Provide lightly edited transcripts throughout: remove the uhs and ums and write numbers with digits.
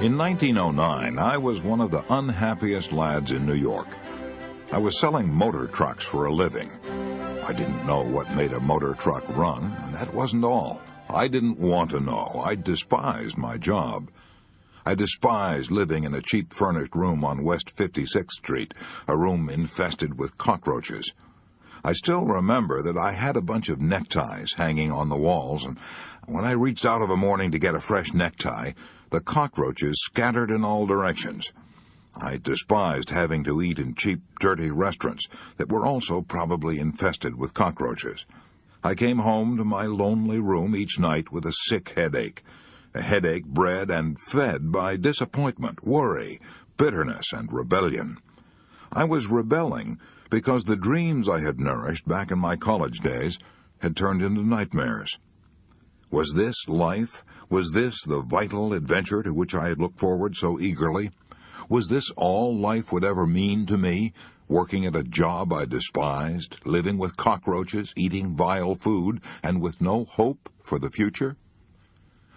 In 1909, I was one of the unhappiest lads in New York. I was selling motor trucks for a living. I didn't know what made a motor truck run, and that wasn't all. I didn't want to know. I despised my job. I despised living in a cheap furnished room on West 56th Street, a room infested with cockroaches. I still remember that I had a bunch of neckties hanging on the walls, and when I reached out of a morning to get a fresh necktie, the cockroaches scattered in all directions. I despised having to eat in cheap, dirty restaurants that were also probably infested with cockroaches. I came home to my lonely room each night with a sick headache, a headache bred and fed by disappointment, worry, bitterness, and rebellion. I was rebelling because the dreams I had nourished back in my college days had turned into nightmares. Was this life? Was this the vital adventure to which I had looked forward so eagerly? Was this all life would ever mean to me, working at a job I despised, living with cockroaches, eating vile food, and with no hope for the future?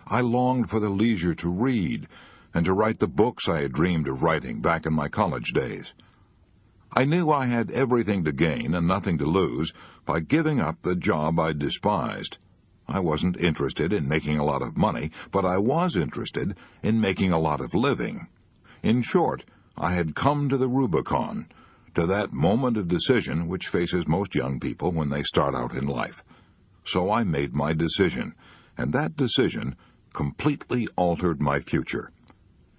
I longed for the leisure to read and to write the books I had dreamed of writing back in my college days. I knew I had everything to gain and nothing to lose by giving up the job I despised. I wasn't interested in making a lot of money, but I was interested in making a lot of living. In short, I had come to the Rubicon, to that moment of decision which faces most young people when they start out in life. So I made my decision, and that decision completely altered my future.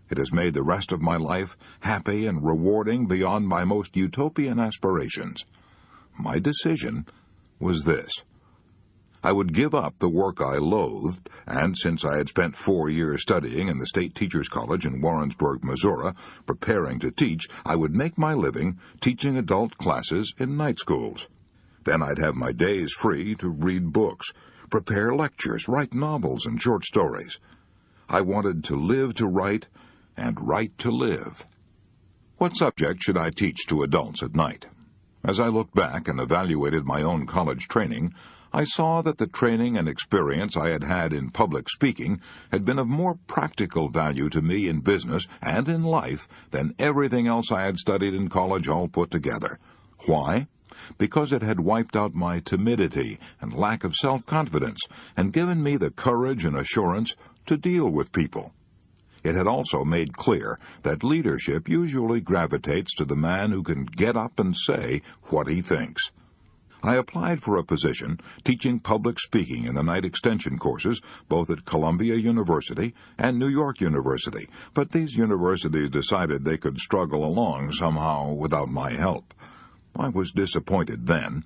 It has made the rest of my life happy and rewarding beyond my most utopian aspirations. My decision was this. I would give up the work I loathed, and since I had spent 4 years studying in the State Teachers College in Warrensburg, Missouri, preparing to teach, I would make my living teaching adult classes in night schools. Then I'd have my days free to read books, prepare lectures, write novels and short stories. I wanted to live to write and write to live. What subject should I teach to adults at night? As I looked back and evaluated my own college training, I saw that the training and experience I had had in public speaking had been of more practical value to me in business and in life than everything else I had studied in college all put together. Why? Because it had wiped out my timidity and lack of self-confidence and given me the courage and assurance to deal with people. It had also made clear that leadership usually gravitates to the man who can get up and say what he thinks. I applied for a position teaching public speaking in the night extension courses both at Columbia University and New York University, but these universities decided they could struggle along somehow without my help. I was disappointed then,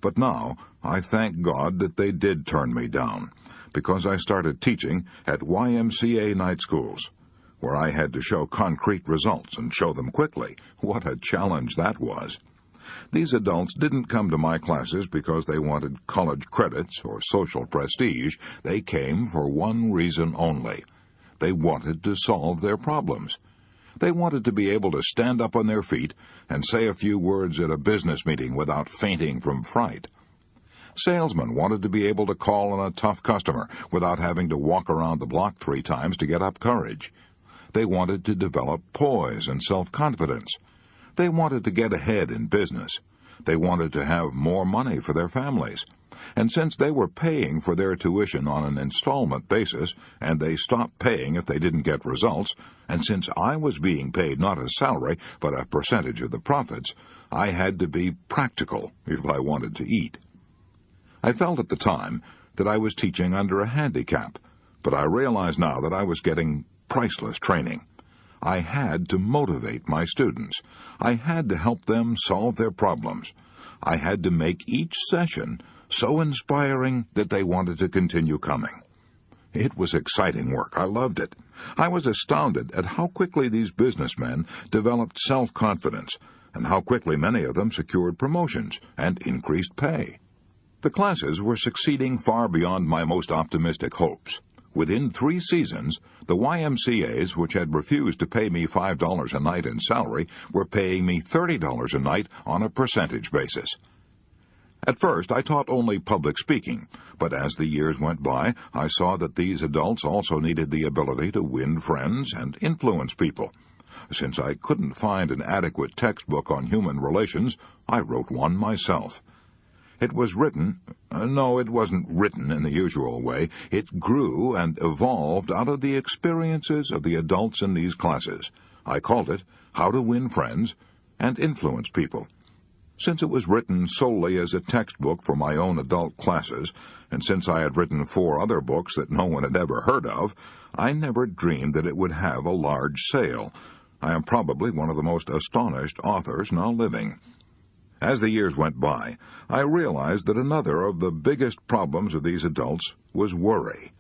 but now I thank God that they did turn me down, because I started teaching at YMCA night schools, where I had to show concrete results and show them quickly. What a challenge that was! These adults didn't come to my classes because they wanted college credits or social prestige. They came for one reason only. They wanted to solve their problems. They wanted to be able to stand up on their feet and say a few words at a business meeting without fainting from fright. Salesmen wanted to be able to call on a tough customer without having to walk around the block 3 times to get up courage. They wanted to develop poise and self-confidence. They wanted to get ahead in business. They wanted to have more money for their families. And since they were paying for their tuition on an installment basis, and they stopped paying if they didn't get results, and since I was being paid not a salary, but a percentage of the profits, I had to be practical if I wanted to eat. I felt at the time that I was teaching under a handicap, but I realize now that I was getting priceless training. I had to motivate my students. I had to help them solve their problems. I had to make each session so inspiring that they wanted to continue coming. It was exciting work. I loved it. I was astounded at how quickly these businessmen developed self-confidence and how quickly many of them secured promotions and increased pay. The classes were succeeding far beyond my most optimistic hopes. Within 3 seasons, the YMCAs, which had refused to pay me $5 a night in salary, were paying me $30 a night on a percentage basis. At first, I taught only public speaking, but as the years went by, I saw that these adults also needed the ability to win friends and influence people. Since I couldn't find an adequate textbook on human relations, I wrote one myself. It was written, no, it wasn't written in the usual way. It grew and evolved out of the experiences of the adults in these classes. I called it How to Win Friends and Influence People. Since it was written solely as a textbook for my own adult classes, and since I had written 4 other books that no one had ever heard of, I never dreamed that it would have a large sale. I am probably one of the most astonished authors now living. As the years went by, I realized that another of the biggest problems of these adults was worry.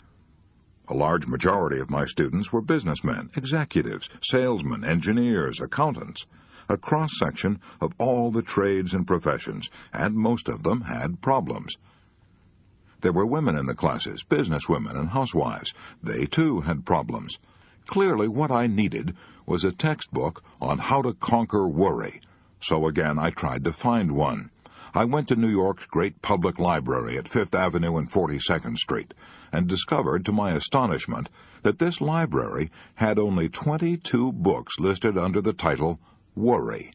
A large majority of my students were businessmen, executives, salesmen, engineers, accountants, a cross-section of all the trades and professions, and most of them had problems. There were women in the classes, businesswomen and housewives. They, too, had problems. Clearly, what I needed was a textbook on how to conquer worry. So again, I tried to find one. I went to New York's great public library at 5th Avenue and 42nd Street, and discovered, to my astonishment, that this library had only 22 books listed under the title Worry.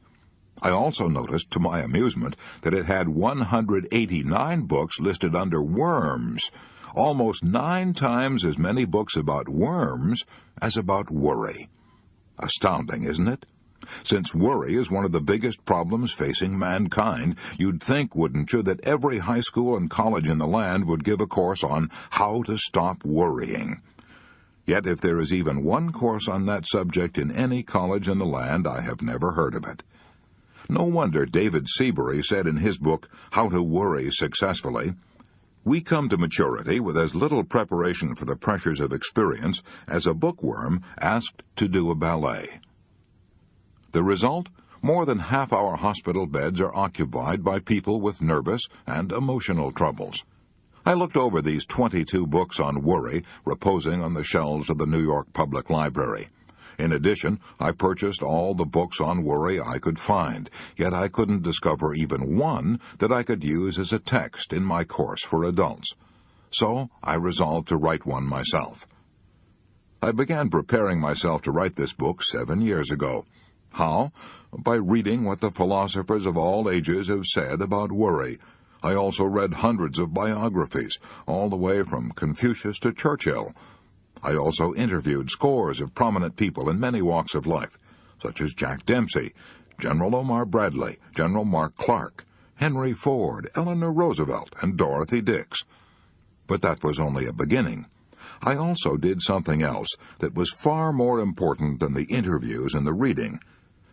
I also noticed, to my amusement, that it had 189 books listed under worms, almost 9 times as many books about worms as about worry. Astounding, isn't it? Since worry is one of the biggest problems facing mankind, you'd think, wouldn't you, that every high school and college in the land would give a course on how to stop worrying. Yet if there is even one course on that subject in any college in the land, I have never heard of it. No wonder David Seabury said in his book, How to Worry Successfully, "We come to maturity with as little preparation for the pressures of experience as a bookworm asked to do a ballet." The result? More than half our hospital beds are occupied by people with nervous and emotional troubles. I looked over these 22 books on worry reposing on the shelves of the New York Public Library. In addition, I purchased all the books on worry I could find, yet I couldn't discover even one that I could use as a text in my course for adults. So I resolved to write one myself. I began preparing myself to write this book 7 years ago. How? By reading what the philosophers of all ages have said about worry. I also read hundreds of biographies, all the way from Confucius to Churchill. I also interviewed scores of prominent people in many walks of life, such as Jack Dempsey, General Omar Bradley, General Mark Clark, Henry Ford, Eleanor Roosevelt, and Dorothy Dix. But that was only a beginning. I also did something else that was far more important than the interviews and the reading.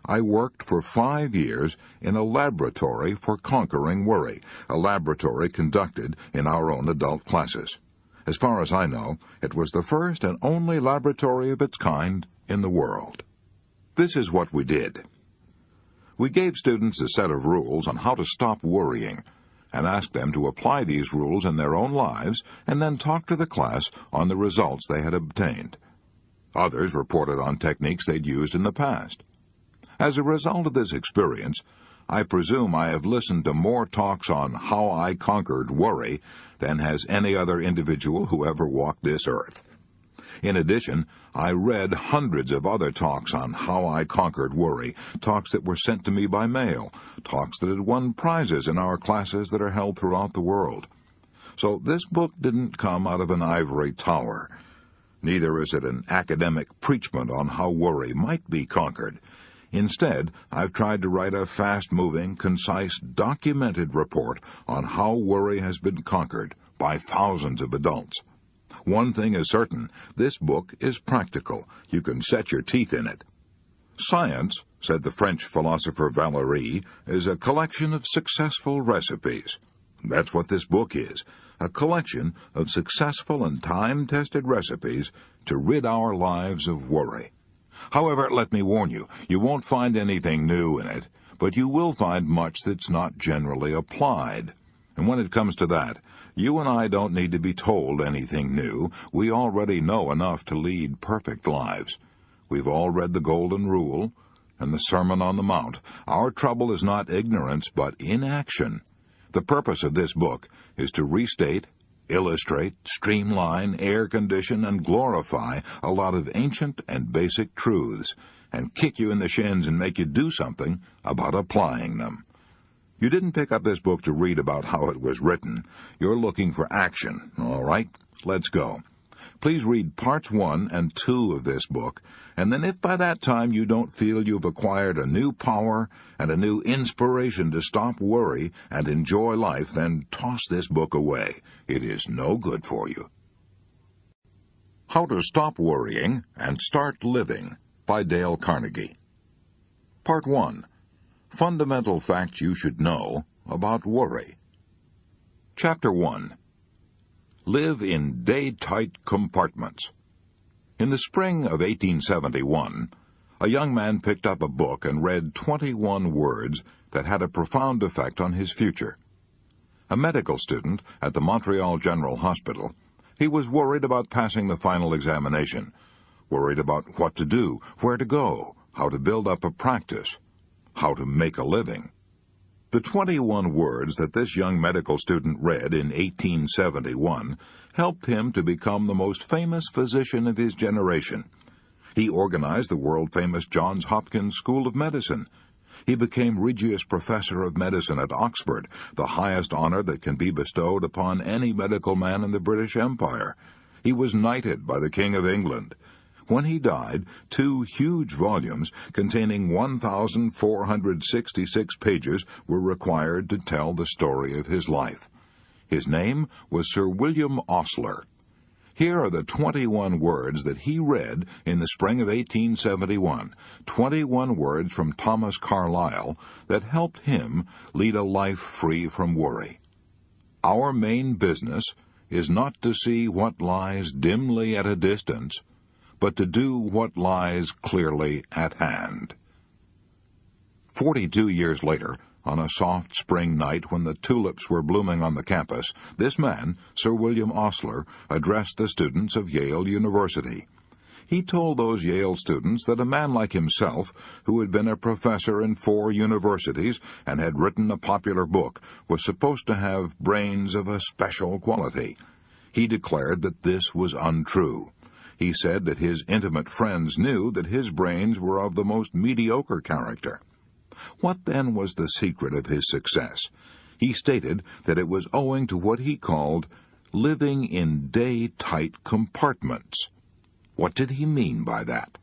I worked for 5 years in a laboratory for conquering worry, a laboratory conducted in our own adult classes. As far as I know, it was the first and only laboratory of its kind in the world. This is what we did. We gave students a set of rules on how to stop worrying, and asked them to apply these rules in their own lives, and then talk to the class on the results they had obtained. Others reported on techniques they'd used in the past. As a result of this experience, I presume I have listened to more talks on how I conquered worry than has any other individual who ever walked this earth. In addition, I read hundreds of other talks on how I conquered worry, talks that were sent to me by mail, talks that had won prizes in our classes that are held throughout the world. So this book didn't come out of an ivory tower. Neither is it an academic preachment on how worry might be conquered. Instead, I've tried to write a fast-moving, concise, documented report on how worry has been conquered by thousands of adults. One thing is certain, this book is practical. You can set your teeth in it. Science, said the French philosopher Valéry, is a collection of successful recipes. That's what this book is, a collection of successful and time-tested recipes to rid our lives of worry. However, let me warn you, you won't find anything new in it, but you will find much that's not generally applied. And when it comes to that, you and I don't need to be told anything new. We already know enough to lead perfect lives. We've all read the Golden Rule and the Sermon on the Mount. Our trouble is not ignorance, but inaction. The purpose of this book is to restate, illustrate, streamline, air condition, and glorify a lot of ancient and basic truths, and kick you in the shins and make you do something about applying them. You didn't pick up this book to read about how it was written. You're looking for action, all right? Let's go. Please read parts 1 and 2 of this book, and then if by that time you don't feel you've acquired a new power and a new inspiration to stop worry and enjoy life, then toss this book away. It is no good for you. How to Stop Worrying and Start Living by Dale Carnegie. Part 1. Fundamental Facts You Should Know About Worry. Chapter 1. Live in day-tight compartments. In the spring of 1871, a young man picked up a book and read 21 words that had a profound effect on his future. A medical student at the Montreal General Hospital, he was worried about passing the final examination, worried about what to do, where to go, how to build up a practice, how to make a living. The 21 words that this young medical student read in 1871 helped him to become the most famous physician of his generation. He organized the world-famous Johns Hopkins School of Medicine. He became Regius Professor of Medicine at Oxford, the highest honor that can be bestowed upon any medical man in the British Empire. He was knighted by the King of England. When he died, 2 huge volumes containing 1,466 pages were required to tell the story of his life. His name was Sir William Osler. Here are the 21 words that he read in the spring of 1871, 21 words from Thomas Carlyle that helped him lead a life free from worry. Our main business is not to see what lies dimly at a distance, but to do what lies clearly at hand. 42 years later, on a soft spring night when the tulips were blooming on the campus, this man, Sir William Osler, addressed the students of Yale University. He told those Yale students that a man like himself, who had been a professor in 4 universities and had written a popular book, was supposed to have brains of a special quality. He declared that this was untrue. He said that his intimate friends knew that his brains were of the most mediocre character. What then was the secret of his success? He stated that it was owing to what he called living in day-tight compartments. What did he mean by that?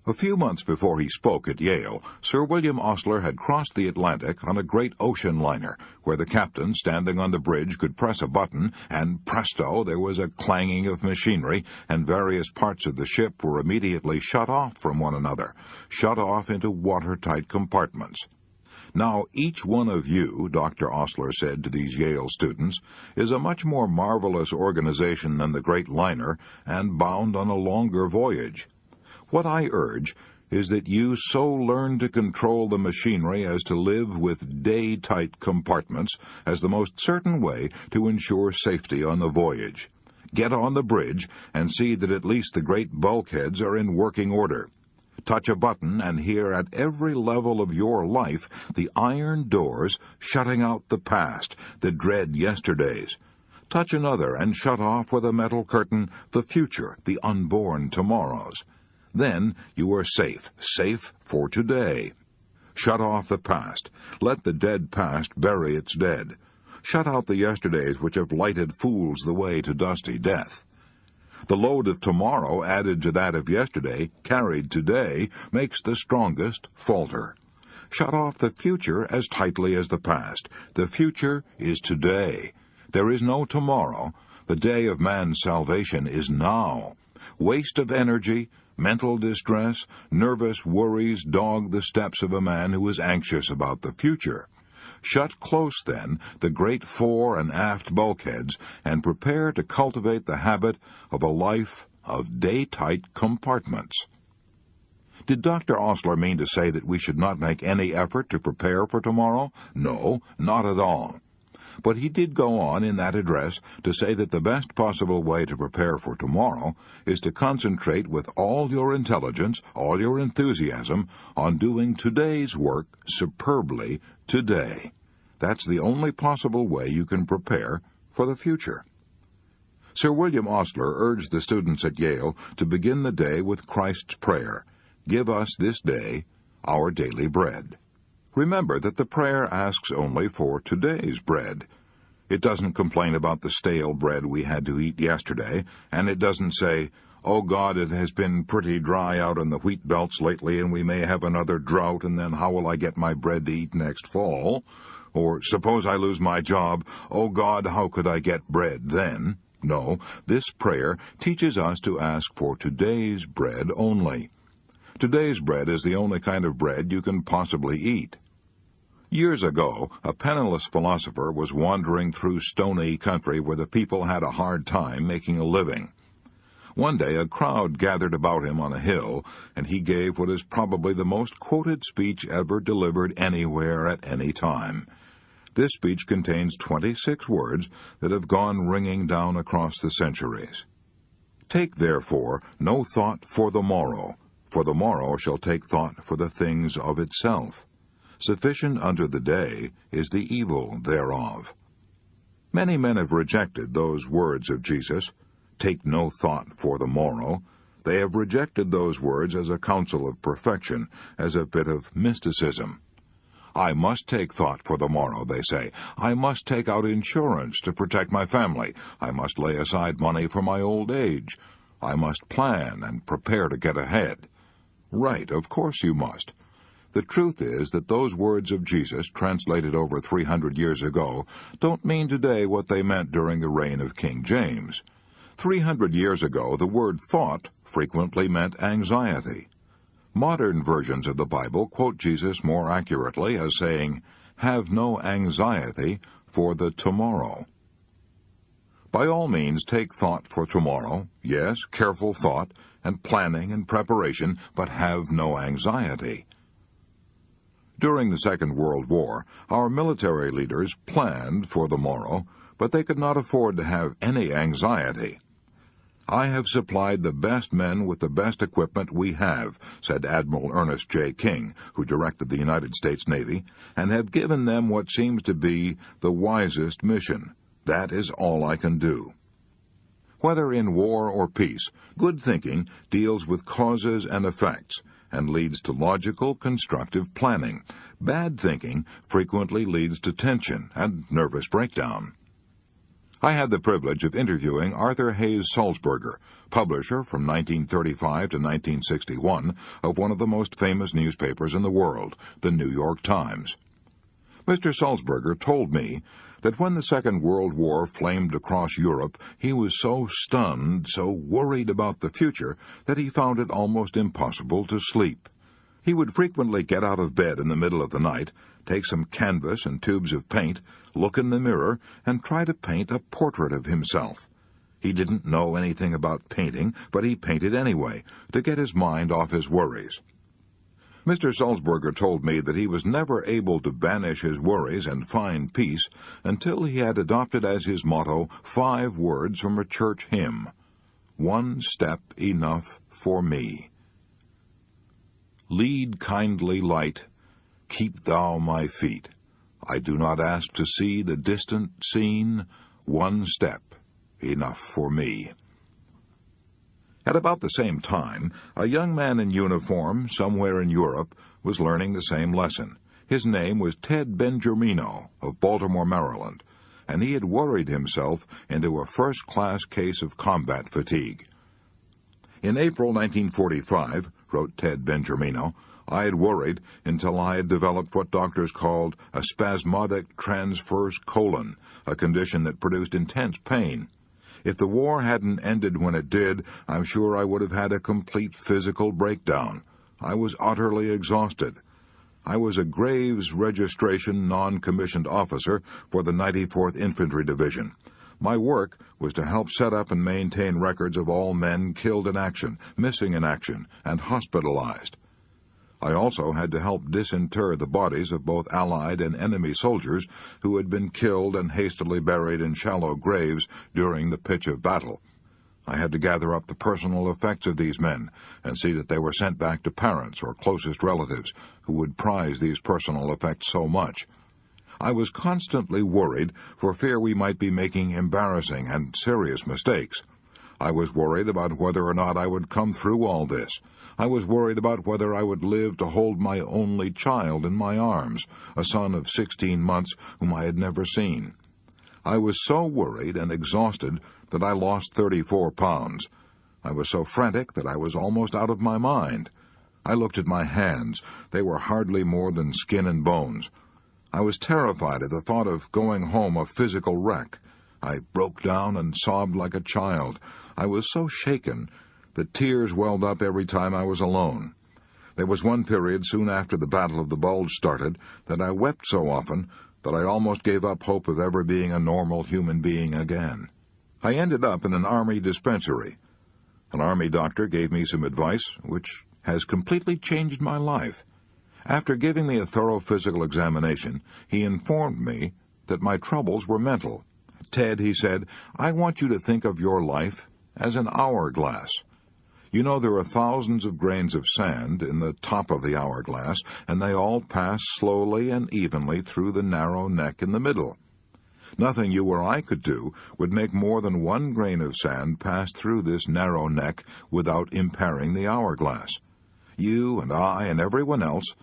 A few months before he spoke at Yale, Sir William Osler had crossed the Atlantic on a great ocean liner, where the captain, standing on the bridge, could press a button, and presto, there was a clanging of machinery, and various parts of the ship were immediately shut off from one another, shut off into watertight compartments. Now, each one of you, Dr. Osler said to these Yale students, is a much more marvelous organization than the great liner, and bound on a longer voyage. What I urge is that you so learn to control the machinery as to live with day-tight compartments as the most certain way to ensure safety on the voyage. Get on the bridge and see that at least the great bulkheads are in working order. Touch a button and hear at every level of your life the iron doors shutting out the past, the dread yesterdays. Touch another and shut off with a metal curtain the future, the unborn tomorrows. Then you are safe, safe for today. Shut off the past. Let the dead past bury its dead. Shut out the yesterdays which have lighted fools the way to dusty death. The load of tomorrow added to that of yesterday, carried today, makes the strongest falter. Shut off the future as tightly as the past. The future is today. There is no tomorrow. The day of man's salvation is now. Waste of energy, mental distress, nervous worries dog the steps of a man who is anxious about the future. Shut close, then, the great fore and aft bulkheads, and prepare to cultivate the habit of a life of day-tight compartments. Did Dr. Osler mean to say that we should not make any effort to prepare for tomorrow? No, not at all. But he did go on in that address to say that the best possible way to prepare for tomorrow is to concentrate with all your intelligence, all your enthusiasm, on doing today's work superbly today. That's the only possible way you can prepare for the future. Sir William Osler urged the students at Yale to begin the day with Christ's prayer, "Give us this day our daily bread." Remember that the prayer asks only for today's bread. It doesn't complain about the stale bread we had to eat yesterday, and it doesn't say, "Oh God, it has been pretty dry out in the wheat belts lately, and we may have another drought, and then how will I get my bread to eat next fall?" Or, "Suppose I lose my job, oh God, how could I get bread then?" No, this prayer teaches us to ask for today's bread only. Today's bread is the only kind of bread you can possibly eat. Years ago, a penniless philosopher was wandering through stony country where the people had a hard time making a living. One day a crowd gathered about him on a hill, and he gave what is probably the most quoted speech ever delivered anywhere at any time. This speech contains 26 words that have gone ringing down across the centuries. "Take, therefore, no thought for the morrow shall take thought for the things of itself. Sufficient unto the day is the evil thereof." Many men have rejected those words of Jesus, "Take no thought for the morrow." They have rejected those words as a counsel of perfection, as a bit of mysticism. "I must take thought for the morrow," they say. "I must take out insurance to protect my family. I must lay aside money for my old age. I must plan and prepare to get ahead." Right, of course you must. The truth is that those words of Jesus, translated over 300 years ago, don't mean today what they meant during the reign of King James. 300 years ago, the word thought frequently meant anxiety. Modern versions of the Bible quote Jesus more accurately as saying, "Have no anxiety for the tomorrow." By all means, take thought for tomorrow. Yes, careful thought and planning and preparation, but have no anxiety. During the Second World War, our military leaders planned for the morrow, but they could not afford to have any anxiety. "I have supplied the best men with the best equipment we have," said Admiral Ernest J. King, who directed the United States Navy, "and have given them what seems to be the wisest mission. That is all I can do." Whether in war or peace, good thinking deals with causes and effects and leads to logical, constructive planning. Bad thinking frequently leads to tension and nervous breakdown. I had the privilege of interviewing Arthur Hayes Sulzberger, publisher from 1935 to 1961 of one of the most famous newspapers in the world, the New York Times. Mr. Sulzberger told me that when the Second World War flamed across Europe, he was so stunned, so worried about the future, that he found it almost impossible to sleep. He would frequently get out of bed in the middle of the night, take some canvas and tubes of paint, look in the mirror, and try to paint a portrait of himself. He didn't know anything about painting, but he painted anyway, to get his mind off his worries. Mr. Sulzberger told me that he was never able to banish his worries and find peace until he had adopted as his motto 5 words from a church hymn: "One step enough for me." Lead, kindly light, keep thou my feet. I do not ask to see the distant scene. One step enough for me. At about the same time, a young man in uniform somewhere in Europe was learning the same lesson. His name was Ted Benjamino of Baltimore, Maryland, and he had worried himself into a first-class case of combat fatigue. In April 1945, wrote Ted Benjamino, I had worried until I had developed what doctors called a spasmodic transverse colon, a condition that produced intense pain. If the war hadn't ended when it did, I'm sure I would have had a complete physical breakdown. I was utterly exhausted. I was a Graves Registration non-commissioned officer for the 94th Infantry Division. My work was to help set up and maintain records of all men killed in action, missing in action, and hospitalized. I also had to help disinter the bodies of both Allied and enemy soldiers who had been killed and hastily buried in shallow graves during the pitch of battle. I had to gather up the personal effects of these men and see that they were sent back to parents or closest relatives who would prize these personal effects so much. I was constantly worried for fear we might be making embarrassing and serious mistakes. I was worried about whether or not I would come through all this. I was worried about whether I would live to hold my only child in my arms, a son of 16 months whom I had never seen. I was so worried and exhausted that I lost 34 pounds. I was so frantic that I was almost out of my mind. I looked at my hands. They were hardly more than skin and bones. I was terrified at the thought of going home a physical wreck. I broke down and sobbed like a child. I was so shaken that tears welled up every time I was alone. There was one period soon after the Battle of the Bulge started that I wept so often that I almost gave up hope of ever being a normal human being again. I ended up in an Army dispensary. An Army doctor gave me some advice which has completely changed my life. After giving me a thorough physical examination, he informed me that my troubles were mental. "Ted," he said, "I want you to think of your life as an hourglass. You know there are thousands of grains of sand in the top of the hourglass, and they all pass slowly and evenly through the narrow neck in the middle. Nothing you or I could do would make more than one grain of sand pass through this narrow neck without impairing the hourglass. You and I and everyone else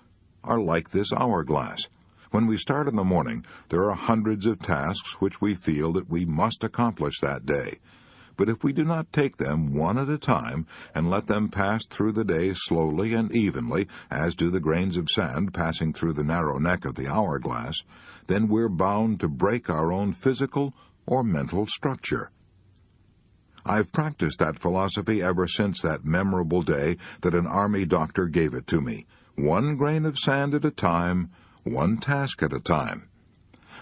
are like this hourglass. When we start in the morning, there are hundreds of tasks which we feel that we must accomplish that day. But if we do not take them one at a time and let them pass through the day slowly and evenly, as do the grains of sand passing through the narrow neck of the hourglass, then we're bound to break our own physical or mental structure." I've practiced that philosophy ever since that memorable day that an Army doctor gave it to me. One grain of sand at a time, one task at a time.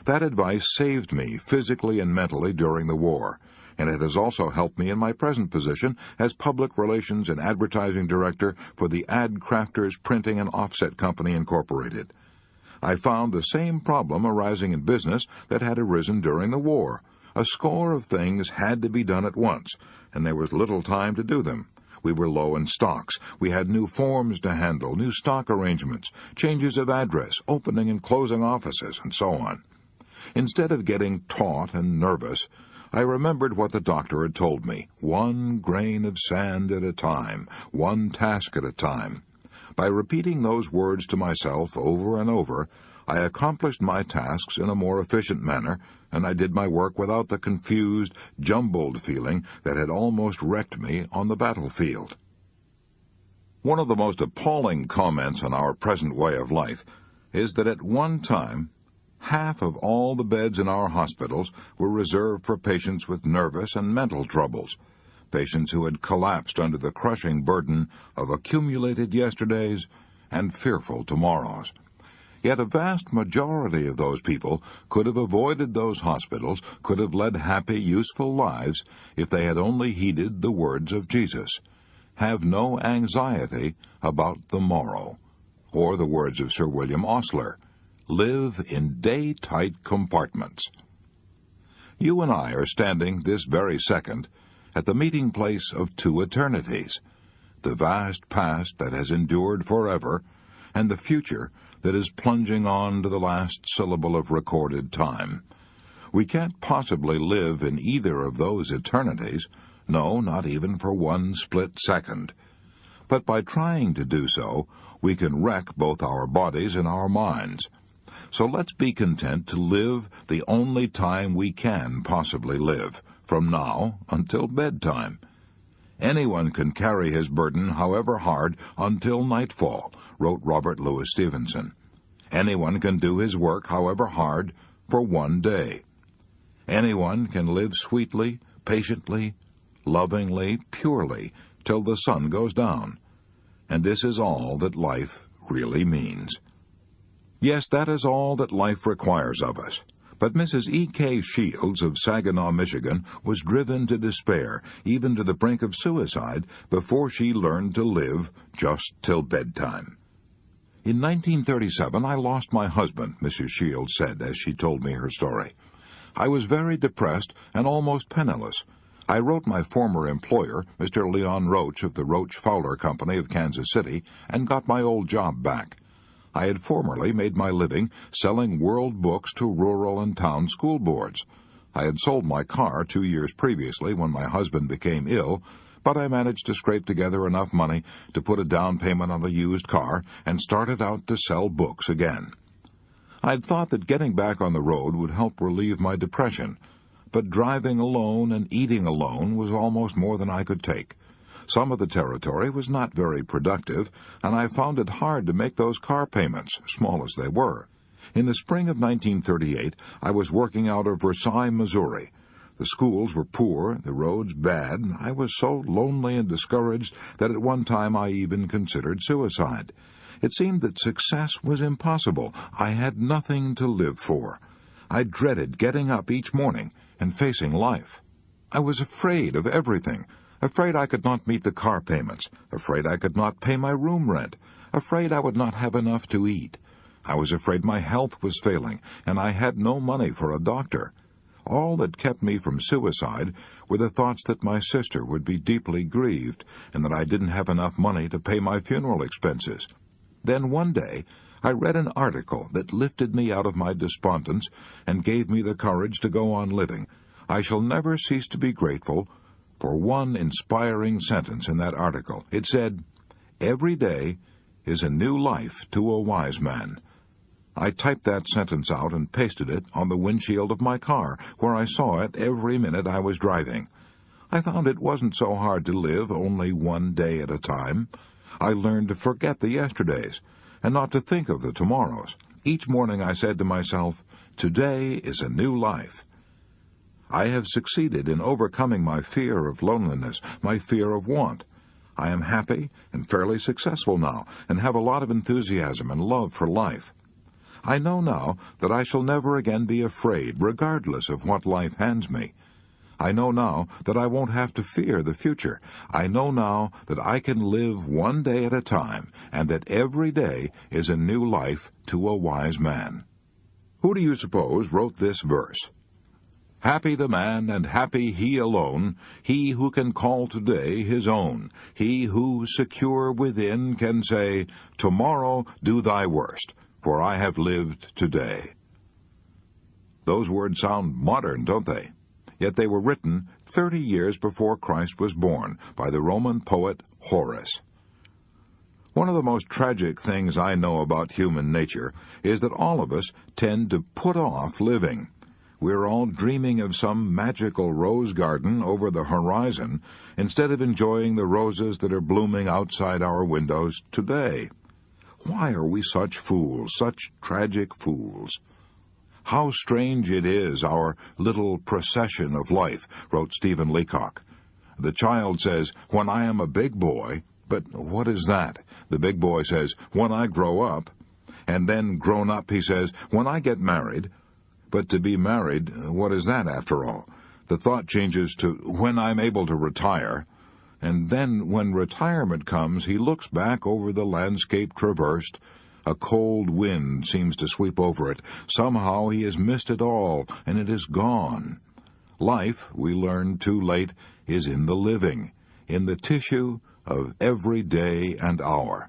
That advice saved me physically and mentally during the war, and it has also helped me in my present position as Public Relations and Advertising Director for the Ad Crafters Printing and Offset Company, Incorporated. I found the same problem arising in business that had arisen during the war. A score of things had to be done at once, and there was little time to do them. We were low in stocks. We had new forms to handle, new stock arrangements, changes of address, opening and closing offices, and so on. Instead of getting taut and nervous, I remembered what the doctor had told me: one grain of sand at a time, one task at a time. By repeating those words to myself over and over, I accomplished my tasks in a more efficient manner, and I did my work without the confused, jumbled feeling that had almost wrecked me on the battlefield. One of the most appalling comments on our present way of life is that at one time, half of all the beds in our hospitals were reserved for patients with nervous and mental troubles, patients who had collapsed under the crushing burden of accumulated yesterdays and fearful tomorrows. Yet a vast majority of those people could have avoided those hospitals, could have led happy, useful lives, if they had only heeded the words of Jesus. Have no anxiety about the morrow. Or the words of Sir William Osler. Live in day-tight compartments. You and I are standing this very second at the meeting place of two eternities, the vast past that has endured forever, and the future that is plunging on to the last syllable of recorded time. We can't possibly live in either of those eternities, no, not even for one split second. But by trying to do so, we can wreck both our bodies and our minds. So let's be content to live the only time we can possibly live, from now until bedtime. Anyone can carry his burden, however hard, until nightfall, wrote Robert Louis Stevenson. Anyone can do his work, however hard, for one day. Anyone can live sweetly, patiently, lovingly, purely, till the sun goes down. And this is all that life really means. Yes, that is all that life requires of us. But Mrs. E.K. Shields of Saginaw, Michigan, was driven to despair, even to the brink of suicide, before she learned to live just till bedtime. In 1937, I lost my husband, Mrs. Shields said as she told me her story. I was very depressed and almost penniless. I wrote my former employer, Mr. Leon Roach of the Roach Fowler Company of Kansas City, and got my old job back. I had formerly made my living selling world books to rural and town school boards. I had sold my car 2 years previously when my husband became ill, but I managed to scrape together enough money to put a down payment on a used car and started out to sell books again. I'd thought that getting back on the road would help relieve my depression, but driving alone and eating alone was almost more than I could take. Some of the territory was not very productive, and I found it hard to make those car payments, small as they were. In the spring of 1938, I was working out of Versailles, Missouri. The schools were poor, the roads bad, and I was so lonely and discouraged that at one time I even considered suicide. It seemed that success was impossible. I had nothing to live for. I dreaded getting up each morning and facing life. I was afraid of everything. Afraid I could not meet the car payments, afraid I could not pay my room rent, afraid I would not have enough to eat. I was afraid my health was failing, and I had no money for a doctor. All that kept me from suicide were the thoughts that my sister would be deeply grieved, and that I didn't have enough money to pay my funeral expenses. Then one day I read an article that lifted me out of my despondence and gave me the courage to go on living. I shall never cease to be grateful for one inspiring sentence in that article. It said, "Every day is a new life to a wise man." I typed that sentence out and pasted it on the windshield of my car, where I saw it every minute I was driving. I found it wasn't so hard to live only one day at a time. I learned to forget the yesterdays and not to think of the tomorrows. Each morning I said to myself, "Today is a new life." I have succeeded in overcoming my fear of loneliness, my fear of want. I am happy and fairly successful now, and have a lot of enthusiasm and love for life. I know now that I shall never again be afraid, regardless of what life hands me. I know now that I won't have to fear the future. I know now that I can live one day at a time, and that every day is a new life to a wise man. Who do you suppose wrote this verse? Happy the man, and happy he alone, he who can call today his own, he who, secure within, can say, "Tomorrow do thy worst, for I have lived today." Those words sound modern, don't they? Yet they were written 30 years before Christ was born by the Roman poet Horace. One of the most tragic things I know about human nature is that all of us tend to put off living. We're all dreaming of some magical rose garden over the horizon instead of enjoying the roses that are blooming outside our windows today. Why are we such fools, such tragic fools? How strange it is, our little procession of life, wrote Stephen Leacock. The child says, "When I am a big boy," but what is that? The big boy says, "When I grow up." And then grown up, he says, "When I get married." But to be married, what is that after all? The thought changes to "when I'm able to retire." And then when retirement comes, he looks back over the landscape traversed. A cold wind seems to sweep over it. Somehow he has missed it all, and it is gone. Life, we learn too late, is in the living, in the tissue of every day and hour.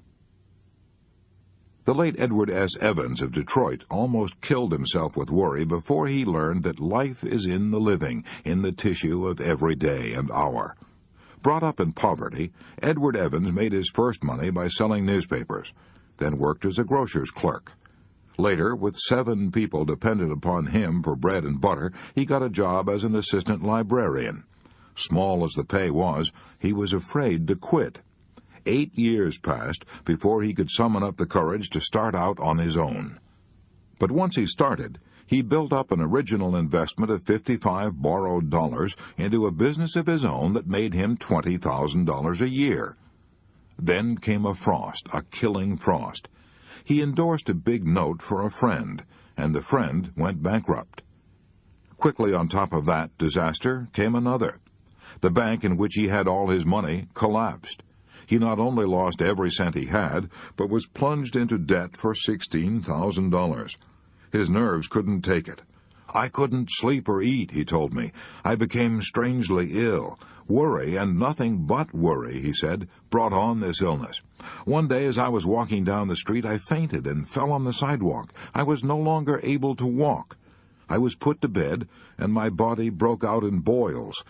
The late Edward S. Evans of Detroit almost killed himself with worry before he learned that life is in the living, in the tissue of every day and hour. Brought up in poverty, Edward Evans made his first money by selling newspapers, then worked as a grocer's clerk. Later, with 7 people dependent upon him for bread and butter, he got a job as an assistant librarian. Small as the pay was, he was afraid to quit. 8 years passed before he could summon up the courage to start out on his own. But once he started, he built up an original investment of 55 borrowed dollars into a business of his own that made him $20,000 a year. Then came a frost, a killing frost. He endorsed a big note for a friend, and the friend went bankrupt. Quickly on top of that disaster came another. The bank in which he had all his money collapsed. He not only lost every cent he had, but was plunged into debt for $16,000. His nerves couldn't take it. "I couldn't sleep or eat," he told me. "I became strangely ill. Worry, and nothing but worry, he said, brought on this illness. One day as I was walking down the street, I fainted and fell on the sidewalk. I was no longer able to walk. I was put to bed, and my body broke out in boils.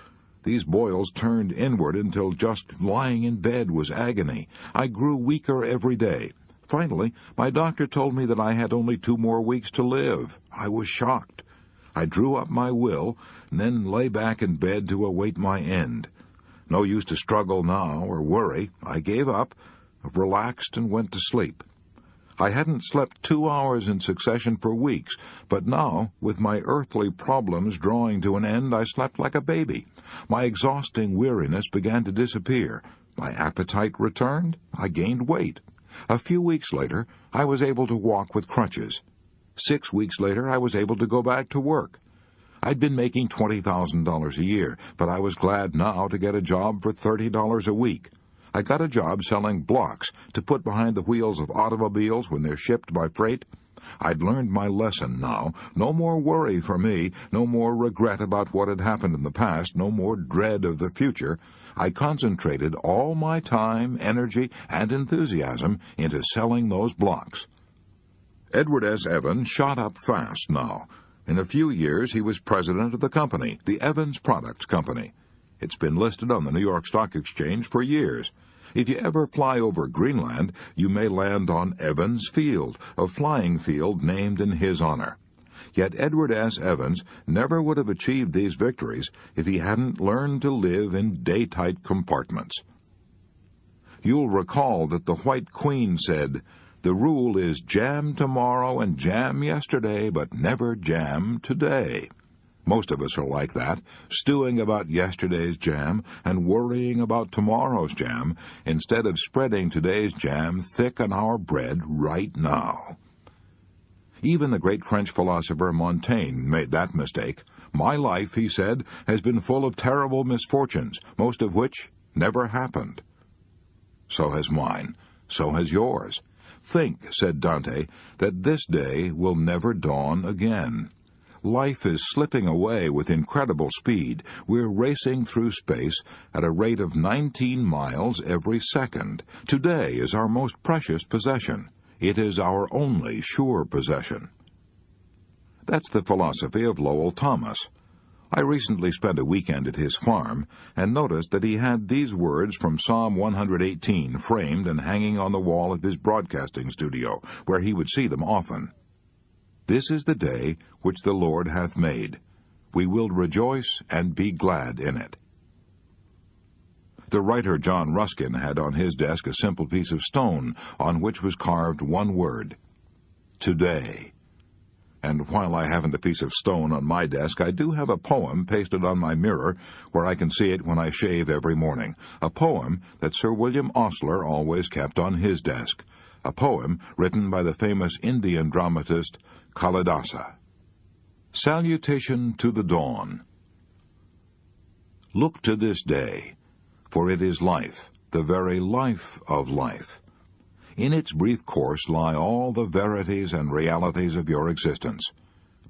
These boils turned inward until just lying in bed was agony. I grew weaker every day. Finally, my doctor told me that I had only 2 more weeks to live. I was shocked. I drew up my will, and then lay back in bed to await my end. No use to struggle now or worry. I gave up, relaxed, and went to sleep. I hadn't slept 2 hours in succession for weeks, but now, with my earthly problems drawing to an end, I slept like a baby. My exhausting weariness began to disappear. My appetite returned. I gained weight. A few weeks later, I was able to walk with crutches. 6 weeks later, I was able to go back to work. I'd been making $20,000 a year, but I was glad now to get a job for $30 a week. I got a job selling blocks to put behind the wheels of automobiles when they're shipped by freight. I'd learned my lesson now. No more worry for me, no more regret about what had happened in the past, no more dread of the future. I concentrated all my time, energy, and enthusiasm into selling those blocks. Edward S. Evans shot up fast now. In a few years, he was president of the company, the Evans Products Company. It's been listed on the New York Stock Exchange for years. If you ever fly over Greenland, you may land on Evans Field, a flying field named in his honor. Yet Edward S. Evans never would have achieved these victories if he hadn't learned to live in day-tight compartments. You'll recall that the White Queen said, "The rule is jam tomorrow and jam yesterday, but never jam today." Most of us are like that, stewing about yesterday's jam and worrying about tomorrow's jam, instead of spreading today's jam thick on our bread right now. Even the great French philosopher Montaigne made that mistake. "My life," he said, "has been full of terrible misfortunes, most of which never happened." So has mine. So has yours. "Think," said Dante, "that this day will never dawn again." Life is slipping away with incredible speed. We're racing through space at a rate of 19 miles every second. Today is our most precious possession. It is our only sure possession. That's the philosophy of Lowell Thomas. I recently spent a weekend at his farm and noticed that he had these words from Psalm 118 framed and hanging on the wall of his broadcasting studio, where he would see them often. "This is the day which the Lord hath made. We will rejoice and be glad in it." The writer John Ruskin had on his desk a simple piece of stone on which was carved one word, "Today." And while I haven't a piece of stone on my desk, I do have a poem pasted on my mirror where I can see it when I shave every morning, a poem that Sir William Osler always kept on his desk, a poem written by the famous Indian dramatist Kalidasa. Salutation to the Dawn. Look to this day, for it is life, the very life of life. In its brief course lie all the verities and realities of your existence,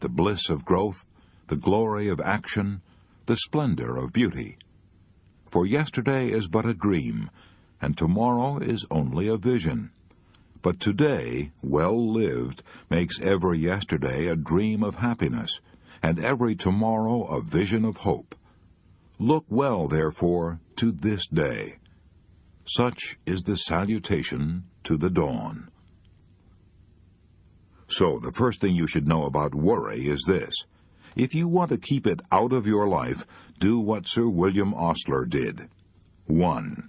the bliss of growth, the glory of action, the splendor of beauty. For yesterday is but a dream, and tomorrow is only a vision. But today, well lived, makes every yesterday a dream of happiness, and every tomorrow a vision of hope. Look well, therefore, to this day. Such is the salutation to the dawn. So, the first thing you should know about worry is this. If you want to keep it out of your life, do what Sir William Osler did. 1.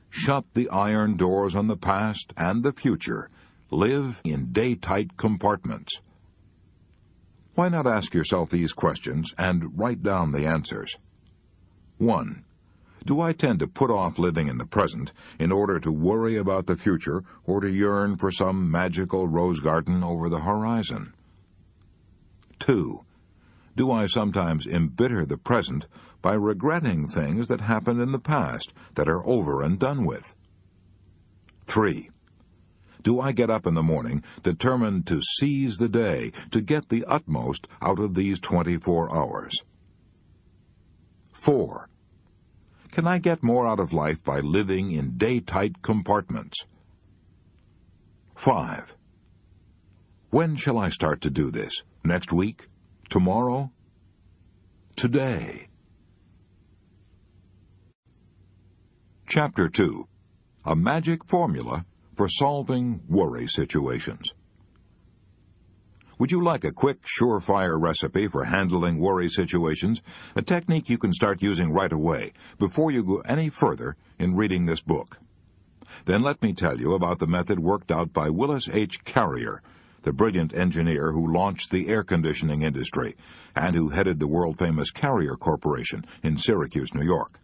Shut the iron doors on the past and the future. Live in day-tight compartments. Why not ask yourself these questions and write down the answers? 1. Do I tend to put off living in the present in order to worry about the future or to yearn for some magical rose garden over the horizon? 2. Do I sometimes embitter the present by regretting things that happened in the past that are over and done with? 3. Do I get up in the morning determined to seize the day, to get the utmost out of these 24 hours? 4. Can I get more out of life by living in day-tight compartments? 5. When shall I start to do this? Next week? Tomorrow? Today? Chapter 2. A Magic Formula for Solving Worry Situations. Would you like a quick, surefire recipe for handling worry situations? A technique you can start using right away, before you go any further in reading this book. Then let me tell you about the method worked out by Willis H. Carrier, the brilliant engineer who launched the air conditioning industry and who headed the world-famous Carrier Corporation in Syracuse, New York.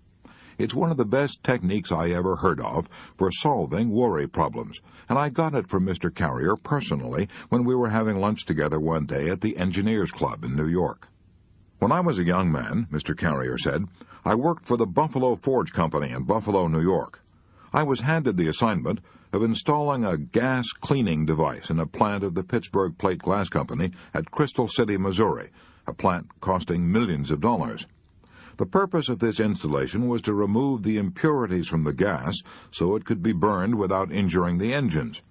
It's one of the best techniques I ever heard of for solving worry problems, and I got it from Mr. Carrier personally when we were having lunch together one day at the Engineers Club in New York. When I was a young man, Mr. Carrier said, I worked for the Buffalo Forge Company in Buffalo, New York. I was handed the assignment of installing a gas cleaning device in a plant of the Pittsburgh Plate Glass Company at Crystal City, Missouri, a plant costing millions of dollars. The purpose of this installation was to remove the impurities from the gas so it could be burned without injuring the engines.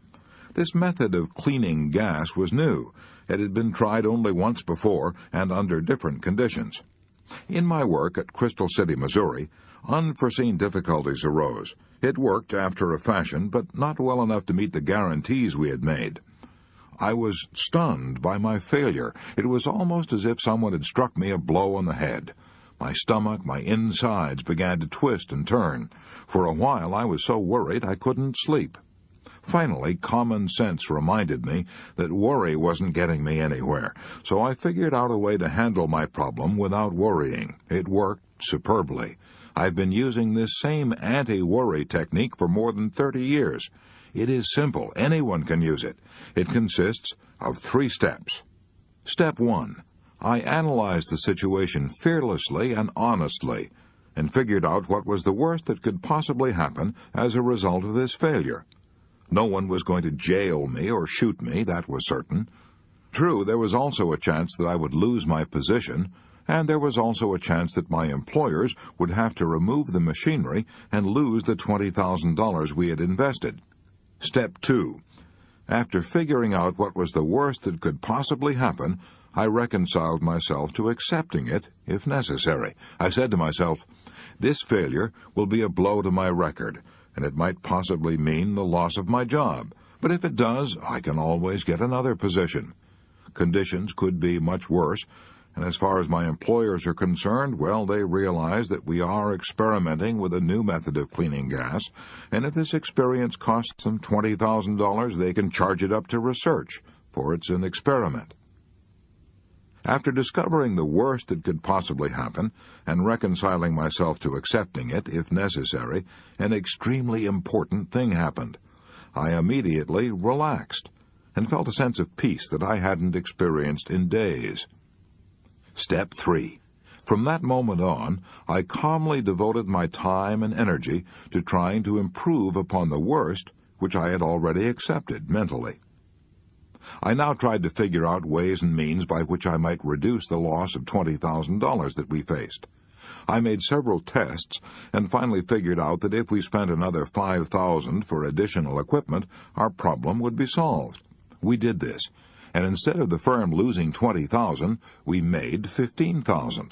This method of cleaning gas was new. It had been tried only once before and under different conditions. In my work at Crystal City, Missouri, unforeseen difficulties arose. It worked after a fashion, but not well enough to meet the guarantees we had made. I was stunned by my failure. It was almost as if someone had struck me a blow on the head. My stomach, my insides began to twist and turn. For a while I was so worried I couldn't sleep. Finally, common sense reminded me that worry wasn't getting me anywhere, so I figured out a way to handle my problem without worrying. It worked superbly. I've been using this same anti-worry technique for more than 30 years. It is simple. Anyone can use it. It consists of 3 steps. Step 1. I analyzed the situation fearlessly and honestly, and figured out what was the worst that could possibly happen as a result of this failure. No one was going to jail me or shoot me, that was certain. True, there was also a chance that I would lose my position, and there was also a chance that my employers would have to remove the machinery and lose the $20,000 we had invested. Step 2. After figuring out what was the worst that could possibly happen, I reconciled myself to accepting it, if necessary. I said to myself, this failure will be a blow to my record, and it might possibly mean the loss of my job. But if it does, I can always get another position. Conditions could be much worse, and as far as my employers are concerned, well, they realize that we are experimenting with a new method of cleaning gas, and if this experience costs them $20,000, they can charge it up to research, for it's an experiment. After discovering the worst that could possibly happen and reconciling myself to accepting it, if necessary, an extremely important thing happened. I immediately relaxed and felt a sense of peace that I hadn't experienced in days. Step 3. From that moment on, I calmly devoted my time and energy to trying to improve upon the worst, which I had already accepted mentally. I now tried to figure out ways and means by which I might reduce the loss of $20,000 that we faced. I made several tests and finally figured out that if we spent another $5,000 for additional equipment, our problem would be solved. We did this, and instead of the firm losing $20,000, we made $15,000.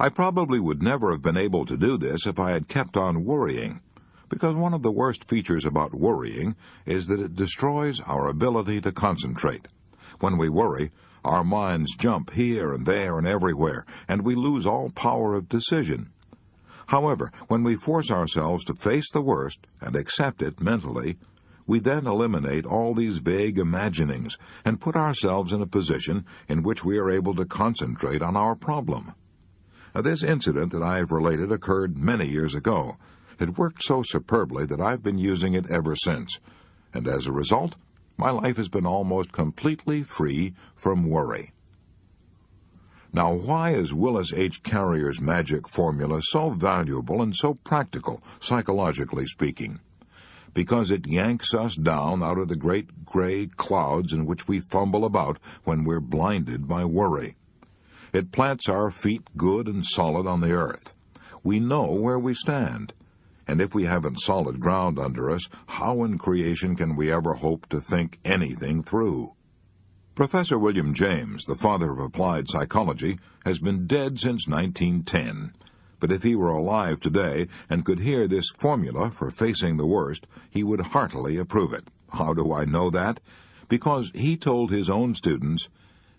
I probably would never have been able to do this if I had kept on worrying, because one of the worst features about worrying is that it destroys our ability to concentrate. When we worry, our minds jump here and there and everywhere, and we lose all power of decision. However, when we force ourselves to face the worst and accept it mentally, we then eliminate all these vague imaginings and put ourselves in a position in which we are able to concentrate on our problem. Now, this incident that I have related occurred many years ago. It worked so superbly that I've been using it ever since, and as a result, my life has been almost completely free from worry. Now, why is Willis H. Carrier's magic formula so valuable and so practical, psychologically speaking? Because it yanks us down out of the great gray clouds in which we fumble about when we're blinded by worry. It plants our feet good and solid on the earth. we know where we stand. And if we haven't solid ground under us, how in creation can we ever hope to think anything through? Professor William James, the father of applied psychology, has been dead since 1910. But if he were alive today and could hear this formula for facing the worst, he would heartily approve it. How do I know that? Because he told his own students,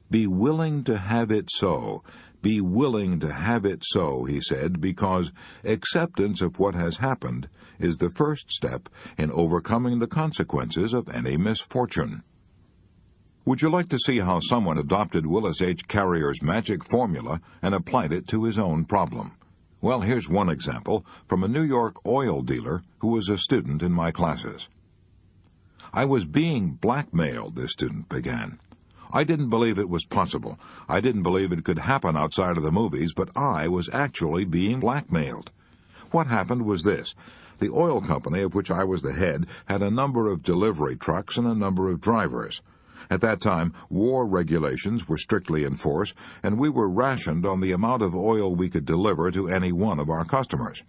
"Be willing to have it so. Be willing to have it so," he said, because acceptance of what has happened is the first step in overcoming the consequences of any misfortune. Would you like to see how someone adopted Willis H. Carrier's magic formula and applied it to his own problem? Well, here's one example from a New York oil dealer who was a student in my classes. "I was being blackmailed," this student began. "I didn't believe it was possible. I didn't believe it could happen outside of the movies, but I was actually being blackmailed. What happened was this. The oil company of which I was the head had a number of delivery trucks and a number of drivers. At that time, war regulations were strictly in force, and we were rationed on the amount of oil we could deliver to any one of our customers.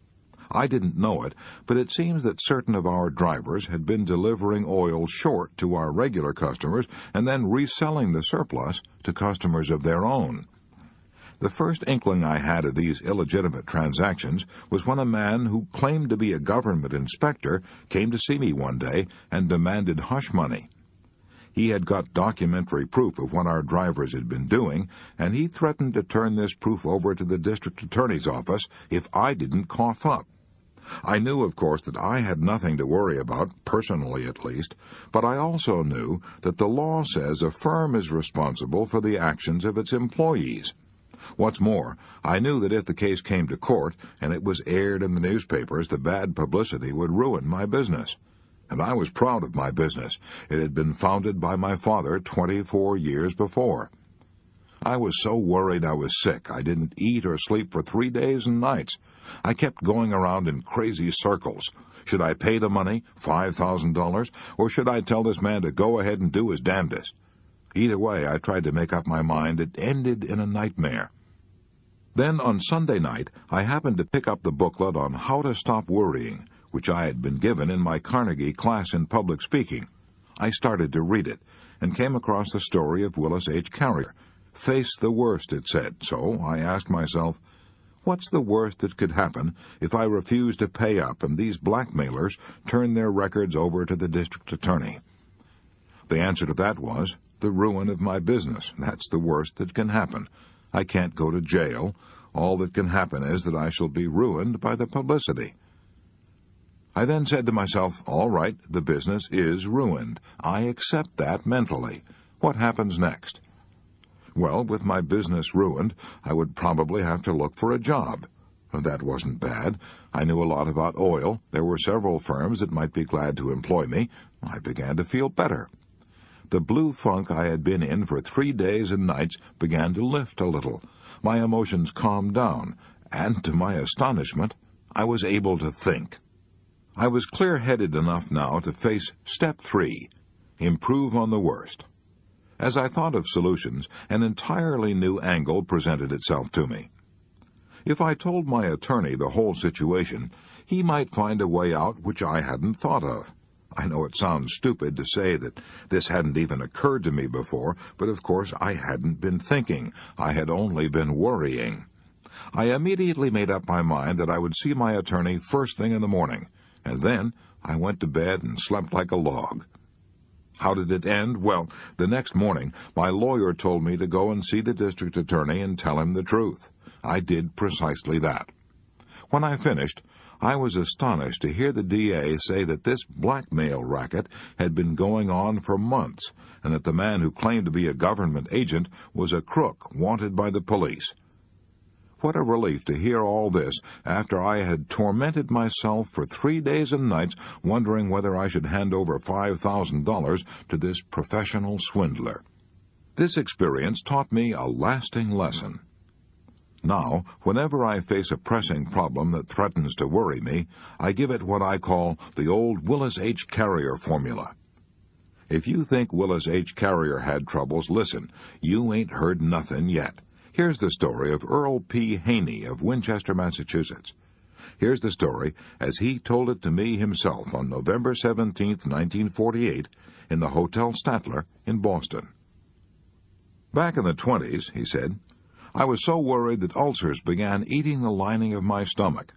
I didn't know it, but it seems that certain of our drivers had been delivering oil short to our regular customers and then reselling the surplus to customers of their own. The first inkling I had of these illegitimate transactions was when a man who claimed to be a government inspector came to see me one day and demanded hush money. He had got documentary proof of what our drivers had been doing, and he threatened to turn this proof over to the district attorney's office if I didn't cough up. I knew, of course, that I had nothing to worry about, personally at least, but I also knew that the law says a firm is responsible for the actions of its employees. What's more, I knew that if the case came to court and it was aired in the newspapers, the bad publicity would ruin my business. And I was proud of my business. It had been founded by my father 24 years before. I was so worried I was sick. I didn't eat or sleep for 3 days and nights. I kept going around in crazy circles. Should I pay the money, $5,000, or should I tell this man to go ahead and do his damnedest? Either way, I tried to make up my mind. It ended in a nightmare. Then, on Sunday night, I happened to pick up the booklet on How to Stop Worrying, which I had been given in my Carnegie class in public speaking. I started to read it, and came across the story of Willis H. Carrier. Face the worst, it said, so I asked myself, what's the worst that could happen if I refuse to pay up and these blackmailers turn their records over to the district attorney? The answer to that was, the ruin of my business. That's the worst that can happen. I can't go to jail. All that can happen is that I shall be ruined by the publicity. I then said to myself, all right, the business is ruined. I accept that mentally. What happens next? Well, with my business ruined, I would probably have to look for a job. That wasn't bad. I knew a lot about oil. There were several firms that might be glad to employ me. I began to feel better. The blue funk I had been in for 3 days and nights began to lift a little. My emotions calmed down, and to my astonishment, I was able to think. I was clear-headed enough now to face step 3, improve on the worst. As I thought of solutions, an entirely new angle presented itself to me. If I told my attorney the whole situation, he might find a way out which I hadn't thought of. I know it sounds stupid to say that this hadn't even occurred to me before, but of course I hadn't been thinking. I had only been worrying. I immediately made up my mind that I would see my attorney first thing in the morning, and then I went to bed and slept like a log. How did it end? Well, the next morning, my lawyer told me to go and see the district attorney and tell him the truth. I did precisely that. When I finished, I was astonished to hear the DA say that this blackmail racket had been going on for months, and that the man who claimed to be a government agent was a crook wanted by the police. What a relief to hear all this after I had tormented myself for 3 days and nights wondering whether I should hand over $5,000 to this professional swindler. This experience taught me a lasting lesson. Now, whenever I face a pressing problem that threatens to worry me, I give it what I call the old Willis H. Carrier formula. If you think Willis H. Carrier had troubles, listen, you ain't heard nothing yet. Here's the story of Earl P. Haney of Winchester, Massachusetts. Here's the story as he told it to me himself on November 17, 1948, in the Hotel Statler in Boston. Back in the 20s, he said, I was so worried that ulcers began eating the lining of my stomach.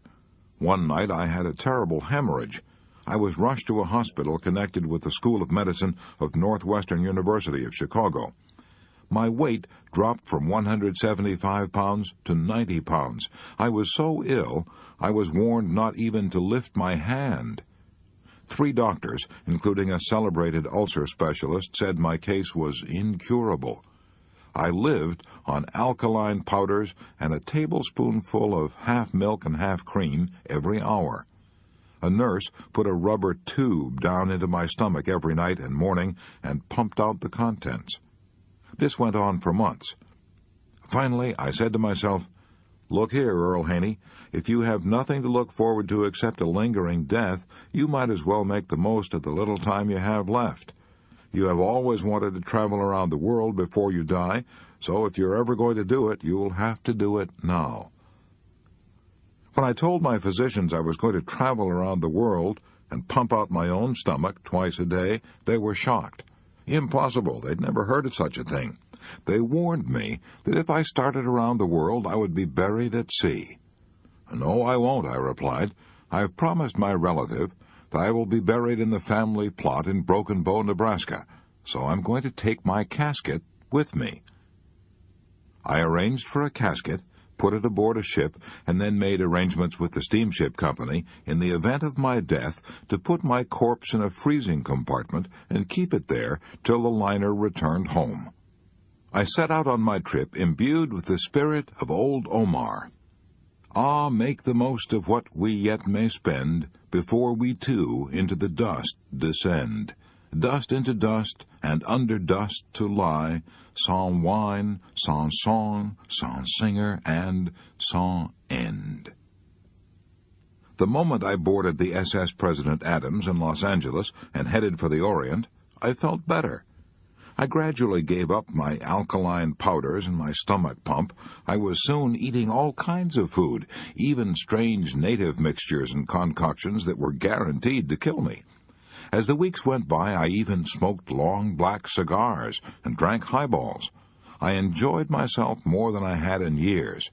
One night I had a terrible hemorrhage. I was rushed to a hospital connected with the School of Medicine of Northwestern University of Chicago. My weight dropped from 175 pounds to 90 pounds. I was so ill, I was warned not even to lift my hand. 3 doctors, including a celebrated ulcer specialist, said my case was incurable. I lived on alkaline powders and a tablespoonful of half milk and half cream every hour. A nurse put a rubber tube down into my stomach every night and morning and pumped out the contents. This went on for months. Finally, I said to myself, "Look here, Earl Haney, if you have nothing to look forward to except a lingering death, you might as well make the most of the little time you have left. You have always wanted to travel around the world before you die, so if you're ever going to do it, you'll have to do it now." When I told my physicians I was going to travel around the world and pump out my own stomach twice a day, they were shocked. Impossible. They'd never heard of such a thing. They warned me that if I started around the world, I would be buried at sea. "No, I won't," I replied. "I've promised my relative that I will be buried in the family plot in Broken Bow, Nebraska, so I'm going to take my casket with me." I arranged for a casket, put it aboard a ship, and then made arrangements with the steamship company in the event of my death to put my corpse in a freezing compartment and keep it there till the liner returned home. I set out on my trip imbued with the spirit of old Omar. "Ah, make the most of what we yet may spend, before we too into the dust descend. Dust into dust, and under dust to lie, sans wine, sans song, sans singer, and sans end." The moment I boarded the SS President Adams in Los Angeles and headed for the Orient, I felt better. I gradually gave up my alkaline powders and my stomach pump. I was soon eating all kinds of food, even strange native mixtures and concoctions that were guaranteed to kill me. As the weeks went by, I even smoked long black cigars and drank highballs. I enjoyed myself more than I had in years.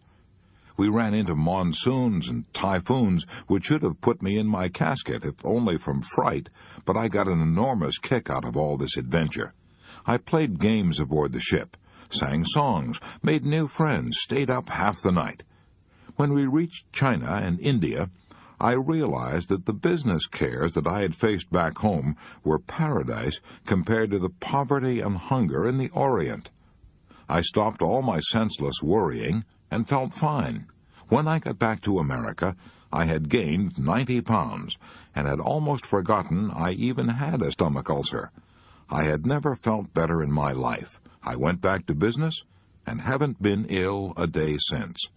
We ran into monsoons and typhoons which should have put me in my casket, if only from fright, but I got an enormous kick out of all this adventure. I played games aboard the ship, sang songs, made new friends, stayed up half the night. When we reached China and India, I realized that the business cares that I had faced back home were paradise compared to the poverty and hunger in the Orient. I stopped all my senseless worrying and felt fine. When I got back to America, I had gained 90 pounds and had almost forgotten I even had a stomach ulcer. I had never felt better in my life. I went back to business and haven't been ill a day since.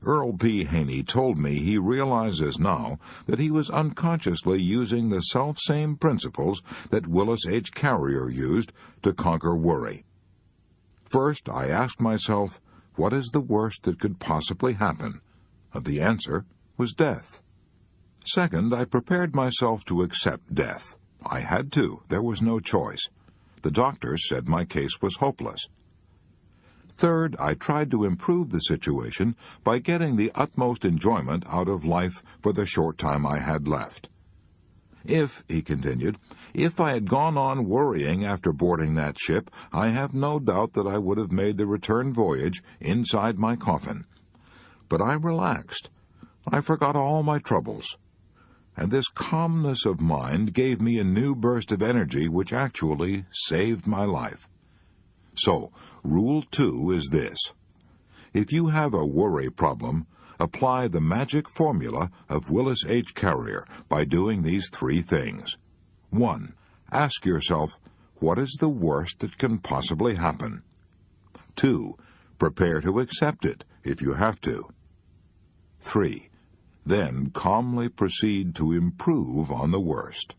Earl P. Haney told me he realizes now that he was unconsciously using the self-same principles that Willis H. Carrier used to conquer worry. First, I asked myself, what is the worst that could possibly happen? The answer was death. Second, I prepared myself to accept death. I had to. There was no choice. The doctors said my case was hopeless. Third, I tried to improve the situation by getting the utmost enjoyment out of life for the short time I had left. If, he continued, if I had gone on worrying after boarding that ship, I have no doubt that I would have made the return voyage inside my coffin. But I relaxed. I forgot all my troubles. And this calmness of mind gave me a new burst of energy which actually saved my life. So, Rule 2 is this. If you have a worry problem, apply the magic formula of Willis H. Carrier by doing these 3 things. 1. Ask yourself, what is the worst that can possibly happen? 2. Prepare to accept it if you have to. 3. Then calmly proceed to improve on the worst.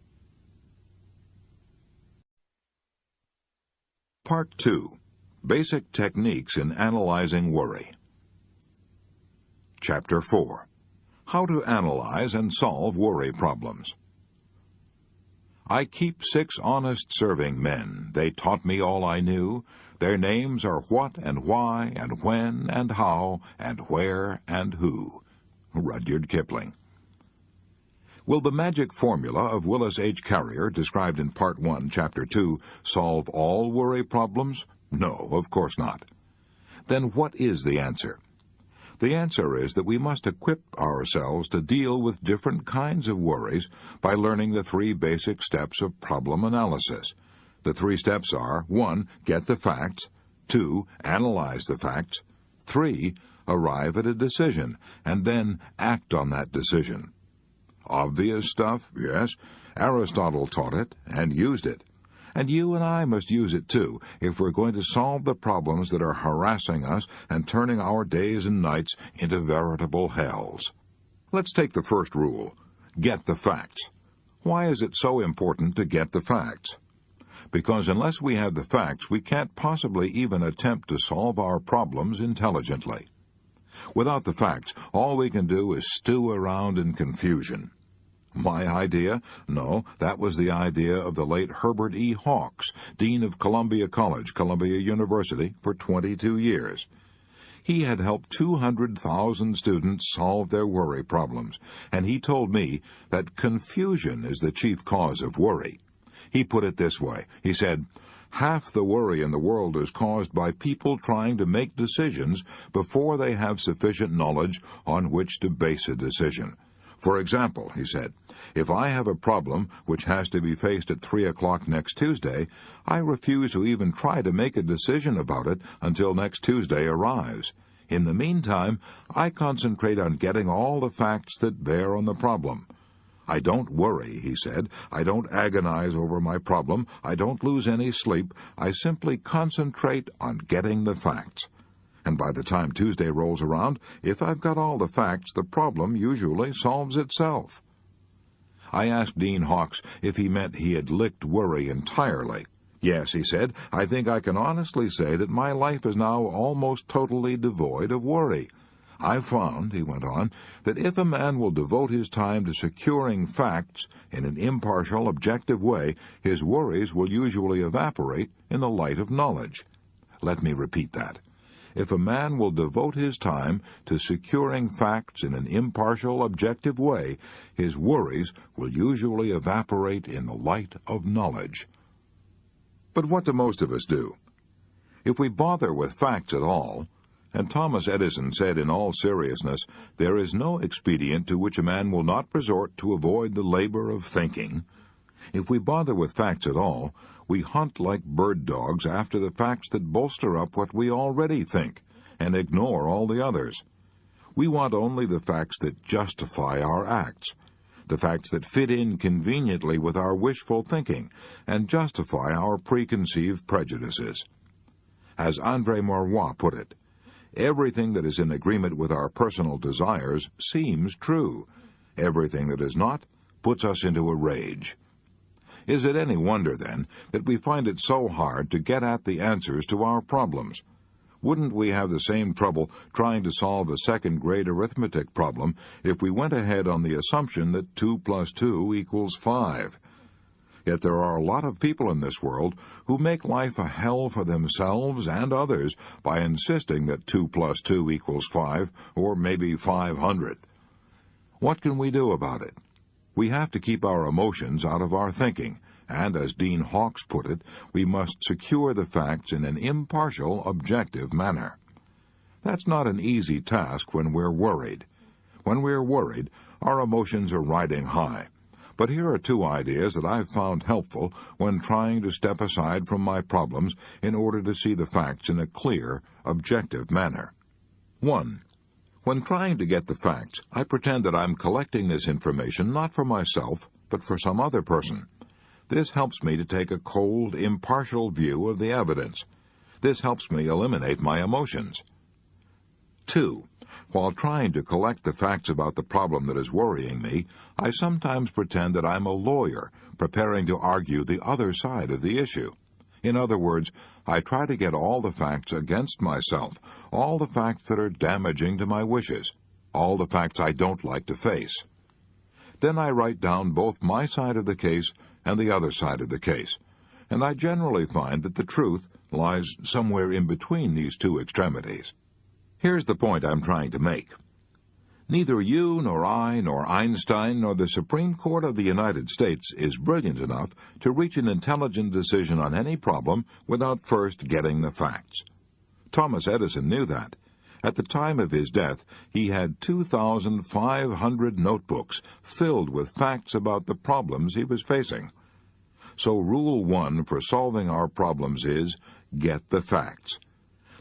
Part 2. Basic Techniques in Analyzing Worry. Chapter 4. How to analyze and solve worry problems. I keep 6 honest serving men. They taught me all I knew. Their names are what and why and when and how and where and who. Rudyard Kipling. Will the magic formula of Willis H. Carrier, described in Part 1, Chapter 2, solve all worry problems? No, of course not. Then what is the answer? The answer is that we must equip ourselves to deal with different kinds of worries by learning the 3 basic steps of problem analysis. The 3 steps are: 1. Get the facts. 2. Analyze the facts. 3. Arrive at a decision, and then act on that decision. Obvious stuff, yes. Aristotle taught it and used it. And you and I must use it too, if we're going to solve the problems that are harassing us and turning our days and nights into veritable hells. Let's take the first rule. Get the facts. Why is it so important to get the facts? Because unless we have the facts, we can't possibly even attempt to solve our problems intelligently. Without the facts, all we can do is stew around in confusion. My idea? No, that was the idea of the late Herbert E. Hawks, Dean of Columbia College, Columbia University, for 22 years. He had helped 200,000 students solve their worry problems, and he told me that confusion is the chief cause of worry. He put it this way. He said, "Half the worry in the world is caused by people trying to make decisions before they have sufficient knowledge on which to base a decision. For example," he said, "if I have a problem which has to be faced at 3 o'clock next Tuesday, I refuse to even try to make a decision about it until next Tuesday arrives. In the meantime, I concentrate on getting all the facts that bear on the problem. I don't worry," he said. "I don't agonize over my problem. I don't lose any sleep. I simply concentrate on getting the facts. And by the time Tuesday rolls around, if I've got all the facts, the problem usually solves itself." I asked Dean Hawks if he meant he had licked worry entirely. "Yes," he said, "I think I can honestly say that my life is now almost totally devoid of worry. I've found," he went on, "that if a man will devote his time to securing facts in an impartial, objective way, his worries will usually evaporate in the light of knowledge." Let me repeat that. If a man will devote his time to securing facts in an impartial, objective way, his worries will usually evaporate in the light of knowledge. But what do most of us do? If we bother with facts at all, and Thomas Edison said in all seriousness, "There is no expedient to which a man will not resort to avoid the labor of thinking," if we bother with facts at all, we hunt like bird dogs after the facts that bolster up what we already think, and ignore all the others. We want only the facts that justify our acts, the facts that fit in conveniently with our wishful thinking, and justify our preconceived prejudices. As André Maurois put it, everything that is in agreement with our personal desires seems true. Everything that is not puts us into a rage. Is it any wonder, then, that we find it so hard to get at the answers to our problems? Wouldn't we have the same trouble trying to solve a second-grade arithmetic problem if we went ahead on the assumption that 2 plus 2 equals 5? Yet there are a lot of people in this world who make life a hell for themselves and others by insisting that 2 plus 2 equals 5, or maybe 500. What can we do about it? We have to keep our emotions out of our thinking, and, as Dean Hawks put it, we must secure the facts in an impartial, objective manner. That's not an easy task when we're worried. When we're worried, our emotions are riding high. But here are 2 ideas that I've found helpful when trying to step aside from my problems in order to see the facts in a clear, objective manner. 1. When trying to get the facts, I pretend that I'm collecting this information not for myself, but for some other person. This helps me to take a cold, impartial view of the evidence. This helps me eliminate my emotions. 2. While trying to collect the facts about the problem that is worrying me, I sometimes pretend that I'm a lawyer preparing to argue the other side of the issue. In other words, I try to get all the facts against myself, all the facts that are damaging to my wishes. all the facts I don't like to face. Then I write down both my side of the case and the other side of the case, and I generally find that the truth lies somewhere in between these two extremities. Here's the point I'm trying to make. Neither you, nor I, nor Einstein, nor the Supreme Court of the United States is brilliant enough to reach an intelligent decision on any problem without first getting the facts. Thomas Edison knew that. At the time of his death, he had 2,500 notebooks filled with facts about the problems he was facing. So Rule 1 for solving our problems is, get the facts.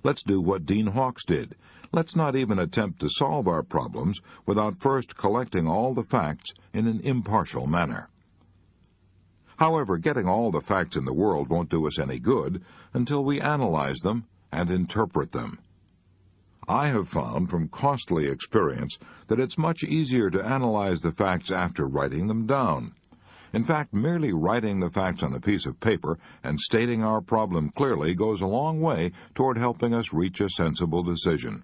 Let's do what Dean Hawkes did. Let's not even attempt to solve our problems without first collecting all the facts in an impartial manner. However, getting all the facts in the world won't do us any good until we analyze them and interpret them. I have found from costly experience that it's much easier to analyze the facts after writing them down. In fact, merely writing the facts on a piece of paper and stating our problem clearly goes a long way toward helping us reach a sensible decision.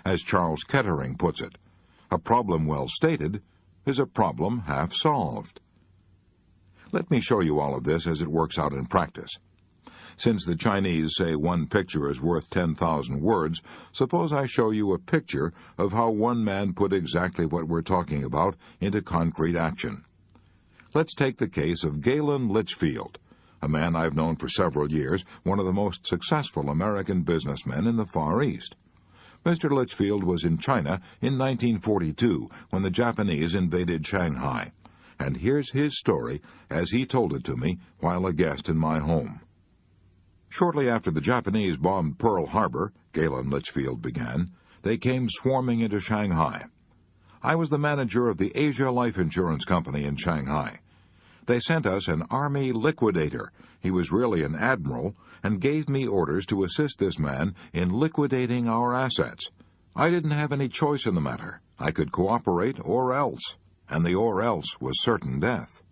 As Charles Kettering puts it, a problem well stated is a problem half solved. Let me show you all of this as it works out in practice. Since the Chinese say one picture is worth 10,000 words, suppose I show you a picture of how one man put exactly what we're talking about into concrete action. Let's take the case of Galen Litchfield, a man I've known for several years, one of the most successful American businessmen in the Far East. Mr. Litchfield was in China in 1942 when the Japanese invaded Shanghai, and here's his story as he told it to me while a guest in my home. Shortly after the Japanese bombed Pearl Harbor, Galen Litchfield began, they came swarming into Shanghai. I was the manager of the Asia Life Insurance Company in Shanghai. They sent us an army liquidator. He was really an admiral, and gave me orders to assist this man in liquidating our assets. I didn't have any choice in the matter. I could cooperate or else, and the or else was certain death.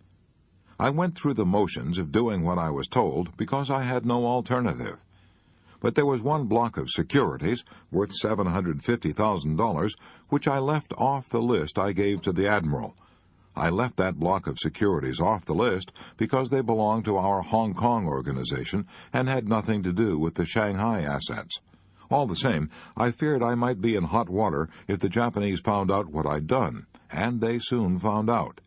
I went through the motions of doing what I was told because I had no alternative. But there was one block of securities worth $750,000 which I left off the list I gave to the admiral. I left that block of securities off the list because they belonged to our Hong Kong organization and had nothing to do with the Shanghai assets. All the same, I feared I might be in hot water if the Japanese found out what I'd done, and they soon found out.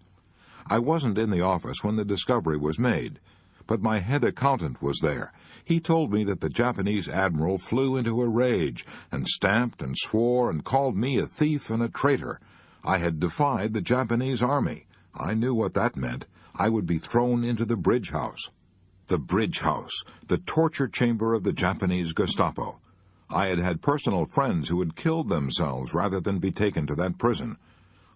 I wasn't in the office when the discovery was made, but my head accountant was there. He told me that the Japanese admiral flew into a rage and stamped and swore and called me a thief and a traitor. I had defied the Japanese army. I knew what that meant. I would be thrown into the bridge house. The bridge house, the torture chamber of the Japanese Gestapo. I had had personal friends who had killed themselves rather than be taken to that prison.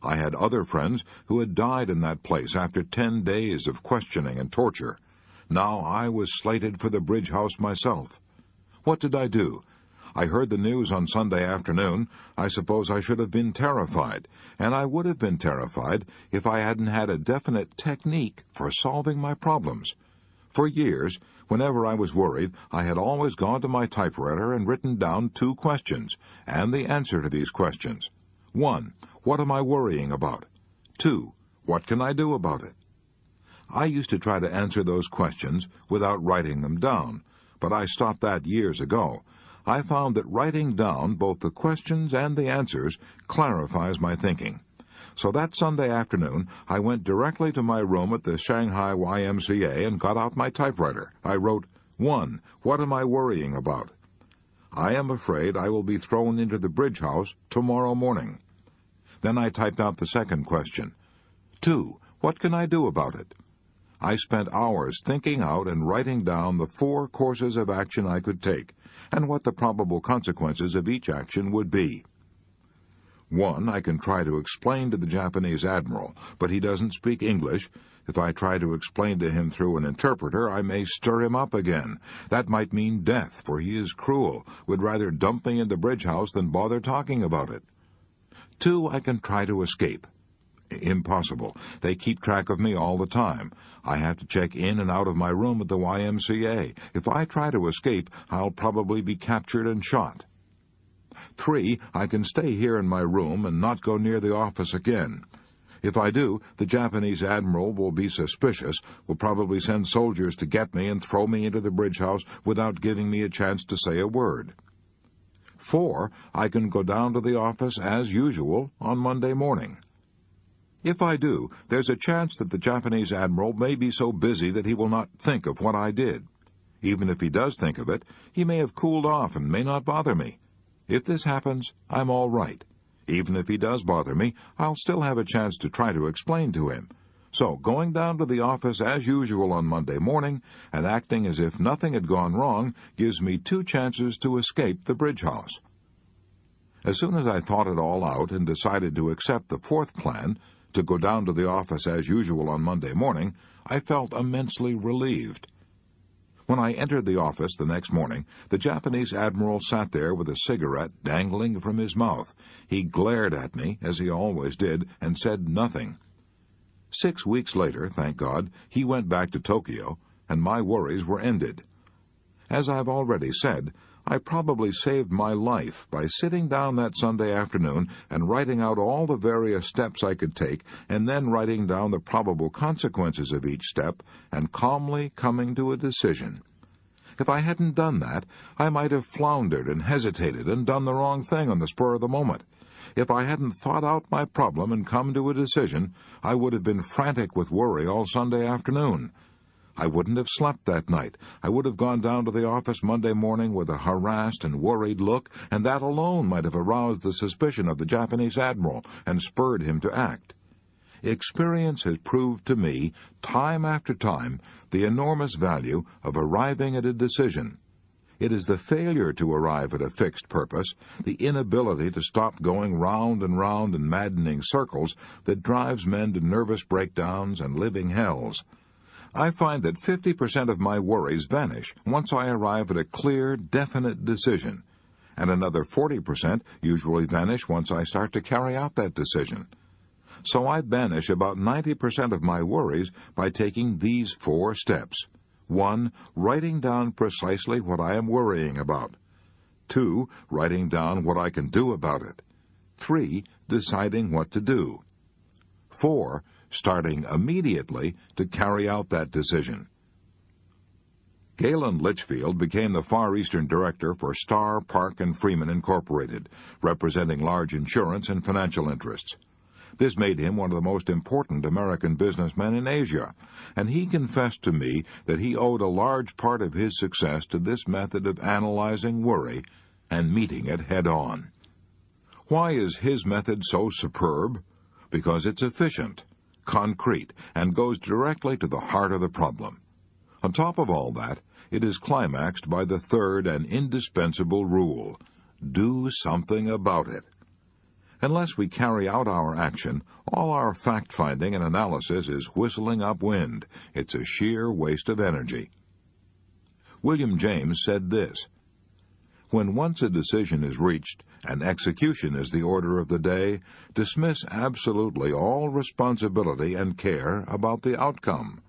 I had other friends who had died in that place after 10 days of questioning and torture. Now I was slated for the bridge house myself. What did I do? I heard the news on Sunday afternoon. I suppose I should have been terrified, and I would have been terrified if I hadn't had a definite technique for solving my problems. For years, whenever I was worried, I had always gone to my typewriter and written down 2 questions, and the answer to these questions. 1. What am I worrying about? 2. What can I do about it? I used to try to answer those questions without writing them down, but I stopped that years ago. I found that writing down both the questions and the answers clarifies my thinking. So that Sunday afternoon, I went directly to my room at the Shanghai YMCA and got out my typewriter. I wrote, 1. What am I worrying about? I am afraid I will be thrown into the bridge house tomorrow morning. Then I typed out the second question. 2. What can I do about it? I spent hours thinking out and writing down the 4 courses of action I could take, and what the probable consequences of each action would be. 1. I can try to explain to the Japanese admiral, but he doesn't speak English. If I try to explain to him through an interpreter, I may stir him up again. That might mean death, for he is cruel, would rather dump me in the bridge house than bother talking about it. 2. I can try to escape. Impossible. They keep track of me all the time. I have to check in and out of my room at the YMCA. If I try to escape, I'll probably be captured and shot. 3, I can stay here in my room and not go near the office again. If I do, the Japanese admiral will be suspicious, will probably send soldiers to get me and throw me into the bridge house without giving me a chance to say a word. 4, I can go down to the office as usual on Monday morning. If I do, there's a chance that the Japanese admiral may be so busy that he will not think of what I did. Even if he does think of it, he may have cooled off and may not bother me. If this happens, I'm all right. Even if he does bother me, I'll still have a chance to try to explain to him. So, going down to the office as usual on Monday morning and acting as if nothing had gone wrong gives me 2 chances to escape the bridge house. As soon as I thought it all out and decided to accept the 4th plan, to go down to the office as usual on Monday morning, I felt immensely relieved. When I entered the office the next morning, the Japanese admiral sat there with a cigarette dangling from his mouth. He glared at me, as he always did, and said nothing. 6 weeks later, thank God, he went back to Tokyo, and my worries were ended. As I've already said, I probably saved my life by sitting down that Sunday afternoon and writing out all the various steps I could take, and then writing down the probable consequences of each step, and calmly coming to a decision. If I hadn't done that, I might have floundered and hesitated and done the wrong thing on the spur of the moment. If I hadn't thought out my problem and come to a decision, I would have been frantic with worry all Sunday afternoon. I wouldn't have slept that night. I would have gone down to the office Monday morning with a harassed and worried look, and that alone might have aroused the suspicion of the Japanese admiral and spurred him to act. Experience has proved to me, time after time, the enormous value of arriving at a decision. It is the failure to arrive at a fixed purpose, the inability to stop going round and round in maddening circles, that drives men to nervous breakdowns and living hells. I find that 50% of my worries vanish once I arrive at a clear, definite decision, and another 40% usually vanish once I start to carry out that decision. So I banish about 90% of my worries by taking these 4 steps. 1. Writing down precisely what I am worrying about. 2. Writing down what I can do about it. 3. Deciding what to do. 4. Starting immediately to carry out that decision. Galen Litchfield became the Far Eastern Director for Starr, Park & Freeman Incorporated, representing large insurance and financial interests. This made him one of the most important American businessmen in Asia, and he confessed to me that he owed a large part of his success to this method of analyzing worry and meeting it head-on. Why is his method so superb? Because it's efficient, concrete, and goes directly to the heart of the problem. On top of all that, it is climaxed by the 3rd and indispensable rule: do something about it. Unless we carry out our action, all our fact-finding and analysis is whistling up wind. It's a sheer waste of energy. William James said this: when once a decision is reached, and execution is the order of the day, dismiss absolutely all responsibility and care about the outcome.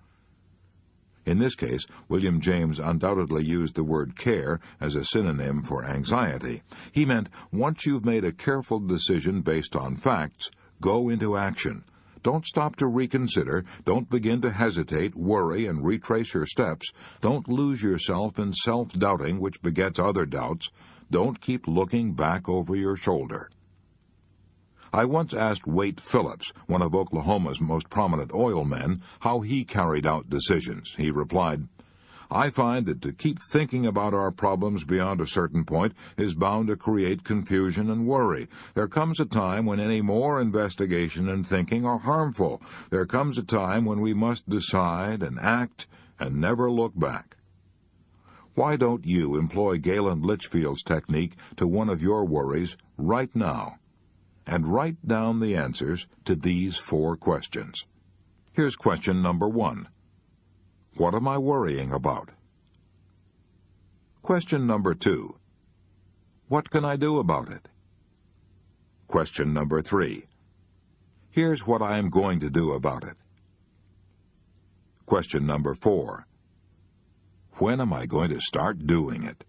In this case, William James undoubtedly used the word care as a synonym for anxiety. He meant, once you've made a careful decision based on facts, go into action. Don't stop to reconsider. Don't begin to hesitate, worry, and retrace your steps. Don't lose yourself in self-doubting, which begets other doubts. Don't keep looking back over your shoulder. I once asked Wade Phillips, one of Oklahoma's most prominent oil men, how he carried out decisions. He replied, I find that to keep thinking about our problems beyond a certain point is bound to create confusion and worry. There comes a time when any more investigation and thinking are harmful. There comes a time when we must decide and act and never look back. Why don't you employ Galen Litchfield's technique to one of your worries right now? And write down the answers to these 4 questions. Here's question number 1. What am I worrying about? Question number 2. What can I do about it? Question number 3. Here's what I am going to do about it. Question number 4. When am I going to start doing it?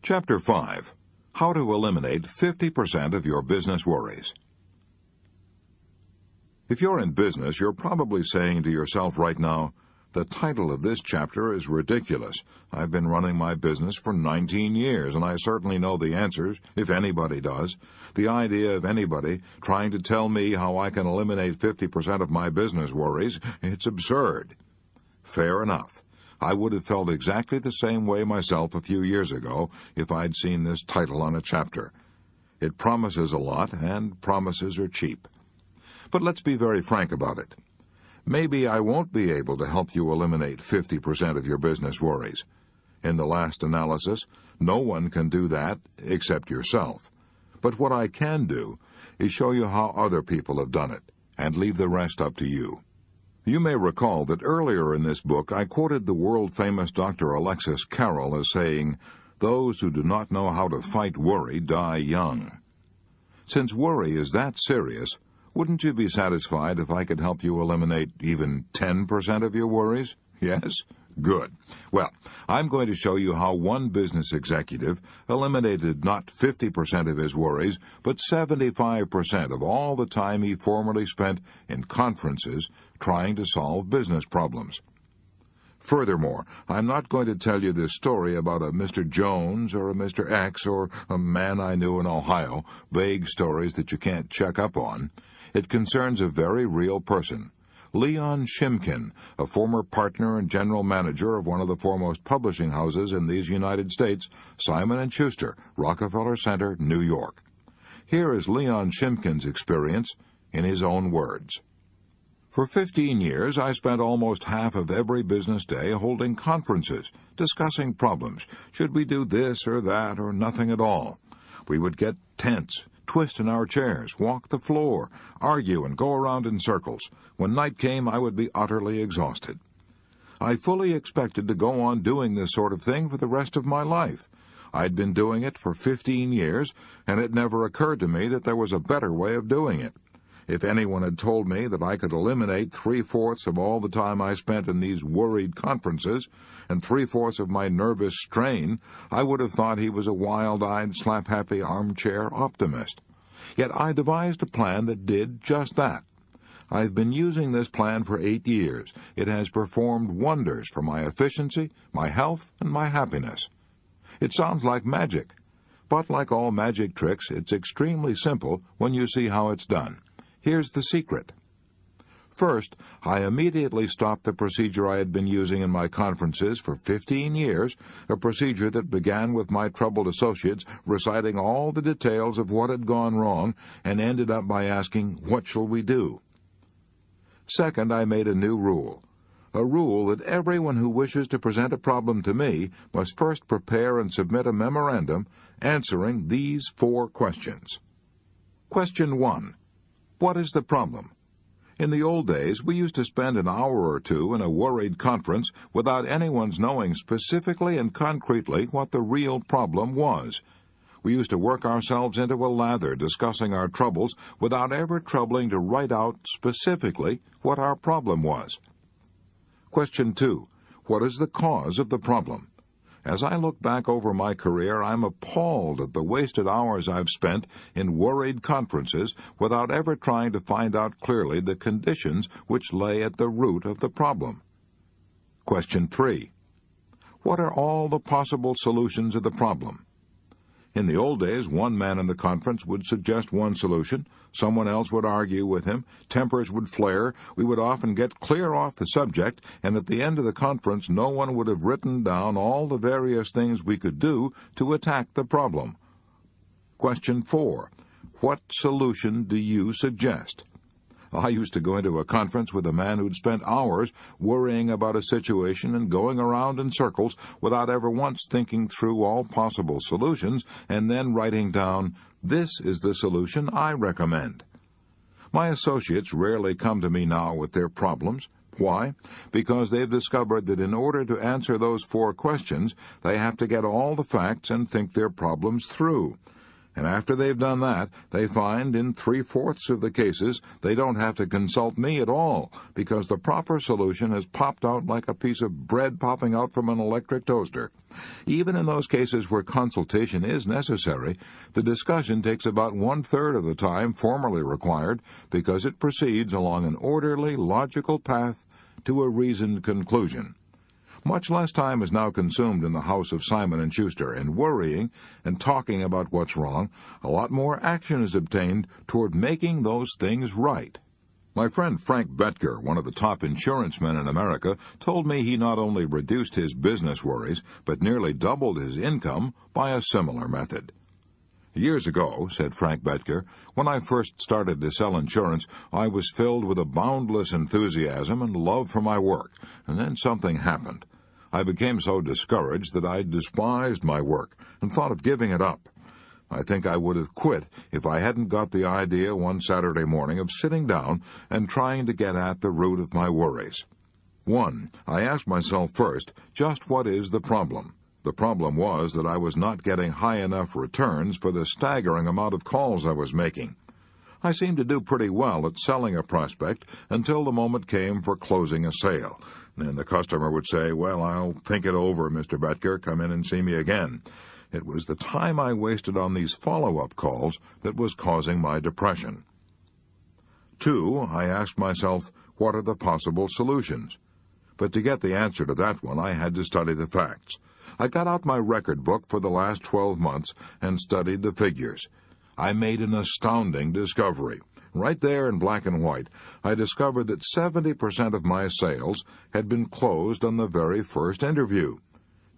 Chapter 5. How to Eliminate 50% of Your Business Worries. If you're in business, you're probably saying to yourself right now, the title of this chapter is ridiculous. I've been running my business for 19 years, and I certainly know the answers, if anybody does. The idea of anybody trying to tell me how I can eliminate 50% of my business worries, it's absurd. Fair enough. I would have felt exactly the same way myself a few years ago if I'd seen this title on a chapter. It promises a lot, and promises are cheap. But let's be very frank about it. Maybe I won't be able to help you eliminate 50% of your business worries. In the last analysis, no one can do that except yourself. But what I can do is show you how other people have done it, and leave the rest up to you. You may recall that earlier in this book I quoted the world-famous Dr. Alexis Carrel as saying, "Those who do not know how to fight worry die young." Since worry is that serious, wouldn't you be satisfied if I could help you eliminate even 10% of your worries? Yes? Good. Well, I'm going to show you how one business executive eliminated not 50% of his worries, but 75% of all the time he formerly spent in conferences trying to solve business problems. Furthermore, I'm not going to tell you this story about a Mr. Jones or a Mr. X or a man I knew in Ohio, vague stories that you can't check up on. It concerns a very real person, Leon Shimkin, a former partner and general manager of one of the foremost publishing houses in these United States, Simon & Schuster, Rockefeller Center, New York. Here is Leon Shimkin's experience in his own words. For 15 years, I spent almost half of every business day holding conferences, discussing problems. Should we do this or that or nothing at all? We would get tense, twist in our chairs, walk the floor, argue, and go around in circles. When night came, I would be utterly exhausted. I fully expected to go on doing this sort of thing for the rest of my life. I'd been doing it for 15 years, and it never occurred to me that there was a better way of doing it. If anyone had told me that I could eliminate 3/4 of all the time I spent in these worried conferences and 3/4 of my nervous strain, I would have thought he was a wild-eyed, slap-happy armchair optimist. Yet I devised a plan that did just that. I've been using this plan for 8 years. It has performed wonders for my efficiency, my health, and my happiness. It sounds like magic, but like all magic tricks, it's extremely simple when you see how it's done. Here's the secret. First, I immediately stopped the procedure I had been using in my conferences for 15 years, a procedure that began with my troubled associates reciting all the details of what had gone wrong and ended up by asking, "What shall we do?" Second, I made a new rule. A rule that everyone who wishes to present a problem to me must first prepare and submit a memorandum answering these 4 questions. Question 1. What is the problem? In the old days, we used to spend an hour or two in a worried conference without anyone's knowing specifically and concretely what the real problem was. We used to work ourselves into a lather discussing our troubles without ever troubling to write out specifically what our problem was. Question 2. What is the cause of the problem? As I look back over my career, I'm appalled at the wasted hours I've spent in worried conferences without ever trying to find out clearly the conditions which lay at the root of the problem. Question 3. What are all the possible solutions of the problem? In the old days, one man in the conference would suggest one solution, someone else would argue with him, tempers would flare, we would often get clear off the subject, and at the end of the conference no one would have written down all the various things we could do to attack the problem. Question 4. What solution do you suggest? I used to go into a conference with a man who'd spent hours worrying about a situation and going around in circles without ever once thinking through all possible solutions and then writing down, "This is the solution I recommend." My associates rarely come to me now with their problems. Why? Because they've discovered that in order to answer those 4 questions, they have to get all the facts and think their problems through. And after they've done that, they find in 3/4 of the cases they don't have to consult me at all, because the proper solution has popped out like a piece of bread popping out from an electric toaster. Even in those cases where consultation is necessary, the discussion takes about 1/3 of the time formerly required, because it proceeds along an orderly, logical path to a reasoned conclusion. Much less time is now consumed in the house of Simon & Schuster in worrying and talking about what's wrong. A lot more action is obtained toward making those things right. My friend Frank Betker, one of the top insurance men in America, told me he not only reduced his business worries, but nearly doubled his income by a similar method. "Years ago," said Frank Betker, "when I first started to sell insurance, I was filled with a boundless enthusiasm and love for my work, and then something happened. I became so discouraged that I despised my work and thought of giving it up. I think I would have quit if I hadn't got the idea one Saturday morning of sitting down and trying to get at the root of my worries. 1. I asked myself first, just what is the problem? The problem was that I was not getting high enough returns for the staggering amount of calls I was making. I seemed to do pretty well at selling a prospect until the moment came for closing a sale. And the customer would say, 'Well, I'll think it over, Mr. Betker. Come in and see me again.' It was the time I wasted on these follow-up calls that was causing my depression. 2. I asked myself, what are the possible solutions? But to get the answer to that one, I had to study the facts. I got out my record book for the last 12 months and studied the figures. I made an astounding discovery. Right there in black and white, I discovered that 70% of my sales had been closed on the very first interview.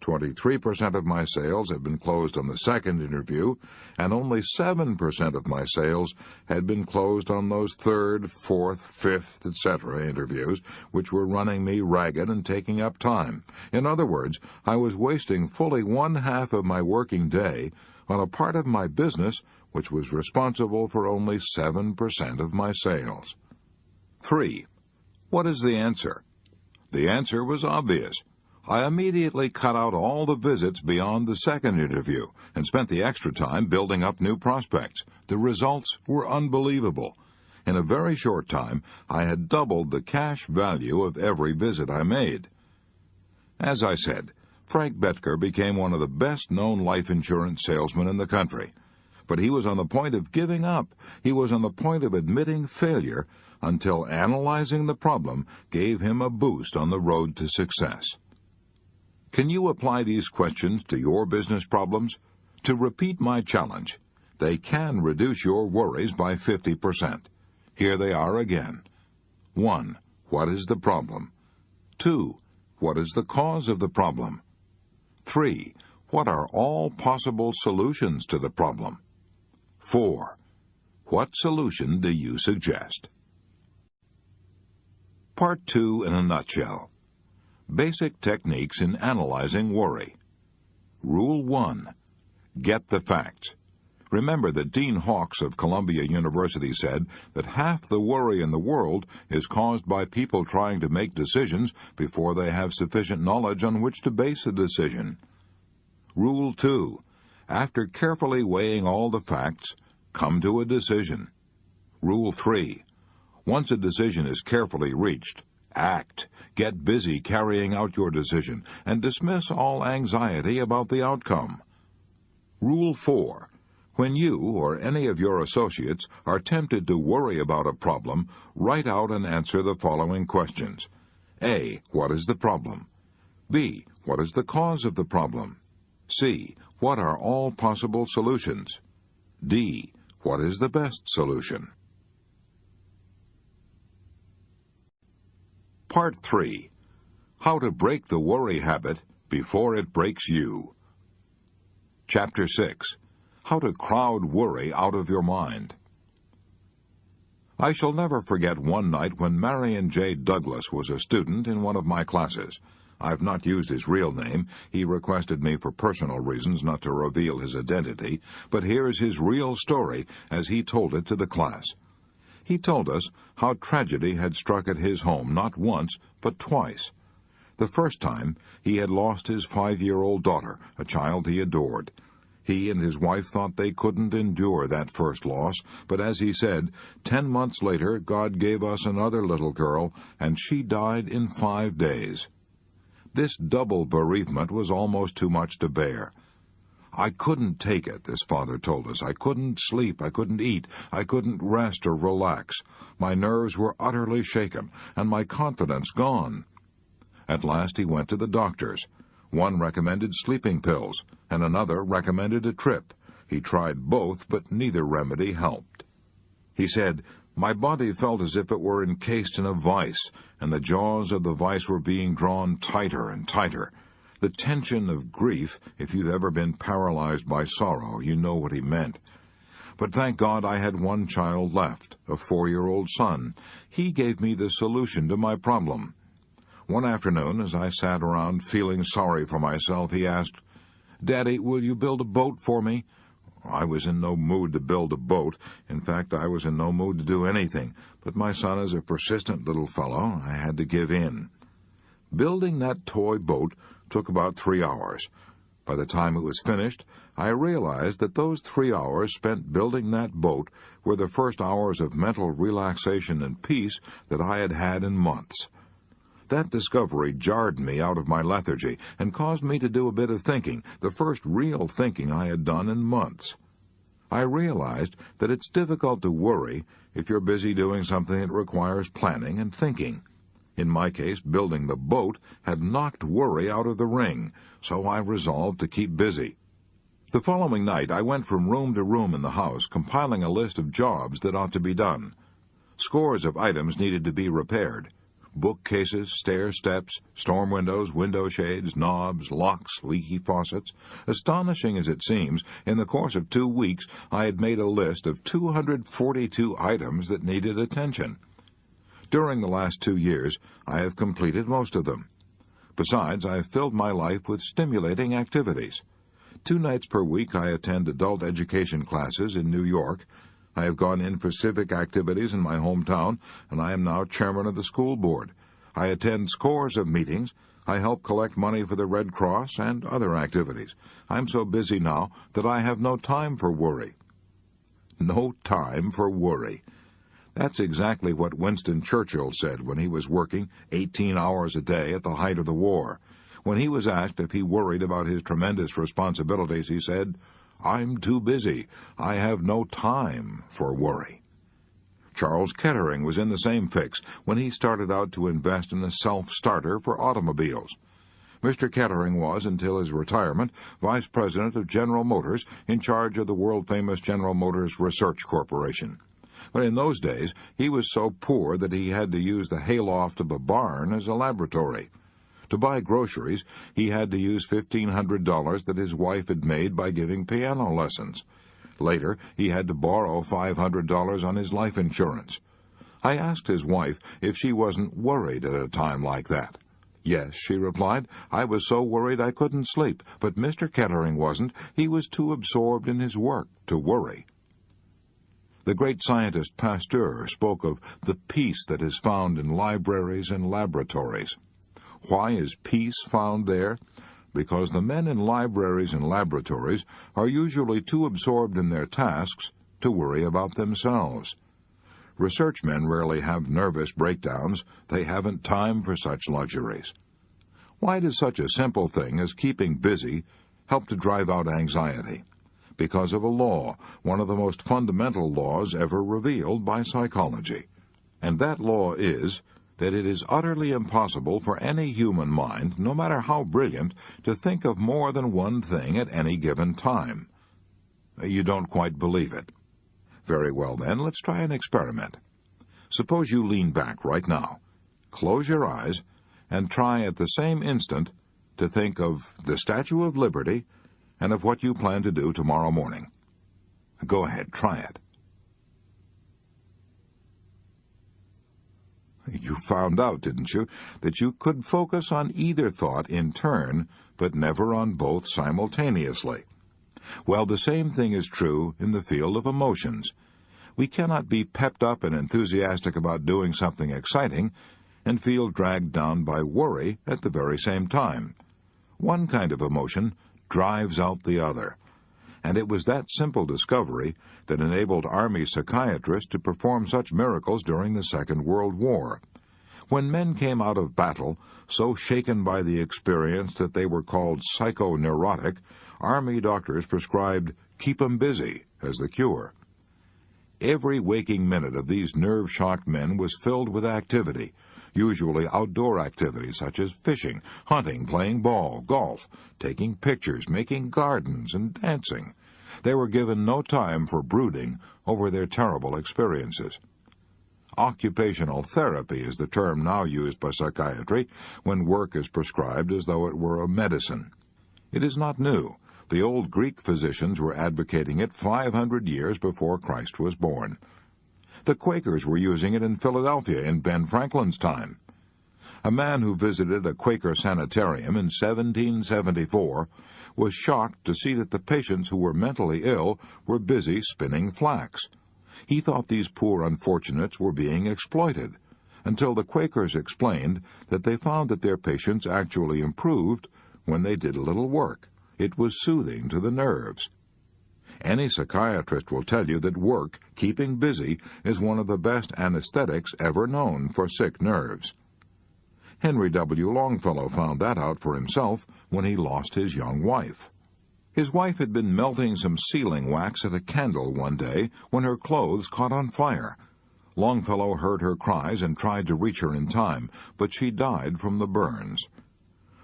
23% of my sales had been closed on the second interview, and only 7% of my sales had been closed on those third, fourth, fifth, etc. interviews, which were running me ragged and taking up time. In other words, I was wasting fully 1/2 of my working day on a part of my business which was responsible for only 7% of my sales. 3. What is the answer? The answer was obvious. I immediately cut out all the visits beyond the second interview and spent the extra time building up new prospects. The results were unbelievable. In a very short time, I had doubled the cash value of every visit I made. As I said, Frank Betker became one of the best-known life insurance salesmen in the country. But he was on the point of giving up. He was on the point of admitting failure until analyzing the problem gave him a boost on the road to success. Can you apply these questions to your business problems? To repeat my challenge, they can reduce your worries by 50%. Here they are again. 1. What is the problem? 2. What is the cause of the problem? 3. What are all possible solutions to the problem? 4. What solution do you suggest? Part 2 in a nutshell. Basic techniques in analyzing worry. Rule 1. Get the facts. Remember that Dean Hawkes of Columbia University said that half the worry in the world is caused by people trying to make decisions before they have sufficient knowledge on which to base a decision. Rule 2. After carefully weighing all the facts, come to a decision. Rule 3. Once a decision is carefully reached, act. Get busy carrying out your decision and dismiss all anxiety about the outcome. Rule 4. When you or any of your associates are tempted to worry about a problem, write out and answer the following questions. A. What is the problem? B. What is the cause of the problem? C. What are all possible solutions? D. What is the best solution? Part 3. How to break the worry habit before it breaks you. Chapter 6. How to crowd worry out of your mind. I shall never forget one night when Marion J. Douglas was a student in one of my classes. I've not used his real name. He requested me for personal reasons not to reveal his identity, but here's his real story as he told it to the class. He told us how tragedy had struck at his home not once, but twice. The first time, he had lost his 5-year-old daughter, a child he adored. He and his wife thought they couldn't endure that first loss, but as he said, 10 months later God gave us another little girl, and she died in 5 days. This double bereavement was almost too much to bear. I couldn't take it, this father told us. I couldn't sleep, I couldn't eat, I couldn't rest or relax. My nerves were utterly shaken, and my confidence gone. At last he went to the doctors. One recommended sleeping pills, and another recommended a trip. He tried both, but neither remedy helped. He said, "My body felt as if it were encased in a vice, and the jaws of the vice were being drawn tighter and tighter. The tension of grief, if you've ever been paralyzed by sorrow, you know what he meant. But thank God I had one child left, a 4-year-old son. He gave me the solution to my problem." One afternoon, as I sat around feeling sorry for myself, he asked, "Daddy, will you build a boat for me?" I was in no mood to build a boat. In fact, I was in no mood to do anything. But my son is a persistent little fellow. I had to give in. Building that toy boat took about 3 hours. By the time it was finished, I realized that those 3 hours spent building that boat were the first hours of mental relaxation and peace that I had had in months. That discovery jarred me out of my lethargy and caused me to do a bit of thinking, the first real thinking I had done in months. I realized that it's difficult to worry if you're busy doing something that requires planning and thinking. In my case, building the boat had knocked worry out of the ring, so I resolved to keep busy. The following night, I went from room to room in the house, compiling a list of jobs that ought to be done. Scores of items needed to be repaired. Bookcases, stair steps, storm windows, window shades, knobs, locks, leaky faucets. Astonishing as it seems, in the course of 2 weeks I had made a list of 242 items that needed attention. During the last 2 years, I have completed most of them. Besides, I have filled my life with stimulating activities. 2 nights per week I attend adult education classes in New York. I have gone in for civic activities in my hometown, and I am now chairman of the school board. I attend scores of meetings. I help collect money for the Red Cross and other activities. I'm so busy now that I have no time for worry. No time for worry. That's exactly what Winston Churchill said when he was working 18 hours a day at the height of the war. When he was asked if he worried about his tremendous responsibilities, he said, "I'm too busy. I have no time for worry." Charles Kettering was in the same fix when he started out to invest in a self-starter for automobiles. Mr. Kettering was, until his retirement, vice president of General Motors, in charge of the world-famous General Motors Research Corporation. But in those days, he was so poor that he had to use the hayloft of a barn as a laboratory. To buy groceries, he had to use $1,500 that his wife had made by giving piano lessons. Later, he had to borrow $500 on his life insurance. I asked his wife if she wasn't worried at a time like that. "Yes," she replied, "I was so worried I couldn't sleep, but Mr. Kettering wasn't. He was too absorbed in his work to worry." The great scientist Pasteur spoke of the peace that is found in libraries and laboratories. Why is peace found there? Because the men in libraries and laboratories are usually too absorbed in their tasks to worry about themselves. Research men rarely have nervous breakdowns. They haven't time for such luxuries. Why does such a simple thing as keeping busy help to drive out anxiety? Because of a law, one of the most fundamental laws ever revealed by psychology. And that law is that it is utterly impossible for any human mind, no matter how brilliant, to think of more than one thing at any given time. You don't quite believe it. Very well, then, let's try an experiment. Suppose you lean back right now, close your eyes, and try at the same instant to think of the Statue of Liberty and of what you plan to do tomorrow morning. Go ahead, try it. You found out, didn't you, that you could focus on either thought in turn, but never on both simultaneously. Well, the same thing is true in the field of emotions. We cannot be pepped up and enthusiastic about doing something exciting and feel dragged down by worry at the very same time. One kind of emotion drives out the other. And it was that simple discovery that enabled Army psychiatrists to perform such miracles during the Second World War. When men came out of battle so shaken by the experience that they were called psychoneurotic, Army doctors prescribed "keep 'em busy" as the cure. Every waking minute of these nerve-shocked men was filled with activity, usually outdoor activities such as fishing, hunting, playing ball, golf, taking pictures, making gardens, and dancing. They were given no time for brooding over their terrible experiences. Occupational therapy is the term now used by psychiatry when work is prescribed as though it were a medicine. It is not new. The old Greek physicians were advocating it 500 years before Christ was born. The Quakers were using it in Philadelphia in Ben Franklin's time. A man who visited a Quaker sanitarium in 1774 was shocked to see that the patients who were mentally ill were busy spinning flax. He thought these poor unfortunates were being exploited, until the Quakers explained that they found that their patients actually improved when they did a little work. It was soothing to the nerves. Any psychiatrist will tell you that work, keeping busy, is one of the best anesthetics ever known for sick nerves. Henry W. Longfellow found that out for himself when he lost his young wife. His wife had been melting some sealing wax at a candle one day when her clothes caught on fire. Longfellow heard her cries and tried to reach her in time, but she died from the burns.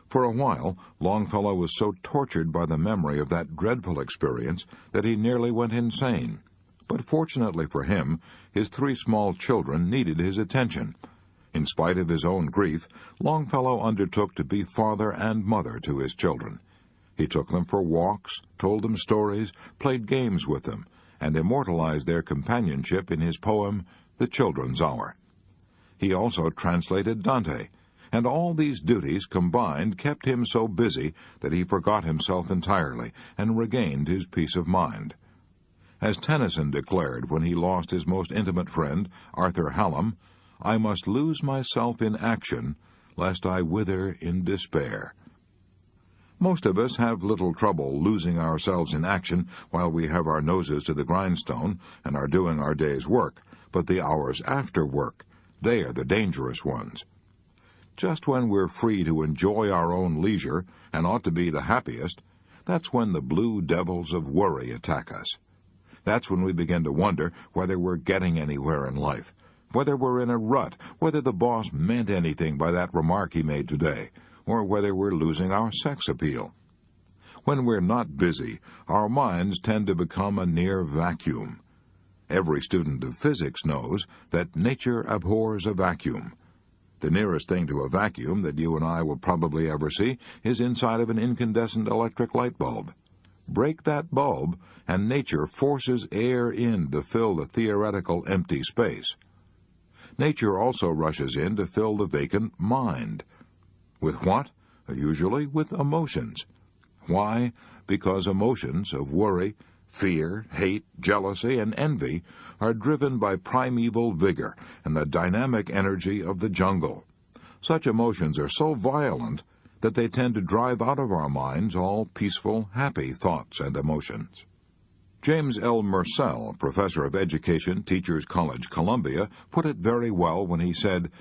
For a while, Longfellow was so tortured by the memory of that dreadful experience that he nearly went insane. But fortunately for him, his 3 small children needed his attention. In spite of his own grief, Longfellow undertook to be father and mother to his children. He took them for walks, told them stories, played games with them, and immortalized their companionship in his poem, The Children's Hour. He also translated Dante, and all these duties combined kept him so busy that he forgot himself entirely and regained his peace of mind. As Tennyson declared when he lost his most intimate friend, Arthur Hallam, "I must lose myself in action, lest I wither in despair." Most of us have little trouble losing ourselves in action while we have our noses to the grindstone and are doing our day's work, but the hours after work, they are the dangerous ones. Just when we're free to enjoy our own leisure and ought to be the happiest, that's when the blue devils of worry attack us. That's when we begin to wonder whether we're getting anywhere in life, whether we're in a rut, whether the boss meant anything by that remark he made today, or whether we're losing our sex appeal. When we're not busy, our minds tend to become a near vacuum. Every student of physics knows that nature abhors a vacuum. The nearest thing to a vacuum that you and I will probably ever see is inside of an incandescent electric light bulb. Break that bulb, and nature forces air in to fill the theoretical empty space. Nature also rushes in to fill the vacant mind. With what? Usually with emotions. Why? Because emotions of worry, fear, hate, jealousy, and envy are driven by primeval vigor and the dynamic energy of the jungle. Such emotions are so violent that they tend to drive out of our minds all peaceful, happy thoughts and emotions. James L. Mersell, professor of education, Teachers College, Columbia, put it very well when he said,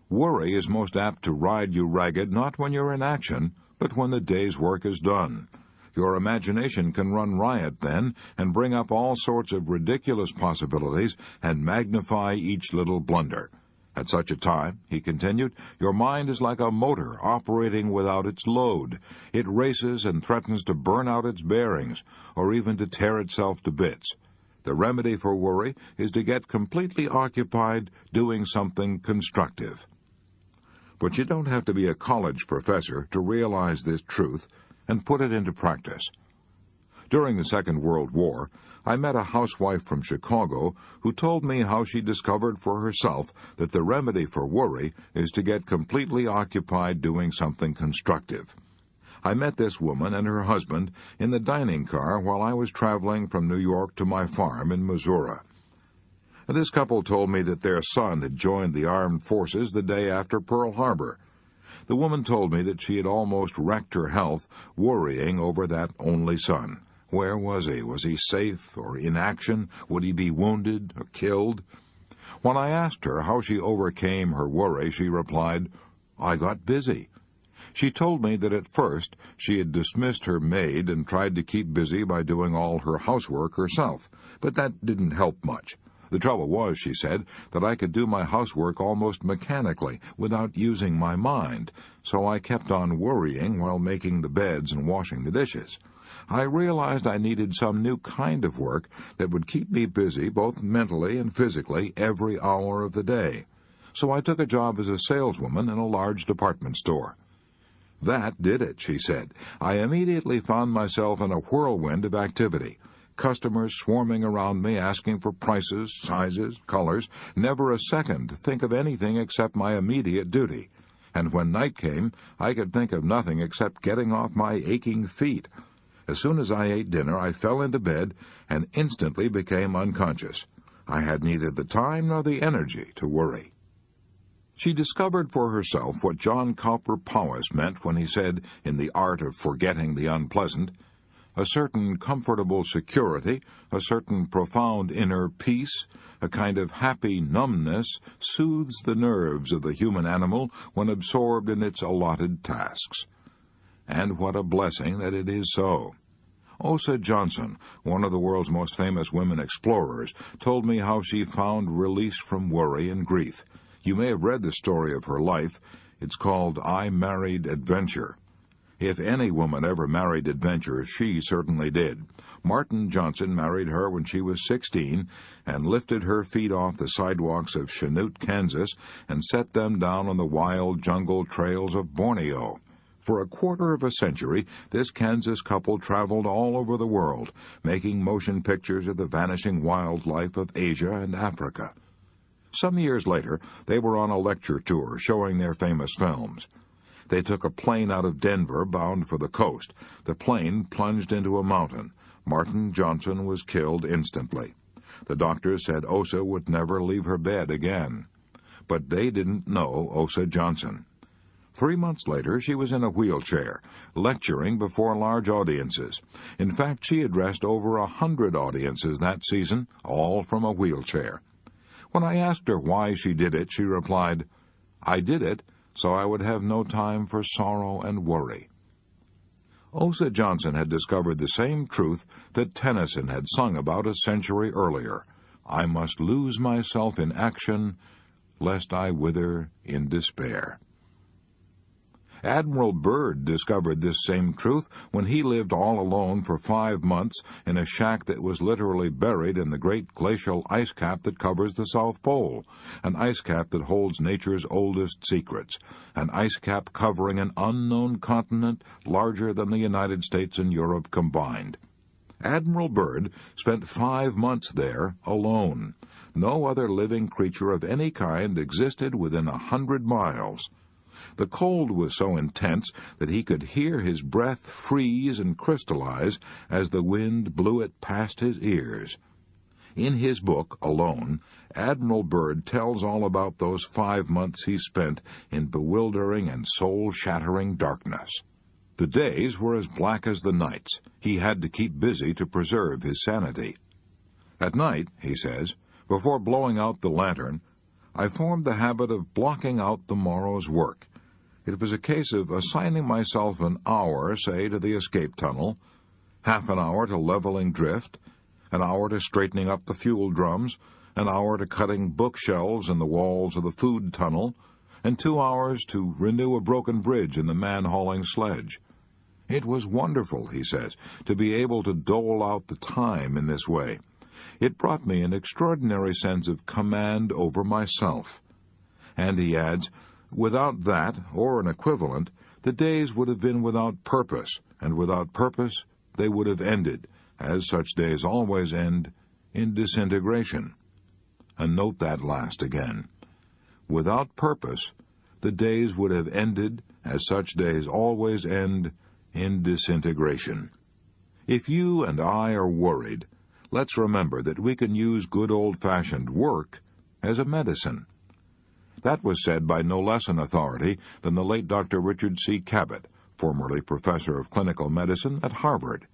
"Worry is most apt to ride you ragged not when you're in action, but when the day's work is done. Your imagination can run riot then and bring up all sorts of ridiculous possibilities and magnify each little blunder. At such a time," he continued, "your mind is like a motor operating without its load. It races and threatens to burn out its bearings or even to tear itself to bits. The remedy for worry is to get completely occupied doing something constructive." But you don't have to be a college professor to realize this truth and put it into practice. During the Second World War, I met a housewife from Chicago who told me how she discovered for herself that the remedy for worry is to get completely occupied doing something constructive. I met this woman and her husband in the dining car while I was traveling from New York to my farm in Missouri. This couple told me that their son had joined the armed forces the day after Pearl Harbor. The woman told me that she had almost wrecked her health worrying over that only son. Where was he? Was he safe or in action? Would he be wounded or killed? When I asked her how she overcame her worry, she replied, "I got busy." She told me that at first she had dismissed her maid and tried to keep busy by doing all her housework herself, but that didn't help much. The trouble was, she said, that I could do my housework almost mechanically, without using my mind, so I kept on worrying while making the beds and washing the dishes. I realized I needed some new kind of work that would keep me busy both mentally and physically every hour of the day. So I took a job as a saleswoman in a large department store. That did it, she said. I immediately found myself in a whirlwind of activity. Customers swarming around me asking for prices, sizes, colors, never a second to think of anything except my immediate duty. And when night came, I could think of nothing except getting off my aching feet. As soon as I ate dinner, I fell into bed and instantly became unconscious. I had neither the time nor the energy to worry. She discovered for herself what John Cowper Powys meant when he said, in The Art of Forgetting the Unpleasant, a certain comfortable security, a certain profound inner peace, a kind of happy numbness soothes the nerves of the human animal when absorbed in its allotted tasks. And what a blessing that it is so. Osa Johnson, one of the world's most famous women explorers, told me how she found release from worry and grief. You may have read the story of her life. It's called I Married Adventure. If any woman ever married adventure, she certainly did. Martin Johnson married her when she was 16 and lifted her feet off the sidewalks of Chanute, Kansas, and set them down on the wild jungle trails of Borneo. For a quarter of a century, this Kansas couple traveled all over the world, making motion pictures of the vanishing wildlife of Asia and Africa. Some years later, they were on a lecture tour showing their famous films. They took a plane out of Denver bound for the coast. The plane plunged into a mountain. Martin Johnson was killed instantly. The doctors said Osa would never leave her bed again. But they didn't know Osa Johnson. 3 months later, she was in a wheelchair, lecturing before large audiences. In fact, she addressed over 100 audiences that season, all from a wheelchair. When I asked her why she did it, she replied, "I did it so I would have no time for sorrow and worry." Osa Johnson had discovered the same truth that Tennyson had sung about a century earlier. I must lose myself in action, lest I wither in despair. Admiral Byrd discovered this same truth when he lived all alone for 5 months in a shack that was literally buried in the great glacial ice cap that covers the South Pole, an ice cap that holds nature's oldest secrets, an ice cap covering an unknown continent larger than the United States and Europe combined. Admiral Byrd spent 5 months there alone. No other living creature of any kind existed within 100 miles. The cold was so intense that he could hear his breath freeze and crystallize as the wind blew it past his ears. In his book, Alone, Admiral Byrd tells all about those 5 months he spent in bewildering and soul-shattering darkness. The days were as black as the nights. He had to keep busy to preserve his sanity. At night, he says, before blowing out the lantern, I formed the habit of blocking out the morrow's work. It was a case of assigning myself an hour, say, to the escape tunnel, half an hour to leveling drift, an hour to straightening up the fuel drums, an hour to cutting bookshelves in the walls of the food tunnel, and 2 hours to renew a broken bridge in the man-hauling sledge. It was wonderful, he says, to be able to dole out the time in this way. It brought me an extraordinary sense of command over myself. And he adds, without that, or an equivalent, the days would have been without purpose, and without purpose they would have ended, as such days always end, in disintegration. And note that last again. Without purpose, the days would have ended, as such days always end, in disintegration. If you and I are worried, let's remember that we can use good old-fashioned work as a medicine. That was said by no less an authority than the late Dr. Richard C. Cabot, formerly professor of clinical medicine at Harvard.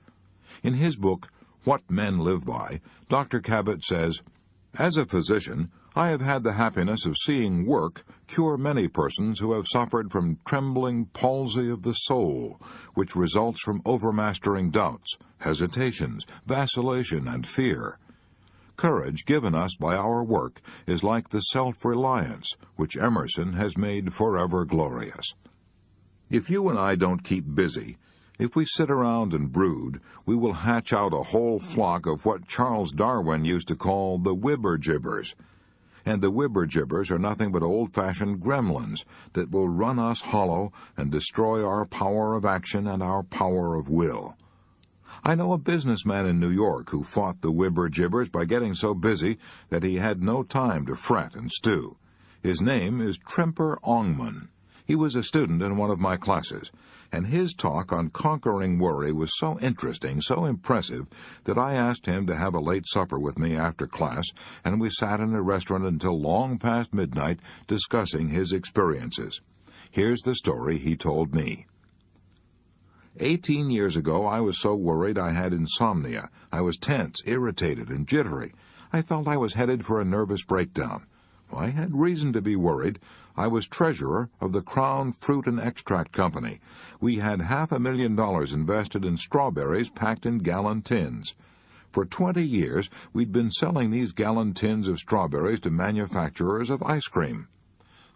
In his book, What Men Live By, Dr. Cabot says, "As a physician, I have had the happiness of seeing work cure many persons who have suffered from trembling palsy of the soul, which results from overmastering doubts, hesitations, vacillation, and fear. Courage given us by our work is like the self-reliance which Emerson has made forever glorious." If you and I don't keep busy, if we sit around and brood, we will hatch out a whole flock of what Charles Darwin used to call the whibber-jibbers. And the whibber-jibbers are nothing but old-fashioned gremlins that will run us hollow and destroy our power of action and our power of will. I know a businessman in New York who fought the whibber-jibbers by getting so busy that he had no time to fret and stew. His name is Tremper Ongman. He was a student in one of my classes, and his talk on conquering worry was so interesting, so impressive, that I asked him to have a late supper with me after class, and we sat in a restaurant until long past midnight discussing his experiences. Here's the story he told me. 18 years ago, I was so worried I had insomnia. I was tense, irritated, and jittery. I felt I was headed for a nervous breakdown. I had reason to be worried. I was treasurer of the Crown Fruit and Extract Company. We had $500,000 invested in strawberries packed in gallon tins. For 20 years, we'd been selling these gallon tins of strawberries to manufacturers of ice cream.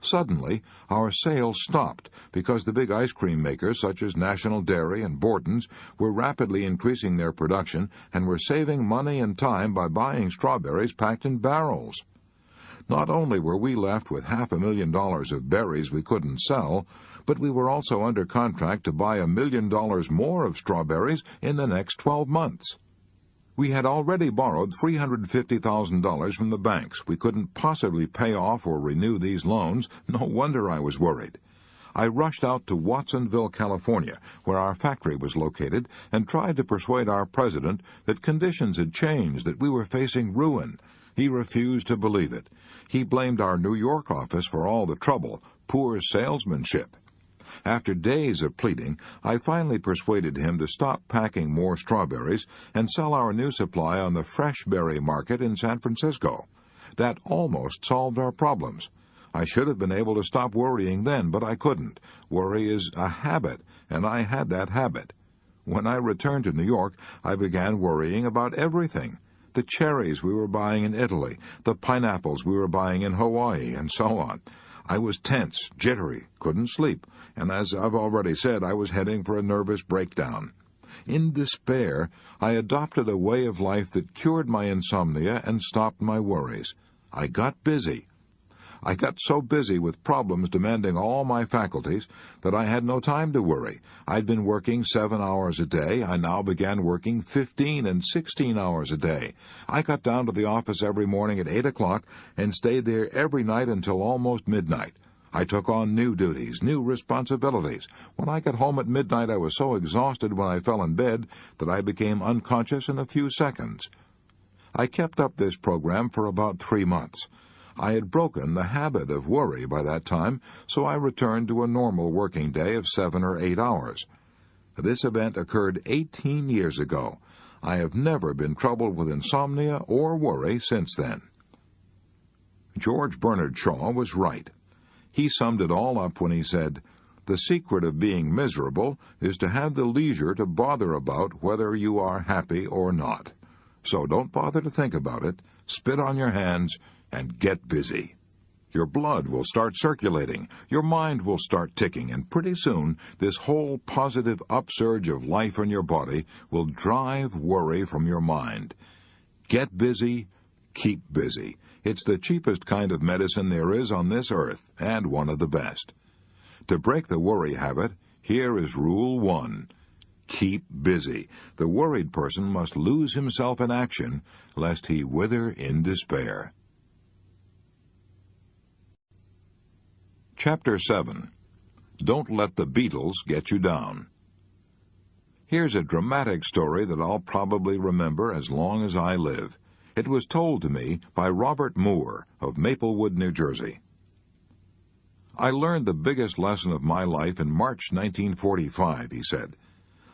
Suddenly, our sales stopped because the big ice cream makers, such as National Dairy and Borden's, were rapidly increasing their production and were saving money and time by buying strawberries packed in barrels. Not only were we left with $500,000 of berries we couldn't sell, but we were also under contract to buy $1 million more of strawberries in the next 12 months. We had already borrowed $350,000 from the banks. We couldn't possibly pay off or renew these loans. No wonder I was worried. I rushed out to Watsonville, California, where our factory was located, and tried to persuade our president that conditions had changed, that we were facing ruin. He refused to believe it. He blamed our New York office for all the trouble, poor salesmanship. After days of pleading, I finally persuaded him to stop packing more strawberries and sell our new supply on the fresh berry market in San Francisco. That almost solved our problems. I should have been able to stop worrying then, but I couldn't. Worry is a habit, and I had that habit. When I returned to New York, I began worrying about everything. The cherries we were buying in Italy, the pineapples we were buying in Hawaii, and so on. I was tense, jittery, couldn't sleep, and as I've already said, I was heading for a nervous breakdown. In despair, I adopted a way of life that cured my insomnia and stopped my worries. I got busy. I got so busy with problems demanding all my faculties that I had no time to worry. I'd been working 7 hours a day. I now began working 15 and 16 hours a day. I got down to the office every morning at 8 o'clock and stayed there every night until almost midnight. I took on new duties, new responsibilities. When I got home at midnight, I was so exhausted when I fell in bed that I became unconscious in a few seconds. I kept up this program for about 3 months. I had broken the habit of worry by that time, so I returned to a normal working day of 7 or 8 hours. This event occurred 18 years ago. I have never been troubled with insomnia or worry since then. George Bernard Shaw was right. He summed it all up when he said, "The secret of being miserable is to have the leisure to bother about whether you are happy or not. So don't bother to think about it. Spit on your hands and get busy. Your blood will start circulating, your mind will start ticking, and pretty soon this whole positive upsurge of life in your body will drive worry from your mind. Get busy, keep busy. It's the cheapest kind of medicine there is on this earth, and one of the best. To break the worry habit, here is Rule 1. Keep busy. The worried person must lose himself in action, lest he wither in despair. Chapter 7. Don't Let the Beatles Get You Down. Here's a dramatic story that I'll probably remember as long as I live. It was told to me by Robert Moore of Maplewood, New Jersey. I learned the biggest lesson of my life in March 1945, he said.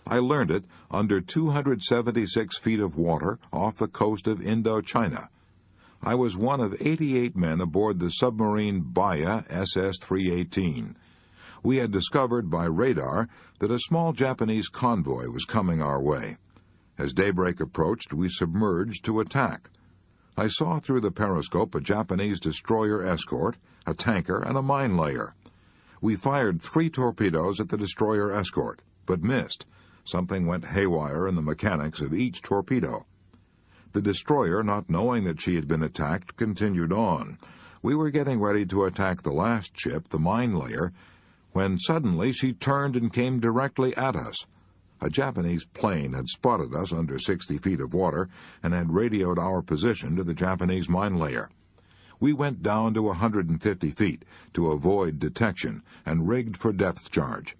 I learned it under 276 feet of water off the coast of Indochina. I was one of 88 men aboard the submarine Baya SS-318. We had discovered by radar that a small Japanese convoy was coming our way. As daybreak approached, we submerged to attack. I saw through the periscope a Japanese destroyer escort, a tanker, and a mine layer. We fired 3 torpedoes at the destroyer escort, but missed. Something went haywire in the mechanics of each torpedo. The destroyer, not knowing that she had been attacked, continued on. We were getting ready to attack the last ship, the mine layer, when suddenly she turned and came directly at us. A Japanese plane had spotted us under 60 feet of water and had radioed our position to the Japanese mine layer. We went down to 150 feet to avoid detection and rigged for depth charge.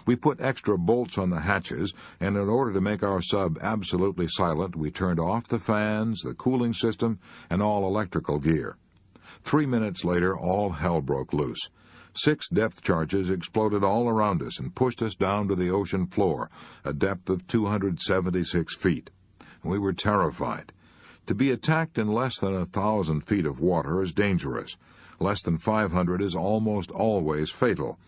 We put extra bolts on the hatches, and in order to make our sub absolutely silent, we turned off the fans, the cooling system, and all electrical gear. 3 minutes later, all hell broke loose. 6 depth charges exploded all around us and pushed us down to the ocean floor, a depth of 276 feet. We were terrified. To be attacked in less than 1,000 feet of water is dangerous. Less than 500 is almost always fatal.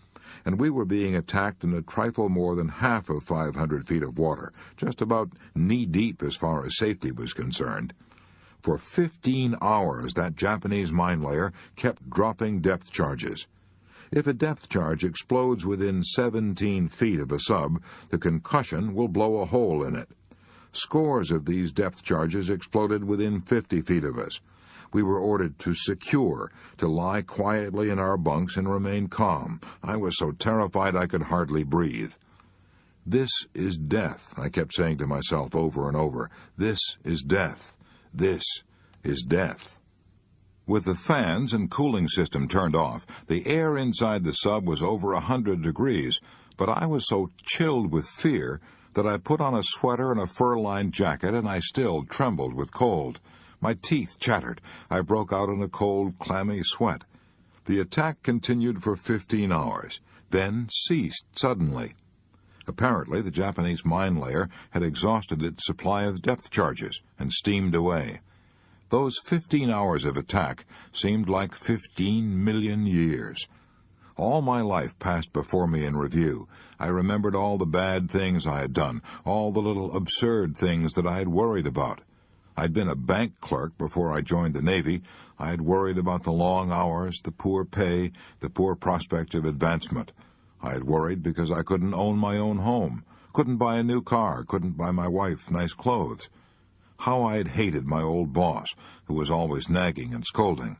And we were being attacked in a trifle more than half of 500 feet of water, just about knee-deep as far as safety was concerned. For 15 hours, that Japanese mine layer kept dropping depth charges. If a depth charge explodes within 17 feet of a sub, the concussion will blow a hole in it. Scores of these depth charges exploded within 50 feet of us. We were ordered to secure, to lie quietly in our bunks and remain calm. I was so terrified I could hardly breathe. This is death, I kept saying to myself over and over. This is death. This is death. With the fans and cooling system turned off, the air inside the sub was over 100 degrees, but I was so chilled with fear that I put on a sweater and a fur-lined jacket, and I still trembled with cold. My teeth chattered. I broke out in a cold, clammy sweat. The attack continued for 15 hours, then ceased suddenly. Apparently, the Japanese mine layer had exhausted its supply of depth charges and steamed away. Those 15 hours of attack seemed like 15 million years. All my life passed before me in review. I remembered all the bad things I had done, all the little absurd things that I had worried about. I'd been a bank clerk before I joined the Navy. I had worried about the long hours, the poor pay, the poor prospect of advancement. I had worried because I couldn't own my own home, couldn't buy a new car, couldn't buy my wife nice clothes. How I had hated my old boss, who was always nagging and scolding.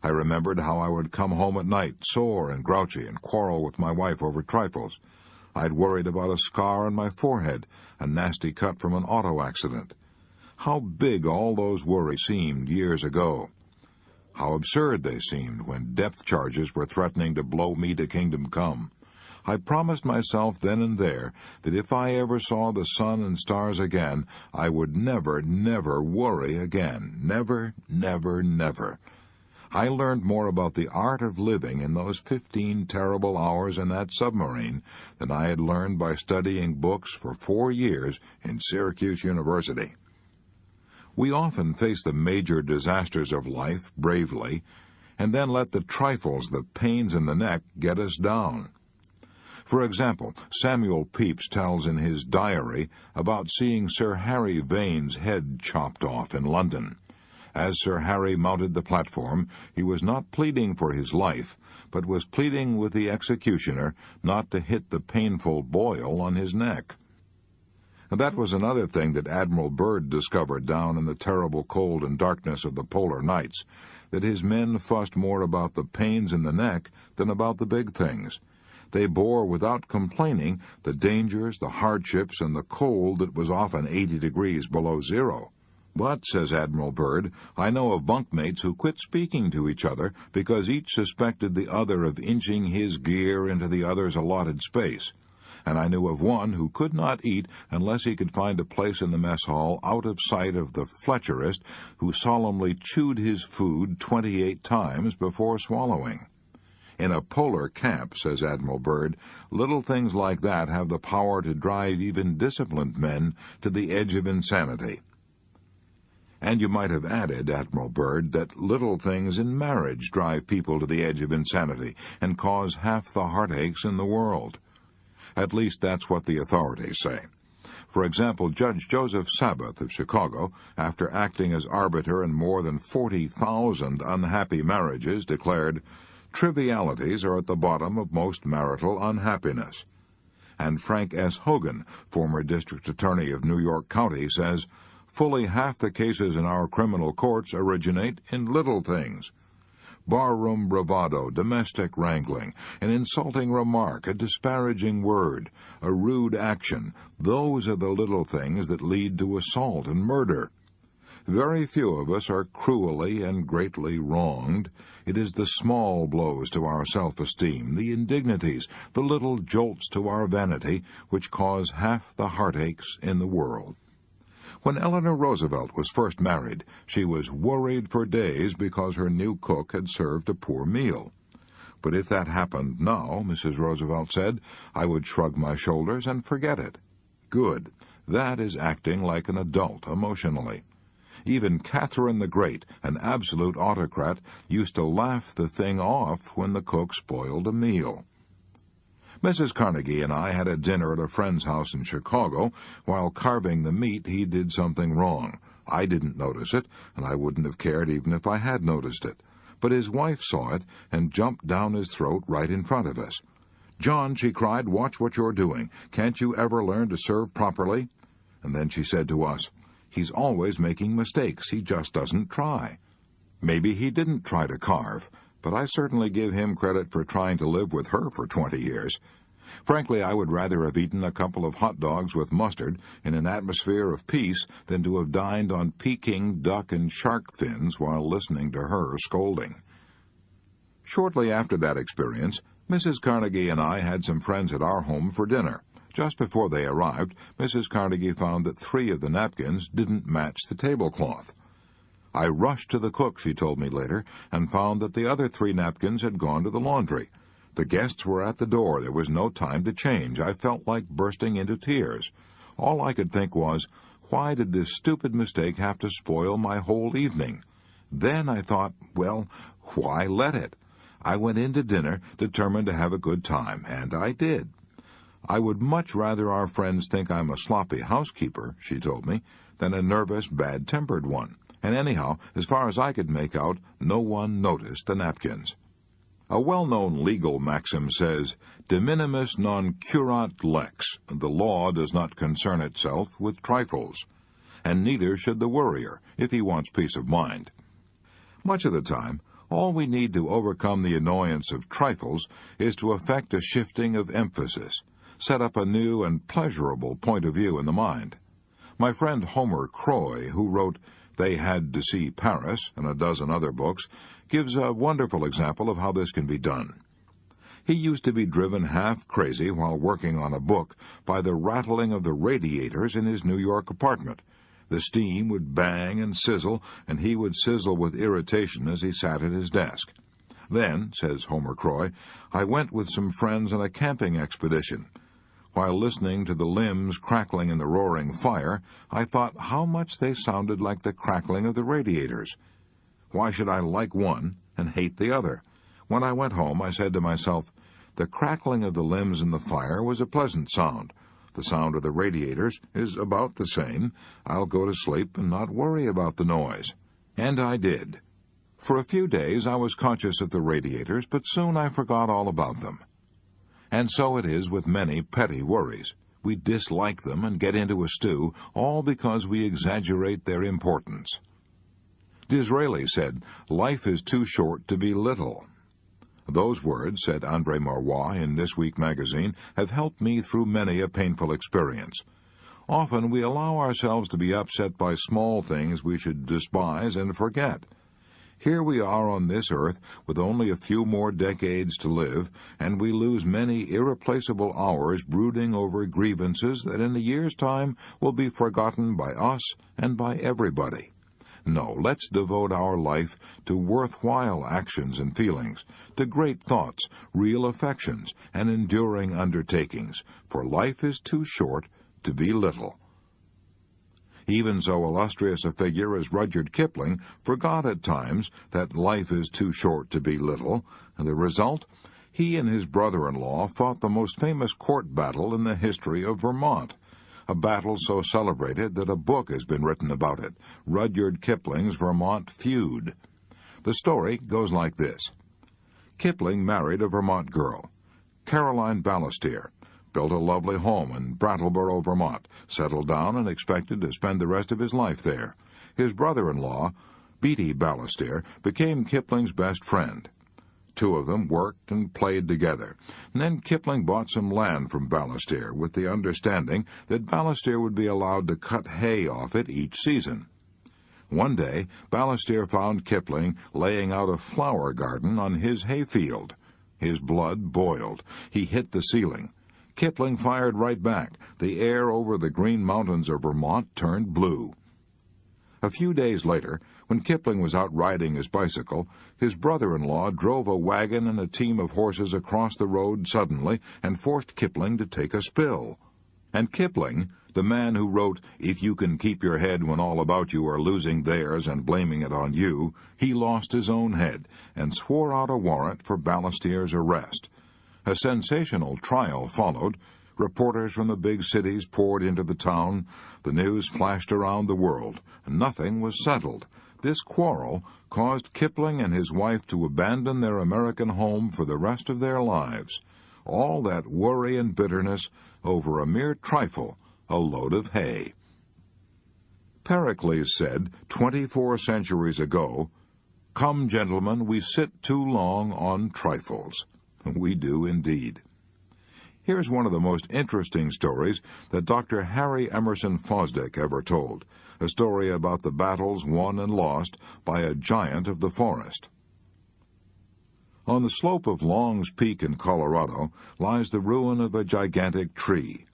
I remembered how I would come home at night, sore and grouchy, and quarrel with my wife over trifles. I'd worried about a scar on my forehead, a nasty cut from an auto accident. How big all those worries seemed years ago. How absurd they seemed when depth charges were threatening to blow me to kingdom come. I promised myself then and there that if I ever saw the sun and stars again, I would never, never worry again. Never, never, never. I learned more about the art of living in those 15 terrible hours in that submarine than I had learned by studying books for 4 years in Syracuse University. We often face the major disasters of life bravely, and then let the trifles, the pains in the neck, get us down. For example, Samuel Pepys tells in his diary about seeing Sir Harry Vane's head chopped off in London. As Sir Harry mounted the platform, he was not pleading for his life, but was pleading with the executioner not to hit the painful boil on his neck. And that was another thing that Admiral Byrd discovered down in the terrible cold and darkness of the polar nights, that his men fussed more about the pains in the neck than about the big things. They bore without complaining the dangers, the hardships, and the cold that was often 80 degrees below zero. But, says Admiral Byrd, I know of bunkmates who quit speaking to each other because each suspected the other of inching his gear into the other's allotted space. And I knew of one who could not eat unless he could find a place in the mess hall out of sight of the Fletcherist who solemnly chewed his food 28 times before swallowing. In a polar camp, says Admiral Byrd, little things like that have the power to drive even disciplined men to the edge of insanity. And you might have added, Admiral Byrd, that little things in marriage drive people to the edge of insanity and cause half the heartaches in the world. At least that's what the authorities say. For example, Judge Joseph Sabath of Chicago, after acting as arbiter in more than 40,000 unhappy marriages, declared, "Trivialities are at the bottom of most marital unhappiness." And Frank S. Hogan, former district attorney of New York County, says, "Fully half the cases in our criminal courts originate in little things. Barroom bravado, domestic wrangling, an insulting remark, a disparaging word, a rude action, those are the little things that lead to assault and murder. Very few of us are cruelly and greatly wronged. It is the small blows to our self-esteem, the indignities, the little jolts to our vanity, which cause half the heartaches in the world." When Eleanor Roosevelt was first married, she was worried for days because her new cook had served a poor meal. "But if that happened now," Mrs. Roosevelt said, "I would shrug my shoulders and forget it." Good. That is acting like an adult emotionally. Even Catherine the Great, an absolute autocrat, used to laugh the thing off when the cook spoiled a meal. Mrs. Carnegie and I had a dinner at a friend's house in Chicago. While carving the meat, he did something wrong. I didn't notice it, and I wouldn't have cared even if I had noticed it. But his wife saw it and jumped down his throat right in front of us. "John," she cried, "watch what you're doing. Can't you ever learn to serve properly?" And then she said to us, "He's always making mistakes. He just doesn't try." Maybe he didn't try to carve, but I certainly give him credit for trying to live with her for 20 years. Frankly, I would rather have eaten a couple of hot dogs with mustard in an atmosphere of peace than to have dined on Peking duck and shark fins while listening to her scolding. Shortly after that experience, Mrs. Carnegie and I had some friends at our home for dinner. Just before they arrived, Mrs. Carnegie found that 3 of the napkins didn't match the tablecloth. "I rushed to the cook," she told me later, "and found that the other 3 napkins had gone to the laundry. The guests were at the door. There was no time to change. I felt like bursting into tears. All I could think was, why did this stupid mistake have to spoil my whole evening? Then I thought, well, why let it? I went into dinner determined to have a good time, and I did. I would much rather our friends think I'm a sloppy housekeeper," she told me, "than a nervous, bad-tempered one. And anyhow, as far as I could make out, no one noticed the napkins." A well-known legal maxim says, "De minimis non curat lex." The law does not concern itself with trifles. And neither should the worrier, if he wants peace of mind. Much of the time, all we need to overcome the annoyance of trifles is to effect a shifting of emphasis, set up a new and pleasurable point of view in the mind. My friend Homer Croy, who wrote They Had to See Paris and a dozen other books, gives a wonderful example of how this can be done. He used to be driven half crazy while working on a book by the rattling of the radiators in his New York apartment. The steam would bang and sizzle, and he would sizzle with irritation as he sat at his desk. "Then," says Homer Croy, "I went with some friends on a camping expedition. While listening to the limbs crackling in the roaring fire, I thought how much they sounded like the crackling of the radiators. Why should I like one and hate the other? When I went home, I said to myself, the crackling of the limbs in the fire was a pleasant sound. The sound of the radiators is about the same. I'll go to sleep and not worry about the noise." And I did. For a few days I was conscious of the radiators, but soon I forgot all about them. And so it is with many petty worries. We dislike them and get into a stew, all because we exaggerate their importance. Disraeli said, "Life is too short to be little." Those words, said André Maurois in This Week magazine, have helped me through many a painful experience. Often we allow ourselves to be upset by small things we should despise and forget. Here we are on this earth with only a few more decades to live, and we lose many irreplaceable hours brooding over grievances that in a year's time will be forgotten by us and by everybody. No, let's devote our life to worthwhile actions and feelings, to great thoughts, real affections, and enduring undertakings, for life is too short to be little. Even so illustrious a figure as Rudyard Kipling forgot at times that life is too short to be little, and the result? He and his brother-in-law fought the most famous court battle in the history of Vermont, a battle so celebrated that a book has been written about it, Rudyard Kipling's Vermont Feud. The story goes like this. Kipling married a Vermont girl, Caroline Balestier, built a lovely home in Brattleboro, Vermont, settled down and expected to spend the rest of his life there. His brother-in-law, Beatty Balestier, became Kipling's best friend. Two of them worked and played together. And then Kipling bought some land from Balestier with the understanding that Balestier would be allowed to cut hay off it each season. One day, Balestier found Kipling laying out a flower garden on his hayfield. His blood boiled. He hit the ceiling. Kipling fired right back. The air over the Green Mountains of Vermont turned blue. A few days later, when Kipling was out riding his bicycle, his brother-in-law drove a wagon and a team of horses across the road suddenly and forced Kipling to take a spill. And Kipling, the man who wrote, "If you can keep your head when all about you are losing theirs and blaming it on you," he lost his own head and swore out a warrant for Balestier's arrest. A sensational trial followed. Reporters from the big cities poured into the town. The news flashed around the world. Nothing was settled. This quarrel caused Kipling and his wife to abandon their American home for the rest of their lives. All that worry and bitterness over a mere trifle, a load of hay. Pericles said 24 centuries ago, "Come, gentlemen, we sit too long on trifles." We do indeed. Here's one of the most interesting stories that Dr. Harry Emerson Fosdick ever told, a story about the battles won and lost by a giant of the forest. On the slope of Long's Peak in Colorado lies the ruin of a gigantic tree.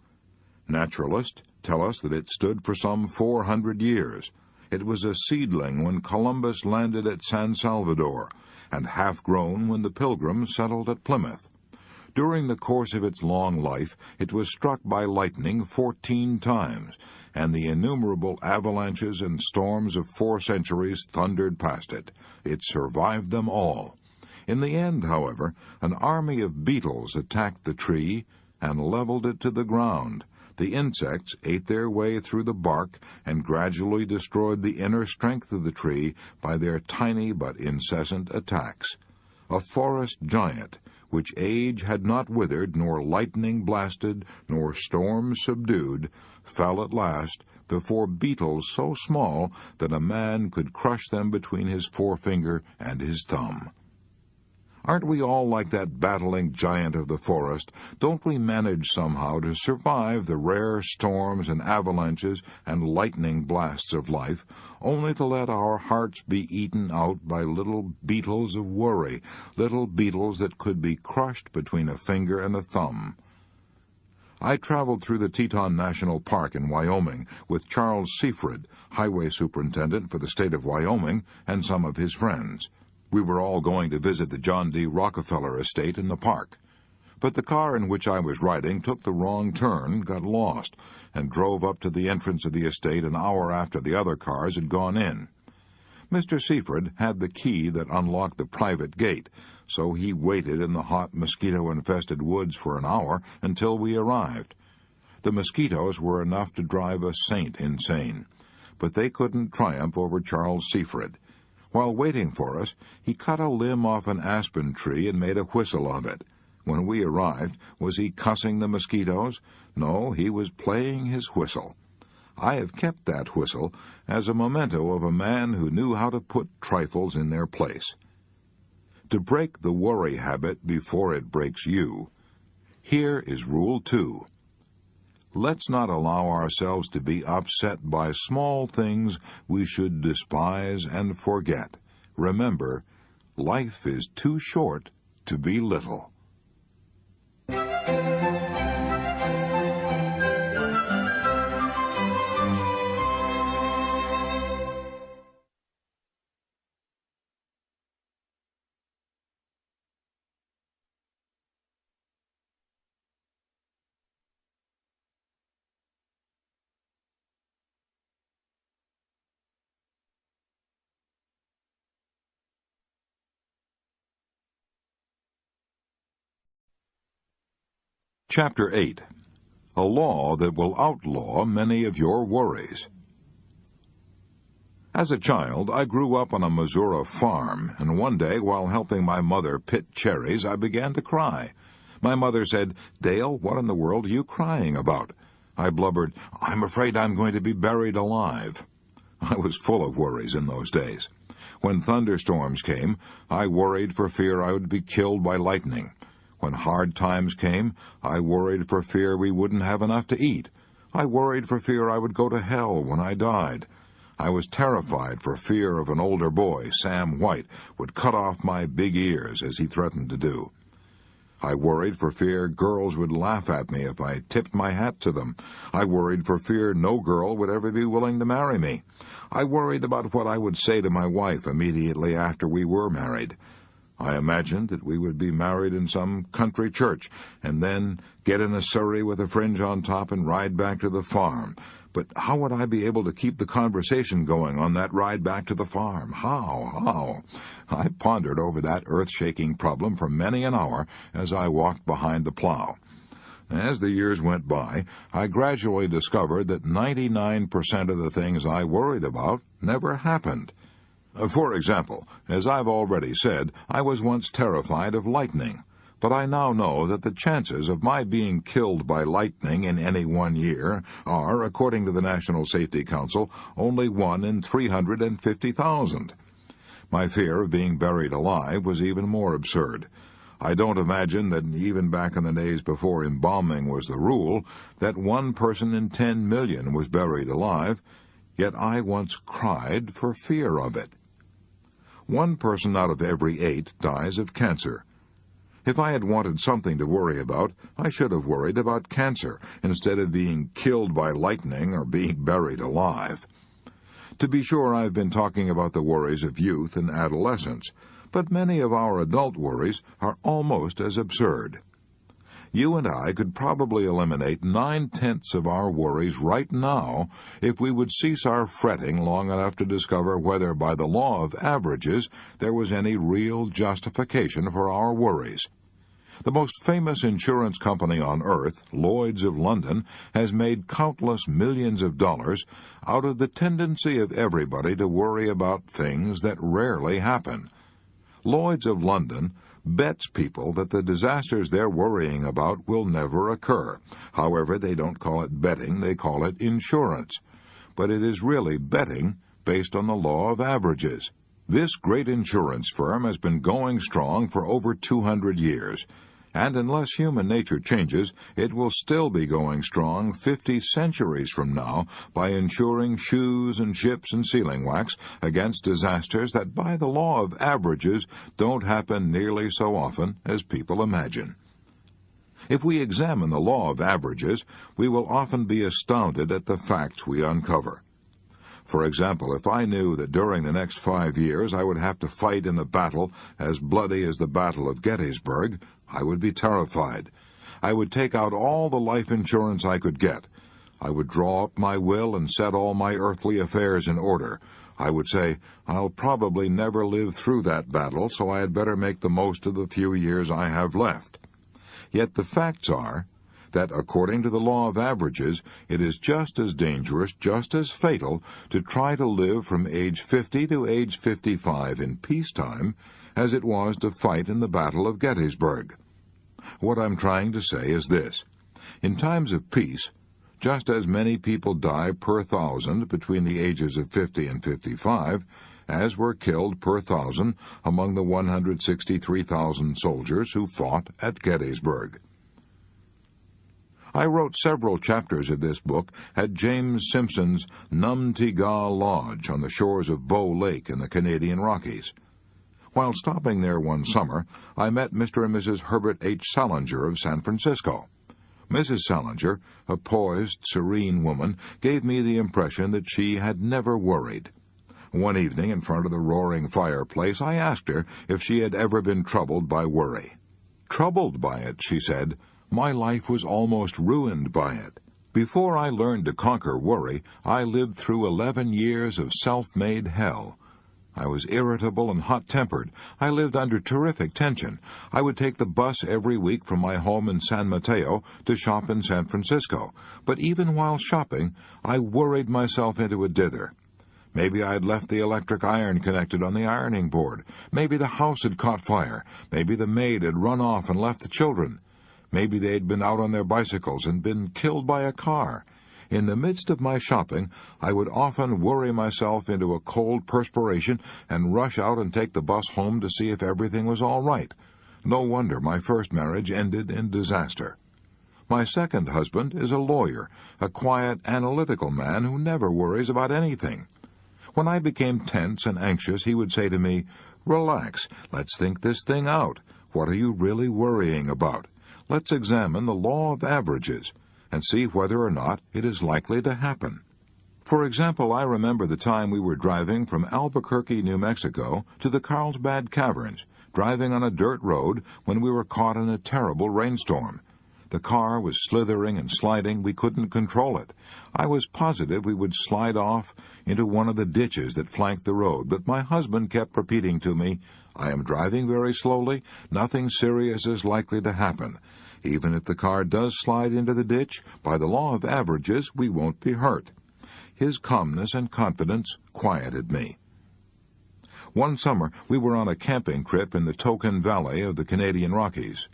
Naturalists tell us that it stood for some 400 years. It was a seedling when Columbus landed at San Salvador, and half-grown when the Pilgrims settled at Plymouth. During the course of its long life, it was struck by lightning 14 times, and the innumerable avalanches and storms of 4 centuries thundered past it. It survived them all. In the end, however, an army of beetles attacked the tree and leveled it to the ground. The insects ate their way through the bark and gradually destroyed the inner strength of the tree by their tiny but incessant attacks. A forest giant, which age had not withered, nor lightning blasted, nor storm subdued, fell at last before beetles so small that a man could crush them between his forefinger and his thumb. Aren't we all like that battling giant of the forest? Don't we manage somehow to survive the rare storms and avalanches and lightning blasts of life, only to let our hearts be eaten out by little beetles of worry, little beetles that could be crushed between a finger and a thumb? I traveled through the Teton National Park in Wyoming with Charles Seaford, highway superintendent for the state of Wyoming, and some of his friends. We were all going to visit the John D. Rockefeller estate in the park. But the car in which I was riding took the wrong turn, got lost, and drove up to the entrance of the estate an hour after the other cars had gone in. Mr. Seaford had the key that unlocked the private gate, so he waited in the hot, mosquito-infested woods for an hour until we arrived. The mosquitoes were enough to drive a saint insane, but they couldn't triumph over Charles Seaford. While waiting for us, he cut a limb off an aspen tree and made a whistle of it. When we arrived, was he cussing the mosquitoes? No, he was playing his whistle. I have kept that whistle as a memento of a man who knew how to put trifles in their place. To break the worry habit before it breaks you, here is Rule 2. Let's not allow ourselves to be upset by small things we should despise and forget. Remember, life is too short to be little. Chapter 8. A Law That Will Outlaw Many of Your Worries. As a child, I grew up on a Missouri farm, and one day, while helping my mother pit cherries, I began to cry. My mother said, "Dale, what in the world are you crying about?" I blubbered, "I'm afraid I'm going to be buried alive." I was full of worries in those days. When thunderstorms came, I worried for fear I would be killed by lightning. When hard times came, I worried for fear we wouldn't have enough to eat. I worried for fear I would go to hell when I died. I was terrified for fear of an older boy, Sam White, would cut off my big ears as he threatened to do. I worried for fear girls would laugh at me if I tipped my hat to them. I worried for fear no girl would ever be willing to marry me. I worried about what I would say to my wife immediately after we were married. I imagined that we would be married in some country church, and then get in a surrey with a fringe on top and ride back to the farm. But how would I be able to keep the conversation going on that ride back to the farm? How? I pondered over that earth-shaking problem for many an hour as I walked behind the plow. As the years went by, I gradually discovered that 99% of the things I worried about never happened. For example, as I've already said, I was once terrified of lightning, but I now know that the chances of my being killed by lightning in any one year are, according to the National Safety Council, only 1 in 350,000. My fear of being buried alive was even more absurd. I don't imagine that even back in the days before embalming was the rule, that 1 person in 10 million was buried alive, yet I once cried for fear of it. 1 person out of every 8 dies of cancer. If I had wanted something to worry about, I should have worried about cancer instead of being killed by lightning or being buried alive. To be sure, I've been talking about the worries of youth and adolescence, but many of our adult worries are almost as absurd. You and I could probably eliminate 9/10 of our worries right now if we would cease our fretting long enough to discover whether, by the law of averages, there was any real justification for our worries. The most famous insurance company on earth, Lloyd's of London, has made countless millions of dollars out of the tendency of everybody to worry about things that rarely happen. Lloyd's of London bets people that the disasters they're worrying about will never occur. However, they don't call it betting, they call it insurance. But it is really betting based on the law of averages. This great insurance firm has been going strong for over 200 years, and unless human nature changes, it will still be going strong 50 centuries from now by insuring shoes and ships and sealing wax against disasters that, by the law of averages, don't happen nearly so often as people imagine. If we examine the law of averages, we will often be astounded at the facts we uncover. For example, if I knew that during the next 5 years I would have to fight in a battle as bloody as the Battle of Gettysburg, I would be terrified. I would take out all the life insurance I could get. I would draw up my will and set all my earthly affairs in order. I would say, I'll probably never live through that battle, so I had better make the most of the few years I have left. Yet the facts are that, according to the law of averages, it is just as dangerous, just as fatal, to try to live from age 50 to age 55 in peacetime as it was to fight in the Battle of Gettysburg. What I'm trying to say is this. In times of peace, just as many people die per 1,000 between the ages of 50 and 55 as were killed per 1,000 among the 163,000 soldiers who fought at Gettysburg. I wrote several chapters of this book at James Simpson's Numtigaw Lodge on the shores of Bow Lake in the Canadian Rockies. While stopping there one summer, I met Mr. and Mrs. Herbert H. Salinger of San Francisco. Mrs. Salinger, a poised, serene woman, gave me the impression that she had never worried. One evening, in front of the roaring fireplace, I asked her if she had ever been troubled by worry. "Troubled by it," she said. "My life was almost ruined by it. Before I learned to conquer worry, I lived through 11 years of self-made hell. I was irritable and hot-tempered. I lived under terrific tension. I would take the bus every week from my home in San Mateo to shop in San Francisco. But even while shopping, I worried myself into a dither. Maybe I had left the electric iron connected on the ironing board. Maybe the house had caught fire. Maybe the maid had run off and left the children. Maybe they had been out on their bicycles and been killed by a car. In the midst of my shopping, I would often worry myself into a cold perspiration and rush out and take the bus home to see if everything was all right. No wonder my first marriage ended in disaster. My second husband is a lawyer, a quiet, analytical man who never worries about anything. When I became tense and anxious, he would say to me, "Relax, let's think this thing out. What are you really worrying about? Let's examine the law of averages and see whether or not it is likely to happen." For example, I remember the time we were driving from Albuquerque, New Mexico, to the Carlsbad Caverns, driving on a dirt road when we were caught in a terrible rainstorm. The car was slithering and sliding. We couldn't control it. I was positive we would slide off into one of the ditches that flanked the road, but my husband kept repeating to me, "I am driving very slowly. Nothing serious is likely to happen. Even if the car does slide into the ditch, by the law of averages, we won't be hurt." His calmness and confidence quieted me. One summer, we were on a camping trip in the Token Valley of the Canadian Rockies.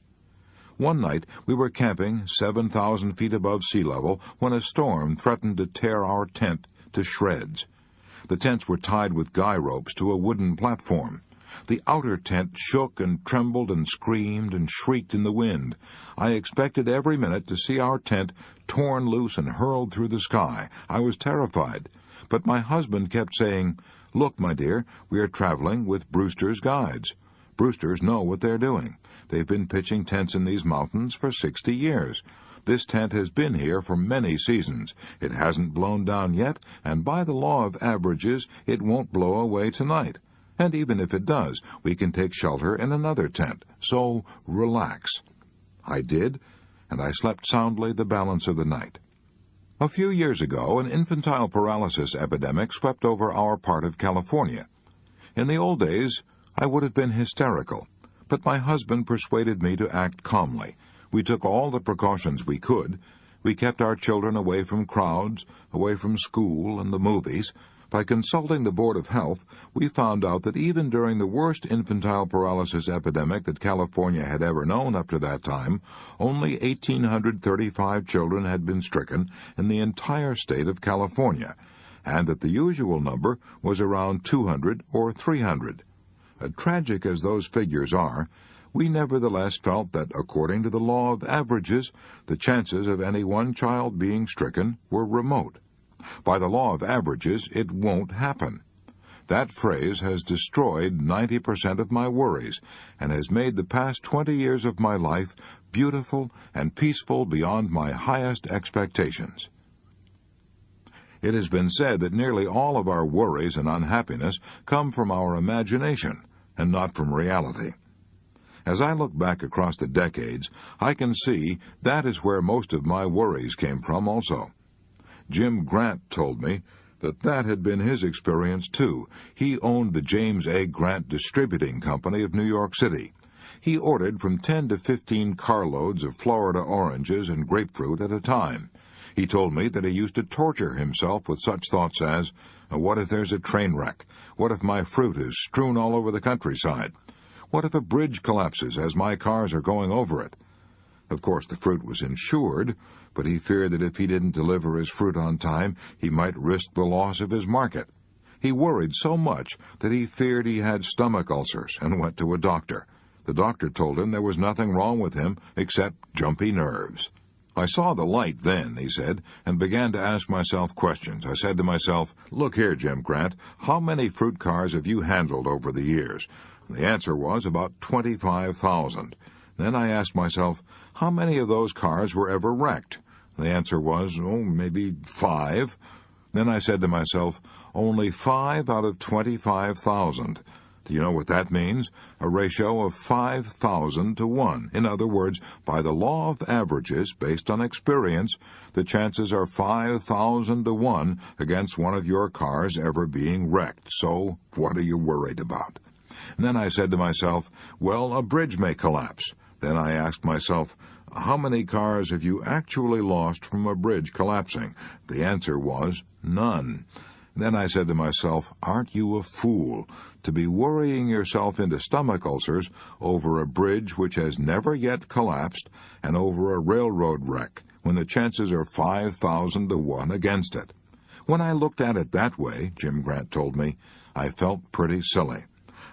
One night, we were camping 7,000 feet above sea level when a storm threatened to tear our tent to shreds. The tents were tied with guy ropes to a wooden platform. The outer tent shook and trembled and screamed and shrieked in the wind. I expected every minute to see our tent torn loose and hurled through the sky. I was terrified. But my husband kept saying, "Look, my dear, we are traveling with Brewster's Guides. Brewsters know what they're doing. They've been pitching tents in these mountains for 60 years. This tent has been here for many seasons. It hasn't blown down yet, and by the law of averages, it won't blow away tonight. And even if it does, we can take shelter in another tent. So relax." I did, and I slept soundly the balance of the night. A few years ago, an infantile paralysis epidemic swept over our part of California. In the old days, I would have been hysterical, but my husband persuaded me to act calmly. We took all the precautions we could. We kept our children away from crowds, away from school and the movies. By consulting the Board of Health, we found out that even during the worst infantile paralysis epidemic that California had ever known up to that time, only 1,835 children had been stricken in the entire state of California, and that the usual number was around 200 or 300. Tragic as those figures are, we nevertheless felt that, according to the law of averages, the chances of any one child being stricken were remote. By the law of averages, it won't happen. That phrase has destroyed 90% of my worries and has made the past 20 years of my life beautiful and peaceful beyond my highest expectations. It has been said that nearly all of our worries and unhappiness come from our imagination and not from reality. As I look back across the decades, I can see that is where most of my worries came from also. Jim Grant told me that had been his experience too. He owned the James A. Grant Distributing Company of New York City. He ordered from 10 to 15 carloads of Florida oranges and grapefruit at a time. He told me that he used to torture himself with such thoughts as, what if there's a train wreck? What if my fruit is strewn all over the countryside? What if a bridge collapses as my cars are going over it? Of course, the fruit was insured, but he feared that if he didn't deliver his fruit on time, he might risk the loss of his market. He worried so much that he feared he had stomach ulcers and went to a doctor. The doctor told him there was nothing wrong with him except jumpy nerves. I saw the light then, he said, and began to ask myself questions. I said to myself, "Look here, Jim Grant, how many fruit cars have you handled over the years?" The answer was about 25,000. Then I asked myself, how many of those cars were ever wrecked? The answer was, maybe 5. Then I said to myself, only 5 out of 25,000. Do you know what that means? A ratio of 5,000 to 1. In other words, by the law of averages, based on experience, the chances are 5,000 to 1 against one of your cars ever being wrecked. So, what are you worried about? And then I said to myself, well, a bridge may collapse. Then I asked myself, how many cars have you actually lost from a bridge collapsing? The answer was none. Then I said to myself, aren't you a fool to be worrying yourself into stomach ulcers over a bridge which has never yet collapsed and over a railroad wreck when the chances are 5,000 to 1 against it? When I looked at it that way, Jim Grant told me, I felt pretty silly.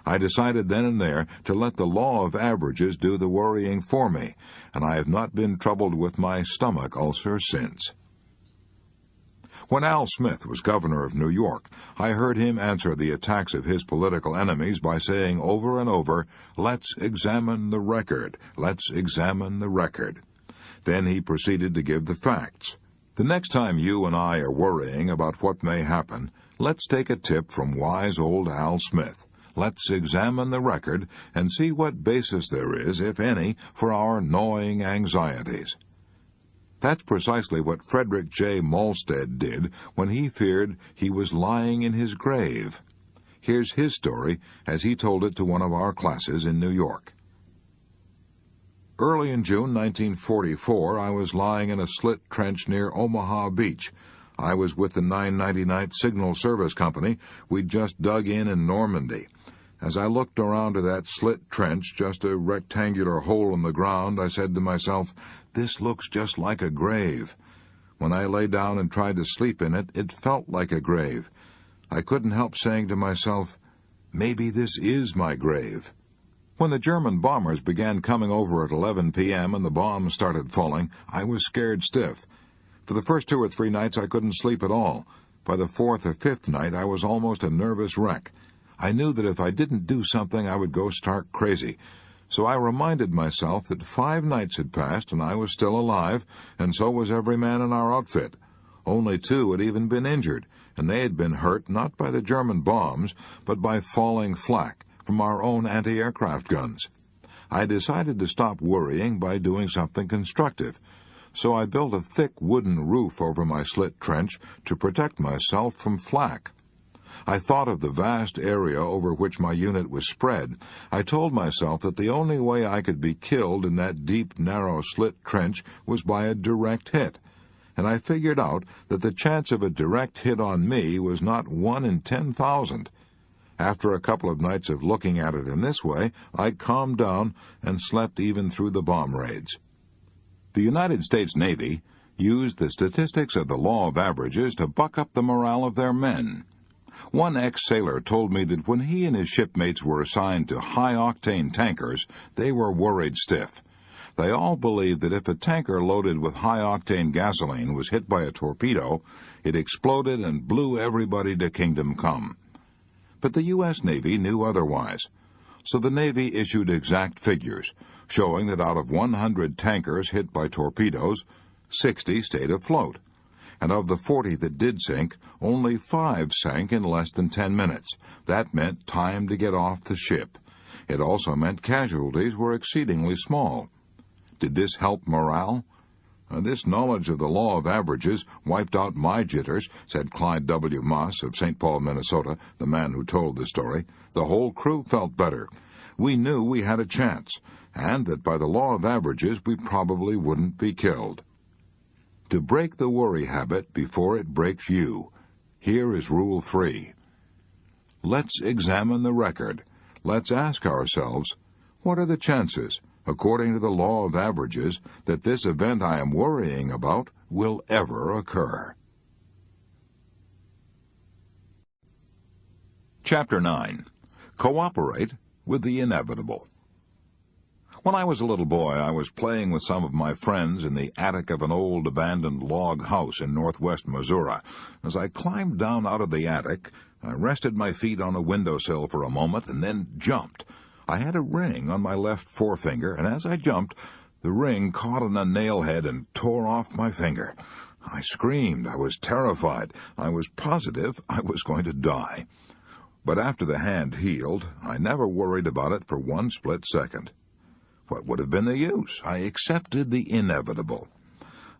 I decided then and there to let the law of averages do the worrying for me, and I have not been troubled with my stomach ulcer since. When Al Smith was governor of New York, I heard him answer the attacks of his political enemies by saying over and over, "Let's examine the record. Let's examine the record." Then he proceeded to give the facts. The next time you and I are worrying about what may happen, let's take a tip from wise old Al Smith. Let's examine the record and see what basis there is, if any, for our gnawing anxieties. That's precisely what Frederick J. Malstead did when he feared he was lying in his grave. Here's his story as he told it to one of our classes in New York. Early in June 1944, I was lying in a slit trench near Omaha Beach. I was with the 999th Signal Service Company. We'd just dug in Normandy. As I looked around to that slit trench, just a rectangular hole in the ground, I said to myself, "This looks just like a grave." When I lay down and tried to sleep in it, it felt like a grave. I couldn't help saying to myself, "Maybe this is my grave." When the German bombers began coming over at 11 p.m. and the bombs started falling, I was scared stiff. For the first 2 or 3 nights I couldn't sleep at all. By the 4th or 5th night I was almost a nervous wreck. I knew that if I didn't do something I would go stark crazy. So I reminded myself that 5 nights had passed and I was still alive, and so was every man in our outfit. Only 2 had even been injured, and they had been hurt not by the German bombs, but by falling flak from our own anti-aircraft guns. I decided to stop worrying by doing something constructive. So I built a thick wooden roof over my slit trench to protect myself from flak. I thought of the vast area over which my unit was spread. I told myself that the only way I could be killed in that deep, narrow slit trench was by a direct hit. And I figured out that the chance of a direct hit on me was not 1 in 10,000. After a couple of nights of looking at it in this way, I calmed down and slept even through the bomb raids. The United States Navy used the statistics of the law of averages to buck up the morale of their men. One ex-sailor told me that when he and his shipmates were assigned to high-octane tankers, they were worried stiff. They all believed that if a tanker loaded with high-octane gasoline was hit by a torpedo, it exploded and blew everybody to kingdom come. But the U.S. Navy knew otherwise. So the Navy issued exact figures, showing that out of 100 tankers hit by torpedoes, 60 stayed afloat. And of the 40 that did sink, only 5 sank in less than 10 minutes. That meant time to get off the ship. It also meant casualties were exceedingly small. Did this help morale? This knowledge of the law of averages wiped out my jitters, said Clyde W. Moss of St. Paul, Minnesota, the man who told the story. The whole crew felt better. We knew we had a chance, and that by the law of averages we probably wouldn't be killed. To break the worry habit before it breaks you, here is Rule 3. Let's examine the record. Let's ask ourselves, what are the chances, according to the law of averages, that this event I am worrying about will ever occur? Chapter 9. Cooperate with the Inevitable. When I was a little boy, I was playing with some of my friends in the attic of an old abandoned log house in northwest Missouri. As I climbed down out of the attic, I rested my feet on a windowsill for a moment and then jumped. I had a ring on my left forefinger, and as I jumped, the ring caught on a nailhead and tore off my finger. I screamed. I was terrified. I was positive I was going to die. But after the hand healed, I never worried about it for one split second. What would have been the use? I accepted the inevitable.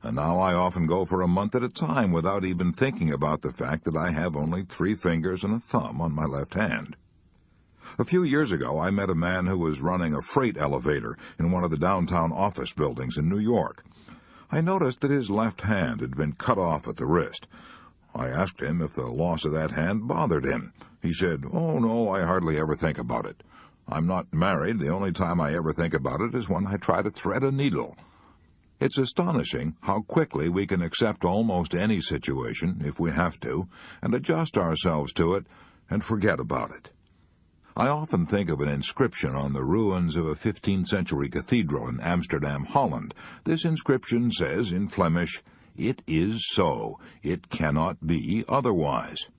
And now I often go for a month at a time without even thinking about the fact that I have only 3 fingers and a thumb on my left hand. A few years ago, I met a man who was running a freight elevator in one of the downtown office buildings in New York. I noticed that his left hand had been cut off at the wrist. I asked him if the loss of that hand bothered him. He said, "Oh, no, I hardly ever think about it. I'm not married. The only time I ever think about it is when I try to thread a needle." It's astonishing how quickly we can accept almost any situation, if we have to, and adjust ourselves to it and forget about it. I often think of an inscription on the ruins of a 15th-century cathedral in Amsterdam, Holland. This inscription says in Flemish, "It is so. It cannot be otherwise."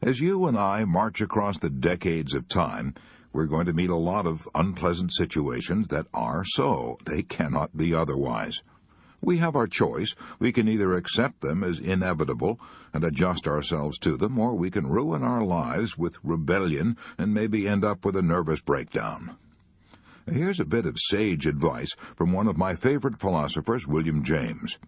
As you and I march across the decades of time, we're going to meet a lot of unpleasant situations that are so. They cannot be otherwise. We have our choice. We can either accept them as inevitable and adjust ourselves to them, or we can ruin our lives with rebellion and maybe end up with a nervous breakdown. Here's a bit of sage advice from one of my favorite philosophers, William James.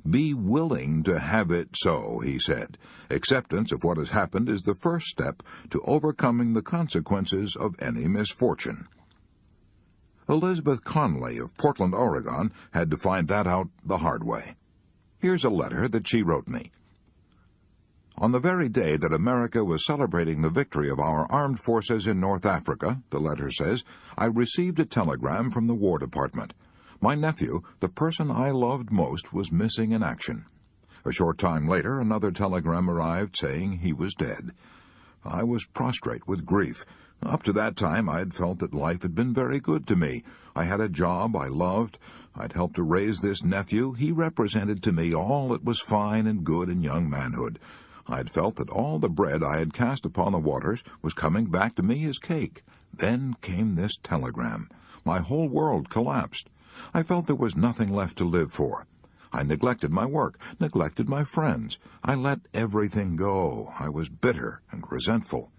"Be willing to have it so," he said. "Acceptance of what has happened is the first step to overcoming the consequences of any misfortune." Elizabeth Conley of Portland, Oregon, had to find that out the hard way. Here's a letter that she wrote me. "On the very day that America was celebrating the victory of our armed forces in North Africa," the letter says, "I received a telegram from the War Department. My nephew, the person I loved most, was missing in action. A short time later, another telegram arrived saying he was dead. I was prostrate with grief. Up to that time, I had felt that life had been very good to me. I had a job I loved. I'd helped to raise this nephew. He represented to me all that was fine and good in young manhood. I had felt that all the bread I had cast upon the waters was coming back to me as cake. Then came this telegram. My whole world collapsed. I felt there was nothing left to live for. I neglected my work, neglected my friends. I let everything go. I was bitter and resentful.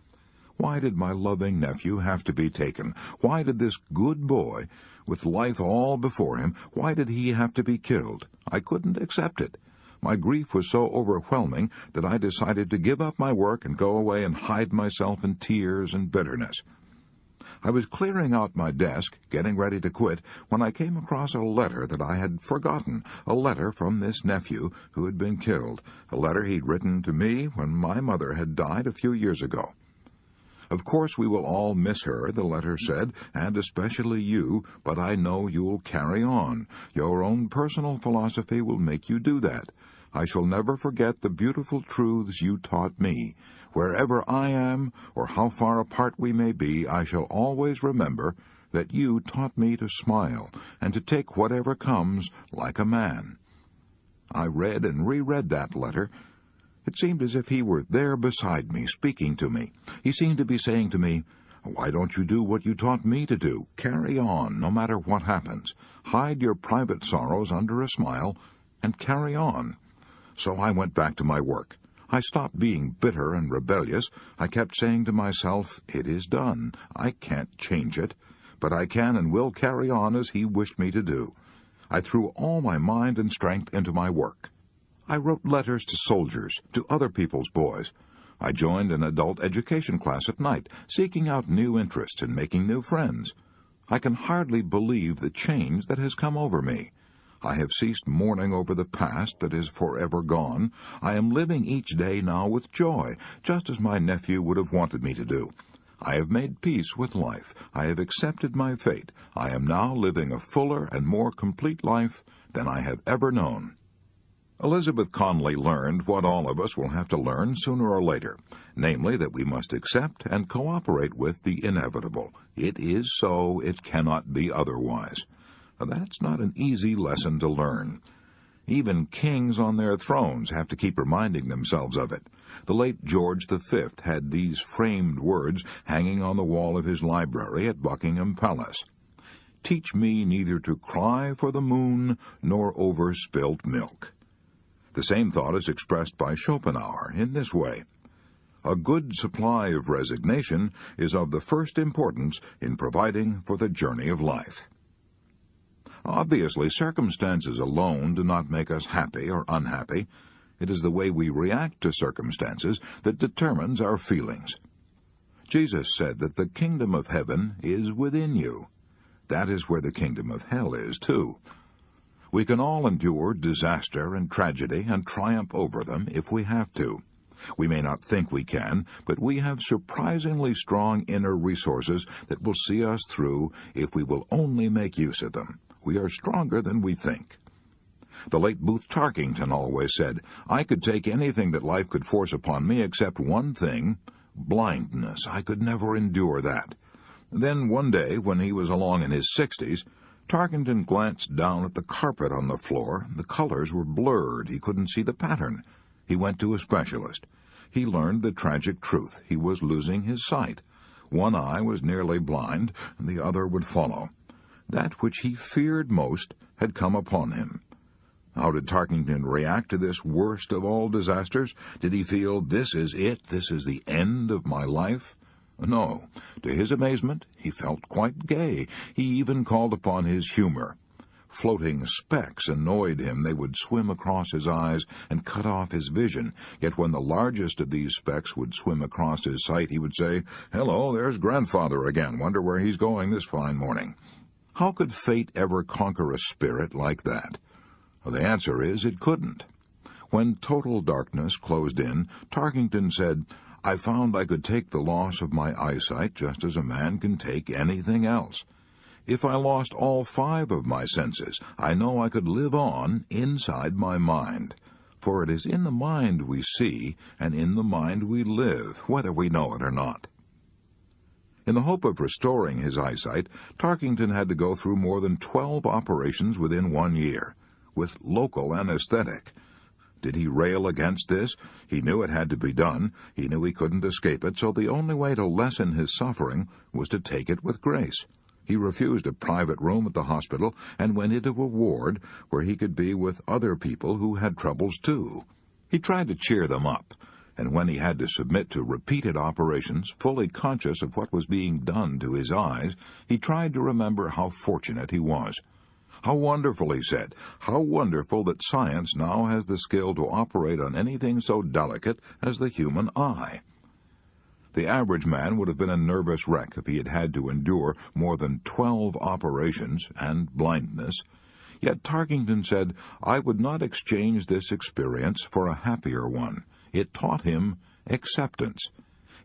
Why did my loving nephew have to be taken? Why did this good boy, with life all before him, why did he have to be killed? I couldn't accept it. My grief was so overwhelming that I decided to give up my work and go away and hide myself in tears and bitterness. I was clearing out my desk, getting ready to quit, when I came across a letter that I had forgotten, a letter from this nephew who had been killed, a letter he'd written to me when my mother had died a few years ago. Of course we will all miss her, the letter said, and especially you, but I know you'll carry on. Your own personal philosophy will make you do that. I shall never forget the beautiful truths you taught me. Wherever I am, or how far apart we may be, I shall always remember that you taught me to smile and to take whatever comes like a man. I read and reread that letter. It seemed as if he were there beside me, speaking to me. He seemed to be saying to me, "Why don't you do what you taught me to do? Carry on, no matter what happens. Hide your private sorrows under a smile, and carry on." So I went back to my work. I stopped being bitter and rebellious. I kept saying to myself, "It is done. I can't change it, but I can and will carry on as he wished me to do." I threw all my mind and strength into my work. I wrote letters to soldiers, to other people's boys. I joined an adult education class at night, seeking out new interests and making new friends. I can hardly believe the change that has come over me. I have ceased mourning over the past that is forever gone. I am living each day now with joy, just as my nephew would have wanted me to do. I have made peace with life. I have accepted my fate. I am now living a fuller and more complete life than I have ever known. Elizabeth Conley learned what all of us will have to learn sooner or later, namely that we must accept and cooperate with the inevitable. It is so, it cannot be otherwise. That's not an easy lesson to learn. Even kings on their thrones have to keep reminding themselves of it. The late George V had these framed words hanging on the wall of his library at Buckingham Palace. "Teach me neither to cry for the moon nor over spilt milk." The same thought is expressed by Schopenhauer in this way. A good supply of resignation is of the first importance in providing for the journey of life. Obviously, circumstances alone do not make us happy or unhappy. It is the way we react to circumstances that determines our feelings. Jesus said that the kingdom of heaven is within you. That is where the kingdom of hell is, too. We can all endure disaster and tragedy and triumph over them if we have to. We may not think we can, but we have surprisingly strong inner resources that will see us through if we will only make use of them. We are stronger than we think. The late Booth Tarkington always said, "I could take anything that life could force upon me except one thing, blindness. I could never endure that." Then one day, when he was along in his 60s, Tarkington glanced down at the carpet on the floor. The colors were blurred. He couldn't see the pattern. He went to a specialist. He learned the tragic truth. He was losing his sight. One eye was nearly blind, and the other would follow. That which he feared most had come upon him. How did Tarkington react to this worst of all disasters? Did he feel, "This is it, this is the end of my life"? No. To his amazement, he felt quite gay. He even called upon his humor. Floating specks annoyed him. They would swim across his eyes and cut off his vision. Yet when the largest of these specks would swim across his sight, he would say, "Hello, there's Grandfather again. Wonder where he's going this fine morning." How could fate ever conquer a spirit like that? Well, the answer is it couldn't. When total darkness closed in, Tarkington said, "I found I could take the loss of my eyesight just as a man can take anything else. If I lost all 5 of my senses, I know I could live on inside my mind. For it is in the mind we see, and in the mind we live, whether we know it or not." In the hope of restoring his eyesight, Tarkington had to go through more than 12 operations within 1 year, with local anesthetic. Did he rail against this? He knew it had to be done. He knew he couldn't escape it, so the only way to lessen his suffering was to take it with grace. He refused a private room at the hospital and went into a ward where he could be with other people who had troubles too. He tried to cheer them up, and when he had to submit to repeated operations, fully conscious of what was being done to his eyes, he tried to remember how fortunate he was. How wonderful, he said, how wonderful that science now has the skill to operate on anything so delicate as the human eye. The average man would have been a nervous wreck if he had had to endure more than 12 operations and blindness. Yet Tarkington said, "I would not exchange this experience for a happier one." It taught him acceptance.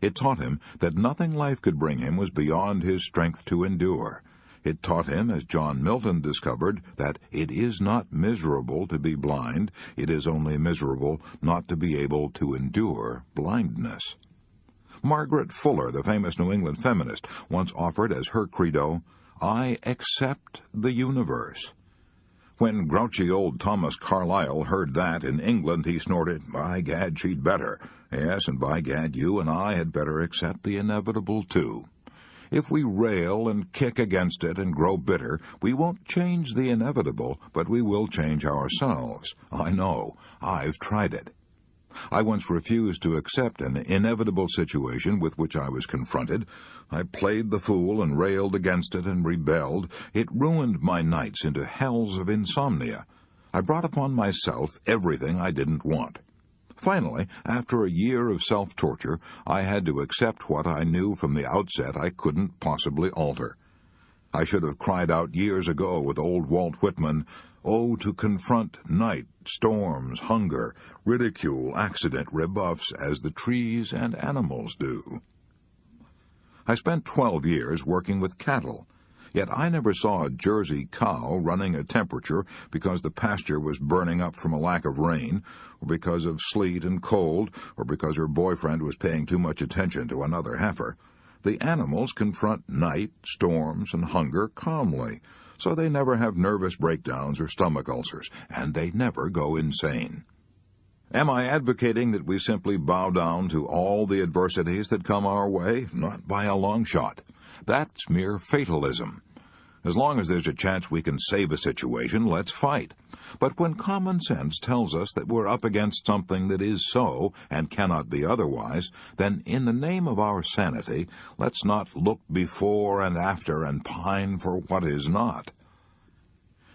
It taught him that nothing life could bring him was beyond his strength to endure. It taught him, as John Milton discovered, that it is not miserable to be blind, it is only miserable not to be able to endure blindness. Margaret Fuller, the famous New England feminist, once offered as her credo, "I accept the universe." When grouchy old Thomas Carlyle heard that in England, he snorted, "By gad, she'd better. Yes, and by gad, you and I had better accept the inevitable, too." If we rail and kick against it and grow bitter, we won't change the inevitable, but we will change ourselves. I know. I've tried it. I once refused to accept an inevitable situation with which I was confronted. I played the fool and railed against it and rebelled. It ruined my nights into hells of insomnia. I brought upon myself everything I didn't want. Finally, after a year of self-torture, I had to accept what I knew from the outset I couldn't possibly alter. I should have cried out years ago with old Walt Whitman, "Oh, to confront night, storms, hunger, ridicule, accident, rebuffs, as the trees and animals do." I spent 12 years working with cattle, yet I never saw a Jersey cow running a temperature because the pasture was burning up from a lack of rain, or because of sleet and cold, or because her boyfriend was paying too much attention to another heifer. The animals confront night, storms, and hunger calmly, so they never have nervous breakdowns or stomach ulcers, and they never go insane. Am I advocating that we simply bow down to all the adversities that come our way? Not by a long shot. That's mere fatalism. As long as there's a chance we can save a situation, let's fight. But when common sense tells us that we're up against something that is so and cannot be otherwise, then in the name of our sanity, let's not look before and after and pine for what is not.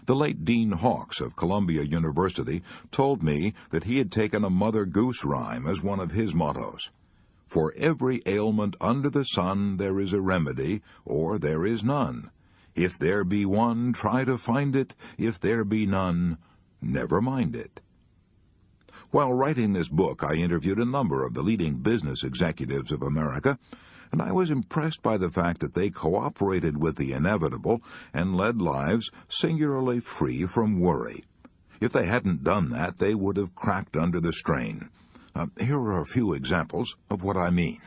The late Dean Hawkes of Columbia University told me that he had taken a Mother Goose rhyme as one of his mottos. For every ailment under the sun there is a remedy, or there is none. If there be one, try to find it. If there be none, never mind it. While writing this book, I interviewed a number of the leading business executives of America, and I was impressed by the fact that they cooperated with the inevitable and led lives singularly free from worry. If they hadn't done that, they would have cracked under the strain. Here are a few examples of what I mean.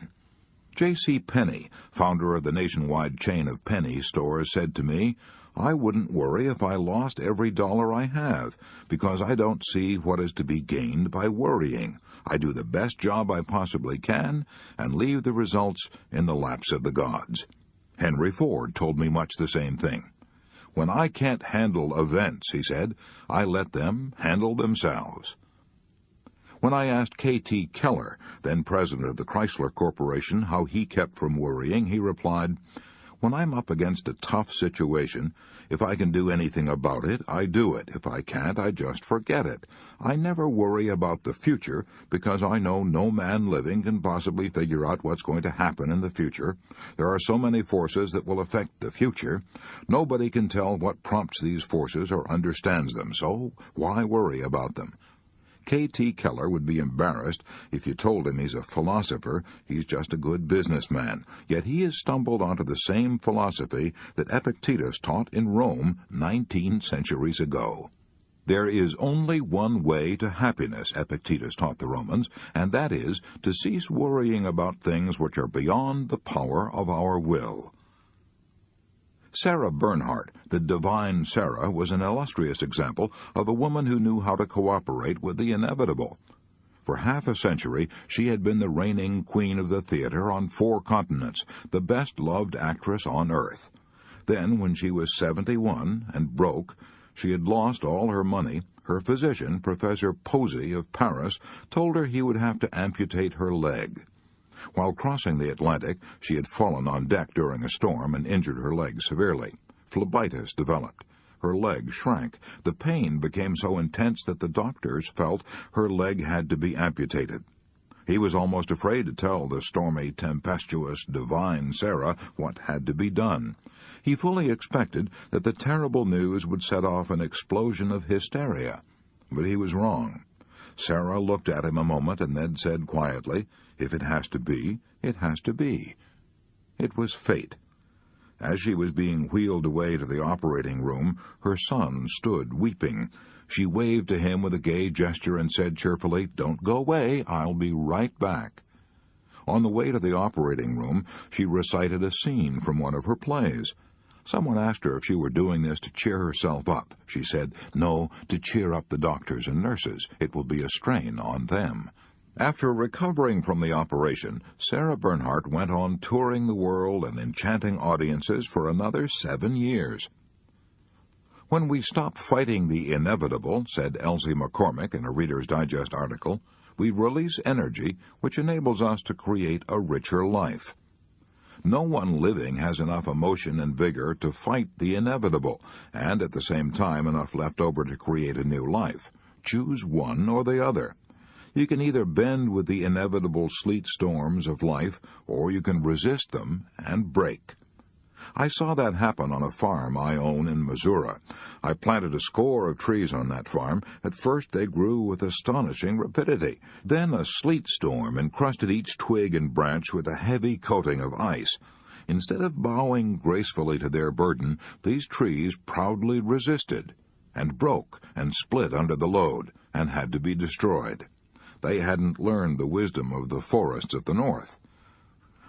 J.C. Penney, founder of the nationwide chain of Penny stores, said to me, "I wouldn't worry if I lost every dollar I have, because I don't see what is to be gained by worrying. I do the best job I possibly can and leave the results in the laps of the gods." Henry Ford told me much the same thing. "When I can't handle events," he said, "I let them handle themselves." When I asked K.T. Keller, then president of the Chrysler Corporation, how he kept from worrying, he replied, "When I'm up against a tough situation, if I can do anything about it, I do it. If I can't, I just forget it. I never worry about the future because I know no man living can possibly figure out what's going to happen in the future. There are so many forces that will affect the future. Nobody can tell what prompts these forces or understands them, so why worry about them?" K.T. Keller would be embarrassed if you told him he's a philosopher. He's just a good businessman. Yet he has stumbled onto the same philosophy that Epictetus taught in Rome 19 centuries ago. There is only one way to happiness, Epictetus taught the Romans, and that is to cease worrying about things which are beyond the power of our will. Sarah Bernhardt, the divine Sarah, was an illustrious example of a woman who knew how to cooperate with the inevitable. For half a century, she had been the reigning queen of the theater on 4 continents, the best-loved actress on earth. Then, when she was 71 and broke, she had lost all her money. Her physician, Professor Posey of Paris, told her he would have to amputate her leg. While crossing the Atlantic, she had fallen on deck during a storm and injured her leg severely. Phlebitis developed. Her leg shrank. The pain became so intense that the doctors felt her leg had to be amputated. He was almost afraid to tell the stormy, tempestuous, divine Sarah what had to be done. He fully expected that the terrible news would set off an explosion of hysteria. But he was wrong. Sarah looked at him a moment and then said quietly, "If it has to be, it has to be." It was fate. As she was being wheeled away to the operating room, her son stood weeping. She waved to him with a gay gesture and said cheerfully, "Don't go away, I'll be right back." On the way to the operating room, she recited a scene from one of her plays. Someone asked her if she were doing this to cheer herself up. She said, "No, to cheer up the doctors and nurses. It will be a strain on them." After recovering from the operation, Sarah Bernhardt went on touring the world and enchanting audiences for another 7 years. "When we stop fighting the inevitable," said Elsie McCormick in a Reader's Digest article, "we release energy which enables us to create a richer life." No one living has enough emotion and vigor to fight the inevitable, and at the same time enough left over to create a new life. Choose one or the other. You can either bend with the inevitable sleet storms of life, or you can resist them and break. I saw that happen on a farm I own in Missouri. I planted a score of trees on that farm. At first they grew with astonishing rapidity. Then a sleet storm encrusted each twig and branch with a heavy coating of ice. Instead of bowing gracefully to their burden, these trees proudly resisted, and broke and split under the load, and had to be destroyed. They hadn't learned the wisdom of the forests of the north.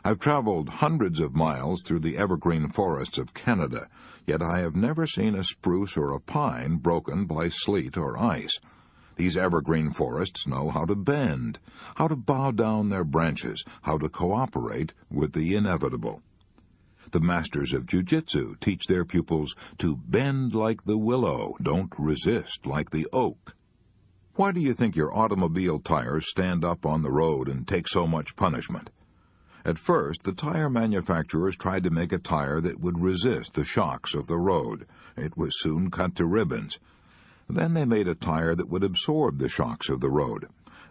I've traveled hundreds of miles through the evergreen forests of Canada, yet I have never seen a spruce or a pine broken by sleet or ice. These evergreen forests know how to bend, how to bow down their branches, how to cooperate with the inevitable. The masters of jiu-jitsu teach their pupils to bend like the willow, don't resist like the oak. Why do you think your automobile tires stand up on the road and take so much punishment? At first, the tire manufacturers tried to make a tire that would resist the shocks of the road. It was soon cut to ribbons. Then they made a tire that would absorb the shocks of the road.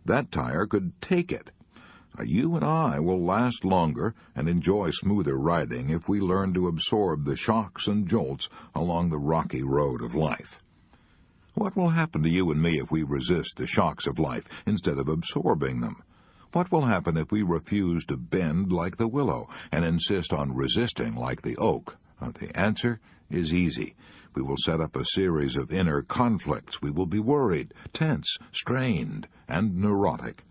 That tire could take it. You and I will last longer and enjoy smoother riding if we learn to absorb the shocks and jolts along the rocky road of life. What will happen to you and me if we resist the shocks of life instead of absorbing them? What will happen if we refuse to bend like the willow and insist on resisting like the oak? The answer is easy. We will set up a series of inner conflicts. We will be worried, tense, strained, and neurotic.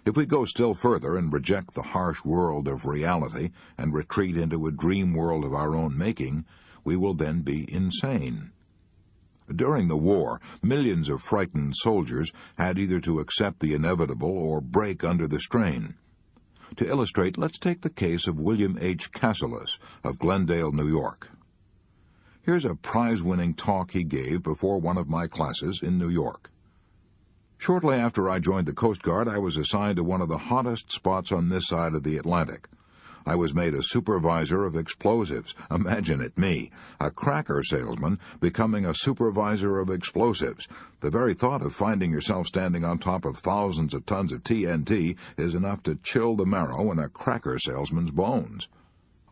If we go still further and reject the harsh world of reality and retreat into a dream world of our own making, we will then be insane. During the war, millions of frightened soldiers had either to accept the inevitable or break under the strain. To illustrate, let's take the case of William H. Cassilis of Glendale, New York. Here's a prize-winning talk he gave before one of my classes in New York. Shortly after I joined the Coast Guard, I was assigned to one of the hottest spots on this side of the Atlantic. I was made a supervisor of explosives. Imagine it, me, a cracker salesman, becoming a supervisor of explosives. The very thought of finding yourself standing on top of thousands of tons of TNT is enough to chill the marrow in a cracker salesman's bones.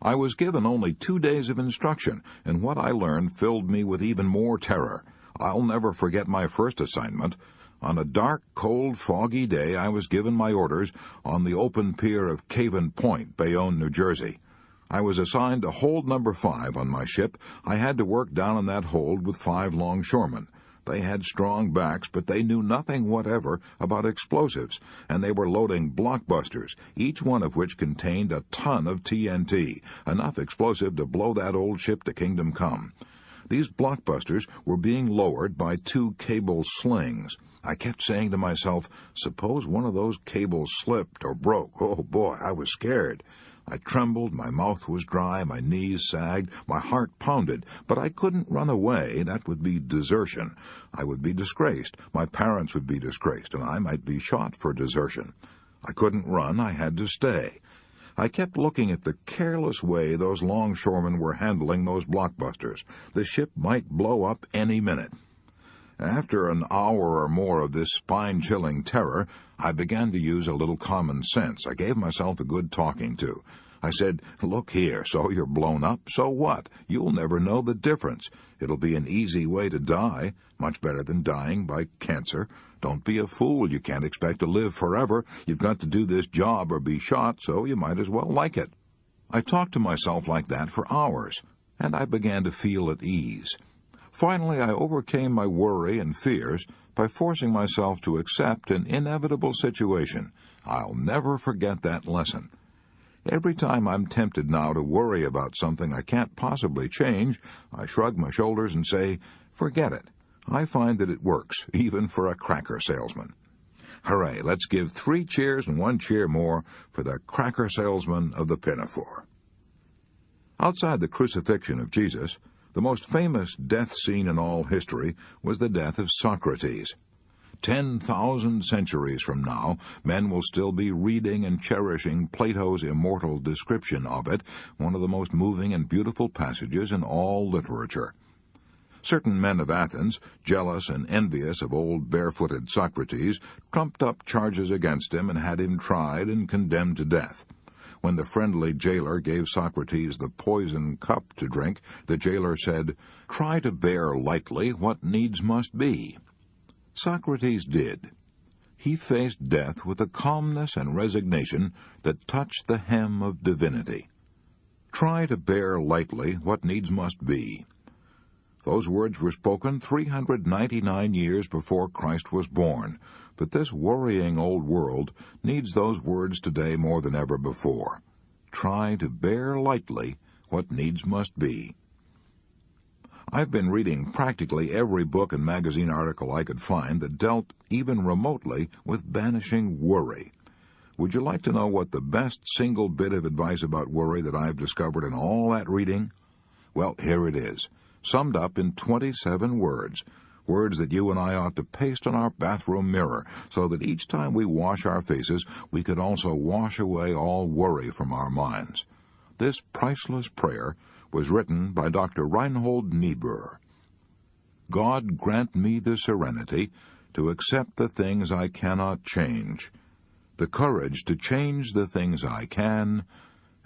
I was given only 2 days of instruction, and what I learned filled me with even more terror. I'll never forget my first assignment. On a dark, cold, foggy day, I was given my orders on the open pier of Caven Point, Bayonne, New Jersey. I was assigned to hold number 5 on my ship. I had to work down in that hold with 5 longshoremen. They had strong backs, but they knew nothing whatever about explosives, and they were loading blockbusters, each one of which contained a ton of TNT, enough explosive to blow that old ship to kingdom come. These blockbusters were being lowered by 2 cable slings. I kept saying to myself, suppose one of those cables slipped or broke. Oh, boy, I was scared. I trembled, my mouth was dry, my knees sagged, my heart pounded, but I couldn't run away. That would be desertion. I would be disgraced. My parents would be disgraced, and I might be shot for desertion. I couldn't run. I had to stay. I kept looking at the careless way those longshoremen were handling those blockbusters. The ship might blow up any minute. After an hour or more of this spine-chilling terror, I began to use a little common sense. I gave myself a good talking to. I said, look here, so you're blown up, so what? You'll never know the difference. It'll be an easy way to die, much better than dying by cancer. Don't be a fool. You can't expect to live forever. You've got to do this job or be shot, so you might as well like it. I talked to myself like that for hours, and I began to feel at ease. Finally, I overcame my worry and fears by forcing myself to accept an inevitable situation. I'll never forget that lesson. Every time I'm tempted now to worry about something I can't possibly change, I shrug my shoulders and say, forget it. I find that it works, even for a cracker salesman. Hooray, let's give 3 cheers and 1 cheer more for the cracker salesman of the Pinafore. Outside the crucifixion of Jesus, the most famous death scene in all history was the death of Socrates. 10,000 centuries from now, men will still be reading and cherishing Plato's immortal description of it, one of the most moving and beautiful passages in all literature. Certain men of Athens, jealous and envious of old barefooted Socrates, trumped up charges against him and had him tried and condemned to death. When the friendly jailer gave Socrates the poisoned cup to drink, the jailer said, "Try to bear lightly what needs must be." Socrates did. He faced death with a calmness and resignation that touched the hem of divinity. Try to bear lightly what needs must be. Those words were spoken 399 years before Christ was born, but this worrying old world needs those words today more than ever before. Try to bear lightly what needs must be. I've been reading practically every book and magazine article I could find that dealt even remotely with banishing worry. Would you like to know what the best single bit of advice about worry that I've discovered in all that reading? Well, here it is, summed up in 27 words. Words that you and I ought to paste on our bathroom mirror, so that each time we wash our faces, we could also wash away all worry from our minds. This priceless prayer was written by Dr. Reinhold Niebuhr. God grant me the serenity to accept the things I cannot change, the courage to change the things I can,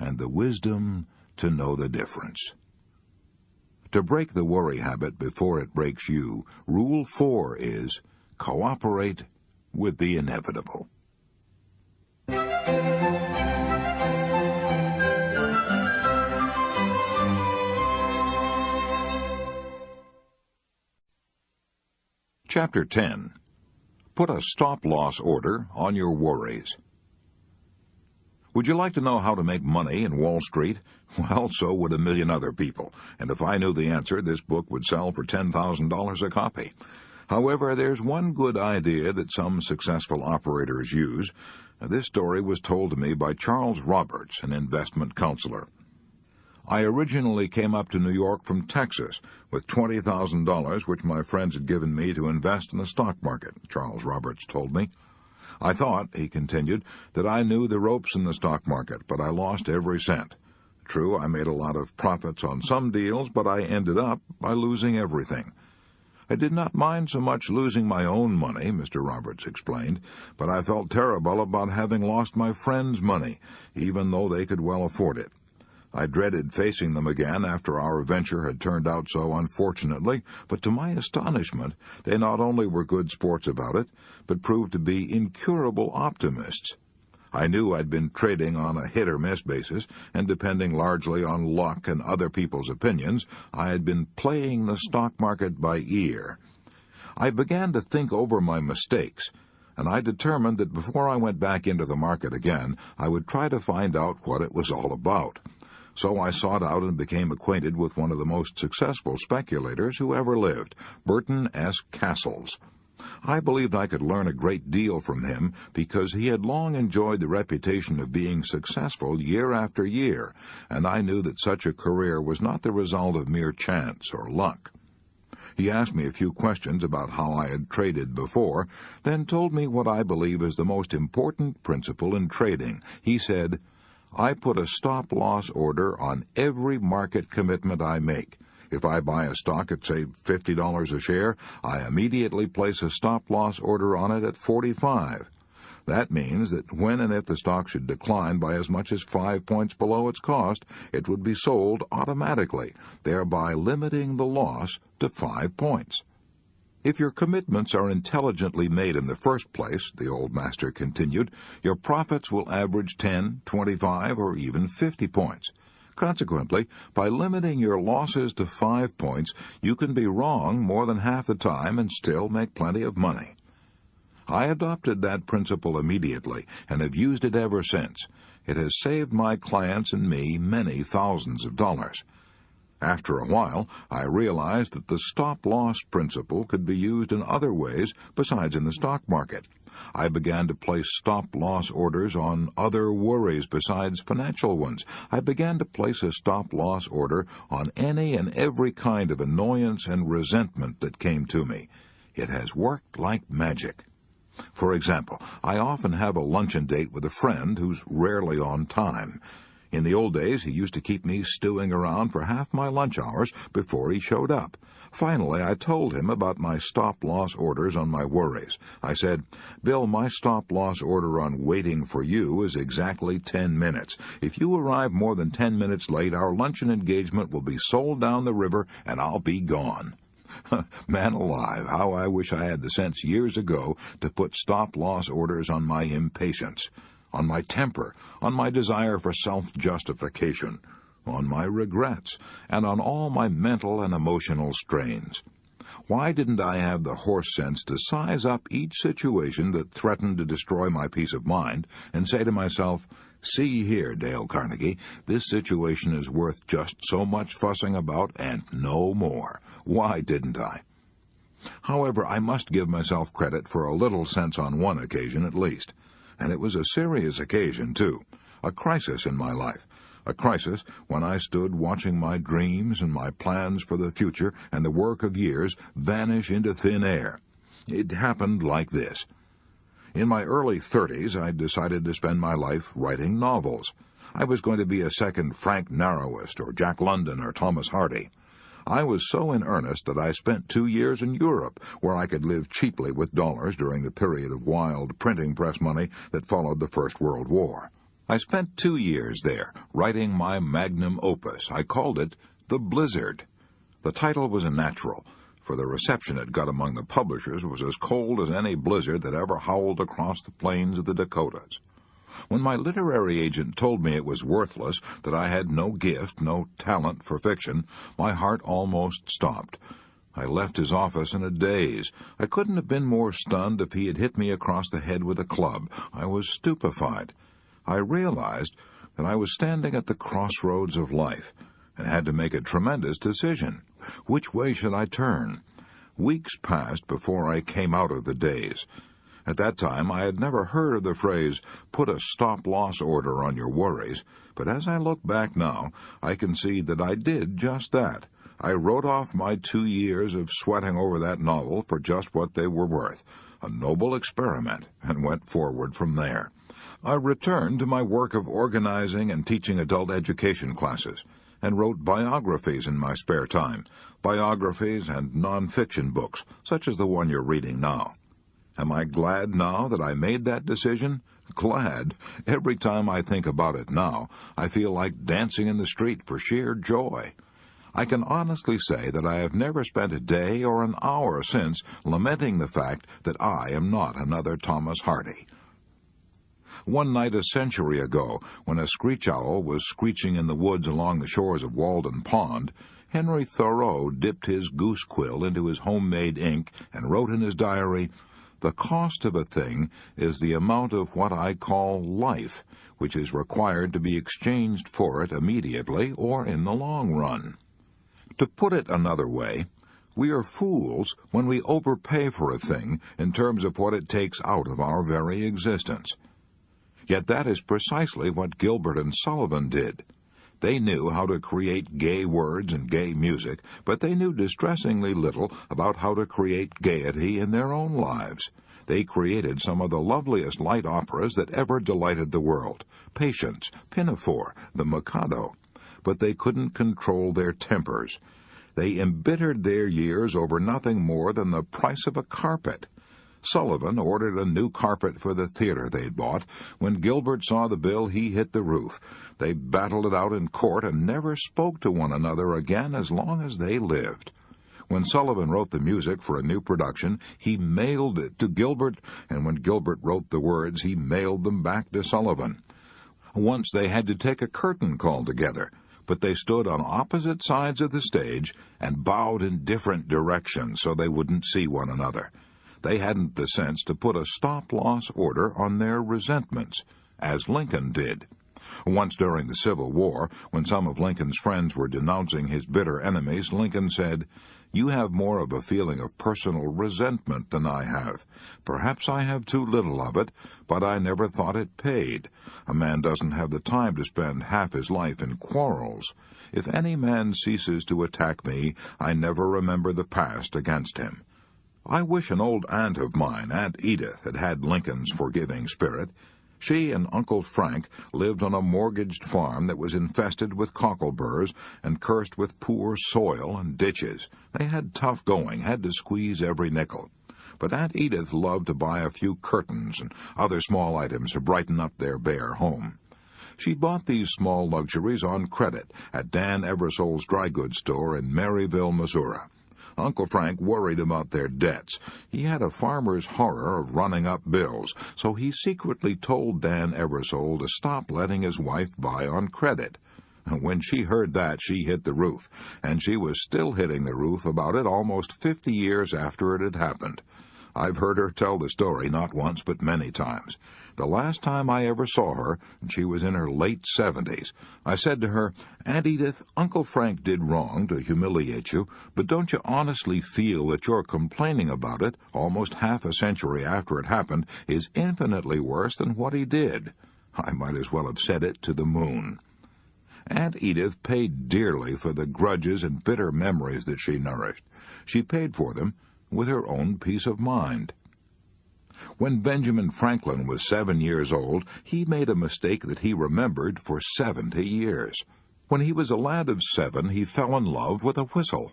and the wisdom to know the difference. To break the worry habit before it breaks you, Rule 4 is, cooperate with the inevitable. Chapter 10. Put a stop-loss order on your worries. Would you like to know how to make money in Wall Street? Well, so would a million other people, and if I knew the answer, this book would sell for $10,000 a copy. However, there's one good idea that some successful operators use. This story was told to me by Charles Roberts, an investment counselor. I originally came up to New York from Texas with $20,000 which my friends had given me to invest in the stock market, Charles Roberts told me. I thought, he continued, that I knew the ropes in the stock market, but I lost every cent. True, I made a lot of profits on some deals, but I ended up by losing everything. I did not mind so much losing my own money, Mr. Roberts explained, but I felt terrible about having lost my friends' money, even though they could well afford it. I dreaded facing them again after our venture had turned out so unfortunately, but to my astonishment, they not only were good sports about it, but proved to be incurable optimists. I knew I'd been trading on a hit-or-miss basis, and depending largely on luck and other people's opinions, I had been playing the stock market by ear. I began to think over my mistakes, and I determined that before I went back into the market again, I would try to find out what it was all about. So I sought out and became acquainted with one of the most successful speculators who ever lived, Burton S. Cassels. I believed I could learn a great deal from him because he had long enjoyed the reputation of being successful year after year, and I knew that such a career was not the result of mere chance or luck. He asked me a few questions about how I had traded before, then told me what I believe is the most important principle in trading. He said, I put a stop-loss order on every market commitment I make. If I buy a stock at, say, $50 a share, I immediately place a stop-loss order on it at $45. That means that when and if the stock should decline by as much as 5 points below its cost, it would be sold automatically, thereby limiting the loss to 5 points. If your commitments are intelligently made in the first place, the old master continued, your profits will average 10, 25, or even 50 points. Consequently, by limiting your losses to 5 points, you can be wrong more than half the time and still make plenty of money. I adopted that principle immediately and have used it ever since. It has saved my clients and me many thousands of dollars. After a while, I realized that the stop-loss principle could be used in other ways besides in the stock market. I began to place stop-loss orders on other worries besides financial ones. I began to place a stop-loss order on any and every kind of annoyance and resentment that came to me. It has worked like magic. For example, I often have a luncheon date with a friend who's rarely on time. In the old days, he used to keep me stewing around for half my lunch hours before he showed up. Finally, I told him about my stop-loss orders on my worries. I said, Bill, my stop-loss order on waiting for you is exactly 10 minutes. If you arrive more than 10 minutes late, our luncheon engagement will be sold down the river and I'll be gone. Man alive, how I wish I had the sense years ago to put stop-loss orders on my impatience, on my temper, on my desire for self-justification, on my regrets, and on all my mental and emotional strains. Why didn't I have the horse sense to size up each situation that threatened to destroy my peace of mind and say to myself, see here, Dale Carnegie, this situation is worth just so much fussing about and no more. Why didn't I? However, I must give myself credit for a little sense on one occasion at least. And it was a serious occasion, too. A crisis in my life. A crisis when I stood watching my dreams and my plans for the future and the work of years vanish into thin air. It happened like this. In my early 30s, I decided to spend my life writing novels. I was going to be a second Frank Narrowist or Jack London or Thomas Hardy. I was so in earnest that I spent 2 years in Europe, where I could live cheaply with dollars during the period of wild printing press money that followed the First World War. I spent 2 years there, writing my magnum opus. I called it The Blizzard. The title was a natural, for the reception it got among the publishers was as cold as any blizzard that ever howled across the plains of the Dakotas. When my literary agent told me it was worthless, that I had no gift, no talent for fiction, my heart almost stopped. I left his office in a daze. I couldn't have been more stunned if he had hit me across the head with a club. I was stupefied. I realized that I was standing at the crossroads of life and had to make a tremendous decision. Which way should I turn? Weeks passed before I came out of the daze. At that time, I had never heard of the phrase, put a stop-loss order on your worries, but as I look back now, I can see that I did just that. I wrote off my 2 years of sweating over that novel for just what they were worth, a noble experiment, and went forward from there. I returned to my work of organizing and teaching adult education classes, and wrote biographies in my spare time, biographies and non-fiction books, such as the one you're reading now. Am I glad now that I made that decision? Glad. Every time I think about it now, I feel like dancing in the street for sheer joy. I can honestly say that I have never spent a day or an hour since lamenting the fact that I am not another Thomas Hardy. One night a century ago, when a screech owl was screeching in the woods along the shores of Walden Pond, Henry Thoreau dipped his goose quill into his homemade ink and wrote in his diary, "The cost of a thing is the amount of what I call life, which is required to be exchanged for it immediately or in the long run." To put it another way, we are fools when we overpay for a thing in terms of what it takes out of our very existence. Yet that is precisely what Gilbert and Sullivan did. They knew how to create gay words and gay music, but they knew distressingly little about how to create gaiety in their own lives. They created some of the loveliest light operas that ever delighted the world, Patience, Pinafore, The Mikado. But they couldn't control their tempers. They embittered their years over nothing more than the price of a carpet. Sullivan ordered a new carpet for the theater they'd bought. When Gilbert saw the bill, he hit the roof. They battled it out in court and never spoke to one another again as long as they lived. When Sullivan wrote the music for a new production, he mailed it to Gilbert, and when Gilbert wrote the words, he mailed them back to Sullivan. Once they had to take a curtain call together, but they stood on opposite sides of the stage and bowed in different directions so they wouldn't see one another. They hadn't the sense to put a stop-loss order on their resentments, as Lincoln did. Once during the Civil War, when some of Lincoln's friends were denouncing his bitter enemies, Lincoln said, "You have more of a feeling of personal resentment than I have. Perhaps I have too little of it, but I never thought it paid. A man doesn't have the time to spend half his life in quarrels. If any man ceases to attack me, I never remember the past against him." I wish an old aunt of mine, Aunt Edith, had had Lincoln's forgiving spirit. She and Uncle Frank lived on a mortgaged farm that was infested with cockleburs and cursed with poor soil and ditches. They had tough going, had to squeeze every nickel. But Aunt Edith loved to buy a few curtains and other small items to brighten up their bare home. She bought these small luxuries on credit at Dan Eversole's dry goods store in Maryville, Missouri. Uncle Frank worried about their debts. He had a farmer's horror of running up bills, so he secretly told Dan Eversole to stop letting his wife buy on credit. When she heard that, she hit the roof, and she was still hitting the roof about it almost 50 years after it had happened. I've heard her tell the story not once but many times. The last time I ever saw her, and she was in her late 70s, I said to her, "Aunt Edith, Uncle Frank did wrong to humiliate you, but don't you honestly feel that your complaining about it, almost half a century after it happened, is infinitely worse than what he did?" I might as well have said it to the moon. Aunt Edith paid dearly for the grudges and bitter memories that she nourished. She paid for them with her own peace of mind. When Benjamin Franklin was 7 years old, he made a mistake that he remembered for 70 years. When he was a lad of 7, he fell in love with a whistle.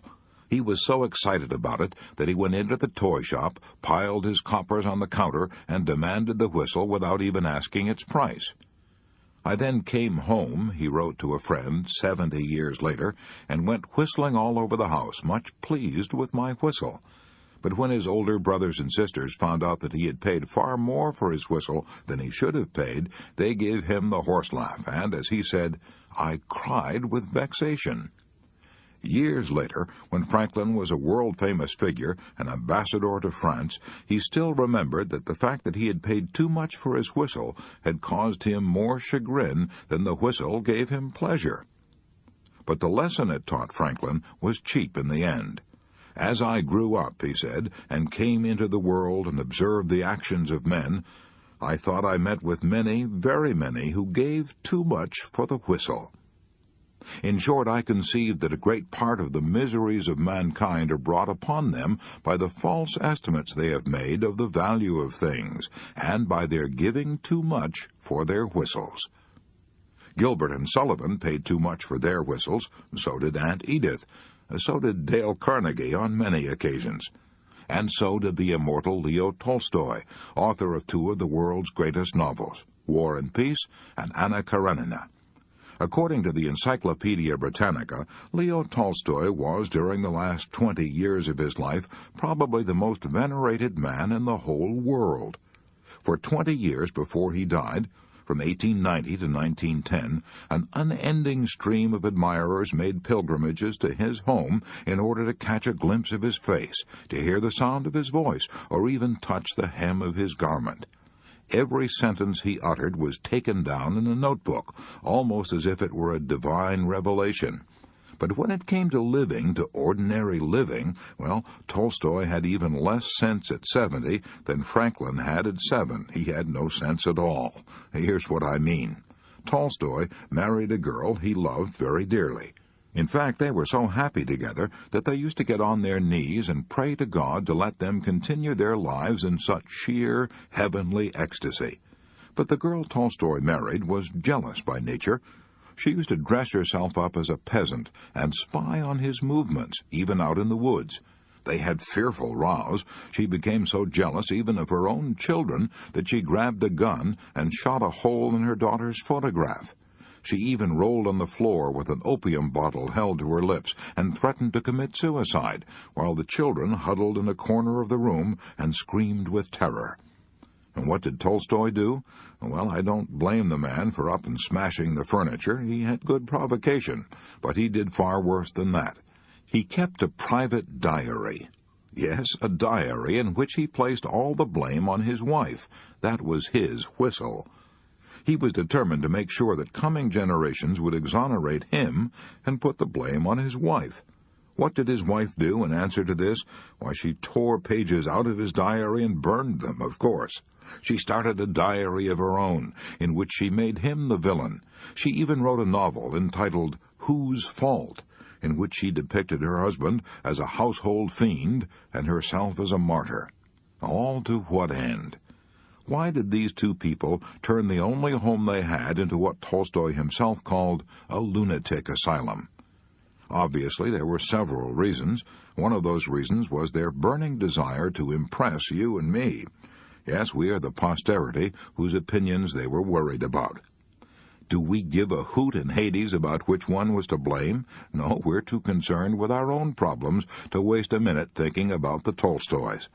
He was so excited about it that he went into the toy shop, piled his coppers on the counter, and demanded the whistle without even asking its price. "I then came home," he wrote to a friend 70 years later, "and went whistling all over the house, much pleased with my whistle." But when his older brothers and sisters found out that he had paid far more for his whistle than he should have paid, they gave him the horse laugh, and, as he said, "I cried with vexation." Years later, when Franklin was a world-famous figure, an ambassador to France, he still remembered that the fact that he had paid too much for his whistle had caused him more chagrin than the whistle gave him pleasure. But the lesson it taught Franklin was cheap in the end. "As I grew up," he said, "and came into the world and observed the actions of men, I thought I met with many, very many, who gave too much for the whistle." In short, I conceived that a great part of the miseries of mankind are brought upon them by the false estimates they have made of the value of things, and by their giving too much for their whistles. Gilbert and Sullivan paid too much for their whistles, so did Aunt Edith. So did Dale Carnegie on many occasions. And so did the immortal Leo Tolstoy, author of 2 of the world's greatest novels, War and Peace and Anna Karenina. According to the Encyclopedia Britannica, Leo Tolstoy was, during the last 20 years of his life, probably the most venerated man in the whole world. For 20 years before he died, from 1890 to 1910, an unending stream of admirers made pilgrimages to his home in order to catch a glimpse of his face, to hear the sound of his voice, or even touch the hem of his garment. Every sentence he uttered was taken down in a notebook, almost as if it were a divine revelation. But when it came to living, to ordinary living, well, Tolstoy had even less sense at 70 than Franklin had at 7. He had no sense at all. Here's what I mean. Tolstoy married a girl he loved very dearly. In fact, they were so happy together that they used to get on their knees and pray to God to let them continue their lives in such sheer, heavenly ecstasy. But the girl Tolstoy married was jealous by nature. She used to dress herself up as a peasant and spy on his movements, even out in the woods. They had fearful rows. She became so jealous even of her own children that she grabbed a gun and shot a hole in her daughter's photograph. She even rolled on the floor with an opium bottle held to her lips and threatened to commit suicide, while the children huddled in a corner of the room and screamed with terror. And what did Tolstoy do? Well, I don't blame the man for up and smashing the furniture. He had good provocation, but he did far worse than that. He kept a private diary. Yes, a diary in which he placed all the blame on his wife. That was his whistle. He was determined to make sure that coming generations would exonerate him and put the blame on his wife. What did his wife do in answer to this? Why, she tore pages out of his diary and burned them, of course. She started a diary of her own, in which she made him the villain. She even wrote a novel entitled Whose Fault?, in which she depicted her husband as a household fiend and herself as a martyr. All to what end? Why did these two people turn the only home they had into what Tolstoy himself called a lunatic asylum? Obviously, there were several reasons. One of those reasons was their burning desire to impress you and me. Yes, we are the posterity whose opinions they were worried about. Do we give a hoot in Hades about which one was to blame? No, we're too concerned with our own problems to waste a minute thinking about the Tolstoys.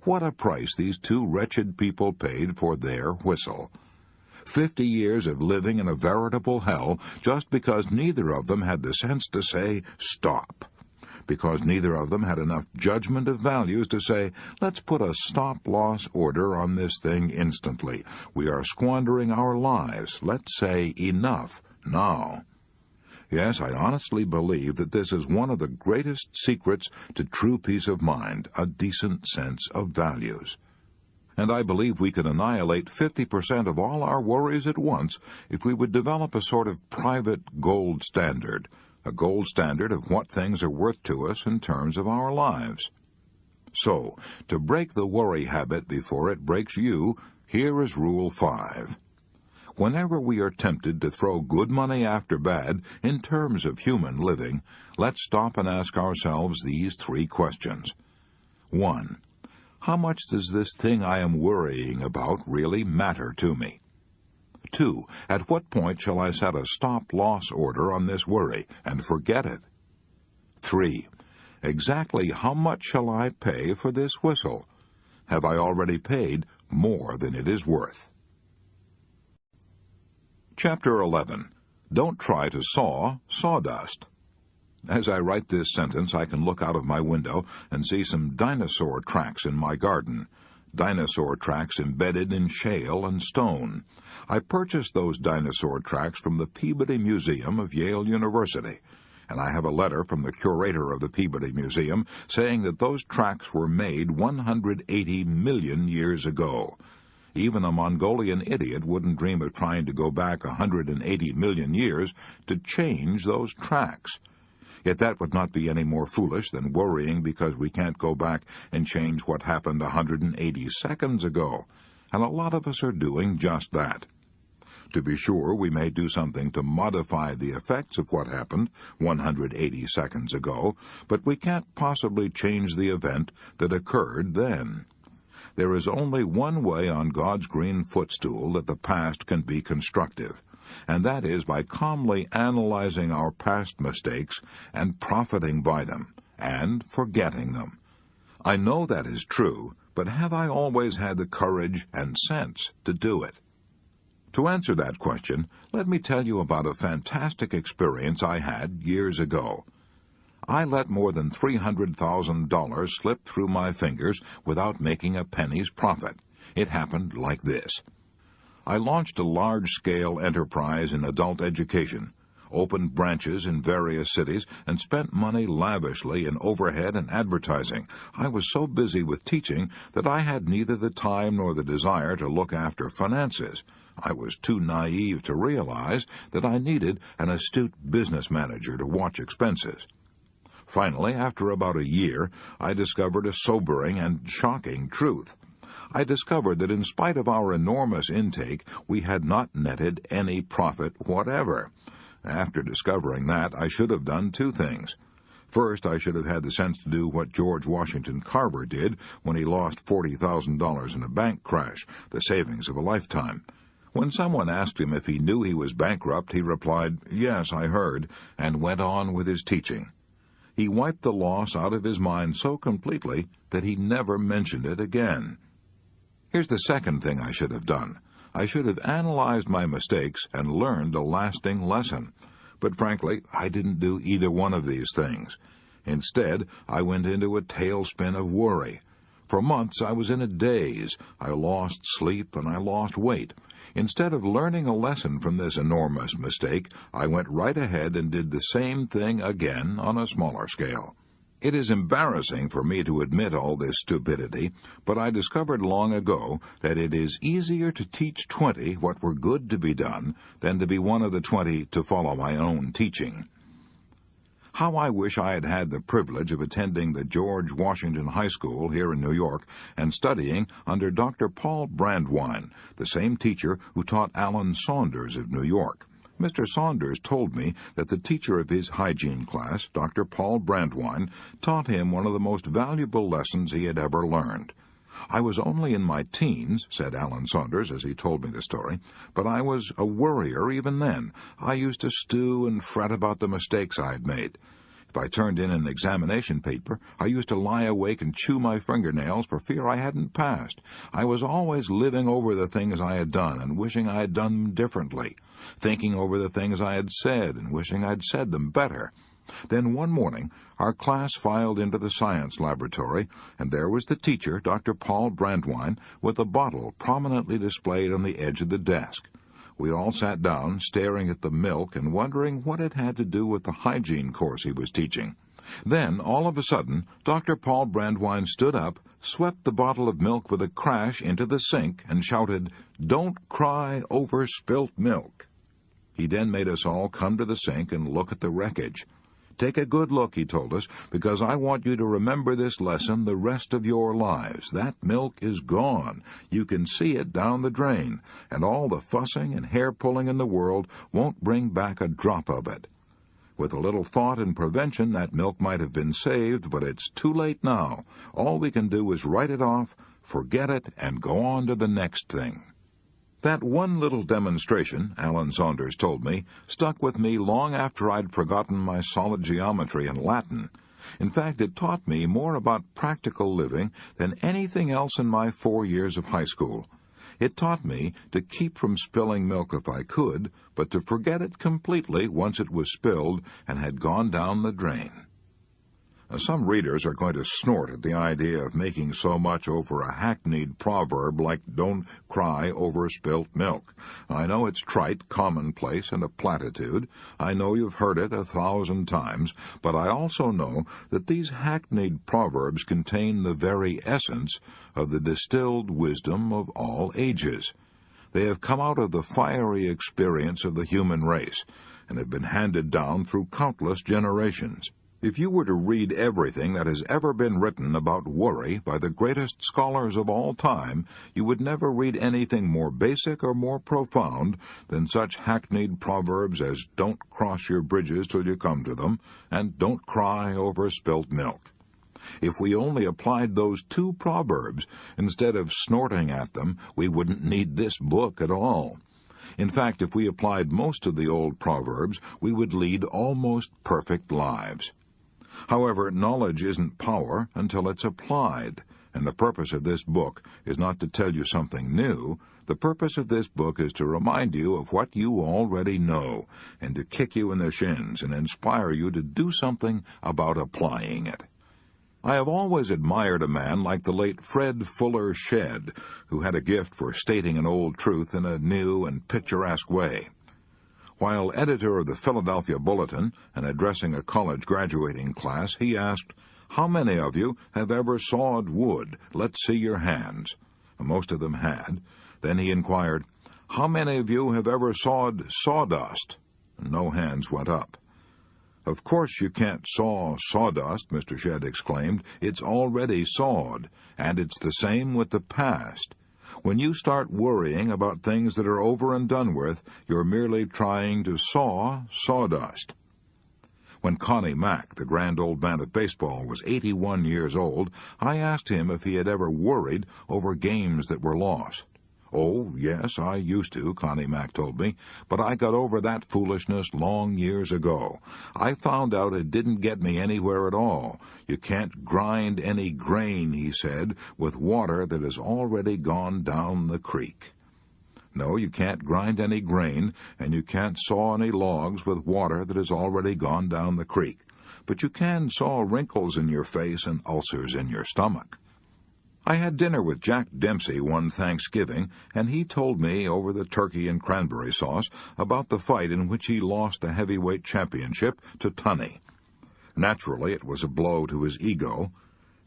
What a price these two wretched people paid for their whistle. 50 years of living in a veritable hell just because neither of them had the sense to say, stop. because neither of them had enough judgment of values to say, let's put a stop-loss order on this thing instantly. We are squandering our lives. Let's say enough now. Yes, I honestly believe that this is one of the greatest secrets to true peace of mind, a decent sense of values. And I believe we could annihilate 50% of all our worries at once if we would develop a sort of private gold standard, a gold standard of what things are worth to us in terms of our lives. So, to break the worry habit before it breaks you, here is Rule 5. Whenever we are tempted to throw good money after bad in terms of human living, let's stop and ask ourselves these 3 questions. 1. How much does this thing I am worrying about really matter to me? 2. At what point shall I set a stop-loss order on this worry and forget it? 3. Exactly how much shall I pay for this whistle? Have I already paid more than it is worth? Chapter 11. Don't try to saw sawdust. As I write this sentence, I can look out of my window and see some dinosaur tracks in my garden. Dinosaur tracks embedded in shale and stone. I purchased those dinosaur tracks from the Peabody Museum of Yale University, and I have a letter from the curator of the Peabody Museum saying that those tracks were made 180 million years ago. Even a Mongolian idiot wouldn't dream of trying to go back 180 million years to change those tracks. Yet that would not be any more foolish than worrying because we can't go back and change what happened 180 seconds ago, and a lot of us are doing just that. To be sure, we may do something to modify the effects of what happened 180 seconds ago, but we can't possibly change the event that occurred then. There is only one way on God's green footstool that the past can be constructive, and that is by calmly analyzing our past mistakes and profiting by them, and forgetting them. I know that is true, but have I always had the courage and sense to do it? To answer that question, let me tell you about a fantastic experience I had years ago. I let more than $300,000 slip through my fingers without making a penny's profit. It happened like this. I launched a large-scale enterprise in adult education, opened branches in various cities, and spent money lavishly in overhead and advertising. I was so busy with teaching that I had neither the time nor the desire to look after finances. I was too naive to realize that I needed an astute business manager to watch expenses. Finally, after about a year, I discovered a sobering and shocking truth. I discovered that in spite of our enormous intake, we had not netted any profit whatever. After discovering that, I should have done 2 things. First, I should have had the sense to do what George Washington Carver did when he lost $40,000 in a bank crash, the savings of a lifetime. When someone asked him if he knew he was bankrupt, he replied, "Yes, I heard," and went on with his teaching. He wiped the loss out of his mind so completely that he never mentioned it again. Here's the second thing I should have done. I should have analyzed my mistakes and learned a lasting lesson. But frankly, I didn't do either one of these things. Instead, I went into a tailspin of worry. For months I was in a daze. I lost sleep and I lost weight. Instead of learning a lesson from this enormous mistake, I went right ahead and did the same thing again on a smaller scale. It is embarrassing for me to admit all this stupidity, but I discovered long ago that it is easier to teach 20 what were good to be done than to be one of the 20 to follow my own teaching. How I wish I had had the privilege of attending the George Washington High School here in New York and studying under Dr. Paul Brandwein, the same teacher who taught Alan Saunders of New York. Mr. Saunders told me that the teacher of his hygiene class, Dr. Paul Brandwein, taught him one of the most valuable lessons he had ever learned. "I was only in my teens," said Alan Saunders as he told me the story, "but I was a worrier even then. I used to stew and fret about the mistakes I had made. If I turned in an examination paper, I used to lie awake and chew my fingernails for fear I hadn't passed. I was always living over the things I had done and wishing I had done them differently, thinking over the things I had said and wishing I'd said them better. Then one morning, our class filed into the science laboratory, and there was the teacher, Dr. Paul Brandwine, with a bottle prominently displayed on the edge of the desk. We all sat down, staring at the milk and wondering what it had to do with the hygiene course he was teaching. Then, all of a sudden, Dr. Paul Brandwine stood up, swept the bottle of milk with a crash into the sink, and shouted, "Don't cry over spilt milk." He then made us all come to the sink and look at the wreckage. "Take a good look," he told us, "because I want you to remember this lesson the rest of your lives. That milk is gone. You can see it down the drain, and all the fussing and hair-pulling in the world won't bring back a drop of it. With a little thought and prevention, that milk might have been saved, but it's too late now. All we can do is write it off, forget it, and go on to the next thing." That one little demonstration, Alan Saunders told me, stuck with me long after I'd forgotten my solid geometry and Latin. In fact, it taught me more about practical living than anything else in my 4 years of high school. It taught me to keep from spilling milk if I could, but to forget it completely once it was spilled and had gone down the drain. Some readers are going to snort at the idea of making so much over a hackneyed proverb like "don't cry over spilt milk." I know it's trite, commonplace, and a platitude. I know you've heard it 1,000 times, but I also know that these hackneyed proverbs contain the very essence of the distilled wisdom of all ages. They have come out of the fiery experience of the human race, and have been handed down through countless generations. If you were to read everything that has ever been written about worry by the greatest scholars of all time, you would never read anything more basic or more profound than such hackneyed proverbs as "don't cross your bridges till you come to them," and "don't cry over spilt milk." If we only applied those 2 proverbs instead of snorting at them, we wouldn't need this book at all. In fact, if we applied most of the old proverbs, we would lead almost perfect lives. However, knowledge isn't power until it's applied, and the purpose of this book is not to tell you something new. The purpose of this book is to remind you of what you already know, and to kick you in the shins and inspire you to do something about applying it. I have always admired a man like the late Fred Fuller Shedd, who had a gift for stating an old truth in a new and picturesque way. While editor of the Philadelphia Bulletin and addressing a college graduating class, he asked, "How many of you have ever sawed wood? Let's see your hands." Most of them had. Then he inquired, "How many of you have ever sawed sawdust?" No hands went up. "Of course you can't saw sawdust," Mr. Shedd exclaimed. "It's already sawed, and it's the same with the past. When you start worrying about things that are over and done with, you're merely trying to saw sawdust." When Connie Mack, the grand old man of baseball, was 81 years old, I asked him if he had ever worried over games that were lost. "Oh, yes, I used to," Connie Mack told me, "but I got over that foolishness long years ago. I found out it didn't get me anywhere at all. You can't grind any grain," he said, "with water that has already gone down the creek." No, you can't grind any grain, and you can't saw any logs with water that has already gone down the creek. But you can saw wrinkles in your face and ulcers in your stomach. I had dinner with Jack Dempsey one Thanksgiving, and he told me over the turkey and cranberry sauce about the fight in which he lost the heavyweight championship to Tunney. Naturally, it was a blow to his ego.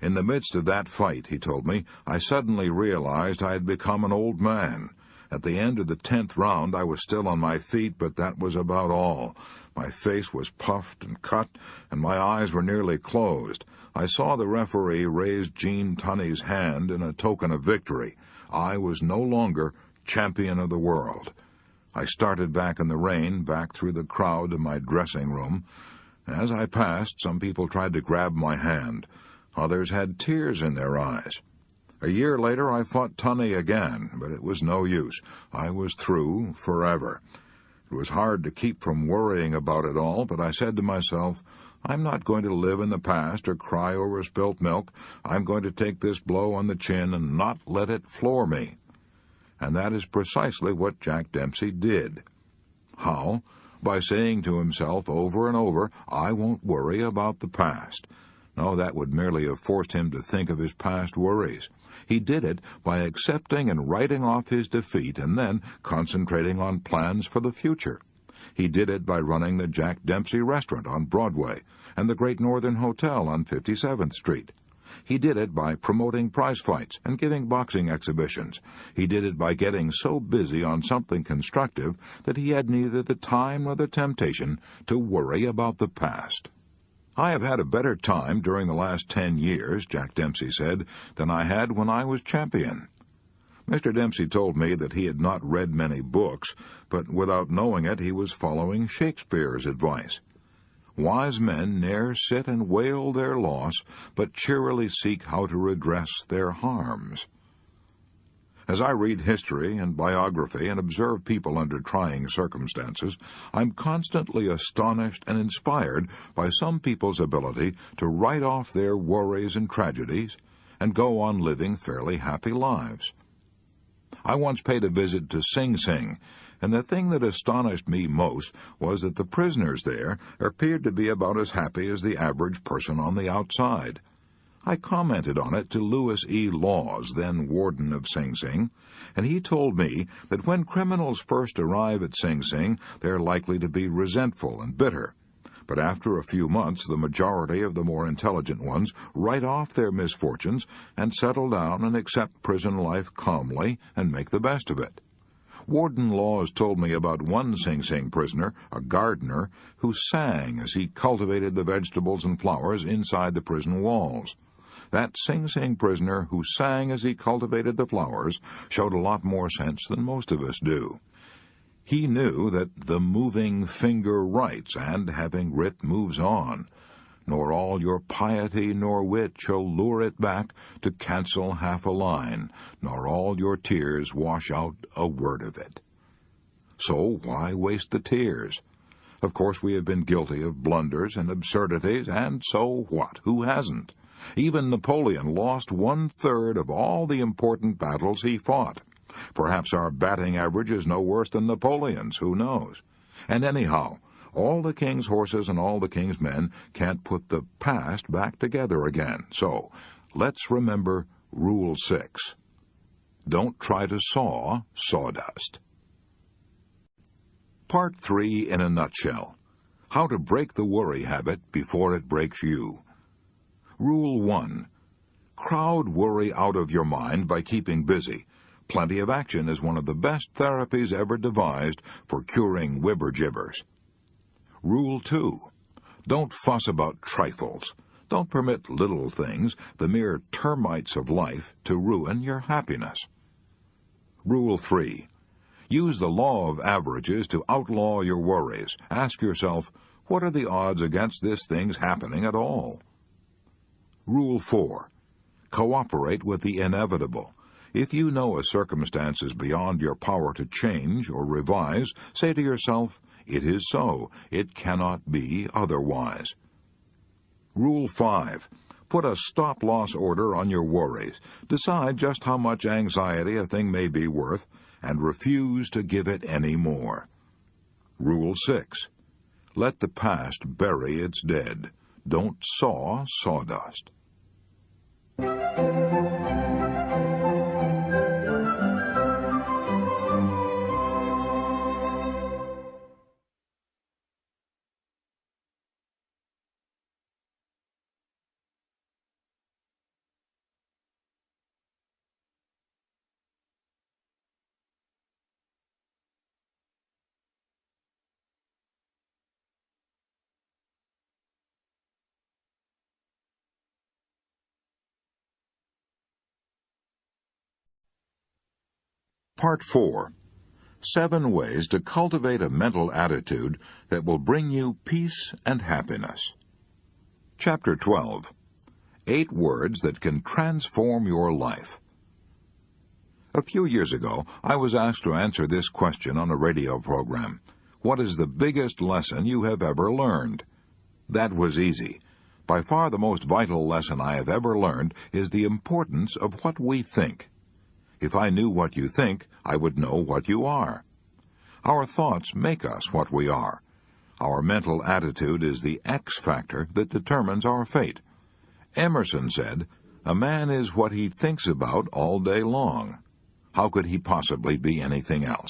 In the midst of that fight, he told me, I suddenly realized I had become an old man. At the end of the 10th round, I was still on my feet, but that was about all. My face was puffed and cut, and my eyes were nearly closed. I saw the referee raise Gene Tunney's hand in a token of victory. I was no longer champion of the world. I started back in the rain, back through the crowd to my dressing room. As I passed, some people tried to grab my hand. Others had tears in their eyes. A year later, I fought Tunney again, but it was no use. I was through forever. It was hard to keep from worrying about it all, but I said to myself, I'm not going to live in the past or cry over spilt milk. I'm going to take this blow on the chin and not let it floor me. And that is precisely what Jack Dempsey did. How? by saying to himself over and over, "I won't worry about the past." No, that would merely have forced him to think of his past worries. He did it by accepting and writing off his defeat and then concentrating on plans for the future. He did it by running the Jack Dempsey restaurant on Broadway and the Great Northern Hotel on 57th Street. He did it by promoting prize fights and giving boxing exhibitions. He did it by getting so busy on something constructive that he had neither the time nor the temptation to worry about the past. "I have had a better time during the last 10 years, Jack Dempsey said, than I had when I was champion. Mr. Dempsey told me that he had not read many books, but without knowing it he was following Shakespeare's advice. Wise men ne'er sit and wail their loss, but cheerily seek how to redress their harms. As I read history and biography and observe people under trying circumstances, I'm constantly astonished and inspired by some people's ability to write off their worries and tragedies and go on living fairly happy lives. I once paid a visit to Sing Sing, and the thing that astonished me most was that the prisoners there appeared to be about as happy as the average person on the outside. I commented on it to Louis E. Laws, then warden of Sing Sing, and he told me that when criminals first arrive at Sing Sing, they're likely to be resentful and bitter. But after a few months, the majority of the more intelligent ones write off their misfortunes and settle down and accept prison life calmly and make the best of it. Warden Laws told me about one Sing Sing prisoner, a gardener, who sang as he cultivated the vegetables and flowers inside the prison walls. That Sing Sing prisoner who sang as he cultivated the flowers showed a lot more sense than most of us do. He knew that the moving finger writes, and, having writ, moves on. Nor all your piety nor wit shall lure it back to cancel half a line, nor all your tears wash out a word of it. So why waste the tears? Of course we have been guilty of blunders and absurdities, and so what? Who hasn't? Even Napoleon lost 1/3 of all the important battles he fought. Perhaps our batting average is no worse than Napoleon's, who knows? And anyhow, all the king's horses and all the king's men can't put the past back together again. So, let's remember Rule 6. Don't try to saw sawdust. Part 3 in a nutshell. How to break the worry habit before it breaks you. Rule 1. Crowd worry out of your mind by keeping busy. Plenty of action is one of the best therapies ever devised for curing whibber-jibbers. Rule 2. Don't fuss about trifles. Don't permit little things, the mere termites of life, to ruin your happiness. Rule 3. Use the law of averages to outlaw your worries. Ask yourself, what are the odds against this thing's happening at all? Rule 4. Cooperate with the inevitable. If you know a circumstance is beyond your power to change or revise, say to yourself, it is so, it cannot be otherwise. Rule 5. Put a stop-loss order on your worries. Decide just how much anxiety a thing may be worth, and refuse to give it any more. Rule 6. Let the past bury its dead. Don't saw sawdust. Part 4. 7 ways to cultivate a mental attitude that will bring you peace and happiness. Chapter 12. 8 words that can transform your life. A few years ago, I was asked to answer this question on a radio program. What is the biggest lesson you have ever learned? That was easy. By far the most vital lesson I have ever learned is the importance of what we think. If I knew what you think, I would know what you are. Our thoughts make us what we are. Our mental attitude is the X factor that determines our fate. Emerson said, "A man is what he thinks about all day long." How could he possibly be anything else?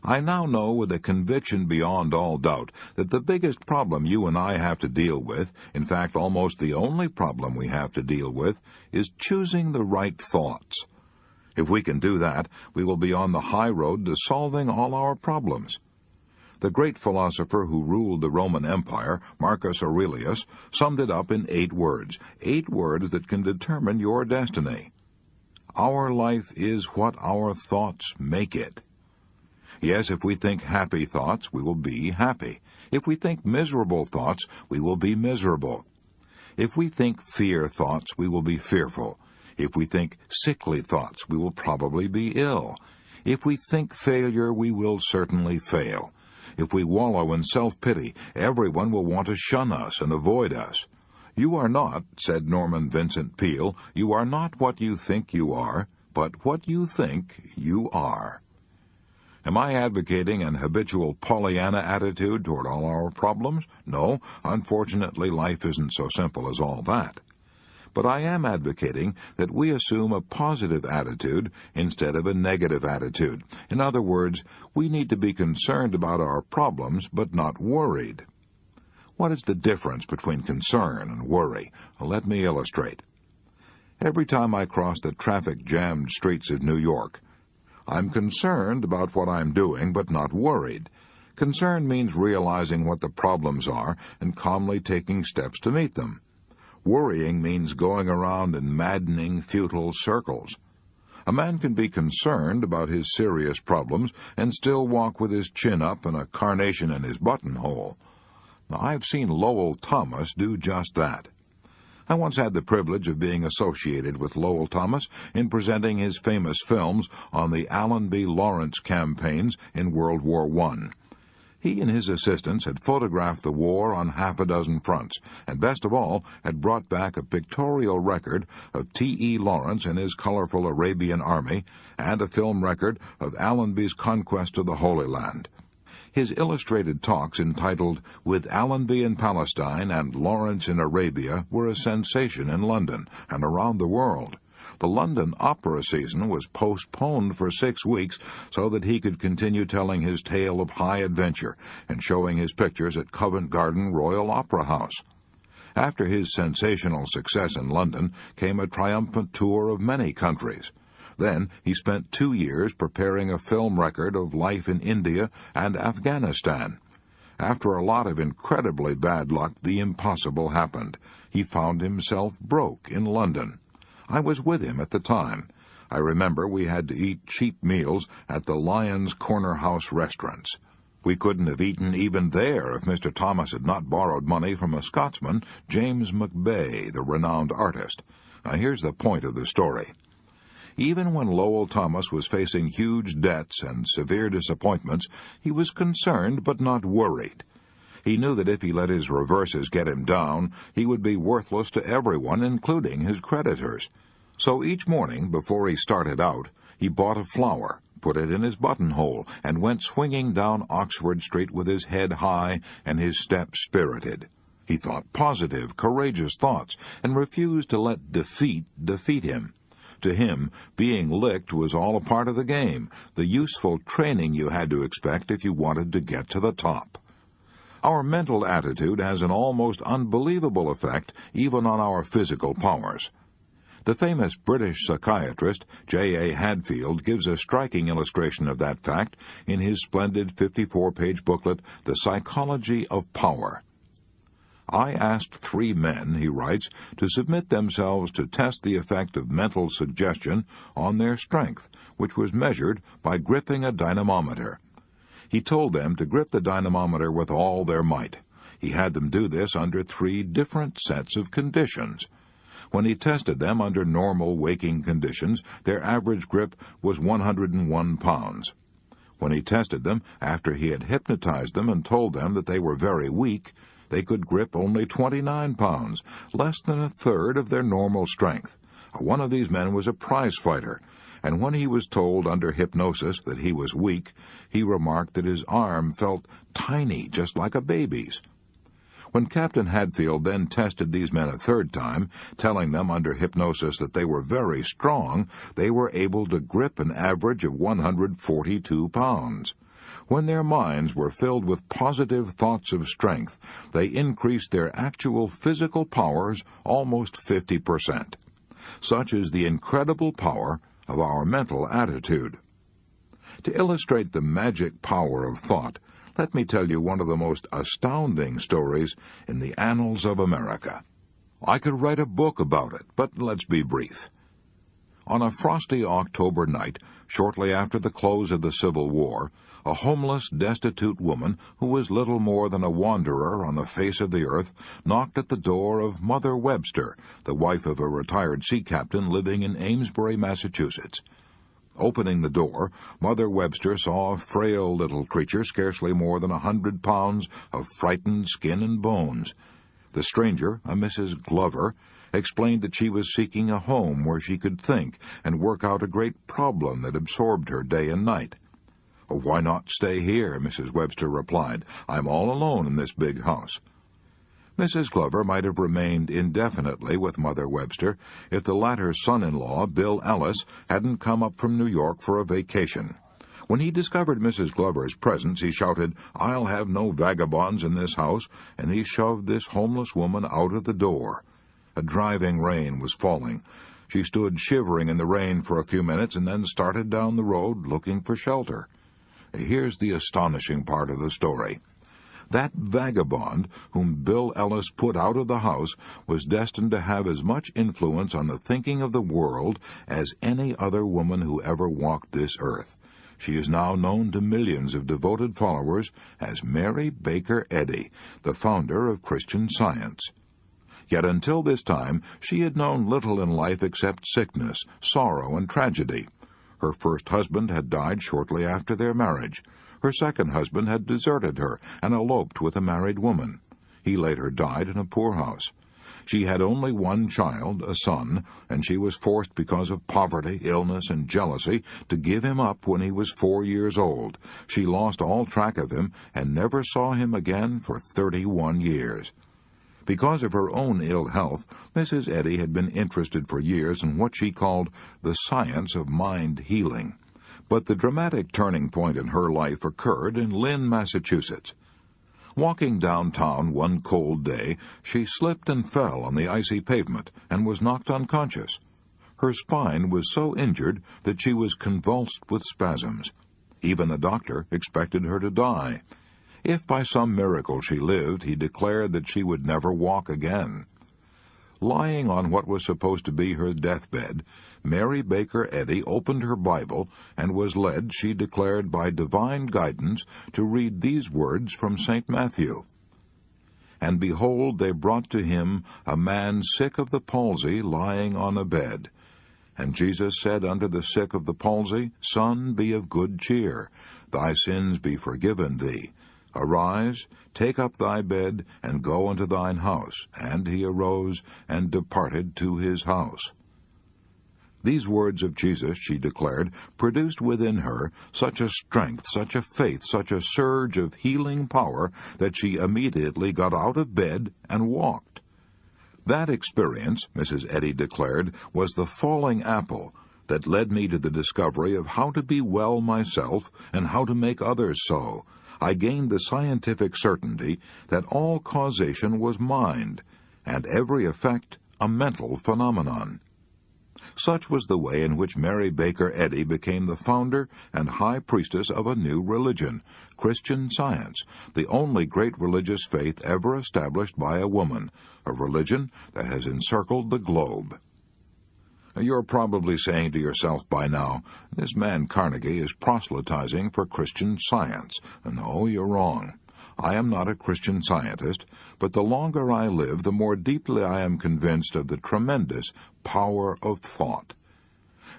I now know with a conviction beyond all doubt that the biggest problem you and I have to deal with, in fact almost the only problem we have to deal with, is choosing the right thoughts. If we can do that, we will be on the high road to solving all our problems. The great philosopher who ruled the Roman Empire, Marcus Aurelius, summed it up in 8 words that can determine your destiny. Our life is what our thoughts make it. Yes, if we think happy thoughts, we will be happy. If we think miserable thoughts, we will be miserable. If we think fear thoughts, we will be fearful. If we think sickly thoughts, we will probably be ill. If we think failure, we will certainly fail. If we wallow in self-pity, everyone will want to shun us and avoid us. "You are not," said Norman Vincent Peale, "you are not what you think you are, but what you think you are." Am I advocating an habitual Pollyanna attitude toward all our problems? No, unfortunately life isn't so simple as all that. But I am advocating that we assume a positive attitude instead of a negative attitude. In other words, we need to be concerned about our problems, but not worried. What is the difference between concern and worry? Let me illustrate. Every time I cross the traffic-jammed streets of New York, I'm concerned about what I'm doing, but not worried. Concern means realizing what the problems are and calmly taking steps to meet them. Worrying means going around in maddening, futile circles. A man can be concerned about his serious problems and still walk with his chin up and a carnation in his buttonhole. Now, I've seen Lowell Thomas do just that. I once had the privilege of being associated with Lowell Thomas in presenting his famous films on the Allenby Lawrence campaigns in World War I. He and his assistants had photographed the war on half a dozen fronts, and best of all, had brought back a pictorial record of T.E. Lawrence and his colorful Arabian army, and a film record of Allenby's conquest of the Holy Land. His illustrated talks entitled "With Allenby in Palestine and Lawrence in Arabia" were a sensation in London and around the world. The London opera season was postponed for 6 weeks so that he could continue telling his tale of high adventure and showing his pictures at Covent Garden Royal Opera House. After his sensational success in London came a triumphant tour of many countries. Then he spent 2 years preparing a film record of life in India and Afghanistan. After a lot of incredibly bad luck, the impossible happened. He found himself broke in London. I was with him at the time. I remember we had to eat cheap meals at the Lyons Corner House restaurants. We couldn't have eaten even there if Mr. Thomas had not borrowed money from a Scotsman, James McBay, the renowned artist. Now here's the point of the story. Even when Lowell Thomas was facing huge debts and severe disappointments, he was concerned but not worried. He knew that if he let his reverses get him down, he would be worthless to everyone, including his creditors. So each morning, before he started out, he bought a flower, put it in his buttonhole, and went swinging down Oxford Street with his head high and his step spirited. He thought positive, courageous thoughts, and refused to let defeat him. To him, being licked was all a part of the game, the useful training you had to expect if you wanted to get to the top. Our mental attitude has an almost unbelievable effect even on our physical powers. The famous British psychiatrist J.A. Hadfield gives a striking illustration of that fact in his splendid 54-page booklet, The Psychology of Power. "I asked 3 men," he writes, "to submit themselves to test the effect of mental suggestion on their strength, which was measured by gripping a dynamometer. He told them to grip the dynamometer with all their might. He had them do this under 3 different sets of conditions. When he tested them under normal waking conditions, their average grip was 101 pounds. When he tested them after he had hypnotized them and told them that they were very weak, they could grip only 29 pounds, less than a third of their normal strength. One of these men was a prize fighter, and when he was told under hypnosis that he was weak, he remarked that his arm felt tiny, just like a baby's. When Captain Hadfield then tested these men a third time, telling them under hypnosis that they were very strong, they were able to grip an average of 142 pounds. When their minds were filled with positive thoughts of strength, they increased their actual physical powers almost 50%. Such is the incredible power of our mental attitude. To illustrate the magic power of thought, let me tell you one of the most astounding stories in the annals of America. I could write a book about it, but let's be brief. On a frosty October night, shortly after the close of the Civil War, a homeless, destitute woman who was little more than a wanderer on the face of the earth knocked at the door of Mother Webster, the wife of a retired sea captain living in Amesbury, Massachusetts. Opening the door, Mother Webster saw a frail little creature scarcely more than 100 pounds of frightened skin and bones. The stranger, a Mrs. Glover, explained that she was seeking a home where she could think and work out a great problem that absorbed her day and night. "Why not stay here?" Mrs. Webster replied. "I'm all alone in this big house." Mrs. Glover might have remained indefinitely with Mother Webster if the latter's son-in-law, Bill Ellis, hadn't come up from New York for a vacation. When he discovered Mrs. Glover's presence, he shouted, "I'll have no vagabonds in this house," and he shoved this homeless woman out of the door. A driving rain was falling. She stood shivering in the rain for a few minutes and then started down the road looking for shelter. Here's the astonishing part of the story. That vagabond whom Bill Ellis put out of the house was destined to have as much influence on the thinking of the world as any other woman who ever walked this earth. She is now known to millions of devoted followers as Mary Baker Eddy, the founder of Christian Science. Yet until this time she had known little in life except sickness, sorrow, and tragedy. Her first husband had died shortly after their marriage. Her second husband had deserted her and eloped with a married woman. He later died in a poorhouse. She had only one child, a son, and she was forced because of poverty, illness, and jealousy to give him up when he was 4 years old. She lost all track of him and never saw him again for 31 years. Because of her own ill health, Mrs. Eddy had been interested for years in what she called the science of mind healing. But the dramatic turning point in her life occurred in Lynn, Massachusetts. Walking downtown one cold day, she slipped and fell on the icy pavement and was knocked unconscious. Her spine was so injured that she was convulsed with spasms. Even the doctor expected her to die. If by some miracle she lived, he declared that she would never walk again. Lying on what was supposed to be her deathbed, Mary Baker Eddy opened her Bible and was led, she declared, by divine guidance to read these words from St. Matthew. "And behold, they brought to him a man sick of the palsy lying on a bed. And Jesus said unto the sick of the palsy, Son, be of good cheer, thy sins be forgiven thee. Arise, take up thy bed, and go unto thine house. And he arose and departed to his house." These words of Jesus, she declared, produced within her such a strength, such a faith, such a surge of healing power that she immediately got out of bed and walked. That experience, Mrs. Eddy declared, was the falling apple that led me to the discovery of how to be well myself and how to make others so. I gained the scientific certainty that all causation was mind, and every effect a mental phenomenon. Such was the way in which Mary Baker Eddy became the founder and high priestess of a new religion, Christian Science, the only great religious faith ever established by a woman, a religion that has encircled the globe. You're probably saying to yourself by now, this man Carnegie is proselytizing for Christian Science. No, you're wrong. I am not a Christian Scientist, but the longer I live, the more deeply I am convinced of the tremendous power of thought.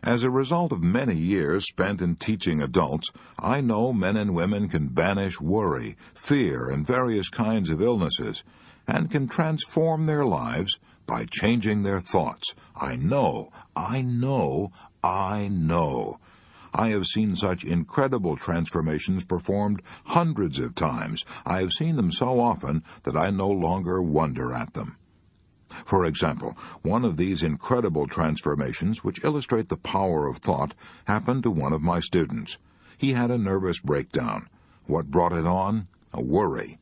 As a result of many years spent in teaching adults, I know men and women can banish worry, fear, and various kinds of illnesses, and can transform their lives by changing their thoughts. I know. I have seen such incredible transformations performed hundreds of times. I have seen them so often that I no longer wonder at them. For example, one of these incredible transformations, which illustrate the power of thought, happened to one of my students. He had a nervous breakdown. What brought it on? A worry.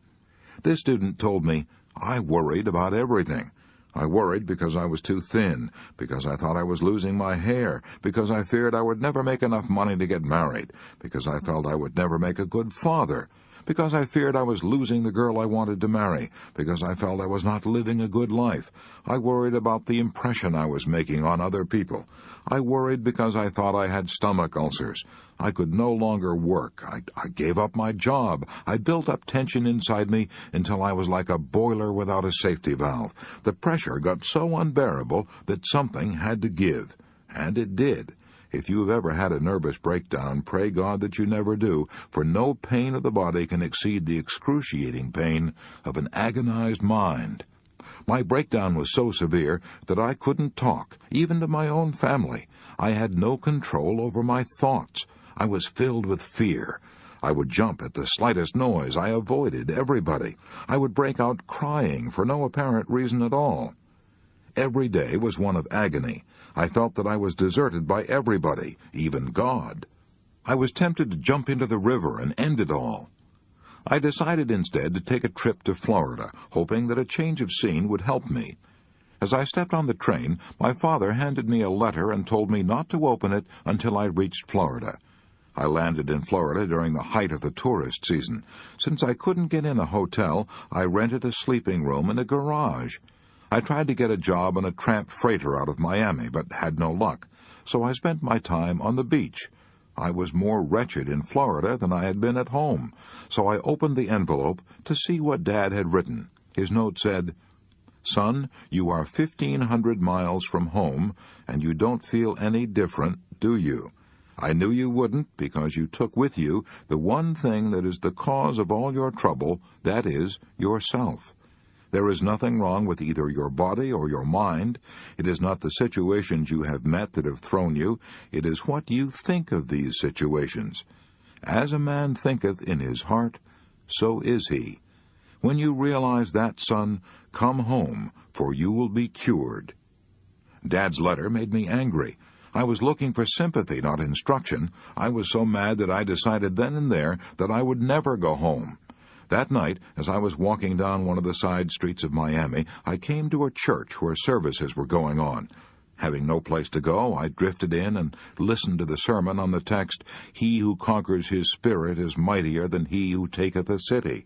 This student told me, "I worried about everything. I worried because I was too thin, because I thought I was losing my hair, because I feared I would never make enough money to get married, because I felt I would never make a good father, because I feared I was losing the girl I wanted to marry, because I felt I was not living a good life. I worried about the impression I was making on other people. I worried because I thought I had stomach ulcers. I could no longer work. I gave up my job. I built up tension inside me until I was like a boiler without a safety valve. The pressure got so unbearable that something had to give. And it did. If you have ever had a nervous breakdown, pray God that you never do, for no pain of the body can exceed the excruciating pain of an agonized mind. My breakdown was so severe that I couldn't talk, even to my own family. I had no control over my thoughts. I was filled with fear. I would jump at the slightest noise. I avoided everybody. I would break out crying for no apparent reason at all. Every day was one of agony. I felt that I was deserted by everybody, even God. I was tempted to jump into the river and end it all. I decided instead to take a trip to Florida, hoping that a change of scene would help me. As I stepped on the train, my father handed me a letter and told me not to open it until I reached Florida. I landed in Florida during the height of the tourist season. Since I couldn't get in a hotel, I rented a sleeping room in a garage. I tried to get a job on a tramp freighter out of Miami, but had no luck, so I spent my time on the beach. I was more wretched in Florida than I had been at home, so I opened the envelope to see what Dad had written. His note said, "Son, you are 1,500 miles from home, and you don't feel any different, do you? I knew you wouldn't, because you took with you the one thing that is the cause of all your trouble, that is, yourself. There is nothing wrong with either your body or your mind. It is not the situations you have met that have thrown you. It is what you think of these situations. As a man thinketh in his heart, so is he. When you realize that, son, come home, for you will be cured." Dad's letter made me angry. I was looking for sympathy, not instruction. I was so mad that I decided then and there that I would never go home. That night, as I was walking down one of the side streets of Miami, I came to a church where services were going on. Having no place to go, I drifted in and listened to the sermon on the text, "He who conquers his spirit is mightier than he who taketh a city."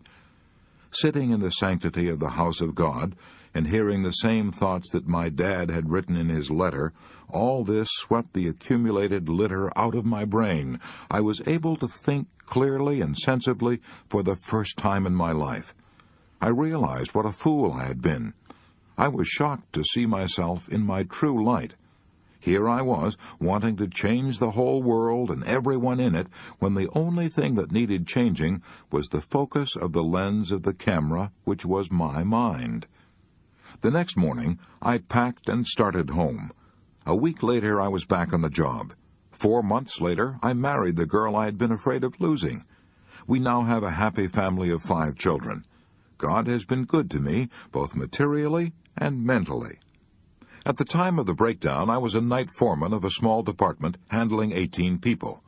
Sitting in the sanctity of the house of God, and hearing the same thoughts that my dad had written in his letter, all this swept the accumulated litter out of my brain. I was able to think clearly and sensibly for the first time in my life. I realized what a fool I had been. I was shocked to see myself in my true light. Here I was, wanting to change the whole world and everyone in it, when the only thing that needed changing was the focus of the lens of the camera, which was my mind. The next morning, I packed and started home. A week later, I was back on the job. 4 months later, I married the girl I had been afraid of losing. We now have a happy family of 5 children. God has been good to me, both materially and mentally. At the time of the breakdown, I was a night foreman of a small department handling 18 people.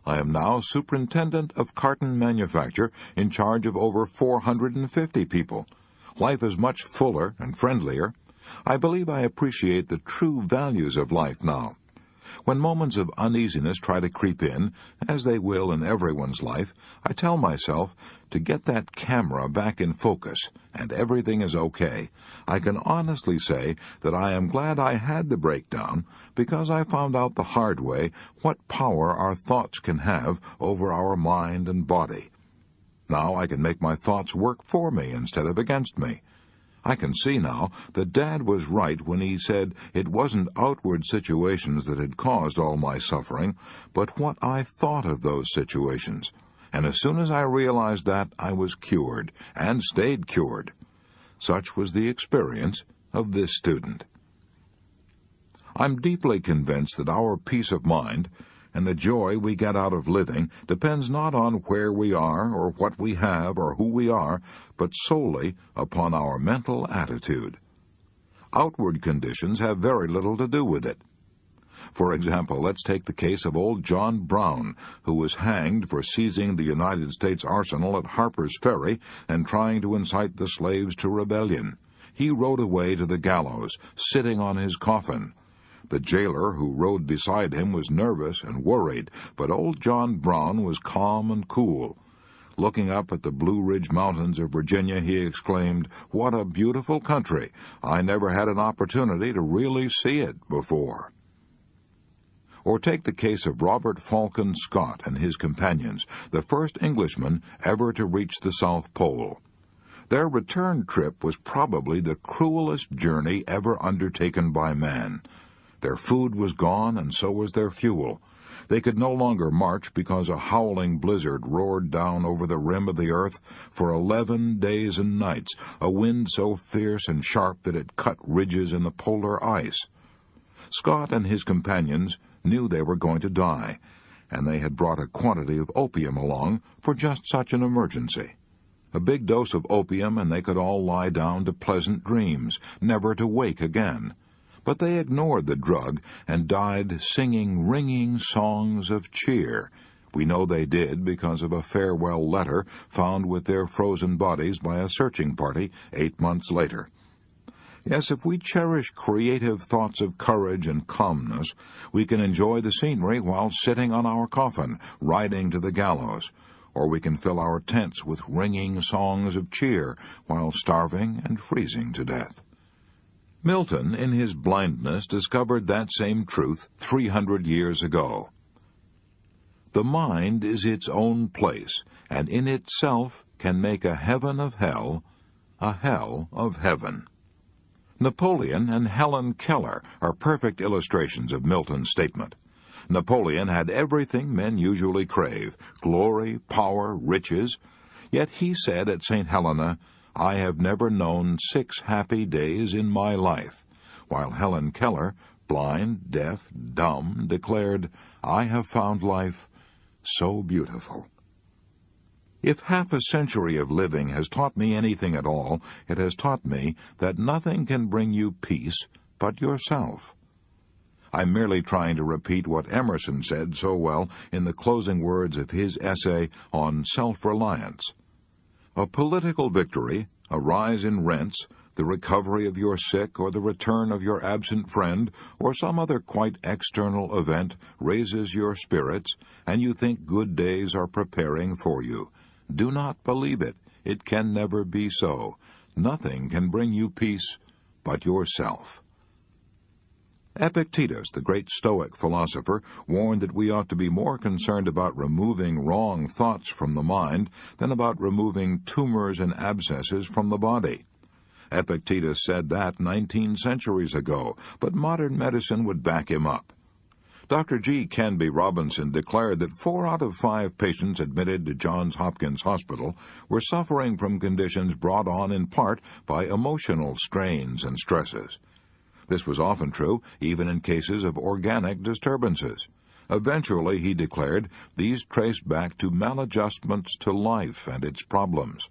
I am now superintendent of carton manufacture in charge of over 450 people. Life is much fuller and friendlier. I believe I appreciate the true values of life now. When moments of uneasiness try to creep in, as they will in everyone's life, I tell myself to get that camera back in focus, and everything is okay. I can honestly say that I am glad I had the breakdown, because I found out the hard way what power our thoughts can have over our mind and body. Now I can make my thoughts work for me instead of against me. I can see now that Dad was right when he said it wasn't outward situations that had caused all my suffering, but what I thought of those situations. And as soon as I realized that, I was cured, and stayed cured. Such was the experience of this student. I'm deeply convinced that our peace of mind and the joy we get out of living depends not on where we are or what we have or who we are, but solely upon our mental attitude. Outward conditions have very little to do with it. For example, let's take the case of old John Brown, who was hanged for seizing the United States arsenal at Harper's Ferry and trying to incite the slaves to rebellion. He rode away to the gallows, sitting on his coffin. The jailer who rode beside him was nervous and worried, but old John Brown was calm and cool. Looking up at the Blue Ridge Mountains of Virginia, he exclaimed, "What a beautiful country! I never had an opportunity to really see it before." Or take the case of Robert Falcon Scott and his companions, the first Englishmen ever to reach the South Pole. Their return trip was probably the cruelest journey ever undertaken by man. Their food was gone, and so was their fuel. They could no longer march because a howling blizzard roared down over the rim of the earth for 11 days and nights, a wind so fierce and sharp that it cut ridges in the polar ice. Scott and his companions knew they were going to die, and they had brought a quantity of opium along for just such an emergency. A big dose of opium, and they could all lie down to pleasant dreams, never to wake again. But they ignored the drug and died singing ringing songs of cheer. We know they did because of a farewell letter found with their frozen bodies by a searching party 8 months later. Yes, if we cherish creative thoughts of courage and calmness, we can enjoy the scenery while sitting on our coffin, riding to the gallows, or we can fill our tents with ringing songs of cheer while starving and freezing to death. Milton, in his blindness, discovered that same truth 300 years ago. The mind is its own place, and in itself can make a heaven of hell, a hell of heaven. Napoleon and Helen Keller are perfect illustrations of Milton's statement. Napoleon had everything men usually crave, glory, power, riches, yet he said at St. Helena, "I have never known 6 happy days in my life," while Helen Keller, blind, deaf, dumb, declared, "I have found life so beautiful." If half a century of living has taught me anything at all, it has taught me that nothing can bring you peace but yourself. I'm merely trying to repeat what Emerson said so well in the closing words of his essay on self-reliance. A political victory, a rise in rents, the recovery of your sick, or the return of your absent friend, or some other quite external event raises your spirits, and you think good days are preparing for you. Do not believe it. It can never be so. Nothing can bring you peace but yourself. Epictetus, the great Stoic philosopher, warned that we ought to be more concerned about removing wrong thoughts from the mind than about removing tumors and abscesses from the body. Epictetus said that 19 centuries ago, but modern medicine would back him up. Dr. G. Canby Robinson declared that 4 out of 5 patients admitted to Johns Hopkins Hospital were suffering from conditions brought on in part by emotional strains and stresses. This was often true, even in cases of organic disturbances. Eventually, he declared, these traced back to maladjustments to life and its problems.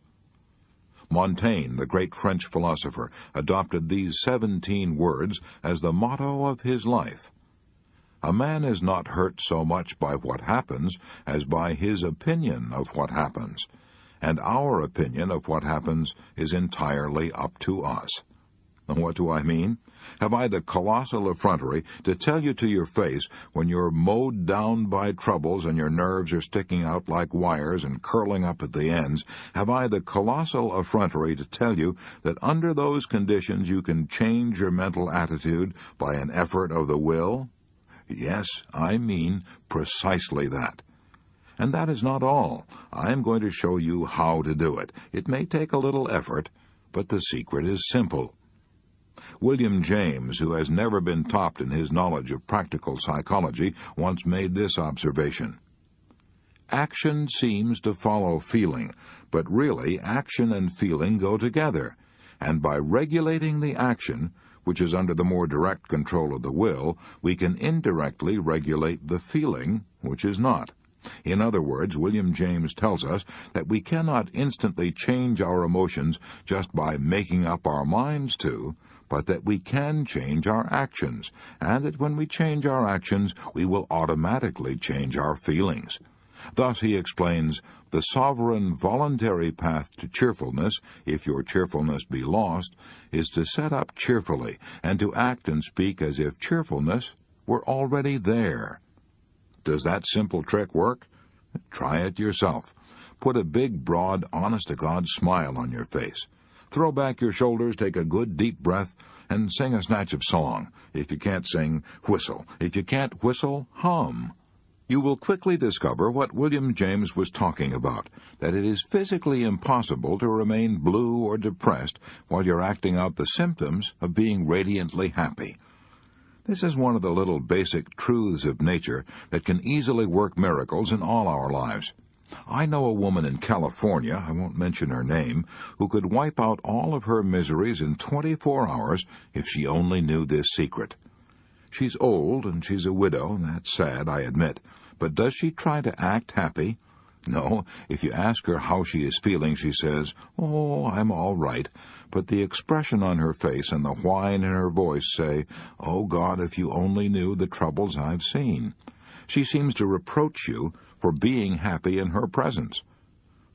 Montaigne, the great French philosopher, adopted these 17 words as the motto of his life. A man is not hurt so much by what happens as by his opinion of what happens, and our opinion of what happens is entirely up to us. And what do I mean? Have I the colossal effrontery to tell you to your face, when you're mowed down by troubles and your nerves are sticking out like wires and curling up at the ends, have I the colossal effrontery to tell you that under those conditions you can change your mental attitude by an effort of the will? Yes, I mean precisely that. And that is not all. I am going to show you how to do it. It may take a little effort, but the secret is simple. William James, who has never been topped in his knowledge of practical psychology, once made this observation. Action seems to follow feeling, but really action and feeling go together, and by regulating the action, which is under the more direct control of the will, we can indirectly regulate the feeling, which is not. In other words, William James tells us that we cannot instantly change our emotions just by making up our minds to, but that we can change our actions, and that when we change our actions, we will automatically change our feelings. Thus, he explains, the sovereign voluntary path to cheerfulness, if your cheerfulness be lost, is to set up cheerfully and to act and speak as if cheerfulness were already there. Does that simple trick work? Try it yourself. Put a big, broad, honest-to-God smile on your face. Throw back your shoulders, take a good deep breath, and sing a snatch of song. If you can't sing, whistle. If you can't whistle, hum. You will quickly discover what William James was talking about, that it is physically impossible to remain blue or depressed while you're acting out the symptoms of being radiantly happy. This is one of the little basic truths of nature that can easily work miracles in all our lives. I know a woman in California, I won't mention her name, who could wipe out all of her miseries in 24 hours if she only knew this secret. She's old and she's a widow, and that's sad, I admit, but does she try to act happy? No, if you ask her how she is feeling, she says, "Oh, I'm all right," but the expression on her face and the whine in her voice say, "Oh, God, if you only knew the troubles I've seen." She seems to reproach you for being happy in her presence.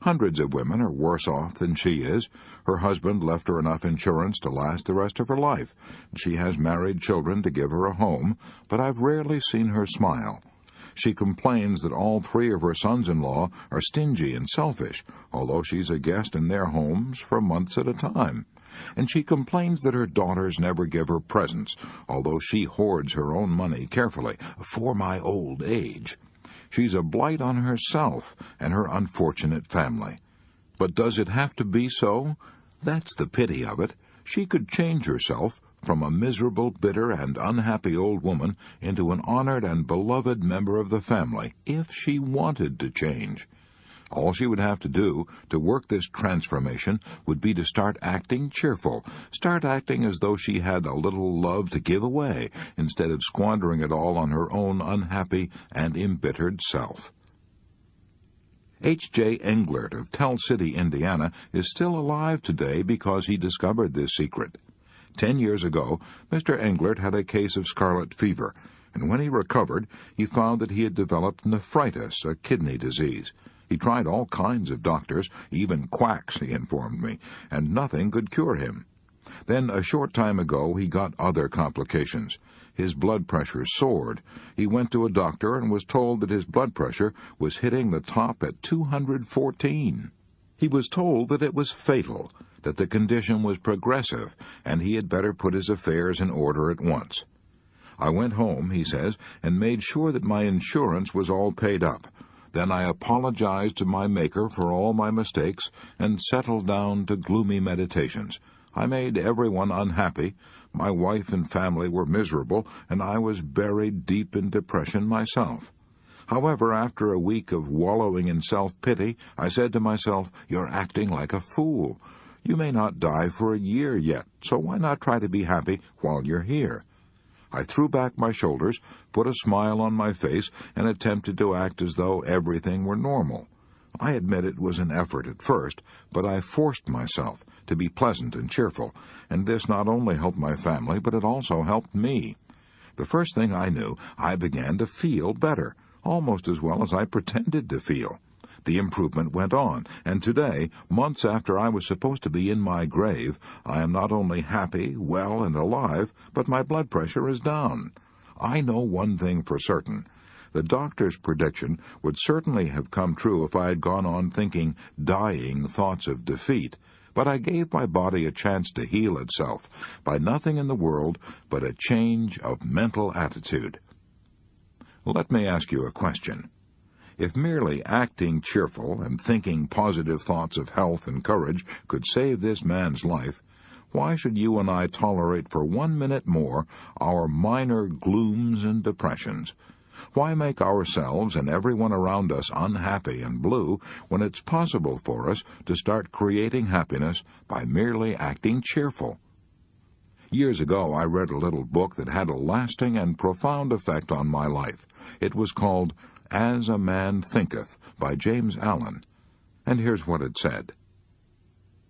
Hundreds of women are worse off than she is. Her husband left her enough insurance to last the rest of her life. She has married children to give her a home, but I've rarely seen her smile. She complains that all 3 of her sons-in-law are stingy and selfish, although she's a guest in their homes for months at a time. And she complains that her daughters never give her presents, although she hoards her own money carefully, for my old age. She's a blight on herself and her unfortunate family. But does it have to be so? That's the pity of it. She could change herself from a miserable, bitter, and unhappy old woman into an honored and beloved member of the family, if she wanted to change. All she would have to do to work this transformation would be to start acting cheerful, start acting as though she had a little love to give away, instead of squandering it all on her own unhappy and embittered self. H.J. Englert of Tell City, Indiana, is still alive today because he discovered this secret. 10 years ago, Mr. Englert had a case of scarlet fever, and when he recovered, he found that he had developed nephritis, a kidney disease. He tried all kinds of doctors, even quacks, he informed me, and nothing could cure him. Then, a short time ago, he got other complications. His blood pressure soared. He went to a doctor and was told that his blood pressure was hitting the top at 214. He was told that it was fatal, that the condition was progressive, and he had better put his affairs in order at once. I went home, he says, and made sure that my insurance was all paid up. Then I apologized to my Maker for all my mistakes and settled down to gloomy meditations. I made everyone unhappy. My wife and family were miserable, and I was buried deep in depression myself. However, after a week of wallowing in self-pity, I said to myself, "You're acting like a fool. You may not die for a year yet, so why not try to be happy while you're here?" I threw back my shoulders, put a smile on my face, and attempted to act as though everything were normal. I admit it was an effort at first, but I forced myself to be pleasant and cheerful, and this not only helped my family, but it also helped me. The first thing I knew, I began to feel better, almost as well as I pretended to feel. The improvement went on, and today, months after I was supposed to be in my grave, I am not only happy, well, and alive, but my blood pressure is down. I know one thing for certain. The doctor's prediction would certainly have come true if I had gone on thinking dying thoughts of defeat, but I gave my body a chance to heal itself by nothing in the world but a change of mental attitude. Let me ask you a question. If merely acting cheerful and thinking positive thoughts of health and courage could save this man's life, why should you and I tolerate for 1 minute more our minor glooms and depressions? Why make ourselves and everyone around us unhappy and blue when it's possible for us to start creating happiness by merely acting cheerful? Years ago, I read a little book that had a lasting and profound effect on my life. It was called As a Man Thinketh by James Allen. And here's what it said.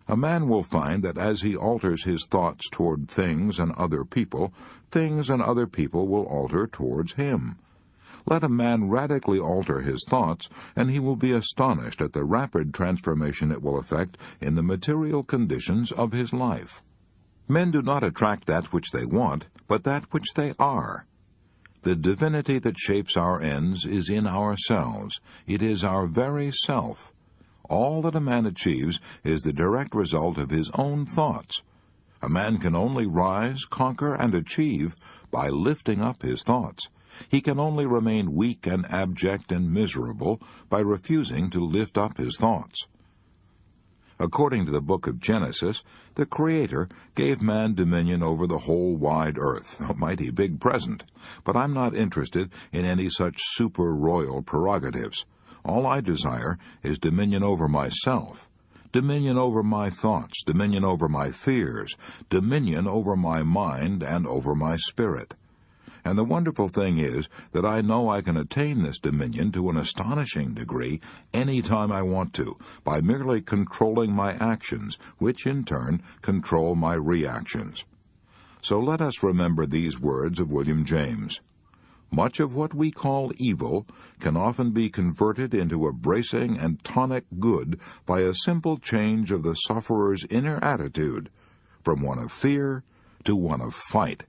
A man will find that as he alters his thoughts toward things and other people will alter towards him. Let a man radically alter his thoughts, and he will be astonished at the rapid transformation it will effect in the material conditions of his life. Men do not attract that which they want, but that which they are. The divinity that shapes our ends is in ourselves. It is our very self. All that a man achieves is the direct result of his own thoughts. A man can only rise, conquer, and achieve by lifting up his thoughts. He can only remain weak and abject and miserable by refusing to lift up his thoughts. According to the book of Genesis, the Creator gave man dominion over the whole wide earth, a mighty big present. But I'm not interested in any such super-royal prerogatives. All I desire is dominion over myself, dominion over my thoughts, dominion over my fears, dominion over my mind and over my spirit. And the wonderful thing is that I know I can attain this dominion to an astonishing degree any time I want to, by merely controlling my actions, which in turn control my reactions. So let us remember these words of William James. Much of what we call evil can often be converted into a bracing and tonic good by a simple change of the sufferer's inner attitude, from one of fear to one of fight.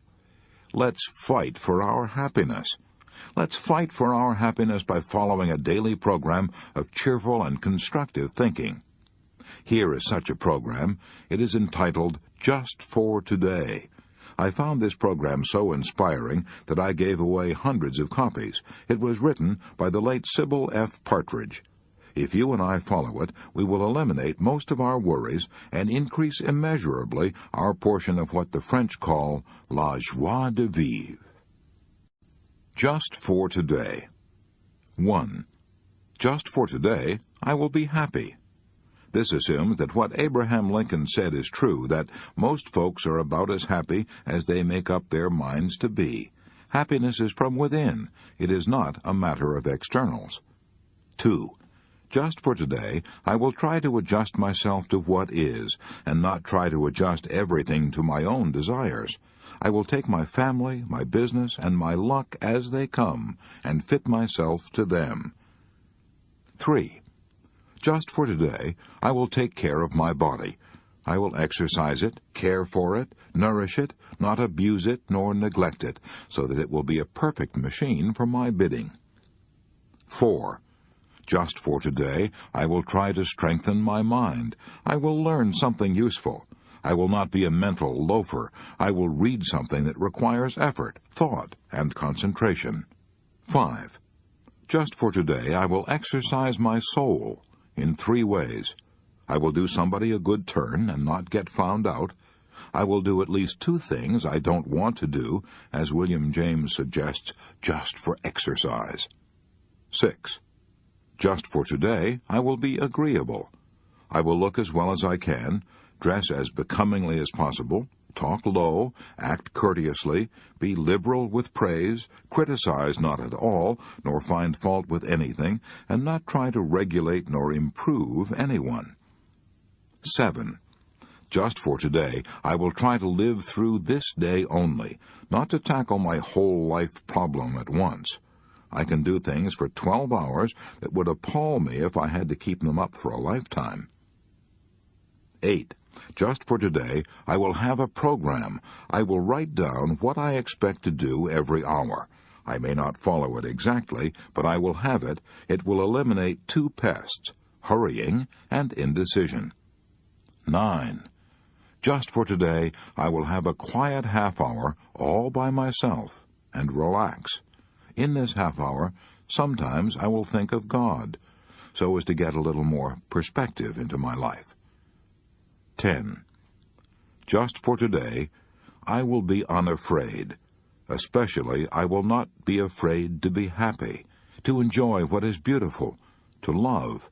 Let's fight for our happiness. Let's fight for our happiness by following a daily program of cheerful and constructive thinking. Here is such a program. It is entitled Just for Today. I found this program so inspiring that I gave away hundreds of copies. It was written by the late Sybil F. Partridge. If you and I follow it, we will eliminate most of our worries and increase immeasurably our portion of what the French call la joie de vivre. Just for today. 1. Just for today, I will be happy. This assumes that what Abraham Lincoln said is true, that most folks are about as happy as they make up their minds to be. Happiness is from within. It is not a matter of externals. 2. Just for today, I will try to adjust myself to what is, and not try to adjust everything to my own desires. I will take my family, my business, and my luck as they come, and fit myself to them. 3. Just for today, I will take care of my body. I will exercise it, care for it, nourish it, not abuse it nor neglect it, so that it will be a perfect machine for my bidding. 4. Just for today, I will try to strengthen my mind. I will learn something useful. I will not be a mental loafer. I will read something that requires effort, thought, and concentration. 5. Just for today, I will exercise my soul in 3 ways. I will do somebody a good turn and not get found out. I will do at least 2 things I don't want to do, as William James suggests, just for exercise. 6. Just for today, I will be agreeable. I will look as well as I can, dress as becomingly as possible, talk low, act courteously, be liberal with praise, criticize not at all, nor find fault with anything, and not try to regulate nor improve anyone. 7. Just for today, I will try to live through this day only, not to tackle my whole life problem at once. I can do things for 12 hours that would appall me if I had to keep them up for a lifetime. 8. Just for today, I will have a program. I will write down what I expect to do every hour. I may not follow it exactly, but I will have it. It will eliminate 2 pests, hurrying and indecision. 9. Just for today, I will have a quiet half-hour all by myself and relax. In this half-hour, sometimes I will think of God, so as to get a little more perspective into my life. 10. Just for today, I will be unafraid. Especially, I will not be afraid to be happy, to enjoy what is beautiful, to love,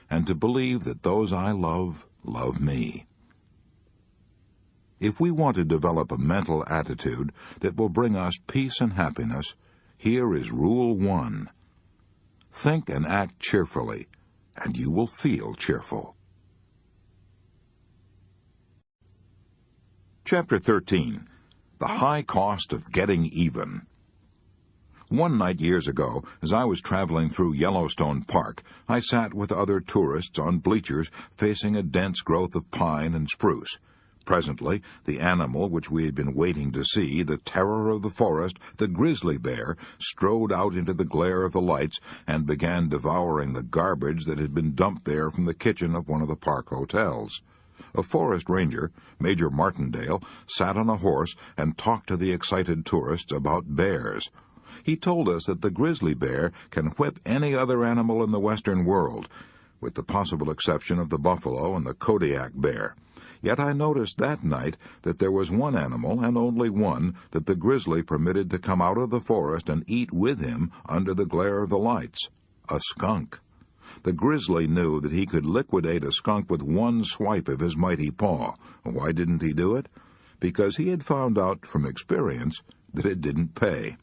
and to believe that those I love love me. If we want to develop a mental attitude that will bring us peace and happiness, here is Rule 1. Think and act cheerfully, and you will feel cheerful. Chapter 13. The High Cost of Getting Even. One night years ago, as I was traveling through Yellowstone Park, I sat with other tourists on bleachers facing a dense growth of pine and spruce. Presently, the animal which we had been waiting to see, the terror of the forest, the grizzly bear, strode out into the glare of the lights and began devouring the garbage that had been dumped there from the kitchen of one of the park hotels. A forest ranger, Major Martindale, sat on a horse and talked to the excited tourists about bears. He told us that the grizzly bear can whip any other animal in the western world, with the possible exception of the buffalo and the Kodiak bear. Yet I noticed that night that there was one animal, and only one, that the grizzly permitted to come out of the forest and eat with him under the glare of the lights: a skunk. The grizzly knew that he could liquidate a skunk with one swipe of his mighty paw. Why didn't he do it? Because he had found out from experience that it didn't pay.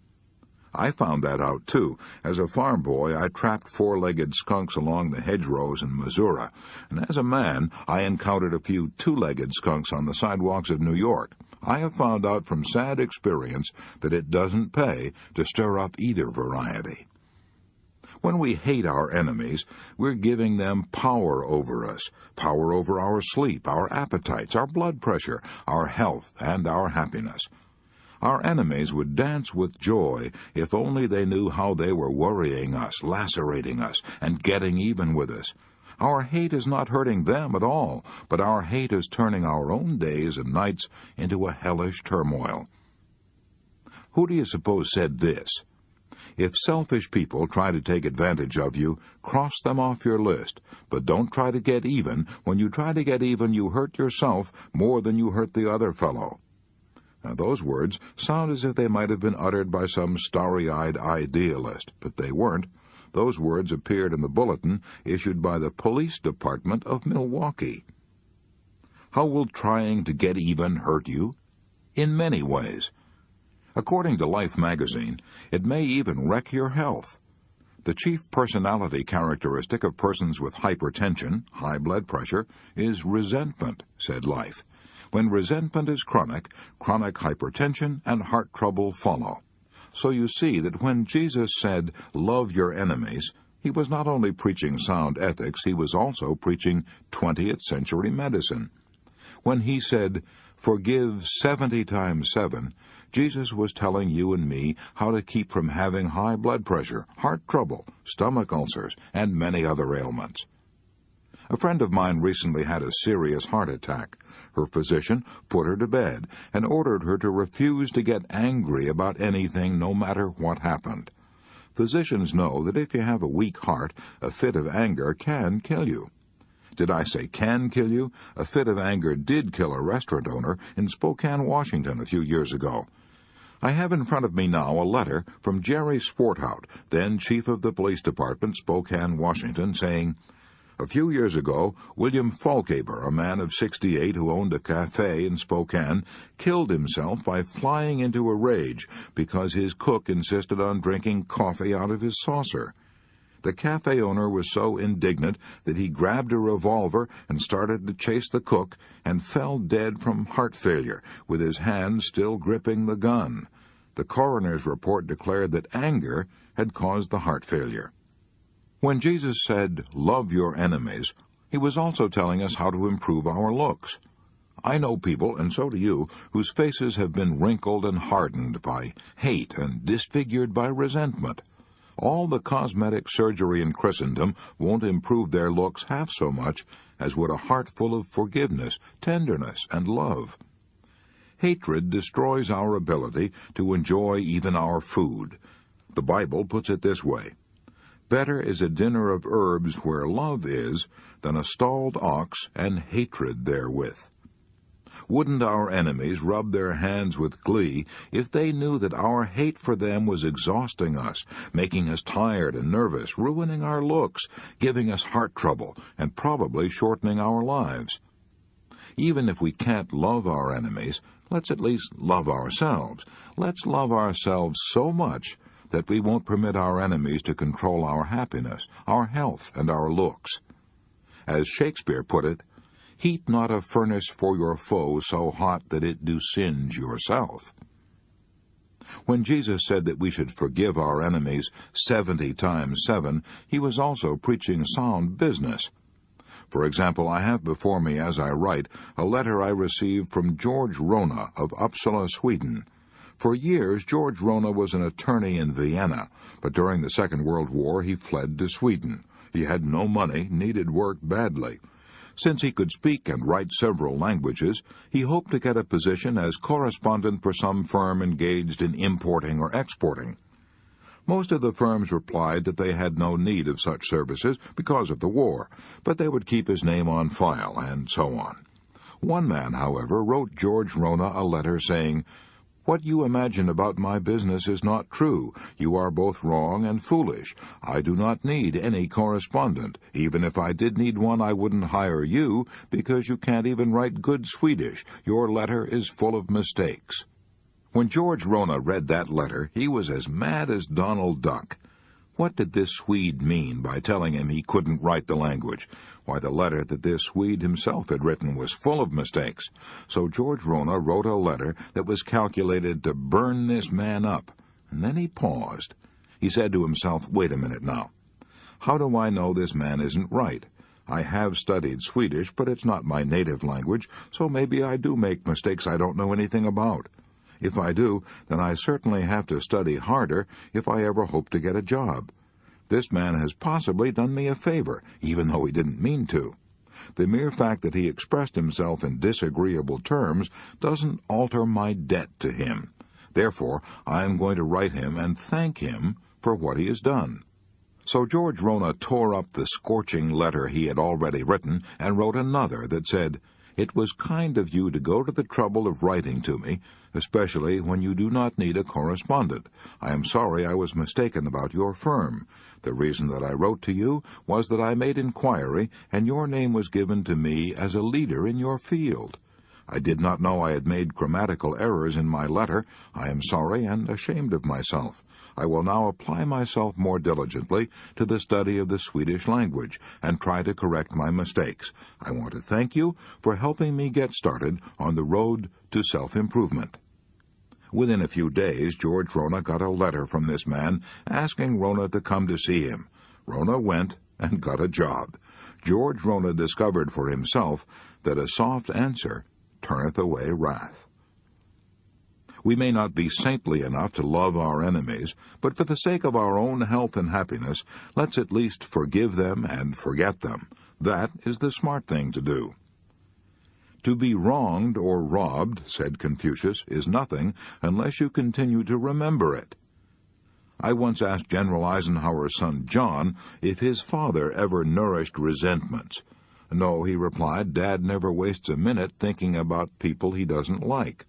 I found that out, too. As a farm boy, I trapped four-legged skunks along the hedgerows in Missouri, and as a man, I encountered a few two-legged skunks on the sidewalks of New York. I have found out from sad experience that it doesn't pay to stir up either variety. When we hate our enemies, we're giving them power over us, power over our sleep, our appetites, our blood pressure, our health, and our happiness. Our enemies would dance with joy if only they knew how they were worrying us, lacerating us, and getting even with us. Our hate is not hurting them at all, but our hate is turning our own days and nights into a hellish turmoil. Who do you suppose said this? If selfish people try to take advantage of you, cross them off your list, but don't try to get even. When you try to get even, you hurt yourself more than you hurt the other fellow. Now, those words sound as if they might have been uttered by some starry-eyed idealist, but they weren't. Those words appeared in the bulletin issued by the police department of Milwaukee. How will trying to get even hurt you? In many ways. According to Life magazine, it may even wreck your health. The chief personality characteristic of persons with hypertension, high blood pressure, is resentment, said Life. When resentment is chronic hypertension and heart trouble follow. So you see that when Jesus said, "Love your enemies," he was not only preaching sound ethics, he was also preaching 20th century medicine. When he said, "Forgive 70 times 7, Jesus was telling you and me how to keep from having high blood pressure, heart trouble, stomach ulcers, and many other ailments. A friend of mine recently had a serious heart attack. Her physician put her to bed and ordered her to refuse to get angry about anything, no matter what happened. Physicians know that if you have a weak heart, a fit of anger can kill you. Did I say can kill you? A fit of anger did kill a restaurant owner in Spokane, Washington, a few years ago. I have in front of me now a letter from Jerry Swarthout, then chief of the police department, Spokane, Washington, saying, "A few years ago, William Falkaber, a man of 68 who owned a cafe in Spokane, killed himself by flying into a rage because his cook insisted on drinking coffee out of his saucer. The cafe owner was so indignant that he grabbed a revolver and started to chase the cook and fell dead from heart failure, with his hand still gripping the gun. The coroner's report declared that anger had caused the heart failure." When Jesus said, "Love your enemies," he was also telling us how to improve our looks. I know people, and so do you, whose faces have been wrinkled and hardened by hate and disfigured by resentment. All the cosmetic surgery in Christendom won't improve their looks half so much as would a heart full of forgiveness, tenderness, and love. Hatred destroys our ability to enjoy even our food. The Bible puts it this way: "Better is a dinner of herbs where love is than a stalled ox and hatred therewith." Wouldn't our enemies rub their hands with glee if they knew that our hate for them was exhausting us, making us tired and nervous, ruining our looks, giving us heart trouble, and probably shortening our lives? Even if we can't love our enemies, let's at least love ourselves. Let's love ourselves so much that we won't permit our enemies to control our happiness, our health, and our looks. As Shakespeare put it, "Heat not a furnace for your foe so hot that it do singe yourself." When Jesus said that we should forgive our enemies 70 times 7, he was also preaching sound business. For example, I have before me as I write a letter I received from George Rona of Uppsala, Sweden. For years, George Rona was an attorney in Vienna, but during the Second World War he fled to Sweden. He had no money, needed work badly. Since he could speak and write several languages, he hoped to get a position as correspondent for some firm engaged in importing or exporting. Most of the firms replied that they had no need of such services because of the war, but they would keep his name on file, and so on. One man, however, wrote George Rona a letter saying, "What you imagine about my business is not true. You are both wrong and foolish. I do not need any correspondent. Even if I did need one, I wouldn't hire you, because you can't even write good Swedish. Your letter is full of mistakes." When George Rona read that letter, he was as mad as Donald Duck. What did this Swede mean by telling him he couldn't write the language? Why, the letter that this Swede himself had written was full of mistakes. So George Rona wrote a letter that was calculated to burn this man up. And then he paused. He said to himself, "Wait a minute now. How do I know this man isn't right? I have studied Swedish, but it's not my native language, so maybe I do make mistakes I don't know anything about. If I do, then I certainly have to study harder if I ever hope to get a job. This man has possibly done me a favor, even though he didn't mean to. The mere fact that he expressed himself in disagreeable terms doesn't alter my debt to him. Therefore, I am going to write him and thank him for what he has done." So George Rona tore up the scorching letter he had already written and wrote another that said, "It was kind of you to go to the trouble of writing to me, especially when you do not need a correspondent. I am sorry I was mistaken about your firm. The reason that I wrote to you was that I made inquiry, and your name was given to me as a leader in your field. I did not know I had made grammatical errors in my letter. I am sorry and ashamed of myself. I will now apply myself more diligently to the study of the Swedish language and try to correct my mistakes. I want to thank you for helping me get started on the road to self-improvement." Within a few days, George Rona got a letter from this man asking Rona to come to see him. Rona went and got a job. George Rona discovered for himself that a soft answer turneth away wrath. We may not be saintly enough to love our enemies, but for the sake of our own health and happiness, let's at least forgive them and forget them. That is the smart thing to do. To be wronged or robbed, said Confucius, is nothing unless you continue to remember it. I once asked General Eisenhower's son John if his father ever nourished resentments. "No," he replied, "Dad never wastes a minute thinking about people he doesn't like."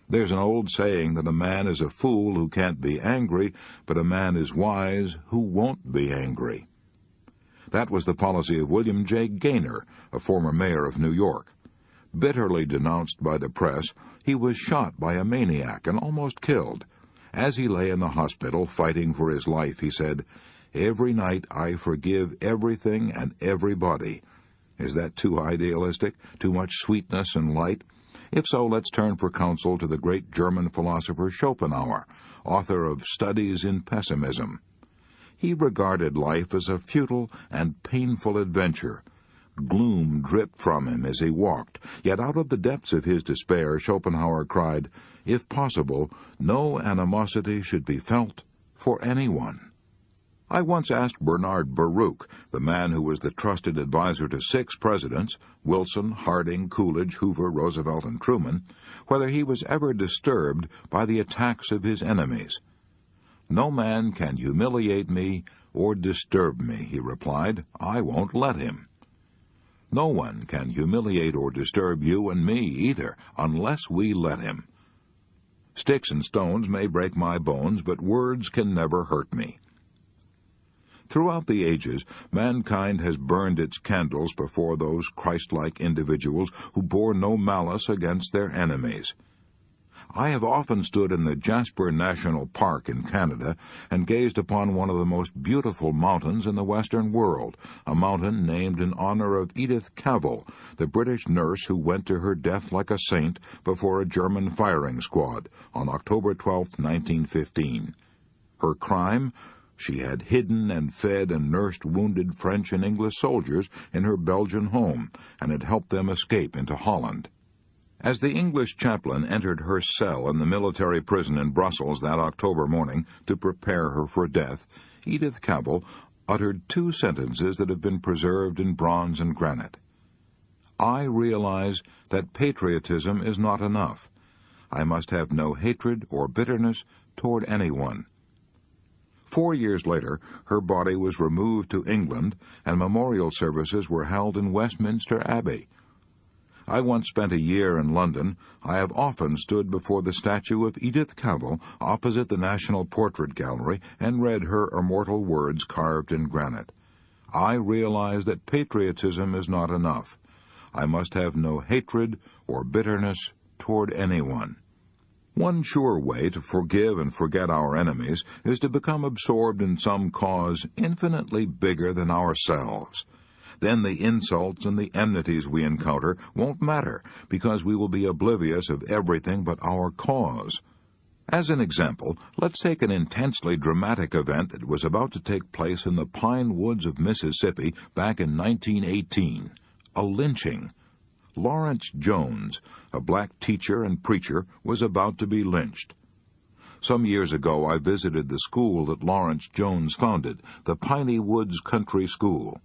There's an old saying that a man is a fool who can't be angry, but a man is wise who won't be angry. That was the policy of William J. Gaynor, a former mayor of New York. Bitterly denounced by the press, he was shot by a maniac and almost killed. As he lay in the hospital fighting for his life, he said, "Every night I forgive everything and everybody." Is that too idealistic? Too much sweetness and light? If so, let's turn for counsel to the great German philosopher Schopenhauer, author of Studies in Pessimism. He regarded life as a futile and painful adventure. Gloom dripped from him as he walked, yet out of the depths of his despair Schopenhauer cried, "If possible, no animosity should be felt for anyone." I once asked Bernard Baruch, the man who was the trusted advisor to 6 presidents, Wilson, Harding, Coolidge, Hoover, Roosevelt, and Truman, whether he was ever disturbed by the attacks of his enemies. "No man can humiliate me or disturb me," he replied. "I won't let him." No one can humiliate or disturb you and me either, unless we let him. Sticks and stones may break my bones, but words can never hurt me. Throughout the ages, mankind has burned its candles before those Christ-like individuals who bore no malice against their enemies. I have often stood in the Jasper National Park in Canada and gazed upon one of the most beautiful mountains in the Western world, a mountain named in honor of Edith Cavell, the British nurse who went to her death like a saint before a German firing squad on October 12, 1915. Her crime? She had hidden and fed and nursed wounded French and English soldiers in her Belgian home and had helped them escape into Holland. As the English chaplain entered her cell in the military prison in Brussels that October morning to prepare her for death, Edith Cavell uttered two sentences that have been preserved in bronze and granite. I realize that patriotism is not enough. I must have no hatred or bitterness toward anyone. 4 years later, her body was removed to England, and memorial services were held in Westminster Abbey. I once spent a year in London. I have often stood before the statue of Edith Cavell opposite the National Portrait Gallery and read her immortal words carved in granite. I realize that patriotism is not enough. I must have no hatred or bitterness toward anyone. One sure way to forgive and forget our enemies is to become absorbed in some cause infinitely bigger than ourselves. Then the insults and the enmities we encounter won't matter, because we will be oblivious of everything but our cause. As an example, let's take an intensely dramatic event that was about to take place in the pine woods of Mississippi back in 1918, a lynching. Lawrence Jones, a black teacher and preacher, was about to be lynched. Some years ago I visited the school that Lawrence Jones founded, the Piney Woods Country School,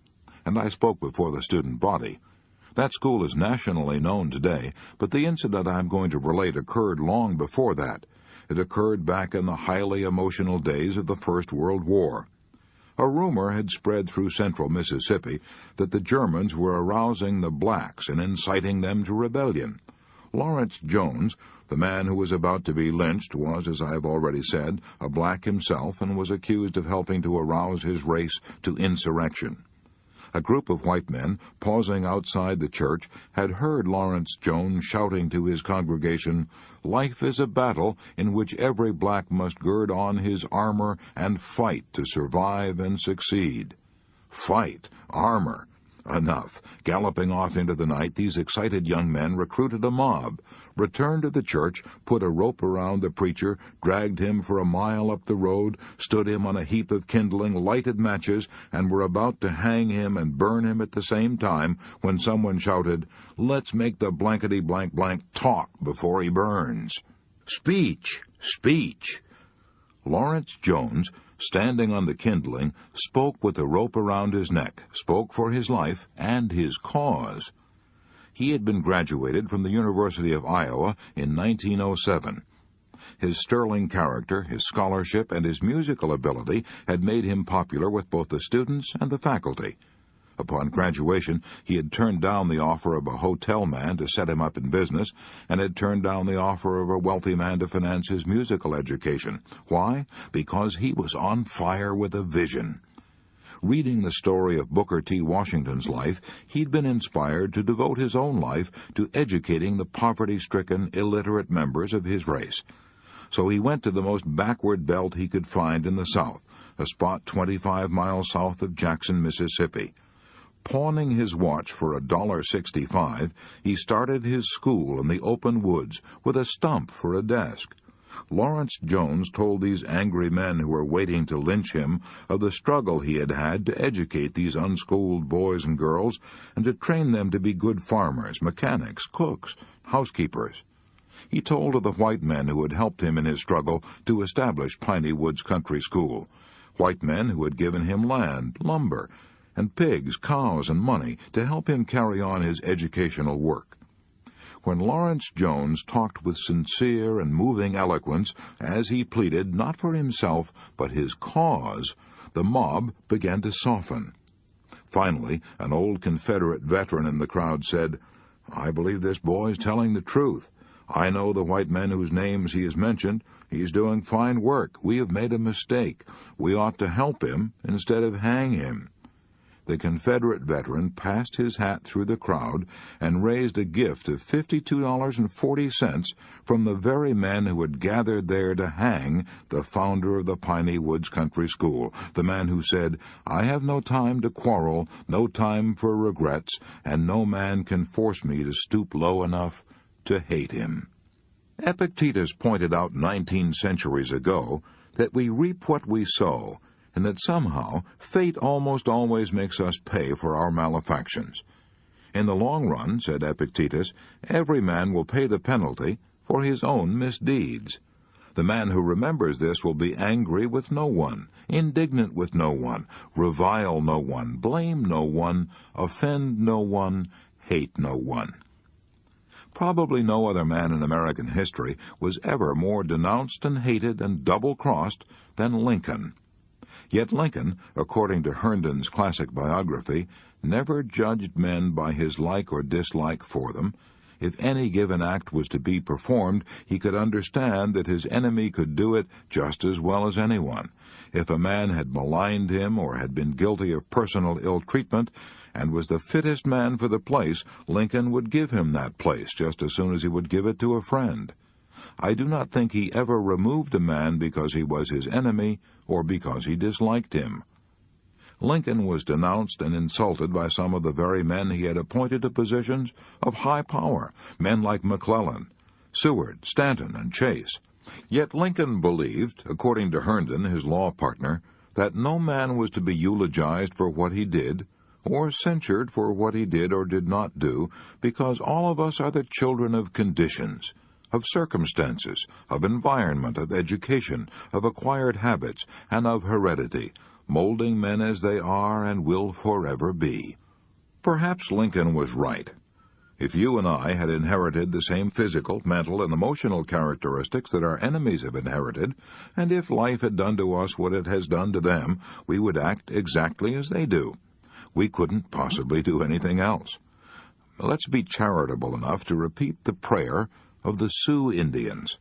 and I spoke before the student body. That school is nationally known today, but the incident I'm going to relate occurred long before that. It occurred back in the highly emotional days of the First World War. A rumor had spread through central Mississippi that the Germans were arousing the blacks and inciting them to rebellion. Lawrence Jones, the man who was about to be lynched, was, as I have already said, a black himself and was accused of helping to arouse his race to insurrection. A group of white men, pausing outside the church, had heard Lawrence Jones shouting to his congregation, "Life is a battle in which every black must gird on his armor and fight to survive and succeed." Fight, armor. Enough. Galloping off into the night, these excited young men recruited a mob, returned to the church, put a rope around the preacher, dragged him for a mile up the road, stood him on a heap of kindling, lighted matches, and were about to hang him and burn him at the same time when someone shouted, "Let's make the blankety-blank-blank talk before he burns." Speech! Speech! Lawrence Jones, standing on the kindling, spoke with the rope around his neck, spoke for his life and his cause. He had been graduated from the University of Iowa in 1907. His sterling character, his scholarship, and his musical ability had made him popular with both the students and the faculty. Upon graduation, he had turned down the offer of a hotel man to set him up in business, and had turned down the offer of a wealthy man to finance his musical education. Why? Because he was on fire with a vision. Reading the story of Booker T. Washington's life, he'd been inspired to devote his own life to educating the poverty-stricken, illiterate members of his race. So he went to the most backward belt he could find in the South, a spot 25 miles south of Jackson, Mississippi. Pawning his watch for $1.65, he started his school in the open woods with a stump for a desk. Lawrence Jones told these angry men who were waiting to lynch him of the struggle he had had to educate these unschooled boys and girls and to train them to be good farmers, mechanics, cooks, housekeepers. He told of the white men who had helped him in his struggle to establish Piney Woods Country School, white men who had given him land, lumber, and pigs, cows, and money to help him carry on his educational work. When Lawrence Jones talked with sincere and moving eloquence, as he pleaded not for himself but his cause, the mob began to soften. Finally, an old Confederate veteran in the crowd said, "I believe this boy's telling the truth. I know the white men whose names he has mentioned. He's doing fine work. We have made a mistake. We ought to help him instead of hang him." The Confederate veteran passed his hat through the crowd and raised a gift of $52.40 from the very men who had gathered there to hang the founder of the Piney Woods Country School, the man who said, "I have no time to quarrel, no time for regrets, and no man can force me to stoop low enough to hate him." Epictetus pointed out 19 centuries ago that we reap what we sow, and that somehow fate almost always makes us pay for our malefactions. In the long run, said Epictetus, every man will pay the penalty for his own misdeeds. The man who remembers this will be angry with no one, indignant with no one, revile no one, blame no one, offend no one, hate no one. Probably no other man in American history was ever more denounced and hated and double-crossed than Lincoln. Yet Lincoln, according to Herndon's classic biography, never judged men by his like or dislike for them. If any given act was to be performed, he could understand that his enemy could do it just as well as anyone. If a man had maligned him or had been guilty of personal ill-treatment and was the fittest man for the place, Lincoln would give him that place just as soon as he would give it to a friend. I do not think he ever removed a man because he was his enemy or because he disliked him. Lincoln was denounced and insulted by some of the very men he had appointed to positions of high power, men like McClellan, Seward, Stanton, and Chase. Yet Lincoln believed, according to Herndon, his law partner, that no man was to be eulogized for what he did, or censured for what he did or did not do, because all of us are the children of conditions, of circumstances, of environment, of education, of acquired habits, and of heredity, molding men as they are and will forever be. Perhaps Lincoln was right. If you and I had inherited the same physical, mental, and emotional characteristics that our enemies have inherited, and if life had done to us what it has done to them, we would act exactly as they do. We couldn't possibly do anything else. Let's be charitable enough to repeat the prayer of the Sioux Indians.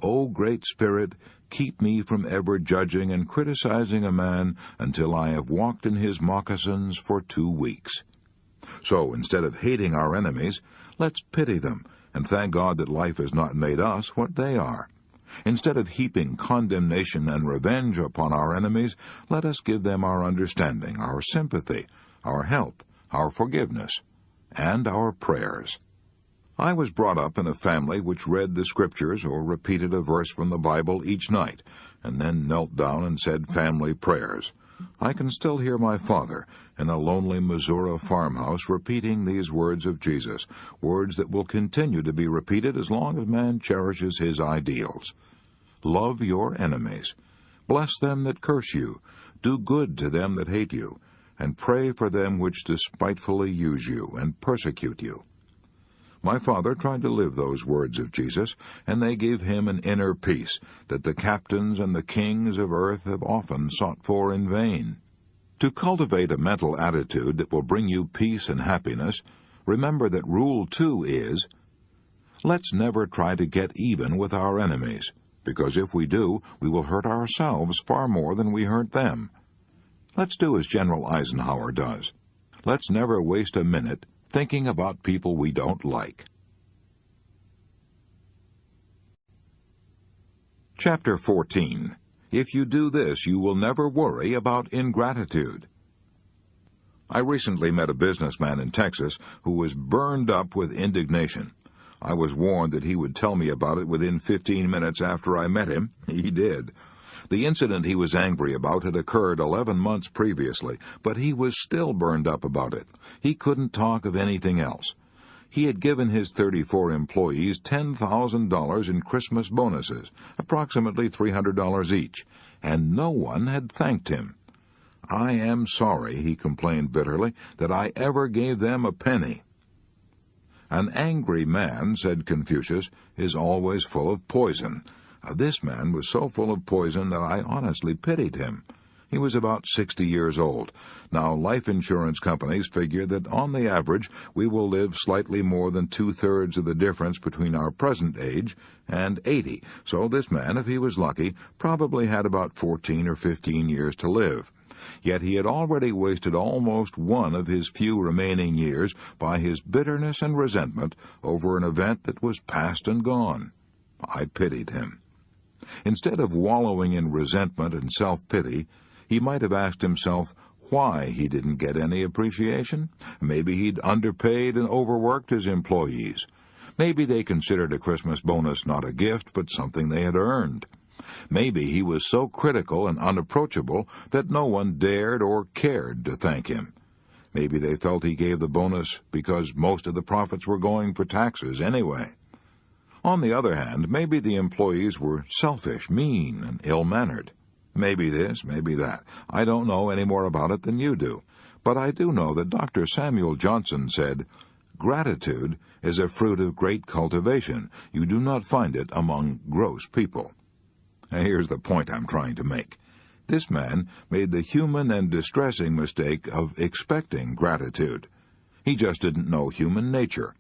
O Great Spirit, keep me from ever judging and criticizing a man until I have walked in his moccasins for 2 weeks. So, instead of hating our enemies, let's pity them and thank God that life has not made us what they are. Instead of heaping condemnation and revenge upon our enemies, let us give them our understanding, our sympathy, our help, our forgiveness, and our prayers. I was brought up in a family which read the Scriptures or repeated a verse from the Bible each night, and then knelt down and said family prayers. I can still hear my father in a lonely Missouri farmhouse repeating these words of Jesus, words that will continue to be repeated as long as man cherishes his ideals. Love your enemies. Bless them that curse you. Do good to them that hate you. And pray for them which despitefully use you and persecute you. My father tried to live those words of Jesus, and they gave him an inner peace that the captains and the kings of earth have often sought for in vain. To cultivate a mental attitude that will bring you peace and happiness, remember that Rule 2 is, let's never try to get even with our enemies, because if we do, we will hurt ourselves far more than we hurt them. Let's do as General Eisenhower does. Let's never waste a minute thinking about people we don't like. Chapter 14. If you do this, you will never worry about ingratitude. I recently met a businessman in Texas who was burned up with indignation. I was warned that he would tell me about it within 15 minutes after I met him. He did. The incident he was angry about had occurred 11 months previously, but he was still burned up about it. He couldn't talk of anything else. He had given his 34 employees $10,000 in Christmas bonuses, approximately $300 each, and no one had thanked him. I am sorry, he complained bitterly, that I ever gave them a penny. An angry man, said Confucius, is always full of poison. This man was so full of poison that I honestly pitied him. He was about 60 years old. Now, life insurance companies figure that on the average we will live slightly more than two-thirds of the difference between our present age and 80. So this man, if he was lucky, probably had about 14 or 15 years to live. Yet he had already wasted almost one of his few remaining years by his bitterness and resentment over an event that was past and gone. I pitied him. Instead of wallowing in resentment and self-pity, he might have asked himself why he didn't get any appreciation. Maybe he'd underpaid and overworked his employees. Maybe they considered a Christmas bonus not a gift, but something they had earned. Maybe he was so critical and unapproachable that no one dared or cared to thank him. Maybe they felt he gave the bonus because most of the profits were going for taxes anyway. On the other hand, maybe the employees were selfish, mean, and ill-mannered. Maybe this, maybe that. I don't know any more about it than you do. But I do know that Dr. Samuel Johnson said, "Gratitude is a fruit of great cultivation. You do not find it among gross people." Now, here's the point I'm trying to make. This man made the human and distressing mistake of expecting gratitude. He just didn't know human nature.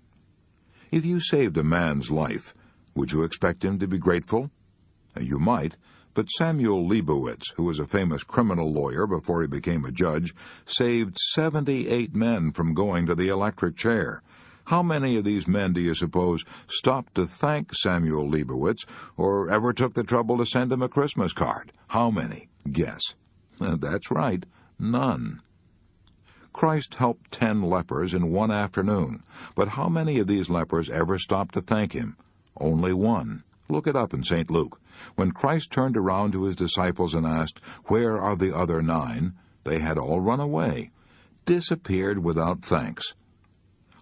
If you saved a man's life, would you expect him to be grateful? You might. But Samuel Leibowitz, who was a famous criminal lawyer before he became a judge, saved 78 men from going to the electric chair. How many of these men do you suppose stopped to thank Samuel Leibowitz or ever took the trouble to send him a Christmas card? How many? Guess. That's right, none. Christ helped 10 lepers in one afternoon, but how many of these lepers ever stopped to thank him? Only one. Look it up in St. Luke. When Christ turned around to his disciples and asked, "Where are the other 9?" they had all run away, disappeared without thanks.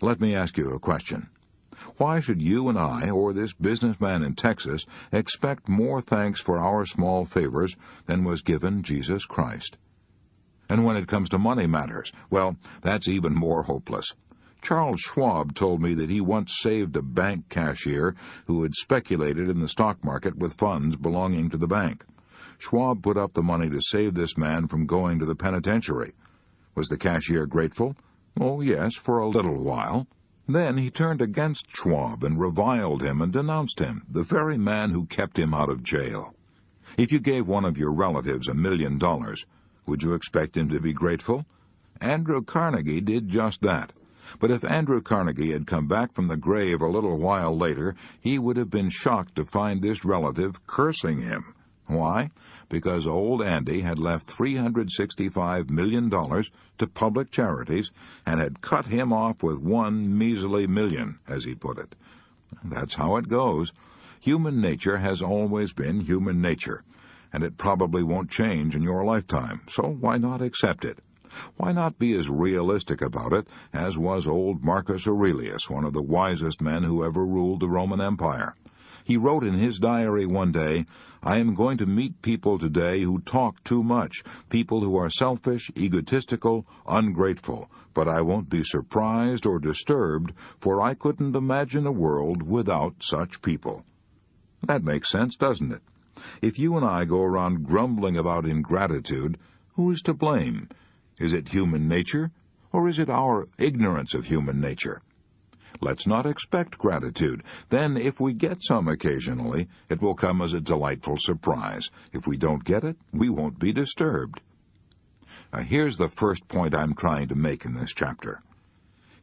Let me ask you a question. Why should you and I, or this businessman in Texas, expect more thanks for our small favors than was given Jesus Christ? And when it comes to money matters, well, that's even more hopeless. Charles Schwab told me that he once saved a bank cashier who had speculated in the stock market with funds belonging to the bank. Schwab put up the money to save this man from going to the penitentiary. Was the cashier grateful? Oh, yes, for a little while. Then he turned against Schwab and reviled him and denounced him, the very man who kept him out of jail. If you gave one of your relatives $1 million, would you expect him to be grateful? Andrew Carnegie did just that. But if Andrew Carnegie had come back from the grave a little while later, he would have been shocked to find this relative cursing him. Why? Because old Andy had left $365 million to public charities and had cut him off with one measly million, as he put it. That's how it goes. Human nature has always been human nature, and it probably won't change in your lifetime, so why not accept it? Why not be as realistic about it as was old Marcus Aurelius, one of the wisest men who ever ruled the Roman Empire? He wrote in his diary one day, "I am going to meet people today who talk too much, people who are selfish, egotistical, ungrateful, but I won't be surprised or disturbed, for I couldn't imagine a world without such people." That makes sense, doesn't it? If you and I go around grumbling about ingratitude, who is to blame? Is it human nature, or is it our ignorance of human nature? Let's not expect gratitude. Then, if we get some occasionally, it will come as a delightful surprise. If we don't get it, we won't be disturbed. Here's the first point I'm trying to make in this chapter.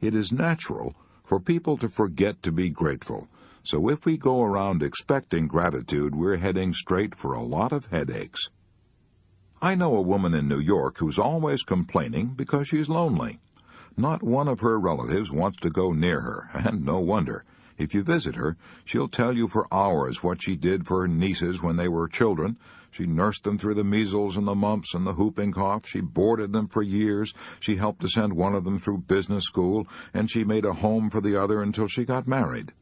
It is natural for people to forget to be grateful, so if we go around expecting gratitude, we're heading straight for a lot of headaches. I know a woman in New York who's always complaining because she's lonely. Not one of her relatives wants to go near her, and no wonder. If you visit her, she'll tell you for hours what she did for her nieces when they were children. She nursed them through the measles and the mumps and the whooping cough. She boarded them for years. She helped to send one of them through business school, and she made a home for the other until she got married.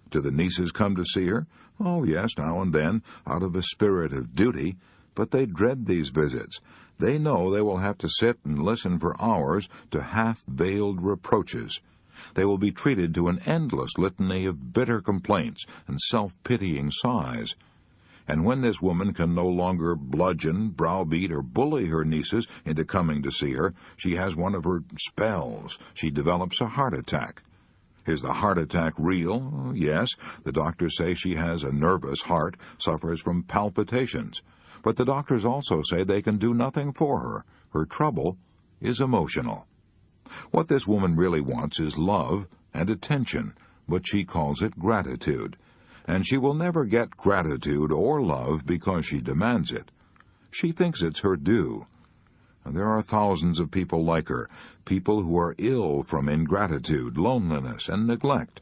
Do the nieces come to see her? Oh, yes, now and then, out of a spirit of duty. But they dread these visits. They know they will have to sit and listen for hours to half-veiled reproaches. They will be treated to an endless litany of bitter complaints and self-pitying sighs. And when this woman can no longer bludgeon, browbeat, or bully her nieces into coming to see her, she has one of her spells. She develops a heart attack. Is the heart attack real? Yes. The doctors say she has a nervous heart, suffers from palpitations. But the doctors also say they can do nothing for her. Her trouble is emotional. What this woman really wants is love and attention, but she calls it gratitude. And she will never get gratitude or love because she demands it. She thinks it's her due. And there are thousands of people like her, people who are ill from ingratitude, loneliness, and neglect.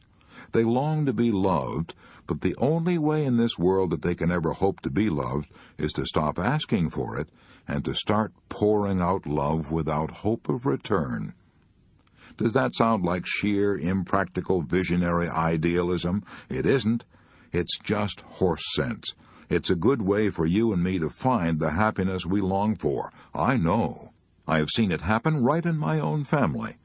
They long to be loved, but the only way in this world that they can ever hope to be loved is to stop asking for it and to start pouring out love without hope of return. Does that sound like sheer, impractical, visionary idealism? It isn't. It's just horse sense. It's a good way for you and me to find the happiness we long for. I know. I have seen it happen right in my own family.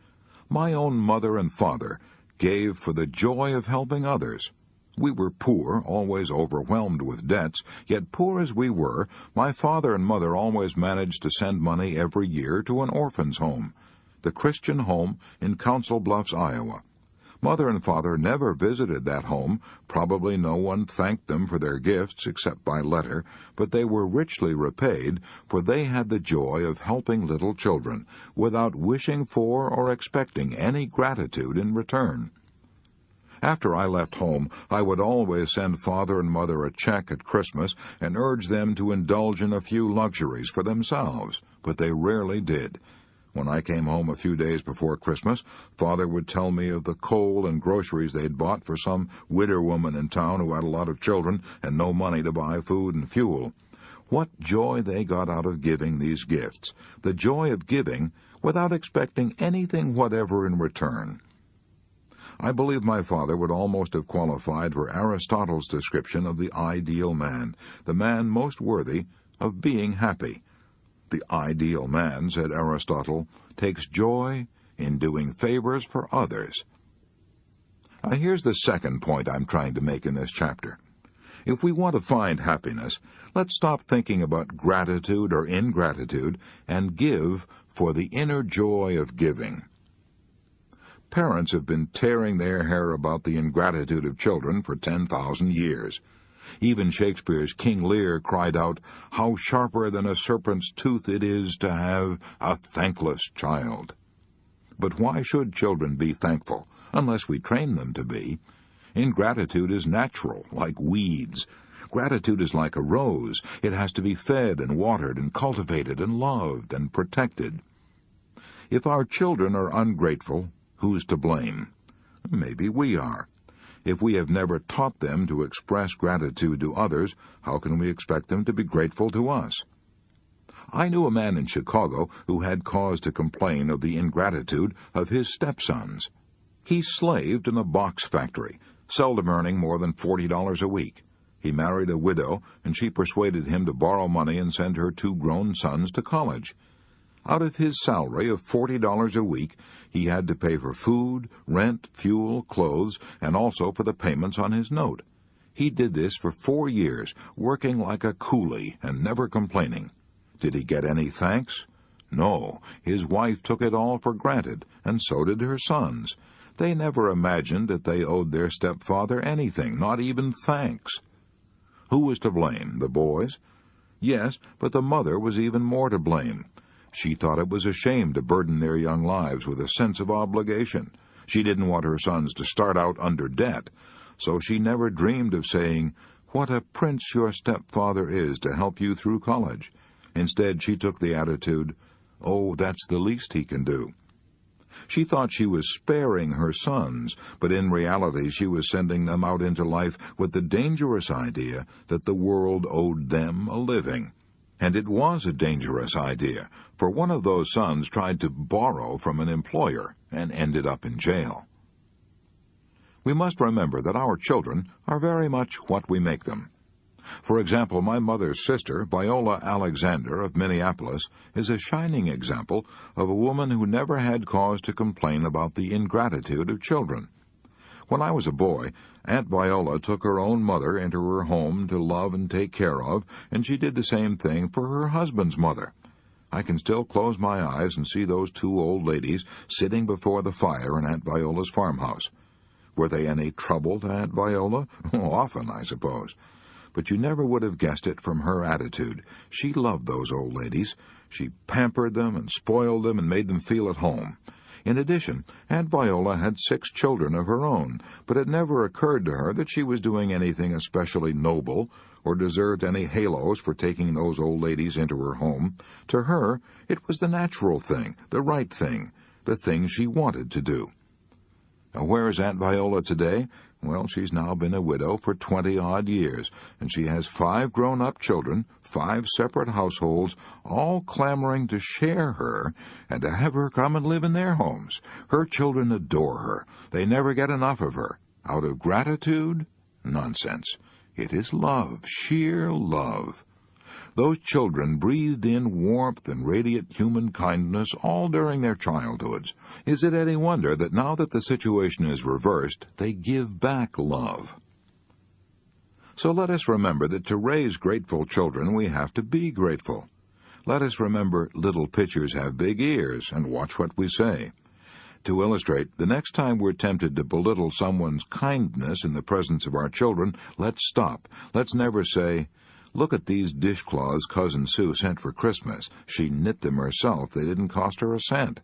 My own mother and father gave for the joy of helping others. We were poor, always overwhelmed with debts, yet poor as we were, my father and mother always managed to send money every year to an orphan's home, the Christian Home in Council Bluffs, Iowa. Mother and father never visited that home. Probably no one thanked them for their gifts except by letter, but they were richly repaid, for they had the joy of helping little children, without wishing for or expecting any gratitude in return. After I left home, I would always send father and mother a check at Christmas and urge them to indulge in a few luxuries for themselves, but they rarely did. When I came home a few days before Christmas, Father would tell me of the coal and groceries they'd bought for some widow woman in town who had a lot of children and no money to buy food and fuel. What joy they got out of giving these gifts, the joy of giving without expecting anything whatever in return. I believe my father would almost have qualified for Aristotle's description of the ideal man, the man most worthy of being happy. The ideal man, said Aristotle, takes joy in doing favors for others. Now, here's the second point I'm trying to make in this chapter. If we want to find happiness, let's stop thinking about gratitude or ingratitude and give for the inner joy of giving. Parents have been tearing their hair about the ingratitude of children for 10,000 years. Even Shakespeare's King Lear cried out, "How sharper than a serpent's tooth it is to have a thankless child." But why should children be thankful, unless we train them to be? Ingratitude is natural, like weeds. Gratitude is like a rose. It has to be fed and watered and cultivated and loved and protected. If our children are ungrateful, who's to blame? Maybe we are. If we have never taught them to express gratitude to others, how can we expect them to be grateful to us? I knew a man in Chicago who had cause to complain of the ingratitude of his stepsons. He slaved in a box factory, seldom earning more than $40 a week. He married a widow, and she persuaded him to borrow money and send her 2 grown sons to college. Out of his salary of $40 a week, he had to pay for food, rent, fuel, clothes, and also for the payments on his note. He did this for 4 years, working like a coolie and never complaining. Did he get any thanks? No. His wife took it all for granted, and so did her sons. They never imagined that they owed their stepfather anything, not even thanks. Who was to blame? The boys? Yes, but the mother was even more to blame. She thought it was a shame to burden their young lives with a sense of obligation. She didn't want her sons to start out under debt, so she never dreamed of saying, "What a prince your stepfather is to help you through college." Instead, she took the attitude, "Oh, that's the least he can do." She thought she was sparing her sons, but in reality she was sending them out into life with the dangerous idea that the world owed them a living. And it was a dangerous idea, for one of those sons tried to borrow from an employer and ended up in jail. We must remember that our children are very much what we make them. For example, my mother's sister, Viola Alexander of Minneapolis, is a shining example of a woman who never had cause to complain about the ingratitude of children. When I was a boy, Aunt Viola took her own mother into her home to love and take care of, and she did the same thing for her husband's mother. I can still close my eyes and see those two old ladies sitting before the fire in Aunt Viola's farmhouse. Were they any trouble to Aunt Viola? Often, I suppose. But you never would have guessed it from her attitude. She loved those old ladies. She pampered them and spoiled them and made them feel at home. In addition, Aunt Viola had 6 children of her own, but it never occurred to her that she was doing anything especially noble or deserved any halos for taking those old ladies into her home. To her, it was the natural thing, the right thing, the thing she wanted to do. Now, where is Aunt Viola today? Well, she's now been a widow for 20-odd years, and she has 5 grown-up children, 5 separate households, all clamoring to share her and to have her come and live in their homes. Her children adore her. They never get enough of her. Out of gratitude? Nonsense. It is love, sheer love. Those children breathed in warmth and radiant human kindness all during their childhoods. Is it any wonder that now that the situation is reversed, they give back love? So let us remember that to raise grateful children, we have to be grateful. Let us remember little pitchers have big ears, and watch what we say. To illustrate, the next time we're tempted to belittle someone's kindness in the presence of our children, let's stop. Let's never say, "Look at these dishcloths Cousin Sue sent for Christmas. She knit them herself. They didn't cost her a cent."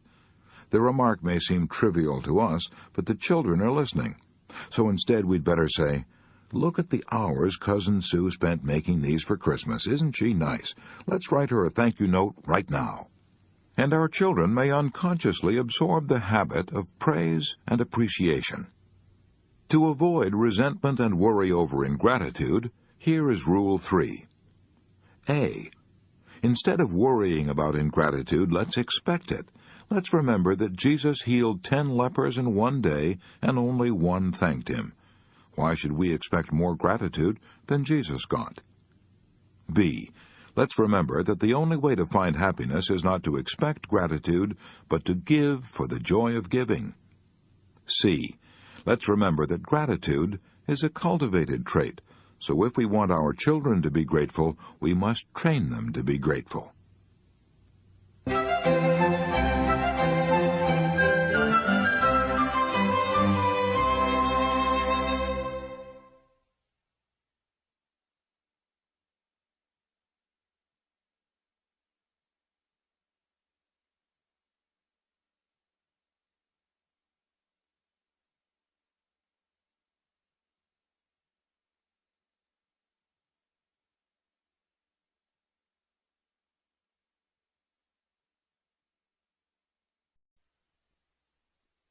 The remark may seem trivial to us, but the children are listening. So instead we'd better say, "Look at the hours Cousin Sue spent making these for Christmas. Isn't she nice? Let's write her a thank-you note right now." And our children may unconsciously absorb the habit of praise and appreciation. To avoid resentment and worry over ingratitude, here is Rule 3. A. Instead of worrying about ingratitude, let's expect it. Let's remember that Jesus healed 10 lepers in one day, and only 1 thanked him. Why should we expect more gratitude than Jesus got? B. Let's remember that the only way to find happiness is not to expect gratitude, but to give for the joy of giving. C. Let's remember that gratitude is a cultivated trait. So if we want our children to be grateful, we must train them to be grateful.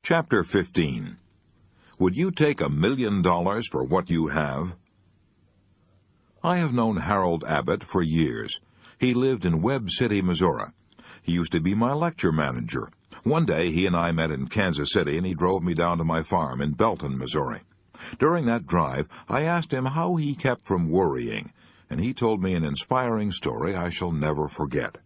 Chapter 15. Would you take $1 million for what you have? I have known Harold Abbott for years. He lived in Webb City, Missouri. He used to be my lecture manager. One day he and I met in Kansas City, and he drove me down to my farm in Belton, Missouri. During that drive, I asked him how he kept from worrying, and he told me an inspiring story I shall never forget.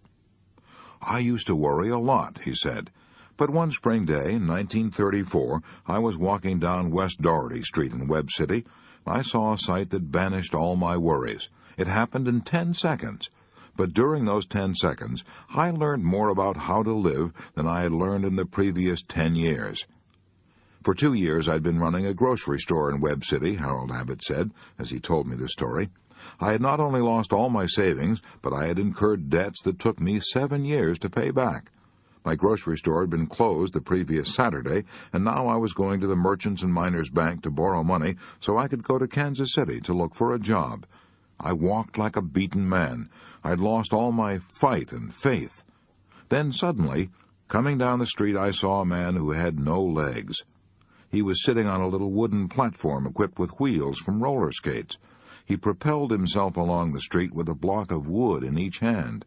"I used to worry a lot," he said. "But one spring day in 1934, I was walking down West Doherty Street in Webb City. I saw a sight that banished all my worries. It happened in 10 seconds. But during those 10 seconds, I learned more about how to live than I had learned in the previous 10 years. For 2 years I'd been running a grocery store in Webb City," Harold Abbott said, as he told me the story. "I had not only lost all my savings, but I had incurred debts that took me 7 years to pay back. My grocery store had been closed the previous Saturday, and now I was going to the Merchants and Miners Bank to borrow money so I could go to Kansas City to look for a job. I walked like a beaten man. I'd lost all my fight and faith. Then suddenly, coming down the street, I saw a man who had no legs. He was sitting on a little wooden platform equipped with wheels from roller skates. He propelled himself along the street with a block of wood in each hand.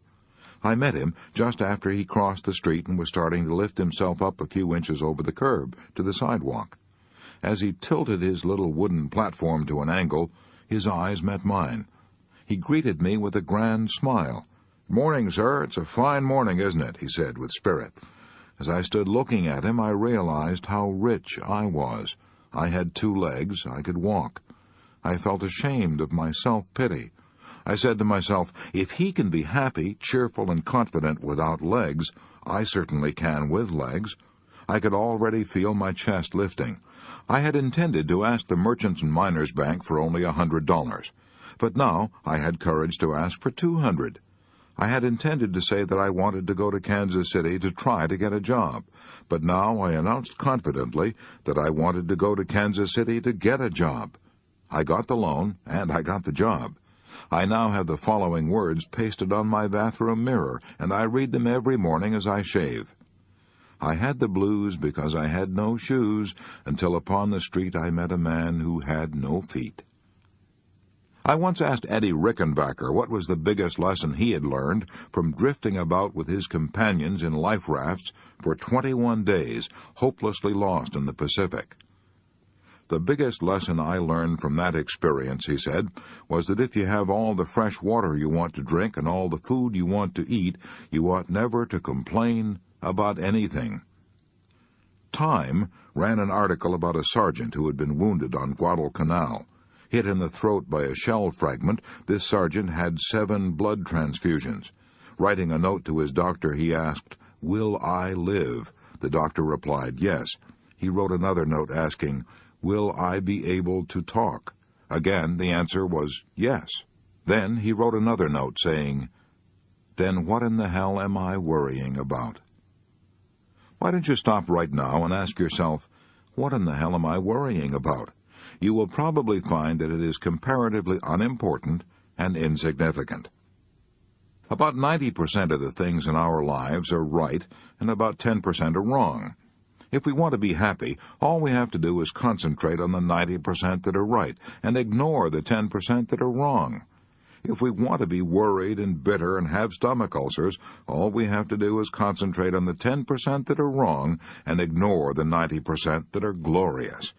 I met him just after he crossed the street and was starting to lift himself up a few inches over the curb to the sidewalk. As he tilted his little wooden platform to an angle, his eyes met mine. He greeted me with a grand smile. "Morning, sir. It's a fine morning, isn't it?" he said with spirit. As I stood looking at him, I realized how rich I was. I had 2 legs, I could walk. I felt ashamed of my self-pity. I said to myself, if he can be happy, cheerful, and confident without legs, I certainly can with legs. I could already feel my chest lifting. I had intended to ask the Merchants and Miners Bank for only $100, but now I had courage to ask for $200. I had intended to say that I wanted to go to Kansas City to try to get a job, but now I announced confidently that I wanted to go to Kansas City to get a job. I got the loan, and I got the job. I now have the following words pasted on my bathroom mirror, and I read them every morning as I shave. I had the blues because I had no shoes, until upon the street I met a man who had no feet. I once asked Eddie Rickenbacker what was the biggest lesson he had learned from drifting about with his companions in life rafts for 21 days, hopelessly lost in the Pacific. The biggest lesson I learned from that experience, he said, was that if you have all the fresh water you want to drink and all the food you want to eat, you ought never to complain about anything. Time ran an article about a sergeant who had been wounded on Guadalcanal. Hit in the throat by a shell fragment, this sergeant had 7 blood transfusions. Writing a note to his doctor, he asked, "Will I live?" The doctor replied, "Yes." He wrote another note asking, "Will I be able to talk?" Again, the answer was yes. Then he wrote another note saying, "Then what in the hell am I worrying about?" Why don't you stop right now and ask yourself, what in the hell am I worrying about? You will probably find that it is comparatively unimportant and insignificant. About 90% of the things in our lives are right, and about 10% are wrong. If we want to be happy, all we have to do is concentrate on the 90% that are right, and ignore the 10% that are wrong. If we want to be worried and bitter and have stomach ulcers, all we have to do is concentrate on the 10% that are wrong and ignore the 90% that are glorious.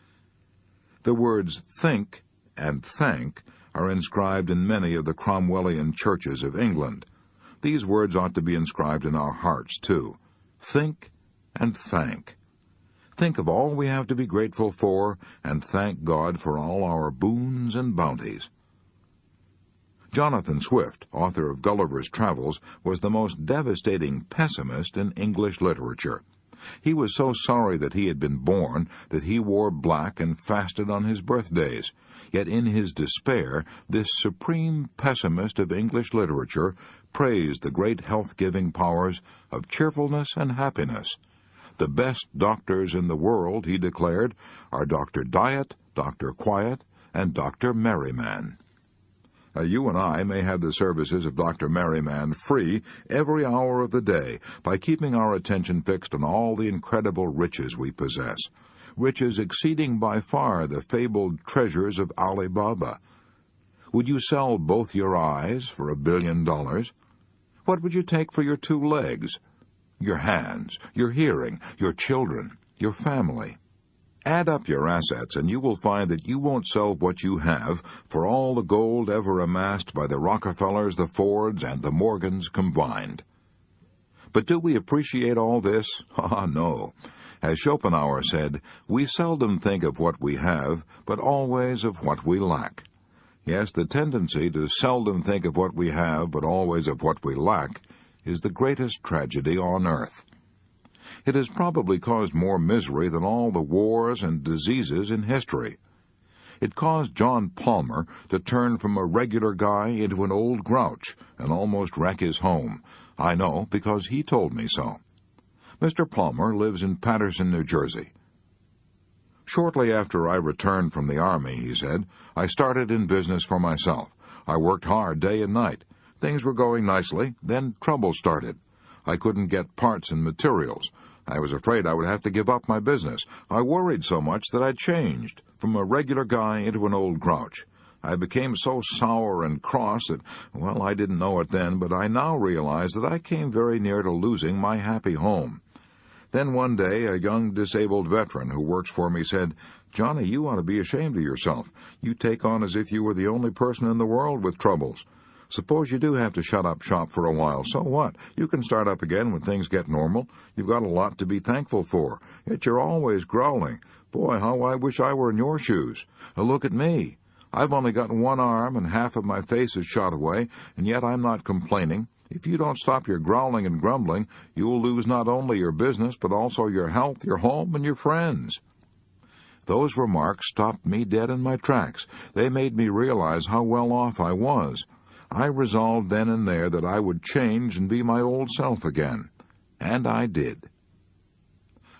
The words think and thank are inscribed in many of the Cromwellian churches of England. These words ought to be inscribed in our hearts, too. Think and thank. Think of all we have to be grateful for, and thank God for all our boons and bounties. Jonathan Swift, author of Gulliver's Travels, was the most devastating pessimist in English literature. He was so sorry that he had been born that he wore black and fasted on his birthdays. Yet in his despair, this supreme pessimist of English literature praised the great health-giving powers of cheerfulness and happiness. The best doctors in the world, he declared, are Dr. Diet, Dr. Quiet, and Dr. Merryman. You and I may have the services of Dr. Merryman free every hour of the day by keeping our attention fixed on all the incredible riches we possess, riches exceeding by far the fabled treasures of Ali Baba. Would you sell both your eyes for $1 billion? What would you take for your 2 legs? Your hands, your hearing, your children, your family? Add up your assets, and you will find that you won't sell what you have for all the gold ever amassed by the Rockefellers, the Fords, and the Morgans combined. But do we appreciate all this? Ah, no. As Schopenhauer said, we seldom think of what we have, but always of what we lack. Yes, the tendency to seldom think of what we have, but always of what we lack, is the greatest tragedy on earth. It has probably caused more misery than all the wars and diseases in history. It caused John Palmer to turn from a regular guy into an old grouch and almost wreck his home. I know, because he told me so. Mr. Palmer lives in Paterson, New Jersey. Shortly after I returned from the Army, he said, I started in business for myself. I worked hard day and night. Things were going nicely, then trouble started. I couldn't get parts and materials. I was afraid I would have to give up my business. I worried so much that I changed from a regular guy into an old grouch. I became so sour and cross that, well, I didn't know it then, but I now realize that I came very near to losing my happy home. Then one day a young disabled veteran who works for me said, "Johnny, you ought to be ashamed of yourself. You take on as if you were the only person in the world with troubles." Suppose you do have to shut up shop for a while. So what? You can start up again when things get normal. You've got a lot to be thankful for. Yet you're always growling. Boy, how I wish I were in your shoes. Look at me. I've only got one arm and half of my face is shot away, and yet I'm not complaining. If you don't stop your growling and grumbling, you'll lose not only your business, but also your health, your home, and your friends. Those remarks stopped me dead in my tracks. They made me realize how well off I was. I resolved then and there that I would change and be my old self again. And I did.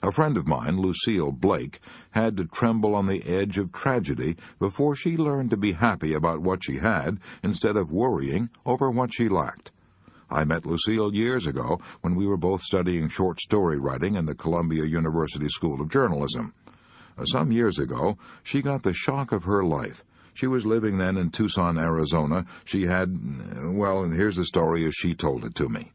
A friend of mine, Lucille Blake, had to tremble on the edge of tragedy before she learned to be happy about what she had instead of worrying over what she lacked. I met Lucille years ago when we were both studying short story writing in the Columbia University School of Journalism. Some years ago, she got the shock of her life. She was living then in Tucson, Arizona. She had, well, here's the story as she told it to me.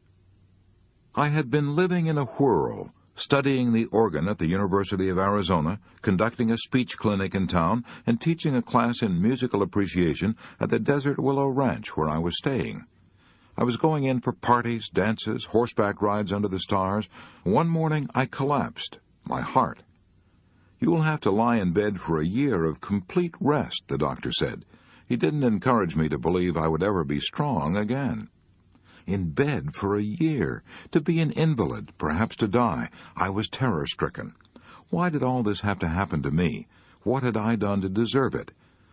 I had been living in a whirl, studying the organ at the University of Arizona, conducting a speech clinic in town, and teaching a class in musical appreciation at the Desert Willow Ranch where I was staying. I was going in for parties, dances, horseback rides under the stars. One morning I collapsed, my heart. You will have to lie in bed for a year of complete rest, the doctor said. He didn't encourage me to believe I would ever be strong again. In bed for a year, to be an invalid, perhaps to die. I was terror-stricken. Why did all this have to happen to me? What had I done to deserve it?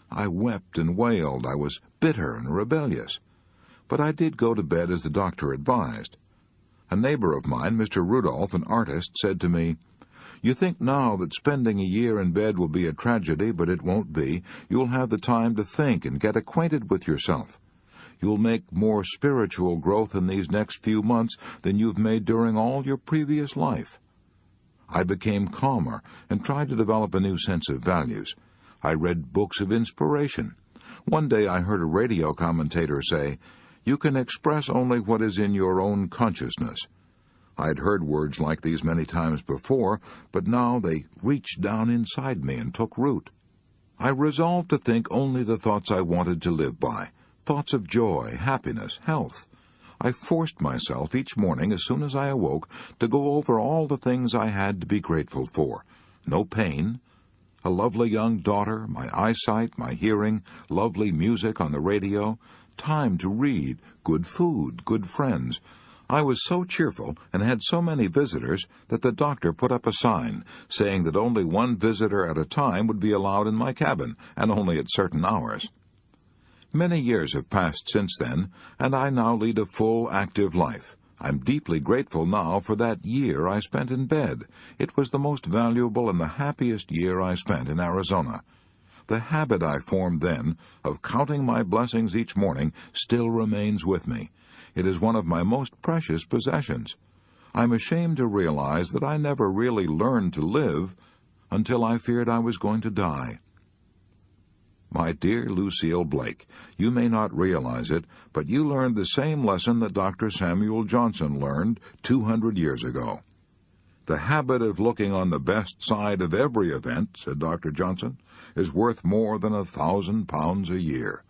I wept and wailed. I was bitter and rebellious. But I did go to bed as the doctor advised. A neighbor of mine, Mr. Rudolph, an artist, said to me, "You think now that spending a year in bed will be a tragedy, but it won't be. You'll have the time to think and get acquainted with yourself. You'll make more spiritual growth in these next few months than you've made during all your previous life." I became calmer and tried to develop a new sense of values. I read books of inspiration. One day I heard a radio commentator say, "You can express only what is in your own consciousness." I had heard words like these many times before, but now they reached down inside me and took root. I resolved to think only the thoughts I wanted to live by, thoughts of joy, happiness, health. I forced myself each morning as soon as I awoke to go over all the things I had to be grateful for. No pain, a lovely young daughter, my eyesight, my hearing, lovely music on the radio, time to read, good food, good friends. I was so cheerful and had so many visitors that the doctor put up a sign saying that only one visitor at a time would be allowed in my cabin, and only at certain hours. Many years have passed since then, and I now lead a full, active life. I'm deeply grateful now for that year I spent in bed. It was the most valuable and the happiest year I spent in Arizona. The habit I formed then of counting my blessings each morning still remains with me. It is one of my most precious possessions. I'm ashamed to realize that I never really learned to live until I feared I was going to die. My dear Lucille Blake, you may not realize it, but you learned the same lesson that Dr. Samuel Johnson learned 200 years ago. "The habit of looking on the best side of every event," said Dr. Johnson, "is worth more than £1,000 a year."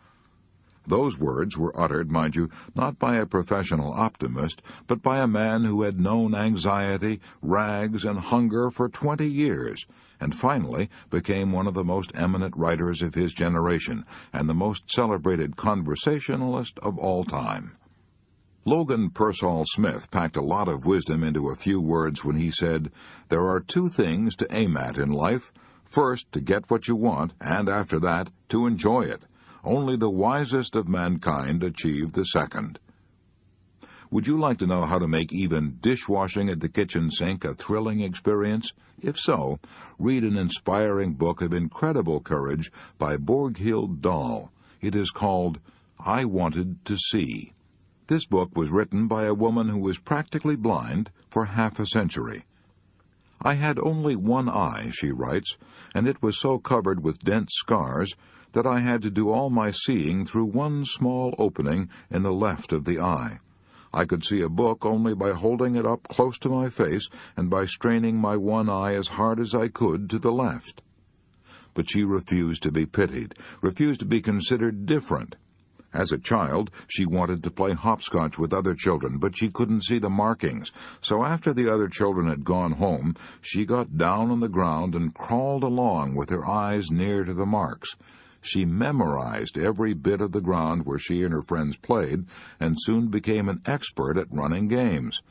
Those words were uttered, mind you, not by a professional optimist, but by a man who had known anxiety, rags, and hunger for 20 years, and finally became one of the most eminent writers of his generation and the most celebrated conversationalist of all time. Logan Pearsall Smith packed a lot of wisdom into a few words when he said, "There are two things to aim at in life. First, to get what you want, and after that, to enjoy it. Only the wisest of mankind achieve the second." Would you like to know how to make even dishwashing at the kitchen sink a thrilling experience? If so, read an inspiring book of incredible courage by Borghild Dahl. It is called I Wanted to See. This book was written by a woman who was practically blind for half a century. "I had only one eye," she writes, "and it was so covered with dense scars that I had to do all my seeing through one small opening in the left of the eye. I could see a book only by holding it up close to my face and by straining my one eye as hard as I could to the left." But she refused to be pitied, refused to be considered different. As a child, she wanted to play hopscotch with other children, but she couldn't see the markings. So after the other children had gone home, she got down on the ground and crawled along with her eyes near to the marks. She memorized every bit of the ground where she and her friends played, and soon became an expert at running games.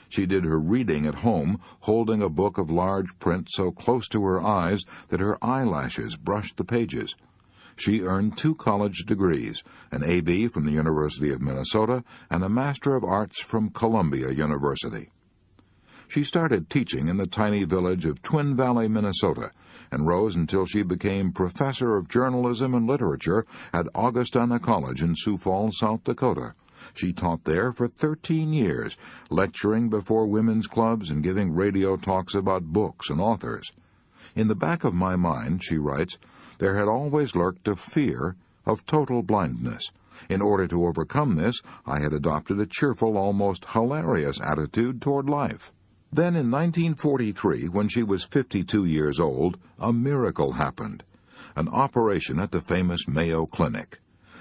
She did her reading at home, holding a book of large print so close to her eyes that her eyelashes brushed the pages. She earned 2 college degrees, an A.B. from the University of Minnesota and a Master of Arts from Columbia University. She started teaching in the tiny village of Twin Valley, Minnesota, and rose until she became Professor of Journalism and Literature at Augustana College in Sioux Falls, South Dakota. She taught there for 13 years, lecturing before women's clubs and giving radio talks about books and authors. In the back of my mind, she writes, there had always lurked a fear of total blindness. In order to overcome this, I had adopted a cheerful, almost hilarious attitude toward life. Then in 1943, when she was 52 years old, a miracle happened. An operation at the famous Mayo Clinic.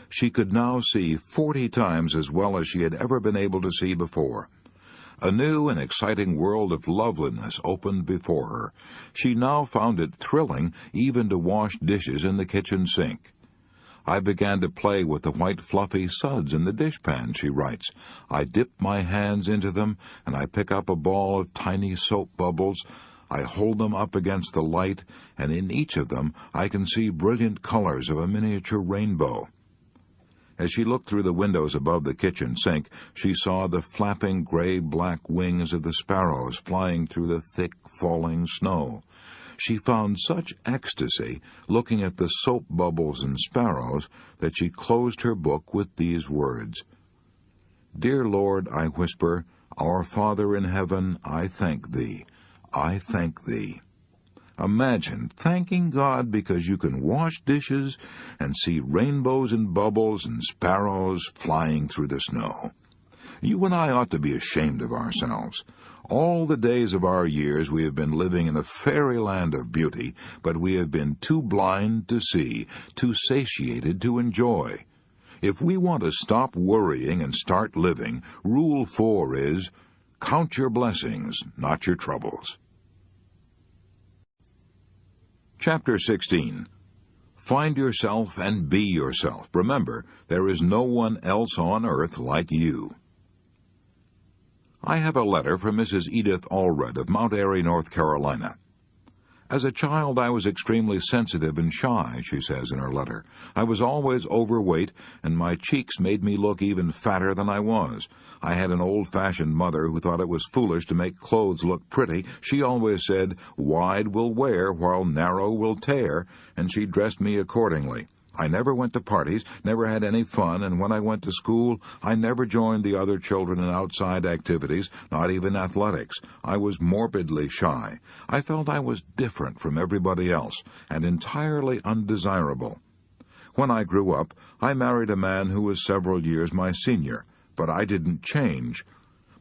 She could now see 40 times as well as she had ever been able to see before. A new and exciting world of loveliness opened before her. She now found it thrilling even to wash dishes in the kitchen sink. I began to play with the white fluffy suds in the dishpan, she writes. I dip my hands into them, and I pick up a ball of tiny soap bubbles. I hold them up against the light, and in each of them I can see brilliant colors of a miniature rainbow. As she looked through the windows above the kitchen sink, she saw the flapping gray-black wings of the sparrows flying through the thick, falling snow. She found such ecstasy looking at the soap bubbles and sparrows that she closed her book with these words. Dear Lord, I whisper, our Father in heaven, I thank Thee. I thank Thee. Imagine thanking God because you can wash dishes and see rainbows and bubbles and sparrows flying through the snow. You and I ought to be ashamed of ourselves. All the days of our years we have been living in a fairyland of beauty, but we have been too blind to see, too satiated to enjoy. If we want to stop worrying and start living, Rule 4 is, count your blessings, not your troubles. Chapter 16. Find yourself and be yourself. Remember, there is no one else on earth like you. I have a letter from Mrs. Edith Allred of Mount Airy, North Carolina. As a child, I was extremely sensitive and shy, she says in her letter. I was always overweight, and my cheeks made me look even fatter than I was. I had an old-fashioned mother who thought it was foolish to make clothes look pretty. She always said, wide will wear while narrow will tear, and she dressed me accordingly. I never went to parties, never had any fun, and when I went to school, I never joined the other children in outside activities, not even athletics. I was morbidly shy. I felt I was different from everybody else, and entirely undesirable. When I grew up, I married a man who was several years my senior, but I didn't change.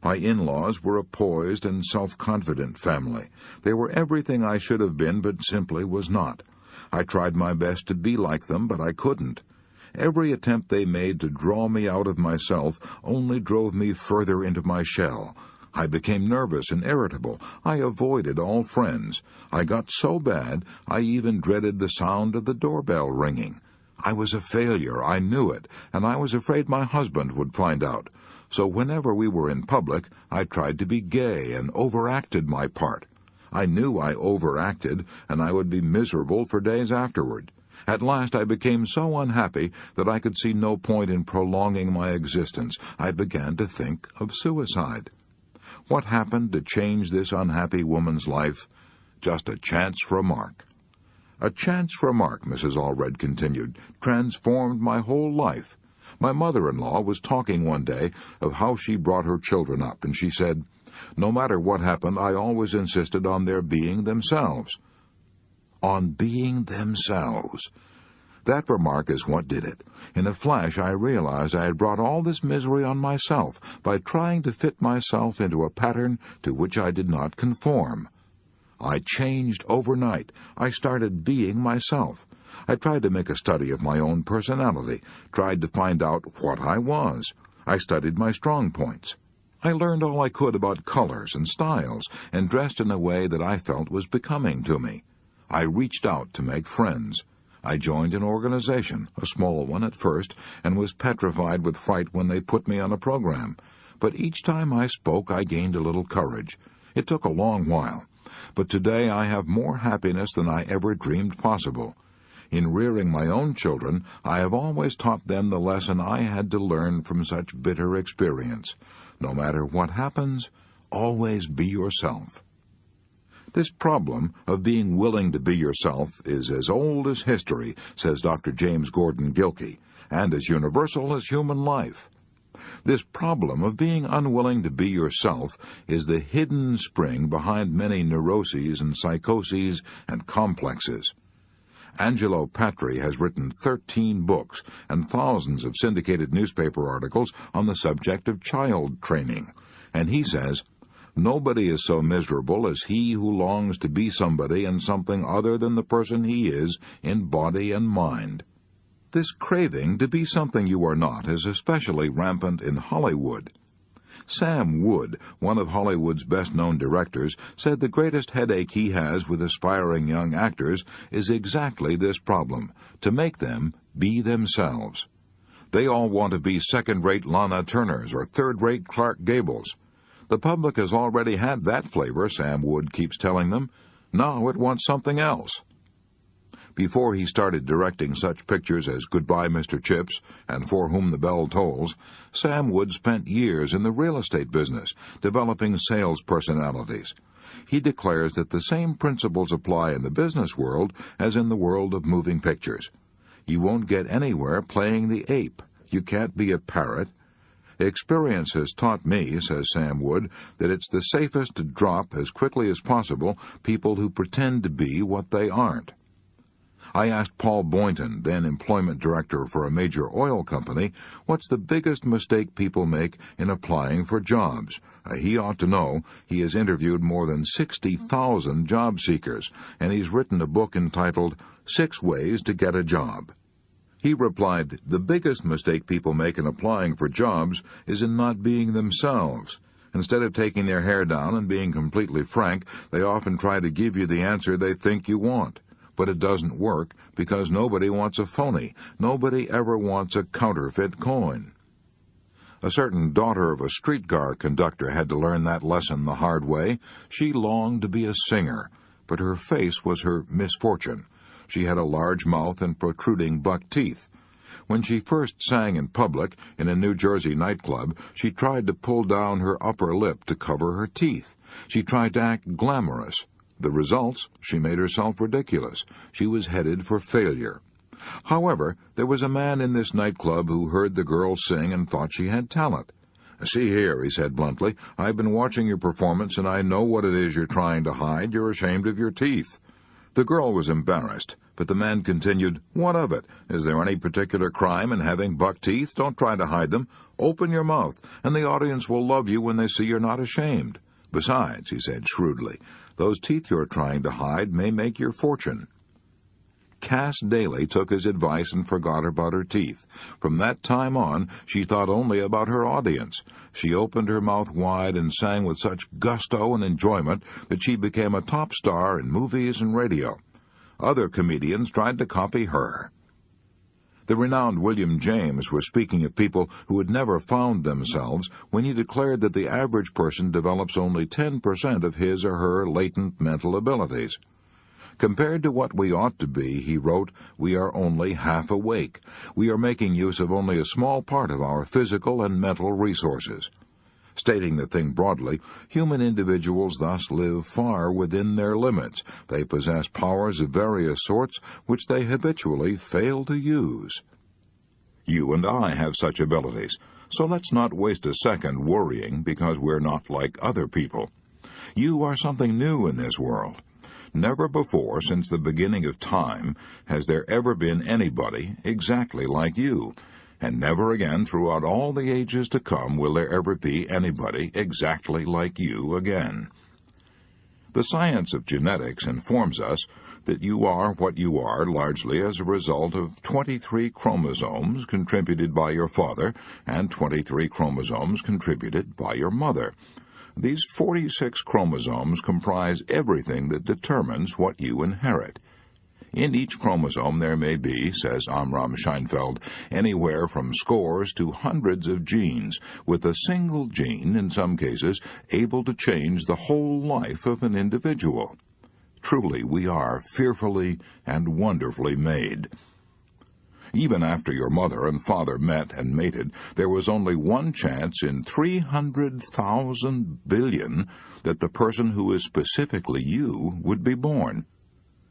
My in-laws were a poised and self-confident family. They were everything I should have been, but simply was not. I tried my best to be like them, but I couldn't. Every attempt they made to draw me out of myself only drove me further into my shell. I became nervous and irritable. I avoided all friends. I got so bad, I even dreaded the sound of the doorbell ringing. I was a failure, I knew it, and I was afraid my husband would find out. So whenever we were in public, I tried to be gay and overacted my part. I knew I overacted, and I would be miserable for days afterward. At last I became so unhappy that I could see no point in prolonging my existence. I began to think of suicide. What happened to change this unhappy woman's life? Just a chance remark. A chance remark, Mrs. Allred continued, transformed my whole life. My mother-in-law was talking one day of how she brought her children up, and she said, no matter what happened, I always insisted on their being themselves. On being themselves. That remark is what did it. In a flash, I realized I had brought all this misery on myself by trying to fit myself into a pattern to which I did not conform. I changed overnight. I started being myself. I tried to make a study of my own personality, tried to find out what I was. I studied my strong points. I learned all I could about colors and styles, and dressed in a way that I felt was becoming to me. I reached out to make friends. I joined an organization, a small one at first, and was petrified with fright when they put me on a program. But each time I spoke, I gained a little courage. It took a long while, but today I have more happiness than I ever dreamed possible. In rearing my own children, I have always taught them the lesson I had to learn from such bitter experience. No matter what happens, always be yourself. This problem of being willing to be yourself is as old as history, says Dr. James Gordon Gilkey, and as universal as human life. This problem of being unwilling to be yourself is the hidden spring behind many neuroses and psychoses and complexes. Angelo Patri has written 13 books and thousands of syndicated newspaper articles on the subject of child training, and he says, "Nobody is so miserable as he who longs to be somebody and something other than the person he is in body and mind." This craving to be something you are not is especially rampant in Hollywood. Sam Wood, one of Hollywood's best-known directors, said the greatest headache he has with aspiring young actors is exactly this problem, to make them be themselves. They all want to be second-rate Lana Turners or third-rate Clark Gables. The public has already had that flavor, Sam Wood keeps telling them. Now it wants something else. Before he started directing such pictures as Goodbye, Mr. Chips and For Whom the Bell Tolls, Sam Wood spent years in the real estate business, developing sales personalities. He declares that the same principles apply in the business world as in the world of moving pictures. You won't get anywhere playing the ape. You can't be a parrot. Experience has taught me, says Sam Wood, that it's the safest to drop as quickly as possible people who pretend to be what they aren't. I asked Paul Boynton, then employment director for a major oil company, what's the biggest mistake people make in applying for jobs. He ought to know. He has interviewed more than 60,000 job seekers, and he's written a book entitled 6 Ways to Get a Job. He replied, "The biggest mistake people make in applying for jobs is in not being themselves. Instead of taking their hair down and being completely frank, they often try to give you the answer they think you want. But it doesn't work because nobody wants a phony. Nobody ever wants a counterfeit coin." A certain daughter of a streetcar conductor had to learn that lesson the hard way. She longed to be a singer, but her face was her misfortune. She had a large mouth and protruding buck teeth. When she first sang in public in a New Jersey nightclub, she tried to pull down her upper lip to cover her teeth. She tried to act glamorous. The results, she made herself ridiculous. She was headed for failure. However, there was a man in this nightclub who heard the girl sing and thought she had talent. "See here," he said bluntly, "I've been watching your performance and I know what it is you're trying to hide. You're ashamed of your teeth." The girl was embarrassed, but the man continued, "What of it? Is there any particular crime in having buck teeth? Don't try to hide them. Open your mouth, and the audience will love you when they see you're not ashamed. Besides," he said shrewdly, "those teeth you're trying to hide may make your fortune." Cass Daly took his advice and forgot about her teeth. From that time on, she thought only about her audience. She opened her mouth wide and sang with such gusto and enjoyment that she became a top star in movies and radio. Other comedians tried to copy her. The renowned William James was speaking of people who had never found themselves when he declared that the average person develops only 10% of his or her latent mental abilities. Compared to what we ought to be, he wrote, we are only half awake. We are making use of only a small part of our physical and mental resources. Stating the thing broadly, human individuals thus live far within their limits. They possess powers of various sorts which they habitually fail to use. You and I have such abilities, so let's not waste a second worrying because we're not like other people. You are something new in this world. Never before since the beginning of time has there ever been anybody exactly like you. And never again throughout all the ages to come will there ever be anybody exactly like you again. The science of genetics informs us that you are what you are largely as a result of 23 chromosomes contributed by your father and 23 chromosomes contributed by your mother. These 46 chromosomes comprise everything that determines what you inherit. In each chromosome there may be, says Amram Scheinfeld, anywhere from scores to hundreds of genes, with a single gene, in some cases, able to change the whole life of an individual. Truly, we are fearfully and wonderfully made. Even after your mother and father met and mated, there was only one chance in 300,000 billion that the person who is specifically you would be born.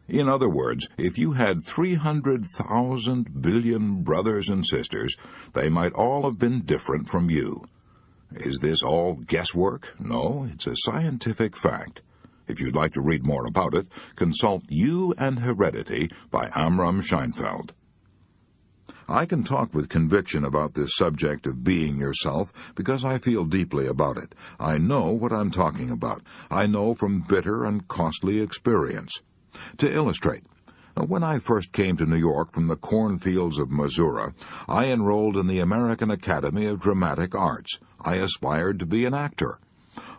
In other words, if you had 300,000 billion brothers and sisters, they might all have been different from you. Is this all guesswork? No, it's a scientific fact. If you'd like to read more about it, consult You and Heredity by Amram Scheinfeld. I can talk with conviction about this subject of being yourself because I feel deeply about it. I know what I'm talking about. I know from bitter and costly experience. To illustrate, when I first came to New York from the cornfields of Missouri, I enrolled in the American Academy of Dramatic Arts. I aspired to be an actor.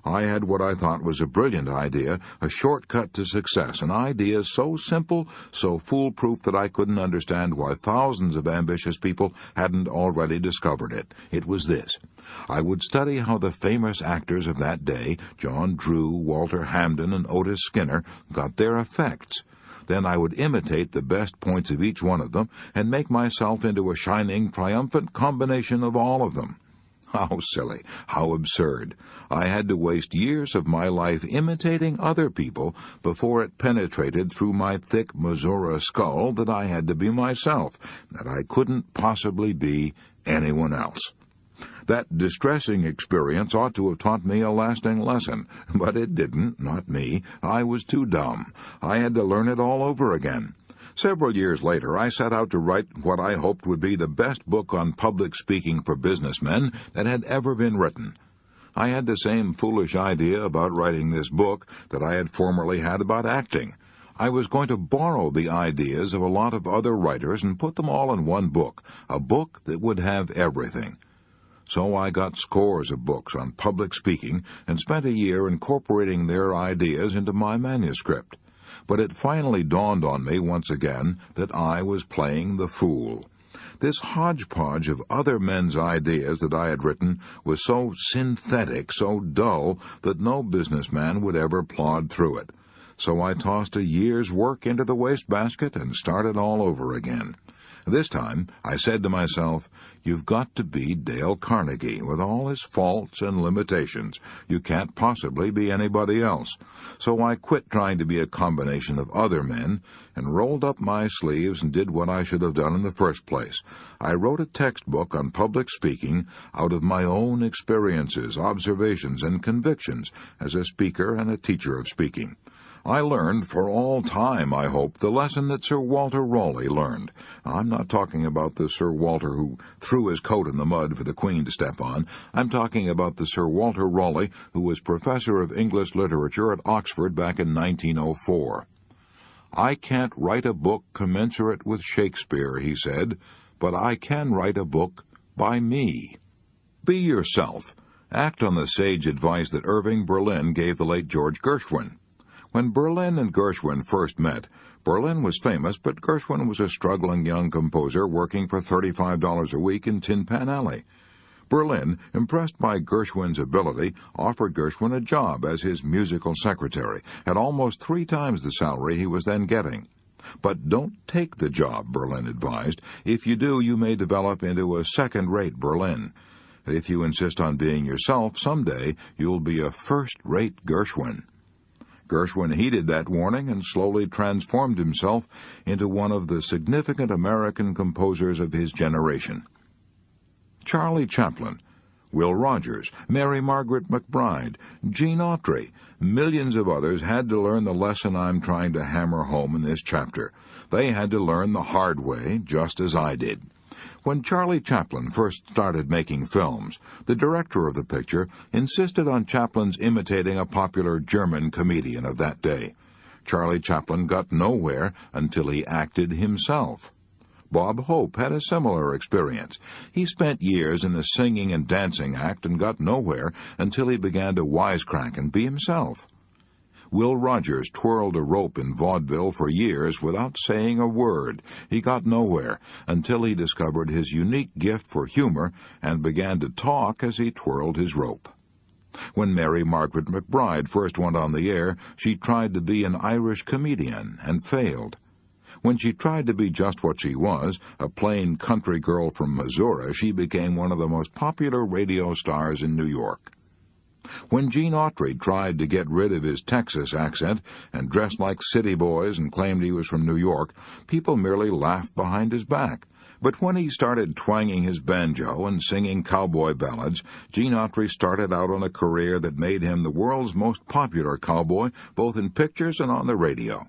I had what I thought was a brilliant idea, a shortcut to success, an idea so simple, so foolproof that I couldn't understand why thousands of ambitious people hadn't already discovered it. It was this. I would study how the famous actors of that day, John Drew, Walter Hamden, and Otis Skinner, got their effects. Then I would imitate the best points of each one of them and make myself into a shining, triumphant combination of all of them. How silly, how absurd. I had to waste years of my life imitating other people before it penetrated through my thick Missouri skull that I had to be myself, that I couldn't possibly be anyone else. That distressing experience ought to have taught me a lasting lesson, but it didn't, not me. I was too dumb. I had to learn it all over again. Several years later, I set out to write what I hoped would be the best book on public speaking for businessmen that had ever been written. I had the same foolish idea about writing this book that I had formerly had about acting. I was going to borrow the ideas of a lot of other writers and put them all in one book, a book that would have everything. So I got scores of books on public speaking and spent a year incorporating their ideas into my manuscript. But it finally dawned on me once again that I was playing the fool. This hodgepodge of other men's ideas that I had written was so synthetic, so dull, that no businessman would ever plod through it. So I tossed a year's work into the wastebasket and started all over again. This time, I said to myself, you've got to be Dale Carnegie, with all his faults and limitations. You can't possibly be anybody else. So I quit trying to be a combination of other men and rolled up my sleeves and did what I should have done in the first place. I wrote a textbook on public speaking out of my own experiences, observations, and convictions as a speaker and a teacher of speaking. I learned for all time, I hope, the lesson that Sir Walter Raleigh learned. I'm not talking about the Sir Walter who threw his coat in the mud for the Queen to step on. I'm talking about the Sir Walter Raleigh who was Professor of English Literature at Oxford back in 1904. I can't write a book commensurate with Shakespeare, he said, but I can write a book by me. Be yourself. Act on the sage advice that Irving Berlin gave the late George Gershwin. When Berlin and Gershwin first met, Berlin was famous, but Gershwin was a struggling young composer working for $35 a week in Tin Pan Alley. Berlin, impressed by Gershwin's ability, offered Gershwin a job as his musical secretary at almost 3 times the salary he was then getting. But don't take the job, Berlin advised. If you do, you may develop into a second-rate Berlin. If you insist on being yourself, someday you'll be a first-rate Gershwin. Gershwin heeded that warning and slowly transformed himself into one of the significant American composers of his generation. Charlie Chaplin, Will Rogers, Mary Margaret McBride, Gene Autry, millions of others had to learn the lesson I'm trying to hammer home in this chapter. They had to learn the hard way, just as I did. When Charlie Chaplin first started making films, the director of the picture insisted on Chaplin's imitating a popular German comedian of that day. Charlie Chaplin got nowhere until he acted himself. Bob Hope had a similar experience. He spent years in the singing and dancing act and got nowhere until he began to wisecrack and be himself. Will Rogers twirled a rope in vaudeville for years without saying a word. He got nowhere until he discovered his unique gift for humor and began to talk as he twirled his rope. When Mary Margaret McBride first went on the air, she tried to be an Irish comedian and failed. When she tried to be just what she was, a plain country girl from Missouri, she became one of the most popular radio stars in New York. When Gene Autry tried to get rid of his Texas accent and dressed like city boys and claimed he was from New York, people merely laughed behind his back. But when he started twanging his banjo and singing cowboy ballads, Gene Autry started out on a career that made him the world's most popular cowboy, both in pictures and on the radio.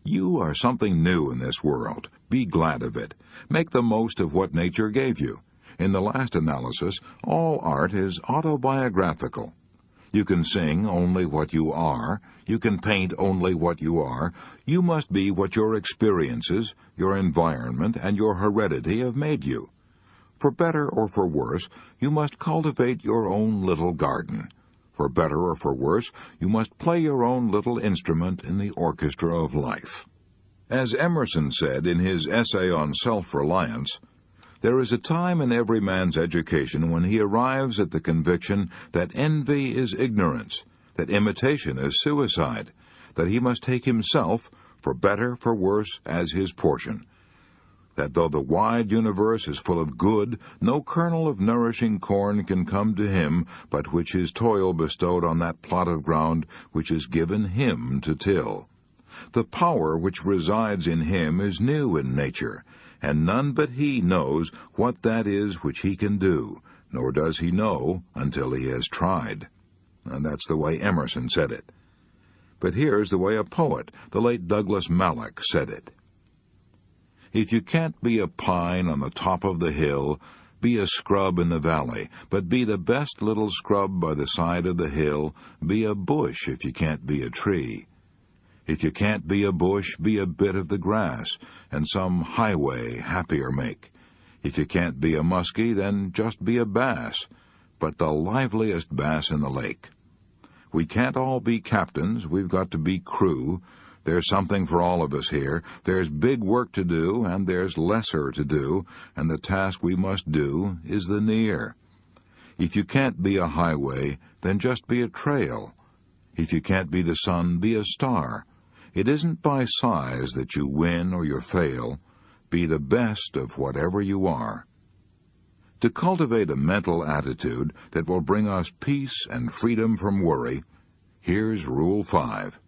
You are something new in this world. Be glad of it. Make the most of what nature gave you. In the last analysis, all art is autobiographical. You can sing only what you are. You can paint only what you are. You must be what your experiences, your environment, and your heredity have made you. For better or for worse, you must cultivate your own little garden. For better or for worse, you must play your own little instrument in the orchestra of life. As Emerson said in his essay on self-reliance, there is a time in every man's education when he arrives at the conviction that envy is ignorance, that imitation is suicide, that he must take himself, for better, for worse, as his portion, that though the wide universe is full of good, no kernel of nourishing corn can come to him but which his toil bestowed on that plot of ground which is given him to till. The power which resides in him is new in nature, and none but he knows what that is which he can do, nor does he know until he has tried. And that's the way Emerson said it. But here's the way a poet, the late Douglas Mallock, said it. If you can't be a pine on the top of the hill, be a scrub in the valley, but be the best little scrub by the side of the hill. Be a bush if you can't be a tree. If you can't be a bush, be a bit of the grass, and some highway happier make. If you can't be a muskie, then just be a bass, but the liveliest bass in the lake. We can't all be captains, we've got to be crew. There's something for all of us here. There's big work to do, and there's lesser to do, and the task we must do is the near. If you can't be a highway, then just be a trail. If you can't be the sun, be a star. It isn't by size that you win or you fail. Be the best of whatever you are. To cultivate a mental attitude that will bring us peace and freedom from worry, here's Rule 5.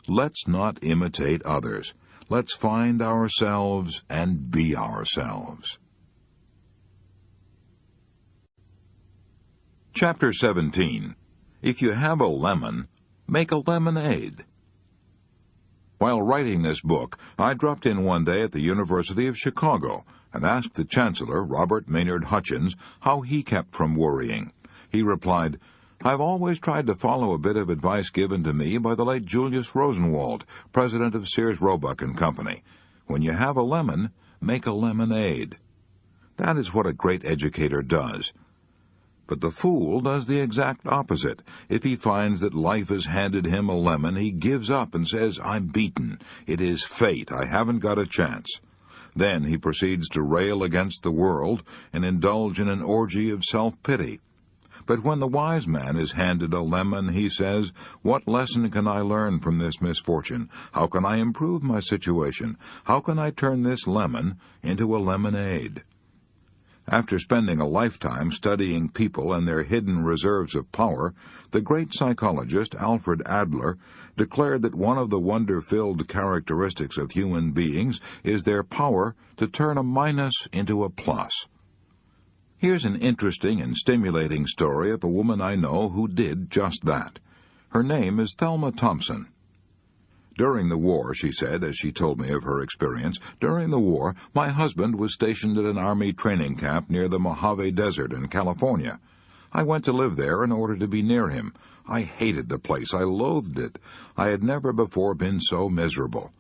Let's not imitate others. Let's find ourselves and be ourselves. Chapter 17. If you have a lemon, make a lemonade. While writing this book, I dropped in one day at the University of Chicago and asked the Chancellor, Robert Maynard Hutchins, how he kept from worrying. He replied, I've always tried to follow a bit of advice given to me by the late Julius Rosenwald, president of Sears Roebuck and Company. When you have a lemon, make a lemonade. That is what a great educator does. But the fool does the exact opposite. If he finds that life has handed him a lemon, he gives up and says, I'm beaten. It is fate. I haven't got a chance. Then he proceeds to rail against the world and indulge in an orgy of self-pity. But when the wise man is handed a lemon, he says, what lesson can I learn from this misfortune? How can I improve my situation? How can I turn this lemon into a lemonade? After spending a lifetime studying people and their hidden reserves of power, the great psychologist Alfred Adler declared that one of the wonder-filled characteristics of human beings is their power to turn a minus into a plus. Here's an interesting and stimulating story of a woman I know who did just that. Her name is Thelma Thompson. During the war, she said, as she told me of her experience, during the war, my husband was stationed at an Army training camp near the Mojave Desert in California. I went to live there in order to be near him. I hated the place. I loathed it. I had never before been so miserable.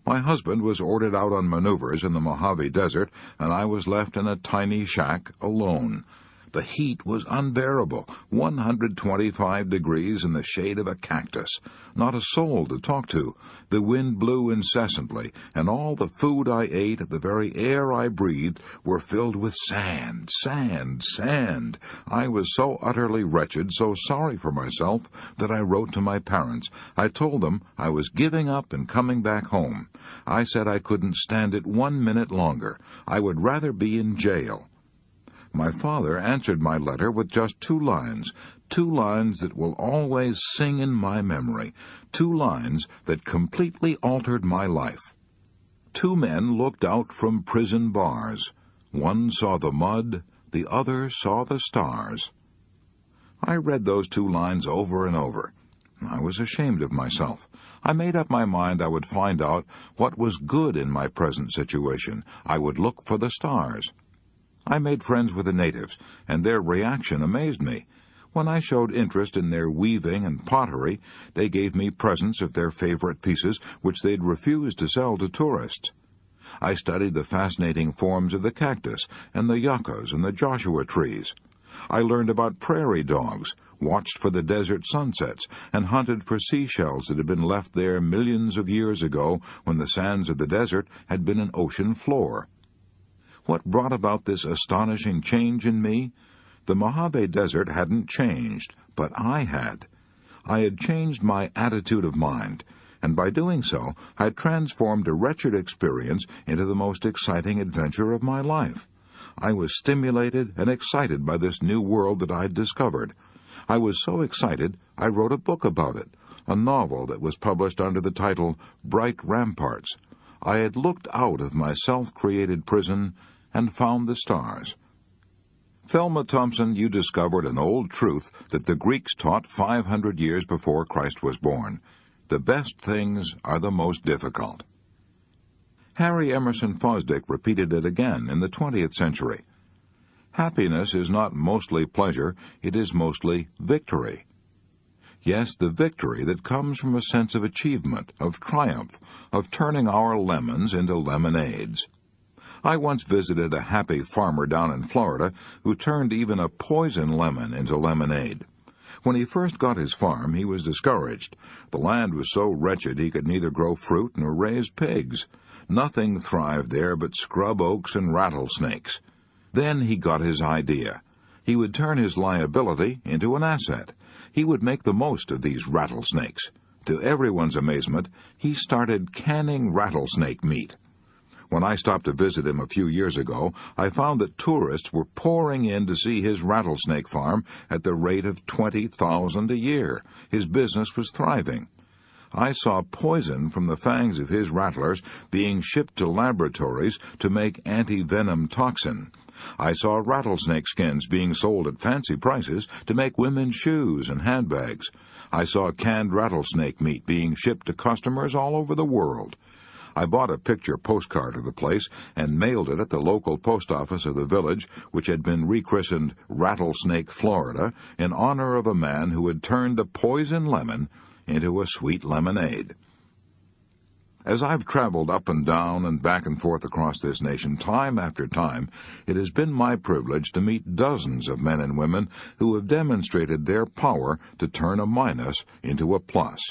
My husband was ordered out on maneuvers in the Mojave Desert, and I was left in a tiny shack alone. The heat was unbearable, 125 degrees in the shade of a cactus. Not a soul to talk to. The wind blew incessantly, and all the food I ate, the very air I breathed, were filled with sand, sand, sand. I was so utterly wretched, so sorry for myself, that I wrote to my parents. I told them I was giving up and coming back home. I said I couldn't stand it 1 minute longer. I would rather be in jail. My father answered my letter with just 2 lines that will always sing in my memory, 2 lines that completely altered my life. 2 men looked out from prison bars. One saw the mud, the other saw the stars. I read those 2 lines over and over. I was ashamed of myself. I made up my mind I would find out what was good in my present situation. I would look for the stars. I made friends with the natives, and their reaction amazed me. When I showed interest in their weaving and pottery, they gave me presents of their favorite pieces, which they'd refused to sell to tourists. I studied the fascinating forms of the cactus and the yuccas and the Joshua trees. I learned about prairie dogs, watched for the desert sunsets, and hunted for seashells that had been left there millions of years ago when the sands of the desert had been an ocean floor. What brought about this astonishing change in me? The Mojave Desert hadn't changed, but I had. I had changed my attitude of mind, and by doing so, I had transformed a wretched experience into the most exciting adventure of my life. I was stimulated and excited by this new world that I'd discovered. I was so excited, I wrote a book about it, a novel that was published under the title Bright Ramparts. I had looked out of my self-created prison and found the stars. Thelma Thompson, you discovered an old truth that the Greeks taught 500 years before Christ was born. The best things are the most difficult. Harry Emerson Fosdick repeated it again in the 20th century. Happiness is not mostly pleasure, it is mostly victory. Yes, the victory that comes from a sense of achievement, of triumph, of turning our lemons into lemonades. I once visited a happy farmer down in Florida who turned even a poison lemon into lemonade. When he first got his farm, he was discouraged. The land was so wretched he could neither grow fruit nor raise pigs. Nothing thrived there but scrub oaks and rattlesnakes. Then he got his idea. He would turn his liability into an asset. He would make the most of these rattlesnakes. To everyone's amazement, he started canning rattlesnake meat. When I stopped to visit him a few years ago, I found that tourists were pouring in to see his rattlesnake farm at the rate of $20,000 a year. His business was thriving. I saw poison from the fangs of his rattlers being shipped to laboratories to make anti-venom toxin. I saw rattlesnake skins being sold at fancy prices to make women's shoes and handbags. I saw canned rattlesnake meat being shipped to customers all over the world. I bought a picture postcard of the place and mailed it at the local post office of the village, which had been rechristened Rattlesnake, Florida, in honor of a man who had turned a poison lemon into a sweet lemonade. As I've traveled up and down and back and forth across this nation time after time, it has been my privilege to meet dozens of men and women who have demonstrated their power to turn a minus into a plus.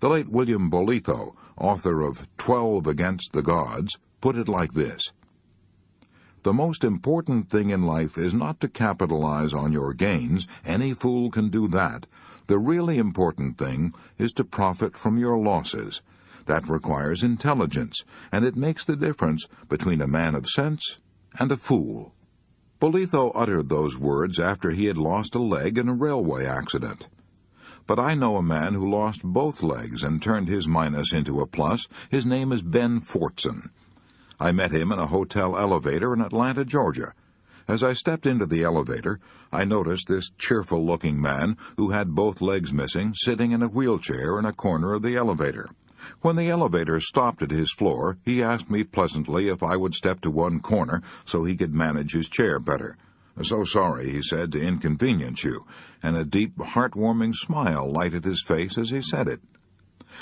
The late William Bolitho, author of 12 Against the Gods, put it like this: "The most important thing in life is not to capitalize on your gains. Any fool can do that. The really important thing is to profit from your losses. That requires intelligence, and it makes the difference between a man of sense and a fool." Bolitho uttered those words after he had lost a leg in a railway accident. But I know a man who lost both legs and turned his minus into a plus. His name is Ben Fortson. I met him in a hotel elevator in Atlanta, Georgia. As I stepped into the elevator, I noticed this cheerful-looking man who had both legs missing sitting in a wheelchair in a corner of the elevator. When the elevator stopped at his floor, he asked me pleasantly if I would step to one corner so he could manage his chair better. "So sorry," he said, "to inconvenience you," and a deep, heartwarming smile lighted his face as he said it.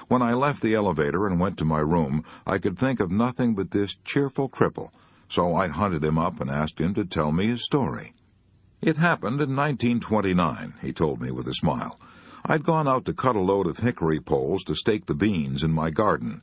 When I left the elevator and went to my room, I could think of nothing but this cheerful cripple, so I hunted him up and asked him to tell me his story. "It happened in 1929, he told me with a smile. "I'd gone out to cut a load of hickory poles to stake the beans in my garden.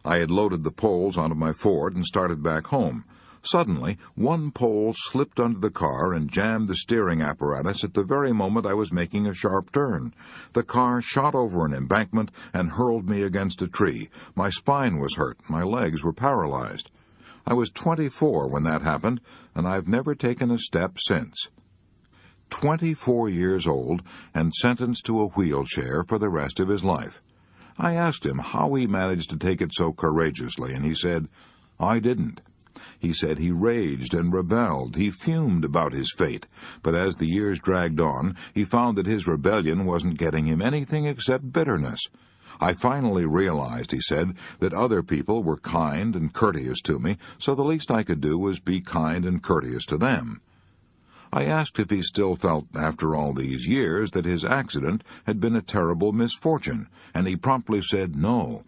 I had loaded the poles onto my Ford and started back home. Suddenly, one pole slipped under the car and jammed the steering apparatus at the very moment I was making a sharp turn. The car shot over an embankment and hurled me against a tree. My spine was hurt, my legs were paralyzed. I was 24 when that happened, and I've never taken a step since." 24 years old and sentenced to a wheelchair for the rest of his life. I asked him how he managed to take it so courageously, and he said, "I didn't." He said he raged and rebelled, he fumed about his fate, but as the years dragged on, he found that his rebellion wasn't getting him anything except bitterness. "I finally realized," he said, "that other people were kind and courteous to me, so the least I could do was be kind and courteous to them." I asked if he still felt, after all these years, that his accident had been a terrible misfortune, and he promptly said no.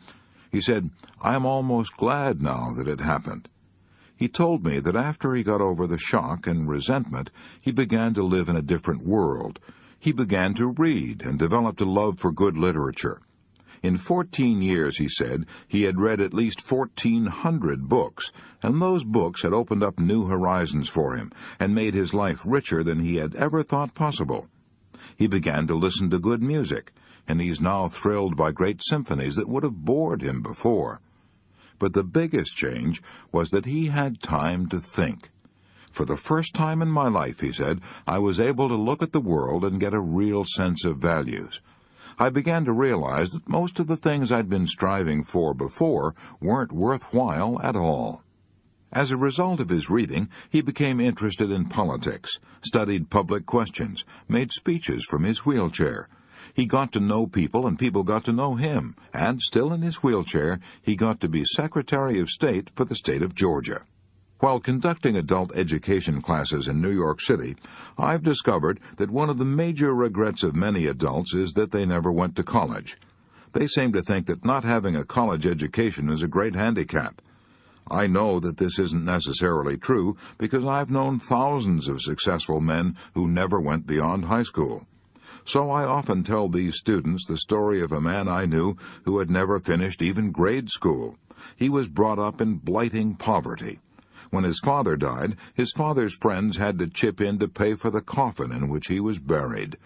He said, "I am almost glad now that it happened." He told me that after he got over the shock and resentment, he began to live in a different world. He began to read and developed a love for good literature. In 14 years, he said, he had read at least 1,400 books, and those books had opened up new horizons for him and made his life richer than he had ever thought possible. He began to listen to good music, and he's now thrilled by great symphonies that would have bored him before. But the biggest change was that he had time to think. "For the first time in my life," he said, "I was able to look at the world and get a real sense of values. I began to realize that most of the things I'd been striving for before weren't worthwhile at all." As a result of his reading, he became interested in politics, studied public questions, made speeches from his wheelchair. He got to know people, and people got to know him, and, still in his wheelchair, he got to be Secretary of State for the state of Georgia. While conducting adult education classes in New York City, I've discovered that one of the major regrets of many adults is that they never went to college. They seem to think that not having a college education is a great handicap. I know that this isn't necessarily true because I've known thousands of successful men who never went beyond high school. So I often tell these students the story of a man I knew who had never finished even grade school. He was brought up in blighting poverty. When his father died, his father's friends had to chip in to pay for the coffin in which he was buried.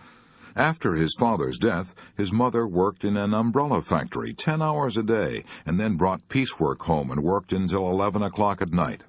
After his father's death, his mother worked in an umbrella factory 10 hours a day and then brought piecework home and worked until 11 o'clock at night.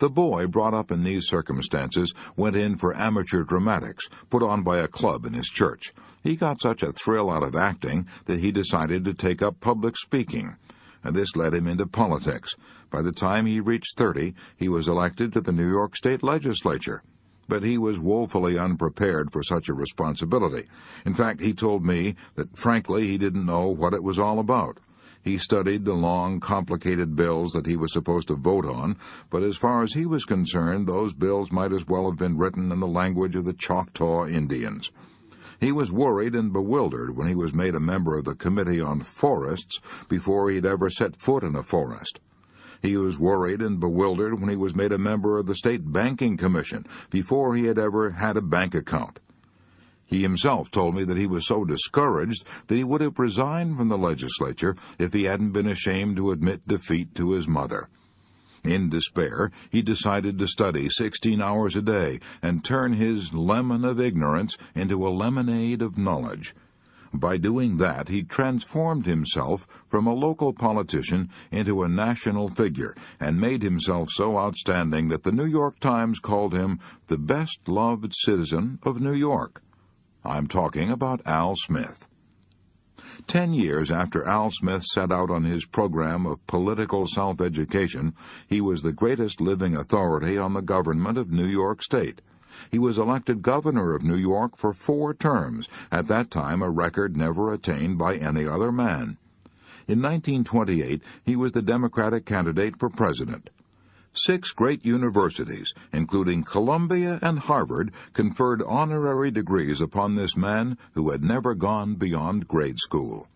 The boy, brought up in these circumstances, went in for amateur dramatics, put on by a club in his church. He got such a thrill out of acting that he decided to take up public speaking, and this led him into politics. By the time he reached 30, he was elected to the New York State Legislature. But he was woefully unprepared for such a responsibility. In fact, he told me that, frankly, he didn't know what it was all about. He studied the long, complicated bills that he was supposed to vote on, but as far as he was concerned, those bills might as well have been written in the language of the Choctaw Indians. He was worried and bewildered when he was made a member of the Committee on Forests before he'd ever set foot in a forest. He was worried and bewildered when he was made a member of the State Banking Commission before he had ever had a bank account. He himself told me that he was so discouraged that he would have resigned from the legislature if he hadn't been ashamed to admit defeat to his mother. In despair, he decided to study 16 hours a day and turn his lemon of ignorance into a lemonade of knowledge. By doing that, he transformed himself from a local politician into a national figure and made himself so outstanding that the New York Times called him the best-loved citizen of New York. I'm talking about Al Smith. 10 years after Al Smith set out on his program of political self-education, he was the greatest living authority on the government of New York State. He was elected governor of New York for 4 terms, at that time a record never attained by any other man. In 1928, he was the Democratic candidate for president. 6 great universities, including Columbia and Harvard, conferred honorary degrees upon this man who had never gone beyond grade school.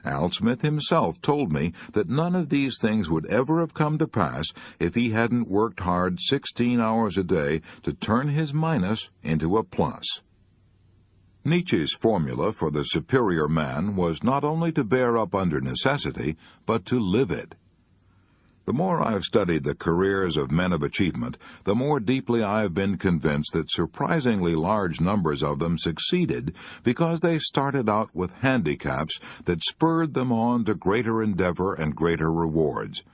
Al Smith himself told me that none of these things would ever have come to pass if he hadn't worked hard 16 hours a day to turn his minus into a plus. Nietzsche's formula for the superior man was not only to bear up under necessity, but to live it. The more I've studied the careers of men of achievement, the more deeply I've been convinced that surprisingly large numbers of them succeeded because they started out with handicaps that spurred them on to greater endeavor and greater rewards.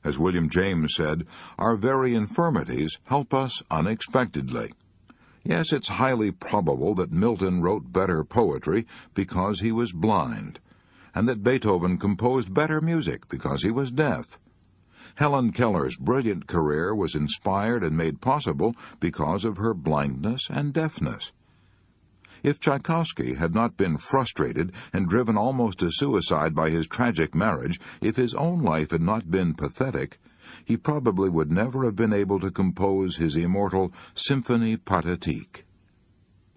As William James said, our very infirmities help us unexpectedly. Yes, it's highly probable that Milton wrote better poetry because he was blind, and that Beethoven composed better music because he was deaf. Helen Keller's brilliant career was inspired and made possible because of her blindness and deafness. If Tchaikovsky had not been frustrated and driven almost to suicide by his tragic marriage, if his own life had not been pathetic, he probably would never have been able to compose his immortal Symphonie Pathétique.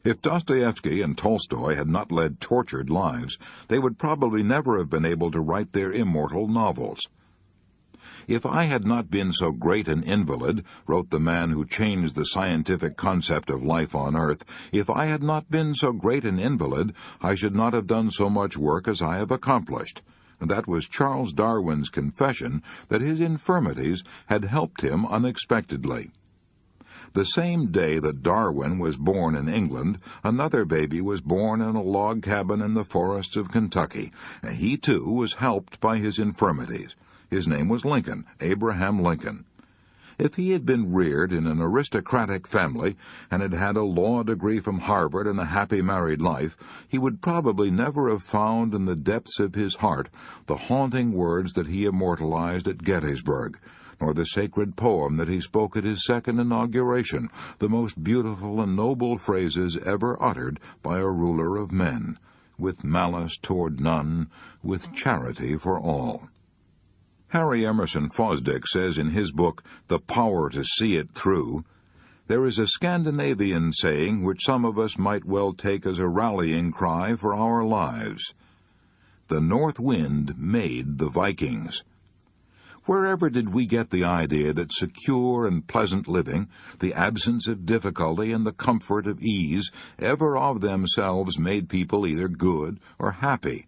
If Dostoevsky and Tolstoy had not led tortured lives, they would probably never have been able to write their immortal novels. If I had not been so great an invalid, wrote the man who changed the scientific concept of life on Earth, if I had not been so great an invalid, I should not have done so much work as I have accomplished. That was Charles Darwin's confession that his infirmities had helped him unexpectedly. The same day that Darwin was born in England, another baby was born in a log cabin in the forests of Kentucky. He, too, was helped by his infirmities. His name was Lincoln, Abraham Lincoln. If he had been reared in an aristocratic family and had had a law degree from Harvard and a happy married life, he would probably never have found in the depths of his heart the haunting words that he immortalized at Gettysburg, nor the sacred poem that he spoke at his second inauguration, the most beautiful and noble phrases ever uttered by a ruler of men, with malice toward none, with charity for all. Harry Emerson Fosdick says in his book, The Power to See It Through, there is a Scandinavian saying which some of us might well take as a rallying cry for our lives. The north wind made the Vikings. Wherever did we get the idea that secure and pleasant living, the absence of difficulty and the comfort of ease, ever of themselves made people either good or happy?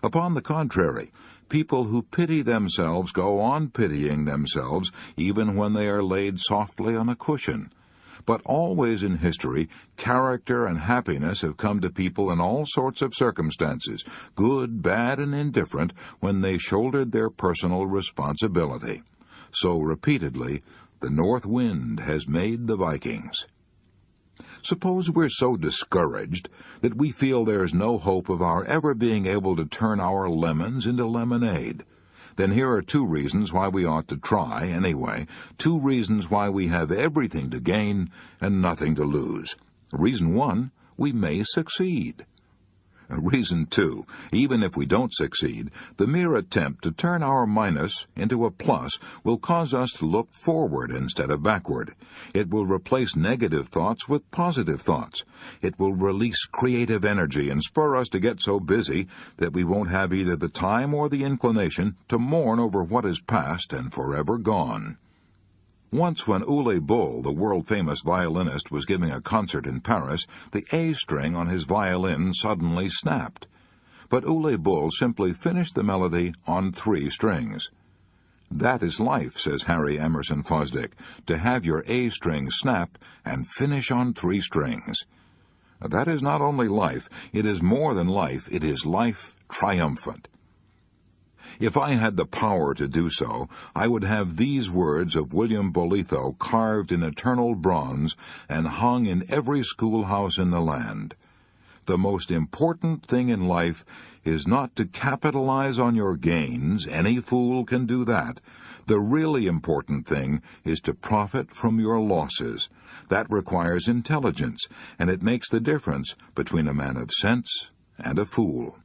Upon the contrary, people who pity themselves go on pitying themselves even when they are laid softly on a cushion. But always in history, character and happiness have come to people in all sorts of circumstances, good, bad, and indifferent, when they shouldered their personal responsibility. So repeatedly, the north wind has made the Vikings. Suppose we're so discouraged that we feel there's no hope of our ever being able to turn our lemons into lemonade. Then here are 2 reasons why we ought to try, anyway. 2 reasons why we have everything to gain and nothing to lose. Reason 1, we may succeed. Reason 2, even if we don't succeed, the mere attempt to turn our minus into a plus will cause us to look forward instead of backward. It will replace negative thoughts with positive thoughts. It will release creative energy and spur us to get so busy that we won't have either the time or the inclination to mourn over what is past and forever gone. Once when Uwe Boll, the world-famous violinist, was giving a concert in Paris, the A string on his violin suddenly snapped. But Uwe Boll simply finished the melody on 3 strings. That is life, says Harry Emerson Fosdick, to have your A string snap and finish on 3 strings. That is not only life, it is more than life, it is life triumphant. If I had the power to do so, I would have these words of William Bolitho carved in eternal bronze and hung in every schoolhouse in the land. The most important thing in life is not to capitalize on your gains. Any fool can do that. The really important thing is to profit from your losses. That requires intelligence, and it makes the difference between a man of sense and a fool.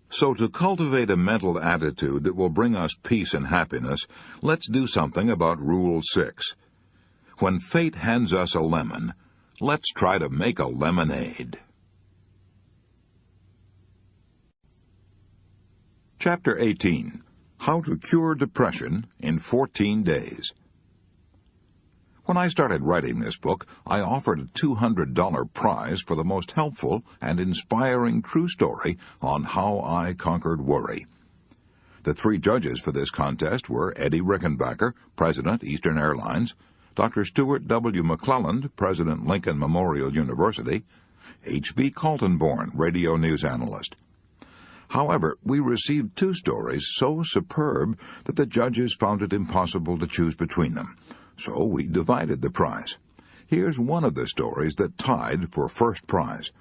So to cultivate a mental attitude that will bring us peace and happiness, let's do something about Rule 6. When fate hands us a lemon, let's try to make a lemonade. Chapter 18. How to Cure Depression in 14 Days. When I started writing this book, I offered a $200 prize for the most helpful and inspiring true story on how I conquered worry. The 3 judges for this contest were Eddie Rickenbacker, President, Eastern Airlines; Dr. Stuart W. McClelland, President, Lincoln Memorial University; H.B. Kaltenborn, radio news analyst. However, we received 2 stories so superb that the judges found it impossible to choose between them. So we divided the prize. Here's one of the stories that tied for first prize.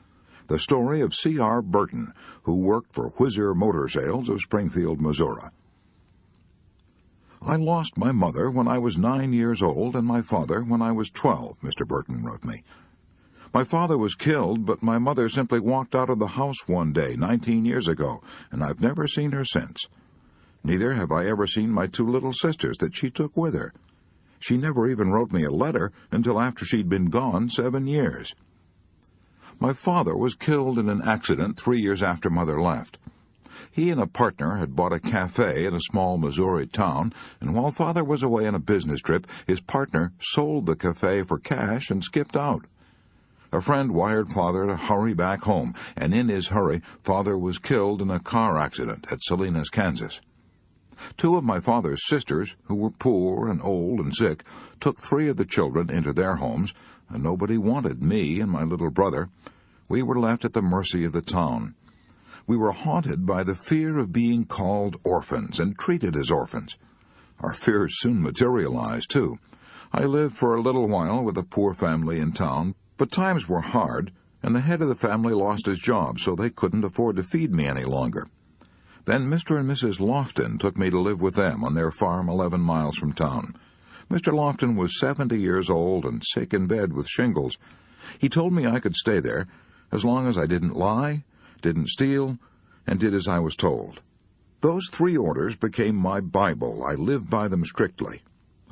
The story of C.R. Burton, who worked for Whizzer Motor Sales of Springfield, Missouri. I lost my mother when I was 9 years old and my father when I was 12, Mr. Burton wrote me. My father was killed, but my mother simply walked out of the house one day 19 years ago, and I've never seen her since. Neither have I ever seen my 2 little sisters that she took with her. She never even wrote me a letter until after she'd been gone 7 years. My father was killed in an accident 3 years after Mother left. He and a partner had bought a cafe in a small Missouri town, and while Father was away on a business trip, his partner sold the cafe for cash and skipped out. A friend wired Father to hurry back home, and in his hurry, Father was killed in a car accident at Salinas, Kansas. 2 of my father's sisters, who were poor and old and sick, took 3 of the children into their homes, and nobody wanted me and my little brother. We were left at the mercy of the town. We were haunted by the fear of being called orphans and treated as orphans. Our fears soon materialized, too. I lived for a little while with a poor family in town, but times were hard, and the head of the family lost his job, so they couldn't afford to feed me any longer. Then Mr. and Mrs. Lofton took me to live with them on their farm 11 miles from town. Mr. Lofton was 70 years old and sick in bed with shingles. He told me I could stay there as long as I didn't lie, didn't steal, and did as I was told. Those 3 orders became my Bible. I lived by them strictly.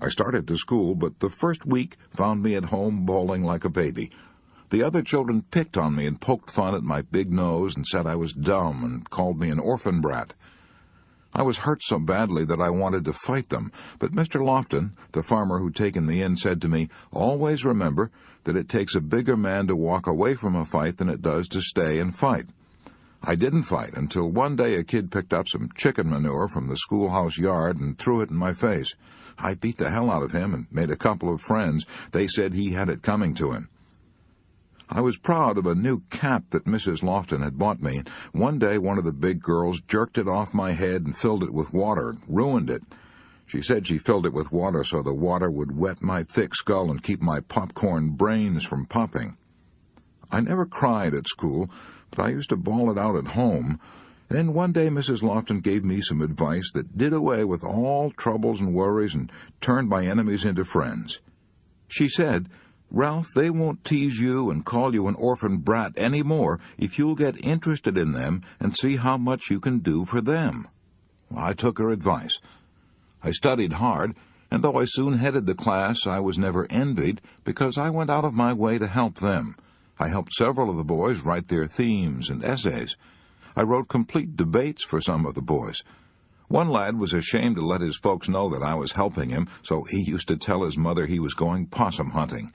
I started to school, but the first week found me at home bawling like a baby. The other children picked on me and poked fun at my big nose and said I was dumb and called me an orphan brat. I was hurt so badly that I wanted to fight them, but Mr. Lofton, the farmer who'd taken me in, said to me, "Always remember that it takes a bigger man to walk away from a fight than it does to stay and fight." I didn't fight until one day a kid picked up some chicken manure from the schoolhouse yard and threw it in my face. I beat the hell out of him and made a couple of friends. They said he had it coming to him. I was proud of a new cap that Mrs. Lofton had bought me. One day one of the big girls jerked it off my head and filled it with water and ruined it. She said she filled it with water so the water would wet my thick skull and keep my popcorn brains from popping. I never cried at school, but I used to bawl it out at home. Then one day Mrs. Lofton gave me some advice that did away with all troubles and worries and turned my enemies into friends. She said, "Ralph, they won't tease you and call you an orphan brat any more if you'll get interested in them and see how much you can do for them." I took her advice. I studied hard, and though I soon headed the class, I was never envied because I went out of my way to help them. I helped several of the boys write their themes and essays. I wrote complete debates for some of the boys. One lad was ashamed to let his folks know that I was helping him, so he used to tell his mother he was going possum hunting.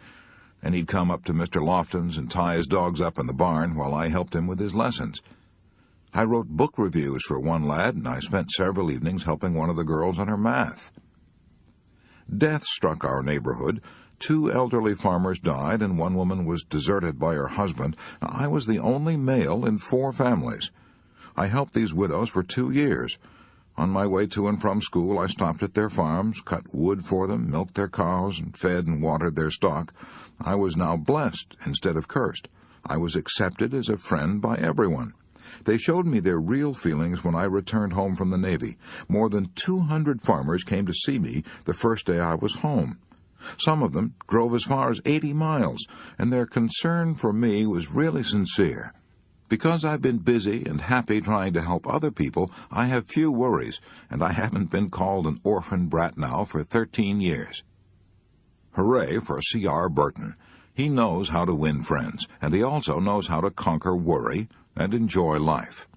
And he'd come up to Mr. Lofton's and tie his dogs up in the barn while I helped him with his lessons. I wrote book reviews for one lad, and I spent several evenings helping one of the girls on her math. Death struck our neighborhood. 2 elderly farmers died, and one woman was deserted by her husband. I was the only male in 4 families. I helped these widows for 2 years. On my way to and from school, I stopped at their farms, cut wood for them, milked their cows, and fed and watered their stock. I was now blessed instead of cursed. I was accepted as a friend by everyone. They showed me their real feelings when I returned home from the Navy. More than 200 farmers came to see me the first day I was home. Some of them drove as far as 80 miles, and their concern for me was really sincere. Because I've been busy and happy trying to help other people, I have few worries, and I haven't been called an orphan brat now for 13 years. Hooray for C.R. Burton. He knows how to win friends, and he also knows how to conquer worry and enjoy life.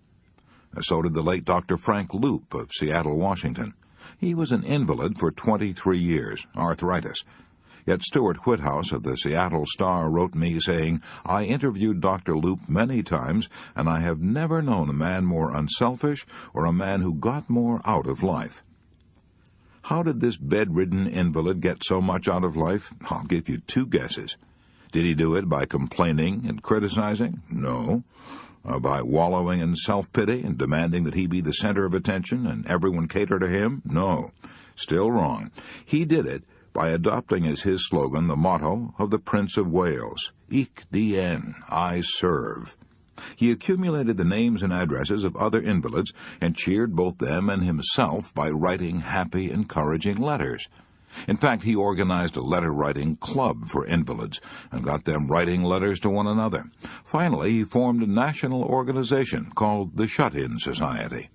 So did the late Dr. Frank Loop of Seattle, Washington. He was an invalid for 23 years, arthritis. Yet Stuart Whithouse of the Seattle Star wrote me saying, "I interviewed Dr. Loop many times, and I have never known a man more unselfish or a man who got more out of life." How did this bedridden invalid get so much out of life? I'll give you two guesses. Did he do it by complaining and criticizing? No. By wallowing in self-pity and demanding that he be the center of attention and everyone cater to him? No. Still wrong. He did it by adopting as his slogan the motto of the Prince of Wales, "Ich dien, I serve." He accumulated the names and addresses of other invalids and cheered both them and himself by writing happy, encouraging letters. In fact, he organized a letter-writing club for invalids and got them writing letters to one another. Finally, he formed a national organization called the Shut-In Society.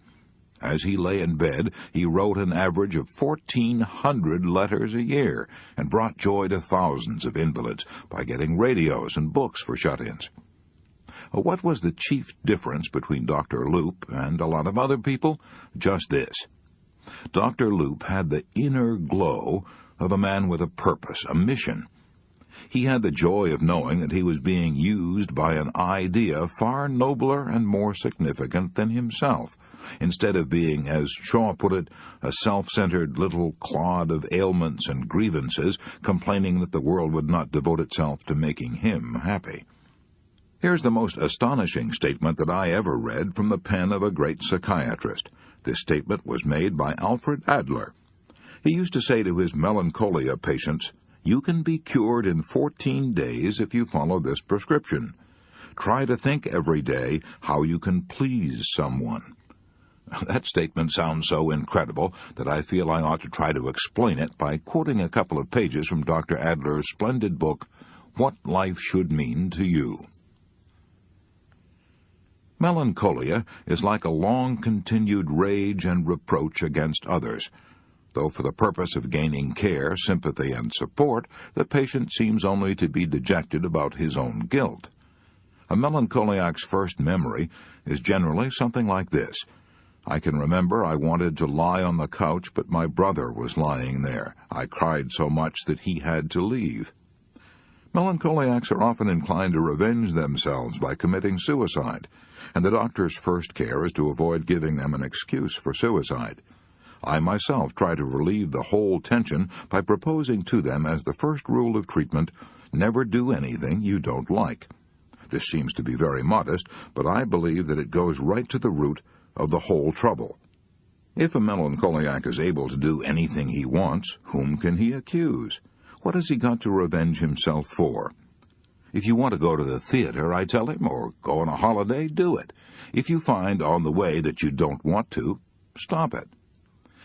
As he lay in bed, he wrote an average of 1,400 letters a year and brought joy to thousands of invalids by getting radios and books for shut-ins. What was the chief difference between Dr. Loop and a lot of other people? Just this. Dr. Loop had the inner glow of a man with a purpose, a mission. He had the joy of knowing that he was being used by an idea far nobler and more significant than himself, instead of being, as Shaw put it, a self-centered little clod of ailments and grievances, complaining that the world would not devote itself to making him happy. Here's the most astonishing statement that I ever read from the pen of a great psychiatrist. This statement was made by Alfred Adler. He used to say to his melancholia patients, "You can be cured in 14 days if you follow this prescription. Try to think every day how you can please someone." That statement sounds so incredible that I feel I ought to try to explain it by quoting a couple of pages from Dr. Adler's splendid book, What Life Should Mean to You. Melancholia is like a long-continued rage and reproach against others. Though for the purpose of gaining care, sympathy, and support, the patient seems only to be dejected about his own guilt. A melancholiac's first memory is generally something like this. I can remember I wanted to lie on the couch, but my brother was lying there. I cried so much that he had to leave. Melancholiacs are often inclined to revenge themselves by committing suicide, and the doctor's first care is to avoid giving them an excuse for suicide. I myself try to relieve the whole tension by proposing to them as the first rule of treatment, never do anything you don't like. This seems to be very modest, but I believe that it goes right to the root of the whole trouble. If a melancholiac is able to do anything he wants, whom can he accuse? What has he got to revenge himself for? If you want to go to the theater, I tell him, or go on a holiday, do it. If you find on the way that you don't want to, stop it.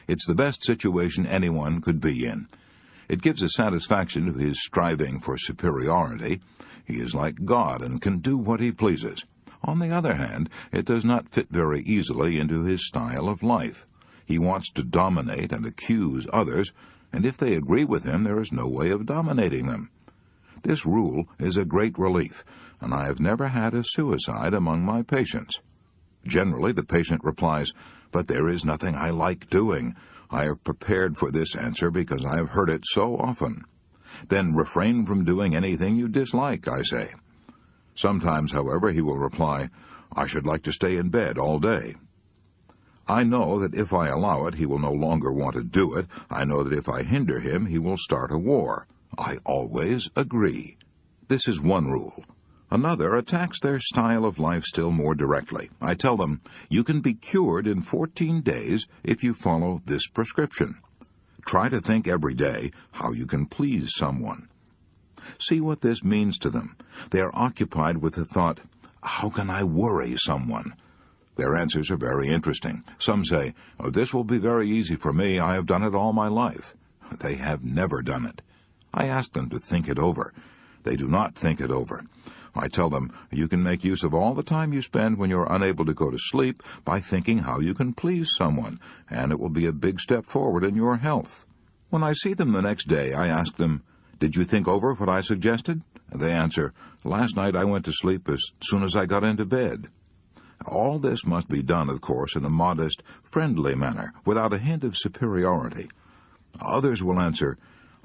It's the best situation anyone could be in. It gives a satisfaction to his striving for superiority. He is like God and can do what he pleases. On the other hand, it does not fit very easily into his style of life. He wants to dominate and accuse others, and if they agree with him, there is no way of dominating them. This rule is a great relief, and I have never had a suicide among my patients. Generally, the patient replies, "But there is nothing I like doing. I have prepared for this answer because I have heard it so often." Then refrain from doing anything you dislike, I say. Sometimes, however, he will reply, "I should like to stay in bed all day." I know that if I allow it, he will no longer want to do it. I know that if I hinder him, he will start a war. I always agree. This is one rule. Another attacks their style of life still more directly. I tell them, you can be cured in 14 days if you follow this prescription. Try to think every day how you can please someone. See what this means to them. They are occupied with the thought, how can I worry someone? Their answers are very interesting. Some say, "Oh, this will be very easy for me. I have done it all my life." They have never done it. I ask them to think it over. They do not think it over. I tell them you can make use of all the time you spend when you're unable to go to sleep by thinking how you can please someone, and it will be a big step forward in your health. When I see them the next day, I ask them, "Did you think over what I suggested?" And they answer, "Last night I went to sleep as soon as I got into bed." All this must be done, of course, in a modest, friendly manner, without a hint of superiority. Others will answer,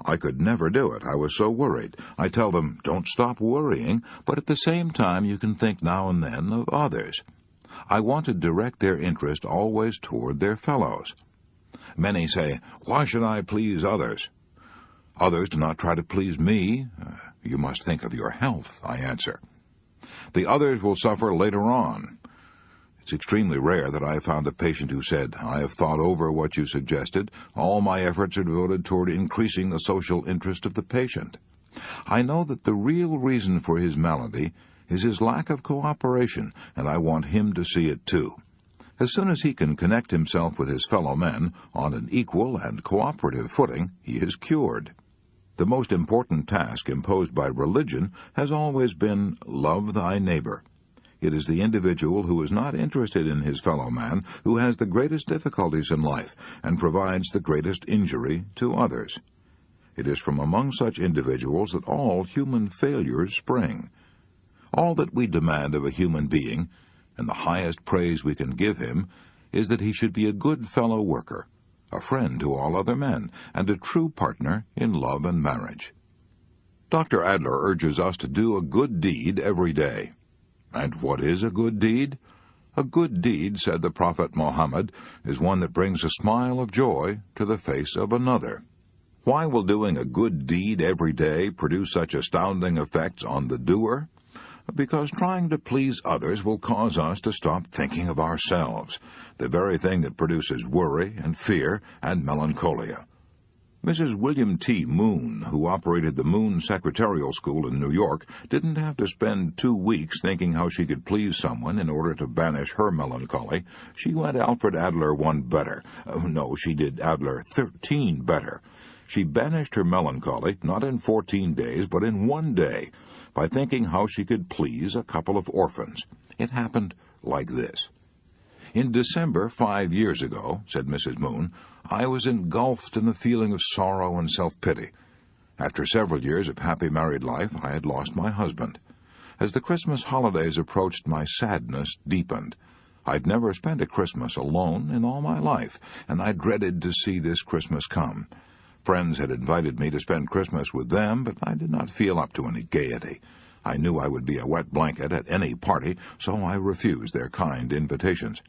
"I could never do it. I was so worried." I tell them, don't stop worrying, but at the same time you can think now and then of others. I want to direct their interest always toward their fellows. Many say, "Why should I please others?" Others do not try to please me. You must think of your health, I answer. The others will suffer later on. It's extremely rare that I have found a patient who said, "I have thought over what you suggested. All my efforts are devoted toward increasing the social interest of the patient." I know that the real reason for his malady is his lack of cooperation, and I want him to see it too. As soon as he can connect himself with his fellow men on an equal and cooperative footing, he is cured. The most important task imposed by religion has always been love thy neighbor. It is the individual who is not interested in his fellow man who has the greatest difficulties in life and provides the greatest injury to others. It is from among such individuals that all human failures spring. All that we demand of a human being, and the highest praise we can give him, is that he should be a good fellow worker, a friend to all other men, and a true partner in love and marriage. Dr. Adler urges us to do a good deed every day. And what is a good deed? A good deed, said the Prophet Muhammad, is one that brings a smile of joy to the face of another. Why will doing a good deed every day produce such astounding effects on the doer? Because trying to please others will cause us to stop thinking of ourselves, the very thing that produces worry and fear and melancholia. Mrs. William T. Moon, who operated the Moon Secretarial School in New York, didn't have to spend 2 weeks thinking how she could please someone in order to banish her melancholy. She went Alfred Adler one better. No, she did Adler 13 better. She banished her melancholy, not in 14 days, but in 1 day, by thinking how she could please a couple of orphans. It happened like this. In December 5 years ago, said Mrs. Moon, I was engulfed in a feeling of sorrow and self-pity. After several years of happy married life, I had lost my husband. As the Christmas holidays approached, my sadness deepened. I'd never spent a Christmas alone in all my life, and I dreaded to see this Christmas come. Friends had invited me to spend Christmas with them, but I did not feel up to any gaiety. I knew I would be a wet blanket at any party, so I refused their kind invitations.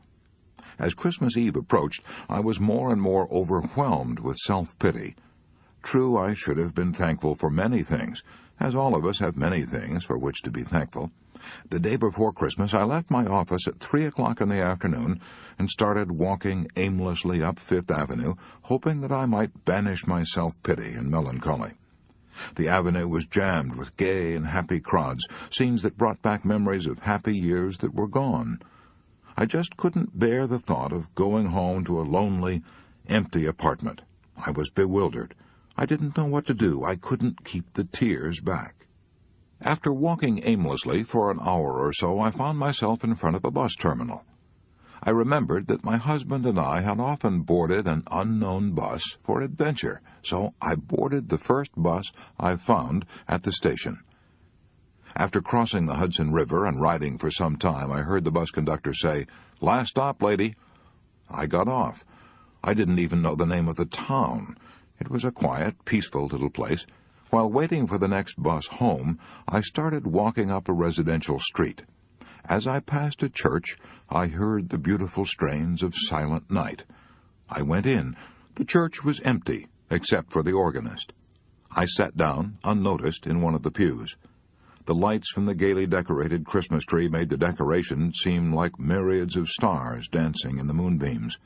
As Christmas Eve approached, I was more and more overwhelmed with self-pity. True, I should have been thankful for many things, as all of us have many things for which to be thankful. The day before Christmas, I left my office at 3 o'clock in the afternoon and started walking aimlessly up Fifth Avenue, hoping that I might banish my self-pity and melancholy. The avenue was jammed with gay and happy crowds, scenes that brought back memories of happy years that were gone. I just couldn't bear the thought of going home to a lonely, empty apartment. I was bewildered. I didn't know what to do. I couldn't keep the tears back. After walking aimlessly for an hour or so, I found myself in front of a bus terminal. I remembered that my husband and I had often boarded an unknown bus for adventure, so I boarded the first bus I found at the station. After crossing the Hudson River and riding for some time, I heard the bus conductor say, "Last stop, lady." I got off. I didn't even know the name of the town. It was a quiet, peaceful little place. While waiting for the next bus home, I started walking up a residential street. As I passed a church, I heard the beautiful strains of Silent Night. I went in. The church was empty, except for the organist. I sat down, unnoticed, in one of the pews. The lights from the gaily decorated Christmas tree made the decoration seem like myriads of stars dancing in the moonbeams.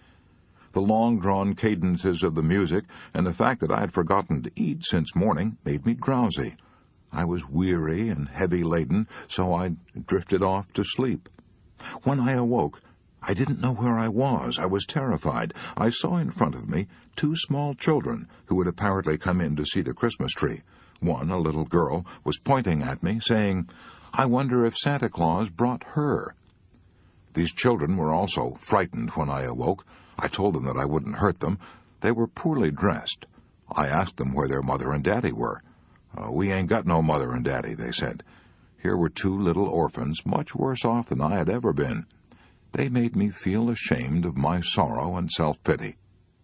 The long-drawn cadences of the music and the fact that I had forgotten to eat since morning made me drowsy. I was weary and heavy-laden, so I drifted off to sleep. When I awoke, I didn't know where I was. I was terrified. I saw in front of me 2 small children who had apparently come in to see the Christmas tree. One, a little girl, was pointing at me, saying, I wonder if Santa Claus brought her. These children were also frightened when I awoke. I told them that I wouldn't hurt them. They were poorly dressed. I asked them where their mother and daddy were. We ain't got no mother and daddy, they said. Here were two little orphans, much worse off than I had ever been. They made me feel ashamed of my sorrow and self-pity.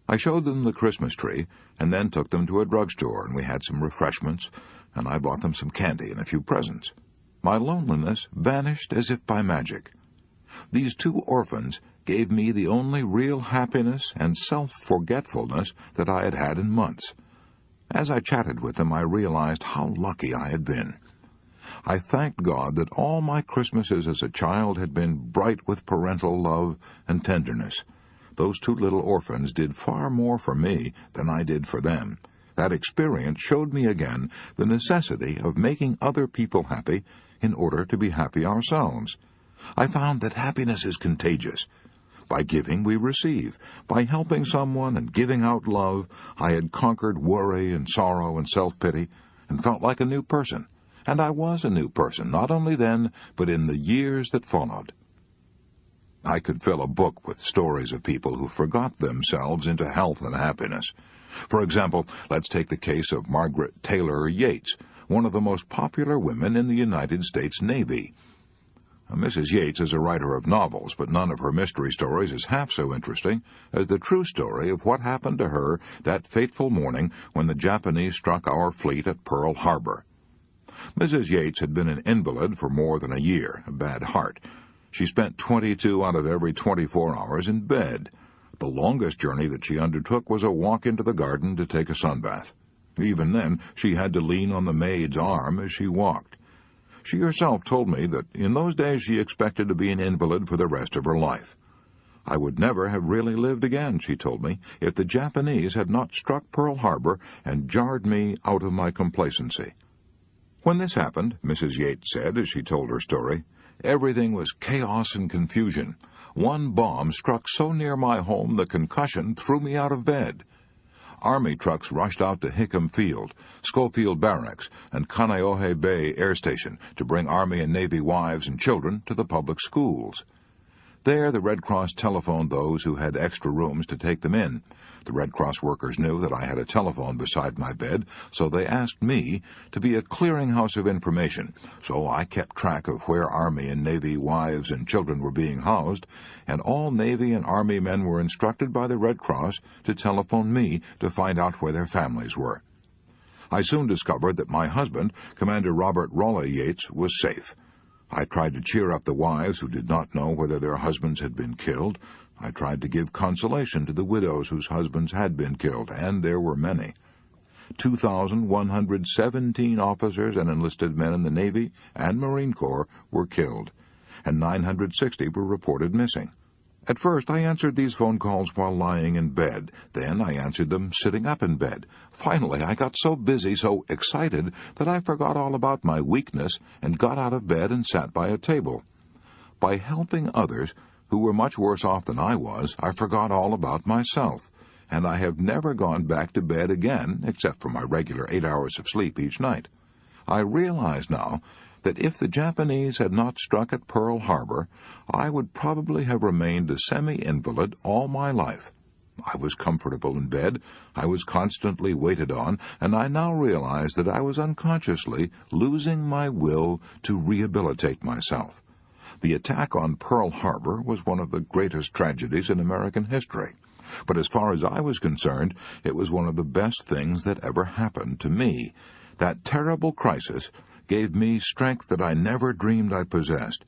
I showed them the Christmas tree, and then took them to a drugstore, and we had some refreshments, and I bought them some candy and a few presents. My loneliness vanished as if by magic. These two orphans gave me the only real happiness and self-forgetfulness that I had had in months. As I chatted with them, I realized how lucky I had been. I thanked God that all my Christmases as a child had been bright with parental love and tenderness. Those two little orphans did far more for me than I did for them. That experience showed me again the necessity of making other people happy in order to be happy ourselves. I found that happiness is contagious. By giving, we receive. By helping someone and giving out love, I had conquered worry and sorrow and self-pity and felt like a new person. And I was a new person, not only then, but in the years that followed. I could fill a book with stories of people who forgot themselves into health and happiness. For example, let's take the case of Margaret Taylor Yates, one of the most popular women in the United States Navy. Mrs. Yates is a writer of novels, but none of her mystery stories is half so interesting as the true story of what happened to her that fateful morning when the Japanese struck our fleet at Pearl Harbor. Mrs. Yates had been an invalid for more than a year, a bad heart. She spent 22 out of every 24 hours in bed. The longest journey that she undertook was a walk into the garden to take a sunbath. Even then, she had to lean on the maid's arm as she walked. She herself told me that in those days she expected to be an invalid for the rest of her life. I would never have really lived again, she told me, if the Japanese had not struck Pearl Harbor and jarred me out of my complacency. When this happened, Mrs. Yates said as she told her story, everything was chaos and confusion. One bomb struck so near my home the concussion threw me out of bed. Army trucks rushed out to Hickam Field, Schofield Barracks, and Kaneohe Bay Air Station to bring Army and Navy wives and children to the public schools. There, the Red Cross telephoned those who had extra rooms to take them in. The Red Cross workers knew that I had a telephone beside my bed, so they asked me to be a clearinghouse of information. So I kept track of where Army and Navy wives and children were being housed, and all Navy and Army men were instructed by the Red Cross to telephone me to find out where their families were. I soon discovered that my husband, Commander Robert Raleigh Yates, was safe. I tried to cheer up the wives who did not know whether their husbands had been killed. I tried to give consolation to the widows whose husbands had been killed, and there were many. 2,117 officers and enlisted men in the Navy and Marine Corps were killed, and 960 were reported missing. At first, I answered these phone calls while lying in bed. Then I answered them sitting up in bed. Finally, I got so busy, so excited, that I forgot all about my weakness and got out of bed and sat by a table. By helping others who were much worse off than I was, I forgot all about myself, and I have never gone back to bed again, except for my regular 8 hours of sleep each night. I realize now that if the Japanese had not struck at Pearl Harbor, I would probably have remained a semi-invalid all my life. I was comfortable in bed, I was constantly waited on, and I now realize that I was unconsciously losing my will to rehabilitate myself. The attack on Pearl Harbor was one of the greatest tragedies in American history. But as far as I was concerned, it was one of the best things that ever happened to me. That terrible crisis gave me strength that I never dreamed I possessed.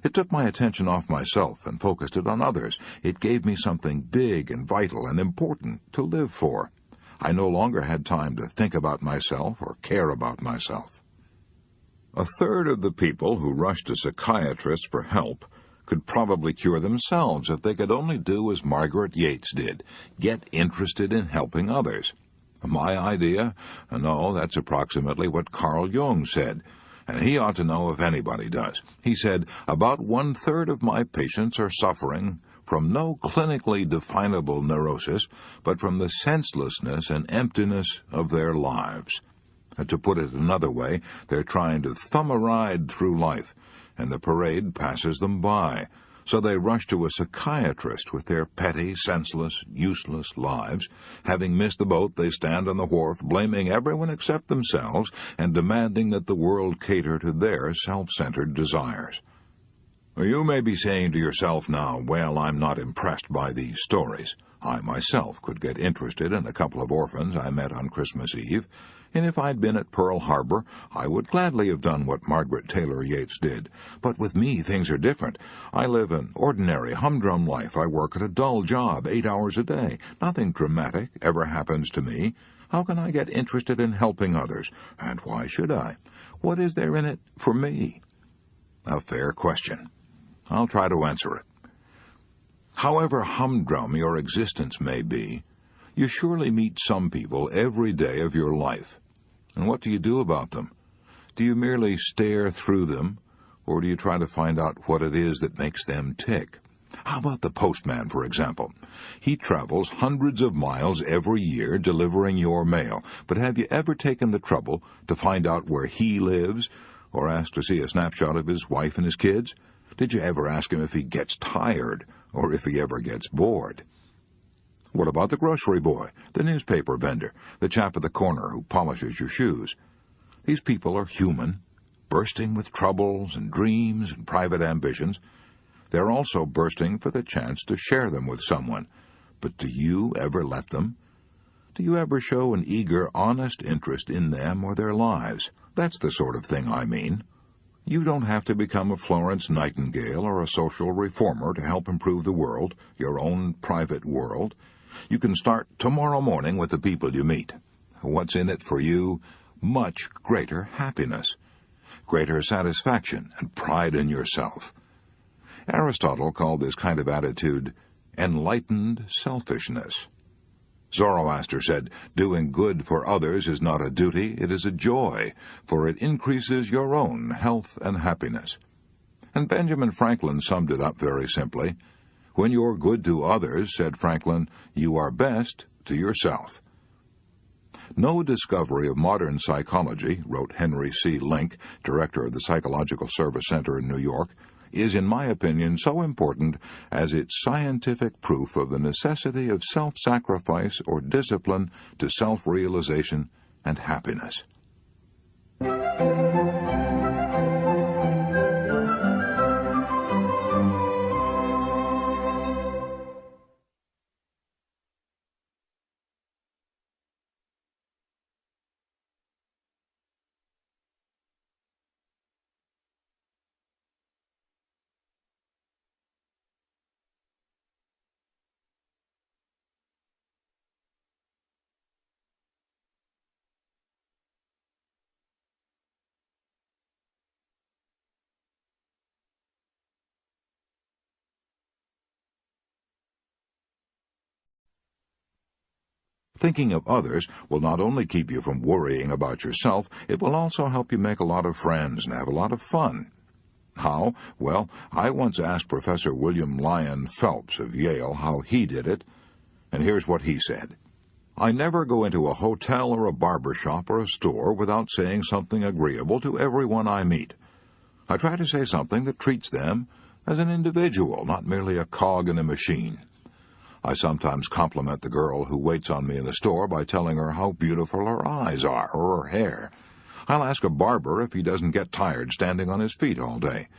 It took my attention off myself and focused it on others. It gave me something big and vital and important to live for. I no longer had time to think about myself or care about myself. A third of the people who rushed to psychiatrists for help could probably cure themselves if they could only do as Margaret Yates did, get interested in helping others. My idea? No, that's approximately what Carl Jung said, and he ought to know if anybody does. He said, about 1/3 of my patients are suffering from no clinically definable neurosis, but from the senselessness and emptiness of their lives. To put it another way, they're trying to thumb a ride through life, and the parade passes them by. So they rush to a psychiatrist with their petty, senseless, useless lives. Having missed the boat, they stand on the wharf, blaming everyone except themselves, and demanding that the world cater to their self-centered desires. You may be saying to yourself now, well, I'm not impressed by these stories. I myself could get interested in a couple of orphans I met on Christmas Eve, and if I'd been at Pearl Harbor, I would gladly have done what Margaret Taylor Yates did. But with me, things are different. I live an ordinary, humdrum life. I work at a dull job, 8 hours a day. Nothing dramatic ever happens to me. How can I get interested in helping others? And why should I? What is there in it for me? A fair question. I'll try to answer it. However humdrum your existence may be, you surely meet some people every day of your life. And what do you do about them? Do you merely stare through them, or do you try to find out what it is that makes them tick? How about the postman, for example? He travels hundreds of miles every year delivering your mail, but have you ever taken the trouble to find out where he lives, or asked to see a snapshot of his wife and his kids? Did you ever ask him if he gets tired, or if he ever gets bored? What about the grocery boy, the newspaper vendor, the chap at the corner who polishes your shoes? These people are human, bursting with troubles and dreams and private ambitions. They're also bursting for the chance to share them with someone. But do you ever let them? Do you ever show an eager, honest interest in them or their lives? That's the sort of thing I mean. You don't have to become a Florence Nightingale or a social reformer to help improve the world, your own private world. You can start tomorrow morning with the people you meet. What's in it for you? Much greater happiness, greater satisfaction and pride in yourself. Aristotle called this kind of attitude enlightened selfishness. Zoroaster said, doing good for others is not a duty, it is a joy, for it increases your own health and happiness. And Benjamin Franklin summed it up very simply. When you're good to others, said Franklin, you are best to yourself. No discovery of modern psychology, wrote Henry C. Link, director of the Psychological Service Center in New York, is, in my opinion, so important as its scientific proof of the necessity of self-sacrifice or discipline to self-realization and happiness. Thinking of others will not only keep you from worrying about yourself, it will also help you make a lot of friends and have a lot of fun. How? Well, I once asked Professor William Lyon Phelps of Yale how he did it, and here's what he said. I never go into a hotel or a barber shop or a store without saying something agreeable to everyone I meet. I try to say something that treats them as an individual, not merely a cog in a machine. I sometimes compliment the girl who waits on me in the store by telling her how beautiful her eyes are or her hair. I'll ask a barber if he doesn't get tired standing on his feet all day.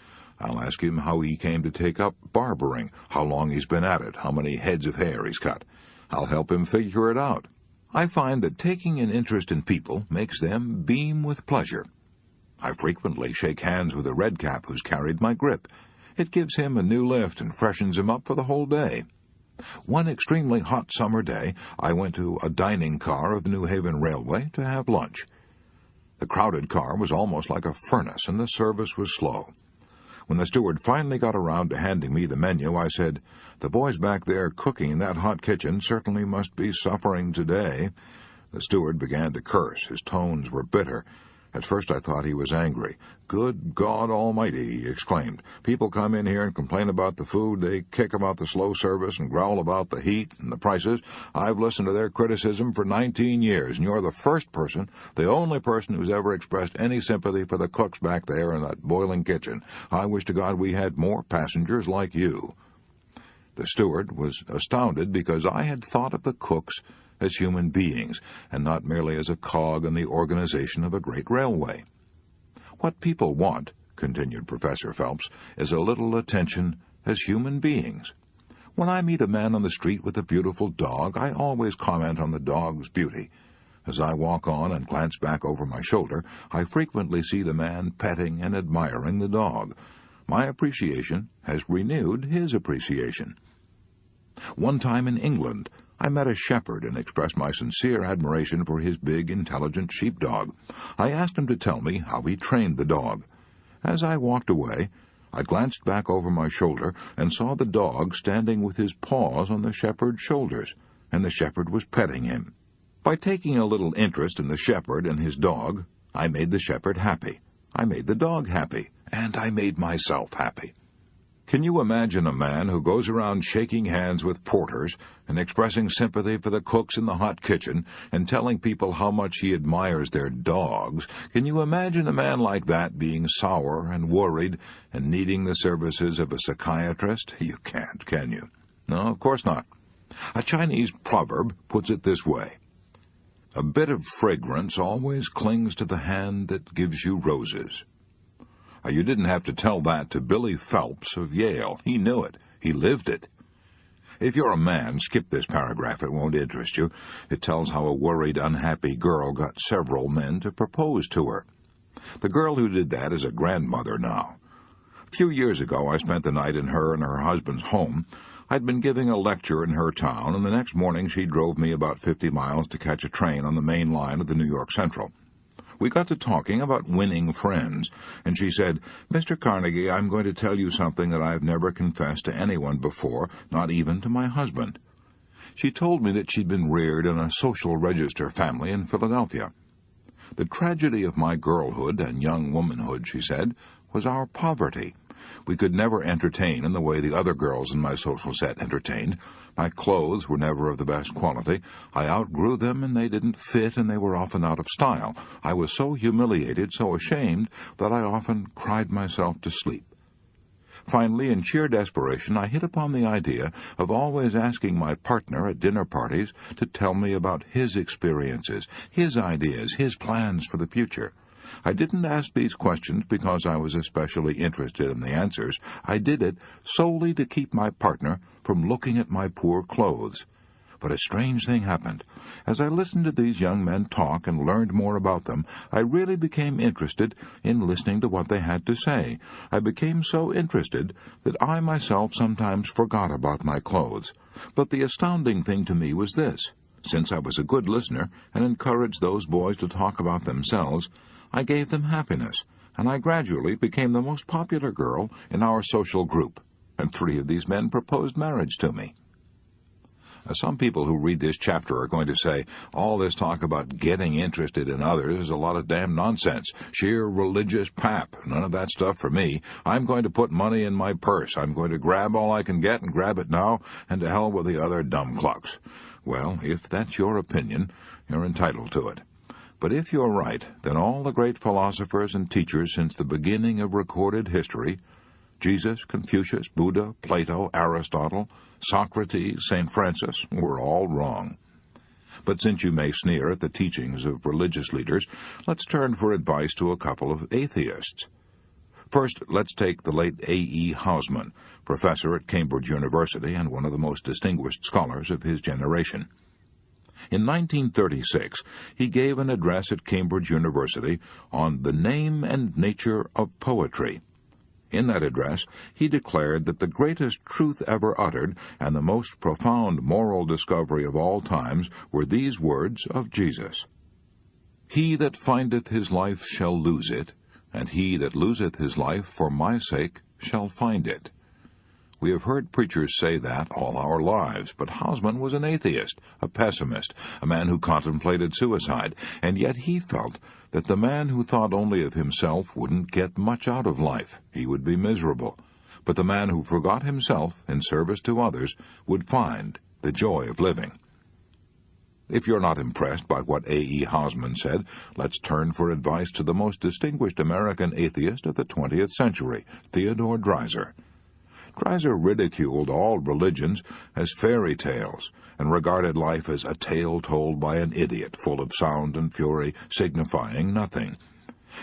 I'll ask him how he came to take up barbering, how long he's been at it, how many heads of hair he's cut. I'll help him figure it out. I find that taking an interest in people makes them beam with pleasure. I frequently shake hands with a redcap who's carried my grip. It gives him a new lift and freshens him up for the whole day. One extremely hot summer day, I went to a dining car of the New Haven Railway to have lunch. The crowded car was almost like a furnace, and the service was slow. When the steward finally got around to handing me the menu, I said, "The boys back there cooking in that hot kitchen certainly must be suffering today." The steward began to curse. His tones were bitter. At first I thought he was angry. "Good God Almighty," he exclaimed. "People come in here and complain about the food. They kick about the slow service and growl about the heat and the prices. I've listened to their criticism for 19 years, and you're the first person, the only person who's ever expressed any sympathy for the cooks back there in that boiling kitchen. I wish to God we had more passengers like you." The steward was astounded because I had thought of the cooks as human beings, and not merely as a cog in the organization of a great railway. "What people want," continued Professor Phelps, "is a little attention as human beings. When I meet a man on the street with a beautiful dog, I always comment on the dog's beauty. As I walk on and glance back over my shoulder, I frequently see the man petting and admiring the dog. My appreciation has renewed his appreciation. One time in England, I met a shepherd and expressed my sincere admiration for his big, intelligent sheepdog. I asked him to tell me how he trained the dog. As I walked away, I glanced back over my shoulder and saw the dog standing with his paws on the shepherd's shoulders, and the shepherd was petting him. By taking a little interest in the shepherd and his dog, I made the shepherd happy. I made the dog happy, and I made myself happy. Can you imagine a man who goes around shaking hands with porters and expressing sympathy for the cooks in the hot kitchen and telling people how much he admires their dogs? Can you imagine a man like that being sour and worried and needing the services of a psychiatrist? You can't, can you? No, of course not. A Chinese proverb puts it this way: "A bit of fragrance always clings to the hand that gives you roses." You didn't have to tell that to Billy Phelps of Yale. He knew it. He lived it. If you're a man, skip this paragraph. It won't interest you. It tells how a worried, unhappy girl got several men to propose to her. The girl who did that is a grandmother now. A few years ago, I spent the night in her and her husband's home. I'd been giving a lecture in her town, and the next morning she drove me about 50 miles to catch a train on the main line of the New York Central. We got to talking about winning friends, and she said, "Mr. Carnegie, I'm going to tell you something that I've never confessed to anyone before, not even to my husband." She told me that she'd been reared in a social register family in Philadelphia. "The tragedy of my girlhood and young womanhood," she said, "was our poverty. We could never entertain in the way the other girls in my social set entertained. My clothes were never of the best quality. I outgrew them, and they didn't fit, and they were often out of style. I was so humiliated, so ashamed, that I often cried myself to sleep. Finally, in sheer desperation, I hit upon the idea of always asking my partner at dinner parties to tell me about his experiences, his ideas, his plans for the future. I didn't ask these questions because I was especially interested in the answers. I did it solely to keep my partner from looking at my poor clothes. But a strange thing happened. As I listened to these young men talk and learned more about them, I really became interested in listening to what they had to say. I became so interested that I myself sometimes forgot about my clothes. But the astounding thing to me was this. Since I was a good listener and encouraged those boys to talk about themselves, I gave them happiness, and I gradually became the most popular girl in our social group, and 3 of these men proposed marriage to me. Some people who read this chapter are going to say, all this talk about getting interested in others is a lot of damn nonsense, sheer religious pap. None of that stuff for me. I'm going to put money in my purse. I'm going to grab all I can get and grab it now, and to hell with the other dumb clucks. Well, if that's your opinion, you're entitled to it. But if you're right, then all the great philosophers and teachers since the beginning of recorded history, Jesus, Confucius, Buddha, Plato, Aristotle, Socrates, St. Francis, were all wrong. But since you may sneer at the teachings of religious leaders, let's turn for advice to a couple of atheists. First, let's take the late A.E. Housman, professor at Cambridge University and one of the most distinguished scholars of his generation. In 1936, he gave an address at Cambridge University on the name and nature of poetry. In that address, he declared that the greatest truth ever uttered and the most profound moral discovery of all times were these words of Jesus. "He that findeth his life shall lose it, and he that loseth his life for my sake shall find it." We have heard preachers say that all our lives, but Housman was an atheist, a pessimist, a man who contemplated suicide, and yet he felt that the man who thought only of himself wouldn't get much out of life. He would be miserable. But the man who forgot himself in service to others would find the joy of living. If you're not impressed by what A.E. Hausman said, let's turn for advice to the most distinguished American atheist of the 20th century, Theodore Dreiser. Dreiser ridiculed all religions as fairy tales and regarded life as a tale told by an idiot, full of sound and fury, signifying nothing.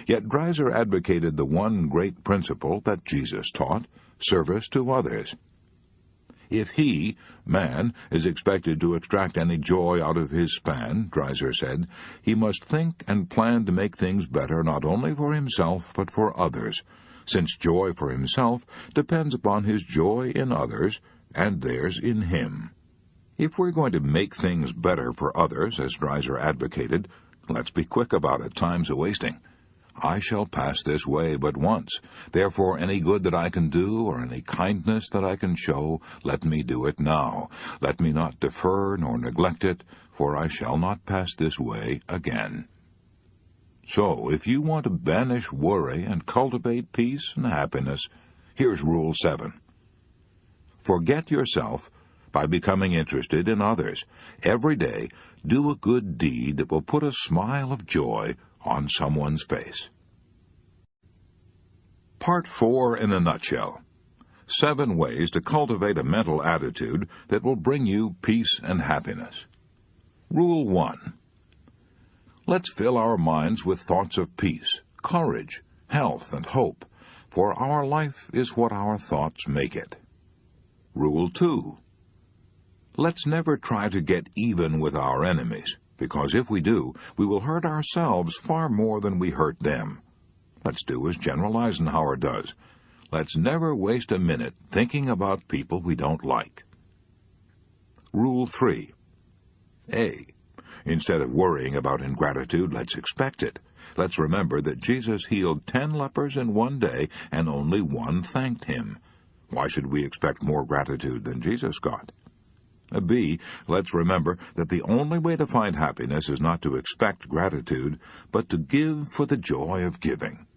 Yet Dreiser advocated the one great principle that Jesus taught, service to others. If he, man, is expected to extract any joy out of his span, Dreiser said, he must think and plan to make things better not only for himself but for others, since joy for himself depends upon his joy in others and theirs in him. If we're going to make things better for others, as Dreiser advocated, let's be quick about it, time's a-wasting. I shall pass this way but once. Therefore any good that I can do, or any kindness that I can show, let me do it now. Let me not defer nor neglect it, for I shall not pass this way again. So, if you want to banish worry and cultivate peace and happiness, here's Rule 7. Forget yourself by becoming interested in others. Every day, do a good deed that will put a smile of joy on someone's face. Part 4 in a nutshell. 7 ways to cultivate a mental attitude that will bring you peace and happiness. Rule 1. Let's fill our minds with thoughts of peace, courage, health, and hope, for our life is what our thoughts make it. Rule 2. Let's never try to get even with our enemies, because if we do, we will hurt ourselves far more than we hurt them. Let's do as General Eisenhower does. Let's never waste a minute thinking about people we don't like. Rule 3. A. Instead of worrying about ingratitude, let's expect it. Let's remember that Jesus healed 10 lepers in one day, and only 1 thanked him. Why should we expect more gratitude than Jesus got? B. Let's remember that the only way to find happiness is not to expect gratitude, but to give for the joy of giving.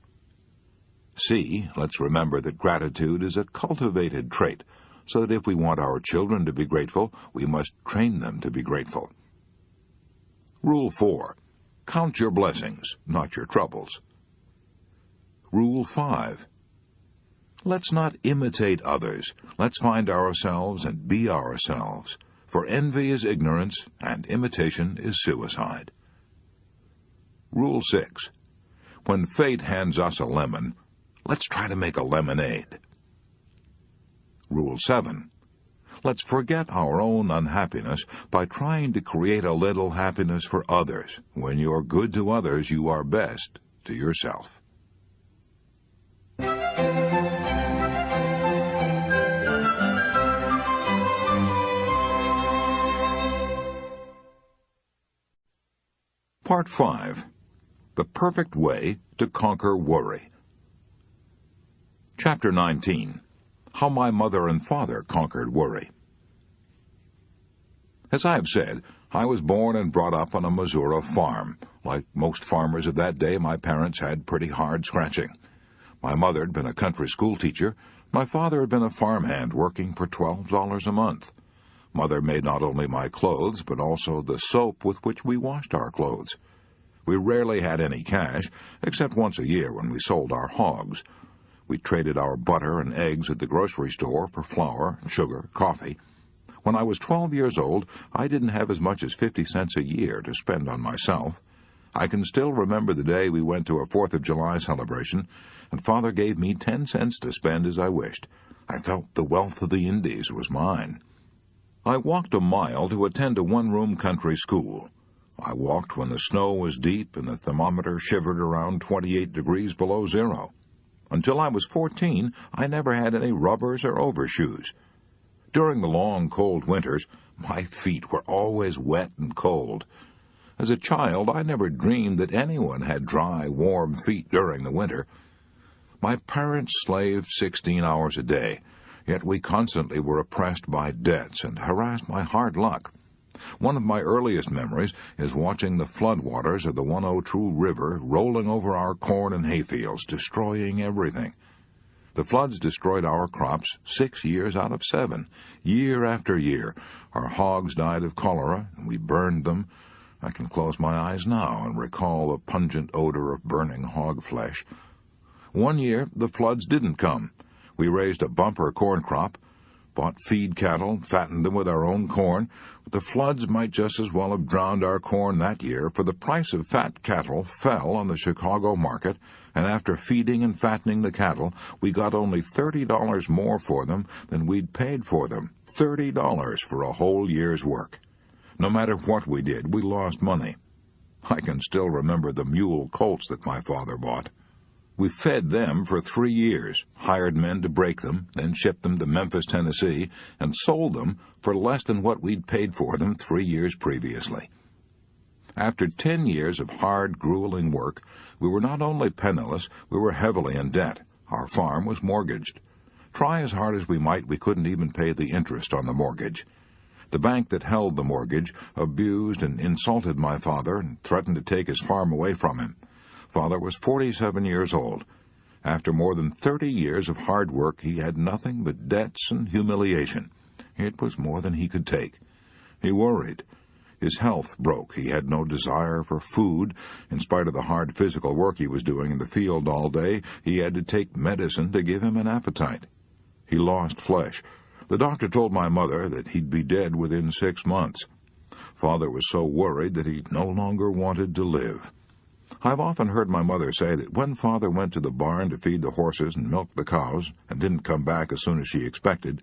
C. Let's remember that gratitude is a cultivated trait, so that if we want our children to be grateful, we must train them to be grateful. Rule 4. Count your blessings, not your troubles. Rule 5. Let's not imitate others. Let's find ourselves and be ourselves, for envy is ignorance and imitation is suicide. Rule 6. When fate hands us a lemon, let's try to make a lemonade. Rule 7. Let's forget our own unhappiness by trying to create a little happiness for others. When you're good to others, you are best to yourself. Part 5. The Perfect Way to Conquer Worry. Chapter 19. How My Mother and Father Conquered Worry. As I have said, I was born and brought up on a Missouri farm. Like most farmers of that day, my parents had pretty hard scratching. My mother had been a country school teacher. My father had been a farmhand working for $12 a month. Mother made not only my clothes, but also the soap with which we washed our clothes. We rarely had any cash, except once a year when we sold our hogs. We traded our butter and eggs at the grocery store for flour, sugar, coffee. When I was 12 years old, I didn't have as much as 50 cents a year to spend on myself. I can still remember the day we went to a 4th of July celebration, and Father gave me 10 cents to spend as I wished. I felt the wealth of the Indies was mine. I walked a mile to attend a one-room country school. I walked when the snow was deep and the thermometer shivered around 28 degrees below zero. Until I was 14, I never had any rubbers or overshoes. During the long, cold winters, my feet were always wet and cold. As a child, I never dreamed that anyone had dry, warm feet during the winter. My parents slaved 16 hours a day, yet we constantly were oppressed by debts and harassed by hard luck. One of my earliest memories is watching the floodwaters of the 102 River rolling over our corn and hayfields, destroying everything. The floods destroyed our crops 6 years out of 7. Year after year, our hogs died of cholera, and we burned them. I can close my eyes now and recall the pungent odor of burning hog flesh. One year, the floods didn't come. We raised a bumper corn crop, bought feed cattle, fattened them with our own corn. But the floods might just as well have drowned our corn that year, for the price of fat cattle fell on the Chicago market, and after feeding and fattening the cattle, we got only $30 more for them than we'd paid for them. $30 for a whole year's work. No matter what we did, we lost money. I can still remember the mule colts that my father bought. We fed them for 3 years, hired men to break them, then shipped them to Memphis, Tennessee, and sold them for less than what we'd paid for them 3 years previously. After 10 years of hard, grueling work, we were not only penniless, we were heavily in debt. Our farm was mortgaged. Try as hard as we might, we couldn't even pay the interest on the mortgage. The bank that held the mortgage abused and insulted my father and threatened to take his farm away from him. Father was 47 years old. After more than 30 years of hard work, he had nothing but debts and humiliation. It was more than he could take. He worried. His health broke. He had no desire for food. In spite of the hard physical work he was doing in the field all day, he had to take medicine to give him an appetite. He lost flesh. The doctor told my mother that he'd be dead within 6 months. Father was so worried that he no longer wanted to live. I've often heard my mother say that when Father went to the barn to feed the horses and milk the cows, and didn't come back as soon as she expected,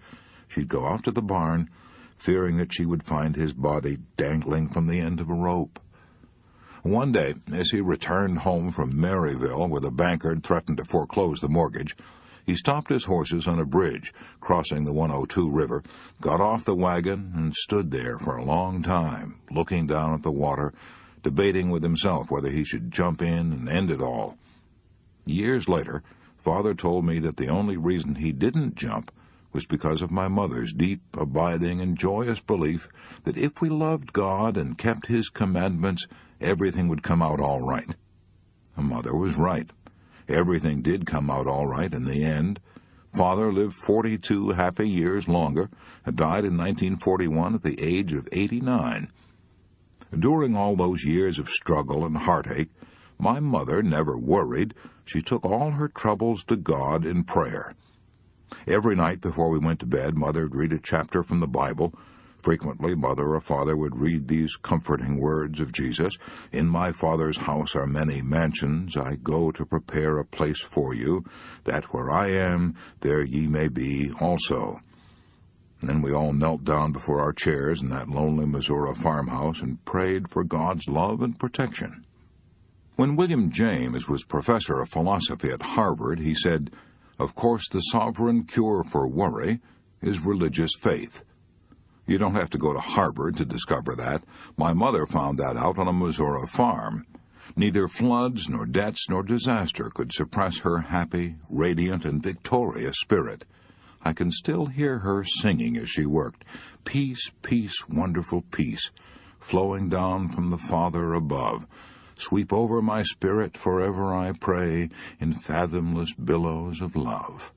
she'd go out to the barn, fearing that she would find his body dangling from the end of a rope. One day, as he returned home from Maryville, where the banker had threatened to foreclose the mortgage, he stopped his horses on a bridge crossing the 102 River, got off the wagon, and stood there for a long time, looking down at the water, debating with himself whether he should jump in and end it all. Years later, Father told me that the only reason he didn't jump was because of my mother's deep, abiding, and joyous belief that if we loved God and kept His commandments, everything would come out all right. My mother was right. Everything did come out all right in the end. Father lived 42 happy years longer and died in 1941 at the age of 89. During all those years of struggle and heartache, my mother never worried. She took all her troubles to God in prayer. Every night before we went to bed, Mother would read a chapter from the Bible. Frequently, Mother or Father would read these comforting words of Jesus, "In my Father's house are many mansions. I go to prepare a place for you, that where I am, there ye may be also." Then we all knelt down before our chairs in that lonely Missouri farmhouse and prayed for God's love and protection. When William James was professor of philosophy at Harvard, he said, "Of course, the sovereign cure for worry is religious faith." You don't have to go to Harvard to discover that. My mother found that out on a Missouri farm. Neither floods, nor debts, nor disaster could suppress her happy, radiant, and victorious spirit. I can still hear her singing as she worked, "Peace, peace, wonderful peace, flowing down from the Father above. Sweep over my spirit forever, I pray, in fathomless billows of love."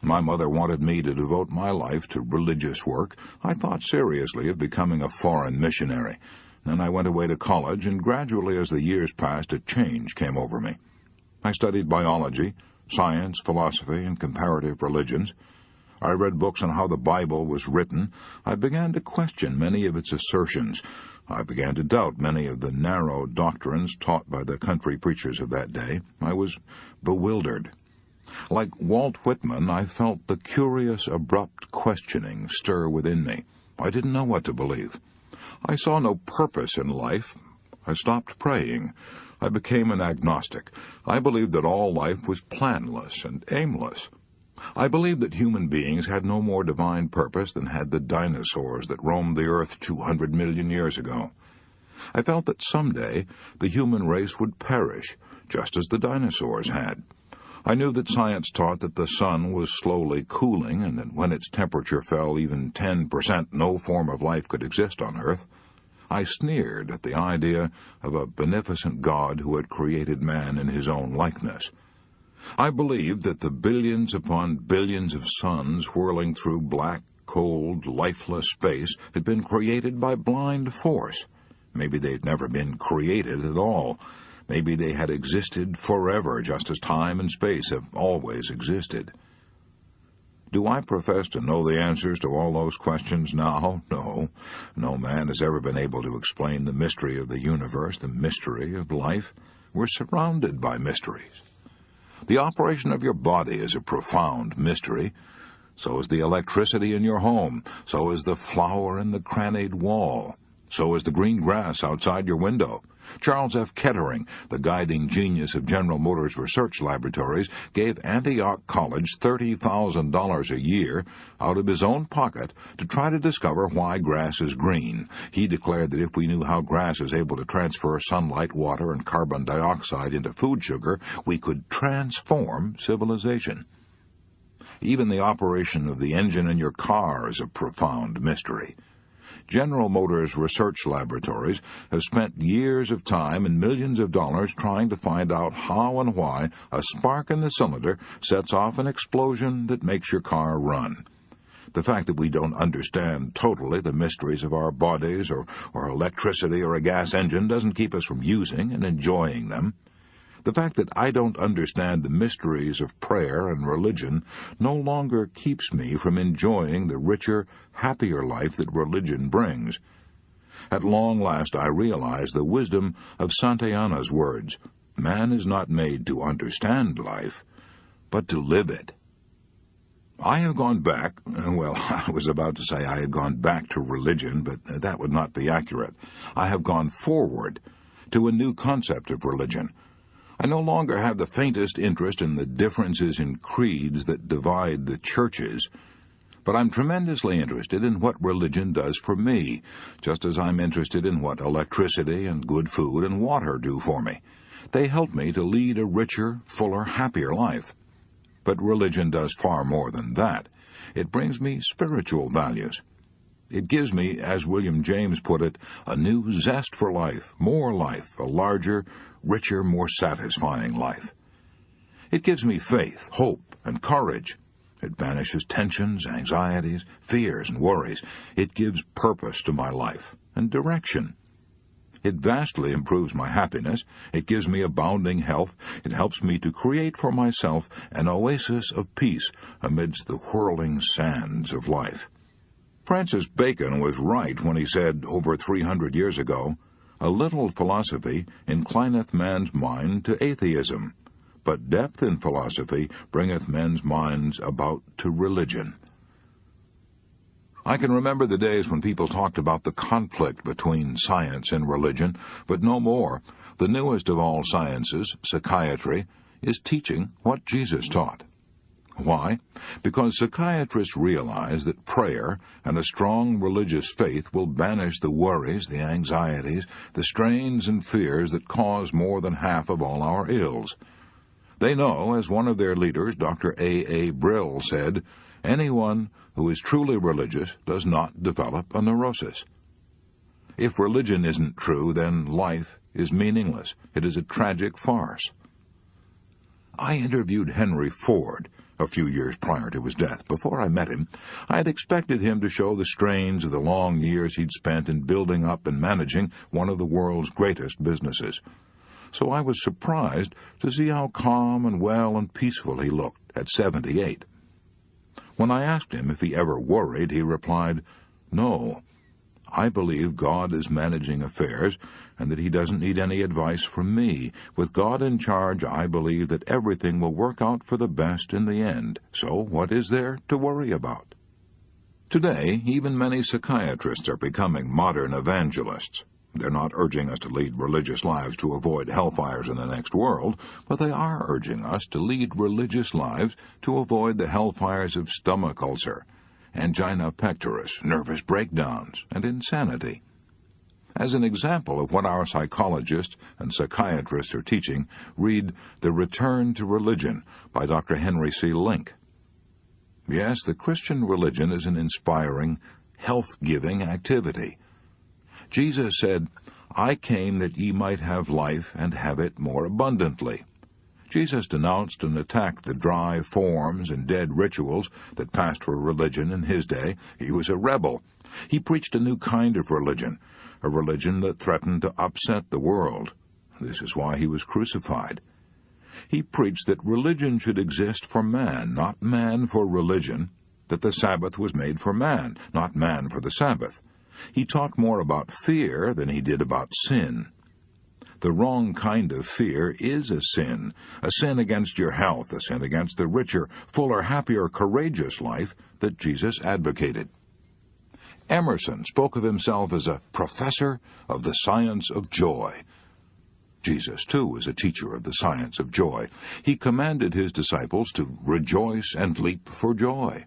My mother wanted me to devote my life to religious work. I thought seriously of becoming a foreign missionary. Then I went away to college, and gradually as the years passed, a change came over me. I studied biology, science, philosophy, and comparative religions. I read books on how the Bible was written. I began to question many of its assertions. I began to doubt many of the narrow doctrines taught by the country preachers of that day. I was bewildered. Like Walt Whitman, I felt the curious, abrupt questioning stir within me. I didn't know what to believe. I saw no purpose in life. I stopped praying. I became an agnostic. I believed that all life was planless and aimless. I believed that human beings had no more divine purpose than had the dinosaurs that roamed the earth 200 million years ago. I felt that someday the human race would perish, just as the dinosaurs had. I knew that science taught that the sun was slowly cooling, and that when its temperature fell even 10%, no form of life could exist on Earth. I sneered at the idea of a beneficent God who had created man in his own likeness. I believed that the billions upon billions of suns whirling through black, cold, lifeless space had been created by blind force. Maybe they'd never been created at all. Maybe they had existed forever, just as time and space have always existed. Do I profess to know the answers to all those questions now? No. No man has ever been able to explain the mystery of the universe, the mystery of life. We're surrounded by mysteries. The operation of your body is a profound mystery. So is the electricity in your home. So is the flower in the crannied wall. So is the green grass outside your window. Charles F. Kettering, the guiding genius of General Motors Research Laboratories, gave Antioch College $30,000 a year out of his own pocket to try to discover why grass is green. He declared that if we knew how grass is able to transfer sunlight, water, and carbon dioxide into food sugar, we could transform civilization. Even the operation of the engine in your car is a profound mystery. General Motors Research Laboratories have spent years of time and millions of dollars trying to find out how and why a spark in the cylinder sets off an explosion that makes your car run. The fact that we don't understand totally the mysteries of our bodies or electricity or a gas engine doesn't keep us from using and enjoying them. The fact that I don't understand the mysteries of prayer and religion no longer keeps me from enjoying the richer, happier life that religion brings. At long last I realize the wisdom of Santayana's words, "Man is not made to understand life, but to live it." I have gone back, well, I was about to say I had gone back to religion, but that would not be accurate. I have gone forward to a new concept of religion. I no longer have the faintest interest in the differences in creeds that divide the churches, but I'm tremendously interested in what religion does for me, just as I'm interested in what electricity and good food and water do for me. They help me to lead a richer, fuller, happier life. But religion does far more than that. It brings me spiritual values. It gives me, as William James put it, a new zest for life, a larger, richer, more satisfying life. It gives me faith, hope, and courage. It banishes tensions, anxieties, fears, and worries. It gives purpose to my life and direction. It vastly improves my happiness. It gives me abounding health. It helps me to create for myself an oasis of peace amidst the whirling sands of life. Francis Bacon was right when he said over 300 years ago, "A little philosophy inclineth man's mind to atheism, but depth in philosophy bringeth men's minds about to religion." I can remember the days when people talked about the conflict between science and religion, but no more. The newest of all sciences, psychiatry, is teaching what Jesus taught. Why? Because psychiatrists realize that prayer and a strong religious faith will banish the worries, the anxieties, the strains and fears that cause more than half of all our ills. They know, as one of their leaders, Dr. A. Brill, said, anyone who is truly religious does not develop a neurosis. If religion isn't true, then life is meaningless. It is a tragic farce. I interviewed Henry Ford a few years prior to his death. Before I met him, I had expected him to show the strains of the long years he'd spent in building up and managing one of the world's greatest businesses. So I was surprised to see how calm and well and peaceful he looked at 78. When I asked him if he ever worried, he replied, "No. I believe God is managing affairs and that he doesn't need any advice from me. With God in charge, I believe that everything will work out for the best in the end. So what is there to worry about?" Today, even many psychiatrists are becoming modern evangelists. They're not urging us to lead religious lives to avoid hellfires in the next world, but they are urging us to lead religious lives to avoid the hellfires of stomach ulcer, angina pectoris, nervous breakdowns, and insanity. As an example of what our psychologists and psychiatrists are teaching, read The Return to Religion by Dr. Henry C. Link. Yes, the Christian religion is an inspiring, health-giving activity. Jesus said, "I came that ye might have life and have it more abundantly." Jesus denounced and attacked the dry forms and dead rituals that passed for religion in his day. He was a rebel. He preached a new kind of religion, a religion that threatened to upset the world. This is why he was crucified. He preached that religion should exist for man, not man for religion, that the Sabbath was made for man, not man for the Sabbath. He taught more about fear than he did about sin. The wrong kind of fear is a sin against your health, a sin against the richer, fuller, happier, courageous life that Jesus advocated. Emerson spoke of himself as a professor of the science of joy. Jesus, too, was a teacher of the science of joy. He commanded his disciples to rejoice and leap for joy.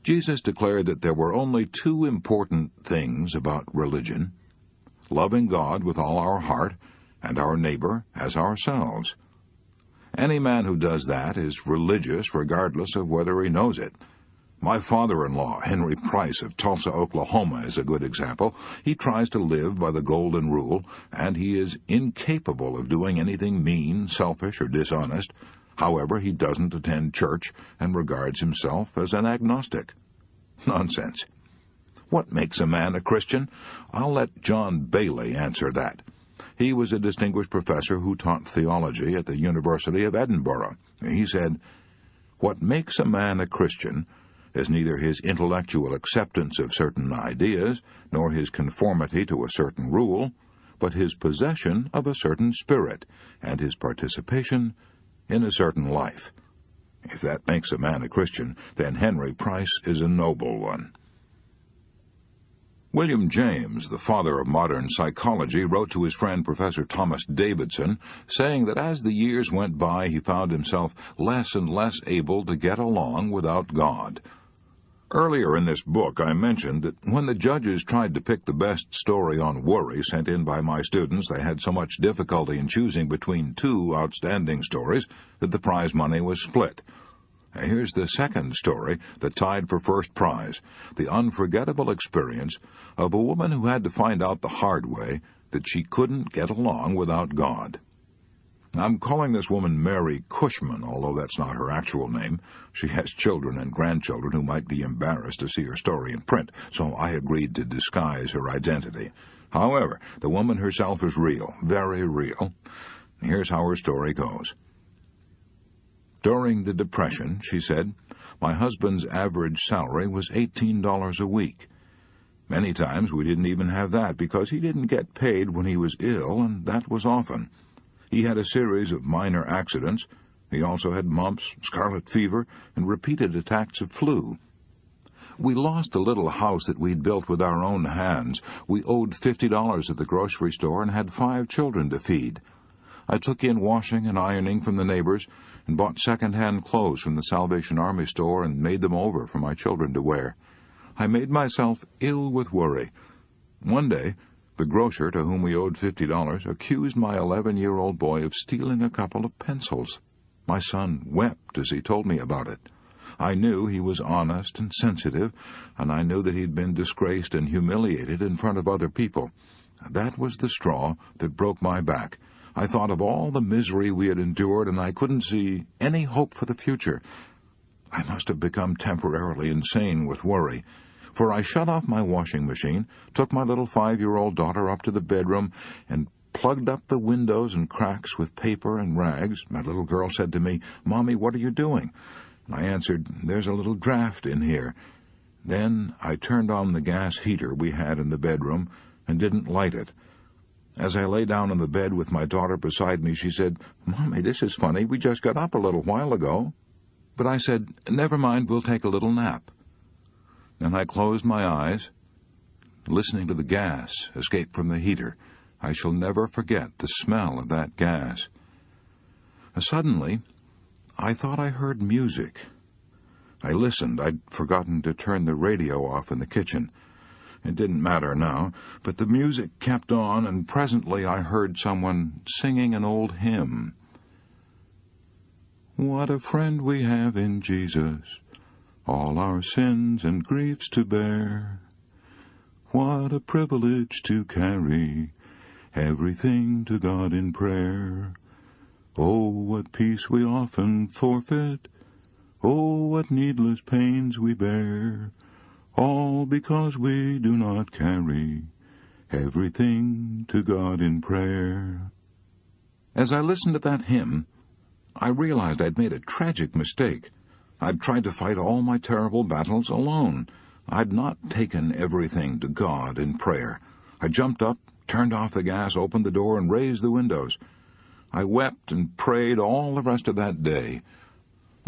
Jesus declared that there were only two important things about religion: loving God with all our heart and our neighbor as ourselves. Any man who does that is religious regardless of whether he knows it. My father-in-law, Henry Price of Tulsa, Oklahoma, is a good example. He tries to live by the golden rule, and he is incapable of doing anything mean, selfish, or dishonest. However, he doesn't attend church and regards himself as an agnostic. Nonsense. What makes a man a Christian? I'll let John Bailey answer that. He was a distinguished professor who taught theology at the University of Edinburgh. He said, "What makes a man a Christian is neither his intellectual acceptance of certain ideas, nor his conformity to a certain rule, but his possession of a certain spirit, and his participation in a certain life." If that makes a man a Christian, then Henry Price is a noble one. William James, the father of modern psychology, wrote to his friend Professor Thomas Davidson, saying that as the years went by he found himself less and less able to get along without God. Earlier in this book I mentioned that when the judges tried to pick the best story on worry sent in by my students, they had so much difficulty in choosing between two outstanding stories that the prize money was split. Here's the second story that tied for first prize, the unforgettable experience of a woman who had to find out the hard way that she couldn't get along without God. I'm calling this woman Mary Cushman, although that's not her actual name. She has children and grandchildren who might be embarrassed to see her story in print, so I agreed to disguise her identity. However, the woman herself is real, very real. Here's how her story goes. During the Depression, she said, my husband's average salary was $18 a week. Many times we didn't even have that because he didn't get paid when he was ill, and that was often. He had a series of minor accidents. He also had mumps, scarlet fever, and repeated attacks of flu. We lost the little house that we'd built with our own hands. We owed $50 at the grocery store and had 5 children to feed. I took in washing and ironing from the neighbors and bought second-hand clothes from the Salvation Army store and made them over for my children to wear. I made myself ill with worry. One day, the grocer to whom we owed $50 accused my 11-year-old boy of stealing a couple of pencils. My son wept as he told me about it. I knew he was honest and sensitive, and I knew that he'd been disgraced and humiliated in front of other people. That was the straw that broke my back. I thought of all the misery we had endured, and I couldn't see any hope for the future. I must have become temporarily insane with worry, for I shut off my washing machine, took my little 5-year-old daughter up to the bedroom, and plugged up the windows and cracks with paper and rags. My little girl said to me, "Mommy, what are you doing?" And I answered, "There's a little draft in here." Then I turned on the gas heater we had in the bedroom and didn't light it. As I lay down on the bed with my daughter beside me, she said, "Mommy, this is funny. We just got up a little while ago." But I said, "Never mind, we'll take a little nap." Then I closed my eyes, listening to the gas escape from the heater. I shall never forget the smell of that gas. Suddenly, I thought I heard music. I listened. I'd forgotten to turn the radio off in the kitchen. It didn't matter now, but the music kept on, and presently I heard someone singing an old hymn. What a friend we have in Jesus, all our sins and griefs to bear. What a privilege to carry everything to God in prayer. Oh, what peace we often forfeit. Oh, what needless pains we bear. All because we do not carry everything to God in prayer. As I listened to that hymn, I realized I'd made a tragic mistake. I'd tried to fight all my terrible battles alone. I'd not taken everything to God in prayer. I jumped up, turned off the gas, opened the door, and raised the windows. I wept and prayed all the rest of that day.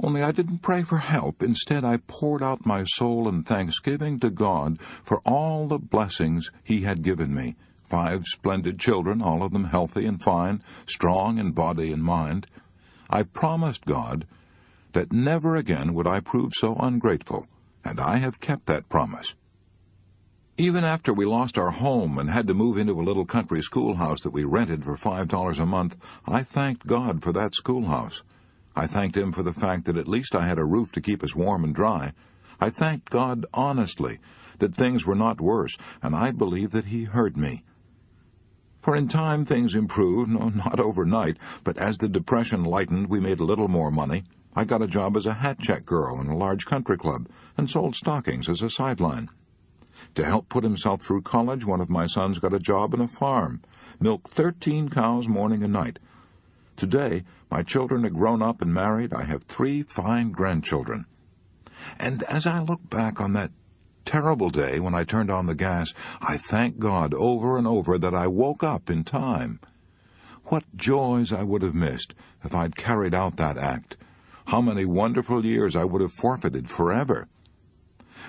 Only I didn't pray for help. Instead, I poured out my soul in thanksgiving to God for all the blessings He had given me. 5 splendid children, all of them healthy and fine, strong in body and mind. I promised God that never again would I prove so ungrateful, and I have kept that promise. Even after we lost our home and had to move into a little country schoolhouse that we rented for $5 a month, I thanked God for that schoolhouse. I thanked Him for the fact that at least I had a roof to keep us warm and dry. I thanked God honestly that things were not worse, and I believe that He heard me. For in time things improved, no, not overnight, but as the Depression lightened, we made a little more money. I got a job as a hat check girl in a large country club and sold stockings as a sideline. To help put himself through college, one of my sons got a job on a farm, milked 13 cows morning and night. Today, my children are grown up and married. I have 3 fine grandchildren. And as I look back on that terrible day when I turned on the gas, I thank God over and over that I woke up in time. What joys I would have missed if I'd carried out that act. How many wonderful years I would have forfeited forever.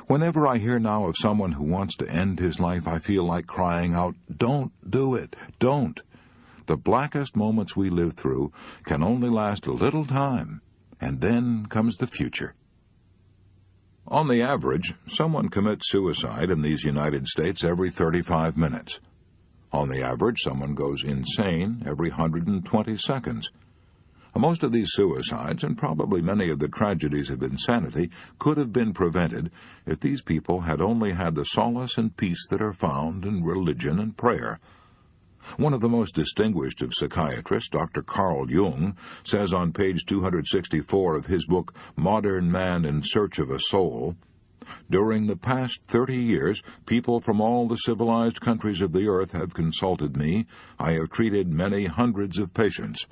Whenever I hear now of someone who wants to end his life, I feel like crying out, "Don't do it, don't." The blackest moments we live through can only last a little time, and then comes the future. On the average, someone commits suicide in these United States every 35 minutes. On the average, someone goes insane every 120 seconds. Most of these suicides, and probably many of the tragedies of insanity, could have been prevented if these people had only had the solace and peace that are found in religion and prayer. One of the most distinguished of psychiatrists, Dr. Carl Jung, says on page 264 of his book, Modern Man in Search of a Soul, "During the past 30 years, people from all the civilized countries of the earth have consulted me. I have treated many hundreds of patients.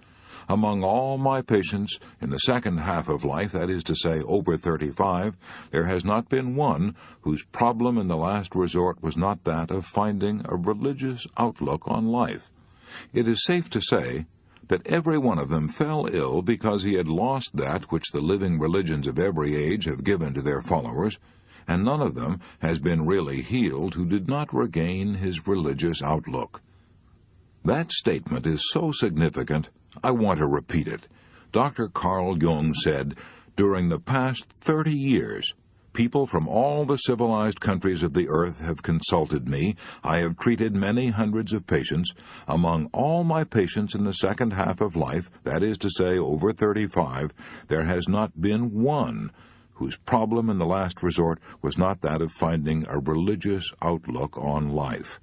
Among all my patients in the second half of life, that is to say, over 35, there has not been one whose problem in the last resort was not that of finding a religious outlook on life. It is safe to say that every one of them fell ill because he had lost that which the living religions of every age have given to their followers, and none of them has been really healed who did not regain his religious outlook." That statement is so significant, I want to repeat it. Dr. Carl Jung said, "During the past 30 years, people from all the civilized countries of the earth have consulted me. I have treated many hundreds of patients. Among all my patients in the second half of life, that is to say, over 35, there has not been one whose problem in the last resort was not that of finding a religious outlook on life.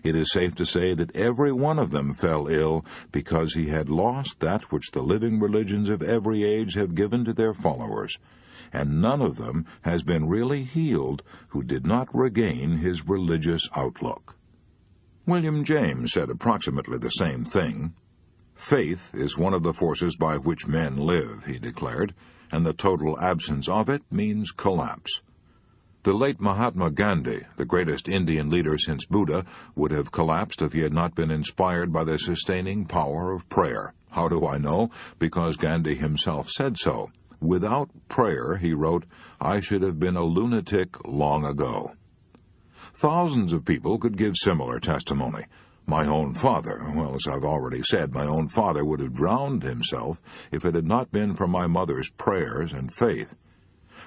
It is safe to say that every one of them fell ill because he had lost that which the living religions of every age have given to their followers, and none of them has been really healed who did not regain his religious outlook." William James said approximately the same thing. "Faith is one of the forces by which men live," he declared, "and the total absence of it means collapse. The late Mahatma Gandhi, the greatest Indian leader since Buddha, would have collapsed if he had not been inspired by the sustaining power of prayer. How do I know? Because Gandhi himself said so. Without prayer, he wrote, I should have been a lunatic long ago. Thousands of people could give similar testimony. My own father, well, as I've already said, my own father would have drowned himself if it had not been for my mother's prayers and faith.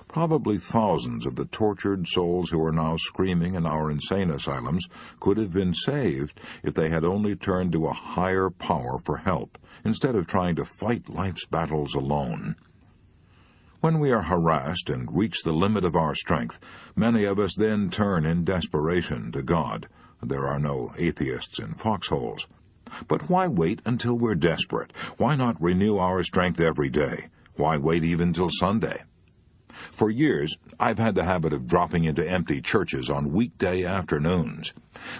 Probably thousands of the tortured souls who are now screaming in our insane asylums could have been saved if they had only turned to a higher power for help, instead of trying to fight life's battles alone. When we are harassed and reach the limit of our strength, many of us then turn in desperation to God. There are no atheists in foxholes. But why wait until we're desperate? Why not renew our strength every day? Why wait even till Sunday? For years, I've had the habit of dropping into empty churches on weekday afternoons.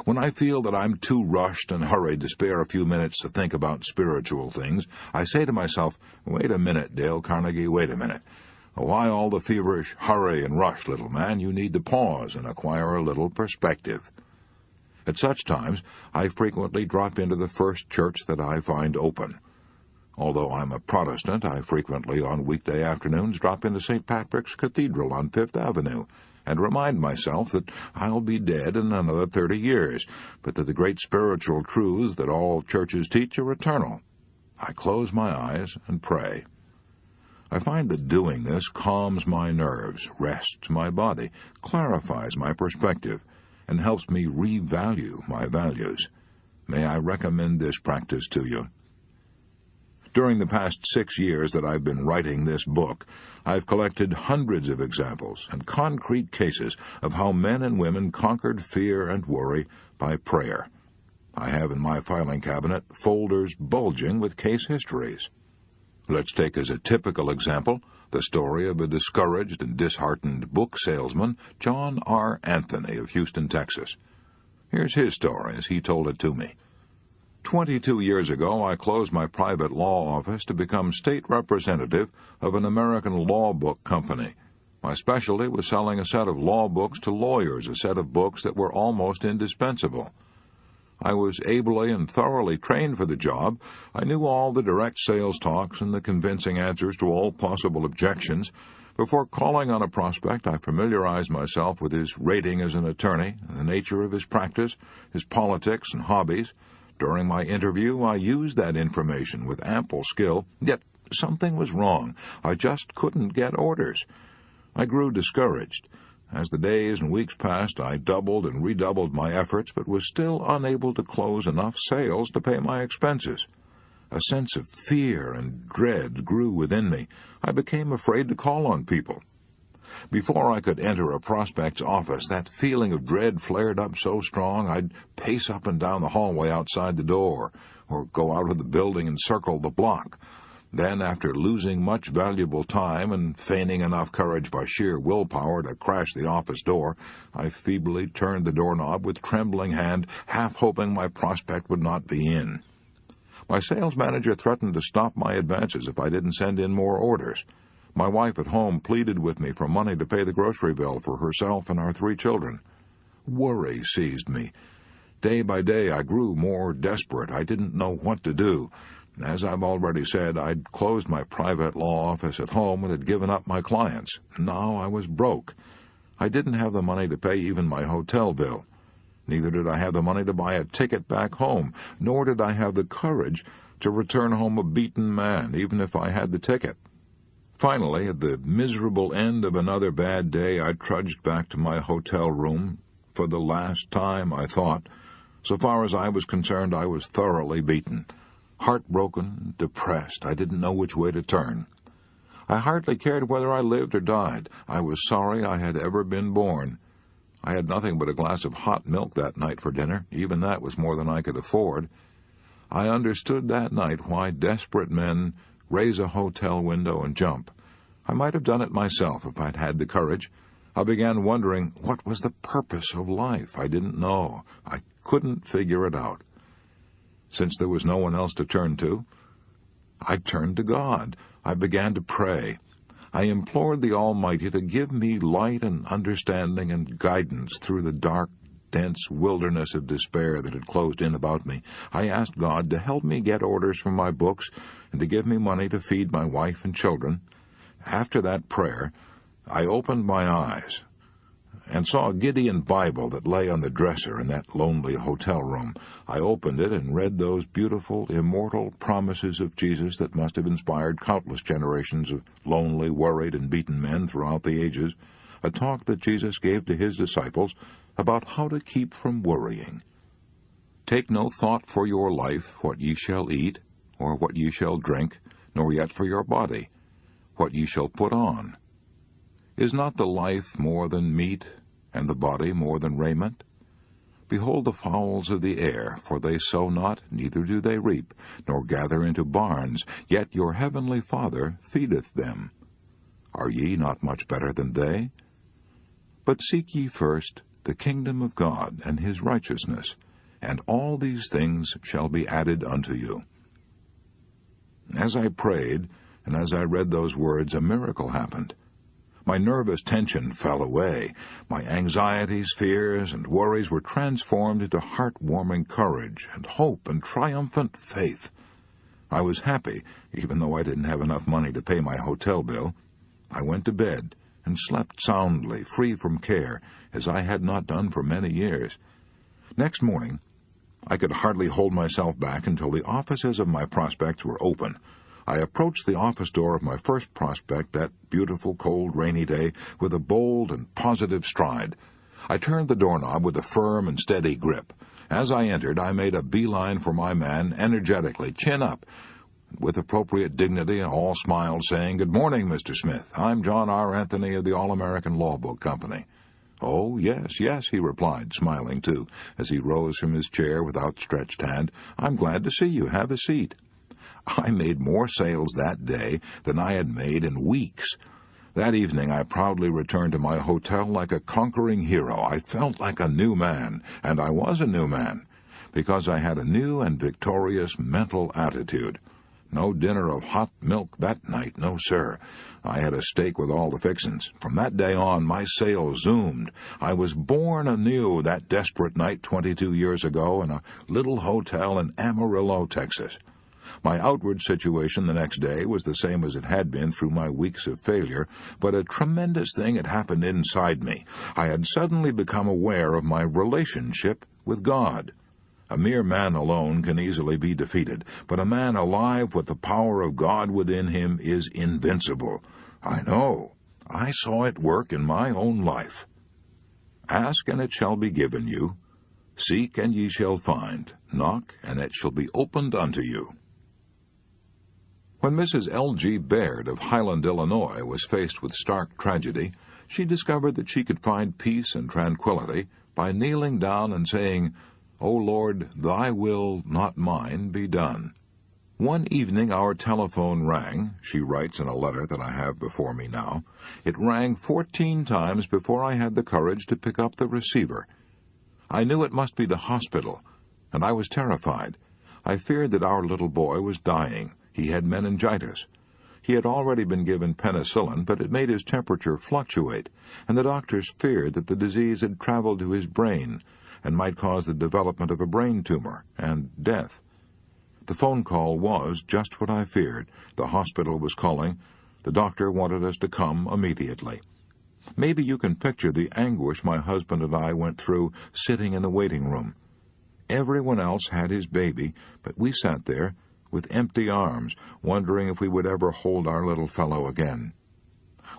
When I feel that I'm too rushed and hurried to spare a few minutes to think about spiritual things, I say to myself, "Wait a minute, Dale Carnegie, wait a minute. Why all the feverish hurry and rush, little man? You need to pause and acquire a little perspective." At such times, I frequently drop into the first church that I find open. Although I'm a Protestant, I frequently on weekday afternoons drop into St. Patrick's Cathedral on Fifth Avenue and remind myself that I'll be dead in another 30 years, but that the great spiritual truths that all churches teach are eternal. I close my eyes and pray. I find that doing this calms my nerves, rests my body, clarifies my perspective, and helps me revalue my values. May I recommend this practice to you. During the past 6 years that I've been writing this book, I've collected hundreds of examples and concrete cases of how men and women conquered fear and worry by prayer. I have in my filing cabinet folders bulging with case histories. Let's take as a typical example the story of a discouraged and disheartened book salesman, John R. Anthony of Houston, Texas. Here's his story as he told it to me. 22 years ago, I closed my private law office to become state representative of an American law book company. My specialty was selling a set of law books to lawyers, a set of books that were almost indispensable. I was ably and thoroughly trained for the job. I knew all the direct sales talks and the convincing answers to all possible objections. Before calling on a prospect, I familiarized myself with his rating as an attorney, the nature of his practice, his politics and hobbies. During my interview, I used that information with ample skill, yet something was wrong. I just couldn't get orders. I grew discouraged. As the days and weeks passed, I doubled and redoubled my efforts, but was still unable to close enough sales to pay my expenses. A sense of fear and dread grew within me. I became afraid to call on people. Before I could enter a prospect's office, that feeling of dread flared up so strong I'd pace up and down the hallway outside the door, or go out of the building and circle the block. Then, after losing much valuable time and feigning enough courage by sheer willpower to crash the office door, I feebly turned the doorknob with trembling hand, half hoping my prospect would not be in. My sales manager threatened to stop my advances if I didn't send in more orders. My wife at home pleaded with me for money to pay the grocery bill for herself and our 3 children. Worry seized me. Day by day I grew more desperate. I didn't know what to do. As I've already said, I'd closed my private law office at home and had given up my clients. Now I was broke. I didn't have the money to pay even my hotel bill. Neither did I have the money to buy a ticket back home, nor did I have the courage to return home a beaten man, even if I had the ticket. Finally, at the miserable end of another bad day, I trudged back to my hotel room. For the last time, I thought. So far as I was concerned, I was thoroughly beaten. Heartbroken, depressed, I didn't know which way to turn. I hardly cared whether I lived or died. I was sorry I had ever been born. I had nothing but a glass of hot milk that night for dinner. Even that was more than I could afford. I understood that night why desperate men raise a hotel window and jump. I might have done it myself if I'd had the courage. I began wondering what was the purpose of life. I didn't know. I couldn't figure it out. Since there was no one else to turn to, I turned to God. I began to pray. I implored the Almighty to give me light and understanding and guidance through the dark, dense wilderness of despair that had closed in about me. I asked God to help me get orders for my books and to give me money to feed my wife and children. After that prayer, I opened my eyes. and saw a Gideon Bible that lay on the dresser in that lonely hotel room. I opened it and read those beautiful, immortal promises of Jesus that must have inspired countless generations of lonely, worried, and beaten men throughout the ages, a talk that Jesus gave to his disciples about how to keep from worrying. Take no thought for your life, what ye shall eat, or what ye shall drink, nor yet for your body, what ye shall put on. Is not the life more than meat, and the body more than raiment? Behold the fowls of the air, for they sow not, neither do they reap, nor gather into barns, yet your heavenly Father feedeth them. Are ye not much better than they? But seek ye first the kingdom of God and his righteousness, and all these things shall be added unto you. As I prayed, and as I read those words, a miracle happened. My nervous tension fell away. My anxieties, fears, and worries were transformed into heart-warming courage and hope and triumphant faith. I was happy, even though I didn't have enough money to pay my hotel bill. I went to bed and slept soundly, free from care, as I had not done for many years. Next morning, I could hardly hold myself back until the offices of my prospects were open. I approached the office door of my first prospect that beautiful, cold, rainy day with a bold and positive stride. I turned the doorknob with a firm and steady grip. As I entered, I made a beeline for my man, energetically, chin up, with appropriate dignity and all smiles, saying, "Good morning, Mr. Smith. I'm John R. Anthony of the All-American Law Book Company." "Oh, yes, yes," he replied, smiling too, as he rose from his chair with outstretched hand. "I'm glad to see you. Have a seat." I made more sales that day than I had made in weeks. That evening I proudly returned to my hotel like a conquering hero. I felt like a new man, and I was a new man, because I had a new and victorious mental attitude. No dinner of hot milk that night, no sir. I had a steak with all the fixins. From that day on, my sales zoomed. I was born anew that desperate night 22 years ago in a little hotel in Amarillo, Texas. My outward situation the next day was the same as it had been through my weeks of failure, but a tremendous thing had happened inside me. I had suddenly become aware of my relationship with God. A mere man alone can easily be defeated, but a man alive with the power of God within him is invincible. I know. I saw it work in my own life. Ask, and it shall be given you. Seek, and ye shall find. Knock, and it shall be opened unto you. When Mrs. L.G. Baird of Highland, Illinois, was faced with stark tragedy, she discovered that she could find peace and tranquility by kneeling down and saying, "O Lord, thy will, not mine, be done." One evening our telephone rang, she writes in a letter that I have before me now. It rang 14 times before I had the courage to pick up the receiver. I knew it must be the hospital, and I was terrified. I feared that our little boy was dying. He had meningitis. He had already been given penicillin, but it made his temperature fluctuate, and the doctors feared that the disease had traveled to his brain and might cause the development of a brain tumor and death. The phone call was just what I feared. The hospital was calling. The doctor wanted us to come immediately. Maybe you can picture the anguish my husband and I went through sitting in the waiting room. Everyone else had his baby, but we sat there with empty arms, wondering if we would ever hold our little fellow again.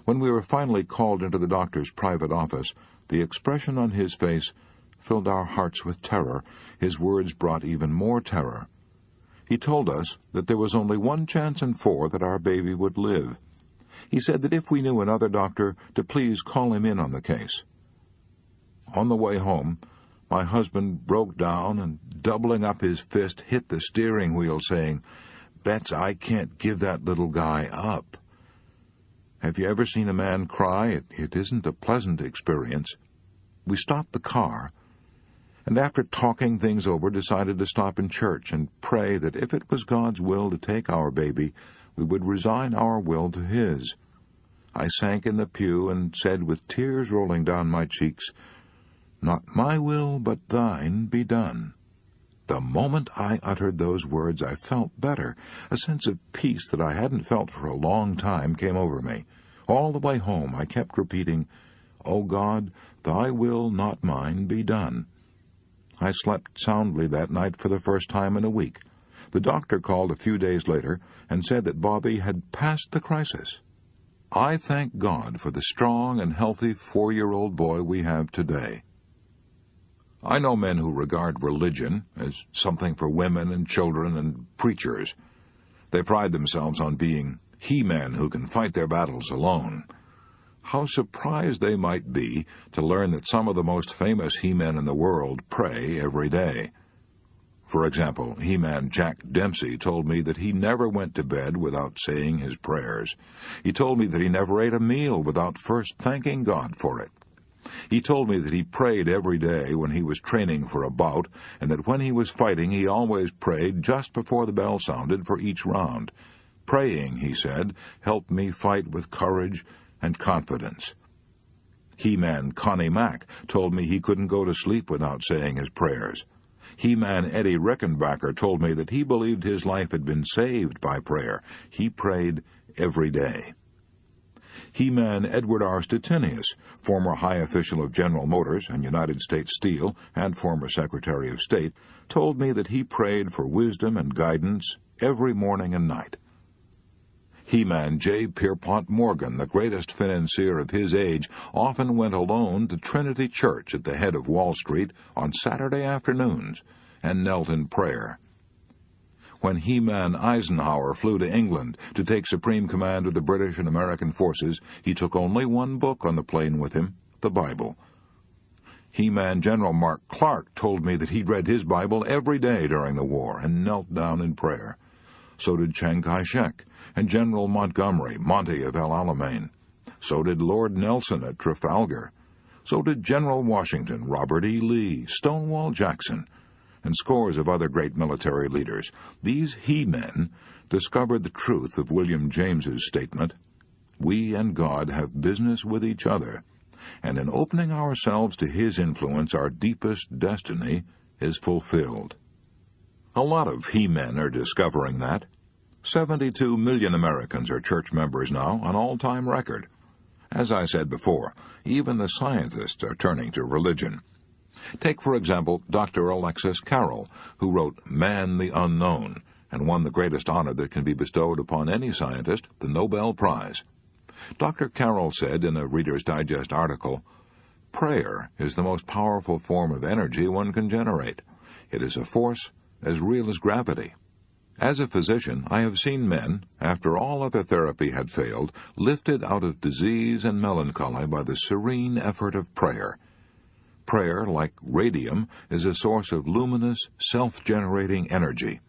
When we were finally called into the doctor's private office, the expression on his face filled our hearts with terror. His words brought even more terror. He told us that there was only 1 chance in 4 that our baby would live. He said that if we knew another doctor, to please call him in on the case. On the way home, my husband broke down and, doubling up his fist, hit the steering wheel, saying, "Bets, I can't give that little guy up." Have you ever seen a man cry? It isn't a pleasant experience. We stopped the car, and after talking things over, decided to stop in church and pray that if it was God's will to take our baby, we would resign our will to his. I sank in the pew and said with tears rolling down my cheeks, "Not my will, but thine be done." The moment I uttered those words, I felt better. A sense of peace that I hadn't felt for a long time came over me. All the way home I kept repeating, "O God, thy will, not mine, be done." I slept soundly that night for the first time in a week. The doctor called a few days later and said that Bobby had passed the crisis. I thank God for the strong and healthy 4-year-old boy we have today. I know men who regard religion as something for women and children and preachers. They pride themselves on being he-men who can fight their battles alone. How surprised they might be to learn that some of the most famous he-men in the world pray every day. For example, he-man Jack Dempsey told me that he never went to bed without saying his prayers. He told me that he never ate a meal without first thanking God for it. He told me that he prayed every day when he was training for a bout, and that when he was fighting he always prayed just before the bell sounded for each round. Praying, he said, helped me fight with courage and confidence. He-man Connie Mack told me he couldn't go to sleep without saying his prayers. He-man Eddie Rickenbacker told me that he believed his life had been saved by prayer. He prayed every day. He-man Edward R. Stettinius, former high official of General Motors and United States Steel and former Secretary of State, told me that he prayed for wisdom and guidance every morning and night. He-man J. Pierpont Morgan, the greatest financier of his age, often went alone to Trinity Church at the head of Wall Street on Saturday afternoons and knelt in prayer. When He-man Eisenhower flew to England to take supreme command of the British and American forces, he took only one book on the plane with him, the Bible. He-man General Mark Clark told me that he'd read his Bible every day during the war and knelt down in prayer. So did Chiang Kai-shek and General Montgomery, Monty of El Alamein. So did Lord Nelson at Trafalgar. So did General Washington, Robert E. Lee, Stonewall Jackson, and scores of other great military leaders. These he-men discovered the truth of William James's statement, "We and God have business with each other, and in opening ourselves to his influence, our deepest destiny is fulfilled." A lot of he-men are discovering that. 72 million Americans are church members now, an all-time record. As I said before, even the scientists are turning to religion. Take, for example, Dr. Alexis Carrel, who wrote Man the Unknown, and won the greatest honor that can be bestowed upon any scientist, the Nobel Prize. Dr. Carrel said in a Reader's Digest article, "Prayer is the most powerful form of energy one can generate. It is a force as real as gravity." As a physician, I have seen men, after all other therapy had failed, lifted out of disease and melancholy by the serene effort of prayer. Prayer, like radium, is a source of luminous, self-generating energy.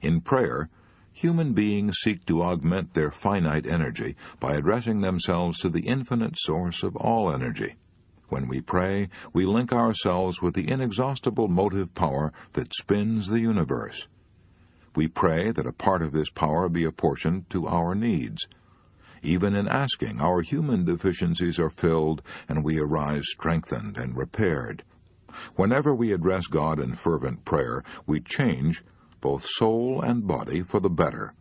In prayer, human beings seek to augment their finite energy by addressing themselves to the infinite source of all energy. When we pray, we link ourselves with the inexhaustible motive power that spins the universe. We pray that a part of this power be apportioned to our needs. Even in asking, our human deficiencies are filled, and we arise strengthened and repaired. Whenever we address God in fervent prayer, we change both soul and body for the better.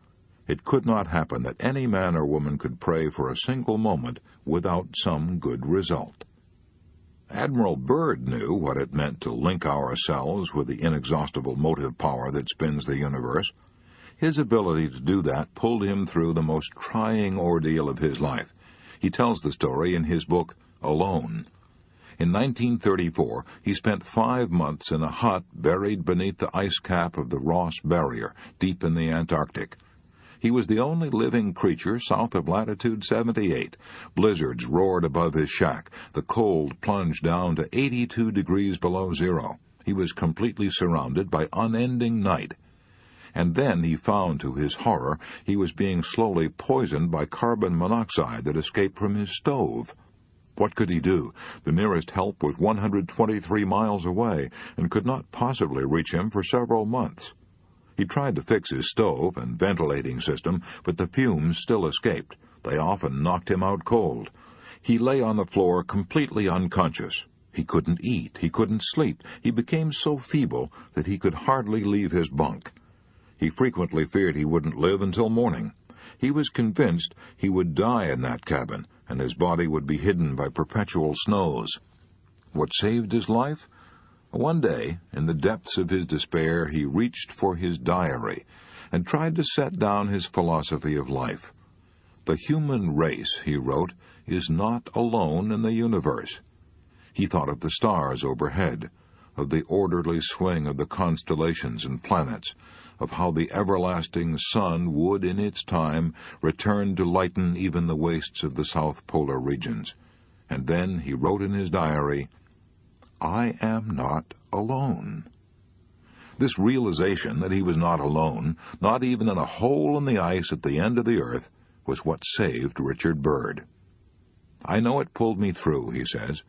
It could not happen that any man or woman could pray for a single moment without some good result. Admiral Byrd knew what it meant to link ourselves with the inexhaustible motive power that spins the universe. His ability to do that pulled him through the most trying ordeal of his life. He tells the story in his book, Alone. In 1934, he spent 5 months in a hut buried beneath the ice cap of the Ross Barrier, deep in the Antarctic. He was the only living creature south of latitude 78. Blizzards roared above his shack. The cold plunged down to 82 degrees below zero. He was completely surrounded by unending night. And then he found, to his horror, he was being slowly poisoned by carbon monoxide that escaped from his stove. What could he do? The nearest help was 123 miles away, and could not possibly reach him for several months. He tried to fix his stove and ventilating system, but the fumes still escaped. They often knocked him out cold. He lay on the floor completely unconscious. He couldn't eat. He couldn't sleep. He became so feeble that he could hardly leave his bunk. He frequently feared he wouldn't live until morning. He was convinced he would die in that cabin, and his body would be hidden by perpetual snows. What saved his life? One day, in the depths of his despair, he reached for his diary and tried to set down his philosophy of life. The human race, he wrote, is not alone in the universe. He thought of the stars overhead, of the orderly swing of the constellations and planets, of how the everlasting sun would, in its time, return to lighten even the wastes of the South Polar regions. And then he wrote in his diary, "I am not alone." This realization that he was not alone, not even in a hole in the ice at the end of the earth, was what saved Richard Byrd. "I know it pulled me through," he says,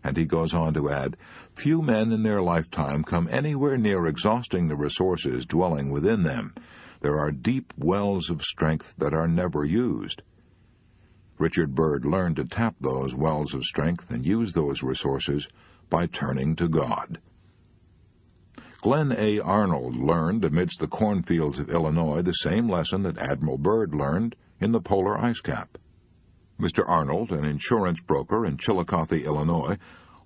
and he goes on to add, "Few men in their lifetime come anywhere near exhausting the resources dwelling within them. There are deep wells of strength that are never used." Richard Byrd learned to tap those wells of strength and use those resources by turning to God. Glenn A. Arnold learned amidst the cornfields of Illinois the same lesson that Admiral Byrd learned in the polar ice cap. Mr. Arnold, an insurance broker in Chillicothe, Illinois,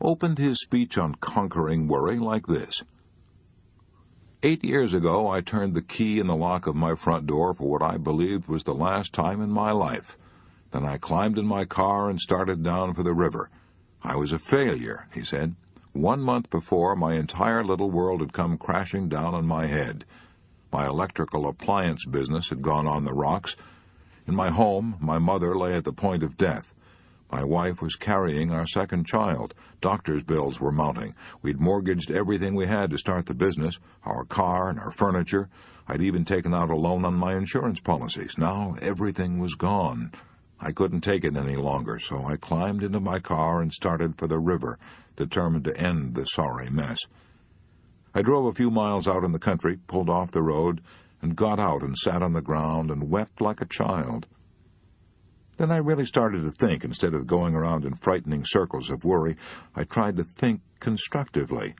opened his speech on conquering worry like this. 8 years ago, I turned the key in the lock of my front door for what I believed was the last time in my life. Then I climbed in my car and started down for the river. I was a failure," he said. 1 month before, my entire little world had come crashing down on my head. My electrical appliance business had gone on the rocks. In my home, my mother lay at the point of death. My wife was carrying our second child. Doctor's bills were mounting. We'd mortgaged everything we had to start the business, our car and our furniture. I'd even taken out a loan on my insurance policies. Now everything was gone. I couldn't take it any longer, so I climbed into my car and started for the river, determined to end the sorry mess. I drove a few miles out in the country, pulled off the road, and got out and sat on the ground and wept like a child. Then I really started to think. Instead of going around in frightening circles of worry, I tried to think constructively.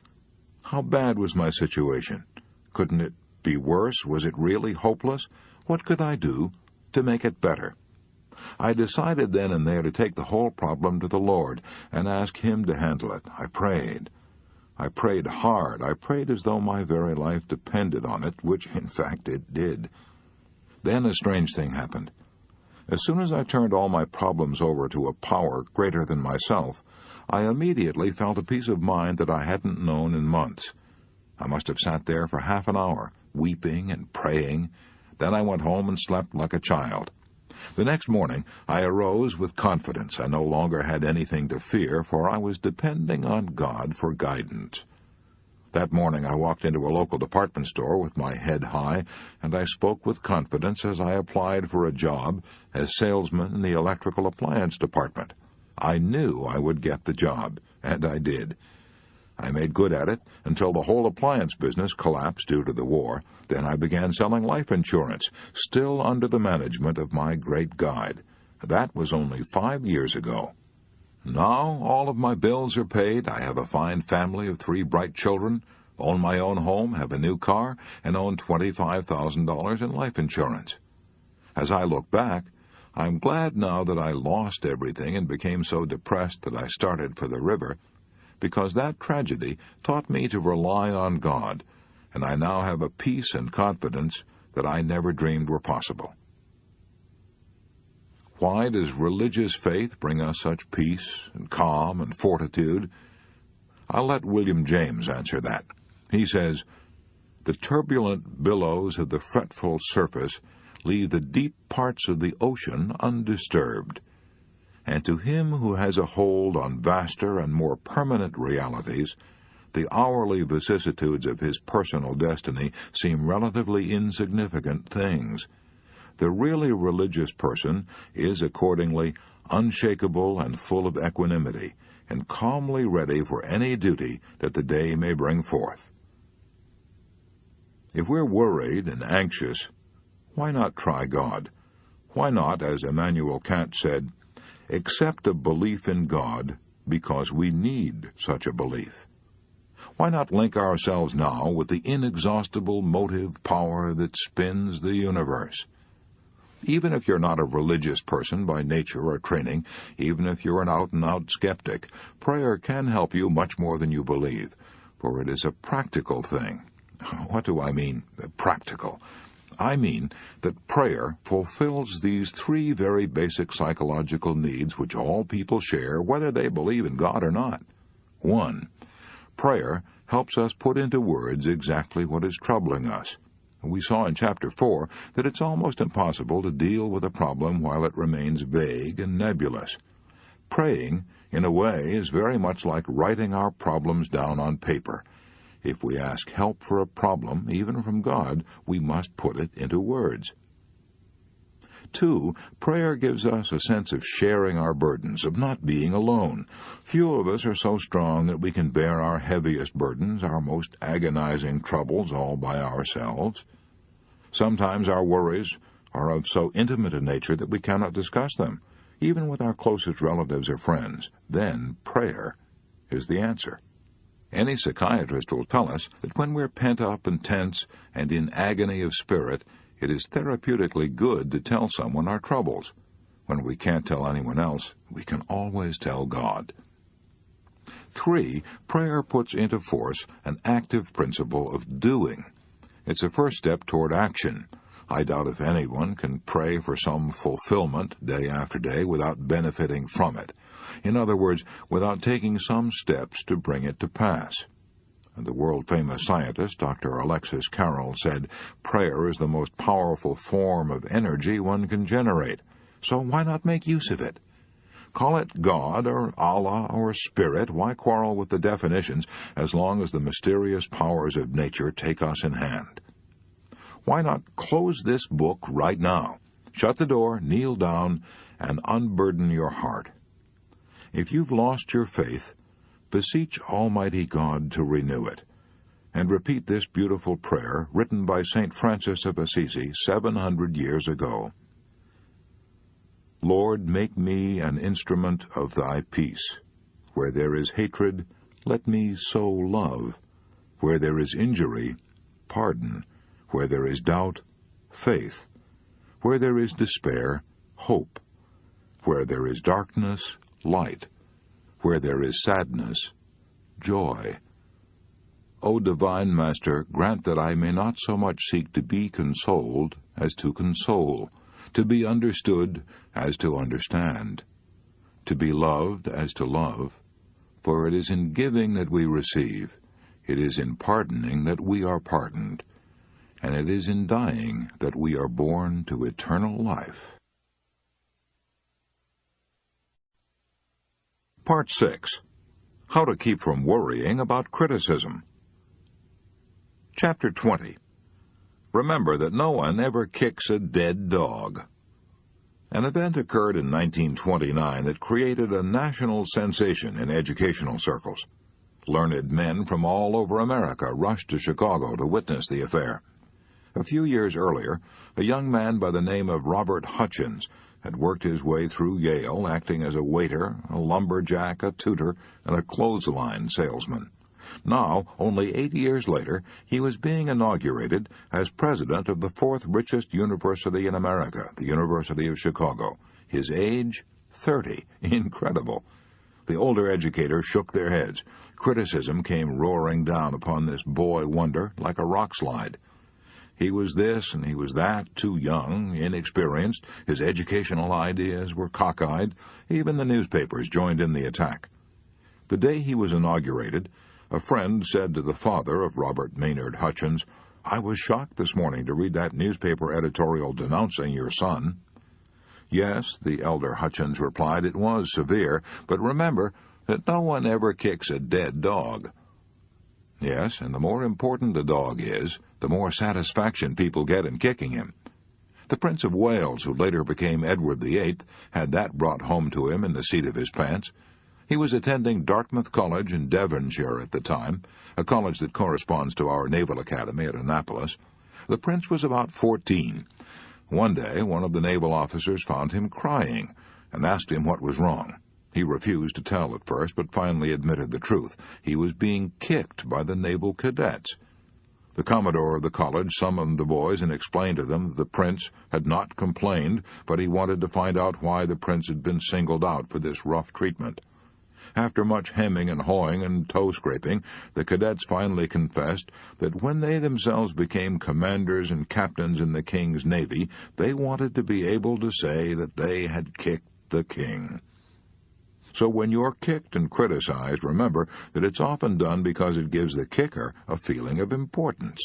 How bad was my situation? Couldn't it be worse? Was it really hopeless? What could I do to make it better? I decided then and there to take the whole problem to the Lord and ask Him to handle it. I prayed. I prayed hard. I prayed as though my very life depended on it, which, in fact, it did. Then a strange thing happened. As soon as I turned all my problems over to a power greater than myself, I immediately felt a peace of mind that I hadn't known in months. I must have sat there for half an hour, weeping and praying. Then I went home and slept like a child. The next morning, I arose with confidence. I no longer had anything to fear, for I was depending on God for guidance. That morning I walked into a local department store with my head high, and I spoke with confidence as I applied for a job as salesman in the electrical appliance department. I knew I would get the job, and I did. I made good at it until the whole appliance business collapsed due to the war. Then I began selling life insurance, still under the management of my great guide. That was only 5 years ago. Now all of my bills are paid. I have a fine family of 3 bright children, own my own home, have a new car, and own $25,000 in life insurance. As I look back, I'm glad now that I lost everything and became so depressed that I started for the river, because that tragedy taught me to rely on God, and I now have a peace and confidence that I never dreamed were possible. Why does religious faith bring us such peace and calm and fortitude? I'll let William James answer that. He says, "The turbulent billows of the fretful surface leave the deep parts of the ocean undisturbed. And to him who has a hold on vaster and more permanent realities, the hourly vicissitudes of his personal destiny seem relatively insignificant things. The really religious person is accordingly unshakable and full of equanimity, and calmly ready for any duty that the day may bring forth." If we're worried and anxious, why not try God? Why not, as Immanuel Kant said, accept a belief in God because we need such a belief? Why not link ourselves now with the inexhaustible motive power that spins the universe? Even if you're not a religious person by nature or training, even if you're an out-and-out skeptic, prayer can help you much more than you believe, for it is a practical thing. What do I mean, practical? I mean that prayer fulfills these three very basic psychological needs which all people share, whether they believe in God or not. 1. Prayer helps us put into words exactly what is troubling us. We saw in Chapter 4 that it's almost impossible to deal with a problem while it remains vague and nebulous. Praying, in a way, is very much like writing our problems down on paper. If we ask help for a problem, even from God, we must put it into words. 2. Prayer gives us a sense of sharing our burdens, of not being alone. Few of us are so strong that we can bear our heaviest burdens, our most agonizing troubles, all by ourselves. Sometimes our worries are of so intimate a nature that we cannot discuss them, even with our closest relatives or friends. Then prayer is the answer. Any psychiatrist will tell us that when we're pent up and tense and in agony of spirit, it is therapeutically good to tell someone our troubles. When we can't tell anyone else, we can always tell God. 3. Prayer puts into force an active principle of doing. It's a first step toward action. I doubt if anyone can pray for some fulfillment day after day without benefiting from it. In other words, without taking some steps to bring it to pass. The world-famous scientist, Dr. Alexis Carrel, said, "Prayer is the most powerful form of energy one can generate, so why not make use of it? Call it God or Allah or Spirit, why quarrel with the definitions as long as the mysterious powers of nature take us in hand? Why not close this book right now, shut the door, kneel down, and unburden your heart? If you've lost your faith, beseech Almighty God to renew it, and repeat this beautiful prayer written by St. Francis of Assisi 700 years ago. Lord, make me an instrument of thy peace. Where there is hatred, let me sow love. Where there is injury, pardon. Where there is doubt, faith. Where there is despair, hope. Where there is darkness, light. Where there is sadness, joy. O divine Master, grant that I may not so much seek to be consoled as to console, to be understood as to understand, to be loved as to love, for it is in giving that we receive, it is in pardoning that we are pardoned, and it is in dying that we are born to eternal life." Part 6. How to keep from worrying about criticism. Chapter 20. Remember that no one ever kicks a dead dog. An event occurred in 1929 that created a national sensation in educational circles. Learned men from all over America rushed to Chicago to witness the affair. A few years earlier, a young man by the name of Robert Hutchins had worked his way through Yale, acting as a waiter, a lumberjack, a tutor, and a clothesline salesman. Now, only 8 years later, he was being inaugurated as president of the fourth richest university in America, the University of Chicago. His age, 30. Incredible. The older educators shook their heads. Criticism came roaring down upon this boy wonder like a rock slide. He was this and he was that, too young, inexperienced, his educational ideas were cockeyed. Even the newspapers joined in the attack. The day he was inaugurated, a friend said to the father of Robert Maynard Hutchins, "I was shocked this morning to read that newspaper editorial denouncing your son." Yes, the elder Hutchins replied, it was severe, but remember that no one ever kicks a dead dog. Yes, and the more important a dog is, the more satisfaction people get in kicking him. The Prince of Wales, who later became Edward VIII, had that brought home to him in the seat of his pants. He was attending Dartmouth College in Devonshire at the time, a college that corresponds to our Naval Academy at Annapolis. The prince was about 14. One day, one of the naval officers found him crying and asked him what was wrong. He refused to tell at first, but finally admitted the truth. He was being kicked by the naval cadets. The commodore of the college summoned the boys and explained to them that the prince had not complained, but he wanted to find out why the prince had been singled out for this rough treatment. After much hemming and hawing and toe-scraping, the cadets finally confessed that when they themselves became commanders and captains in the king's navy, they wanted to be able to say that they had kicked the king. So when you're kicked and criticized, remember that it's often done because it gives the kicker a feeling of importance.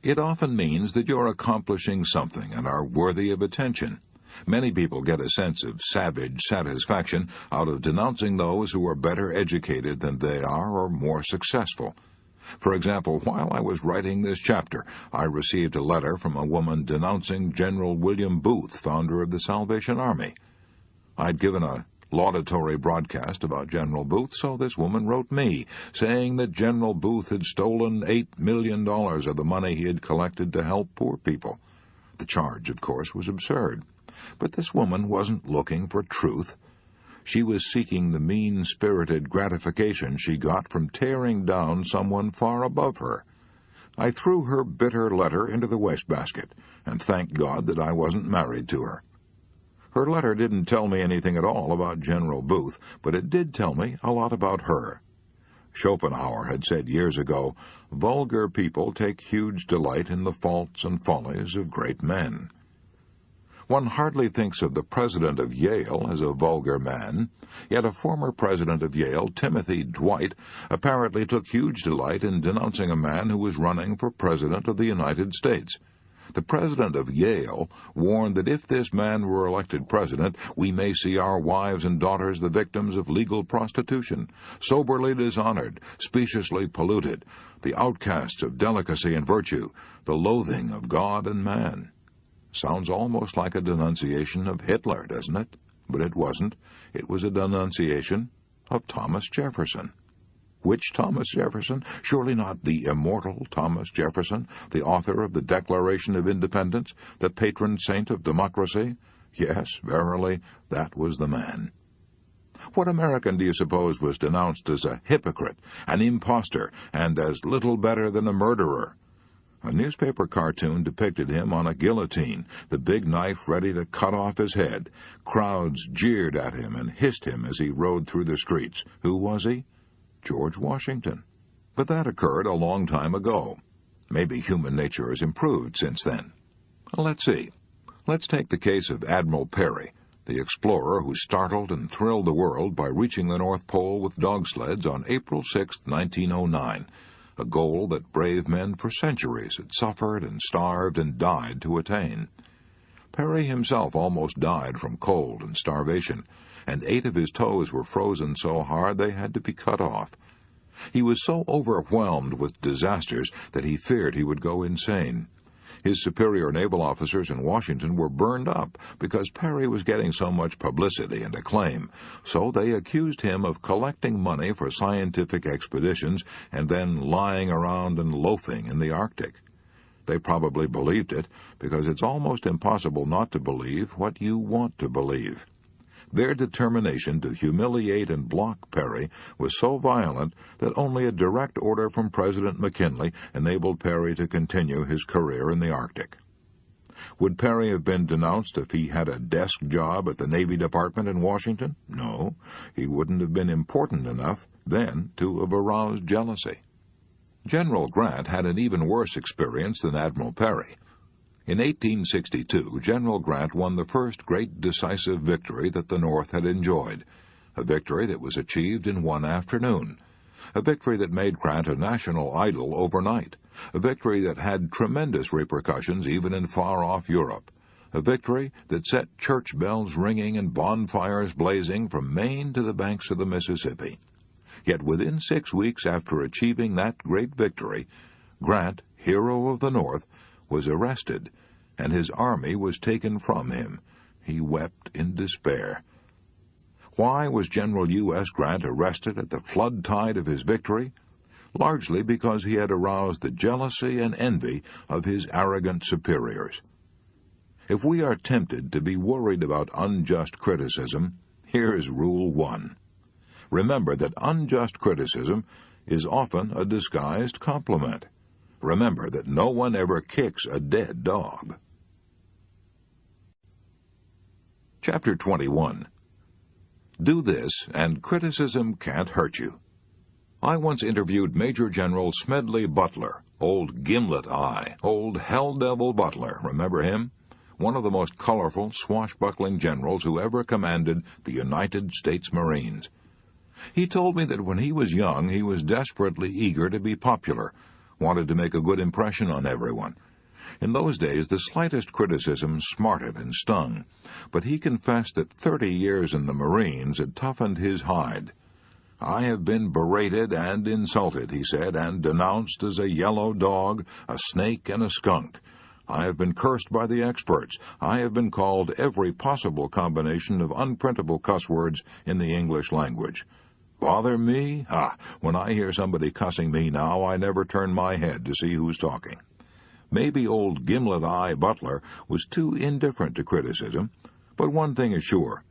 It often means that you're accomplishing something and are worthy of attention. Many people get a sense of savage satisfaction out of denouncing those who are better educated than they are or more successful. For example, while I was writing this chapter, I received a letter from a woman denouncing General William Booth, founder of the Salvation Army. I'd given a laudatory broadcast about General Booth, so this woman wrote me, saying that General Booth had stolen $8 million of the money he had collected to help poor people. The charge, of course, was absurd. But this woman wasn't looking for truth. She was seeking the mean-spirited gratification she got from tearing down someone far above her. I threw her bitter letter into the wastebasket, and thanked God that I wasn't married to her. Her letter didn't tell me anything at all about General Booth, but it did tell me a lot about her. Schopenhauer had said years ago, "Vulgar people take huge delight in the faults and follies of great men." One hardly thinks of the president of Yale as a vulgar man, yet a former president of Yale, Timothy Dwight, apparently took huge delight in denouncing a man who was running for president of the United States. The president of Yale warned that if this man were elected president, we may see our wives and daughters the victims of legal prostitution, soberly dishonored, speciously polluted, the outcasts of delicacy and virtue, the loathing of God and man. Sounds almost like a denunciation of Hitler, doesn't it? But it wasn't. It was a denunciation of Thomas Jefferson. Which Thomas Jefferson? Surely not the immortal Thomas Jefferson, the author of the Declaration of Independence, the patron saint of democracy? Yes, verily, that was the man. What American do you suppose was denounced as a hypocrite, an impostor, and as little better than a murderer? A newspaper cartoon depicted him on a guillotine, the big knife ready to cut off his head. Crowds jeered at him and hissed him as he rode through the streets. Who was he? George Washington. But that occurred a long time ago. Maybe human nature has improved since then. Let's see. Let's take the case of Admiral Peary, the explorer who startled and thrilled the world by reaching the North Pole with dog sleds on April 6, 1909, a goal that brave men for centuries had suffered and starved and died to attain. Peary himself almost died from cold and starvation, and 8 of his toes were frozen so hard they had to be cut off. He was so overwhelmed with disasters that he feared he would go insane. His superior naval officers in Washington were burned up because Peary was getting so much publicity and acclaim, so they accused him of collecting money for scientific expeditions and then lying around and loafing in the Arctic. They probably believed it, because it's almost impossible not to believe what you want to believe. Their determination to humiliate and block Peary was so violent that only a direct order from President McKinley enabled Peary to continue his career in the Arctic. Would Peary have been denounced if he had a desk job at the Navy Department in Washington? No, he wouldn't have been important enough then to have aroused jealousy. General Grant had an even worse experience than Admiral Peary. In 1862, General Grant won the first great decisive victory that the North had enjoyed, a victory that was achieved in one afternoon, a victory that made Grant a national idol overnight, a victory that had tremendous repercussions even in far-off Europe, a victory that set church bells ringing and bonfires blazing from Maine to the banks of the Mississippi. Yet within 6 weeks after achieving that great victory, Grant, hero of the North, was arrested, and his army was taken from him. He wept in despair. Why was General U.S. Grant arrested at the flood tide of his victory? Largely because he had aroused the jealousy and envy of his arrogant superiors. If we are tempted to be worried about unjust criticism, here is Rule 1. Remember that unjust criticism is often a disguised compliment. Remember that no one ever kicks a dead dog. Chapter 21. Do this, and criticism can't hurt you. I once interviewed Major General Smedley Butler, old Gimlet Eye, old Hell Devil Butler, remember him? One of the most colorful, swashbuckling generals who ever commanded the United States Marines. He told me that when he was young, he was desperately eager to be popular, wanted to make a good impression on everyone. In those days, the slightest criticism smarted and stung, but he confessed that 30 years in the Marines had toughened his hide. "I have been berated and insulted," he said, "and denounced as a yellow dog, a snake, and a skunk. I have been cursed by the experts. I have been called every possible combination of unprintable cuss words in the English language. Bother me? When I hear somebody cussing me now, I never turn my head to see who's talking." Maybe old Gimlet Eye Butler was too indifferent to criticism, but one thing is sure.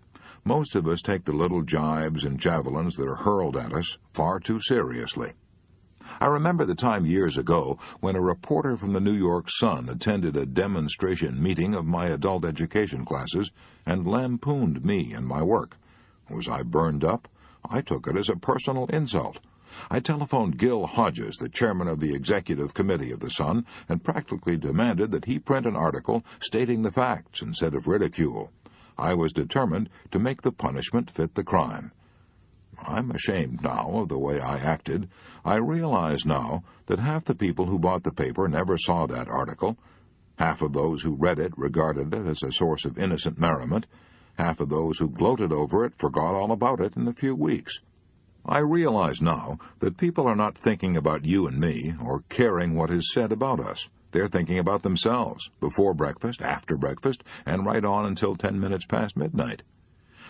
Most of us take the little jibes and javelins that are hurled at us far too seriously. I remember the time years ago when a reporter from the New York Sun attended a demonstration meeting of my adult education classes and lampooned me and my work. Was I burned up? I took it as a personal insult. I telephoned Gil Hodges, the chairman of the executive committee of the Sun, and practically demanded that he print an article stating the facts instead of ridicule. I was determined to make the punishment fit the crime. I'm ashamed now of the way I acted. I realize now that half the people who bought the paper never saw that article. Half of those who read it regarded it as a source of innocent merriment. Half of those who gloated over it forgot all about it in a few weeks. I realize now that people are not thinking about you and me or caring what is said about us. They're thinking about themselves, before breakfast, after breakfast, and right on until 10 minutes past midnight.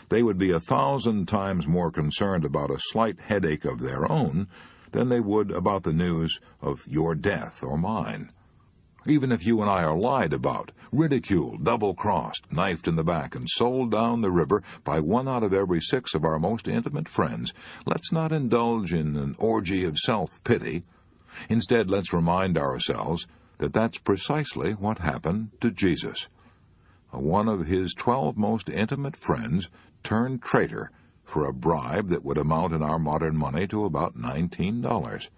They would be 1,000 times more concerned about a slight headache of their own than they would about the news of your death or mine. Even if you and I are lied about, ridiculed, double-crossed, knifed in the back, and sold down the river by 1 out of every 6 of our most intimate friends, let's not indulge in an orgy of self-pity. Instead, let's remind ourselves that that's precisely what happened to Jesus. One of his 12 most intimate friends turned traitor for a bribe that would amount in our modern money to about $19.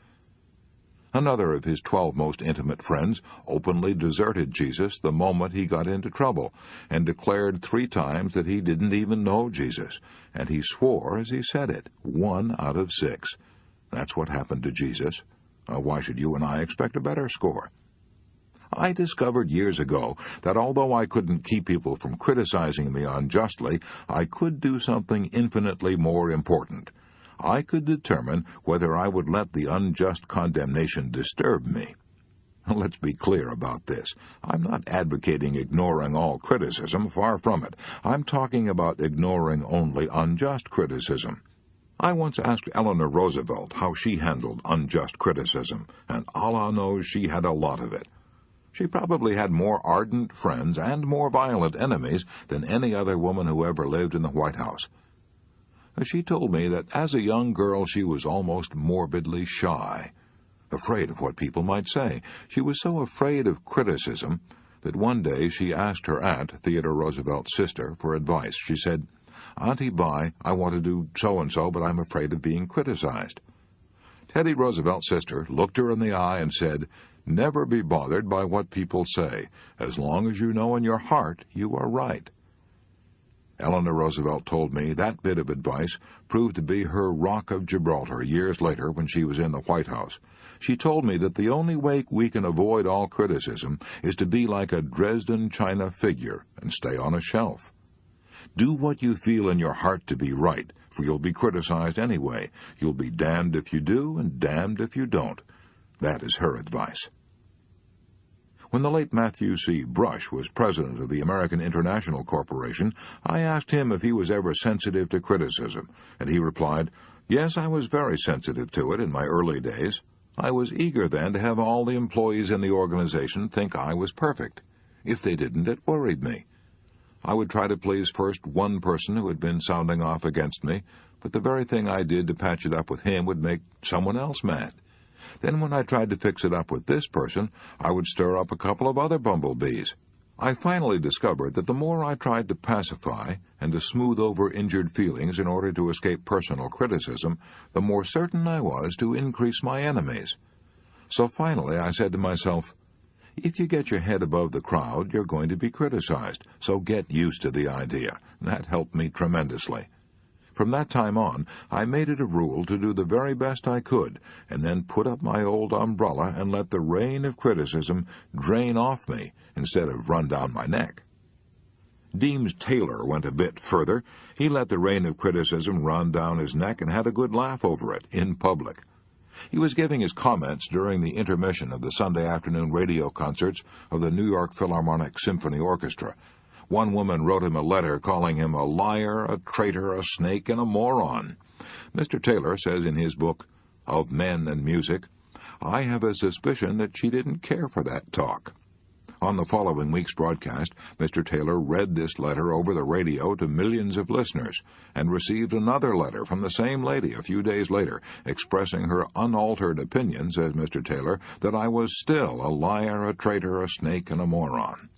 Another of his 12 most intimate friends openly deserted Jesus the moment he got into trouble, and declared 3 times that he didn't even know Jesus, and he swore as he said it, 1 out of 6. That's what happened to Jesus. Why should you and I expect a better score? I discovered years ago that although I couldn't keep people from criticizing me unjustly, I could do something infinitely more important. I could determine whether I would let the unjust condemnation disturb me. Let's be clear about this. I'm not advocating ignoring all criticism, far from it. I'm talking about ignoring only unjust criticism. I once asked Eleanor Roosevelt how she handled unjust criticism, and Allah knows she had a lot of it. She probably had more ardent friends and more violent enemies than any other woman who ever lived in the White House. She told me that as a young girl she was almost morbidly shy, afraid of what people might say. She was so afraid of criticism that one day she asked her aunt, Theodore Roosevelt's sister, for advice. She said, "Auntie Bye, I want to do so-and-so, but I'm afraid of being criticized." Teddy Roosevelt's sister looked her in the eye and said, "Never be bothered by what people say, as long as you know in your heart you are right." Eleanor Roosevelt told me that bit of advice proved to be her rock of Gibraltar years later when she was in the White House. She told me that the only way we can avoid all criticism is to be like a Dresden china figure and stay on a shelf. Do what you feel in your heart to be right, for you'll be criticized anyway. You'll be damned if you do and damned if you don't. That is her advice. When the late Matthew C. Brush was president of the American International Corporation, I asked him if he was ever sensitive to criticism, and he replied, "Yes, I was very sensitive to it in my early days. I was eager then to have all the employees in the organization think I was perfect. If they didn't, it worried me. I would try to please first one person who had been sounding off against me, but the very thing I did to patch it up with him would make someone else mad. Then when I tried to fix it up with this person, I would stir up a couple of other bumblebees. I finally discovered that the more I tried to pacify and to smooth over injured feelings in order to escape personal criticism, the more certain I was to increase my enemies. So finally I said to myself, if you get your head above the crowd, you're going to be criticized, so get used to the idea. That helped me tremendously. From that time on, I made it a rule to do the very best I could, and then put up my old umbrella and let the rain of criticism drain off me instead of run down my neck. Deems Taylor went a bit further. He let the rain of criticism run down his neck and had a good laugh over it, in public. He was giving his comments during the intermission of the Sunday afternoon radio concerts of the New York Philharmonic Symphony Orchestra. One woman wrote him a letter calling him a liar, a traitor, a snake, and a moron. Mr. Taylor says in his book, Of Men and Music, I have a suspicion that she didn't care for that talk. On the following week's broadcast, Mr. Taylor read this letter over the radio to millions of listeners, and received another letter from the same lady a few days later, expressing her unaltered opinion, says Mr. Taylor, that I was still a liar, a traitor, a snake, and a moron.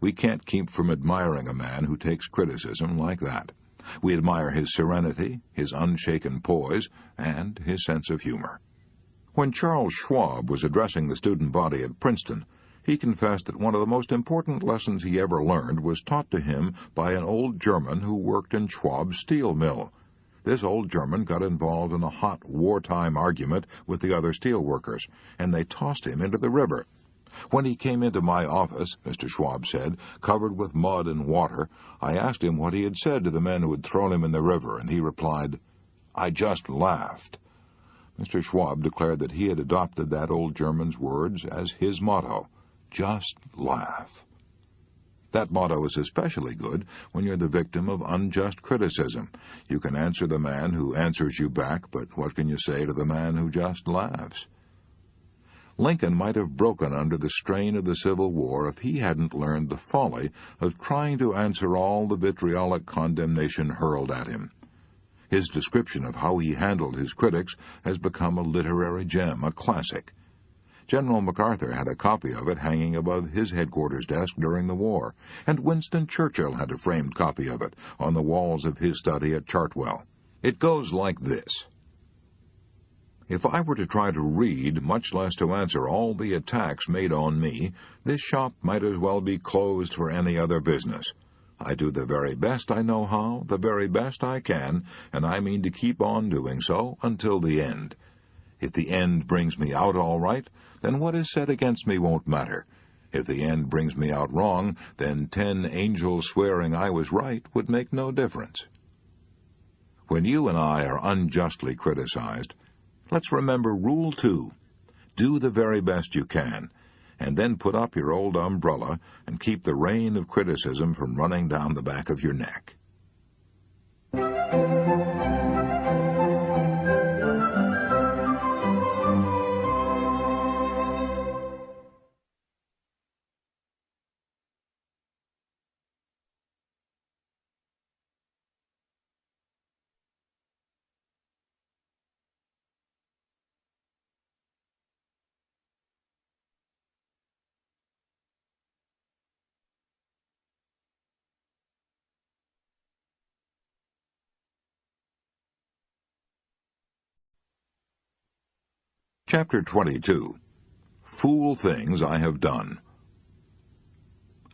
We can't keep from admiring a man who takes criticism like that. We admire his serenity, his unshaken poise, and his sense of humor. When Charles Schwab was addressing the student body at Princeton, he confessed that one of the most important lessons he ever learned was taught to him by an old German who worked in Schwab's steel mill. This old German got involved in a hot wartime argument with the other steel workers, and they tossed him into the river. When he came into my office, Mr. Schwab said, covered with mud and water, I asked him what he had said to the men who had thrown him in the river, and he replied, I just laughed. Mr. Schwab declared that he had adopted that old German's words as his motto, just laugh. That motto is especially good when you're the victim of unjust criticism. You can answer the man who answers you back, but what can you say to the man who just laughs? Lincoln might have broken under the strain of the Civil War if he hadn't learned the folly of trying to answer all the vitriolic condemnation hurled at him. His description of how he handled his critics has become a literary gem, a classic. General MacArthur had a copy of it hanging above his headquarters desk during the war, and Winston Churchill had a framed copy of it on the walls of his study at Chartwell. It goes like this. If I were to try to read, much less to answer all the attacks made on me, this shop might as well be closed for any other business. I do the very best I know how, the very best I can, and I mean to keep on doing so until the end. If the end brings me out all right, then what is said against me won't matter. If the end brings me out wrong, then 10 angels swearing I was right would make no difference. When you and I are unjustly criticized, let's remember Rule 2. Do the very best you can, and then put up your old umbrella and keep the rain of criticism from running down the back of your neck. Chapter 22. Fool Things I Have Done.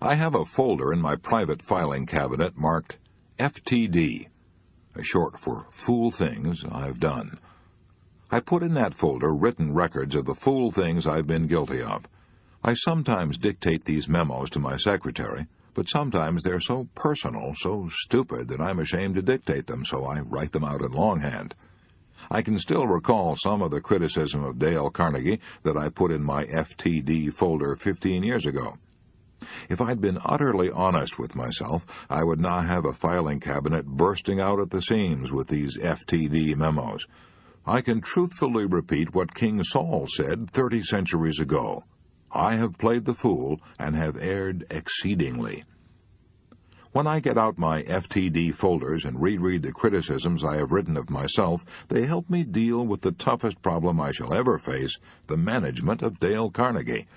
I have a folder in my private filing cabinet marked FTD, short for Fool Things I've Done. I put in that folder written records of the fool things I've been guilty of. I sometimes dictate these memos to my secretary, but sometimes they're so personal, so stupid, that I'm ashamed to dictate them, so I write them out in longhand. I can still recall some of the criticism of Dale Carnegie that I put in my FTD folder 15 years ago. If I'd been utterly honest with myself, I would now have a filing cabinet bursting out at the seams with these FTD memos. I can truthfully repeat what King Saul said 30 centuries ago. I have played the fool and have erred exceedingly. When I get out my FTD folders and reread the criticisms I have written of myself, they help me deal with the toughest problem I shall ever face, the management of Dale Carnegie.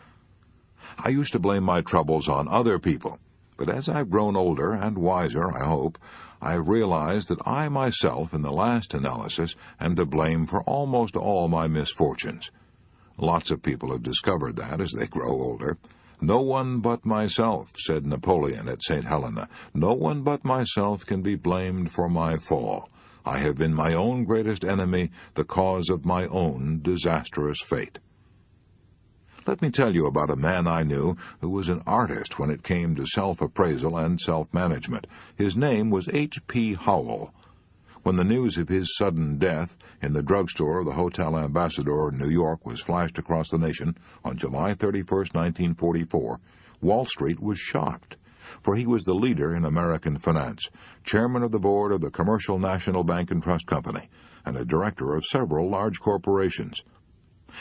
I used to blame my troubles on other people, but as I've grown older and wiser, I hope, I've realized that I myself, in the last analysis, am to blame for almost all my misfortunes. Lots of people have discovered that as they grow older. "No one but myself," said Napoleon at St. Helena. "No one but myself can be blamed for my fall. I have been my own greatest enemy, the cause of my own disastrous fate." Let me tell you about a man I knew who was an artist when it came to self-appraisal and self-management. His name was H.P. Howell. When the news of his sudden death in the drugstore of the Hotel Ambassador in New York was flashed across the nation on July 31, 1944, Wall Street was shocked, for he was the leader in American finance, chairman of the board of the Commercial National Bank and Trust Company, and a director of several large corporations.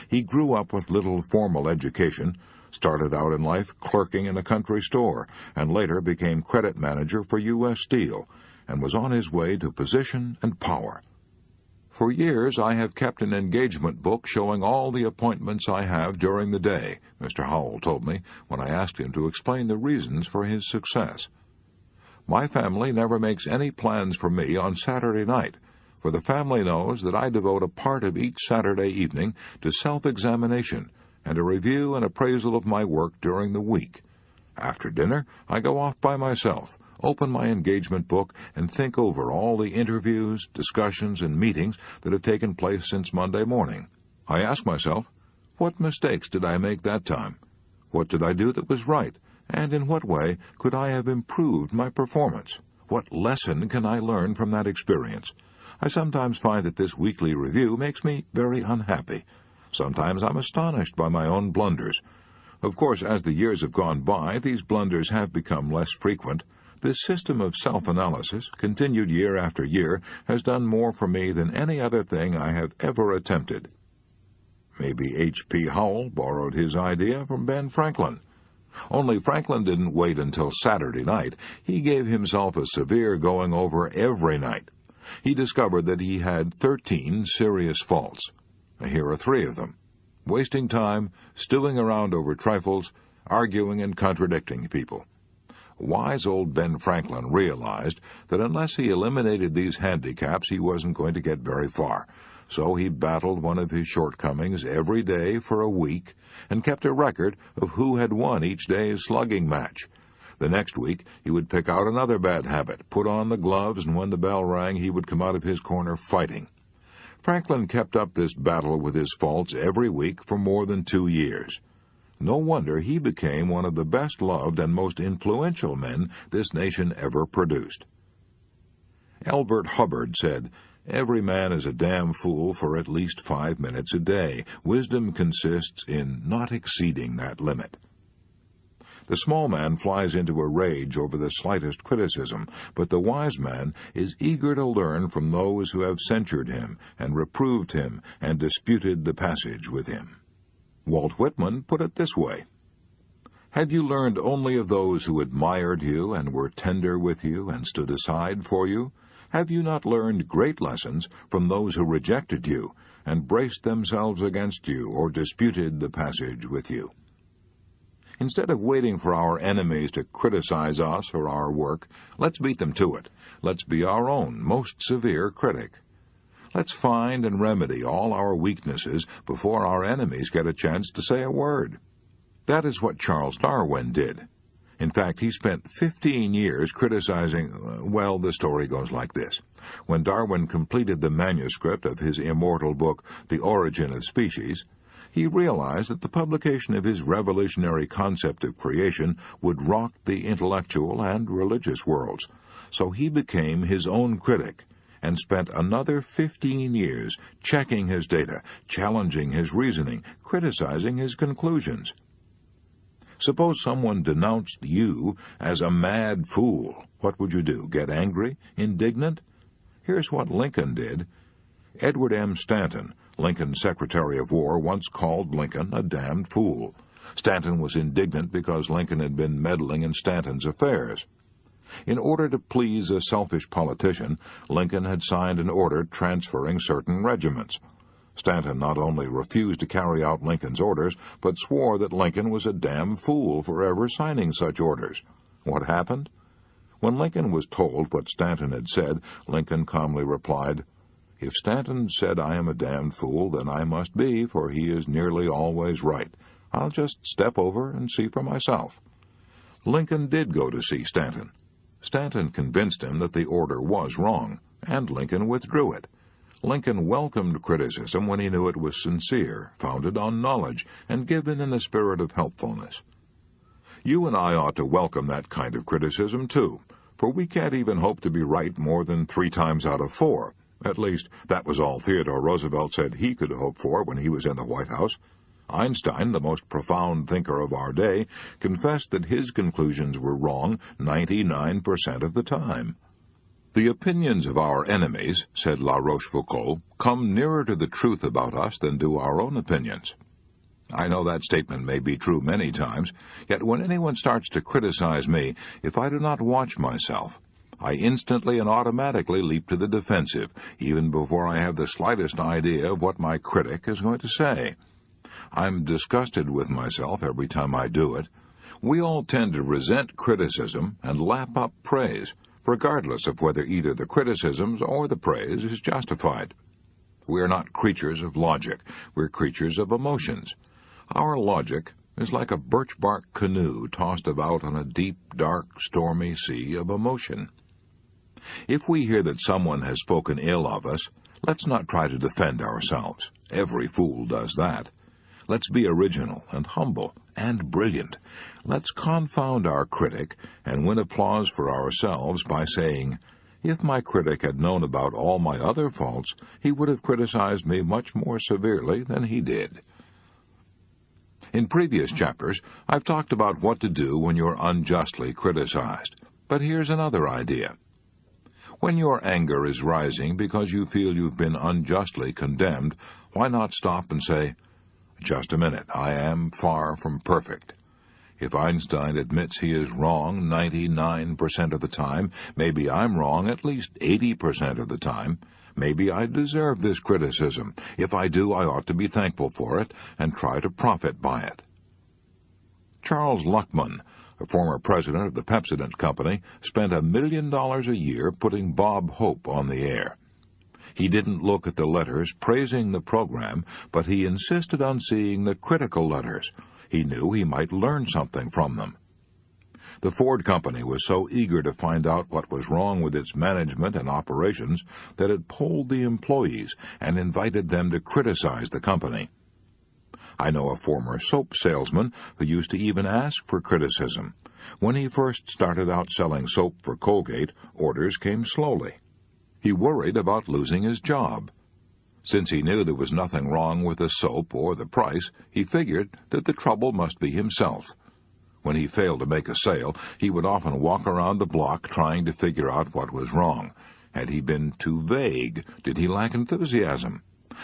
He grew up with little formal education, started out in life clerking in a country store, and later became credit manager for U.S. Steel, and was on his way to position and power. "For years I have kept an engagement book showing all the appointments I have during the day," Mr. Howell told me when I asked him to explain the reasons for his success. "My family never makes any plans for me on Saturday night, for the family knows that I devote a part of each Saturday evening to self-examination and a review and appraisal of my work during the week. After dinner, I go off by myself, open my engagement book, and think over all the interviews, discussions, and meetings that have taken place since Monday morning. I ask myself, what mistakes did I make that time? What did I do that was right? And in what way could I have improved my performance? What lesson can I learn from that experience? I sometimes find that this weekly review makes me very unhappy. Sometimes I'm astonished by my own blunders. Of course, as the years have gone by, these blunders have become less frequent. This system of self-analysis, continued year after year, has done more for me than any other thing I have ever attempted." Maybe H.P. Howell borrowed his idea from Ben Franklin. Only Franklin didn't wait until Saturday night. He gave himself a severe going-over every night. He discovered that he had 13 serious faults. Here are 3 of them: wasting time, stewing around over trifles, arguing and contradicting people. Wise old Ben Franklin realized that unless he eliminated these handicaps, he wasn't going to get very far. So he battled one of his shortcomings every day for a week and kept a record of who had won each day's slugging match. The next week, he would pick out another bad habit, put on the gloves, and when the bell rang, he would come out of his corner fighting. Franklin kept up this battle with his faults every week for more than 2 years. No wonder he became one of the best-loved and most influential men this nation ever produced. Elbert Hubbard said, "Every man is a damn fool for at least 5 minutes a day. Wisdom consists in not exceeding that limit." The small man flies into a rage over the slightest criticism, but the wise man is eager to learn from those who have censured him and reproved him and disputed the passage with him. Walt Whitman put it this way: "Have you learned only of those who admired you and were tender with you and stood aside for you? Have you not learned great lessons from those who rejected you and braced themselves against you or disputed the passage with you?" Instead of waiting for our enemies to criticize us or our work, let's beat them to it. Let's be our own most severe critic. Let's find and remedy all our weaknesses before our enemies get a chance to say a word. That is what Charles Darwin did. In fact, he spent 15 years criticizing, well, the story goes like this. When Darwin completed the manuscript of his immortal book, The Origin of Species, he realized that the publication of his revolutionary concept of creation would rock the intellectual and religious worlds. So he became his own critic and spent another 15 years checking his data, challenging his reasoning, criticizing his conclusions. Suppose someone denounced you as a mad fool. What would you do? Get angry? Indignant? Here's what Lincoln did. Edward M. Stanton, Lincoln's Secretary of War, once called Lincoln a damned fool. Stanton was indignant because Lincoln had been meddling in Stanton's affairs. In order to please a selfish politician, Lincoln had signed an order transferring certain regiments. Stanton not only refused to carry out Lincoln's orders, but swore that Lincoln was a damn fool for ever signing such orders. What happened? When Lincoln was told what Stanton had said, Lincoln calmly replied, "If Stanton said I am a damned fool, then I must be, for he is nearly always right. I'll just step over and see for myself." Lincoln did go to see Stanton. Stanton convinced him that the order was wrong, and Lincoln withdrew it. Lincoln welcomed criticism when he knew it was sincere, founded on knowledge, and given in a spirit of helpfulness. You and I ought to welcome that kind of criticism, too, for we can't even hope to be right more than 3 times out of 4. At least, that was all Theodore Roosevelt said he could hope for when he was in the White House. Einstein, the most profound thinker of our day, confessed that his conclusions were wrong 99% of the time. "The opinions of our enemies," said La Rochefoucauld, "come nearer to the truth about us than do our own opinions." I know that statement may be true many times, yet when anyone starts to criticize me, if I do not watch myself, I instantly and automatically leap to the defensive, even before I have the slightest idea of what my critic is going to say. I'm disgusted with myself every time I do it. We all tend to resent criticism and lap up praise, regardless of whether either the criticisms or the praise is justified. We are not creatures of logic. We're creatures of emotions. Our logic is like a birch-bark canoe tossed about on a deep, dark, stormy sea of emotion. If we hear that someone has spoken ill of us, let's not try to defend ourselves. Every fool does that. Let's be original and humble and brilliant. Let's confound our critic and win applause for ourselves by saying, "If my critic had known about all my other faults, he would have criticized me much more severely than he did." In previous chapters, I've talked about what to do when you're unjustly criticized. But here's another idea. When your anger is rising because you feel you've been unjustly condemned, why not stop and say, "Just a minute, I am far from perfect. If Einstein admits he is wrong 99% of the time, maybe I'm wrong at least 80% of the time. Maybe I deserve this criticism. If I do, I ought to be thankful for it and try to profit by it." Charles Luckman, a former president of the Pepsodent Company, spent $1 million a year putting Bob Hope on the air. He didn't look at the letters praising the program, but he insisted on seeing the critical letters. He knew he might learn something from them. The Ford Company was so eager to find out what was wrong with its management and operations that it polled the employees and invited them to criticize the company. I know a former soap salesman who used to even ask for criticism. When he first started out selling soap for Colgate, orders came slowly. He worried about losing his job. Since he knew there was nothing wrong with the soap or the price, he figured that the trouble must be himself. When he failed to make a sale, he would often walk around the block trying to figure out what was wrong. Had he been too vague? Did he lack enthusiasm?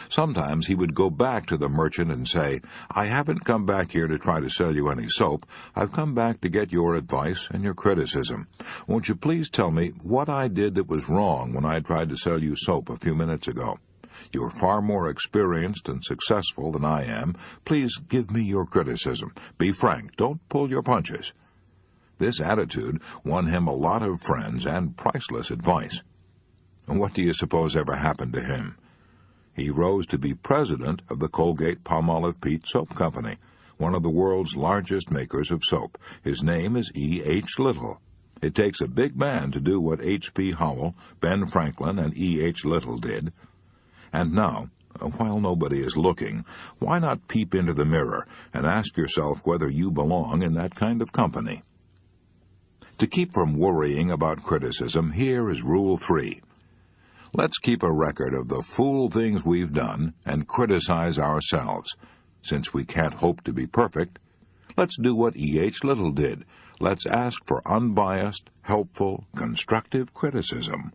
Sometimes he would go back to the merchant and say, "I haven't come back here to try to sell you any soap. I've come back to get your advice and your criticism. Won't you please tell me what I did that was wrong when I tried to sell you soap a few minutes ago? You're far more experienced and successful than I am. Please give me your criticism. Be frank. Don't pull your punches." This attitude won him a lot of friends and priceless advice. And what do you suppose ever happened to him? He rose to be president of the Colgate-Palmolive Peet Soap Company, one of the world's largest makers of soap. His name is E. H. Little. It takes a big man to do what H. P. Howell, Ben Franklin, and E. H. Little did. And now, while nobody is looking, why not peep into the mirror and ask yourself whether you belong in that kind of company? To keep from worrying about criticism, here is Rule 3. Let's keep a record of the fool things we've done and criticize ourselves. Since we can't hope to be perfect, let's do what E. H. Little did. Let's ask for unbiased, helpful, constructive criticism.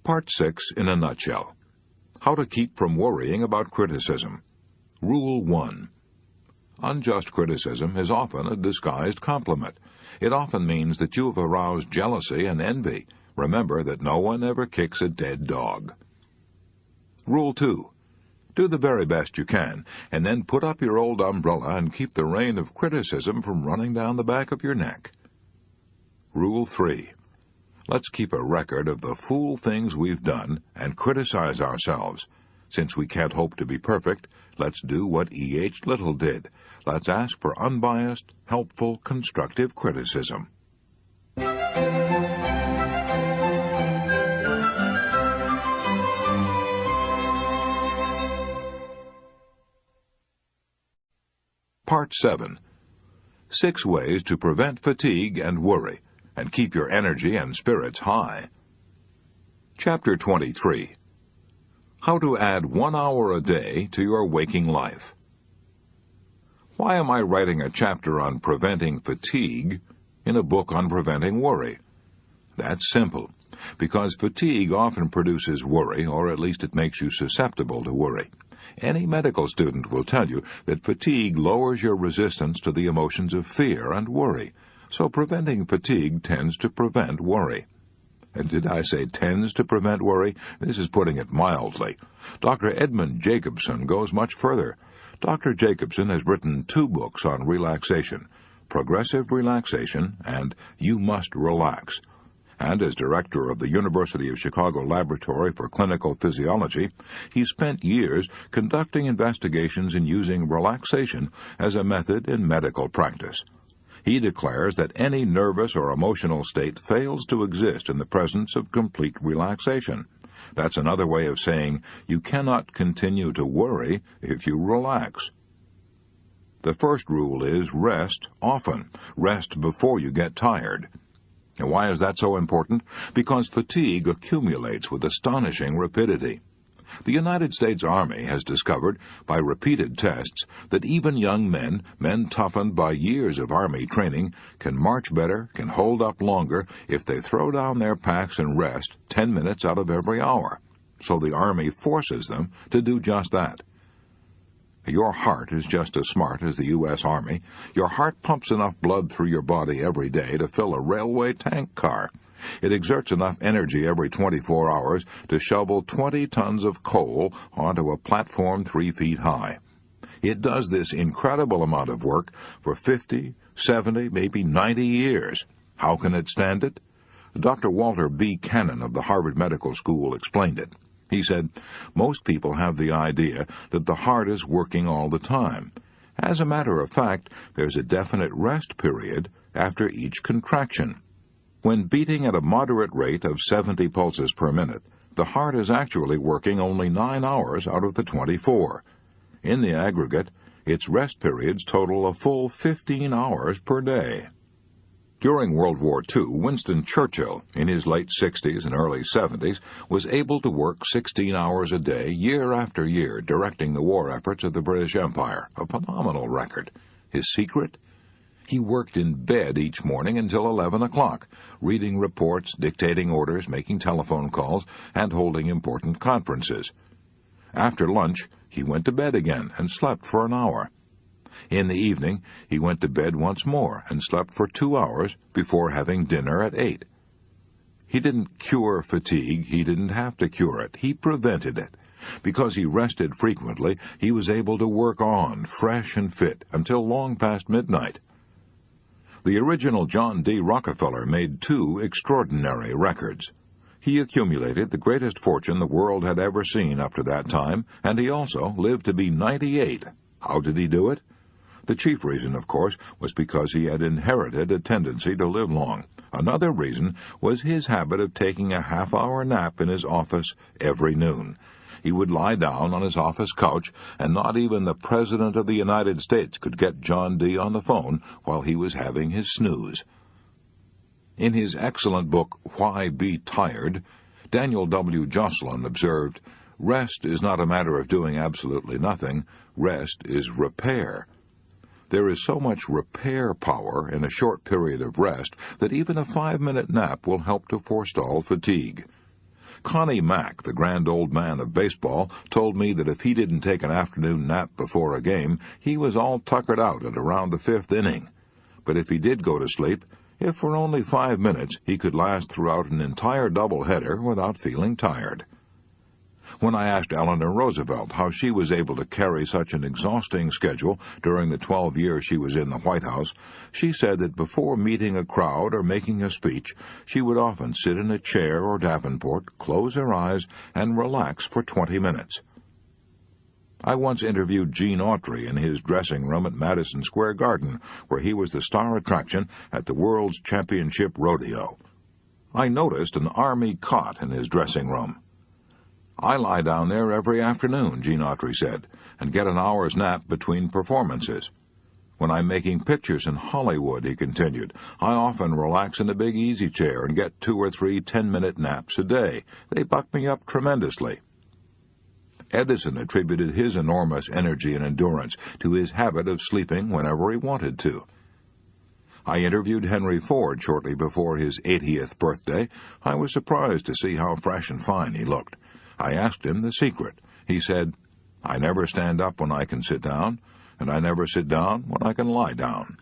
Part 6 in a nutshell. How to keep from worrying about criticism. Rule 1. Unjust criticism is often a disguised compliment. It often means that you have aroused jealousy and envy. Remember that no one ever kicks a dead dog. Rule 2. Do the very best you can, and then put up your old umbrella and keep the rain of criticism from running down the back of your neck. Rule 3. Let's keep a record of the fool things we've done and criticize ourselves. Since we can't hope to be perfect, let's do what E.H. Little did. Let's ask for unbiased, helpful, constructive criticism. Part 7. 6 ways to prevent fatigue and worry, and keep your energy and spirits high. Chapter 23. How to add 1 hour a day to your waking life. Why am I writing a chapter on preventing fatigue in a book on preventing worry? That's simple, because fatigue often produces worry, or at least it makes you susceptible to worry. Any medical student will tell you that fatigue lowers your resistance to the emotions of fear and worry, so preventing fatigue tends to prevent worry. And did I say tends to prevent worry? This is putting it mildly. Dr. Edmund Jacobson goes much further. Dr. Jacobson has written 2 books on relaxation, Progressive Relaxation and You Must Relax. And as director of the University of Chicago Laboratory for Clinical Physiology, he spent years conducting investigations in using relaxation as a method in medical practice. He declares that any nervous or emotional state fails to exist in the presence of complete relaxation. That's another way of saying you cannot continue to worry if you relax. The first rule is rest often. Rest before you get tired. And why is that so important? Because fatigue accumulates with astonishing rapidity. The United States Army has discovered, by repeated tests, that even young men toughened by years of Army training, can march better, can hold up longer, if they throw down their packs and rest 10 minutes out of every hour. So the Army forces them to do just that. Your heart is just as smart as the U.S. Army. Your heart pumps enough blood through your body every day to fill a railway tank car. It exerts enough energy every 24 hours to shovel 20 tons of coal onto a platform 3 feet high. It does this incredible amount of work for 50, 70, maybe 90 years. How can it stand it? Dr. Walter B. Cannon of the Harvard Medical School explained it. He said, most people have the idea that the heart is working all the time. As a matter of fact, there's a definite rest period after each contraction. When beating at a moderate rate of 70 pulses per minute, the heart is actually working only 9 hours out of the 24. In the aggregate, its rest periods total a full 15 hours per day. During World War II, Winston Churchill, in his late 60s and early 70s, was able to work 16 hours a day, year after year, directing the war efforts of the British Empire, a phenomenal record. His secret? He worked in bed each morning until 11 o'clock, reading reports, dictating orders, making telephone calls, and holding important conferences. After lunch, he went to bed again and slept for an hour. In the evening, he went to bed once more and slept for 2 hours before having dinner at 8. He didn't cure fatigue. He didn't have to cure it. He prevented it. Because he rested frequently, he was able to work on, fresh and fit, until long past midnight. The original John D. Rockefeller made 2 extraordinary records. He accumulated the greatest fortune the world had ever seen up to that time, and he also lived to be 98. How did he do it? The chief reason, of course, was because he had inherited a tendency to live long. Another reason was his habit of taking a half-hour nap in his office every noon. He would lie down on his office couch, and not even the President of the United States could get John D. on the phone while he was having his snooze. In his excellent book, Why Be Tired, Daniel W. Joslin observed, "Rest is not a matter of doing absolutely nothing. Rest is repair." There is so much repair power in a short period of rest that even a 5-minute nap will help to forestall fatigue. Connie Mack, the grand old man of baseball, told me that if he didn't take an afternoon nap before a game, he was all tuckered out at around the 5th inning. But if he did go to sleep, if for only 5 minutes, he could last throughout an entire doubleheader without feeling tired. When I asked Eleanor Roosevelt how she was able to carry such an exhausting schedule during the 12 years she was in the White House, she said that before meeting a crowd or making a speech, she would often sit in a chair or davenport, close her eyes, and relax for 20 minutes. I once interviewed Gene Autry in his dressing room at Madison Square Garden, where he was the star attraction at the World's Championship Rodeo. I noticed an army cot in his dressing room. "I lie down there every afternoon," Gene Autry said, "and get an hour's nap between performances. When I'm making pictures in Hollywood," he continued, "I often relax in a big easy chair and get 2 or 3 10-minute naps a day. They buck me up tremendously." Edison attributed his enormous energy and endurance to his habit of sleeping whenever he wanted to. I interviewed Henry Ford shortly before his 80th birthday. I was surprised to see how fresh and fine he looked. I asked him the secret. He said, "I never stand up when I can sit down, and I never sit down when I can lie down."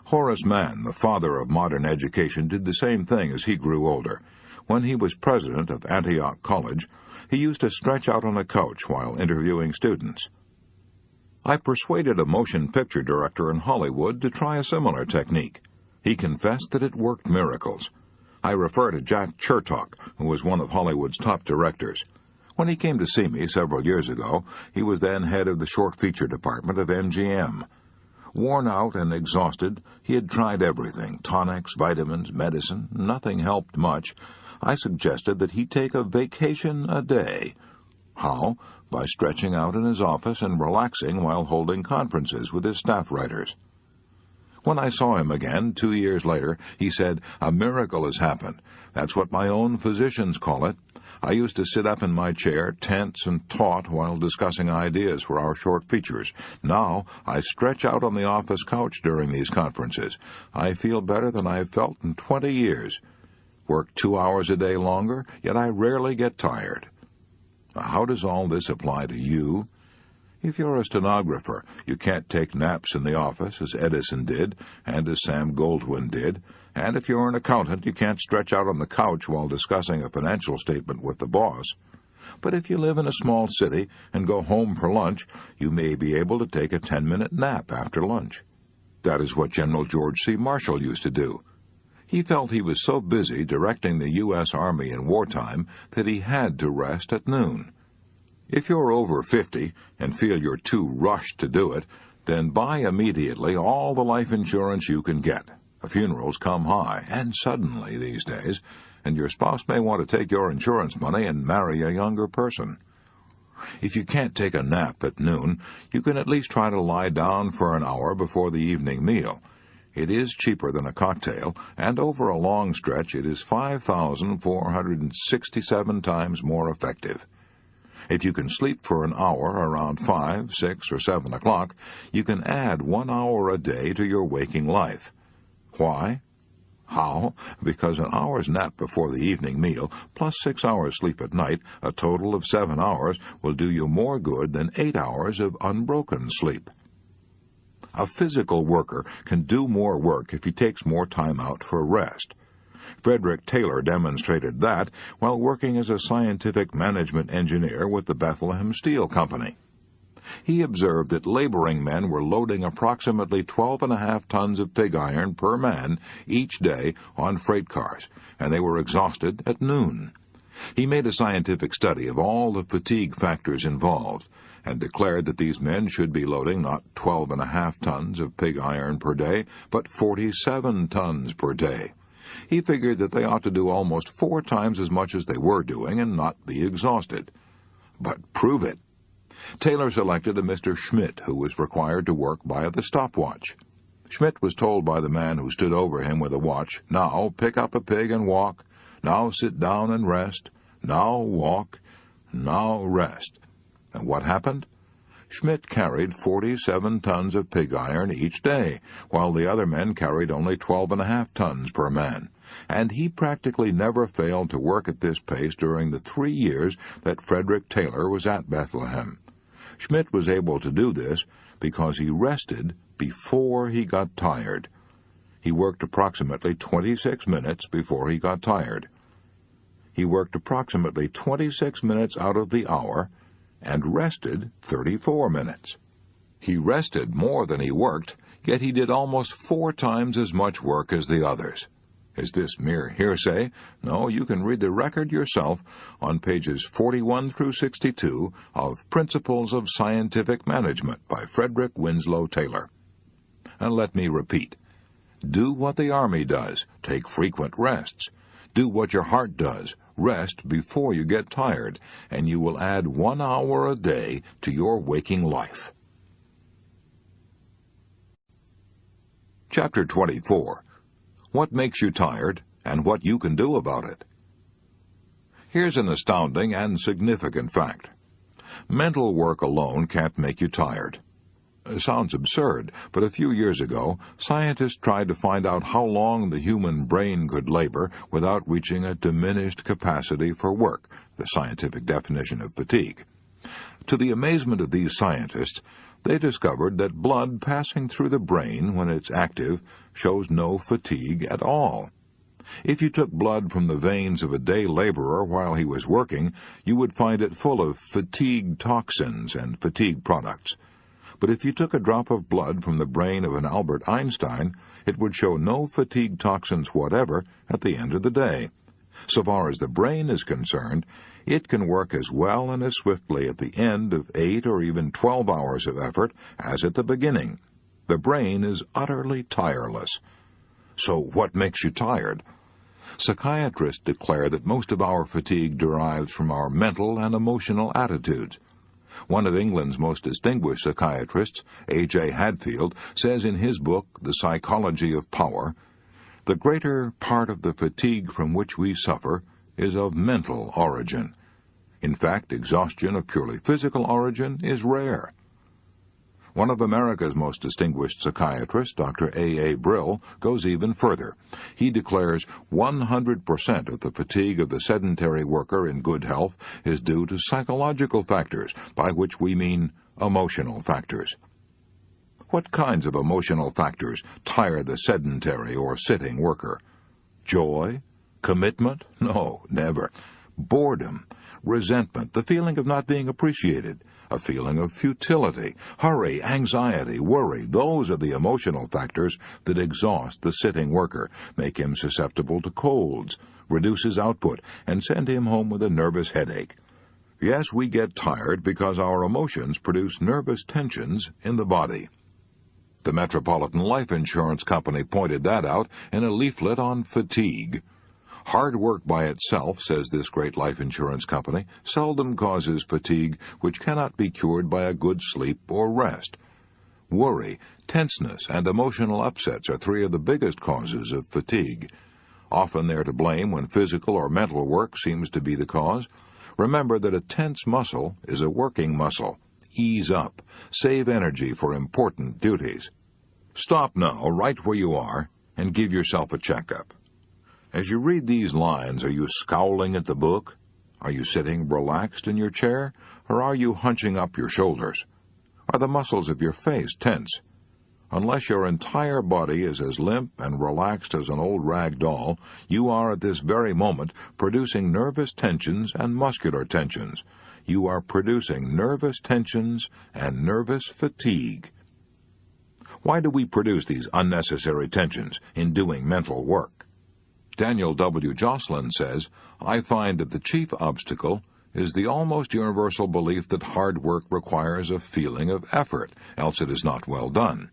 Horace Mann, the father of modern education, did the same thing as he grew older. When he was president of Antioch College, he used to stretch out on a couch while interviewing students. I persuaded a motion picture director in Hollywood to try a similar technique. He confessed that it worked miracles. I refer to Jack Chertok, who was one of Hollywood's top directors. When he came to see me several years ago, he was then head of the short feature department of MGM. Worn out and exhausted, he had tried everything, tonics, vitamins, medicine. Nothing helped much. I suggested that he take a vacation a day. How? By stretching out in his office and relaxing while holding conferences with his staff writers. When I saw him again 2 years later, he said, "A miracle has happened. That's what my own physicians call it. I used to sit up in my chair, tense and taut, while discussing ideas for our short features. Now I stretch out on the office couch during these conferences. I feel better than I've felt in 20 years. Work 2 hours a day longer, yet I rarely get tired." How does all this apply to you? If you're a stenographer, you can't take naps in the office, as Edison did, and as Sam Goldwyn did, and if you're an accountant, you can't stretch out on the couch while discussing a financial statement with the boss. But if you live in a small city and go home for lunch, you may be able to take a 10-minute nap after lunch. That is what General George C. Marshall used to do. He felt he was so busy directing the U.S. Army in wartime that he had to rest at noon. If you're over 50 and feel you're too rushed to do it, then buy immediately all the life insurance you can get. Funerals come high, and suddenly these days, and your spouse may want to take your insurance money and marry a younger person. If you can't take a nap at noon, you can at least try to lie down for an hour before the evening meal. It is cheaper than a cocktail, and over a long stretch it is 5,467 times more effective. If you can sleep for an hour around 5, 6, or 7 o'clock, you can add 1 hour a day to your waking life. Why? How? Because an hour's nap before the evening meal, plus 6 hours sleep at night, a total of 7 hours, will do you more good than 8 hours of unbroken sleep. A physical worker can do more work if he takes more time out for rest. Frederick Taylor demonstrated that while working as a scientific management engineer with the Bethlehem Steel Company. He observed that laboring men were loading approximately 12.5 tons of pig iron per man each day on freight cars, and they were exhausted at noon. He made a scientific study of all the fatigue factors involved, and declared that these men should be loading not 12.5 tons of pig iron per day, but 47 tons per day. He figured that they ought to do almost 4 times as much as they were doing and not be exhausted. But prove it. Taylor selected a Mr. Schmidt, who was required to work by the stopwatch. Schmidt was told by the man who stood over him with a watch, "Now pick up a pig and walk. Now sit down and rest. Now walk. Now rest." And what happened? Schmidt carried 47 tons of pig iron each day, while the other men carried only 12.5 tons per man. and he practically never failed to work at this pace during the 3 years that Frederick Taylor was at Bethlehem. Schmidt was able to do this because he rested before he got tired. He worked approximately 26 minutes before he got tired. He worked approximately 26 minutes out of the hour and rested 34 minutes. He rested more than he worked, yet he did almost 4 times as much work as the others. Is this mere hearsay? No, you can read the record yourself on pages 41 through 62 of Principles of Scientific Management by Frederick Winslow Taylor. And let me repeat. Do what the Army does. Take frequent rests. Do what your heart does. Rest before you get tired, and you will add 1 hour a day to your waking life. Chapter 24. What makes you tired, and what you can do about it. Here's an astounding and significant fact. Mental work alone can't make you tired. Sounds absurd, but a few years ago, scientists tried to find out how long the human brain could labor without reaching a diminished capacity for work, the scientific definition of fatigue. To the amazement of these scientists, they discovered that blood passing through the brain when it's active shows no fatigue at all. If you took blood from the veins of a day laborer while he was working, you would find it full of fatigue toxins and fatigue products. But if you took a drop of blood from the brain of an Albert Einstein, it would show no fatigue toxins whatever at the end of the day. So far as the brain is concerned, it can work as well and as swiftly at the end of 8 or even 12 hours of effort as at the beginning. The brain is utterly tireless. So what makes you tired? Psychiatrists declare that most of our fatigue derives from our mental and emotional attitudes. One of England's most distinguished psychiatrists, A.J. Hadfield, says in his book, The Psychology of Power, the greater part of the fatigue from which we suffer is of mental origin. In fact, exhaustion of purely physical origin is rare. One of America's most distinguished psychiatrists, Dr. A.A. Brill, goes even further. He declares 100% of the fatigue of the sedentary worker in good health is due to psychological factors, by which we mean emotional factors. What kinds of emotional factors tire the sedentary or sitting worker? Joy? Commitment? No, never. Boredom, resentment, the feeling of not being appreciated, a feeling of futility, hurry, anxiety, worry. Those are the emotional factors that exhaust the sitting worker, make him susceptible to colds, reduce his output, and send him home with a nervous headache. Yes, we get tired because our emotions produce nervous tensions in the body. The Metropolitan Life Insurance Company pointed that out in a leaflet on fatigue. Hard work by itself, says this great life insurance company, seldom causes fatigue which cannot be cured by a good sleep or rest. Worry, tenseness, and emotional upsets are 3 of the biggest causes of fatigue. Often they're to blame when physical or mental work seems to be the cause. Remember that a tense muscle is a working muscle. Ease up. Save energy for important duties. Stop now, right where you are, and give yourself a checkup. As you read these lines, are you scowling at the book? Are you sitting relaxed in your chair, or are you hunching up your shoulders? Are the muscles of your face tense? Unless your entire body is as limp and relaxed as an old rag doll, you are at this very moment producing nervous tensions and muscular tensions. You are producing nervous tensions and nervous fatigue. Why do we produce these unnecessary tensions in doing mental work? Daniel W. Joslin says, I find that the chief obstacle is the almost universal belief that hard work requires a feeling of effort, else it is not well done.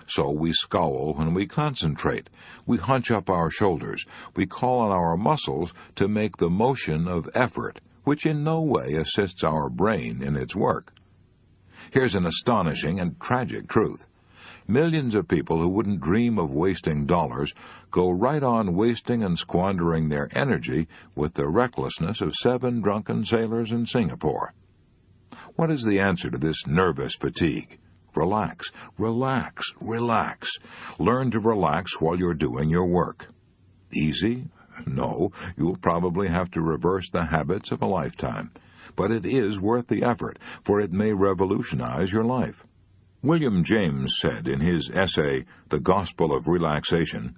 So we scowl when we concentrate. We hunch up our shoulders. We call on our muscles to make the motion of effort, which in no way assists our brain in its work. Here's an astonishing and tragic truth. Millions of people who wouldn't dream of wasting dollars go right on wasting and squandering their energy with the recklessness of 7 drunken sailors in Singapore. What is the answer to this nervous fatigue? Relax, relax, relax. Learn to relax while you're doing your work. Easy? No, you'll probably have to reverse the habits of a lifetime. But it is worth the effort, for it may revolutionize your life. William James said in his essay, The Gospel of Relaxation,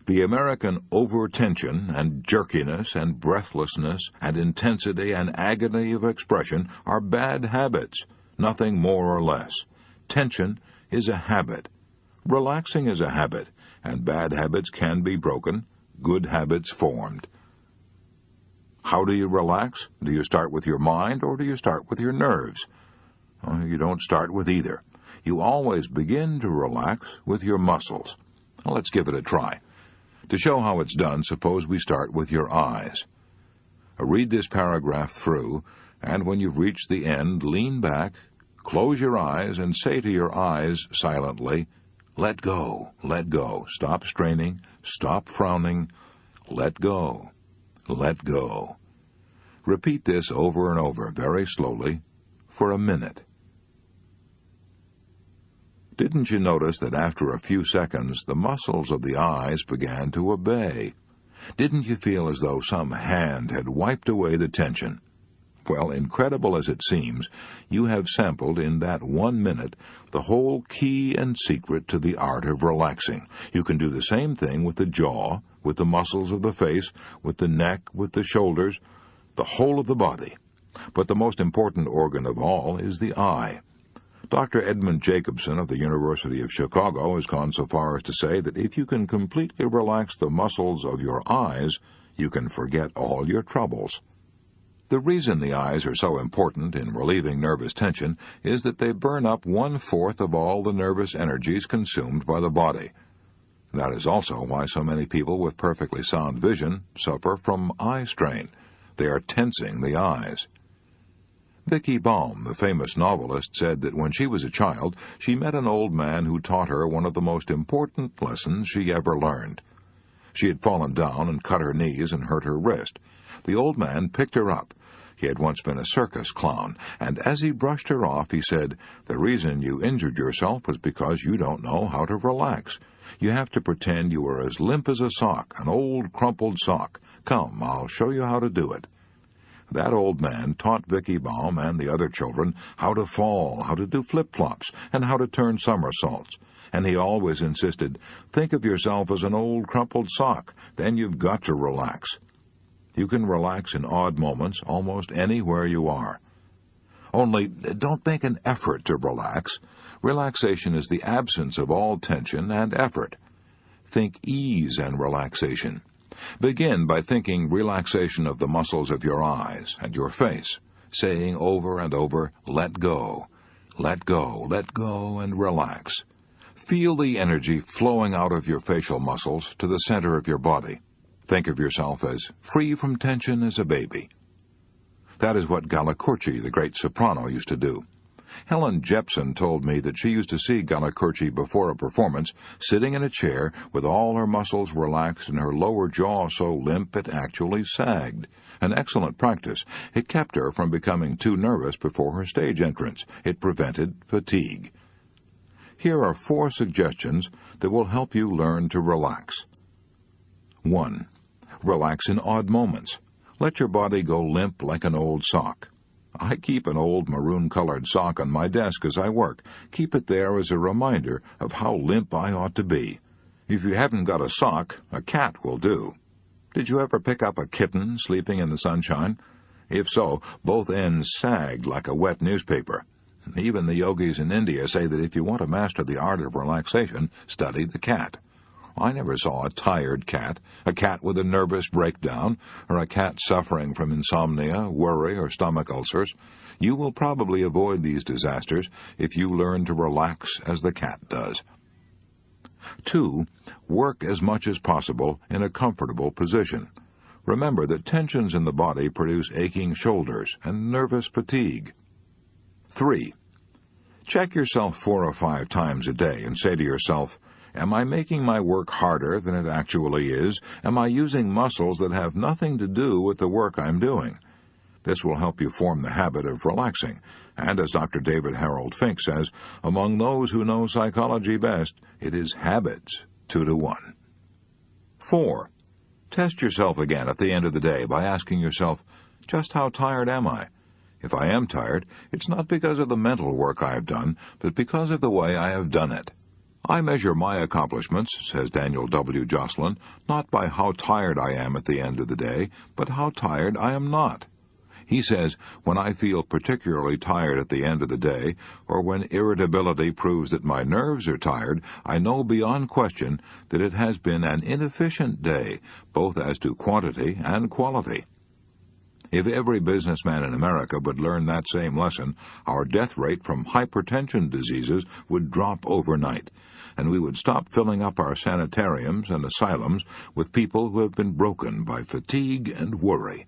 "The American overtension and jerkiness and breathlessness and intensity and agony of expression are bad habits, nothing more or less. Tension is a habit. Relaxing is a habit, and bad habits can be broken, good habits formed." How do you relax? Do you start with your mind, or do you start with your nerves? You don't start with either. You always begin to relax with your muscles. Let's give it a try. To show how it's done, suppose we start with your eyes. Read this paragraph through, and when you've reached the end, lean back, close your eyes, and say to your eyes silently, "Let go, let go. Stop straining, stop frowning. Let go, let go." Repeat this over and over, very slowly, for a minute. Didn't you notice that after a few seconds the muscles of the eyes began to obey? Didn't you feel as though some hand had wiped away the tension? Well, incredible as it seems, you have sampled in that 1 minute the whole key and secret to the art of relaxing. You can do the same thing with the jaw, with the muscles of the face, with the neck, with the shoulders, the whole of the body. But the most important organ of all is the eye. Dr. Edmund Jacobson of the University of Chicago has gone so far as to say that if you can completely relax the muscles of your eyes, you can forget all your troubles. The reason the eyes are so important in relieving nervous tension is that they burn up 1/4 of all the nervous energies consumed by the body. That is also why so many people with perfectly sound vision suffer from eye strain. They are tensing the eyes. Vicki Baum, the famous novelist, said that when she was a child, she met an old man who taught her one of the most important lessons she ever learned. She had fallen down and cut her knees and hurt her wrist. The old man picked her up. He had once been a circus clown, and as he brushed her off, he said, "The reason you injured yourself was because you don't know how to relax. You have to pretend you are as limp as a sock, an old crumpled sock. Come, I'll show you how to do it." That old man taught Vicki Baum and the other children how to fall, how to do flip-flops, and how to turn somersaults. And he always insisted, think of yourself as an old crumpled sock, then you've got to relax. You can relax in odd moments almost anywhere you are. Only don't make an effort to relax. Relaxation is the absence of all tension and effort. Think ease and relaxation. Begin by thinking relaxation of the muscles of your eyes and your face, saying over and over, let go, let go, let go, and relax. Feel the energy flowing out of your facial muscles to the center of your body. Think of yourself as free from tension as a baby. That is what Galli-Curci, the great soprano, used to do. Helen Jepson told me that she used to see Galli-Curci before a performance, sitting in a chair with all her muscles relaxed and her lower jaw so limp it actually sagged. An excellent practice. It kept her from becoming too nervous before her stage entrance. It prevented fatigue. Here are 4 suggestions that will help you learn to relax. 1. Relax in odd moments. Let your body go limp like an old sock. I keep an old maroon-colored sock on my desk as I work. Keep it there as a reminder of how limp I ought to be. If you haven't got a sock, a cat will do. Did you ever pick up a kitten sleeping in the sunshine? If so, both ends sagged like a wet newspaper. Even the yogis in India say that if you want to master the art of relaxation, study the cat. I never saw a tired cat, a cat with a nervous breakdown, or a cat suffering from insomnia, worry, or stomach ulcers. You will probably avoid these disasters if you learn to relax as the cat does. 2. Work as much as possible in a comfortable position. Remember that tensions in the body produce aching shoulders and nervous fatigue. 3. Check yourself 4 or 5 times a day and say to yourself, am I making my work harder than it actually is? Am I using muscles that have nothing to do with the work I'm doing? This will help you form the habit of relaxing. And as Dr. David Harold Fink says, among those who know psychology best, it is habits 2 to 1. 4. Test yourself again at the end of the day by asking yourself, just how tired am I? If I am tired, it's not because of the mental work I have done, but because of the way I have done it. I measure my accomplishments, says Daniel W. Joslin, not by how tired I am at the end of the day, but how tired I am not. He says, when I feel particularly tired at the end of the day, or when irritability proves that my nerves are tired, I know beyond question that it has been an inefficient day, both as to quantity and quality. If every businessman in America would learn that same lesson, our death rate from hypertension diseases would drop overnight, and we would stop filling up our sanitariums and asylums with people who have been broken by fatigue and worry.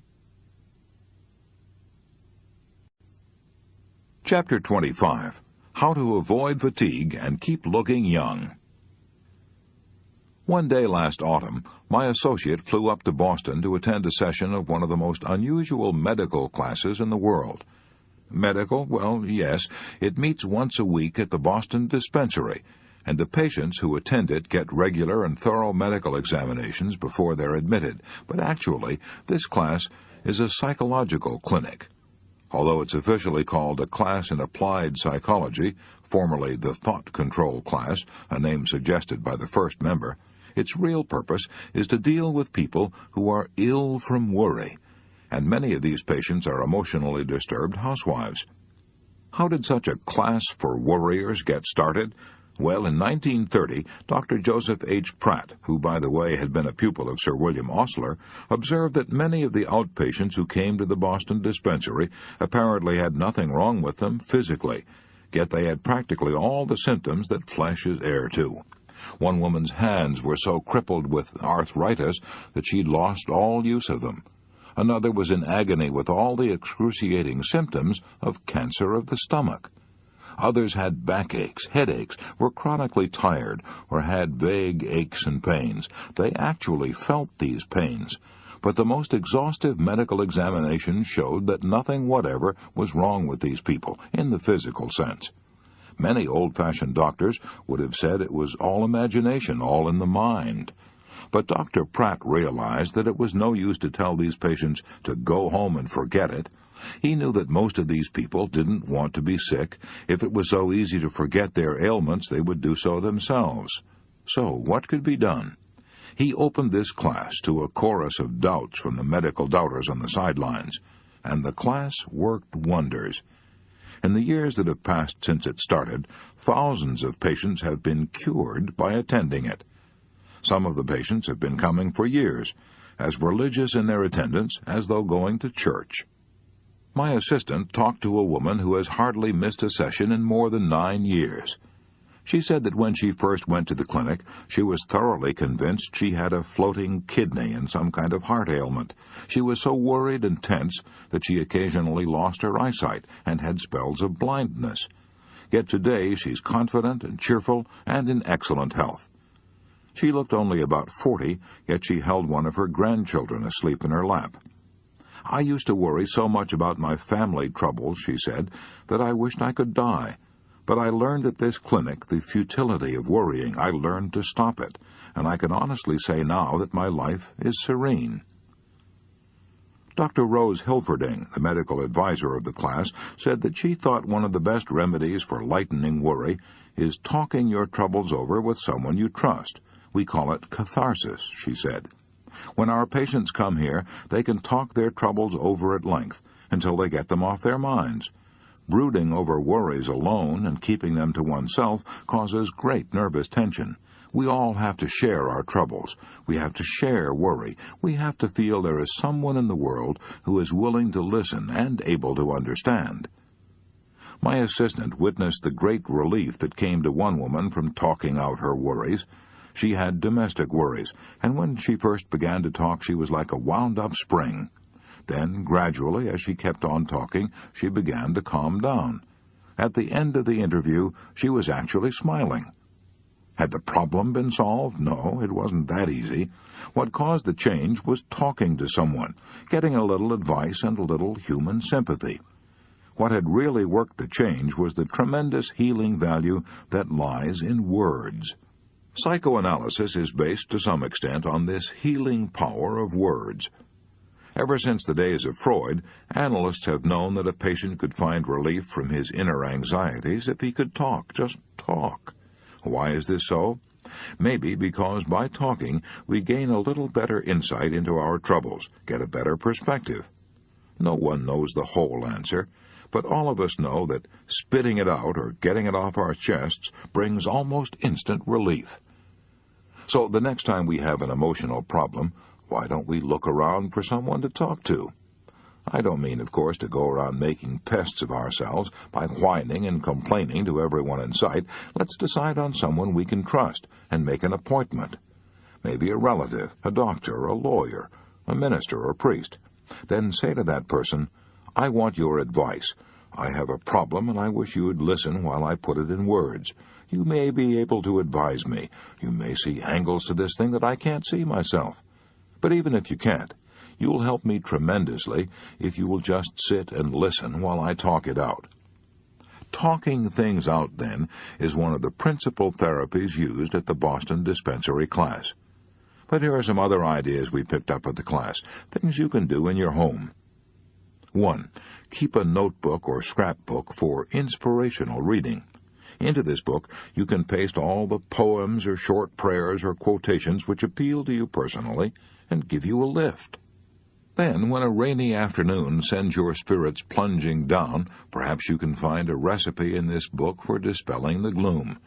Chapter 25. How to Avoid Fatigue and Keep Looking Young. One day last autumn, my associate flew up to Boston to attend a session of one of the most unusual medical classes in the world. Medical? Well, yes, it meets once a week at the Boston Dispensary, and the patients who attend it get regular and thorough medical examinations before they're admitted. But actually, this class is a psychological clinic. Although it's officially called a class in applied psychology, formerly the thought control class, a name suggested by the first member, its real purpose is to deal with people who are ill from worry, and many of these patients are emotionally disturbed housewives. How did such a class for worriers get started? Well, in 1930, Dr. Joseph H. Pratt, who, by the way, had been a pupil of Sir William Osler, observed that many of the outpatients who came to the Boston Dispensary apparently had nothing wrong with them physically, yet they had practically all the symptoms that flesh is heir to. One woman's hands were so crippled with arthritis that she'd lost all use of them. Another was in agony with all the excruciating symptoms of cancer of the stomach. Others had backaches, headaches, were chronically tired, or had vague aches and pains. They actually felt these pains. But the most exhaustive medical examination showed that nothing whatever was wrong with these people, in the physical sense. Many old-fashioned doctors would have said it was all imagination, all in the mind. But Dr. Pratt realized that it was no use to tell these patients to go home and forget it. He knew that most of these people didn't want to be sick. If it was so easy to forget their ailments, they would do so themselves. So, what could be done? He opened this class to a chorus of doubts from the medical doubters on the sidelines, and the class worked wonders. In the years that have passed since it started, thousands of patients have been cured by attending it. Some of the patients have been coming for years, as religious in their attendance as though going to church. My assistant talked to a woman who has hardly missed a session in more than 9 years. She said that when she first went to the clinic, she was thoroughly convinced she had a floating kidney and some kind of heart ailment. She was so worried and tense that she occasionally lost her eyesight and had spells of blindness. Yet today she's confident and cheerful and in excellent health. She looked only about 40, yet she held one of her grandchildren asleep in her lap. I used to worry so much about my family troubles, she said, that I wished I could die. But I learned at this clinic the futility of worrying. I learned to stop it, and I can honestly say now that my life is serene. Dr. Rose Hilferding, the medical advisor of the class, said that she thought one of the best remedies for lightening worry is talking your troubles over with someone you trust. We call it catharsis, she said. When our patients come here, they can talk their troubles over at length until they get them off their minds. Brooding over worries alone and keeping them to oneself causes great nervous tension. We all have to share our troubles. We have to share worry. We have to feel there is someone in the world who is willing to listen and able to understand. My assistant witnessed the great relief that came to one woman from talking out her worries. She had domestic worries, and when she first began to talk, she was like a wound-up spring. Then, gradually, as she kept on talking, she began to calm down. At the end of the interview, she was actually smiling. Had the problem been solved? No, it wasn't that easy. What caused the change was talking to someone, getting a little advice and a little human sympathy. What had really worked the change was the tremendous healing value that lies in words. Psychoanalysis is based to some extent on this healing power of words. Ever since the days of Freud, analysts have known that a patient could find relief from his inner anxieties if he could talk, just talk. Why is this so? Maybe because by talking we gain a little better insight into our troubles, get a better perspective. No one knows the whole answer, but all of us know that spitting it out or getting it off our chests brings almost instant relief. So the next time we have an emotional problem, why don't we look around for someone to talk to? I don't mean, of course, to go around making pests of ourselves by whining and complaining to everyone in sight. Let's decide on someone we can trust and make an appointment. Maybe a relative, a doctor, a lawyer, a minister or priest. Then say to that person, "I want your advice. I have a problem and I wish you would listen while I put it in words. You may be able to advise me. You may see angles to this thing that I can't see myself. But even if you can't, you'll help me tremendously if you will just sit and listen while I talk it out." Talking things out, then, is one of the principal therapies used at the Boston Dispensary class. But here are some other ideas we picked up at the class, things you can do in your home. 1. Keep a notebook or scrapbook for inspirational reading. Into this book you can paste all the poems or short prayers or quotations which appeal to you personally and give you a lift. Then, when a rainy afternoon sends your spirits plunging down, perhaps you can find a recipe in this book for dispelling the gloom.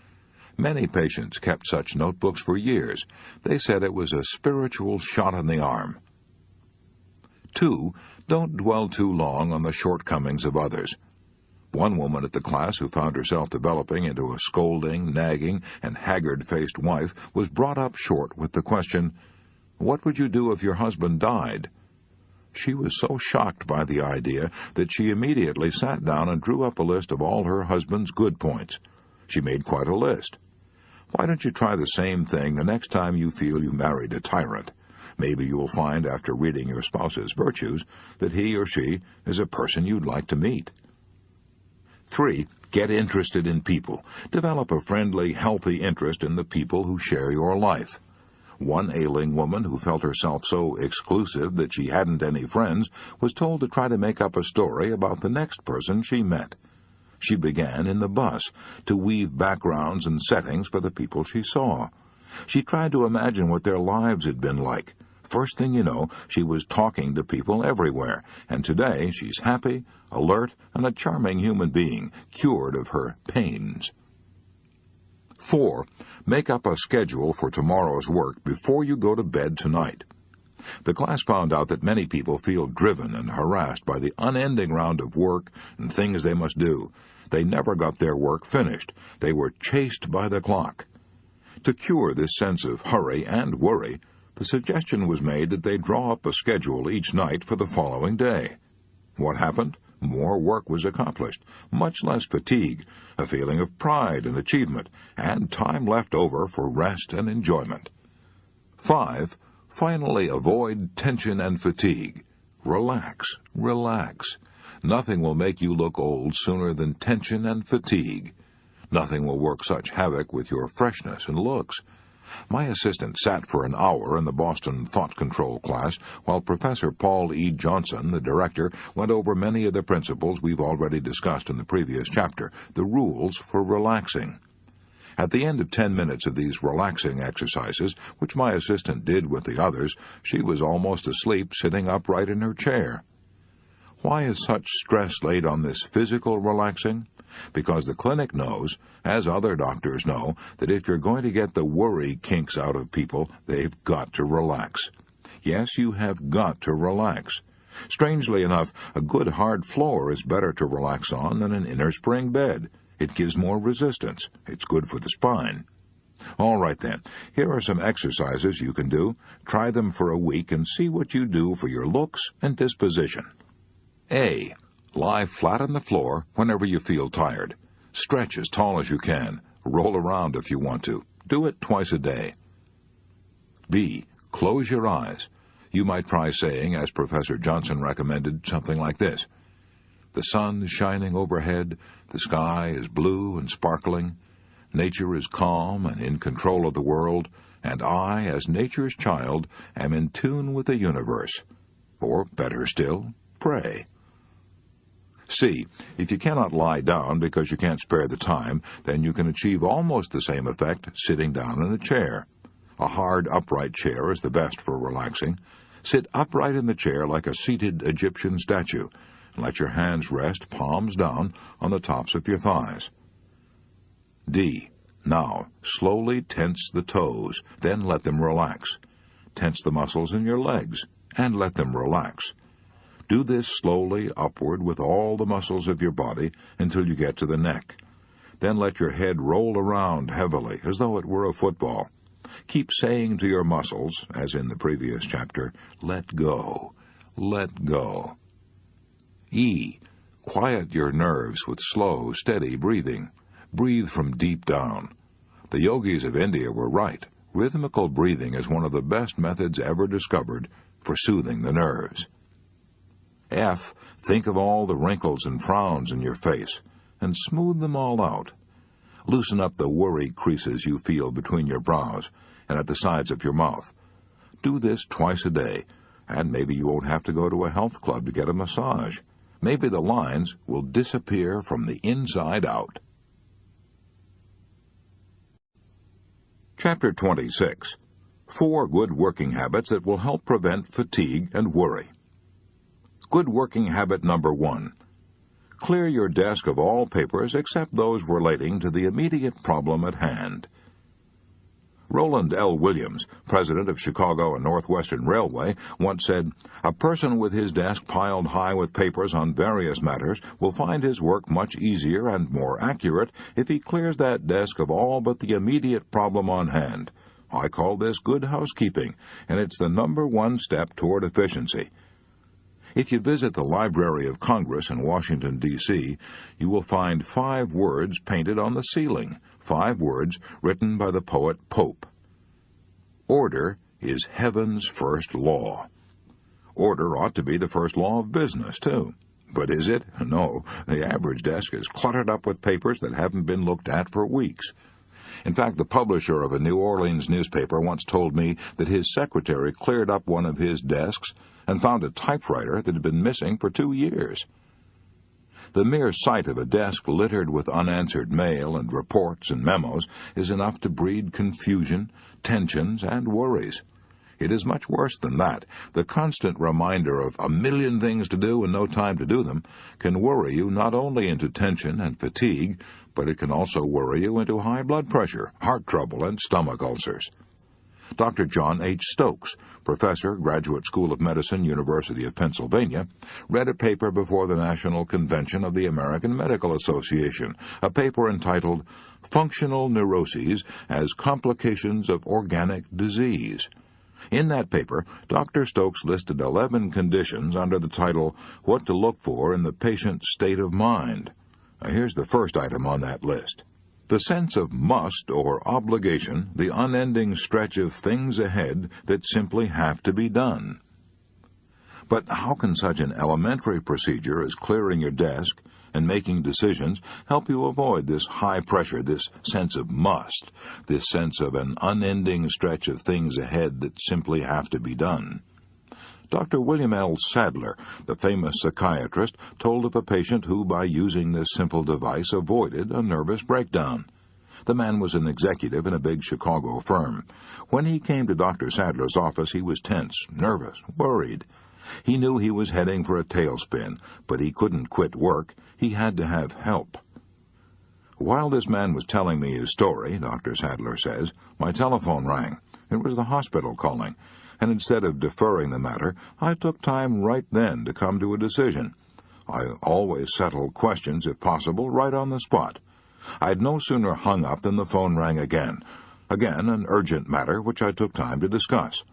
Many patients kept such notebooks for years. They said it was a spiritual shot in the arm. 2. Don't dwell too long on the shortcomings of others. One woman at the class who found herself developing into a scolding, nagging, and haggard-faced wife was brought up short with the question, "What would you do if your husband died?" She was so shocked by the idea that she immediately sat down and drew up a list of all her husband's good points. She made quite a list. Why don't you try the same thing the next time you feel you married a tyrant? Maybe you will find, after reading your spouse's virtues, that he or she is a person you'd like to meet. 3. Get interested in people. Develop a friendly, healthy interest in the people who share your life. One ailing woman who felt herself so exclusive that she hadn't any friends was told to try to make up a story about the next person she met. She began in the bus to weave backgrounds and settings for the people she saw. She tried to imagine what their lives had been like. First thing you know, she was talking to people everywhere, and today she's happy, alert, and a charming human being, cured of her pains. 4. Make up a schedule for tomorrow's work before you go to bed tonight. The class found out that many people feel driven and harassed by the unending round of work and things they must do. They never got their work finished. They were chased by the clock. To cure this sense of hurry and worry, the suggestion was made that they draw up a schedule each night for the following day. What happened? More work was accomplished, much less fatigue, a feeling of pride and achievement, and time left over for rest and enjoyment. 5. Finally, avoid tension and fatigue. Relax, relax. Nothing will make you look old sooner than tension and fatigue. Nothing will work such havoc with your freshness and looks. My assistant sat for an hour in the Boston Thought Control class while Professor Paul E. Johnson, the director, went over many of the principles we've already discussed in the previous chapter, the rules for relaxing. At the end of 10 minutes of these relaxing exercises, which my assistant did with the others, she was almost asleep sitting upright in her chair. Why is such stress laid on this physical relaxing? Because the clinic knows, as other doctors know, that if you're going to get the worry kinks out of people, they've got to relax. Yes, you have got to relax. Strangely enough, a good hard floor is better to relax on than an inner spring bed. It gives more resistance. It's good for the spine. All right then, here are some exercises you can do. Try them for a week and see what you do for your looks and disposition. A. Lie flat on the floor whenever you feel tired. Stretch as tall as you can. Roll around if you want to. Do it twice a day. B. Close your eyes. You might try saying, as Professor Johnson recommended, something like this. The sun is shining overhead. The sky is blue and sparkling. Nature is calm and in control of the world, and I, as nature's child, am in tune with the universe. Or, better still, pray. C. If you cannot lie down because you can't spare the time, then you can achieve almost the same effect sitting down in a chair. A hard, upright chair is the best for relaxing. Sit upright in the chair like a seated Egyptian statue, and let your hands rest, palms down, on the tops of your thighs. D. Now, slowly tense the toes, then let them relax. Tense the muscles in your legs, and let them relax. Do this slowly upward with all the muscles of your body until you get to the neck. Then let your head roll around heavily, as though it were a football. Keep saying to your muscles, as in the previous chapter, let go, let go. E. Quiet your nerves with slow, steady breathing. Breathe from deep down. The yogis of India were right. Rhythmical breathing is one of the best methods ever discovered for soothing the nerves. F. Think of all the wrinkles and frowns in your face, and smooth them all out. Loosen up the worry creases you feel between your brows and at the sides of your mouth. Do this twice a day, and maybe you won't have to go to a health club to get a massage. Maybe the lines will disappear from the inside out. Chapter 26. 4 good working habits that will help prevent fatigue and worry. Good working habit number 1. Clear your desk of all papers except those relating to the immediate problem at hand. Roland L. Williams, president of Chicago and Northwestern Railway, once said, "A person with his desk piled high with papers on various matters will find his work much easier and more accurate if he clears that desk of all but the immediate problem on hand. I call this good housekeeping, and it's the #1 step toward efficiency." If you visit the Library of Congress in Washington, D.C., you will find 5 words painted on the ceiling, 5 words written by the poet Pope. Order is heaven's first law. Order ought to be the first law of business, too. But is it? No. The average desk is cluttered up with papers that haven't been looked at for weeks. In fact, the publisher of a New Orleans newspaper once told me that his secretary cleared up one of his desks and found a typewriter that had been missing for 2 years. The mere sight of a desk littered with unanswered mail and reports and memos is enough to breed confusion, tensions, and worries. It is much worse than that. The constant reminder of a million things to do and no time to do them can worry you not only into tension and fatigue, but it can also worry you into high blood pressure, heart trouble, and stomach ulcers. Dr. John H. Stokes, professor, Graduate School of Medicine, University of Pennsylvania, read a paper before the National Convention of the American Medical Association, a paper entitled Functional Neuroses as Complications of Organic Disease. In that paper, Dr. Stokes listed 11 conditions under the title, What to Look For in the Patient's State of Mind. Here's the first item on that list. The sense of must or obligation, the unending stretch of things ahead that simply have to be done. But how can such an elementary procedure as clearing your desk and making decisions help you avoid this high pressure, this sense of must, this sense of an unending stretch of things ahead that simply have to be done? Dr. William L. Sadler, the famous psychiatrist, told of a patient who, by using this simple device, avoided a nervous breakdown. The man was an executive in a big Chicago firm. When he came to Dr. Sadler's office, he was tense, nervous, worried. He knew he was heading for a tailspin, but he couldn't quit work. He had to have help. While this man was telling me his story, Dr. Sadler says, my telephone rang. It was the hospital calling. And instead of deferring the matter, I took time right then to come to a decision. I always settle questions, if possible, right on the spot. I'd no sooner hung up than the phone rang again. Again, an urgent matter which I took time to discuss.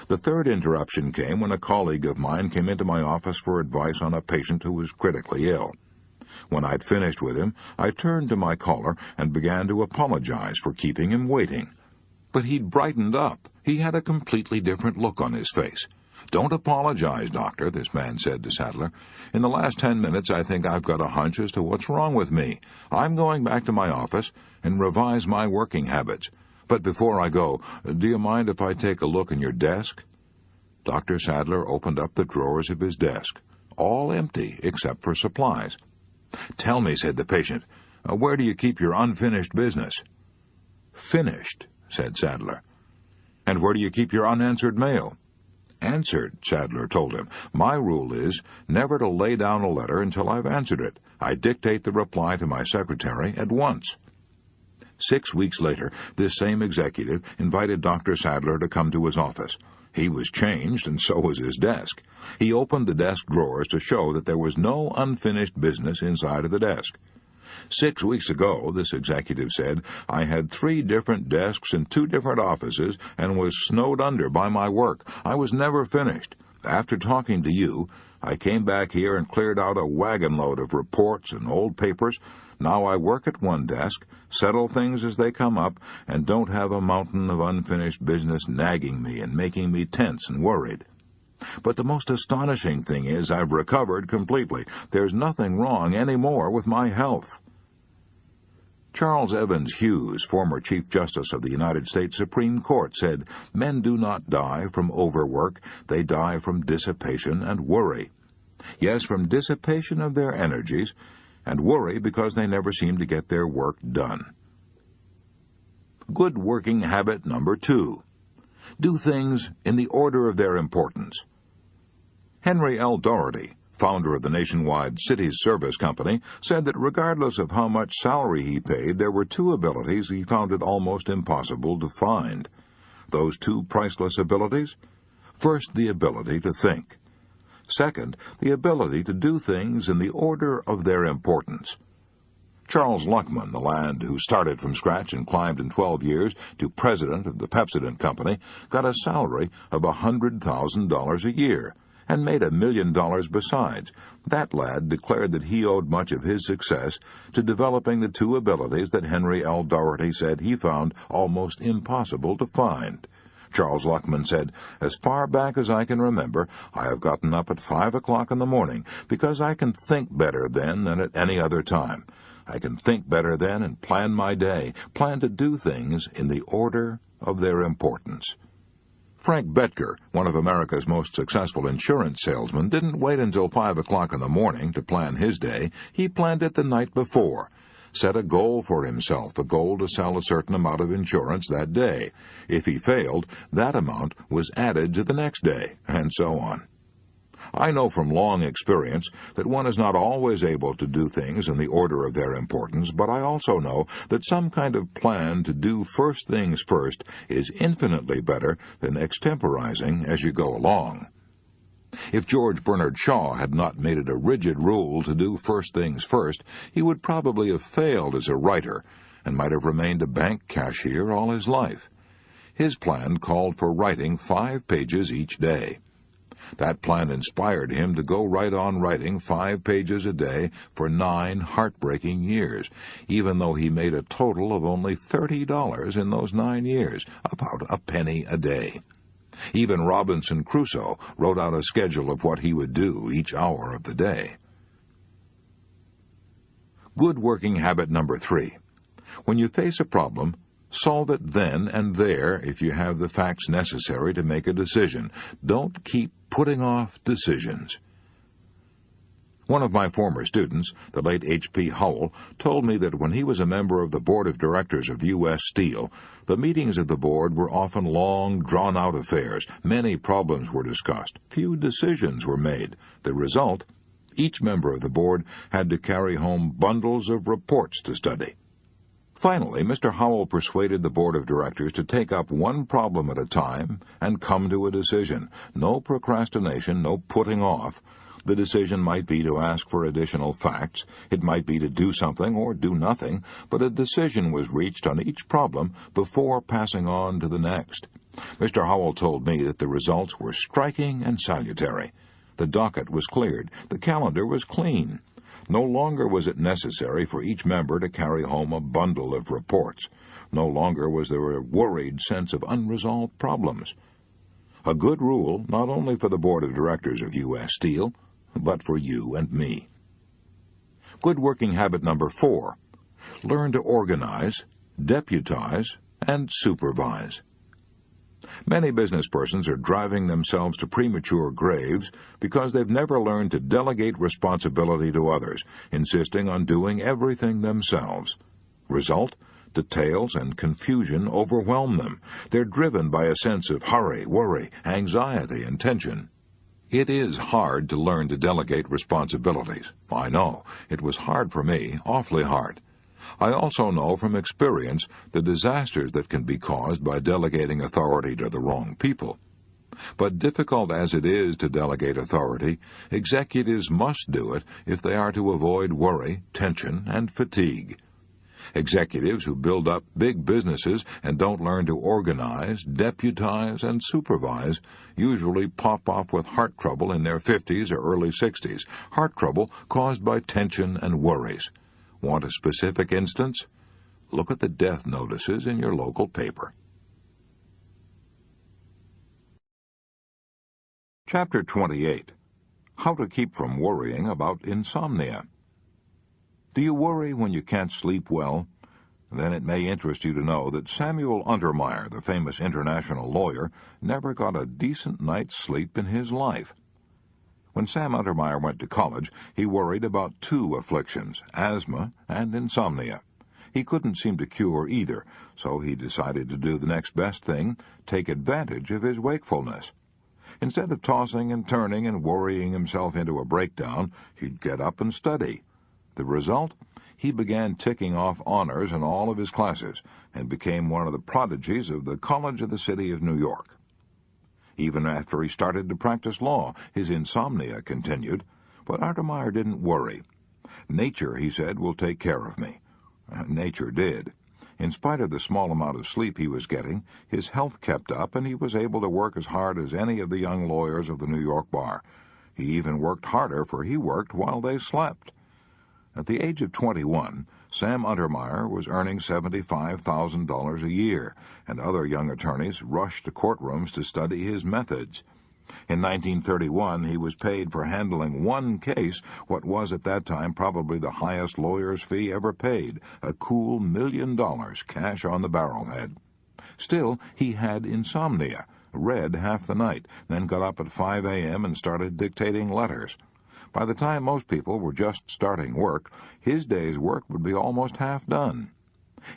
The third interruption came when a colleague of mine came into my office for advice on a patient who was critically ill. When I'd finished with him, I turned to my caller and began to apologize for keeping him waiting. But he'd brightened up. He had a completely different look on his face. "Don't apologize, Doctor," this man said to Sadler. "In the last 10 minutes, I think I've got a hunch as to what's wrong with me. I'm going back to my office and revise my working habits. But before I go, do you mind if I take a look in your desk?" Dr. Sadler opened up the drawers of his desk, all empty except for supplies. "Tell me," said the patient, "where do you keep your unfinished business?" "Finished," said Sadler. "And where do you keep your unanswered mail?" "Answered," Sadler told him. "My rule is never to lay down a letter until I've answered it. I dictate the reply to my secretary at once." 6 weeks later, this same executive invited Dr. Sadler to come to his office. He was changed, and so was his desk. He opened the desk drawers to show that there was no unfinished business inside of the desk. 6 weeks ago, this executive said, I had 3 different desks in 2 different offices and was snowed under by my work. I was never finished. After talking to you, I came back here and cleared out a wagon load of reports and old papers. Now I work at one desk, settle things as they come up, and don't have a mountain of unfinished business nagging me and making me tense and worried. But the most astonishing thing is I've recovered completely. There's nothing wrong any more with my health. Charles Evans Hughes, former Chief Justice of the United States Supreme Court, said, "Men do not die from overwork, they die from dissipation and worry. Yes, from dissipation of their energies, and worry because they never seem to get their work done." Good working habit number 2. Do things in the order of their importance. Henry L. Doherty, founder of the nationwide Cities Service Company, said that regardless of how much salary he paid, there were 2 abilities he found it almost impossible to find. Those 2 priceless abilities? First, the ability to think. Second, the ability to do things in the order of their importance. Charles Luckman, the lad who started from scratch and climbed in 12 years to president of the Pepsodent Company, got a salary of $100,000 a year and made $1 million besides. That lad declared that he owed much of his success to developing the 2 abilities that Henry L. Doherty said he found almost impossible to find. Charles Luckman said, "As far back as I can remember, I have gotten up at 5 o'clock in the morning because I can think better then than at any other time. I can think better then and plan my day, plan to do things in the order of their importance." Frank Betker, one of America's most successful insurance salesmen, didn't wait until 5 o'clock in the morning to plan his day. He planned it the night before. Set a goal for himself, a goal to sell a certain amount of insurance that day. If he failed, that amount was added to the next day, and so on. I know from long experience that one is not always able to do things in the order of their importance, but I also know that some kind of plan to do first things first is infinitely better than extemporizing as you go along. If George Bernard Shaw had not made it a rigid rule to do first things first, he would probably have failed as a writer and might have remained a bank cashier all his life. His plan called for writing 5 pages each day. That plan inspired him to go right on writing 5 pages a day for 9 heartbreaking years, even though he made a total of only $30 in those 9 years, about a penny a day. Even Robinson Crusoe wrote out a schedule of what he would do each hour of the day. Good working habit number 3. When you face a problem, solve it then and there if you have the facts necessary to make a decision. Don't keep putting off decisions. One of my former students, the late H.P. Howell, told me that when he was a member of the board of directors of U.S. Steel, the meetings of the board were often long, drawn-out affairs. Many problems were discussed. Few decisions were made. The result? Each member of the board had to carry home bundles of reports to study. Finally, Mr. Howell persuaded the board of directors to take up one problem at a time and come to a decision. No procrastination, no putting off. The decision might be to ask for additional facts. It might be to do something or do nothing, but a decision was reached on each problem before passing on to the next. Mr. Howell told me that the results were striking and salutary. The docket was cleared. The calendar was clean. No longer was it necessary for each member to carry home a bundle of reports. No longer was there a worried sense of unresolved problems. A good rule not only for the board of directors of U.S. Steel, but for you and me. Good working habit number 4. Learn to organize, deputize, and supervise. Many business persons are driving themselves to premature graves because they've never learned to delegate responsibility to others, insisting on doing everything themselves. Result: details and confusion overwhelm them. They're driven by a sense of hurry, worry, anxiety, and tension. It is hard to learn to delegate responsibilities. I know. It was hard for me, awfully hard. I also know from experience the disasters that can be caused by delegating authority to the wrong people. But difficult as it is to delegate authority, executives must do it if they are to avoid worry, tension, and fatigue. Executives who build up big businesses and don't learn to organize, deputize, and supervise usually pop off with heart trouble in their 50s or early 60s, heart trouble caused by tension and worries. Want a specific instance? Look at the death notices in your local paper. Chapter 28. How to keep from worrying about insomnia. Do you worry when you can't sleep well? Then it may interest you to know that Samuel Untermeyer, the famous international lawyer, never got a decent night's sleep in his life. When Sam Untermeyer went to college, he worried about 2 afflictions, asthma and insomnia. He couldn't seem to cure either, so he decided to do the next best thing, take advantage of his wakefulness. Instead of tossing and turning and worrying himself into a breakdown, he'd get up and study. The result? He began ticking off honors in all of his classes and became one of the prodigies of the College of the City of New York. Even after he started to practice law, his insomnia continued, but Untermeyer didn't worry. Nature, he said, will take care of me. Nature did. In spite of the small amount of sleep he was getting, his health kept up and he was able to work as hard as any of the young lawyers of the New York bar. He even worked harder, for he worked while they slept. At the age of 21, Sam Untermeyer was earning $75,000 a year, and other young attorneys rushed to courtrooms to study his methods. In 1931, he was paid for handling one case, what was at that time probably the highest lawyer's fee ever paid, a cool $1 million cash on the barrelhead. Still, he had insomnia, read half the night, then got up at 5 a.m. and started dictating letters. By the time most people were just starting work, his day's work would be almost half done.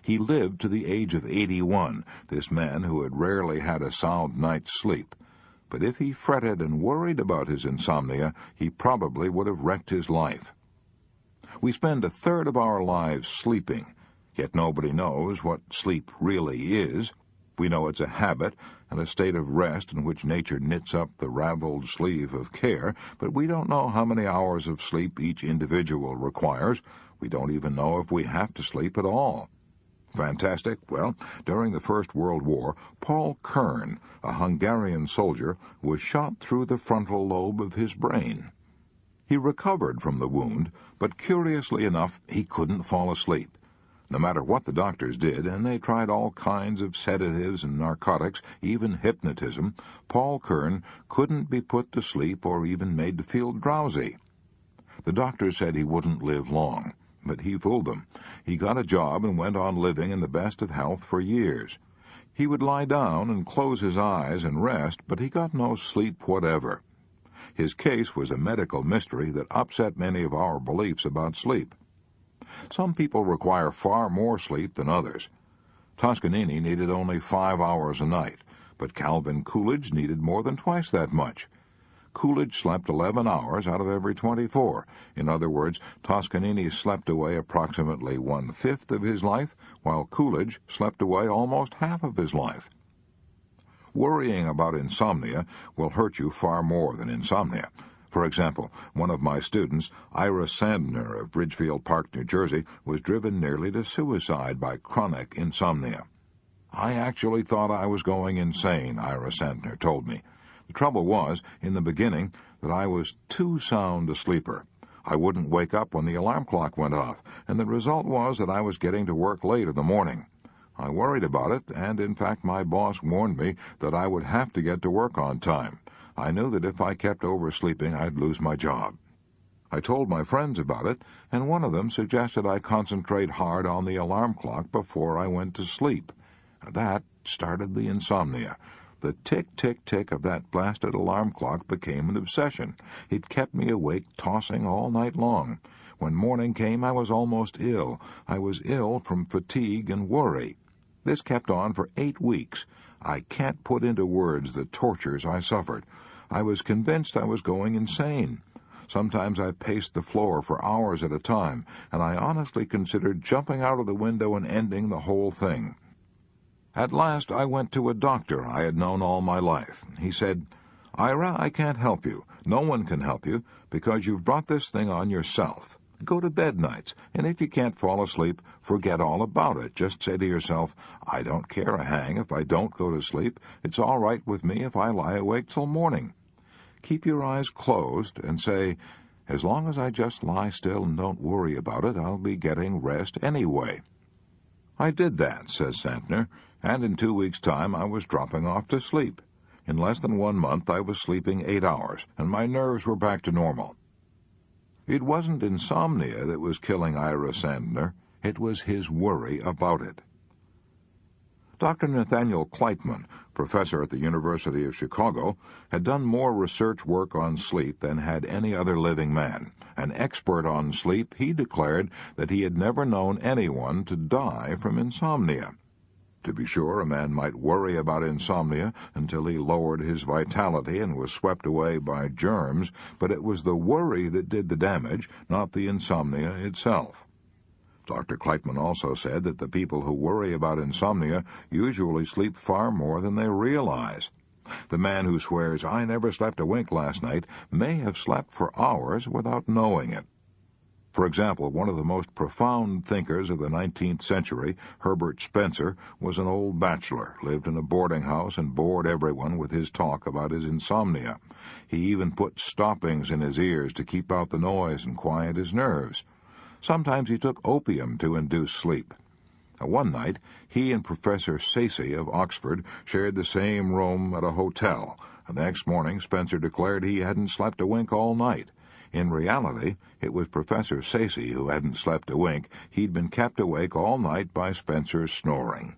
He lived to the age of 81, this man who had rarely had a sound night's sleep. But if he fretted and worried about his insomnia, he probably would have wrecked his life. We spend a third of our lives sleeping, yet nobody knows what sleep really is. We know it's a habit and a state of rest in which nature knits up the raveled sleeve of care, but we don't know how many hours of sleep each individual requires. We don't even know if we have to sleep at all. Fantastic? Well, during the First World War, Paul Kern, a Hungarian soldier, was shot through the frontal lobe of his brain. He recovered from the wound, but curiously enough, he couldn't fall asleep. No matter what the doctors did, and they tried all kinds of sedatives and narcotics, even hypnotism, Paul Kern couldn't be put to sleep or even made to feel drowsy. The doctors said he wouldn't live long, but he fooled them. He got a job and went on living in the best of health for years. He would lie down and close his eyes and rest, but he got no sleep whatever. His case was a medical mystery that upset many of our beliefs about sleep. Some people require far more sleep than others. Toscanini needed only 5 hours a night, but Calvin Coolidge needed more than twice that much. Coolidge slept 11 hours out of every 24. In other words, Toscanini slept away approximately 1/5 of his life, while Coolidge slept away almost half of his life. Worrying about insomnia will hurt you far more than insomnia. For example, one of my students, Ira Sandner of Ridgefield Park, New Jersey, was driven nearly to suicide by chronic insomnia. "I actually thought I was going insane," Ira Sandner told me. The trouble was, in the beginning, that I was too sound a sleeper. I wouldn't wake up when the alarm clock went off, and the result was that I was getting to work late in the morning. I worried about it, and in fact my boss warned me that I would have to get to work on time. I knew that if I kept oversleeping, I'd lose my job. I told my friends about it, and one of them suggested I concentrate hard on the alarm clock before I went to sleep. That started the insomnia. The tick-tick-tick of that blasted alarm clock became an obsession. It kept me awake, tossing all night long. When morning came, I was almost ill. I was ill from fatigue and worry. This kept on for 8 weeks. I can't put into words the tortures I suffered. I was convinced I was going insane. Sometimes I paced the floor for hours at a time, and I honestly considered jumping out of the window and ending the whole thing. At last I went to a doctor I had known all my life. He said, "Ira, I can't help you. No one can help you, because you've brought this thing on yourself. Go to bed nights, and if you can't fall asleep, forget all about it. Just say to yourself, I don't care a hang if I don't go to sleep. It's all right with me if I lie awake till morning. Keep your eyes closed and say, as long as I just lie still and don't worry about it, I'll be getting rest anyway." I did that, says Santner, and in 2 weeks' time I was dropping off to sleep. In less than 1 month I was sleeping 8 hours, and my nerves were back to normal. It wasn't insomnia that was killing Ira Sandner. It was his worry about it. Dr. Nathaniel Kleitman, professor at the University of Chicago, had done more research work on sleep than had any other living man. An expert on sleep, he declared that he had never known anyone to die from insomnia. To be sure, a man might worry about insomnia until he lowered his vitality and was swept away by germs, but it was the worry that did the damage, not the insomnia itself. Dr. Kleitman also said that the people who worry about insomnia usually sleep far more than they realize. The man who swears, "I never slept a wink last night," may have slept for hours without knowing it. For example, one of the most profound thinkers of the 19th century, Herbert Spencer, was an old bachelor, lived in a boarding house, and bored everyone with his talk about his insomnia. He even put stoppings in his ears to keep out the noise and quiet his nerves. Sometimes he took opium to induce sleep. One night, he and Professor Sayce of Oxford shared the same room at a hotel. The next morning, Spencer declared he hadn't slept a wink all night. In reality, it was Professor Sayce who hadn't slept a wink. He'd been kept awake all night by Spencer's snoring.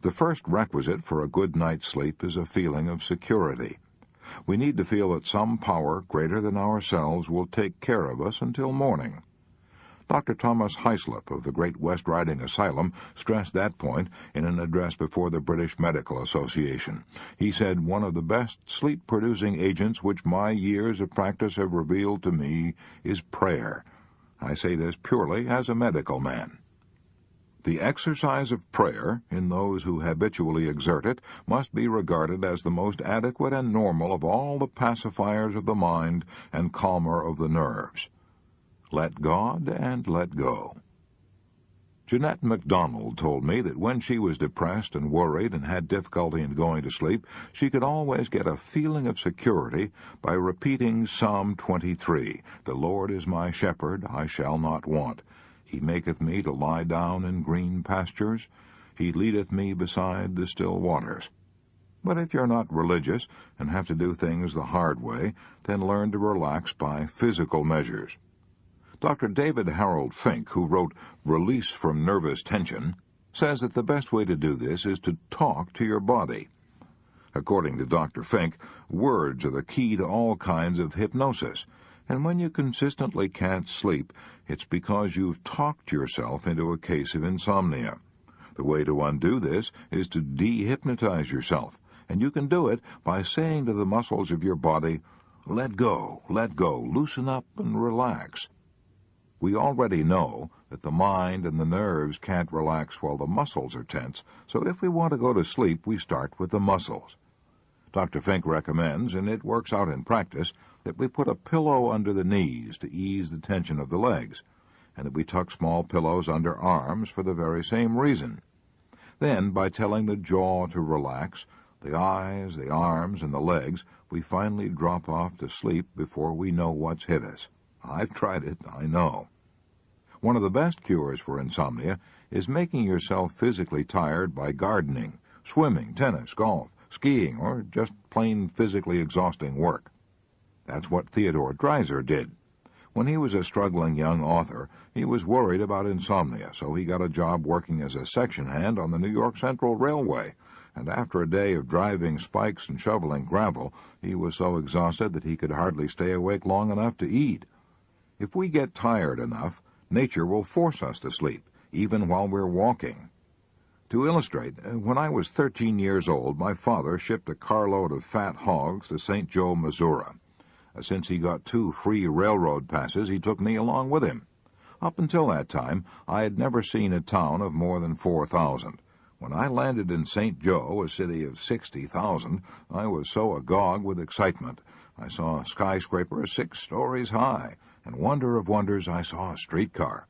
The first requisite for a good night's sleep is a feeling of security. We need to feel that some power greater than ourselves will take care of us until morning. Dr. Thomas Hyslop of the Great West Riding Asylum stressed that point in an address before the British Medical Association. He said, "One of the best sleep-producing agents which my years of practice have revealed to me is prayer. I say this purely as a medical man." The exercise of prayer, in those who habitually exert it, must be regarded as the most adequate and normal of all the pacifiers of the mind and calmer of the nerves. Let God and let go. Jeanette MacDonald told me that when she was depressed and worried and had difficulty in going to sleep, she could always get a feeling of security by repeating Psalm 23, "The Lord is my shepherd, I shall not want. He maketh me to lie down in green pastures. He leadeth me beside the still waters." But if you're not religious and have to do things the hard way, then learn to relax by physical measures. Dr. David Harold Fink, who wrote Release from Nervous Tension, says that the best way to do this is to talk to your body. According to Dr. Fink, words are the key to all kinds of hypnosis, and when you consistently can't sleep, it's because you've talked yourself into a case of insomnia. The way to undo this is to dehypnotize yourself, and you can do it by saying to the muscles of your body, let go, loosen up and relax. We already know that the mind and the nerves can't relax while the muscles are tense, so if we want to go to sleep, we start with the muscles. Dr. Fink recommends, and it works out in practice, that we put a pillow under the knees to ease the tension of the legs, and that we tuck small pillows under arms for the very same reason. Then, by telling the jaw to relax, the eyes, the arms, and the legs, we finally drop off to sleep before we know what's hit us. I've tried it, I know. One of the best cures for insomnia is making yourself physically tired by gardening, swimming, tennis, golf, skiing, or just plain physically exhausting work. That's what Theodore Dreiser did. When he was a struggling young author, he was worried about insomnia, so he got a job working as a section hand on the New York Central Railway, and after a day of driving spikes and shoveling gravel, he was so exhausted that he could hardly stay awake long enough to eat. If we get tired enough, nature will force us to sleep, even while we're walking. To illustrate, when I was 13 years old, my father shipped a carload of fat hogs to St. Joe, Missouri. Since he got 2 free railroad passes, he took me along with him. Up until that time, I had never seen a town of more than 4,000. When I landed in St. Joe, a city of 60,000, I was so agog with excitement. I saw a skyscraper 6 stories high, and wonder of wonders, I saw a streetcar.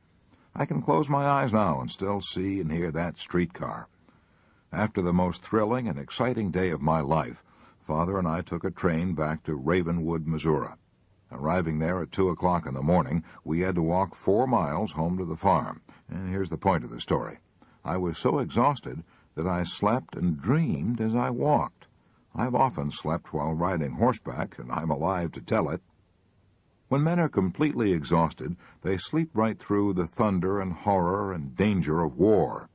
I can close my eyes now and still see and hear that streetcar. After the most thrilling and exciting day of my life, Father and I took a train back to Ravenwood, Missouri. Arriving there at 2 o'clock in the morning, we had to walk 4 miles home to the farm. And here's the point of the story. I was so exhausted that I slept and dreamed as I walked. I've often slept while riding horseback, and I'm alive to tell it. When men are completely exhausted, they sleep right through the thunder and horror and danger of war.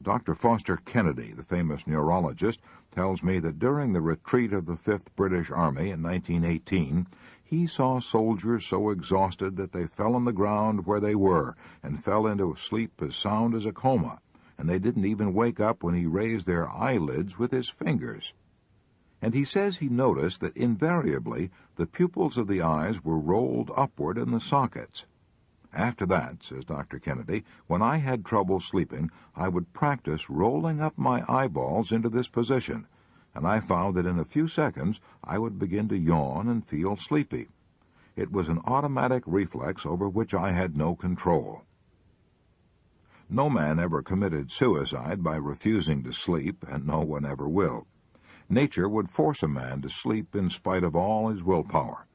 Dr. Foster Kennedy, the famous neurologist, tells me that during the retreat of the 5th British Army in 1918, he saw soldiers so exhausted that they fell on the ground where they were and fell into a sleep as sound as a coma, and they didn't even wake up when he raised their eyelids with his fingers. And he says he noticed that invariably the pupils of the eyes were rolled upward in the sockets. After that, says Dr. Kennedy, when I had trouble sleeping, I would practice rolling up my eyeballs into this position, and I found that in a few seconds I would begin to yawn and feel sleepy. It was an automatic reflex over which I had no control. No man ever committed suicide by refusing to sleep, and no one ever will. Nature would force a man to sleep in spite of all his willpower.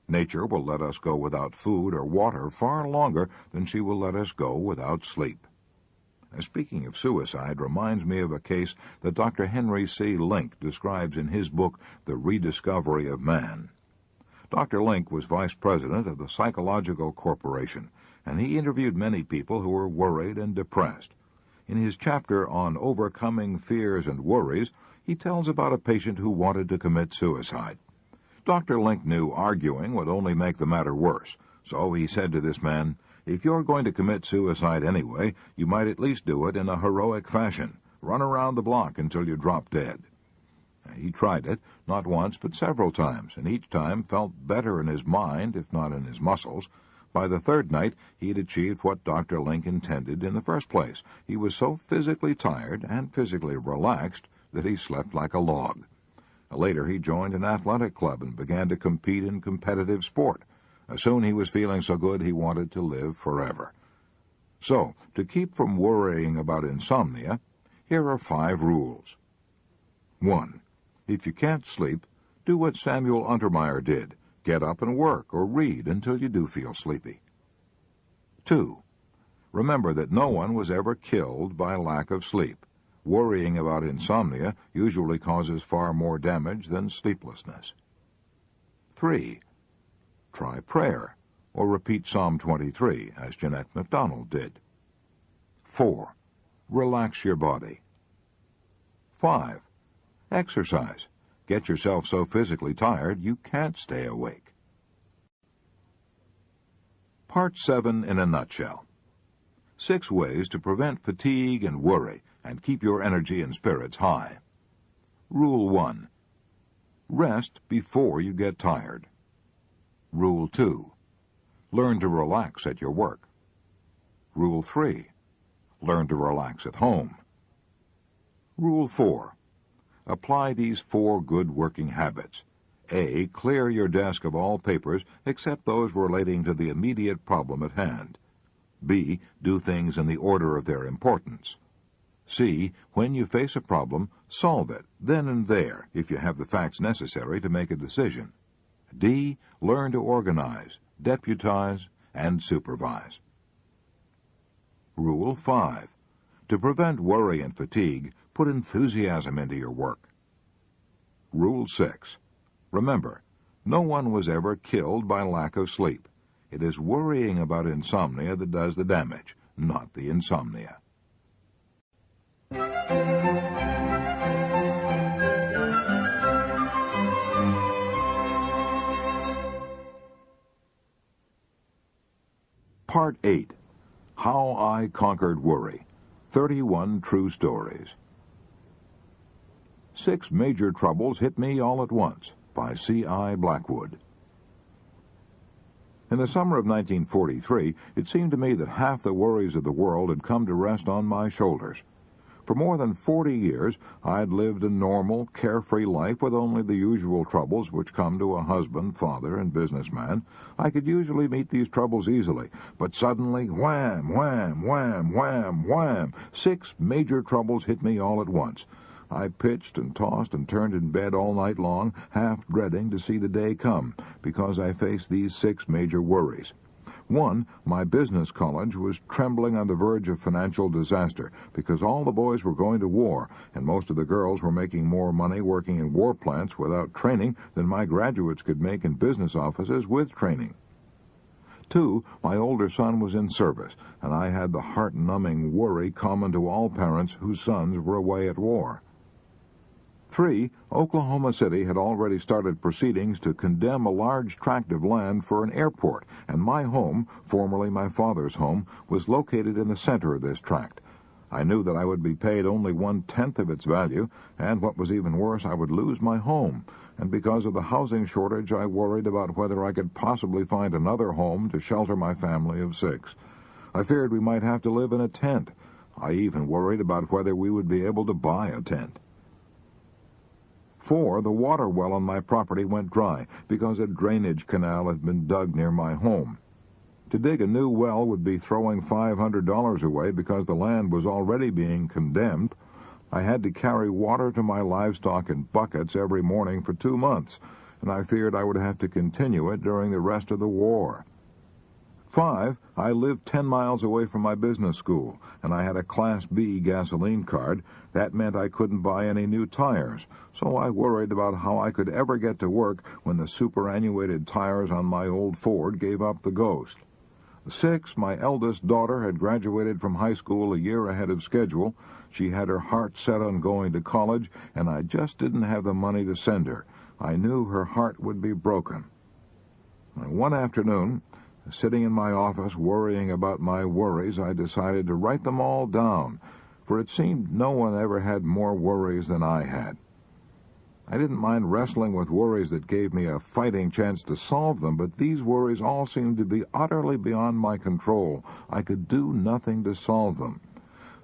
Nature will let us go without food or water far longer than she will let us go without sleep. Speaking of suicide reminds me of a case that Dr. Henry C. Link describes in his book, The Rediscovery of Man. Dr. Link was vice president of the Psychological Corporation, and he interviewed many people who were worried and depressed. In his chapter on overcoming fears and worries, he tells about a patient who wanted to commit suicide. Dr. Link knew arguing would only make the matter worse, so he said to this man, "If you're going to commit suicide anyway, you might at least do it in a heroic fashion. Run around the block until you drop dead." He tried it, not once but several times, and each time felt better in his mind, if not in his muscles. By the 3rd night, he had achieved what Dr. Link intended in the first place. He was so physically tired and physically relaxed that he slept like a log. Later, he joined an athletic club and began to compete in competitive sport. Soon he was feeling so good he wanted to live forever. So, to keep from worrying about insomnia, here are 5 rules. 1. If you can't sleep, do what Samuel Untermeyer did. Get up and work or read until you do feel sleepy. 2. Remember that no one was ever killed by lack of sleep. Worrying about insomnia usually causes far more damage than sleeplessness. 3. Try prayer, or repeat Psalm 23, as Jeanette MacDonald did. 4. Relax your body. 5. Exercise. Get yourself so physically tired you can't stay awake. Part 7 in a nutshell. 6 ways to prevent fatigue and worry and keep your energy and spirits high. Rule 1. Rest before you get tired. Rule 2. Learn to relax at your work. Rule 3. Learn to relax at home. Rule 4. Apply these 4 good working habits. A. Clear your desk of all papers except those relating to the immediate problem at hand. B. Do things in the order of their importance. C. When you face a problem, solve it then and there if you have the facts necessary to make a decision. D. Learn to organize, deputize, and supervise. Rule 5. To prevent worry and fatigue, put enthusiasm into your work. Rule 6. Remember, no one was ever killed by lack of sleep. It is worrying about insomnia that does the damage, not the insomnia. Part 8. How I Conquered Worry. 31 True Stories. 6 Major Troubles Hit Me All at Once by C.I. Blackwood. In the summer of 1943, it seemed to me that half the worries of the world had come to rest on my shoulders. For more than 40 years, I'd lived a normal, carefree life with only the usual troubles which come to a husband, father, and businessman. I could usually meet these troubles easily, but suddenly, wham, wham, wham, wham, wham, 6 major troubles hit me all at once. I pitched and tossed and turned in bed all night long, half dreading to see the day come, because I faced these 6 major worries. 1, my business college was trembling on the verge of financial disaster because all the boys were going to war, and most of the girls were making more money working in war plants without training than my graduates could make in business offices with training. 2, my older son was in service, and I had the heart-numbing worry common to all parents whose sons were away at war. 3, Oklahoma City had already started proceedings to condemn a large tract of land for an airport, and my home, formerly my father's home, was located in the center of this tract. I knew that I would be paid only 1/10 of its value, and what was even worse, I would lose my home, and because of the housing shortage, I worried about whether I could possibly find another home to shelter my family of 6. I feared we might have to live in a tent. I even worried about whether we would be able to buy a tent. 4, the water well on my property went dry because a drainage canal had been dug near my home. To dig a new well would be throwing $500 away because the land was already being condemned. I had to carry water to my livestock in buckets every morning for 2 months, and I feared I would have to continue it during the rest of the war. 5, I lived 10 miles away from my business school, and I had a Class B gasoline card. That meant I couldn't buy any new tires, so I worried about how I could ever get to work when the superannuated tires on my old Ford gave up the ghost. 6, my eldest daughter had graduated from high school a year ahead of schedule. She had her heart set on going to college, and I just didn't have the money to send her. I knew her heart would be broken. One afternoon, sitting in my office worrying about my worries, I decided to write them all down, for it seemed no one ever had more worries than I had. I didn't mind wrestling with worries that gave me a fighting chance to solve them, but these worries all seemed to be utterly beyond my control. I could do nothing to solve them.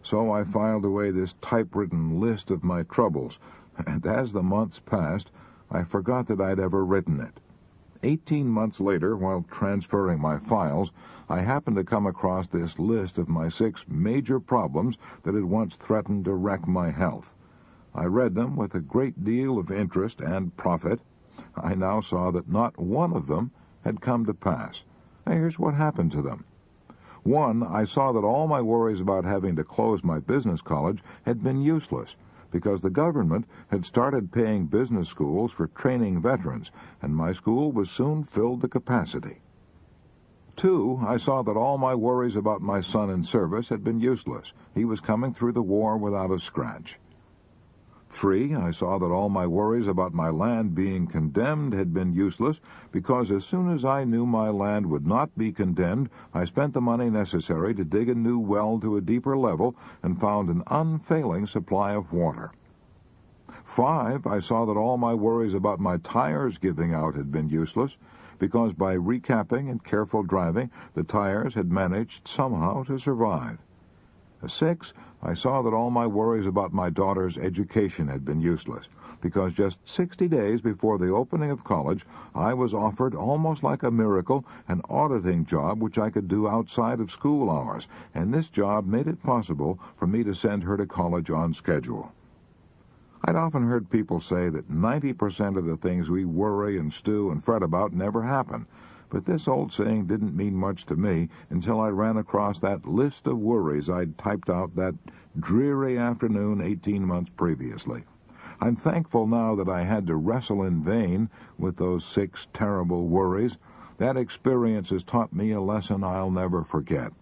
So I filed away this typewritten list of my troubles, and as the months passed, I forgot that I'd ever written it. 18 months later, while transferring my files, I happened to come across this list of my 6 major problems that had once threatened to wreck my health. I read them with a great deal of interest and profit. I now saw that not one of them had come to pass. Here's what happened to them. 1, I saw that all my worries about having to close my business college had been useless, because the government had started paying business schools for training veterans, and my school was soon filled to capacity. 2, I saw that all my worries about my son in service had been useless. He was coming through the war without a scratch. 3, I saw that all my worries about my land being condemned had been useless, because as soon as I knew my land would not be condemned, I spent the money necessary to dig a new well to a deeper level and found an unfailing supply of water. 5, I saw that all my worries about my tires giving out had been useless, because by recapping and careful driving, the tires had managed somehow to survive. 6, I saw that all my worries about my daughter's education had been useless, because just 60 days before the opening of college, I was offered, almost like a miracle, an auditing job which I could do outside of school hours, and this job made it possible for me to send her to college on schedule. I'd often heard people say that 90% of the things we worry and stew and fret about never happen, But this old saying didn't mean much to me until I ran across that list of worries I'd typed out that dreary afternoon 18 months previously. I'm thankful now that I had to wrestle in vain with those 6 terrible worries. That experience has taught me a lesson I'll never forget.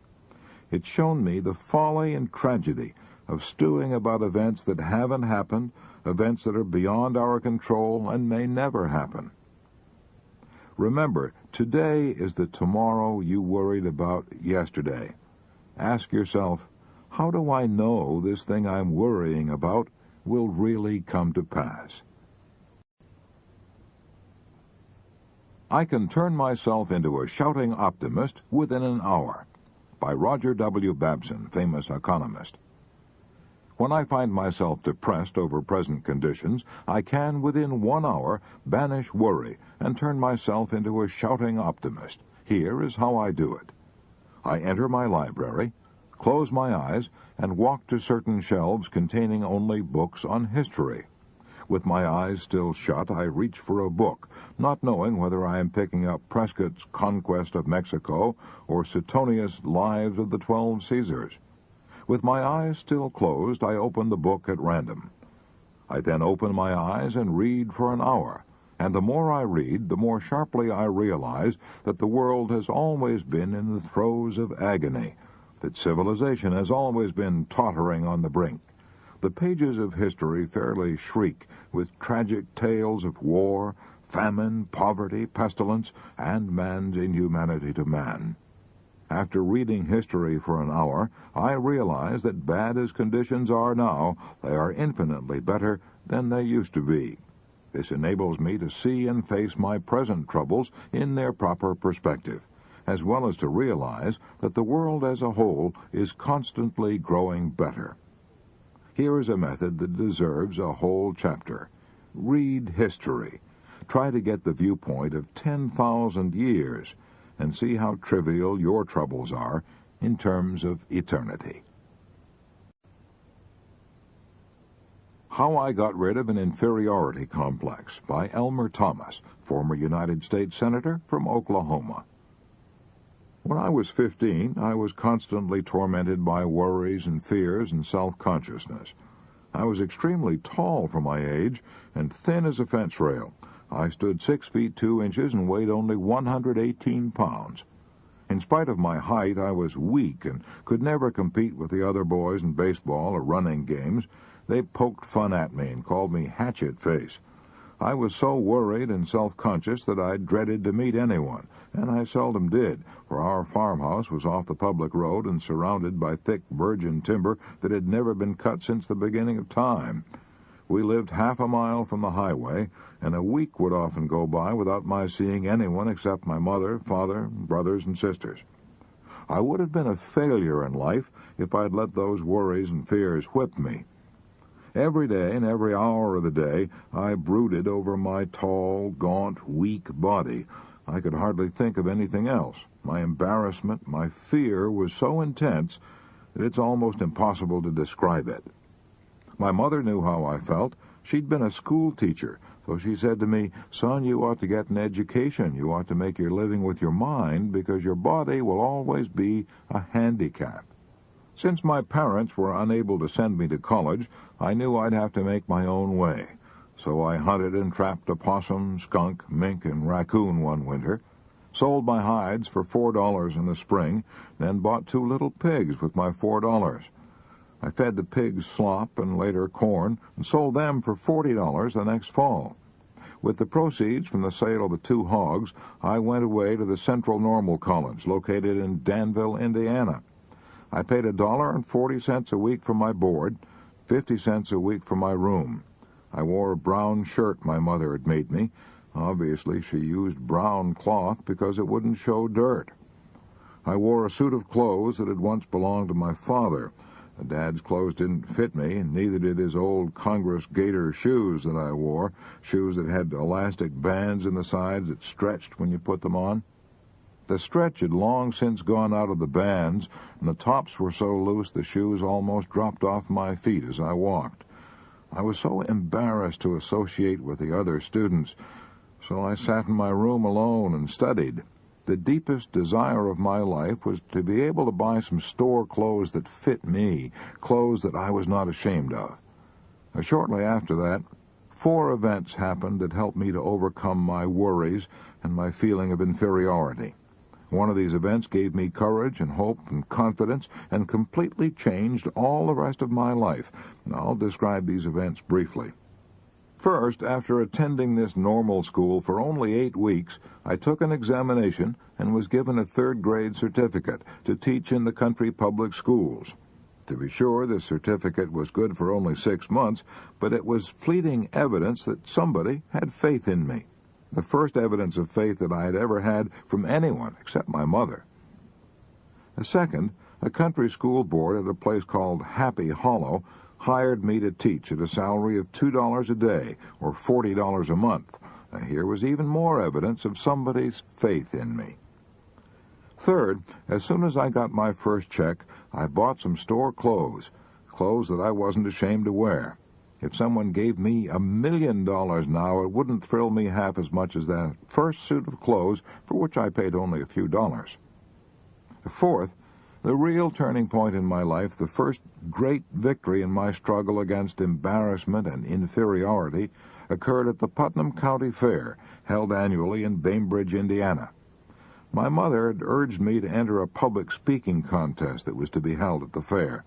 It's shown me the folly and tragedy of stewing about events that haven't happened, events that are beyond our control and may never happen. Remember, today is the tomorrow you worried about yesterday. Ask yourself, how do I know this thing I'm worrying about will really come to pass? I Can Turn Myself into a Shouting Optimist Within an Hour, by Roger W. Babson, famous economist. When I find myself depressed over present conditions, I can, within 1 hour, banish worry and turn myself into a shouting optimist. Here is how I do it. I enter my library, close my eyes, and walk to certain shelves containing only books on history. With my eyes still shut, I reach for a book, not knowing whether I am picking up Prescott's Conquest of Mexico or Suetonius' Lives of the 12 Caesars. With my eyes still closed, I open the book at random. I then open my eyes and read for an hour, and the more I read, the more sharply I realize that the world has always been in the throes of agony, that civilization has always been tottering on the brink. The pages of history fairly shriek with tragic tales of war, famine, poverty, pestilence, and man's inhumanity to man. After reading history for an hour, I realize that bad as conditions are now, they are infinitely better than they used to be. This enables me to see and face my present troubles in their proper perspective, as well as to realize that the world as a whole is constantly growing better. Here is a method that deserves a whole chapter. Read history. Try to get the viewpoint of 10,000 years and see how trivial your troubles are in terms of eternity. How I Got Rid of an Inferiority Complex, by Elmer Thomas, former United States Senator from Oklahoma. When I was 15, I was constantly tormented by worries and fears and self-consciousness. I was extremely tall for my age and thin as a fence rail. I stood 6 feet 2 inches and weighed only 118 pounds. In spite of my height, I was weak and could never compete with the other boys in baseball or running games. They poked fun at me and called me Hatchet Face. I was so worried and self-conscious that I dreaded to meet anyone, and I seldom did, for our farmhouse was off the public road and surrounded by thick virgin timber that had never been cut since the beginning of time. We lived half a mile from the highway, and a week would often go by without my seeing anyone except my mother, father, brothers, and sisters. I would have been a failure in life if I'd let those worries and fears whip me. Every day and every hour of the day, I brooded over my tall, gaunt, weak body. I could hardly think of anything else. My embarrassment, my fear was so intense that it's almost impossible to describe it. My mother knew how I felt. She'd been a school teacher, so she said to me, "Son, you ought to get an education. You ought to make your living with your mind because your body will always be a handicap." Since my parents were unable to send me to college, I knew I'd have to make my own way. So I hunted and trapped a possum, skunk, mink, and raccoon one winter, sold my hides for $4 in the spring, then bought 2 little pigs with my $4. I fed the pigs slop and later corn and sold them for $40 the next fall. With the proceeds from the sale of the 2 hogs, I went away to the Central Normal College, located in Danville, Indiana. I paid $1.40 a week for my board, 50 cents a week for my room. I wore a brown shirt my mother had made me. Obviously, she used brown cloth because it wouldn't show dirt. I wore a suit of clothes that had once belonged to my father. Dad's clothes didn't fit me, and neither did his old Congress gaiter shoes that I wore, shoes that had elastic bands in the sides that stretched when you put them on. The stretch had long since gone out of the bands, and the tops were so loose the shoes almost dropped off my feet as I walked. I was so embarrassed to associate with the other students, so I sat in my room alone and studied. The deepest desire of my life was to be able to buy some store clothes that fit me, clothes that I was not ashamed of. Shortly after that, 4 events happened that helped me to overcome my worries and my feeling of inferiority. One of these events gave me courage and hope and confidence and completely changed all the rest of my life. I'll describe these events briefly. First, after attending this normal school for only 8 weeks, I took an examination and was given a 3rd grade certificate to teach in the country public schools. To be sure, the certificate was good for only 6 months, but it was fleeting evidence that somebody had faith in me. The first evidence of faith that I had ever had from anyone except my mother. Second, a country school board at a place called Happy Hollow hired me to teach at a salary of $2 a day, or $40 a month. Here was even more evidence of somebody's faith in me. Third, as soon as I got my first check, I bought some store clothes that I wasn't ashamed to wear. If someone gave me $1 million now, it wouldn't thrill me half as much as that first suit of clothes for which I paid only a few dollars. Fourth, the real turning point in my life, the first great victory in my struggle against embarrassment and inferiority, occurred at the Putnam County Fair, held annually in Bainbridge, Indiana. My mother had urged me to enter a public speaking contest that was to be held at the fair.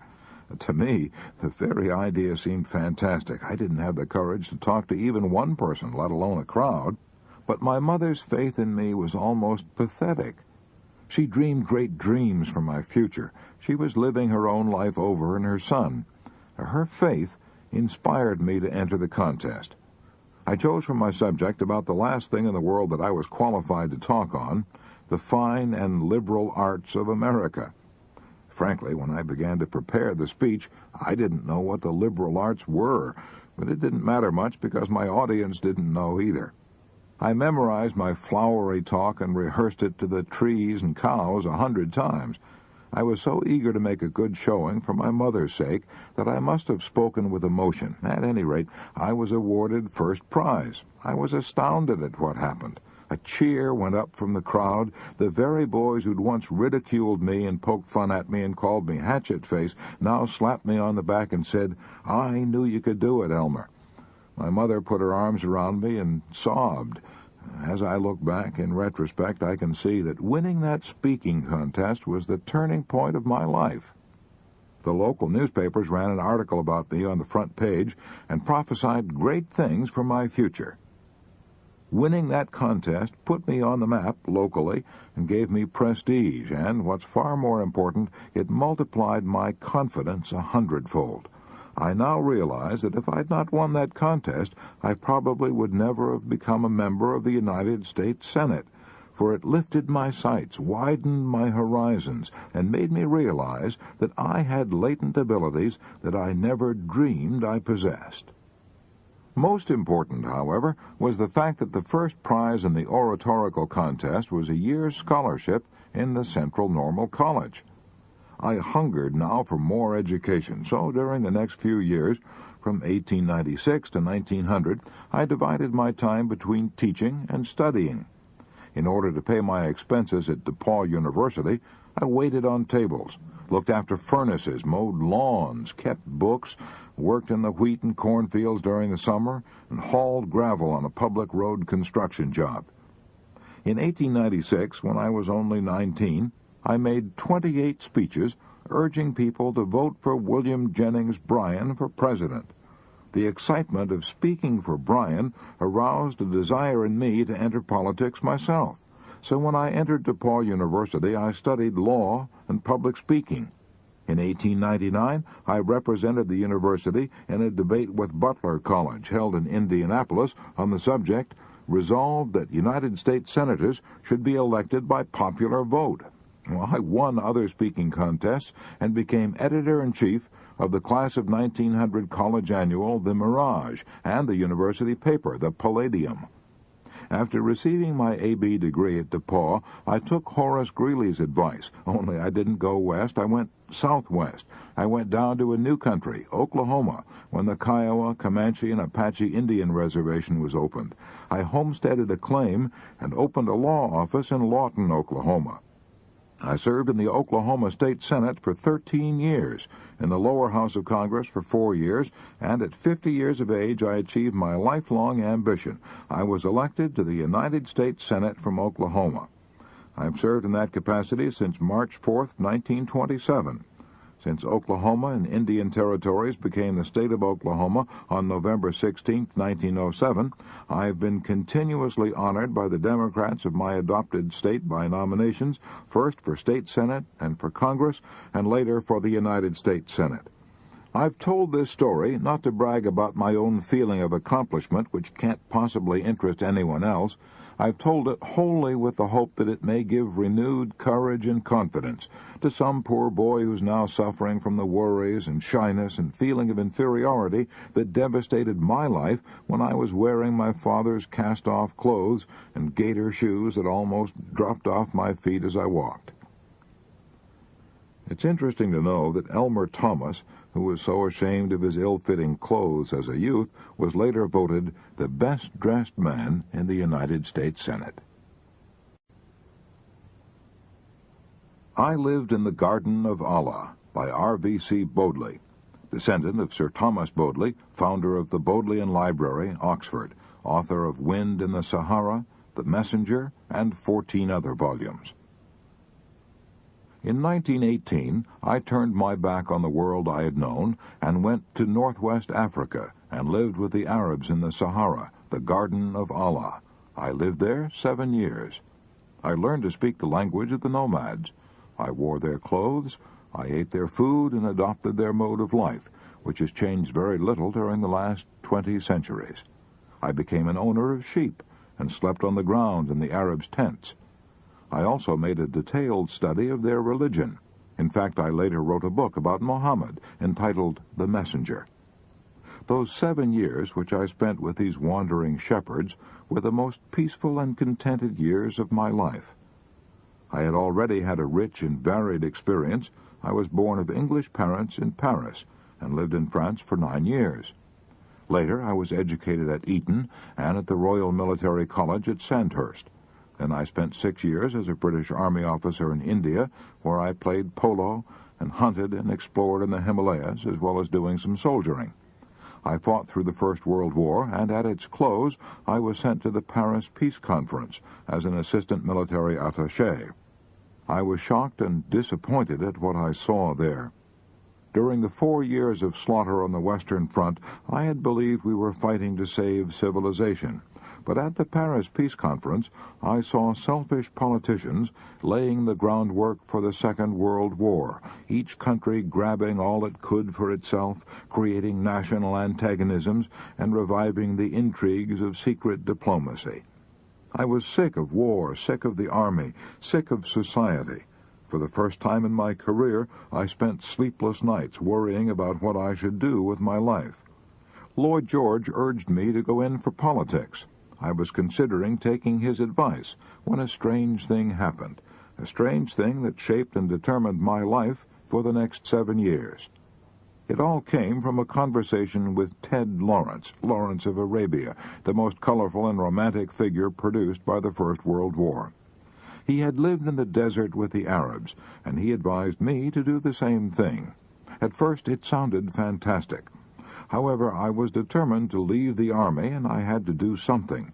To me, the very idea seemed fantastic. I didn't have the courage to talk to even one person, let alone a crowd. But my mother's faith in me was almost pathetic. She dreamed great dreams for my future. She was living her own life over in her son. Her faith inspired me to enter the contest. I chose for my subject about the last thing in the world that I was qualified to talk on, the fine and liberal arts of America. Frankly, when I began to prepare the speech, I didn't know what the liberal arts were, but it didn't matter much because my audience didn't know either. I memorized my flowery talk and rehearsed it to the trees and cows 100 times. I was so eager to make a good showing for my mother's sake that I must have spoken with emotion. At any rate, I was awarded first prize. I was astounded at what happened. A cheer went up from the crowd. The very boys who'd once ridiculed me and poked fun at me and called me Hatchet Face now slapped me on the back and said, "I knew you could do it, Elmer." My mother put her arms around me and sobbed. As I look back in retrospect, I can see that winning that speaking contest was the turning point of my life. The local newspapers ran an article about me on the front page and prophesied great things for my future. Winning that contest put me on the map locally and gave me prestige, and, what's far more important, it multiplied my confidence 100-fold. I now realize that if I'd not won that contest, I probably would never have become a member of the United States Senate, for it lifted my sights, widened my horizons, and made me realize that I had latent abilities that I never dreamed I possessed. Most important, however, was the fact that the first prize in the oratorical contest was a year's scholarship in the Central Normal College. I hungered now for more education, so during the next few years, from 1896 to 1900, I divided my time between teaching and studying. In order to pay my expenses at DePaul University, I waited on tables, looked after furnaces, mowed lawns, kept books, worked in the wheat and cornfields during the summer, and hauled gravel on a public road construction job. In 1896, when I was only 19, I made 28 speeches urging people to vote for William Jennings Bryan for president. The excitement of speaking for Bryan aroused a desire in me to enter politics myself. So when I entered DePaul University, I studied law and public speaking. In 1899, I represented the university in a debate with Butler College, held in Indianapolis, on the subject, "Resolved that United States senators should be elected by popular vote." Well, I won other speaking contests and became editor-in-chief of the class of 1900 college annual, The Mirage, and the university paper, The Palladium. After receiving my A.B. degree at DePaul, I took Horace Greeley's advice, only I didn't go west, I went Southwest, I went down to a new country, Oklahoma, when the Kiowa, Comanche, and Apache Indian Reservation was opened. I homesteaded a claim and opened a law office in Lawton, Oklahoma. I served in the Oklahoma State Senate for 13 years, in the lower house of Congress for 4 years, and at 50 years of age I achieved my lifelong ambition. I was elected to the United States Senate from Oklahoma. I've served in that capacity since March 4, 1927. Since Oklahoma and Indian Territories became the state of Oklahoma on November 16, 1907, I have been continuously honored by the Democrats of my adopted state by nominations, first for state Senate and for Congress, and later for the United States Senate. I've told this story not to brag about my own feeling of accomplishment, which can't possibly interest anyone else. I've told it wholly with the hope that it may give renewed courage and confidence to some poor boy who's now suffering from the worries and shyness and feeling of inferiority that devastated my life when I was wearing my father's cast-off clothes and gaiter shoes that almost dropped off my feet as I walked. It's interesting to know that Elmer Thomas, who was so ashamed of his ill-fitting clothes as a youth, was later voted the best-dressed man in the United States Senate. I Lived in the Garden of Allah by R.V.C. Bodley, descendant of Sir Thomas Bodley, founder of the Bodleian Library, Oxford, author of Wind in the Sahara, The Messenger, and 14 other volumes. In 1918, I turned my back on the world I had known and went to northwest Africa and lived with the Arabs in the Sahara, the Garden of Allah. I lived there 7 years. I learned to speak the language of the nomads. I wore their clothes, I ate their food, and adopted their mode of life, which has changed very little during the last 20 centuries. I became an owner of sheep and slept on the ground in the Arabs' tents. I also made a detailed study of their religion. In fact, I later wrote a book about Muhammad entitled The Messenger. Those 7 years which I spent with these wandering shepherds were the most peaceful and contented years of my life. I had already had a rich and varied experience. I was born of English parents in Paris and lived in France for 9 years. Later, I was educated at Eton and at the Royal Military College at Sandhurst. Then I spent 6 years as a British Army officer in India, where I played polo and hunted and explored in the Himalayas, as well as doing some soldiering. I fought through the First World War, and at its close, I was sent to the Paris Peace Conference as an assistant military attaché. I was shocked and disappointed at what I saw there. During the 4 years of slaughter on the Western Front, I had believed we were fighting to save civilization. But at the Paris Peace Conference, I saw selfish politicians laying the groundwork for the Second World War, each country grabbing all it could for itself, creating national antagonisms, and reviving the intrigues of secret diplomacy. I was sick of war, sick of the army, sick of society. For the first time in my career, I spent sleepless nights worrying about what I should do with my life. Lloyd George urged me to go in for politics. I was considering taking his advice when a strange thing happened, a strange thing that shaped and determined my life for the next 7 years. It all came from a conversation with Ted Lawrence, Lawrence of Arabia, the most colorful and romantic figure produced by the First World War. He had lived in the desert with the Arabs, and he advised me to do the same thing. At first it sounded fantastic. However, I was determined to leave the Army, and I had to do something.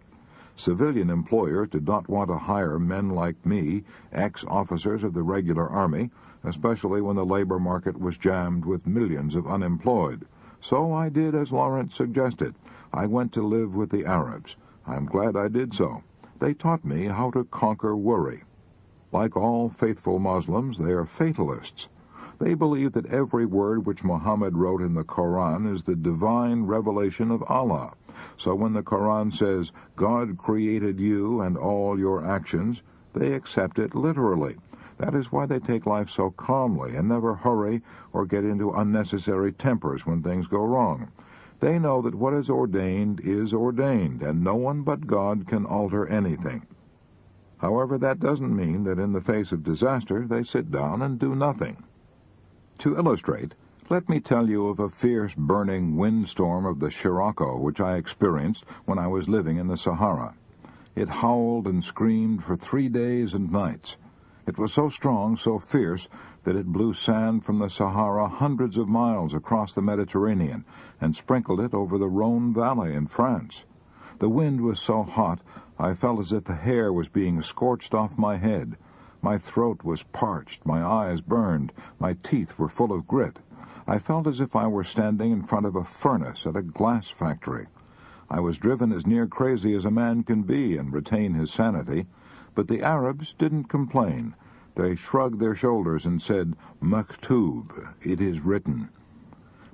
Civilian employers did not want to hire men like me, ex-officers of the regular Army, especially when the labor market was jammed with millions of unemployed. So I did as Lawrence suggested. I went to live with the Arabs. I'm glad I did so. They taught me how to conquer worry. Like all faithful Muslims, they are fatalists. They believe that every word which Muhammad wrote in the Quran is the divine revelation of Allah. So when the Quran says, God created you and all your actions, they accept it literally. That is why they take life so calmly and never hurry or get into unnecessary tempers when things go wrong. They know that what is ordained, and no one but God can alter anything. However, that doesn't mean that in the face of disaster they sit down and do nothing. To illustrate, let me tell you of a fierce burning windstorm of the Scirocco which I experienced when I was living in the Sahara. It howled and screamed for 3 days and nights. It was so strong, so fierce, that it blew sand from the Sahara hundreds of miles across the Mediterranean and sprinkled it over the Rhone Valley in France. The wind was so hot, I felt as if the hair was being scorched off my head. My throat was parched, my eyes burned, my teeth were full of grit. I felt as if I were standing in front of a furnace at a glass factory. I was driven as near crazy as a man can be and retain his sanity, but the Arabs didn't complain. They shrugged their shoulders and said, "Maktub, it is written."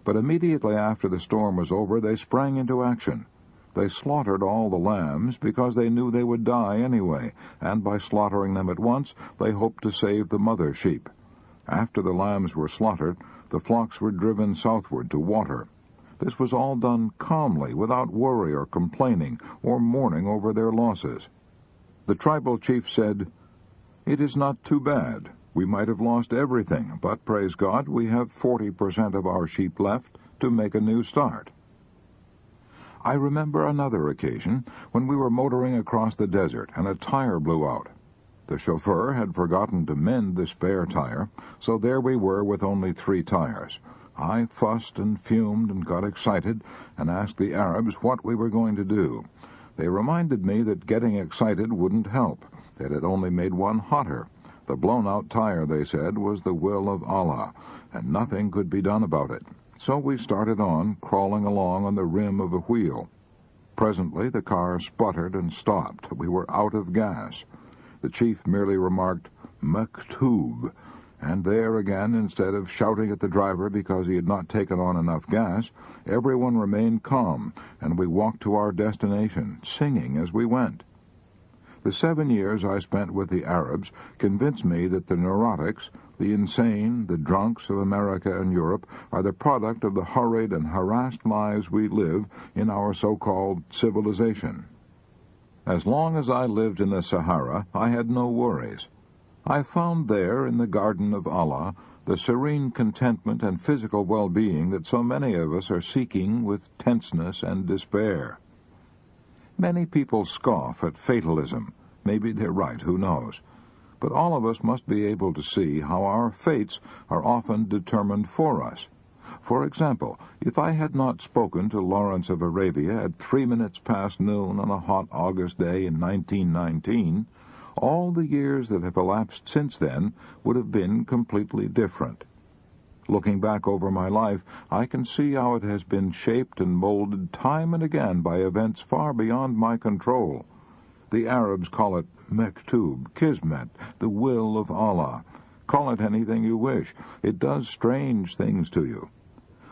But immediately after the storm was over, they sprang into action. They slaughtered all the lambs because they knew they would die anyway, and by slaughtering them at once, they hoped to save the mother sheep. After the lambs were slaughtered, the flocks were driven southward to water. This was all done calmly, without worry or complaining or mourning over their losses. The tribal chief said, "It is not too bad. We might have lost everything, but praise God, we have 40% of our sheep left to make a new start." I remember another occasion when we were motoring across the desert and a tire blew out. The chauffeur had forgotten to mend the spare tire, so there we were with only 3 tires. I fussed and fumed and got excited and asked the Arabs what we were going to do. They reminded me that getting excited wouldn't help, that it only made one hotter. The blown-out tire, they said, was the will of Allah, and nothing could be done about it. So we started on, crawling along on the rim of a wheel. Presently the car sputtered and stopped. We were out of gas. The chief merely remarked, "Maktub," and there again, instead of shouting at the driver because he had not taken on enough gas, everyone remained calm, and we walked to our destination, singing as we went. The 7 years I spent with the Arabs convinced me that the neurotics, the insane, the drunks of America and Europe are the product of the hurried and harassed lives we live in our so-called civilization. As long as I lived in the Sahara, I had no worries. I found there, in the garden of Allah, the serene contentment and physical well-being that so many of us are seeking with tenseness and despair. Many people scoff at fatalism. Maybe they're right, who knows? But all of us must be able to see how our fates are often determined for us. For example, if I had not spoken to Lawrence of Arabia at 3 minutes past noon on a hot August day in 1919, all the years that have elapsed since then would have been completely different. Looking back over my life, I can see how it has been shaped and molded time and again by events far beyond my control. The Arabs call it Maktub, Kismet, the will of Allah. Call it anything you wish. It does strange things to you.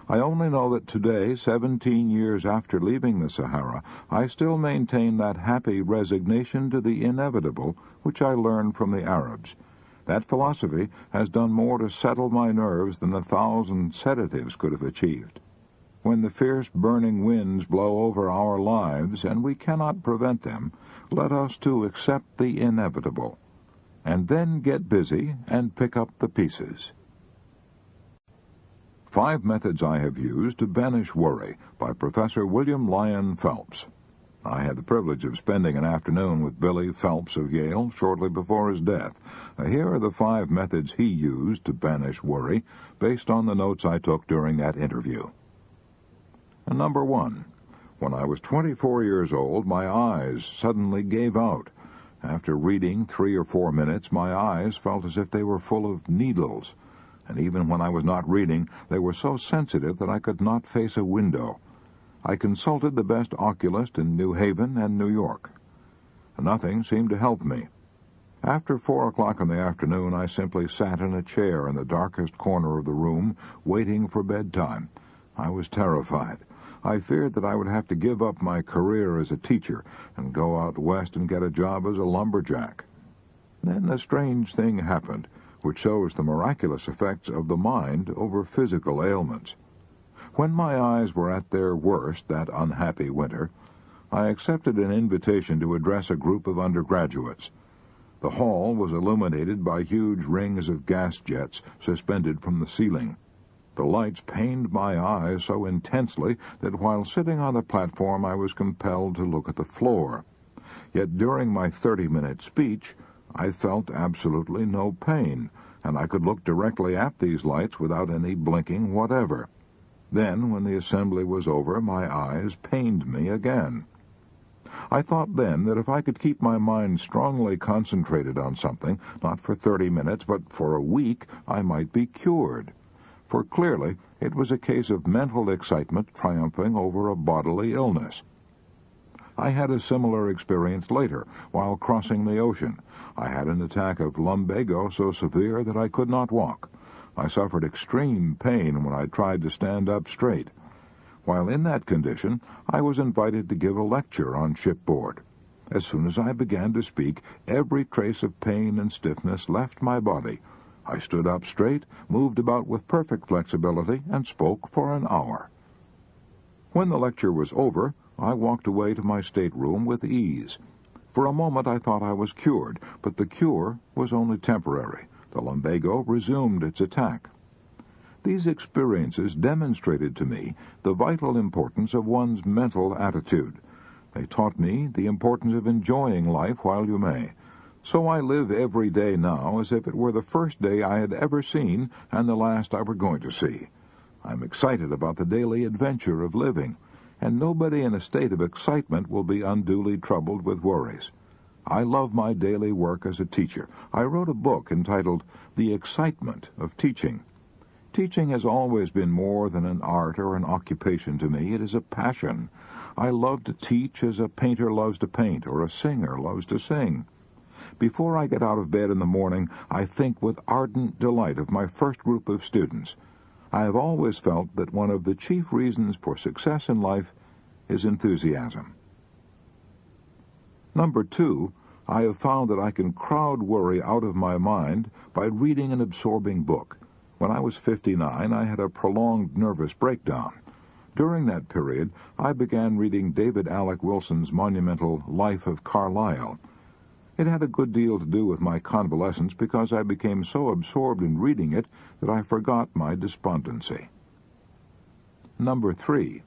I only know that today, 17 years after leaving the Sahara, I still maintain that happy resignation to the inevitable which I learned from the Arabs. That philosophy has done more to settle my nerves than 1,000 sedatives could have achieved. When the fierce burning winds blow over our lives, and we cannot prevent them, let us too accept the inevitable, and then get busy and pick up the pieces. 5 Methods I Have Used to Banish Worry by Professor William Lyon Phelps. I had the privilege of spending an afternoon with Billy Phelps of Yale shortly before his death. Here are the 5 methods he used to banish worry, based on the notes I took during that interview. Number 1. When I was 24 years old, my eyes suddenly gave out. After reading 3 or 4 minutes, my eyes felt as if they were full of needles. And even when I was not reading, they were so sensitive that I could not face a window. I consulted the best oculist in New Haven and New York. Nothing seemed to help me. After 4 o'clock in the afternoon, I simply sat in a chair in the darkest corner of the room, waiting for bedtime. I was terrified. I feared that I would have to give up my career as a teacher and go out west and get a job as a lumberjack. Then a strange thing happened, which shows the miraculous effects of the mind over physical ailments. When my eyes were at their worst that unhappy winter, I accepted an invitation to address a group of undergraduates. The hall was illuminated by huge rings of gas jets suspended from the ceiling. The lights pained my eyes so intensely that while sitting on the platform I was compelled to look at the floor. Yet during my 30-minute speech, I felt absolutely no pain, and I could look directly at these lights without any blinking whatever. Then, when the assembly was over, my eyes pained me again. I thought then that if I could keep my mind strongly concentrated on something, not for 30 minutes, but for a week, I might be cured. For clearly it was a case of mental excitement triumphing over a bodily illness. I had a similar experience later, while crossing the ocean. I had an attack of lumbago so severe that I could not walk. I suffered extreme pain when I tried to stand up straight. While in that condition, I was invited to give a lecture on shipboard. As soon as I began to speak, every trace of pain and stiffness left my body. I stood up straight, moved about with perfect flexibility, and spoke for an hour. When the lecture was over, I walked away to my stateroom with ease. For a moment I thought I was cured, but the cure was only temporary. The lumbago resumed its attack. These experiences demonstrated to me the vital importance of one's mental attitude. They taught me the importance of enjoying life while you may. So I live every day now as if it were the first day I had ever seen and the last I were going to see. I'm excited about the daily adventure of living, and nobody in a state of excitement will be unduly troubled with worries. I love my daily work as a teacher. I wrote a book entitled The Excitement of Teaching. Teaching has always been more than an art or an occupation to me. It is a passion. I love to teach as a painter loves to paint or a singer loves to sing. Before I get out of bed in the morning, I think with ardent delight of my first group of students. I have always felt that one of the chief reasons for success in life is enthusiasm. Number 2, I have found that I can crowd worry out of my mind by reading an absorbing book. When I was 59, I had a prolonged nervous breakdown. During that period, I began reading David Alec Wilson's monumental Life of Carlyle. It had a good deal to do with my convalescence because I became so absorbed in reading it that I forgot my despondency. Number 3.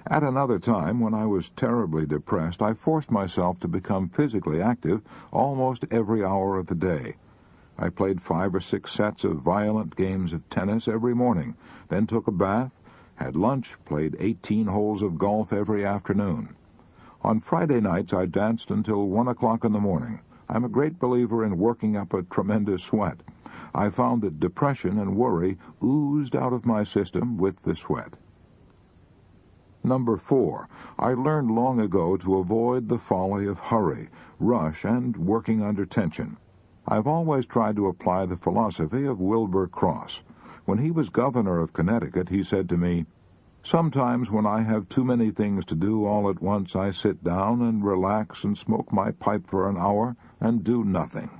At another time, when I was terribly depressed, I forced myself to become physically active almost every hour of the day. I played 5 or 6 sets of violent games of tennis every morning, then took a bath, had lunch, played 18 holes of golf every afternoon. On Friday nights, I danced until 1 o'clock in the morning. I'm a great believer in working up a tremendous sweat. I found that depression and worry oozed out of my system with the sweat. Number 4, I learned long ago to avoid the folly of hurry, rush, and working under tension. I've always tried to apply the philosophy of Wilbur Cross. When he was governor of Connecticut, he said to me, "Sometimes when I have too many things to do all at once, I sit down and relax and smoke my pipe for an hour and do nothing."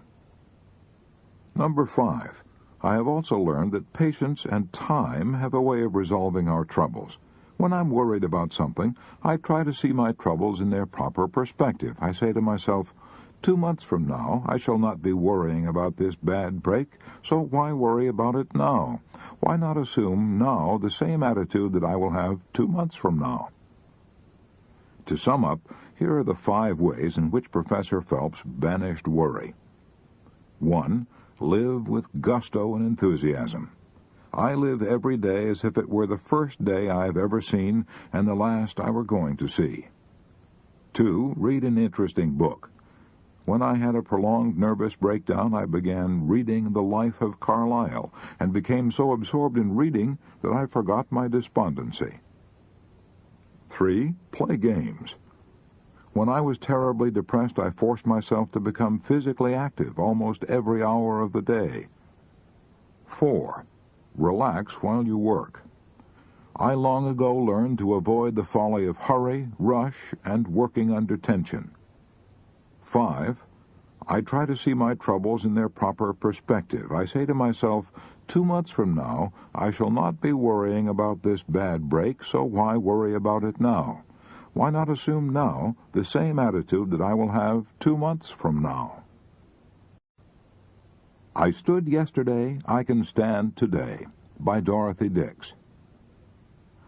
Number 5, I have also learned that patience and time have a way of resolving our troubles. When I'm worried about something, I try to see my troubles in their proper perspective. I say to myself, 2 months from now, I shall not be worrying about this bad break, so why worry about it now? Why not assume now the same attitude that I will have 2 months from now? To sum up, here are the 5 ways in which Professor Phelps banished worry. 1. Live with gusto and enthusiasm. I live every day as if it were the first day I have ever seen and the last I were going to see. 2. Read an interesting book. When I had a prolonged nervous breakdown, I began reading The Life of Carlyle and became so absorbed in reading that I forgot my despondency. 3. Play games. When I was terribly depressed, I forced myself to become physically active almost every hour of the day. 4. Relax while you work. I long ago learned to avoid the folly of hurry, rush, and working under tension. 5. I try to see my troubles in their proper perspective. I say to myself, 2 months from now, I shall not be worrying about this bad break, so why worry about it now? Why not assume now the same attitude that I will have 2 months from now? I stood yesterday, I can stand today, by Dorothy Dix.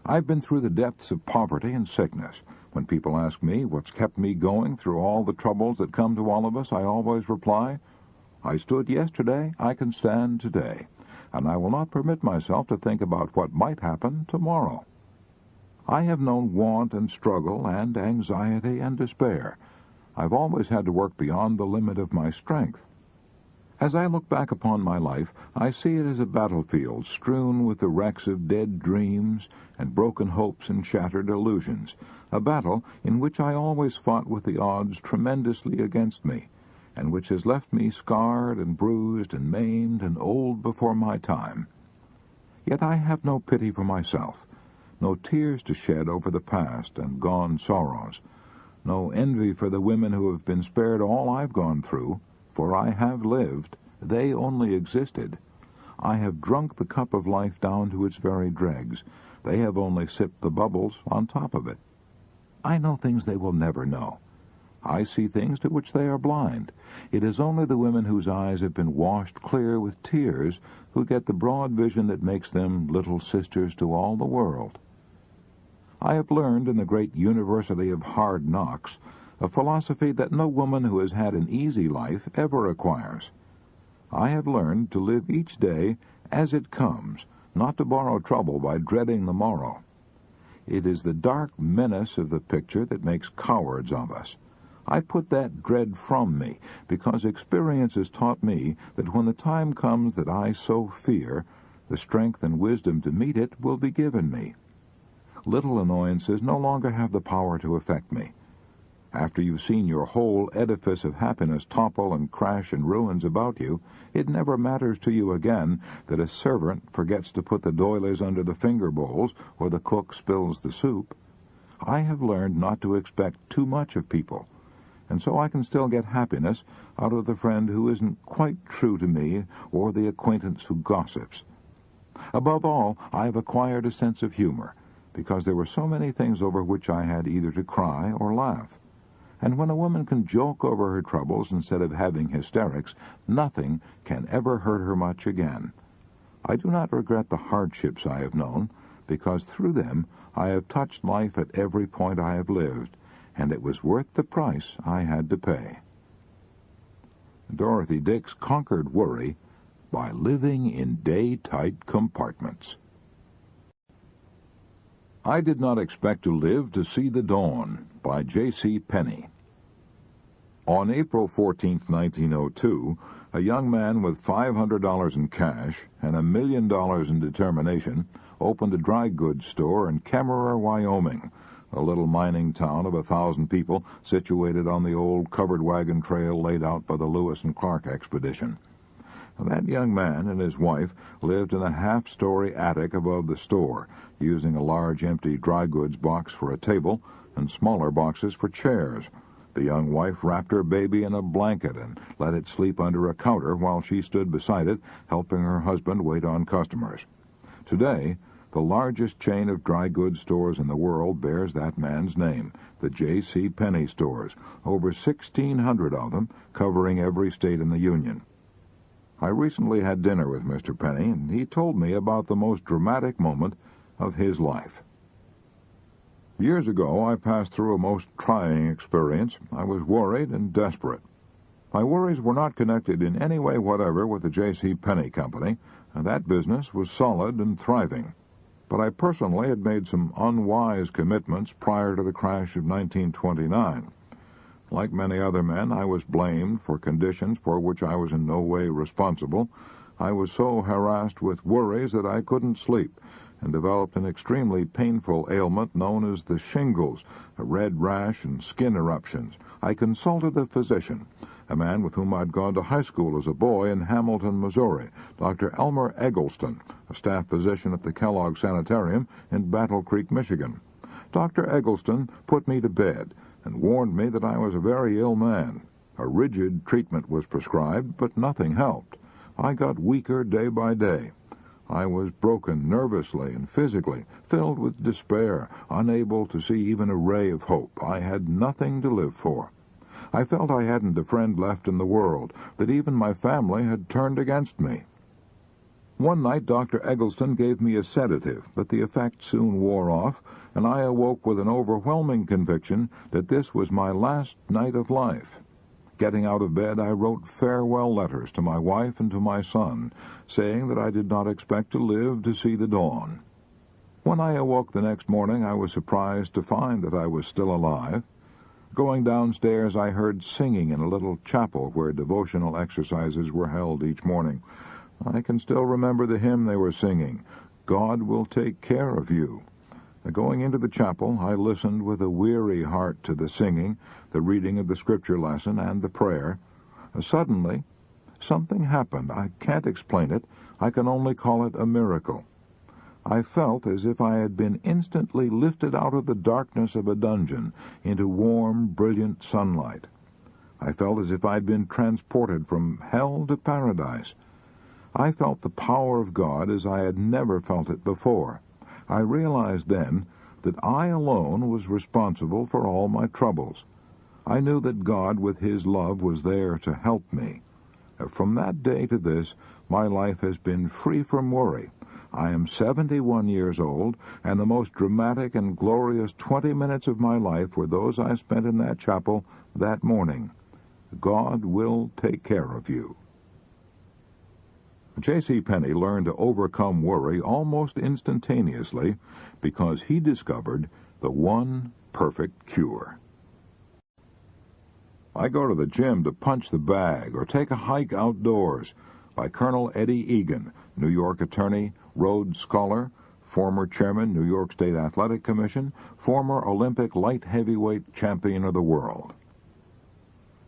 I've been through the depths of poverty and sickness. When people ask me what's kept me going through all the troubles that come to all of us, I always reply, I stood yesterday, I can stand today, and I will not permit myself to think about what might happen tomorrow. I have known want and struggle and anxiety and despair. I've always had to work beyond the limit of my strength. As I look back upon my life, I see it as a battlefield strewn with the wrecks of dead dreams and broken hopes and shattered illusions, a battle in which I always fought with the odds tremendously against me, and which has left me scarred and bruised and maimed and old before my time. Yet I have no pity for myself, no tears to shed over the past and gone sorrows, no envy for the women who have been spared all I've gone through, for I have lived, they only existed. I have drunk the cup of life down to its very dregs. They have only sipped the bubbles on top of it. I know things they will never know. I see things to which they are blind. It is only the women whose eyes have been washed clear with tears who get the broad vision that makes them little sisters to all the world. I have learned in the great University of Hard Knocks a philosophy that no woman who has had an easy life ever acquires. I have learned to live each day as it comes, not to borrow trouble by dreading the morrow. It is the dark menace of the picture that makes cowards of us. I put that dread from me, because experience has taught me that when the time comes that I so fear, the strength and wisdom to meet it will be given me. Little annoyances no longer have the power to affect me. After you've seen your whole edifice of happiness topple and crash in ruins about you, it never matters to you again that a servant forgets to put the doilies under the finger bowls or the cook spills the soup. I have learned not to expect too much of people, and so I can still get happiness out of the friend who isn't quite true to me or the acquaintance who gossips. Above all, I have acquired a sense of humor, because there were so many things over which I had either to cry or laugh. And when a woman can joke over her troubles instead of having hysterics, nothing can ever hurt her much again. I do not regret the hardships I have known, because through them I have touched life at every point I have lived, and it was worth the price I had to pay. Dorothy Dix conquered worry by living in day-tight compartments. I Did Not Expect to Live to See the Dawn by J.C. Penney. On April 14, 1902, a young man with $500 in cash and $1 million in determination opened a dry goods store in Kemmerer, Wyoming, a little mining town of 1,000 people situated on the old covered wagon trail laid out by the Lewis and Clark expedition. That young man and his wife lived in a half-story attic above the store, using a large empty dry goods box for a table and smaller boxes for chairs. The young wife wrapped her baby in a blanket and let it sleep under a counter while she stood beside it, helping her husband wait on customers. Today, the largest chain of dry goods stores in the world bears that man's name, the J.C. Penney stores, over 1,600 of them, covering every state in the Union. I recently had dinner with Mr. Penney, and he told me about the most dramatic moment of his life. Years ago, I passed through a most trying experience. I was worried and desperate. My worries were not connected in any way whatever with the J.C. Penney Company, and that business was solid and thriving. But I personally had made some unwise commitments prior to the crash of 1929. Like many other men, I was blamed for conditions for which I was in no way responsible. I was so harassed with worries that I couldn't sleep, and developed an extremely painful ailment known as the shingles, a red rash and skin eruptions. I consulted a physician, a man with whom I'd gone to high school as a boy in Hamilton, Missouri, Dr. Elmer Eggleston, a staff physician at the Kellogg Sanitarium in Battle Creek, Michigan. Dr. Eggleston put me to bed and warned me that I was a very ill man. A rigid treatment was prescribed, but nothing helped. I got weaker day by day. I was broken nervously and physically, filled with despair, unable to see even a ray of hope. I had nothing to live for. I felt I hadn't a friend left in the world, that even my family had turned against me. One night Dr. Eggleston gave me a sedative, but the effect soon wore off, and I awoke with an overwhelming conviction that this was my last night of life. Getting out of bed, I wrote farewell letters to my wife and to my son, saying that I did not expect to live to see the dawn. When I awoke the next morning, I was surprised to find that I was still alive. Going downstairs, I heard singing in a little chapel where devotional exercises were held each morning. I can still remember the hymn they were singing, "God Will Take Care of You." Going into the chapel, I listened with a weary heart to the singing, the reading of the scripture lesson, and the prayer. Suddenly, something happened. I can't explain it. I can only call it a miracle. I felt as if I had been instantly lifted out of the darkness of a dungeon into warm, brilliant sunlight. I felt as if I'd been transported from hell to paradise. I felt the power of God as I had never felt it before. I realized then that I alone was responsible for all my troubles. I knew that God, with His love, was there to help me. From that day to this, my life has been free from worry. I am 71 years old, and the most dramatic and glorious 20 minutes of my life were those I spent in that chapel that morning. God will take care of you. J.C. Penney learned to overcome worry almost instantaneously because he discovered the one perfect cure. I go to the gym to punch the bag or take a hike outdoors. By Colonel Eddie Egan, New York attorney, Rhodes Scholar, former chairman, New York State Athletic Commission, former Olympic light heavyweight champion of the world.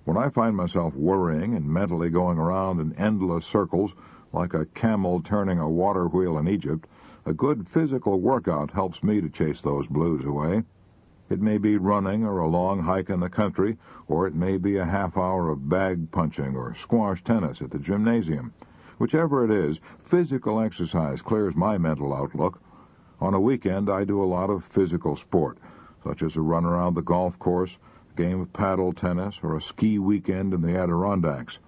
When I find myself worrying and mentally going around in endless circles, like a camel turning a water wheel in Egypt, a good physical workout helps me to chase those blues away. It may be running or a long hike in the country, or it may be a half hour of bag punching or squash tennis at the gymnasium. Whichever it is, physical exercise clears my mental outlook. On a weekend, I do a lot of physical sport, such as a run around the golf course, a game of paddle tennis, or a ski weekend in the Adirondacks.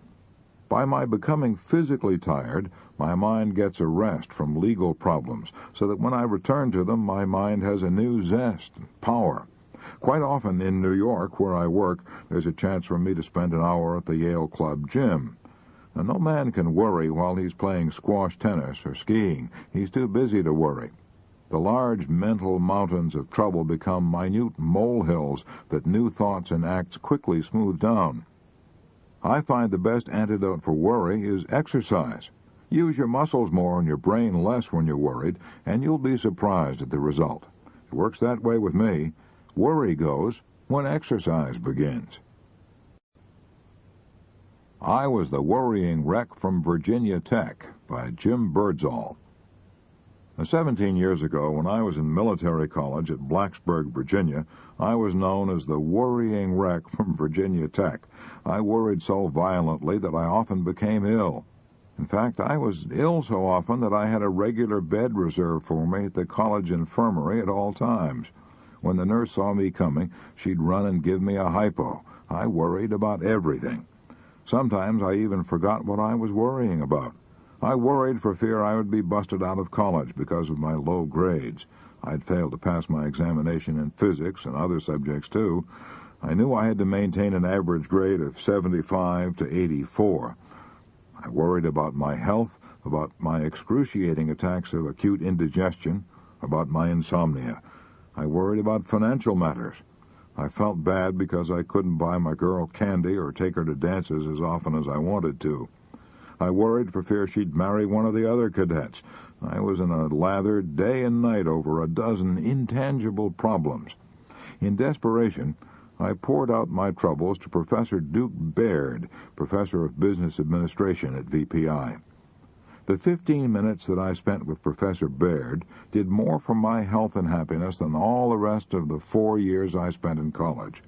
By my becoming physically tired, my mind gets a rest from legal problems, so that when I return to them, my mind has a new zest and power. Quite often in New York, where I work, there's a chance for me to spend an hour at the Yale Club gym. And no man can worry while he's playing squash tennis or skiing. He's too busy to worry. The large mental mountains of trouble become minute molehills that new thoughts and acts quickly smooth down. I find the best antidote for worry is exercise. Use your muscles more and your brain less when you're worried, and you'll be surprised at the result. It works that way with me. Worry goes when exercise begins. I Was the Worrying Wreck from Virginia Tech by Jim Birdsall. 17 years ago, when I was in military college at Blacksburg, Virginia, I was known as the worrying wreck from Virginia Tech. I worried so violently that I often became ill. In fact, I was ill so often that I had a regular bed reserved for me at the college infirmary at all times. When the nurse saw me coming, she'd run and give me a hypo. I worried about everything. Sometimes I even forgot what I was worrying about. I worried for fear I would be busted out of college because of my low grades. I'd failed to pass my examination in physics and other subjects, too. I knew I had to maintain an average grade of 75 to 84. I worried about my health, about my excruciating attacks of acute indigestion, about my insomnia. I worried about financial matters. I felt bad because I couldn't buy my girl candy or take her to dances as often as I wanted to. I worried for fear she'd marry one of the other cadets. I was in a lather day and night over a dozen intangible problems. In desperation, I poured out my troubles to Professor Duke Baird, professor of business administration at VPI. The 15 minutes that I spent with Professor Baird did more for my health and happiness than all the rest of the 4 years I spent in college.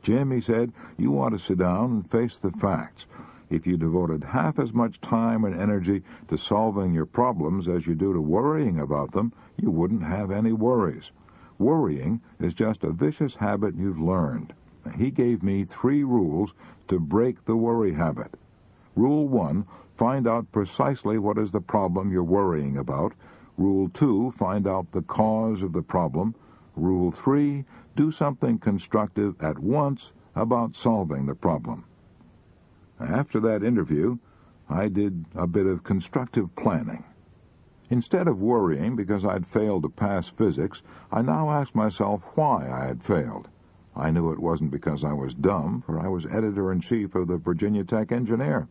Jim, he said, you ought to sit down and face the facts. If you devoted half as much time and energy to solving your problems as you do to worrying about them, you wouldn't have any worries. Worrying is just a vicious habit you've learned. He gave me 3 rules to break the worry habit. Rule 1, find out precisely what is the problem you're worrying about. Rule 2, find out the cause of the problem. Rule 3, do something constructive at once about solving the problem. After that interview, I did a bit of constructive planning. Instead of worrying because I'd failed to pass physics, I now asked myself why I had failed. I knew it wasn't because I was dumb, for I was editor-in-chief of the Virginia Tech Engineer.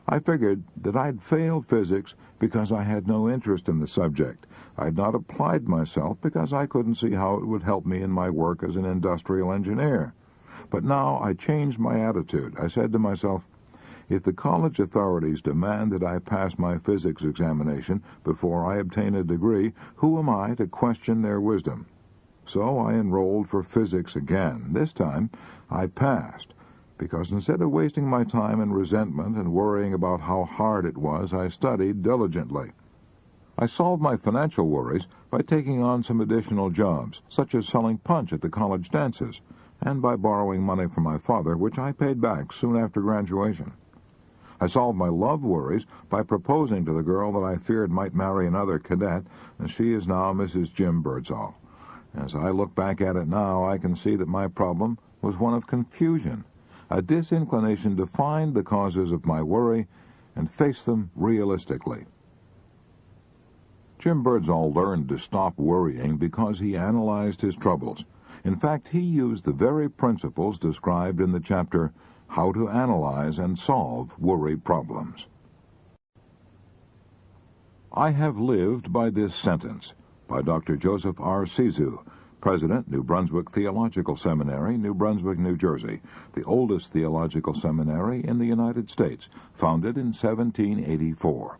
I figured that I'd failed physics because I had no interest in the subject. I'd not applied myself because I couldn't see how it would help me in my work as an industrial engineer. But now I changed my attitude. I said to myself, if the college authorities demand that I pass my physics examination before I obtain a degree, who am I to question their wisdom? So I enrolled for physics again. This time I passed, because instead of wasting my time in resentment and worrying about how hard it was, I studied diligently. I solved my financial worries by taking on some additional jobs, such as selling punch at the college dances, and by borrowing money from my father, which I paid back soon after graduation. I solved my love worries by proposing to the girl that I feared might marry another cadet, and she is now Mrs. Jim Birdsall. As I look back at it now, I can see that my problem was one of confusion, a disinclination to find the causes of my worry and face them realistically. Jim Birdsall learned to stop worrying because he analyzed his troubles. In fact, he used the very principles described in the chapter, How to Analyze and Solve Worry Problems. I have lived by this sentence, by Dr. Joseph R. Sizu, President, New Brunswick Theological Seminary, New Brunswick, New Jersey, the oldest theological seminary in the United States, founded in 1784.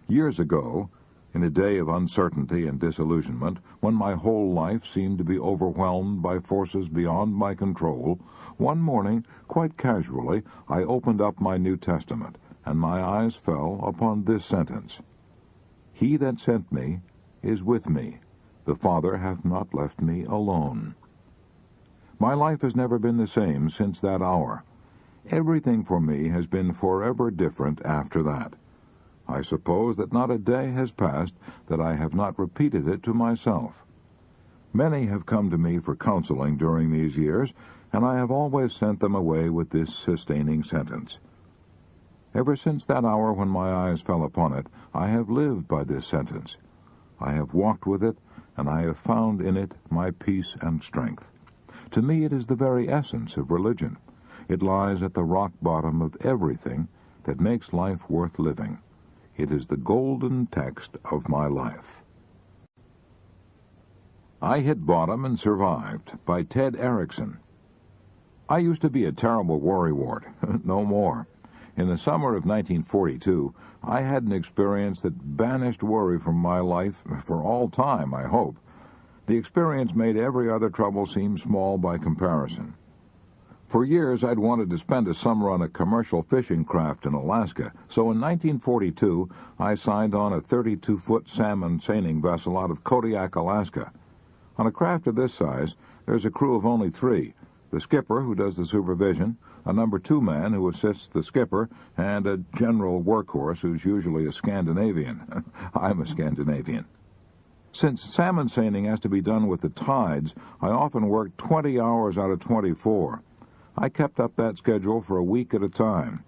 Years ago, in a day of uncertainty and disillusionment, when my whole life seemed to be overwhelmed by forces beyond my control, one morning, quite casually, I opened up my New Testament, and my eyes fell upon this sentence. He that sent me is with me. The Father hath not left me alone. My life has never been the same since that hour. Everything for me has been forever different after that. I suppose that not a day has passed that I have not repeated it to myself. Many have come to me for counseling during these years, and I have always sent them away with this sustaining sentence. Ever since that hour when my eyes fell upon it, I have lived by this sentence. I have walked with it, and I have found in it my peace and strength. To me it is the very essence of religion. It lies at the rock bottom of everything that makes life worth living. It is the golden text of my life. I Hit Bottom and Survived by Ted Erickson. I used to be a terrible worrywart. No more. In the summer of 1942, I had an experience that banished worry from my life for all time, I hope. The experience made every other trouble seem small by comparison. For years, I'd wanted to spend a summer on a commercial fishing craft in Alaska, so in 1942, I signed on a 32-foot salmon seining vessel out of Kodiak, Alaska. On a craft of this size, there's a crew of only 3, the skipper, who does the supervision, a number 2 man who assists the skipper, and a general workhorse who's usually a Scandinavian. I'm a Scandinavian. Since salmon seining has to be done with the tides, I often worked 20 hours out of 24. I kept up that schedule for a week at a time.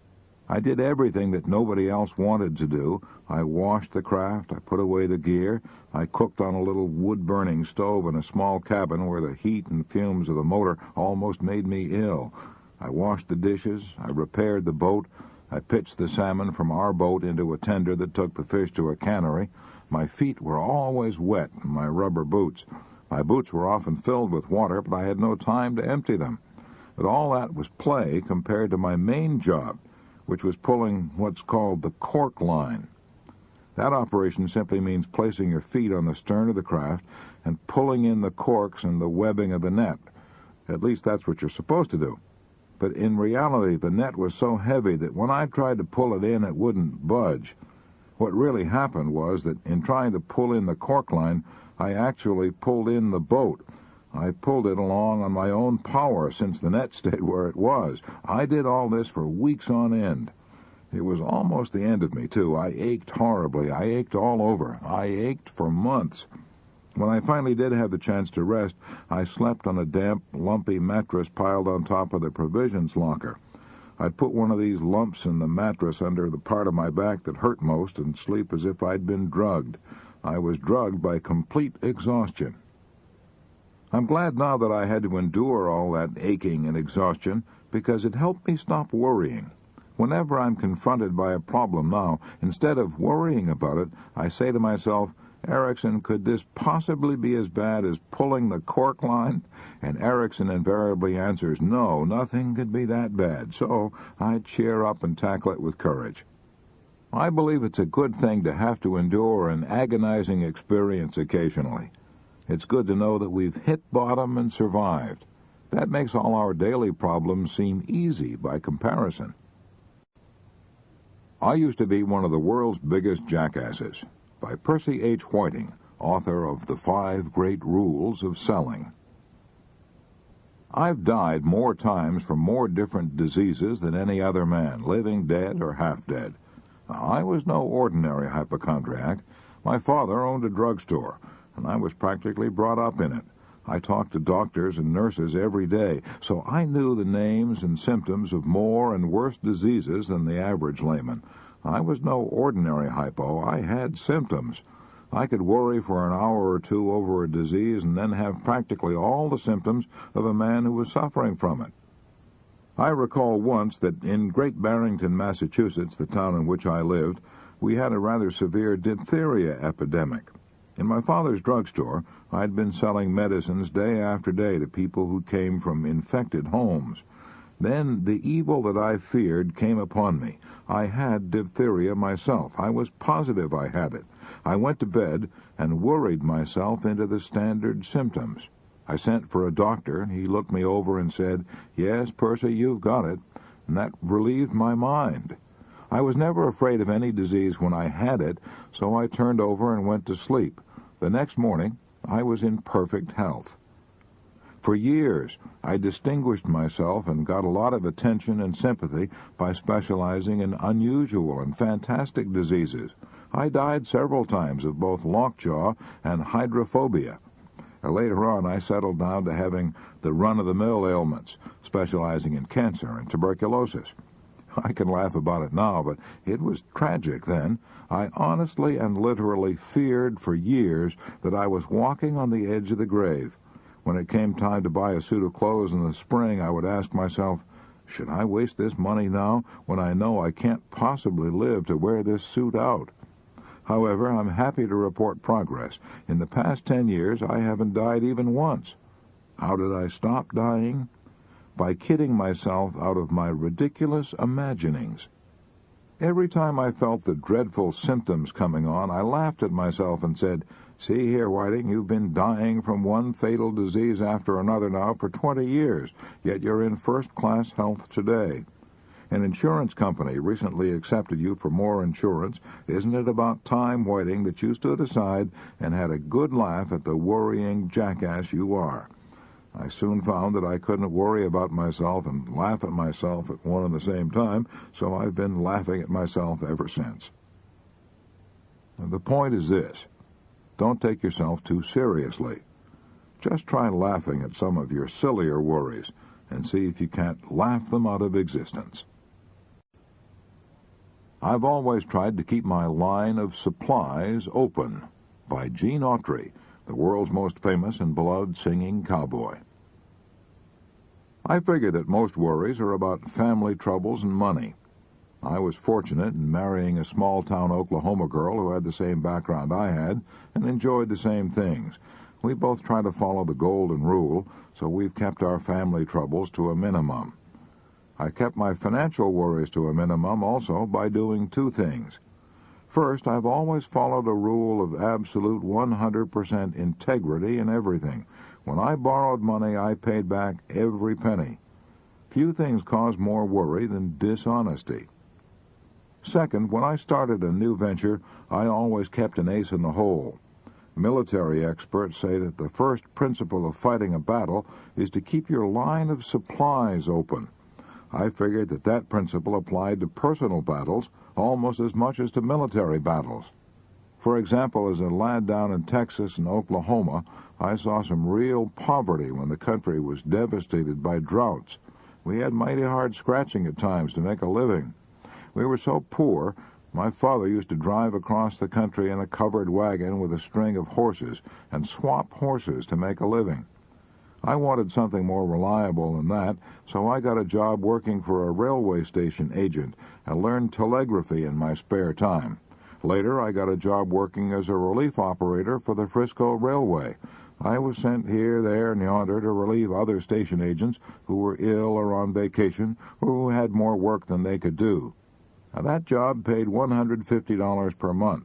I did everything that nobody else wanted to do. I washed the craft, I put away the gear, I cooked on a little wood-burning stove in a small cabin where the heat and fumes of the motor almost made me ill. I washed the dishes, I repaired the boat, I pitched the salmon from our boat into a tender that took the fish to a cannery. My feet were always wet in my rubber boots. My boots were often filled with water, but I had no time to empty them. But all that was play compared to my main job, which was pulling what's called the cork line. That operation simply means placing your feet on the stern of the craft and pulling in the corks and the webbing of the net. At least that's what you're supposed to do. But in reality, the net was so heavy that when I tried to pull it in, it wouldn't budge. What really happened was that in trying to pull in the cork line, I actually pulled in the boat. I pulled it along on my own power since the net stayed where it was. I did all this for weeks on end. It was almost the end of me, too. I ached horribly. I ached all over. I ached for months. When I finally did have the chance to rest, I slept on a damp, lumpy mattress piled on top of the provisions locker. I'd put one of these lumps in the mattress under the part of my back that hurt most and sleep as if I'd been drugged. I was drugged by complete exhaustion. I'm glad now that I had to endure all that aching and exhaustion because it helped me stop worrying. Whenever I'm confronted by a problem now, instead of worrying about it, I say to myself, Erickson, could this possibly be as bad as pulling the cork line? And Erickson invariably answers, no, nothing could be that bad. So I cheer up and tackle it with courage. I believe it's a good thing to have to endure an agonizing experience occasionally. It's good to know that we've hit bottom and survived. That makes all our daily problems seem easy by comparison. I Used to Be One of the World's Biggest Jackasses, by Percy H. Whiting, author of The 5 Great Rules of Selling. I've died more times from more different diseases than any other man, living, dead, or half dead. I was no ordinary hypochondriac. My father owned a drugstore, and I was practically brought up in it. I talked to doctors and nurses every day, so I knew the names and symptoms of more and worse diseases than the average layman. I was no ordinary hypo. I had symptoms. I could worry for an hour or two over a disease and then have practically all the symptoms of a man who was suffering from it. I recall once that in Great Barrington, Massachusetts, the town in which I lived, we had a rather severe diphtheria epidemic. In my father's drugstore, I'd been selling medicines day after day to people who came from infected homes. Then the evil that I feared came upon me. I had diphtheria myself. I was positive I had it. I went to bed and worried myself into the standard symptoms. I sent for a doctor. He looked me over and said, "Yes, Percy, you've got it," and that relieved my mind. I was never afraid of any disease when I had it, so I turned over and went to sleep. The next morning, I was in perfect health. For years, I distinguished myself and got a lot of attention and sympathy by specializing in unusual and fantastic diseases. I died several times of both lockjaw and hydrophobia. Later on, I settled down to having the run-of-the-mill ailments, specializing in cancer and tuberculosis. I can laugh about it now, but it was tragic then. I honestly and literally feared for years that I was walking on the edge of the grave. When it came time to buy a suit of clothes in the spring, I would ask myself, should I waste this money now when I know I can't possibly live to wear this suit out? However, I'm happy to report progress. In the past 10 years, I haven't died even once. How did I stop dying? By kidding myself out of my ridiculous imaginings. Every time I felt the dreadful symptoms coming on, I laughed at myself and said, "See here, Whiting, you've been dying from one fatal disease after another now for 20 years, yet you're in first-class health today. An insurance company recently accepted you for more insurance. Isn't it about time, Whiting, that you stood aside and had a good laugh at the worrying jackass you are?" I soon found that I couldn't worry about myself and laugh at myself at one and the same time, so I've been laughing at myself ever since. The point is this: don't take yourself too seriously. Just try laughing at some of your sillier worries and see if you can't laugh them out of existence. I've always tried to keep my line of supplies open, by Gene Autry, the world's most famous and beloved singing cowboy. I figure that most worries are about family troubles and money. I was fortunate in marrying a small-town Oklahoma girl who had the same background I had and enjoyed the same things. We both try to follow the golden rule, so we've kept our family troubles to a minimum. I kept my financial worries to a minimum also by doing two things. First, I've always followed a rule of absolute 100% integrity in everything. When I borrowed money, I paid back every penny. Few things cause more worry than dishonesty. Second, when I started a new venture, I always kept an ace in the hole. Military experts say that the first principle of fighting a battle is to keep your line of supplies open. I figured that that principle applied to personal battles almost as much as to military battles. For example, as a lad down in Texas and Oklahoma, I saw some real poverty when the country was devastated by droughts. We had mighty hard scratching at times to make a living. We were so poor, my father used to drive across the country in a covered wagon with a string of horses and swap horses to make a living. I wanted something more reliable than that, so I got a job working for a railway station agent and learned telegraphy in my spare time. Later, I got a job working as a relief operator for the Frisco Railway. I was sent here, there, and yonder to relieve other station agents who were ill or on vacation or who had more work than they could do. Now, that job paid $150 per month.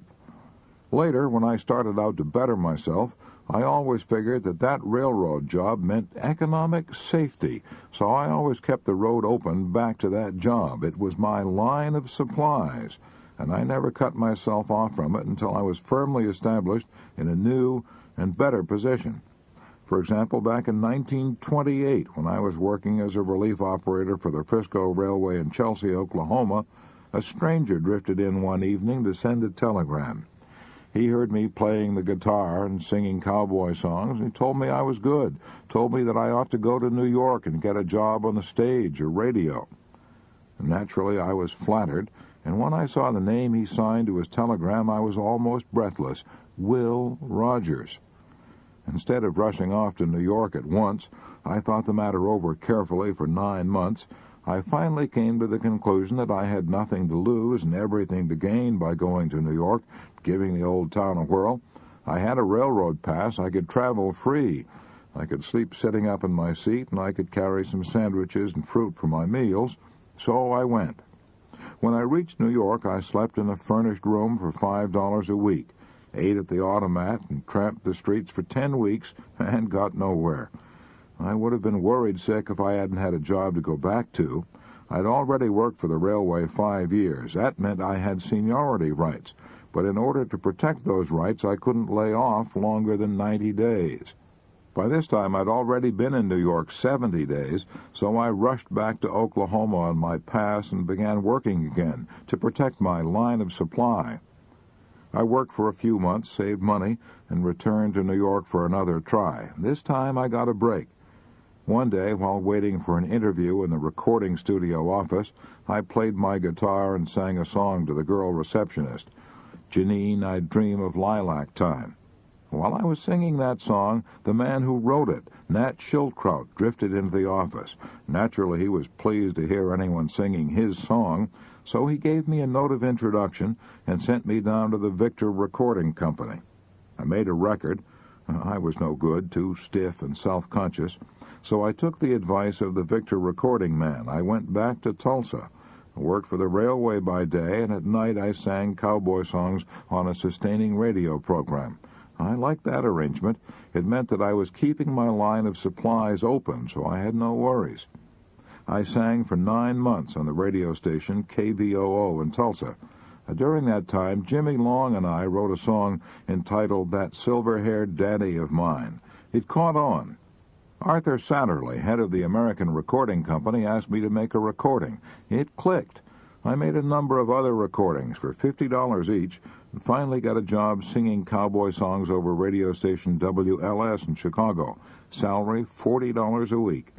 Later, when I started out to better myself, I always figured that that railroad job meant economic safety, so I always kept the road open back to that job. It was my line of supplies, and I never cut myself off from it until I was firmly established in a new and better position. For example, back in 1928, when I was working as a relief operator for the Frisco Railway in Chelsea, Oklahoma, a stranger drifted in one evening to send a telegram. He heard me playing the guitar and singing cowboy songs, and he told me I was good, told me that I ought to go to New York and get a job on the stage or radio. And naturally, I was flattered, and when I saw the name he signed to his telegram, I was almost breathless. Will Rogers. Instead of rushing off to New York at once, I thought the matter over carefully for 9 months. I finally came to the conclusion that I had nothing to lose and everything to gain by going to New York, giving the old town a whirl. I had a railroad pass. I could travel free. I could sleep sitting up in my seat, and I could carry some sandwiches and fruit for my meals. So I went. When I reached New York, I slept in a furnished room for $5 a week, ate at the automat, and tramped the streets for 10 weeks and got nowhere. I would have been worried sick if I hadn't had a job to go back to. I'd already worked for the railway 5 years. That meant I had seniority rights, but in order to protect those rights, I couldn't lay off longer than 90 days. By this time, I'd already been in New York 70 days, so I rushed back to Oklahoma on my pass and began working again to protect my line of supply. I worked for a few months, saved money, and returned to New York for another try. This time I got a break. One day, while waiting for an interview in the recording studio office, I played my guitar and sang a song to the girl receptionist, "Janine, I Dream of Lilac Time." While I was singing that song, the man who wrote it, Nat Schildkraut, drifted into the office. Naturally, he was pleased to hear anyone singing his song, so he gave me a note of introduction and sent me down to the Victor Recording Company. I made a record. I was no good, too stiff and self-conscious. So I took the advice of the Victor recording man. I went back to Tulsa. I worked for the railway by day, and at night I sang cowboy songs on a sustaining radio program. I liked that arrangement. It meant that I was keeping my line of supplies open, so I had no worries. I sang for 9 months on the radio station KVOO in Tulsa. During that time, Jimmy Long and I wrote a song entitled "That Silver-Haired Daddy of Mine." It caught on. Arthur Satterley, head of the American Recording Company, asked me to make a recording. It clicked. I made a number of other recordings for $50 each and finally got a job singing cowboy songs over radio station WLS in Chicago. Salary $40 a week.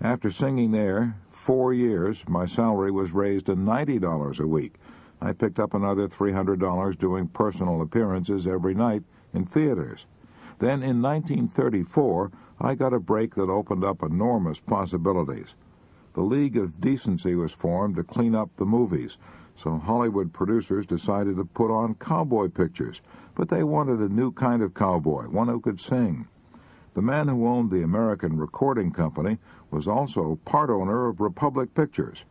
After singing there 4 years, my salary was raised to $90 a week. I picked up another $300 doing personal appearances every night in theaters. Then in 1934, I got a break that opened up enormous possibilities. The League of Decency was formed to clean up the movies, so Hollywood producers decided to put on cowboy pictures, but they wanted a new kind of cowboy, one who could sing. The man who owned the American Recording Company was also part owner of Republic Pictures.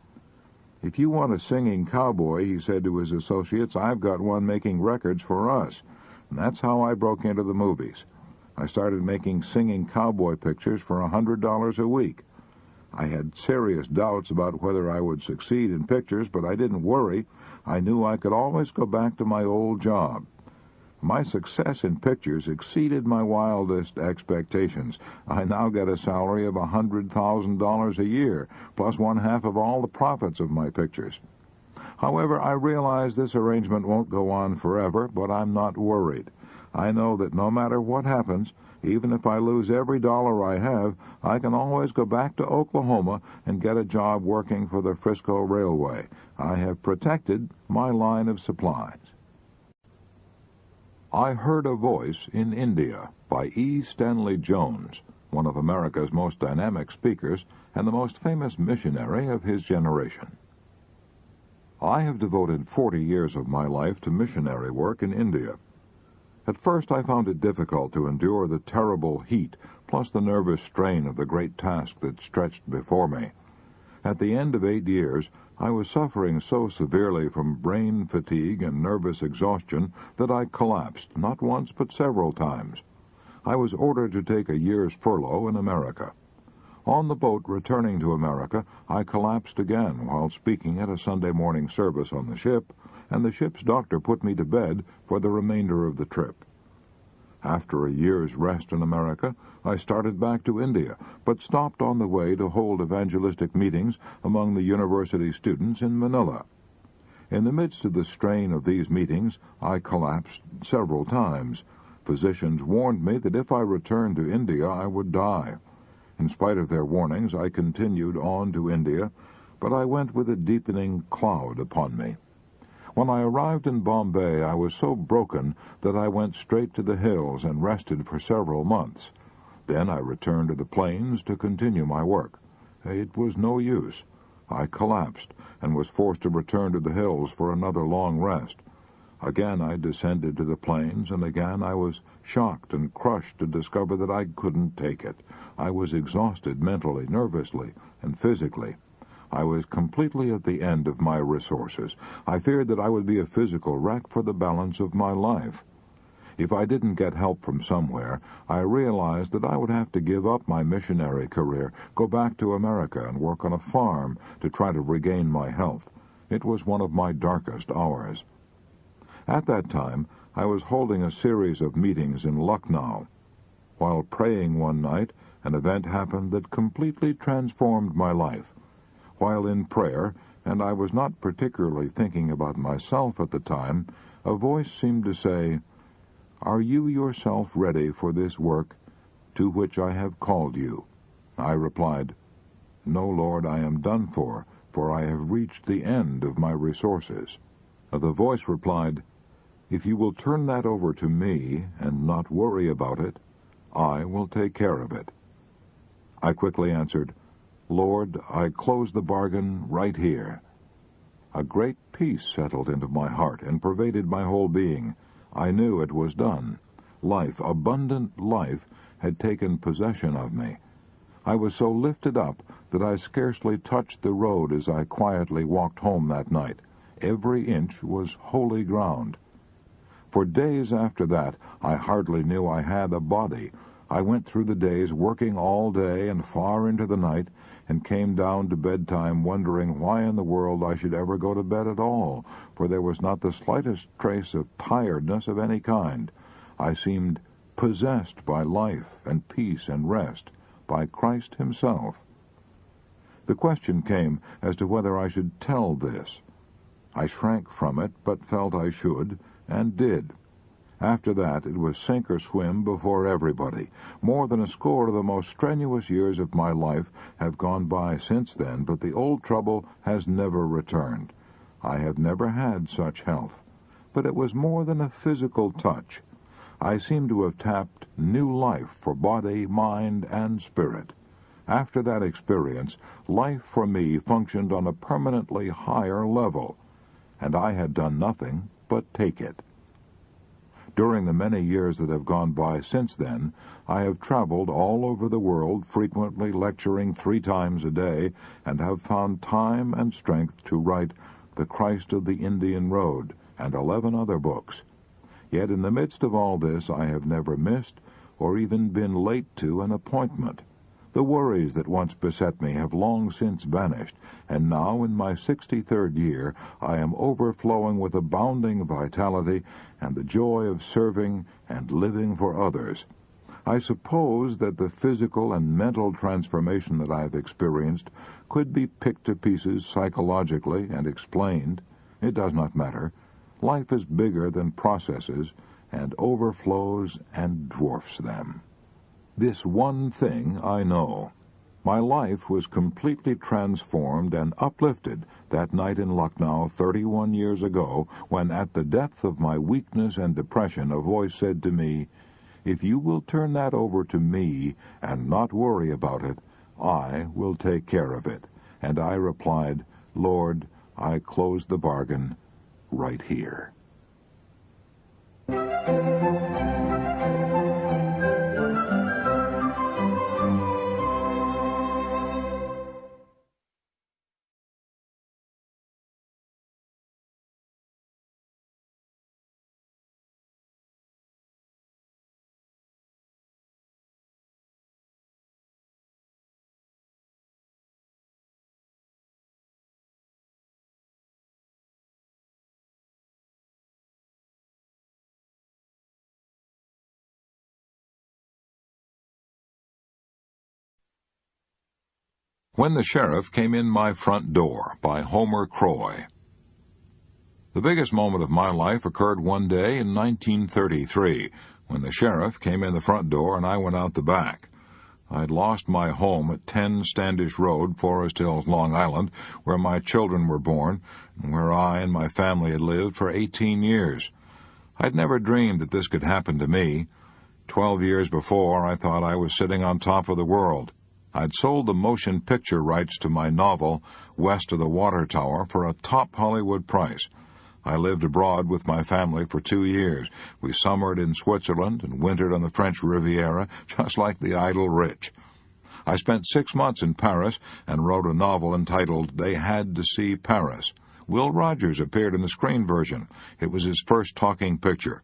"If you want a singing cowboy," he said to his associates, "I've got one making records for us." And that's how I broke into the movies. I started making singing cowboy pictures for $100 a week. I had serious doubts about whether I would succeed in pictures, but I didn't worry. I knew I could always go back to my old job. My success in pictures exceeded my wildest expectations. I now get a salary of $100,000 a year, plus one-half of all the profits of my pictures. However, I realize this arrangement won't go on forever, but I'm not worried. I know that no matter what happens, even if I lose every dollar I have, I can always go back to Oklahoma and get a job working for the Frisco Railway. I have protected my line of supplies. I Heard a Voice in India by E. Stanley Jones, one of America's most dynamic speakers and the most famous missionary of his generation. I have devoted 40 years of my life to missionary work in India. At first I found it difficult to endure the terrible heat, plus the nervous strain of the great task that stretched before me. At the end of 8 years, I was suffering so severely from brain fatigue and nervous exhaustion that I collapsed, not once but several times. I was ordered to take a year's furlough in America. On the boat returning to America, I collapsed again while speaking at a Sunday morning service on the ship, and the ship's doctor put me to bed for the remainder of the trip. After a year's rest in America, I started back to India, but stopped on the way to hold evangelistic meetings among the university students in Manila. In the midst of the strain of these meetings, I collapsed several times. Physicians warned me that if I returned to India, I would die. In spite of their warnings, I continued on to India, but I went with a deepening cloud upon me. When I arrived in Bombay, I was so broken that I went straight to the hills and rested for several months. Then I returned to the plains to continue my work. It was no use. I collapsed and was forced to return to the hills for another long rest. Again I descended to the plains, and again I was shocked and crushed to discover that I couldn't take it. I was exhausted mentally, nervously, and physically. I was completely at the end of my resources. I feared that I would be a physical wreck for the balance of my life. If I didn't get help from somewhere, I realized that I would have to give up my missionary career, go back to America and work on a farm to try to regain my health. It was one of my darkest hours. At that time, I was holding a series of meetings in Lucknow. While praying one night, an event happened that completely transformed my life. While in prayer, and I was not particularly thinking about myself at the time, a voice seemed to say, "Are you yourself ready for this work to which I have called you?" I replied, "No, Lord, I am done for I have reached the end of my resources." The voice replied, "If you will turn that over to me and not worry about it, I will take care of it." I quickly answered, "Lord, I close the bargain right here." A great peace settled into my heart and pervaded my whole being. I knew it was done. Life, abundant life, had taken possession of me. I was so lifted up that I scarcely touched the road as I quietly walked home that night. Every inch was holy ground. For days after that, I hardly knew I had a body. I went through the days working all day and far into the night, and came down to bedtime wondering why in the world I should ever go to bed at all, for there was not the slightest trace of tiredness of any kind. I seemed possessed by life and peace and rest, by Christ himself. The question came as to whether I should tell this. I shrank from it, but felt I should, and did. After that, it was sink or swim before everybody. More than a score of the most strenuous years of my life have gone by since then, but the old trouble has never returned. I have never had such health. But it was more than a physical touch. I seem to have tapped new life for body, mind, and spirit. After that experience, life for me functioned on a permanently higher level, and I had done nothing but take it. During the many years that have gone by since then, I have traveled all over the world, frequently lecturing 3 times a day, and have found time and strength to write The Christ of the Indian Road and 11 other books. Yet in the midst of all this, I have never missed or even been late to an appointment. The worries that once beset me have long since vanished, and now in my 63rd year I am overflowing with abounding vitality and the joy of serving and living for others. I suppose that the physical and mental transformation that I have experienced could be picked to pieces psychologically and explained. It does not matter. Life is bigger than processes and overflows and dwarfs them. This one thing I know. My life was completely transformed and uplifted that night in Lucknow 31 years ago when, at the depth of my weakness and depression, a voice said to me, "If you will turn that over to me and not worry about it, I will take care of it." And I replied, "Lord, I close the bargain right here." When the Sheriff Came in My Front Door by Homer Croy. The biggest moment of my life occurred one day in 1933, when the sheriff came in the front door and I went out the back. I'd lost my home at 10 Standish Road, Forest Hills, Long Island, where my children were born, and where I and my family had lived for 18 years. I'd never dreamed that this could happen to me. 12 years before, I thought I was sitting on top of the world. I'd sold the motion picture rights to my novel, West of the Water Tower, for a top Hollywood price. I lived abroad with my family for 2 years. We summered in Switzerland and wintered on the French Riviera, just like the idle rich. I spent 6 months in Paris and wrote a novel entitled They Had to See Paris. Will Rogers appeared in the screen version. It was his first talking picture.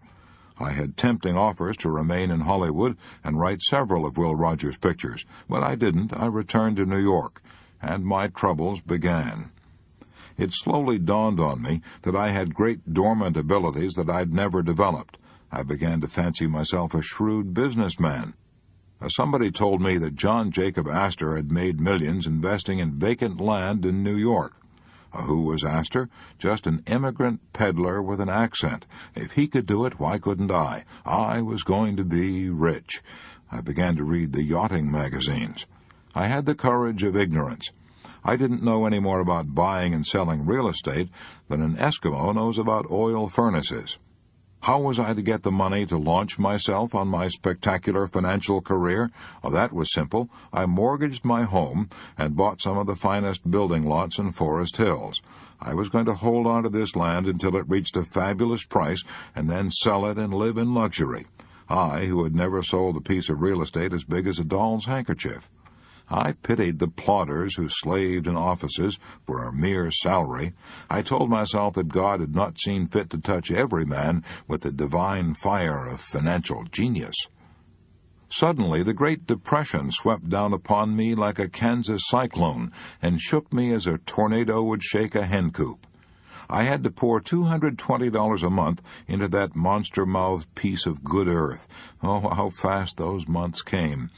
I had tempting offers to remain in Hollywood and write several of Will Rogers' pictures. When I didn't, I returned to New York, and my troubles began. It slowly dawned on me that I had great dormant abilities that I'd never developed. I began to fancy myself a shrewd businessman. Somebody told me that John Jacob Astor had made millions investing in vacant land in New York. Who was Astor? Just an immigrant peddler with an accent. If he could do it, why couldn't I? I was going to be rich. I began to read the yachting magazines. I had the courage of ignorance. I didn't know any more about buying and selling real estate than an Eskimo knows about oil furnaces. How was I to get the money to launch myself on my spectacular financial career? Oh, that was simple. I mortgaged my home and bought some of the finest building lots in Forest Hills. I was going to hold on to this land until it reached a fabulous price and then sell it and live in luxury. I, who had never sold a piece of real estate as big as a doll's handkerchief. I pitied the plodders who slaved in offices for a mere salary. I told myself that God had not seen fit to touch every man with the divine fire of financial genius. Suddenly, the Great Depression swept down upon me like a Kansas cyclone and shook me as a tornado would shake a hen coop. I had to pour $220 a month into that monster-mouthed piece of good earth. Oh, how fast those months came.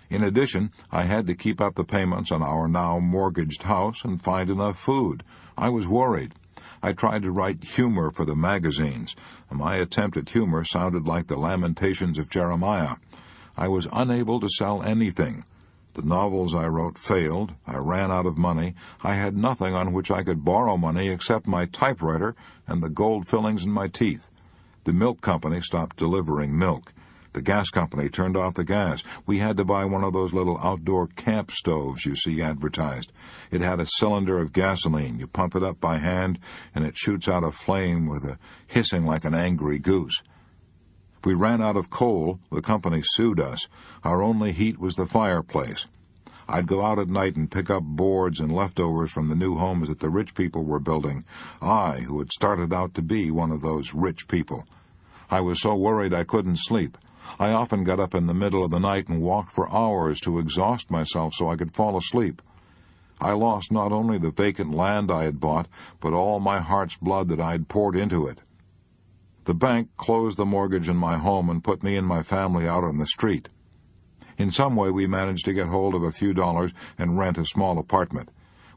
In addition, I had to keep up the payments on our now mortgaged house and find enough food. I was worried. I tried to write humor for the magazines. My attempt at humor sounded like the Lamentations of Jeremiah. I was unable to sell anything. The novels I wrote failed. I ran out of money. I had nothing on which I could borrow money except my typewriter and the gold fillings in my teeth. The milk company stopped delivering milk. The gas company turned off the gas. We had to buy one of those little outdoor camp stoves you see advertised. It had a cylinder of gasoline. You pump it up by hand, and it shoots out a flame with a hissing like an angry goose. We ran out of coal. The company sued us. Our only heat was the fireplace. I'd go out at night and pick up boards and leftovers from the new homes that the rich people were building. I, who had started out to be one of those rich people. I was so worried I couldn't sleep. I often got up in the middle of the night and walked for hours to exhaust myself so I could fall asleep. I lost not only the vacant land I had bought, but all my heart's blood that I had poured into it. The bank closed the mortgage on my home and put me and my family out on the street. In some way we managed to get hold of a few dollars and rent a small apartment.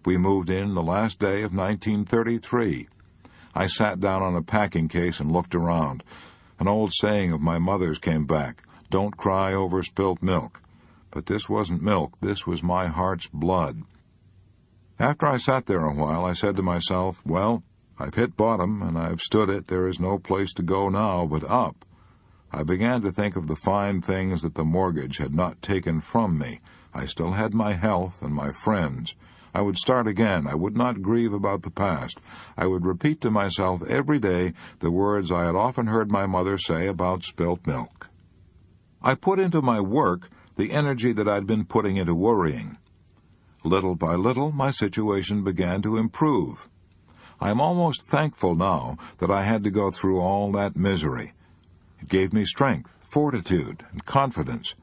We moved in the last day of 1933. I sat down on a packing case and looked around. An old saying of my mother's came back, "Don't cry over spilt milk." But this wasn't milk, this was my heart's blood. After I sat there a while, I said to myself, well, I've hit bottom and I've stood it. There is no place to go now but up. I began to think of the fine things that the mortgage had not taken from me. I still had my health and my friends. I would start again. I would not grieve about the past. I would repeat to myself every day the words I had often heard my mother say about spilt milk. I put into my work the energy that I'd been putting into worrying. Little by little, my situation began to improve. I am almost thankful now that I had to go through all that misery. It gave me strength, fortitude, and confidence.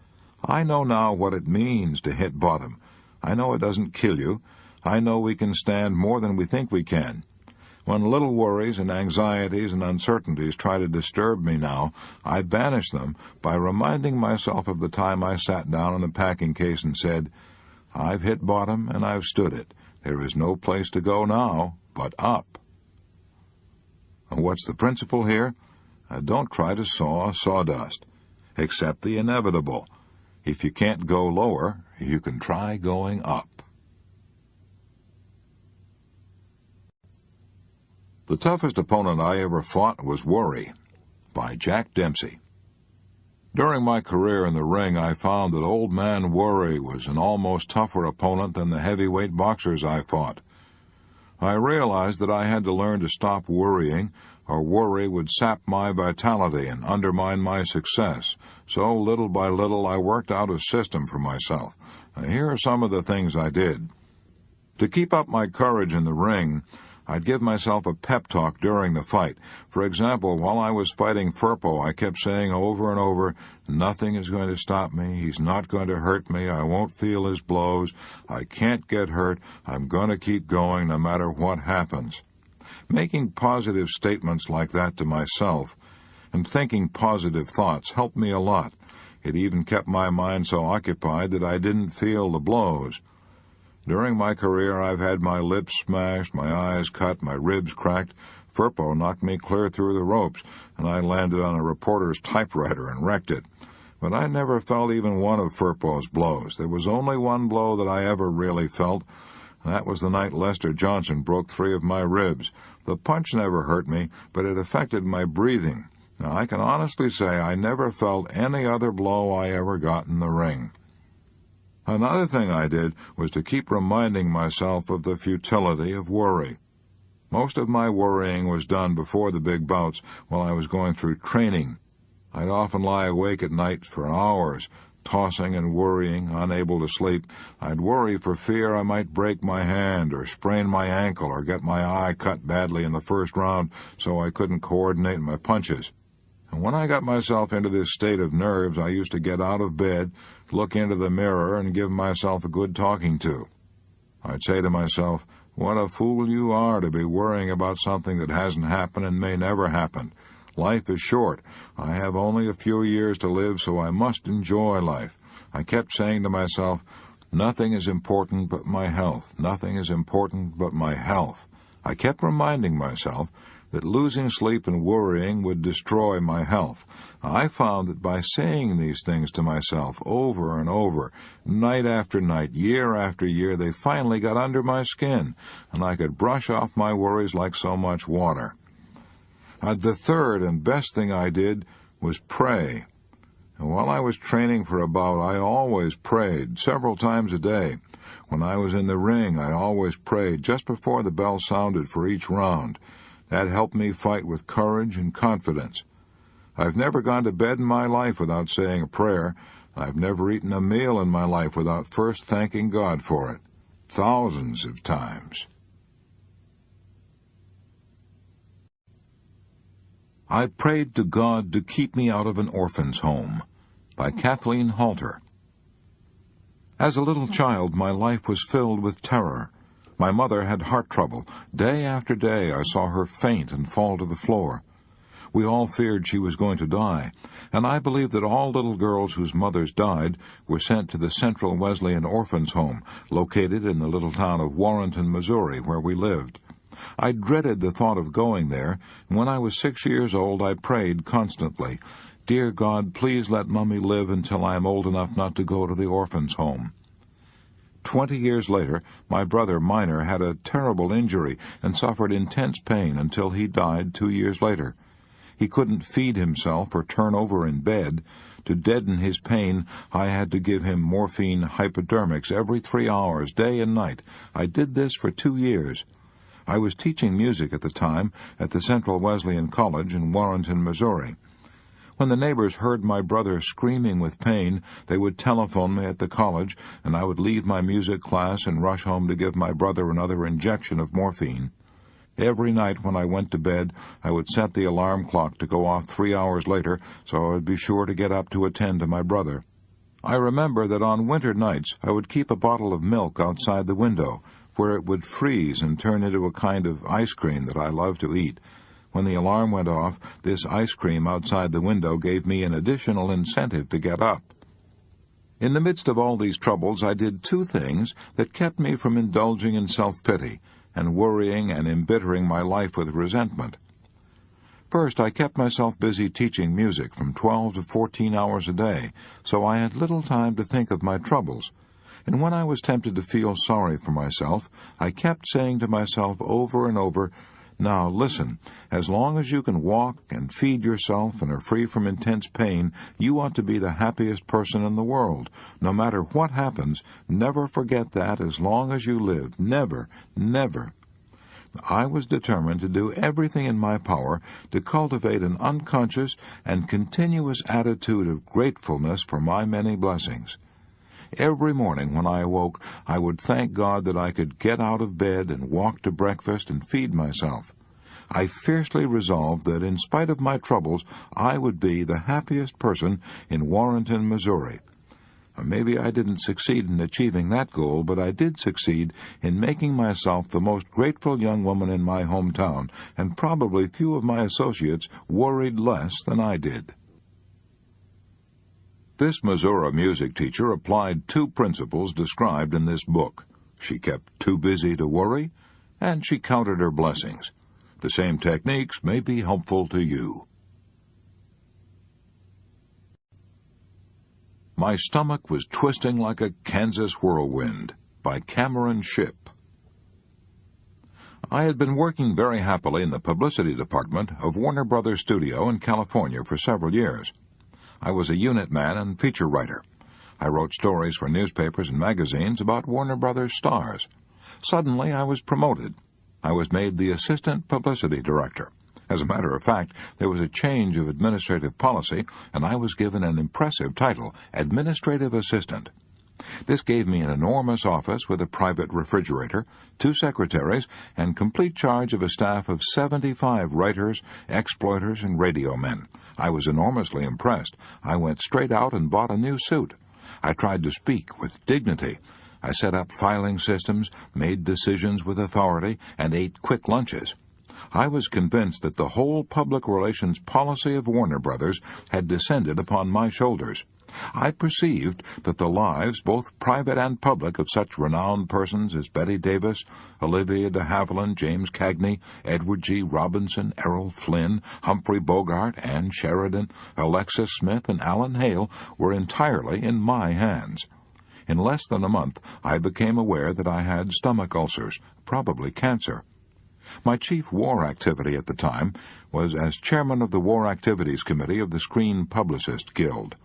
I know now what it means to hit bottom. I know it doesn't kill you. I know we can stand more than we think we can. When little worries and anxieties and uncertainties try to disturb me now, I banish them by reminding myself of the time I sat down in the packing case and said, I've hit bottom and I've stood it. There is no place to go now but up. And what's the principle here? Don't try to saw sawdust. Accept the inevitable. If you can't go lower, you can try going up. The toughest opponent I ever fought was worry, by Jack Dempsey. During my career in the ring, I found that old man worry was an almost tougher opponent than the heavyweight boxers I fought. I realized that I had to learn to stop worrying, or worry would sap my vitality and undermine my success. So, little by little, I worked out a system for myself. Now, here are some of the things I did. To keep up my courage in the ring, I'd give myself a pep talk during the fight. For example, while I was fighting Firpo, I kept saying over and over, nothing is going to stop me, he's not going to hurt me, I won't feel his blows, I can't get hurt, I'm going to keep going no matter what happens. Making positive statements like that to myself and thinking positive thoughts helped me a lot. It even kept my mind so occupied that I didn't feel the blows. During my career, I've had my lips smashed, my eyes cut, my ribs cracked. Firpo knocked me clear through the ropes, and I landed on a reporter's typewriter and wrecked it. But I never felt even one of Firpo's blows. There was only one blow that I ever really felt, and that was the night Lester Johnson broke 3 of my ribs. The punch never hurt me, but it affected my breathing. Now, I can honestly say I never felt any other blow I ever got in the ring. Another thing I did was to keep reminding myself of the futility of worry. Most of my worrying was done before the big bouts while I was going through training. I'd often lie awake at night for hours, tossing and worrying, unable to sleep. I'd worry for fear I might break my hand or sprain my ankle or get my eye cut badly in the first round so I couldn't coordinate my punches. And when I got myself into this state of nerves, I used to get out of bed, look into the mirror, and give myself a good talking to. I'd say to myself, what a fool you are to be worrying about something that hasn't happened and may never happen. Life is short. I have only a few years to live, so I must enjoy life. I kept saying to myself, nothing is important but my health. Nothing is important but my health. I kept reminding myself that losing sleep and worrying would destroy my health. I found that by saying these things to myself over and over, night after night, year after year, they finally got under my skin, and I could brush off my worries like so much water. The third and best thing I did was pray. And while I was training for a bout, I always prayed, several times a day. When I was in the ring, I always prayed just before the bell sounded for each round. That helped me fight with courage and confidence. I've never gone to bed in my life without saying a prayer. I've never eaten a meal in my life without first thanking God for it. Thousands of times. I prayed to God to keep me out of an orphan's home. by Kathleen Halter. As a little child, my life was filled with terror. My mother had heart trouble. Day after day, I saw her faint and fall to the floor. We all feared she was going to die, and I believe that all little girls whose mothers died were sent to the Central Wesleyan Orphans' Home, located in the little town of Warrenton, Missouri, where we lived. I dreaded the thought of going there, and when I was 6 years old, I prayed constantly, "Dear God, please let Mummy live until I am old enough not to go to the orphans' home." 20 years later, my brother Minor had a terrible injury and suffered intense pain until he died 2 years later. He couldn't feed himself or turn over in bed. To deaden his pain, I had to give him morphine hypodermics every 3 hours, day and night. I did this for 2 years. I was teaching music at the time at the Central Wesleyan College in Warrenton, Missouri. When the neighbors heard my brother screaming with pain, they would telephone me at the college, and I would leave my music class and rush home to give my brother another injection of morphine. Every night when I went to bed, I would set the alarm clock to go off 3 hours later, so I would be sure to get up to attend to my brother. I remember that on winter nights I would keep a bottle of milk outside the window, where it would freeze and turn into a kind of ice cream that I loved to eat. When the alarm went off, this ice cream outside the window gave me an additional incentive to get up. In the midst of all these troubles, I did 2 things that kept me from indulging in self-pity and worrying and embittering my life with resentment. First, I kept myself busy teaching music from 12 to 14 hours a day, so I had little time to think of my troubles. And when I was tempted to feel sorry for myself, I kept saying to myself over and over, "Now listen, as long as you can walk and feed yourself and are free from intense pain, you ought to be the happiest person in the world. No matter what happens, never forget that as long as you live. Never, never." I was determined to do everything in my power to cultivate an unconscious and continuous attitude of gratefulness for my many blessings. Every morning when I awoke, I would thank God that I could get out of bed and walk to breakfast and feed myself. I fiercely resolved that in spite of my troubles, I would be the happiest person in Warrenton, Missouri. Maybe I didn't succeed in achieving that goal, but I did succeed in making myself the most grateful young woman in my hometown, and probably few of my associates worried less than I did. This Missouri music teacher applied 2 principles described in this book. She kept too busy to worry, and she counted her blessings. The same techniques may be helpful to you. My Stomach Was Twisting Like a Kansas Whirlwind by Cameron Shipp. I had been working very happily in the publicity department of Warner Brothers Studio in California for several years. I was a unit man and feature writer. I wrote stories for newspapers and magazines about Warner Brothers stars. Suddenly, I was promoted. I was made the assistant publicity director. As a matter of fact, there was a change of administrative policy, and I was given an impressive title, administrative assistant. This gave me an enormous office with a private refrigerator, 2 secretaries, and complete charge of a staff of 75 writers, exploiters, and radio men. I was enormously impressed. I went straight out and bought a new suit. I tried to speak with dignity. I set up filing systems, made decisions with authority, and ate quick lunches. I was convinced that the whole public relations policy of Warner Brothers had descended upon my shoulders. I perceived that the lives, both private and public, of such renowned persons as Bette Davis, Olivia de Havilland, James Cagney, Edward G. Robinson, Errol Flynn, Humphrey Bogart, Ann Sheridan, Alexis Smith, and Alan Hale were entirely in my hands. In less than a month, I became aware that I had stomach ulcers, probably cancer. My chief war activity at the time was as chairman of the War Activities Committee of the Screen Publicist Guild.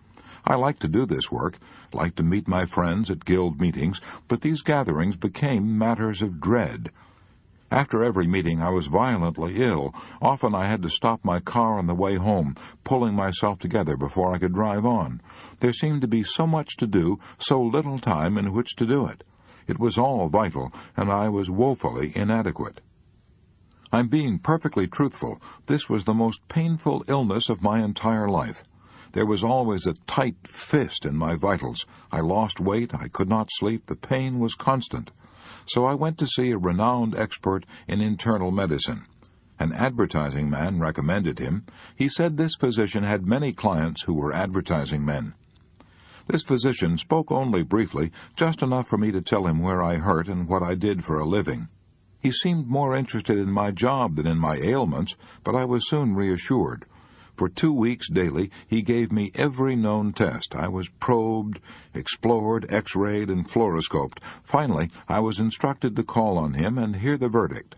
I liked to do this work, liked to meet my friends at guild meetings, but these gatherings became matters of dread. After every meeting I was violently ill. Often I had to stop my car on the way home, pulling myself together before I could drive on. There seemed to be so much to do, so little time in which to do it. It was all vital, and I was woefully inadequate. I'm being perfectly truthful. This was the most painful illness of my entire life. There was always a tight fist in my vitals. I lost weight, I could not sleep, the pain was constant. So I went to see a renowned expert in internal medicine. An advertising man recommended him. He said this physician had many clients who were advertising men. This physician spoke only briefly, just enough for me to tell him where I hurt and what I did for a living. He seemed more interested in my job than in my ailments, but I was soon reassured. For 2 weeks daily, he gave me every known test. I was probed, explored, x-rayed, and fluoroscoped. Finally, I was instructed to call on him and hear the verdict.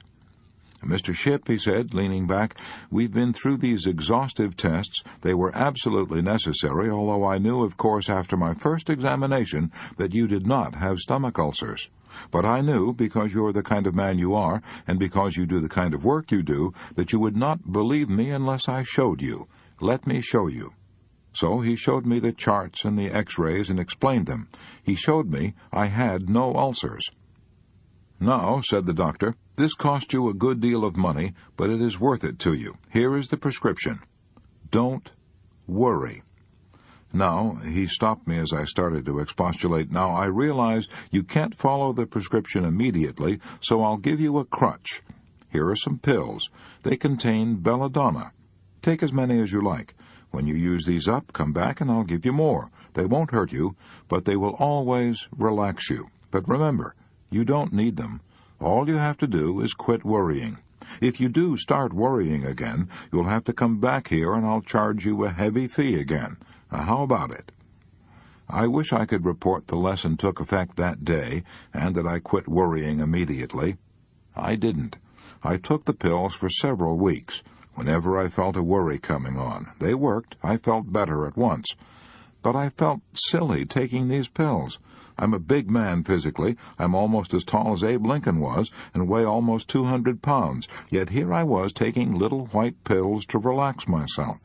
"Mr. Shipp," he said, leaning back, "we've been through these exhaustive tests. They were absolutely necessary, although I knew, of course, after my first examination that you did not have stomach ulcers. But I knew, because you're the kind of man you are, and because you do the kind of work you do, that you would not believe me unless I showed you. Let me show you." So he showed me the charts and the x-rays and explained them. He showed me I had no ulcers. "Now," said the doctor, "this cost you a good deal of money, but it is worth it to you. Here is the prescription. Don't worry." Now, he stopped me as I started to expostulate. "Now, I realize you can't follow the prescription immediately, so I'll give you a crutch. Here are some pills. They contain belladonna. Take as many as you like. When you use these up, come back and I'll give you more. They won't hurt you, but they will always relax you. But remember, you don't need them. All you have to do is quit worrying. If you do start worrying again, you'll have to come back here and I'll charge you a heavy fee again. Now, how about it?" I wish I could report the lesson took effect that day and that I quit worrying immediately. I didn't. I took the pills for several weeks. Whenever I felt a worry coming on, they worked. I felt better at once. But I felt silly taking these pills. I'm a big man physically. I'm almost as tall as Abe Lincoln was and weigh almost 200 pounds. Yet here I was taking little white pills to relax myself.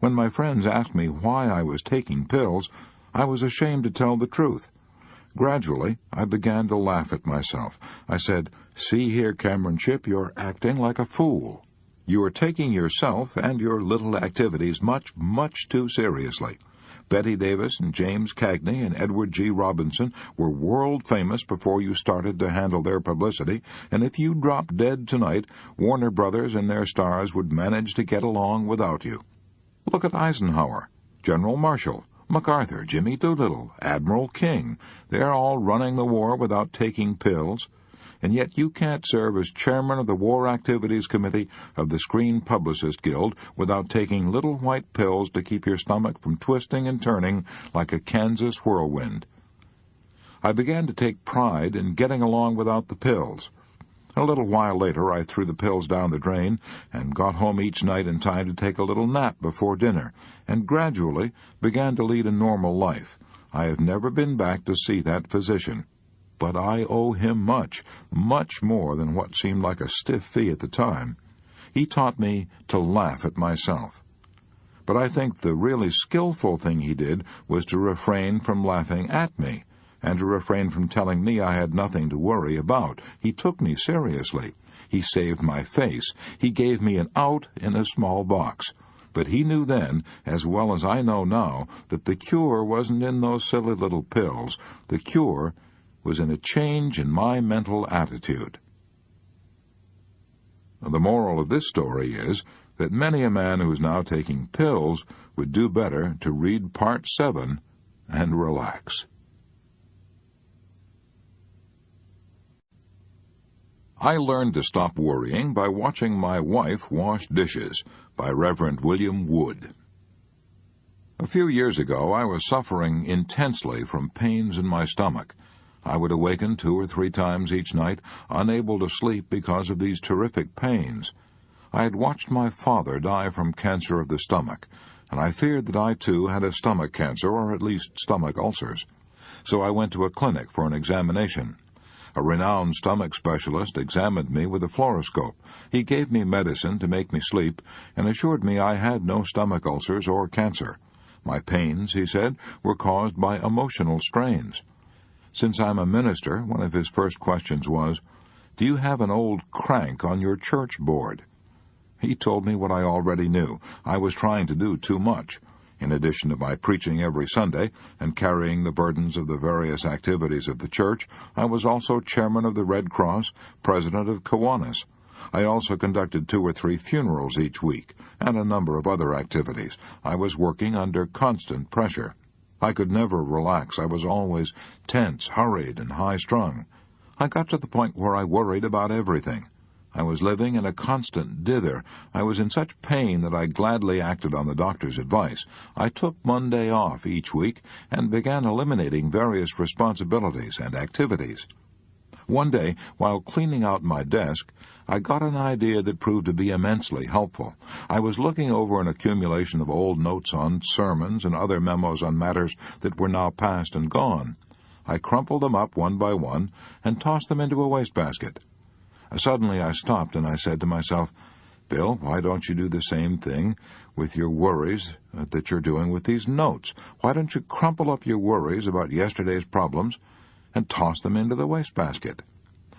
When my friends asked me why I was taking pills, I was ashamed to tell the truth. Gradually, I began to laugh at myself. I said, "See here, Cameron Shipp, you're acting like a fool. You are taking yourself and your little activities much, much too seriously. Betty Davis and James Cagney and Edward G. Robinson were world-famous before you started to handle their publicity, and if you dropped dead tonight, Warner Brothers and their stars would manage to get along without you. Look at Eisenhower, General Marshall, MacArthur, Jimmy Doolittle, Admiral King. They're all running the war without taking pills. And yet you can't serve as chairman of the War Activities Committee of the Screen Publicist Guild without taking little white pills to keep your stomach from twisting and turning like a Kansas whirlwind." I began to take pride in getting along without the pills. A little while later I threw the pills down the drain and got home each night in time to take a little nap before dinner, and gradually began to lead a normal life. I have never been back to see that physician. But I owe him much, much more than what seemed like a stiff fee at the time. He taught me to laugh at myself. But I think the really skillful thing he did was to refrain from laughing at me, and to refrain from telling me I had nothing to worry about. He took me seriously. He saved my face. He gave me an out in a small box. But he knew then, as well as I know now, that the cure wasn't in those silly little pills. The cure was in a change in my mental attitude. The moral of this story is that many a man who is now taking pills would do better to read Part 7 and relax. I Learned to Stop Worrying by Watching My Wife Wash Dishes by Reverend William Wood. A few years ago, I was suffering intensely from pains in my stomach. I would awaken 2 or 3 times each night, unable to sleep because of these terrific pains. I had watched my father die from cancer of the stomach, and I feared that I too had a stomach cancer, or at least stomach ulcers. So I went to a clinic for an examination. A renowned stomach specialist examined me with a fluoroscope. He gave me medicine to make me sleep, and assured me I had no stomach ulcers or cancer. My pains, he said, were caused by emotional strains. Since I'm a minister, one of his first questions was, "Do you have an old crank on your church board?" He told me what I already knew. I was trying to do too much. In addition to my preaching every Sunday and carrying the burdens of the various activities of the church, I was also chairman of the Red Cross, president of Kiwanis. I also conducted 2 or 3 funerals each week, and a number of other activities. I was working under constant pressure. I could never relax. I was always tense, hurried, and high-strung. I got to the point where I worried about everything. I was living in a constant dither. I was in such pain that I gladly acted on the doctor's advice. I took Monday off each week and began eliminating various responsibilities and activities. One day, while cleaning out my desk, I got an idea that proved to be immensely helpful. I was looking over an accumulation of old notes on sermons and other memos on matters that were now past and gone. I crumpled them up one by one and tossed them into a wastebasket. Suddenly I stopped and I said to myself, "Bill, why don't you do the same thing with your worries that you're doing with these notes? Why don't you crumple up your worries about yesterday's problems and toss them into the wastebasket?"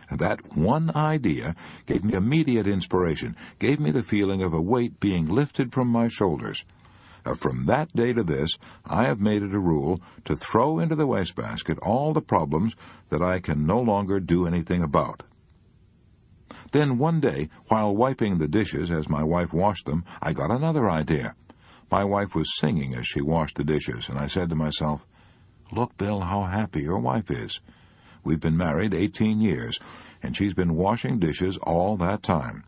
And that one idea gave me immediate inspiration, gave me the feeling of a weight being lifted from my shoulders. From that day to this, I have made it a rule to throw into the wastebasket all the problems that I can no longer do anything about. Then one day, while wiping the dishes as my wife washed them, I got another idea. My wife was singing as she washed the dishes, and I said to myself, "Look, Bill, how happy your wife is. We've been married 18 years, and she's been washing dishes all that time.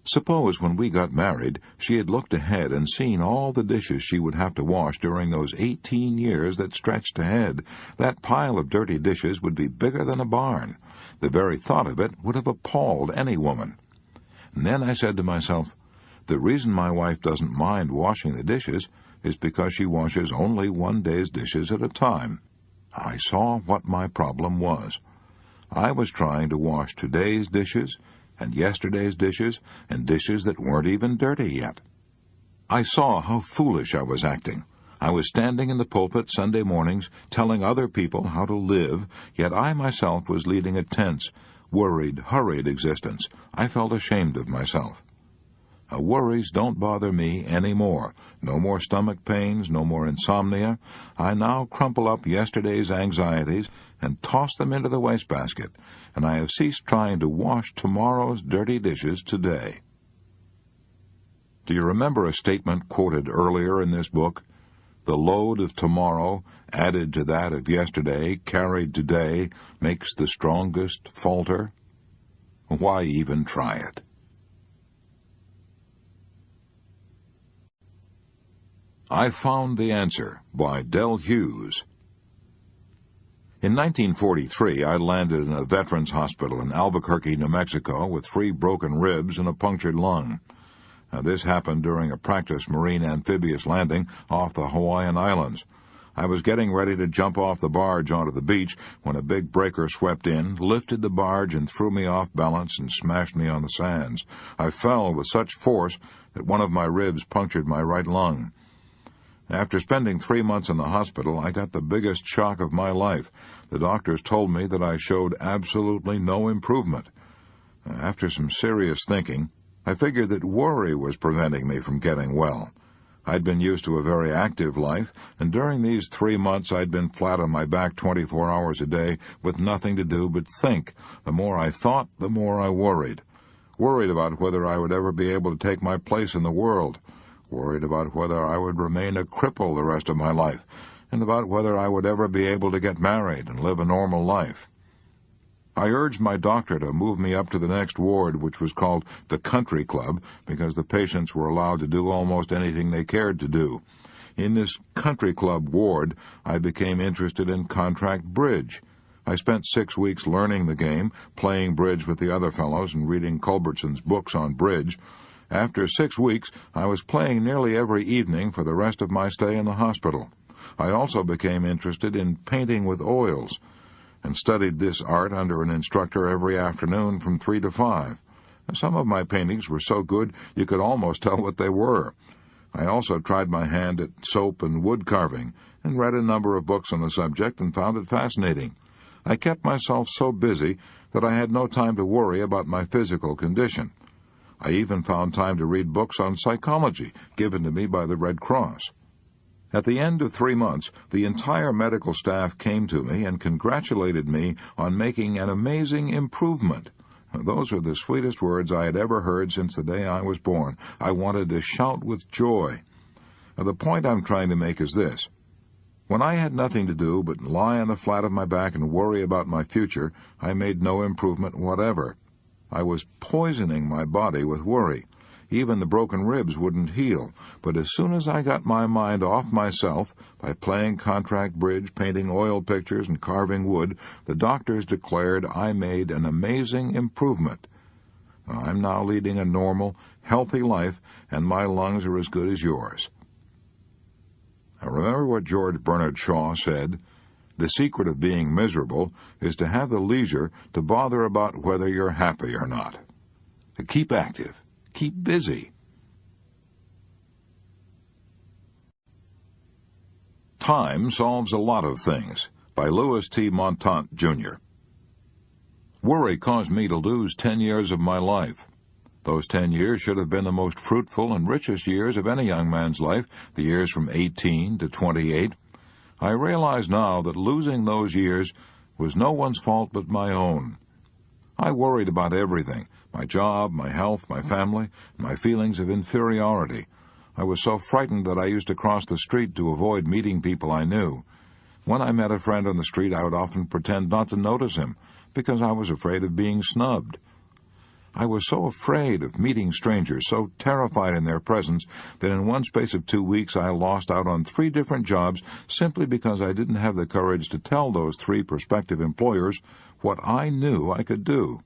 Suppose when we got married, she had looked ahead and seen all the dishes she would have to wash during those 18 years that stretched ahead. That pile of dirty dishes would be bigger than a barn. The very thought of it would have appalled any woman." And then I said to myself, the reason my wife doesn't mind washing the dishes is because she washes only one day's dishes at a time. I saw what my problem was. I was trying to wash today's dishes and yesterday's dishes and dishes that weren't even dirty yet. I saw how foolish I was acting. I was standing in the pulpit Sunday mornings telling other people how to live, yet I myself was leading a tense, worried, hurried existence. I felt ashamed of myself. Worries don't bother me any more. No more stomach pains, no more insomnia. I now crumple up yesterday's anxieties and toss them into the wastebasket, and I have ceased trying to wash tomorrow's dirty dishes today. Do you remember a statement quoted earlier in this book? The load of tomorrow, added to that of yesterday, carried today, makes the strongest falter. Why even try it? I Found the Answer by Del Hughes. In 1943, I landed in a veterans hospital in Albuquerque, New Mexico, with 3 broken ribs and a punctured lung. This happened during a practice marine amphibious landing off the Hawaiian Islands. I was getting ready to jump off the barge onto the beach when a big breaker swept in, lifted the barge, and threw me off balance and smashed me on the sands. I fell with such force that one of my ribs punctured my right lung. After spending 3 months in the hospital, I got the biggest shock of my life. The doctors told me that I showed absolutely no improvement. After some serious thinking, I figured that worry was preventing me from getting well. I'd been used to a very active life, and during these 3 months I'd been flat on my back 24 hours a day with nothing to do but think. The more I thought, the more I worried. Worried about whether I would ever be able to take my place in the world. Worried about whether I would remain a cripple the rest of my life, and about whether I would ever be able to get married and live a normal life. I urged my doctor to move me up to the next ward, which was called the Country Club, because the patients were allowed to do almost anything they cared to do. In this Country Club ward, I became interested in contract bridge. I spent 6 weeks learning the game, playing bridge with the other fellows, and reading Culbertson's books on bridge. After 6 weeks, I was playing nearly every evening for the rest of my stay in the hospital. I also became interested in painting with oils, and studied this art under an instructor every afternoon from 3 to 5. Some of my paintings were so good you could almost tell what they were. I also tried my hand at soap and wood carving, and read a number of books on the subject and found it fascinating. I kept myself so busy that I had no time to worry about my physical condition. I even found time to read books on psychology given to me by the Red Cross. At the end of 3 months, the entire medical staff came to me and congratulated me on making an amazing improvement. Those are the sweetest words I had ever heard since the day I was born. I wanted to shout with joy. The point I'm trying to make is this. When I had nothing to do but lie on the flat of my back and worry about my future, I made no improvement whatever. I was poisoning my body with worry. Even the broken ribs wouldn't heal, but as soon as I got my mind off myself, by playing contract bridge, painting oil pictures, and carving wood, the doctors declared I made an amazing improvement. I'm now leading a normal, healthy life, and my lungs are as good as yours. Now remember what George Bernard Shaw said, "The secret of being miserable is to have the leisure to bother about whether you're happy or not." Keep active. Keep busy. Time Solves a Lot of Things, by Louis T. Montant, Jr. Worry caused me to lose 10 years of my life. Those 10 years should have been the most fruitful and richest years of any young man's life, the years from 18 to 28. I realize now that losing those years was no one's fault but my own. I worried about everything, my job, my health, my family, and my feelings of inferiority. I was so frightened that I used to cross the street to avoid meeting people I knew. When I met a friend on the street, I would often pretend not to notice him, because I was afraid of being snubbed. I was so afraid of meeting strangers, so terrified in their presence, that in one space of 2 weeks I lost out on 3 different jobs simply because I didn't have the courage to tell those 3 prospective employers what I knew I could do.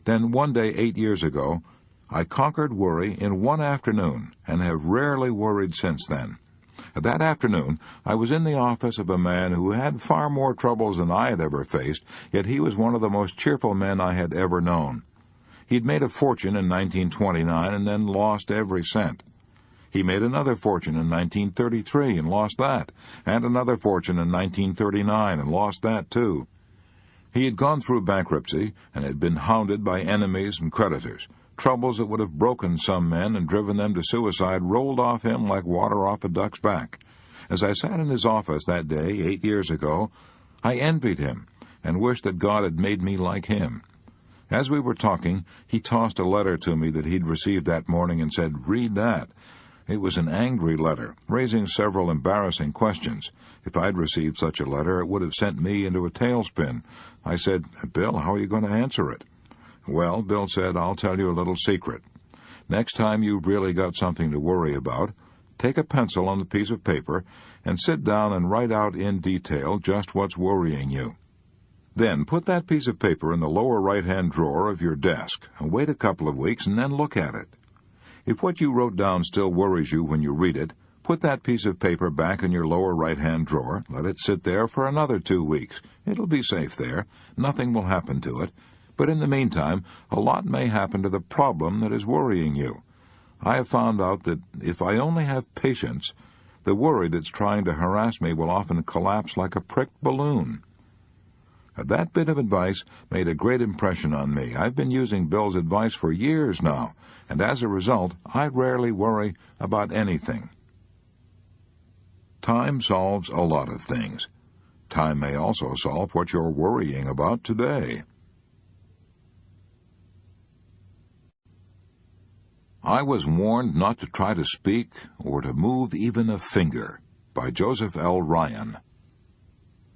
Then one day 8 years ago, I conquered worry in one afternoon and have rarely worried since then. That afternoon, I was in the office of a man who had far more troubles than I had ever faced, yet he was one of the most cheerful men I had ever known. He'd made a fortune in 1929 and then lost every cent. He made another fortune in 1933 and lost that, and another fortune in 1939 and lost that too. He had gone through bankruptcy and had been hounded by enemies and creditors. Troubles that would have broken some men and driven them to suicide rolled off him like water off a duck's back. As I sat in his office that day 8 years ago, I envied him and wished that God had made me like him. As we were talking, he tossed a letter to me that he'd received that morning and said, "Read that." It was an angry letter, raising several embarrassing questions. If I'd received such a letter, it would have sent me into a tailspin. I said, "Bill, how are you going to answer it?" "Well," Bill said, "I'll tell you a little secret. Next time you've really got something to worry about, take a pencil on a piece of paper and sit down and write out in detail just what's worrying you. Then put that piece of paper in the lower right-hand drawer of your desk and wait a couple of weeks and then look at it. If what you wrote down still worries you when you read it, put that piece of paper back in your lower right-hand drawer. Let it sit there for another 2 weeks. It'll be safe there. Nothing will happen to it. But in the meantime, a lot may happen to the problem that is worrying you. I have found out that if I only have patience, the worry that's trying to harass me will often collapse like a pricked balloon." That bit of advice made a great impression on me. I've been using Bill's advice for years now, and as a result, I rarely worry about anything. Time solves a lot of things. Time may also solve what you're worrying about today. I was warned not to try to speak or to move even a finger, by Joseph L. Ryan.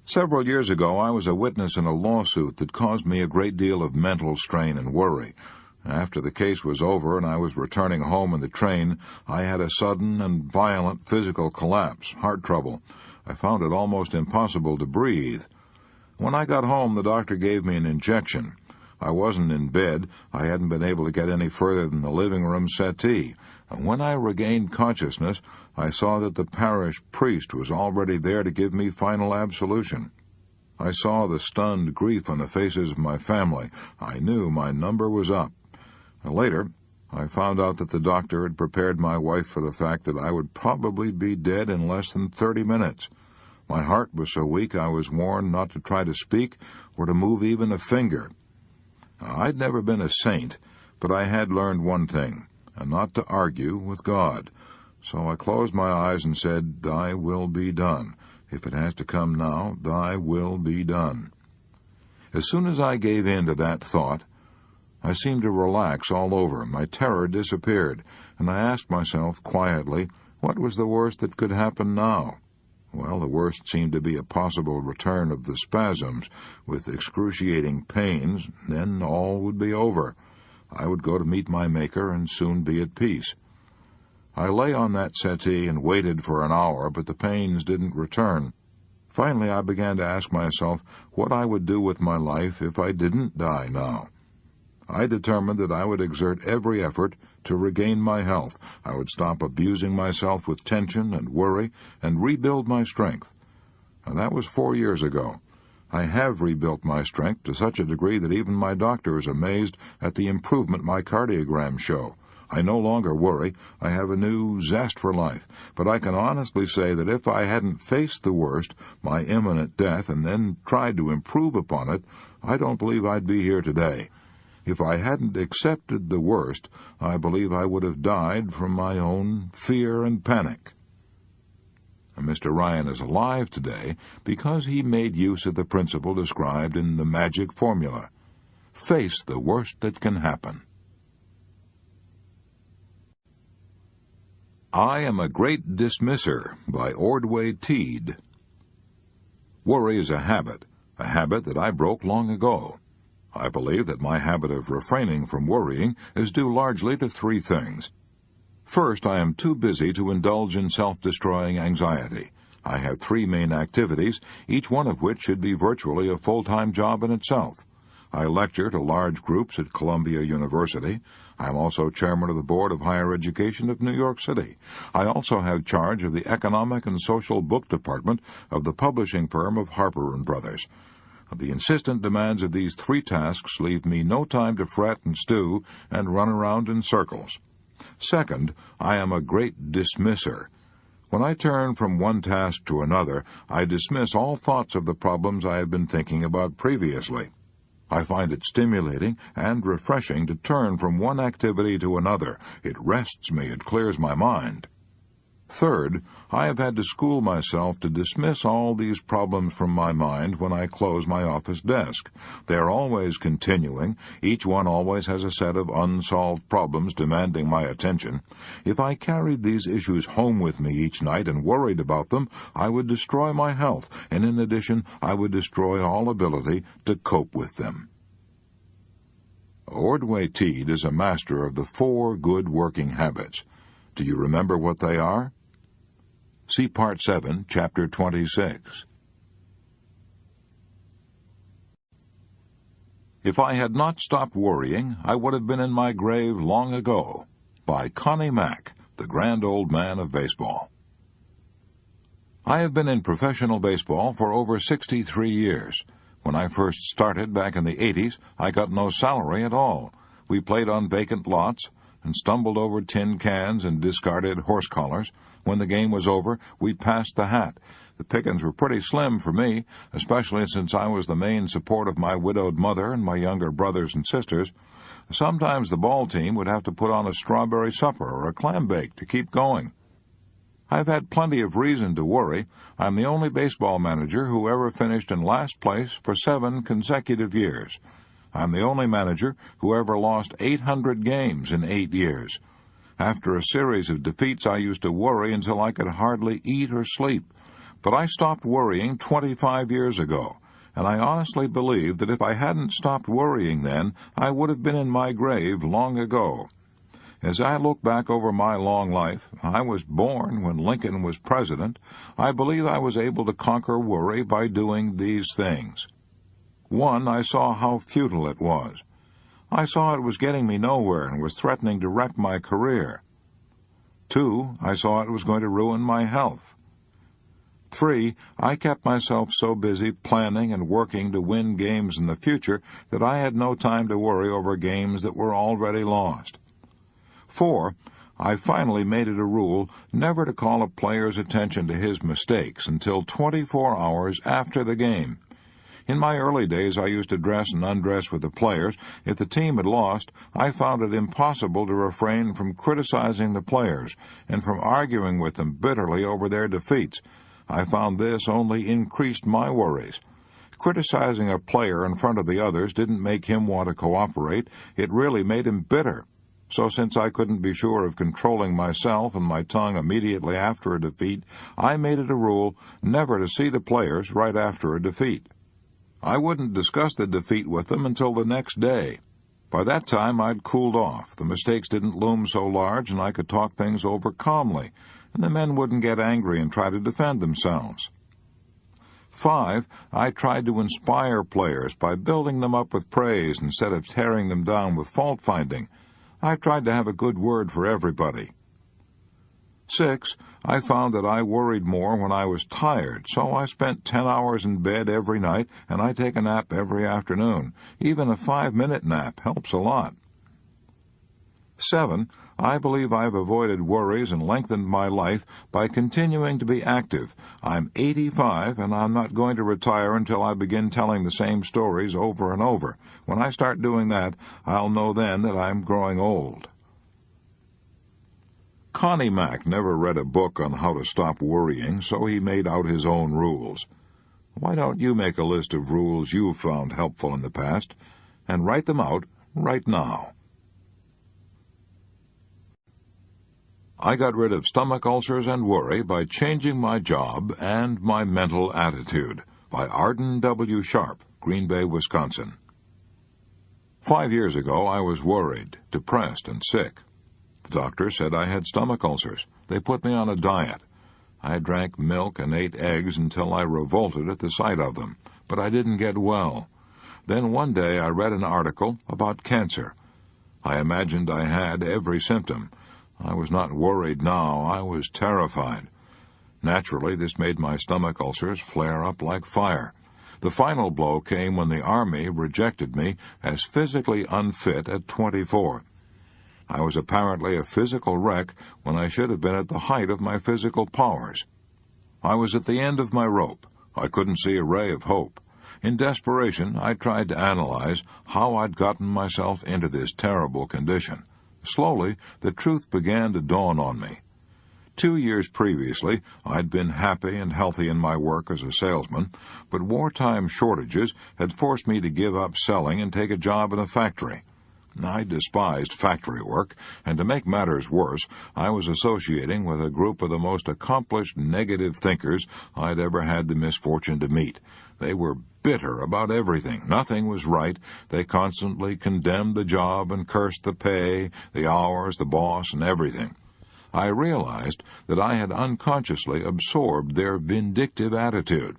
Several years ago, I was a witness in a lawsuit that caused me a great deal of mental strain and worry. After the case was over and I was returning home in the train, I had a sudden and violent physical collapse, heart trouble. I found it almost impossible to breathe. When I got home, the doctor gave me an injection. I wasn't in bed. I hadn't been able to get any further than the living room settee. And when I regained consciousness, I saw that the parish priest was already there to give me final absolution. I saw the stunned grief on the faces of my family. I knew my number was up. Later, I found out that the doctor had prepared my wife for the fact that I would probably be dead in less than 30 minutes. My heart was so weak I was warned not to try to speak or to move even a finger. I'd never been a saint, but I had learned one thing, and not to argue with God. So I closed my eyes and said, "Thy will be done. If it has to come now, thy will be done." As soon as I gave in to that thought, I seemed to relax all over. My terror disappeared, and I asked myself quietly, what was the worst that could happen now? Well, the worst seemed to be a possible return of the spasms, with excruciating pains. Then all would be over. I would go to meet my Maker and soon be at peace. I lay on that settee and waited for an hour, but the pains didn't return. Finally, I began to ask myself what I would do with my life if I didn't die now. I determined that I would exert every effort to regain my health. I would stop abusing myself with tension and worry and rebuild my strength. And that was 4 years ago. I have rebuilt my strength to such a degree that even my doctor is amazed at the improvement my cardiograms show. I no longer worry. I have a new zest for life. But I can honestly say that if I hadn't faced the worst, my imminent death, and then tried to improve upon it, I don't believe I'd be here today. If I hadn't accepted the worst, I believe I would have died from my own fear and panic. Mr. Ryan is alive today because he made use of the principle described in the magic formula. Face the worst that can happen. I Am a Great Dismisser by Ordway Teed. Worry is a habit that I broke long ago. I believe that my habit of refraining from worrying is due largely to 3 things. First, I am too busy to indulge in self-destroying anxiety. I have 3 main activities, each one of which should be virtually a full-time job in itself. I lecture to large groups at Columbia University. I am also chairman of the Board of Higher Education of New York City. I also have charge of the Economic and Social Book Department of the publishing firm of Harper & Brothers. The insistent demands of these 3 tasks leave me no time to fret and stew and run around in circles. Second, I am a great dismisser. When I turn from one task to another, I dismiss all thoughts of the problems I have been thinking about previously. I find it stimulating and refreshing to turn from one activity to another. It rests me, it clears my mind. Third, I have had to school myself to dismiss all these problems from my mind when I close my office desk. They are always continuing. Each one always has a set of unsolved problems demanding my attention. If I carried these issues home with me each night and worried about them, I would destroy my health, and in addition, I would destroy all ability to cope with them. Ordway Teed is a master of the 4 good working habits. Do you remember what they are? See Part 7, Chapter 26. If I had not stopped worrying, I would have been in my grave long ago. By Connie Mack, the grand old man of baseball. I have been in professional baseball for over 63 years. When I first started back in the 80s, I got no salary at all. We played on vacant lots and stumbled over tin cans and discarded horse collars. When the game was over, we passed the hat. The pickings were pretty slim for me, especially since I was the main support of my widowed mother and my younger brothers and sisters. Sometimes the ball team would have to put on a strawberry supper or a clam bake to keep going. I've had plenty of reason to worry. I'm the only baseball manager who ever finished in last place for 7 consecutive years. I'm the only manager who ever lost 800 games in 8 years. After a series of defeats, I used to worry until I could hardly eat or sleep. But I stopped worrying 25 years ago, and I honestly believe that if I hadn't stopped worrying then, I would have been in my grave long ago. As I look back over my long life, I was born when Lincoln was president. I believe I was able to conquer worry by doing these things. 1, I saw how futile it was. I saw it was getting me nowhere and was threatening to wreck my career. 2, I saw it was going to ruin my health. 3, I kept myself so busy planning and working to win games in the future that I had no time to worry over games that were already lost. 4, I finally made it a rule never to call a player's attention to his mistakes until 24 hours after the game. In my early days, I used to dress and undress with the players. If the team had lost, I found it impossible to refrain from criticizing the players and from arguing with them bitterly over their defeats. I found this only increased my worries. Criticizing a player in front of the others didn't make him want to cooperate. It really made him bitter. So since I couldn't be sure of controlling myself and my tongue immediately after a defeat, I made it a rule never to see the players right after a defeat. I wouldn't discuss the defeat with them until the next day. By that time, I'd cooled off. The mistakes didn't loom so large, and I could talk things over calmly, and the men wouldn't get angry and try to defend themselves. 5. I tried to inspire players by building them up with praise instead of tearing them down with fault-finding. I tried to have a good word for everybody. 6. I found that I worried more when I was tired, so I spent 10 hours in bed every night, and I take a nap every afternoon. Even a 5-minute nap helps a lot. 7. I believe I've avoided worries and lengthened my life by continuing to be active. I'm 85, and I'm not going to retire until I begin telling the same stories over and over. When I start doing that, I'll know then that I'm growing old. Connie Mack never read a book on how to stop worrying, so he made out his own rules. Why don't you make a list of rules you've found helpful in the past and write them out right now? I got rid of stomach ulcers and worry by changing my job and my mental attitude. By Arden W. Sharp, Green Bay, Wisconsin. 5 years ago, I was worried, depressed, and sick. The doctor said I had stomach ulcers. They put me on a diet. I drank milk and ate eggs until I revolted at the sight of them, but I didn't get well. Then one day I read an article about cancer. I imagined I had every symptom. I was not worried now. I was terrified. Naturally, this made my stomach ulcers flare up like fire. The final blow came when the Army rejected me as physically unfit at 24. I was apparently a physical wreck when I should have been at the height of my physical powers. I was at the end of my rope. I couldn't see a ray of hope. In desperation, I tried to analyze how I'd gotten myself into this terrible condition. Slowly, the truth began to dawn on me. 2 years previously, I'd been happy and healthy in my work as a salesman, but wartime shortages had forced me to give up selling and take a job in a factory. I despised factory work, and to make matters worse, I was associating with a group of the most accomplished negative thinkers I'd ever had the misfortune to meet. They were bitter about everything. Nothing was right. They constantly condemned the job and cursed the pay, the hours, the boss, and everything. I realized that I had unconsciously absorbed their vindictive attitude.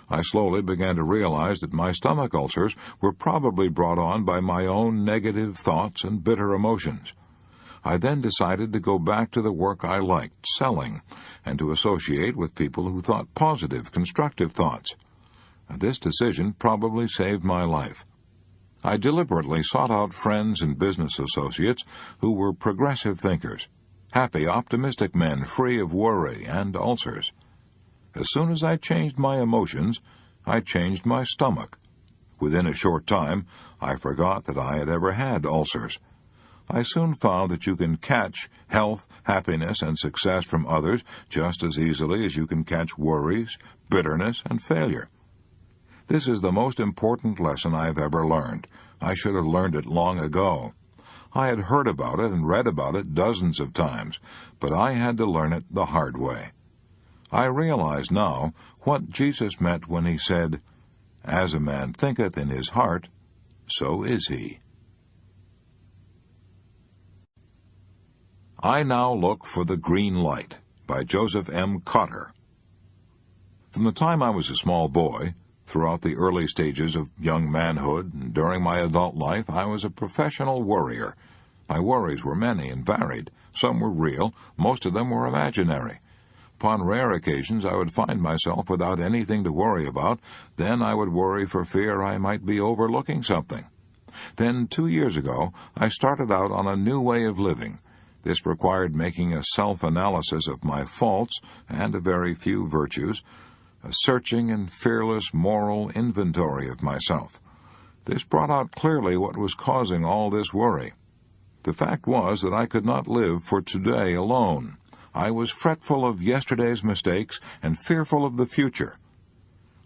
I slowly began to realize that my stomach ulcers were probably brought on by my own negative thoughts and bitter emotions. I then decided to go back to the work I liked, selling, and to associate with people who thought positive, constructive thoughts. This decision probably saved my life. I deliberately sought out friends and business associates who were progressive thinkers, happy, optimistic men free of worry and ulcers. As soon as I changed my emotions, I changed my stomach. Within a short time, I forgot that I had ever had ulcers. I soon found that you can catch health, happiness, and success from others just as easily as you can catch worries, bitterness, and failure. This is the most important lesson I have ever learned. I should have learned it long ago. I had heard about it and read about it dozens of times, but I had to learn it the hard way. I realize now what Jesus meant when he said, "As a man thinketh in his heart, so is he." I Now Look for the Green Light by Joseph M. Cotter. From the time I was a small boy, throughout the early stages of young manhood, and during my adult life, I was a professional worrier. My worries were many and varied. Some were real, most of them were imaginary. Upon rare occasions, I would find myself without anything to worry about. Then I would worry for fear I might be overlooking something. Then, 2 years ago, I started out on a new way of living. This required making a self-analysis of my faults and a very few virtues. a searching and fearless moral inventory of myself. This brought out clearly what was causing all this worry. The fact was that I could not live for today alone. I was fretful of yesterday's mistakes and fearful of the future.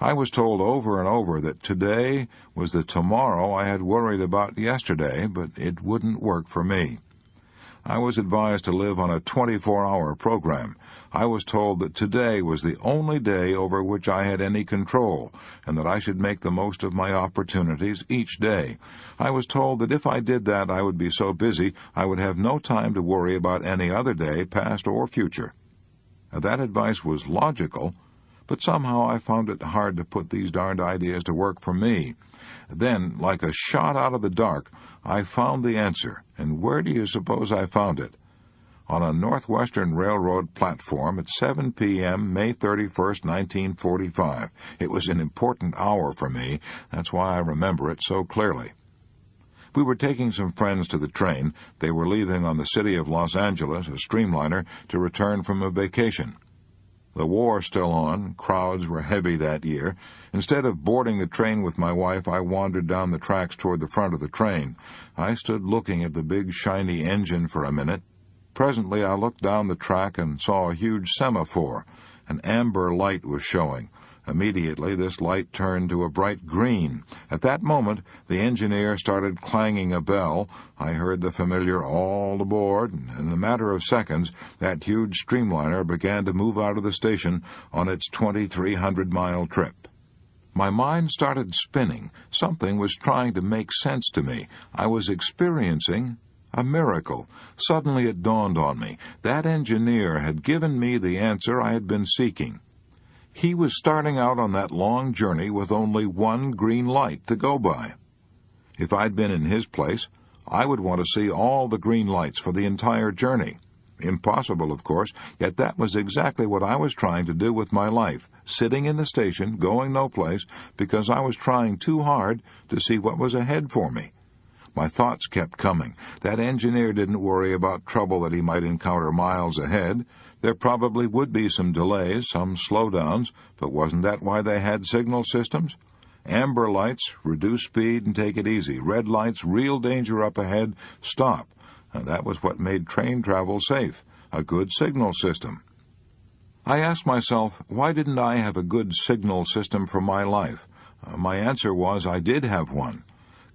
I was told over and over that today was the tomorrow I had worried about yesterday, but it wouldn't work for me. I was advised to live on a 24-hour program. I was told that today was the only day over which I had any control, and that I should make the most of my opportunities each day. I was told that if I did that, I would be so busy I would have no time to worry about any other day, past or future. Now, that advice was logical, but somehow I found it hard to put these darned ideas to work for me. Then, like a shot out of the dark, I found the answer. And where do you suppose I found it? On a Northwestern Railroad platform at 7 p.m., May 31st, 1945. It was an important hour for me. That's why I remember it so clearly. We were taking some friends to the train. They were leaving on the City of Los Angeles, a streamliner, to return from a vacation. The war still on, crowds were heavy that year. Instead of boarding the train with my wife, I wandered down the tracks toward the front of the train. I stood looking at the big shiny engine for a minute. Presently I looked down the track and saw a huge semaphore. An amber light was showing. Immediately this light turned to a bright green. At that moment the engineer started clanging a bell. I heard the familiar "all aboard," and in a matter of seconds that huge streamliner began to move out of the station on its 2,300-mile trip. My mind started spinning. Something was trying to make sense to me. I was experiencing a miracle. Suddenly it dawned on me. That engineer had given me the answer I had been seeking. He was starting out on that long journey with only one green light to go by. If I'd been in his place, I would want to see all the green lights for the entire journey. Impossible, of course, yet that was exactly what I was trying to do with my life, sitting in the station, going no place, because I was trying too hard to see what was ahead for me. My thoughts kept coming. That engineer didn't worry about trouble that he might encounter miles ahead. There probably would be some delays, some slowdowns, but wasn't that why they had signal systems? Amber lights, reduce speed and take it easy. Red lights, real danger up ahead, stop. And that was what made train travel safe, a good signal system. I asked myself, why didn't I have a good signal system for my life? My answer was I did have one.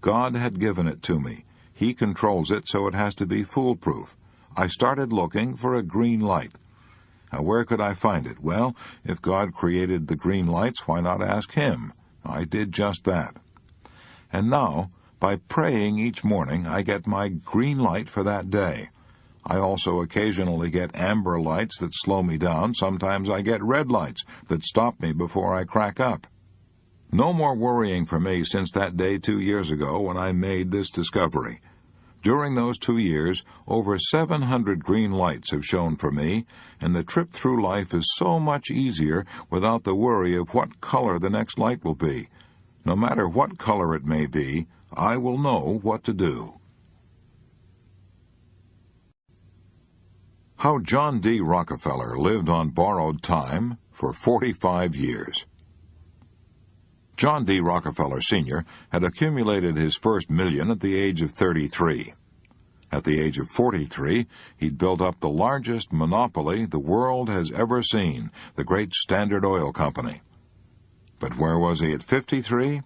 God had given it to me. He controls it, so it has to be foolproof. I started looking for a green light. Now, where could I find it? Well, if God created the green lights, why not ask Him? I did just that. And now, by praying each morning, I get my green light for that day. I also occasionally get amber lights that slow me down. Sometimes I get red lights that stop me before I crack up. No more worrying for me since that day 2 years ago when I made this discovery. During those 2 years, over 700 green lights have shone for me, and the trip through life is so much easier without the worry of what color the next light will be. No matter what color it may be, I will know what to do. How John D. Rockefeller lived on borrowed time for 45 years. John D. Rockefeller Sr. had accumulated his first million at the age of 33. At the age of 43, he'd built up the largest monopoly the world has ever seen, the great Standard Oil Company. But where was he at 53?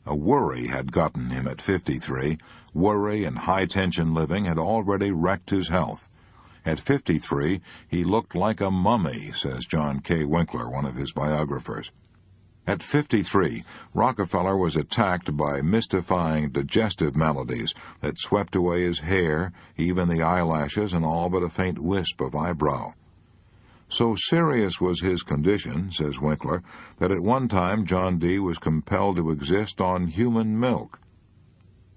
A worry had gotten him at 53. Worry and high-tension living had already wrecked his health. At 53, he looked like a mummy, says John K. Winkler, one of his biographers. At 53, Rockefeller was attacked by mystifying digestive maladies that swept away his hair, even the eyelashes, and all but a faint wisp of eyebrow. So serious was his condition, says Winkler, that at one time John D. was compelled to exist on human milk.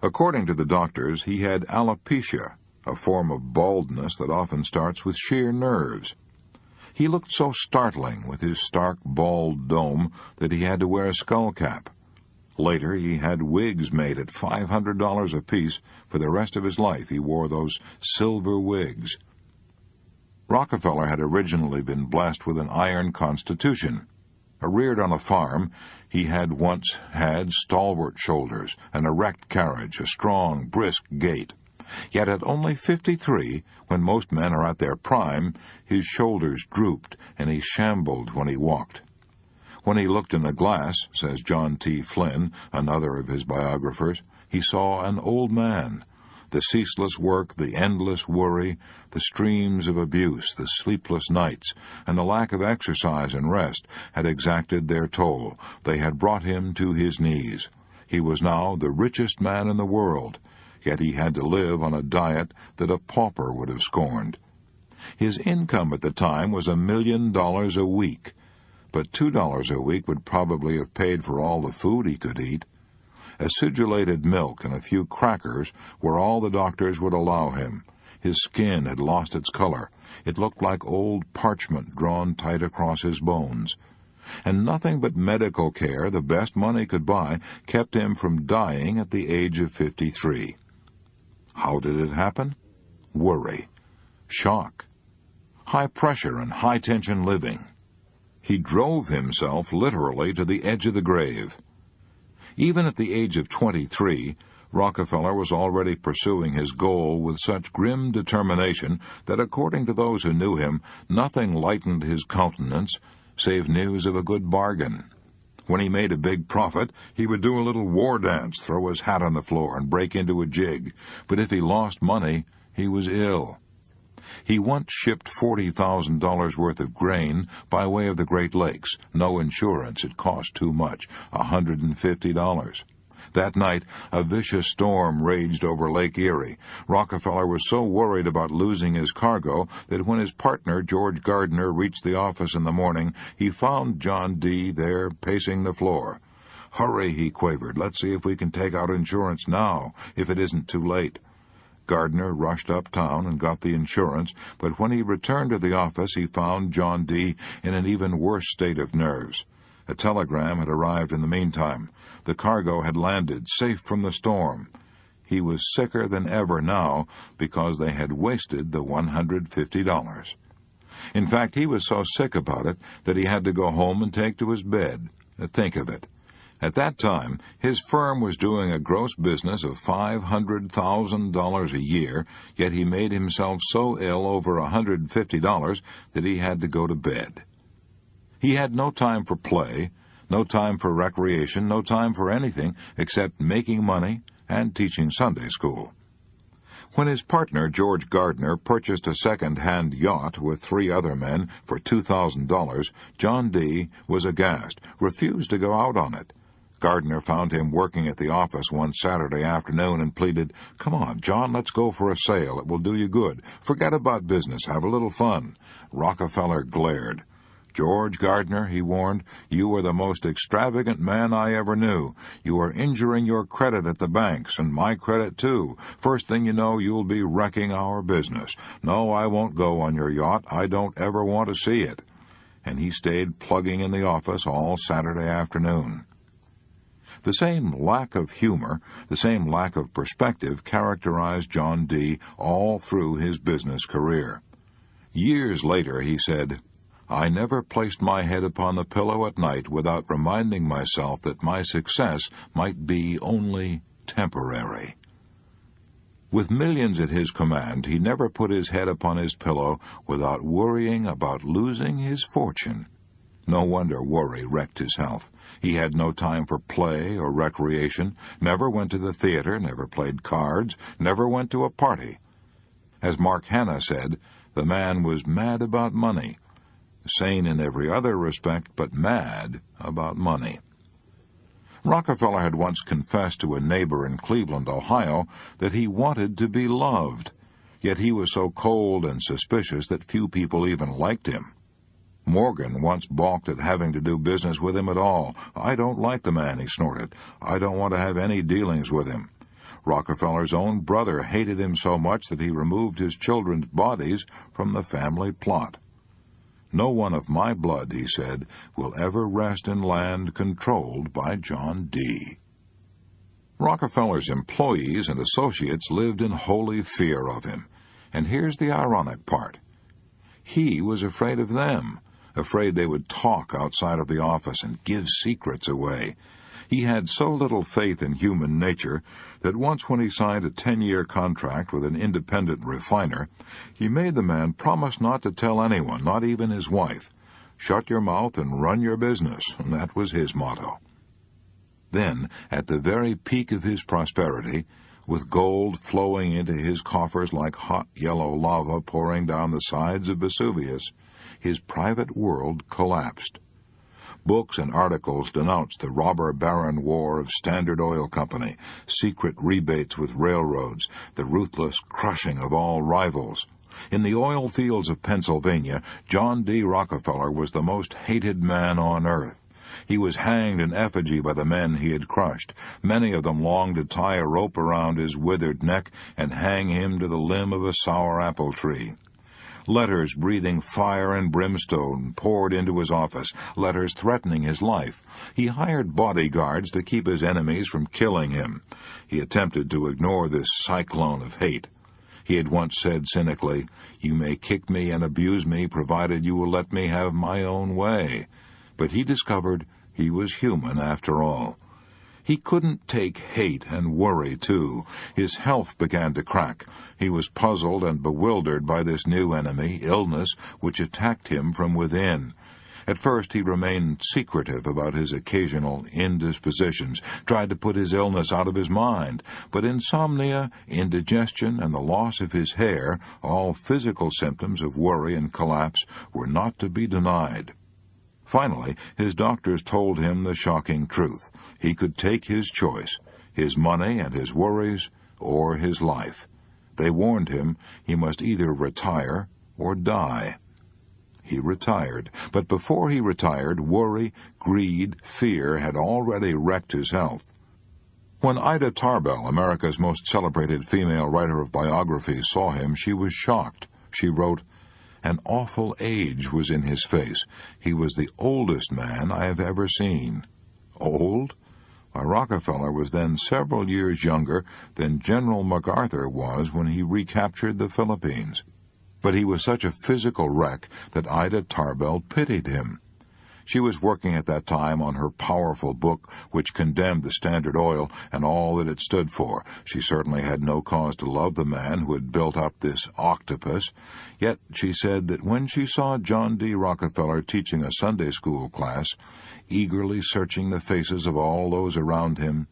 According to the doctors, he had alopecia, a form of baldness that often starts with sheer nerves. He looked so startling with his stark, bald dome that he had to wear a skull cap. Later, he had wigs made at $500 apiece. For the rest of his life, he wore those silver wigs. Rockefeller had originally been blessed with an iron constitution. Reared on a farm, he had once had stalwart shoulders, an erect carriage, a strong, brisk gait. Yet at only 53, when most men are at their prime, his shoulders drooped and he shambled when he walked. When he looked in the glass, says John T. Flynn, another of his biographers, he saw an old man. The ceaseless work, the endless worry, the streams of abuse, the sleepless nights, and the lack of exercise and rest had exacted their toll. They had brought him to his knees. He was now the richest man in the world, yet he had to live on a diet that a pauper would have scorned. His income at the time was $1 million a week, but $2 a week would probably have paid for all the food he could eat. Acidulated milk and a few crackers were all the doctors would allow him. His skin had lost its color. It looked like old parchment drawn tight across his bones. And nothing but medical care, the best money could buy, kept him from dying at the age of 53. How did it happen? Worry. Shock. High pressure and high-tension living. He drove himself literally to the edge of the grave. Even at the age of 23, Rockefeller was already pursuing his goal with such grim determination that, according to those who knew him, nothing lightened his countenance save news of a good bargain. When he made a big profit, he would do a little war dance, throw his hat on the floor, and break into a jig. But if he lost money, he was ill. He once shipped $40,000 worth of grain by way of the Great Lakes. No insurance, it cost too much, $150. That night, a vicious storm raged over Lake Erie. Rockefeller was so worried about losing his cargo that when his partner, George Gardner, reached the office in the morning, he found John D. there pacing the floor. "Hurry," he quavered. "Let's see if we can take out insurance now, if it isn't too late." Gardner rushed uptown and got the insurance, but when he returned to the office, he found John D. in an even worse state of nerves. A telegram had arrived in the meantime. The cargo had landed, safe from the storm. He was sicker than ever now because they had wasted the $150. In fact, he was so sick about it that he had to go home and take to his bed. Think of it. At that time, his firm was doing a gross business of $500,000 a year, yet he made himself so ill over $150 that he had to go to bed. He had no time for play, no time for recreation, no time for anything except making money and teaching Sunday school. When his partner, George Gardner, purchased a second-hand yacht with 3 other men for $2,000, John D. was aghast, refused to go out on it. Gardner found him working at the office one Saturday afternoon and pleaded, "Come on, John, let's go for a sail. It will do you good. Forget about business. Have a little fun." Rockefeller glared. "George Gardner," he warned, "you are the most extravagant man I ever knew. You are injuring your credit at the banks, and my credit too. First thing you know, you'll be wrecking our business. No, I won't go on your yacht. I don't ever want to see it." And he stayed plugging in the office all Saturday afternoon. The same lack of humor, the same lack of perspective characterized John D. all through his business career. Years later he said, "I never placed my head upon the pillow at night without reminding myself that my success might be only temporary." With millions at his command, he never put his head upon his pillow without worrying about losing his fortune. No wonder worry wrecked his health. He had no time for play or recreation, never went to the theater, never played cards, never went to a party. As Mark Hanna said, the man was mad about money, sane in every other respect, but mad about money. Rockefeller had once confessed to a neighbor in Cleveland, Ohio, that he wanted to be loved, yet he was so cold and suspicious that few people even liked him. Morgan once balked at having to do business with him at all. "I don't like the man," he snorted. "I don't want to have any dealings with him." Rockefeller's own brother hated him so much that he removed his children's bodies from the family plot. "No one of my blood," he said, "will ever rest in land controlled by John D." Rockefeller's employees and associates lived in holy fear of him. And here's the ironic part. He was afraid of them, afraid they would talk outside of the office and give secrets away. He had so little faith in human nature that once when he signed a 10-year contract with an independent refiner, he made the man promise not to tell anyone, not even his wife. Shut your mouth and run your business, and that was his motto. Then, at the very peak of his prosperity, with gold flowing into his coffers like hot yellow lava pouring down the sides of Vesuvius, his private world collapsed. Books and articles denounced the robber baron war of Standard Oil Company, secret rebates with railroads, the ruthless crushing of all rivals. In the oil fields of Pennsylvania, John D. Rockefeller was the most hated man on earth. He was hanged in effigy by the men he had crushed. Many of them longed to tie a rope around his withered neck and hang him to the limb of a sour apple tree. Letters breathing fire and brimstone poured into his office, letters threatening his life. He hired bodyguards to keep his enemies from killing him. He attempted to ignore this cyclone of hate. He had once said cynically, "You may kick me and abuse me, provided you will let me have my own way." But he discovered he was human after all. He couldn't take hate and worry, too. His health began to crack. He was puzzled and bewildered by this new enemy, illness, which attacked him from within. At first he remained secretive about his occasional indispositions, tried to put his illness out of his mind. But insomnia, indigestion, and the loss of his hair, all physical symptoms of worry and collapse, were not to be denied. Finally, his doctors told him the shocking truth. He could take his choice, his money and his worries, or his life. They warned him he must either retire or die. He retired, but before he retired, worry, greed, fear had already wrecked his health. When Ida Tarbell, America's most celebrated female writer of biographies, saw him, she was shocked. She wrote, "An awful age was in his face. He was the oldest man I have ever seen." Old? Why, Rockefeller was then several years younger than General MacArthur was when he recaptured the Philippines. But he was such a physical wreck that Ida Tarbell pitied him. She was working at that time on her powerful book which condemned the Standard Oil and all that it stood for. She certainly had no cause to love the man who had built up this octopus. Yet she said that when she saw John D. Rockefeller teaching a Sunday school class, eagerly searching the faces of all those around him,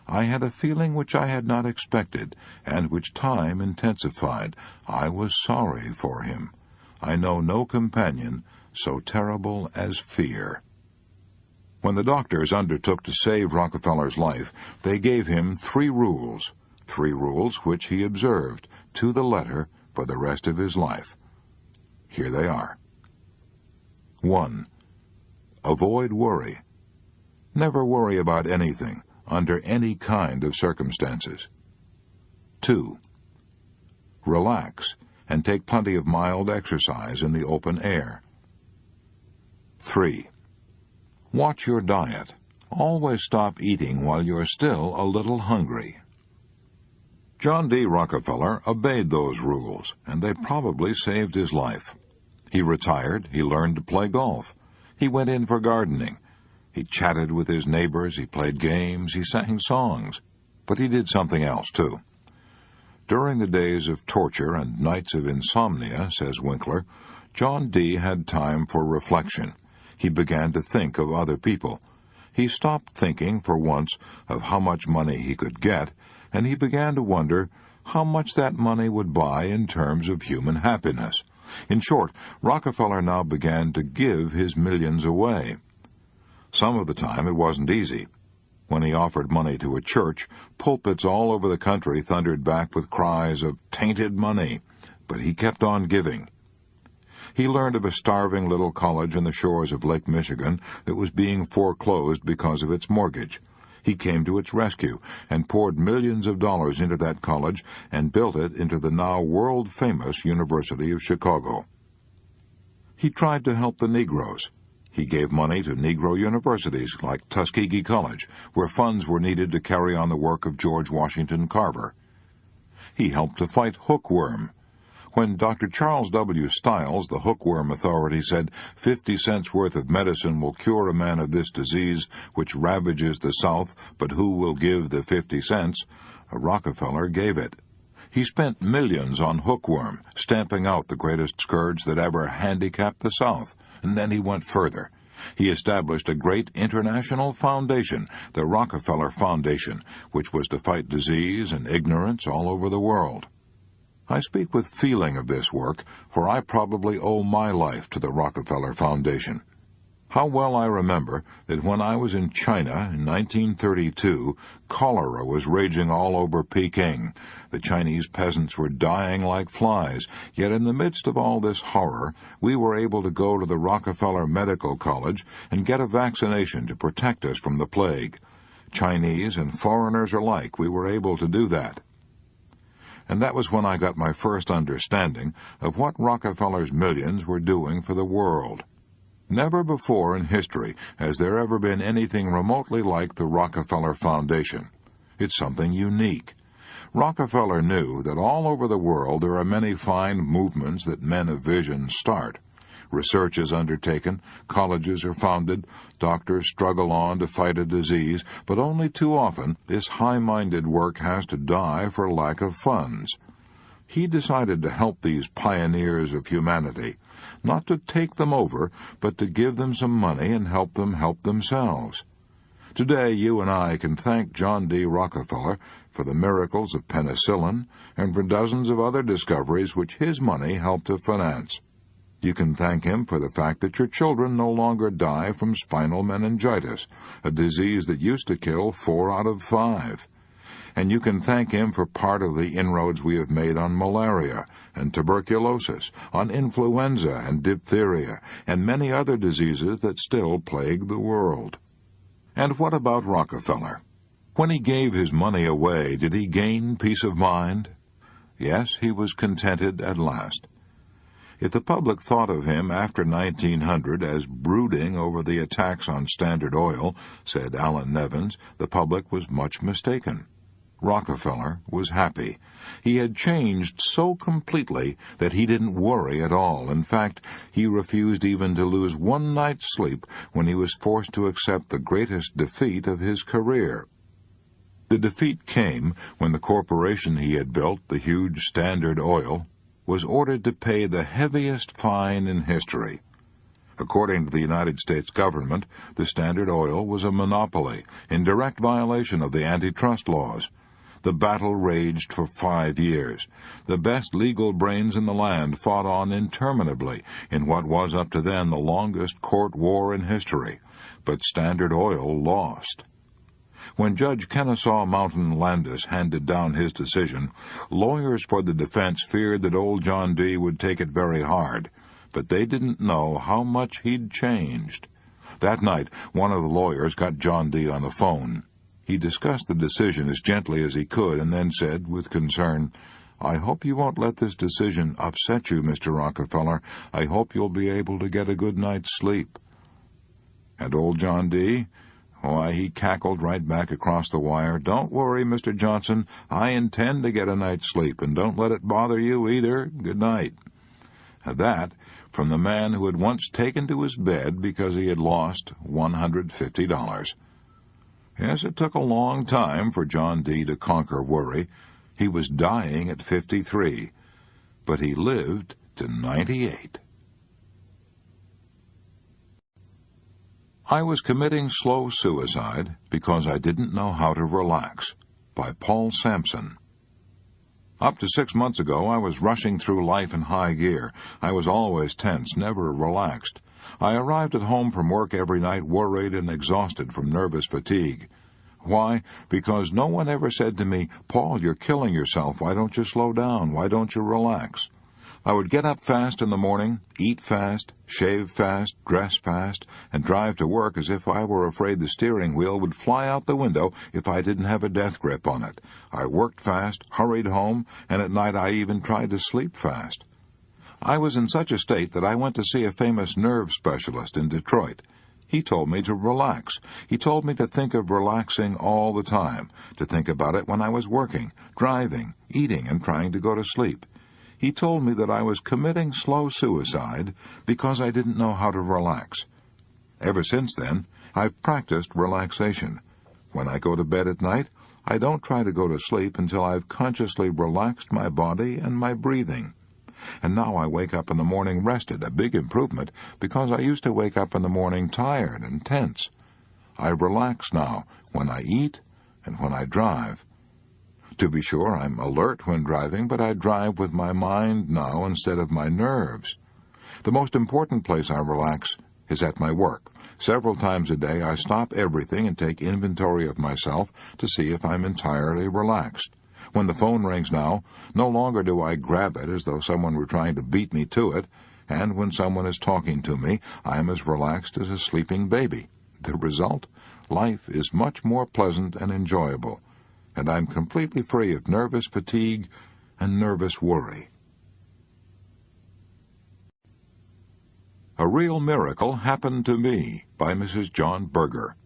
I had a feeling which I had not expected, and which time intensified. I was sorry for him. I know no companion so terrible as fear. When the doctors undertook to save Rockefeller's life, they gave him 3 rules which he observed to the letter for the rest of his life. Here they are. 1. Avoid worry. Never worry about anything, under any kind of circumstances. 2. Relax and take plenty of mild exercise in the open air. 3. Watch your diet. Always stop eating while you're still a little hungry. John D. Rockefeller obeyed those rules, and they probably saved his life. He retired, he learned to play golf. He went in for gardening. He chatted with his neighbors, he played games, he sang songs. But he did something else, too. During the days of torture and nights of insomnia, says Winkler, John D. had time for reflection. He began to think of other people. He stopped thinking, for once, of how much money he could get, and he began to wonder how much that money would buy in terms of human happiness. In short, Rockefeller now began to give his millions away. Some of the time it wasn't easy. When he offered money to a church, pulpits all over the country thundered back with cries of "tainted money," but he kept on giving. He learned of a starving little college on the shores of Lake Michigan that was being foreclosed because of its mortgage. He came to its rescue and poured millions of dollars into that college and built it into the now world-famous University of Chicago. He tried to help the Negroes. He gave money to Negro universities like Tuskegee College, where funds were needed to carry on the work of George Washington Carver. He helped to fight hookworm. When Dr. Charles W. Stiles, the hookworm authority, said 50 cents worth of medicine will cure a man of this disease which ravages the South, but who will give the 50 cents? Rockefeller gave it. He spent millions on hookworm, stamping out the greatest scourge that ever handicapped the South, and then he went further. He established a great international foundation, the Rockefeller Foundation, which was to fight disease and ignorance all over the world. I speak with feeling of this work, for I probably owe my life to the Rockefeller Foundation. How well I remember that when I was in China in 1932, cholera was raging all over Peking. The Chinese peasants were dying like flies, yet in the midst of all this horror, we were able to go to the Rockefeller Medical College and get a vaccination to protect us from the plague. Chinese and foreigners alike, we were able to do that. And that was when I got my first understanding of what Rockefeller's millions were doing for the world. Never before in history has there ever been anything remotely like the Rockefeller Foundation. It's something unique. Rockefeller knew that all over the world there are many fine movements that men of vision start. Research is undertaken, colleges are founded, doctors struggle on to fight a disease, but only too often this high-minded work has to die for lack of funds. He decided to help these pioneers of humanity, not to take them over, but to give them some money and help them help themselves. Today you and I can thank John D. Rockefeller for the miracles of penicillin and for dozens of other discoveries which his money helped to finance. You can thank him for the fact that your children no longer die from spinal meningitis, a disease that used to kill 4 out of 5. And you can thank him for part of the inroads we have made on malaria and tuberculosis, on influenza and diphtheria, and many other diseases that still plague the world. And what about Rockefeller? When he gave his money away, did he gain peace of mind? Yes, he was contented at last. If the public thought of him after 1900 as brooding over the attacks on Standard Oil, said Alan Nevins, the public was much mistaken. Rockefeller was happy. He had changed so completely that he didn't worry at all. In fact, he refused even to lose one night's sleep when he was forced to accept the greatest defeat of his career. The defeat came when the corporation he had built, the huge Standard Oil, was ordered to pay the heaviest fine in history. According to the United States government, the Standard Oil was a monopoly, in direct violation of the antitrust laws. The battle raged for 5 years. The best legal brains in the land fought on interminably in what was up to then the longest court war in history. But Standard Oil lost. When Judge Kennesaw Mountain Landis handed down his decision, lawyers for the defense feared that old John D. would take it very hard, but they didn't know how much he'd changed. That night, one of the lawyers got John D. on the phone. He discussed the decision as gently as he could and then said, with concern, "I hope you won't let this decision upset you, Mr. Rockefeller. I hope you'll be able to get a good night's sleep." And old John D.? Why, he cackled right back across the wire, "Don't worry, Mr. Johnson. I intend to get a night's sleep, and don't let it bother you either. Good night." And that from the man who had once taken to his bed because he had lost $150. Yes, it took a long time for John D. to conquer worry. He was dying at 53, but he lived to 98. I Was Committing Slow Suicide Because I Didn't Know How to Relax, by Paul Sampson. Up to 6 months ago, I was rushing through life in high gear. I was always tense, never relaxed. I arrived at home from work every night worried and exhausted from nervous fatigue. Why? Because no one ever said to me, "Paul, you're killing yourself. Why don't you slow down? Why don't you relax?" I would get up fast in the morning, eat fast, shave fast, dress fast, and drive to work as if I were afraid the steering wheel would fly out the window if I didn't have a death grip on it. I worked fast, hurried home, and at night I even tried to sleep fast. I was in such a state that I went to see a famous nerve specialist in Detroit. He told me to relax. He told me to think of relaxing all the time, to think about it when I was working, driving, eating, and trying to go to sleep. He told me that I was committing slow suicide because I didn't know how to relax. Ever since then, I've practiced relaxation. When I go to bed at night, I don't try to go to sleep until I've consciously relaxed my body and my breathing. And now I wake up in the morning rested, a big improvement, because I used to wake up in the morning tired and tense. I relax now when I eat and when I drive. To be sure, I'm alert when driving, but I drive with my mind now instead of my nerves. The most important place I relax is at my work. Several times a day I stop everything and take inventory of myself to see if I'm entirely relaxed. When the phone rings now, no longer do I grab it as though someone were trying to beat me to it, and when someone is talking to me, I am as relaxed as a sleeping baby. The result? Life is much more pleasant and enjoyable, and I'm completely free of nervous fatigue and nervous worry. A Real Miracle Happened to Me by Mrs. John Berger.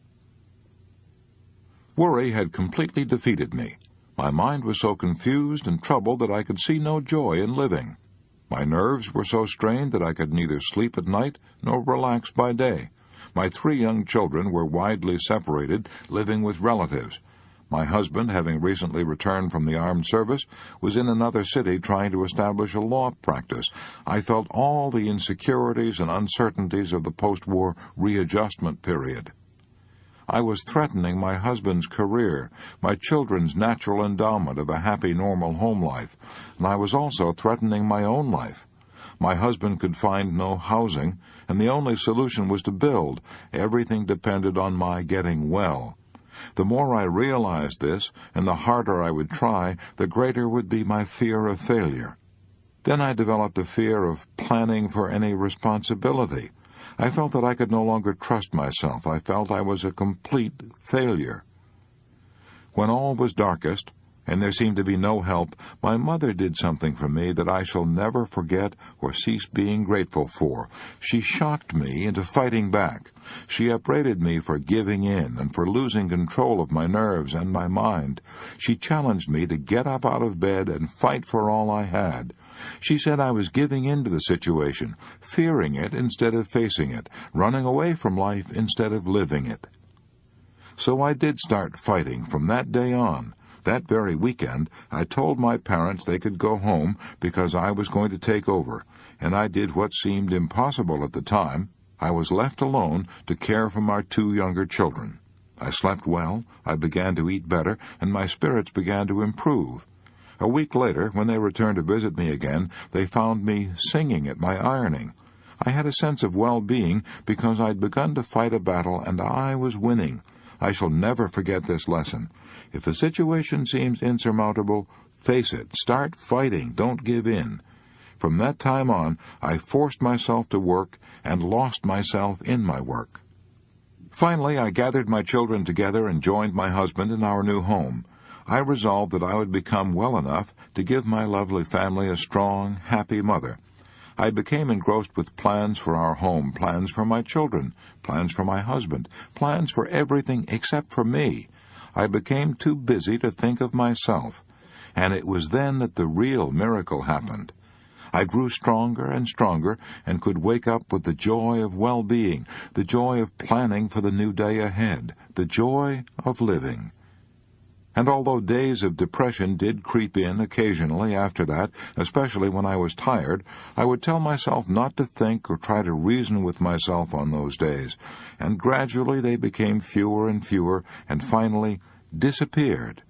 Worry had completely defeated me. My mind was so confused and troubled that I could see no joy in living. My nerves were so strained that I could neither sleep at night nor relax by day. My 3 young children were widely separated, living with relatives. My husband, having recently returned from the armed service, was in another city trying to establish a law practice. I felt all the insecurities and uncertainties of the post-war readjustment period. I was threatening my husband's career, my children's natural endowment of a happy, normal home life, and I was also threatening my own life. My husband could find no housing, and the only solution was to build. Everything depended on my getting well. The more I realized this, and the harder I would try, the greater would be my fear of failure. Then I developed a fear of planning for any responsibility. I felt that I could no longer trust myself. I felt I was a complete failure. When all was darkest, and there seemed to be no help, my mother did something for me that I shall never forget or cease being grateful for. She shocked me into fighting back. She upbraided me for giving in and for losing control of my nerves and my mind. She challenged me to get up out of bed and fight for all I had. She said I was giving in to the situation, fearing it instead of facing it, running away from life instead of living it. So I did start fighting from that day on. That very weekend, I told my parents they could go home because I was going to take over, and I did what seemed impossible at the time. I was left alone to care for my 2 younger children. I slept well, I began to eat better, and my spirits began to improve. A week later, when they returned to visit me again, they found me singing at my ironing. I had a sense of well-being because I'd begun to fight a battle, and I was winning. I shall never forget this lesson. If a situation seems insurmountable, face it. Start fighting. Don't give in. From that time on, I forced myself to work and lost myself in my work. Finally, I gathered my children together and joined my husband in our new home. I resolved that I would become well enough to give my lovely family a strong, happy mother. I became engrossed with plans for our home, plans for my children, plans for my husband, plans for everything except for me. I became too busy to think of myself, and it was then that the real miracle happened. I grew stronger and stronger and could wake up with the joy of well-being, the joy of planning for the new day ahead, the joy of living. And although days of depression did creep in occasionally after that, especially when I was tired, I would tell myself not to think or try to reason with myself on those days, and gradually they became fewer and fewer and finally disappeared.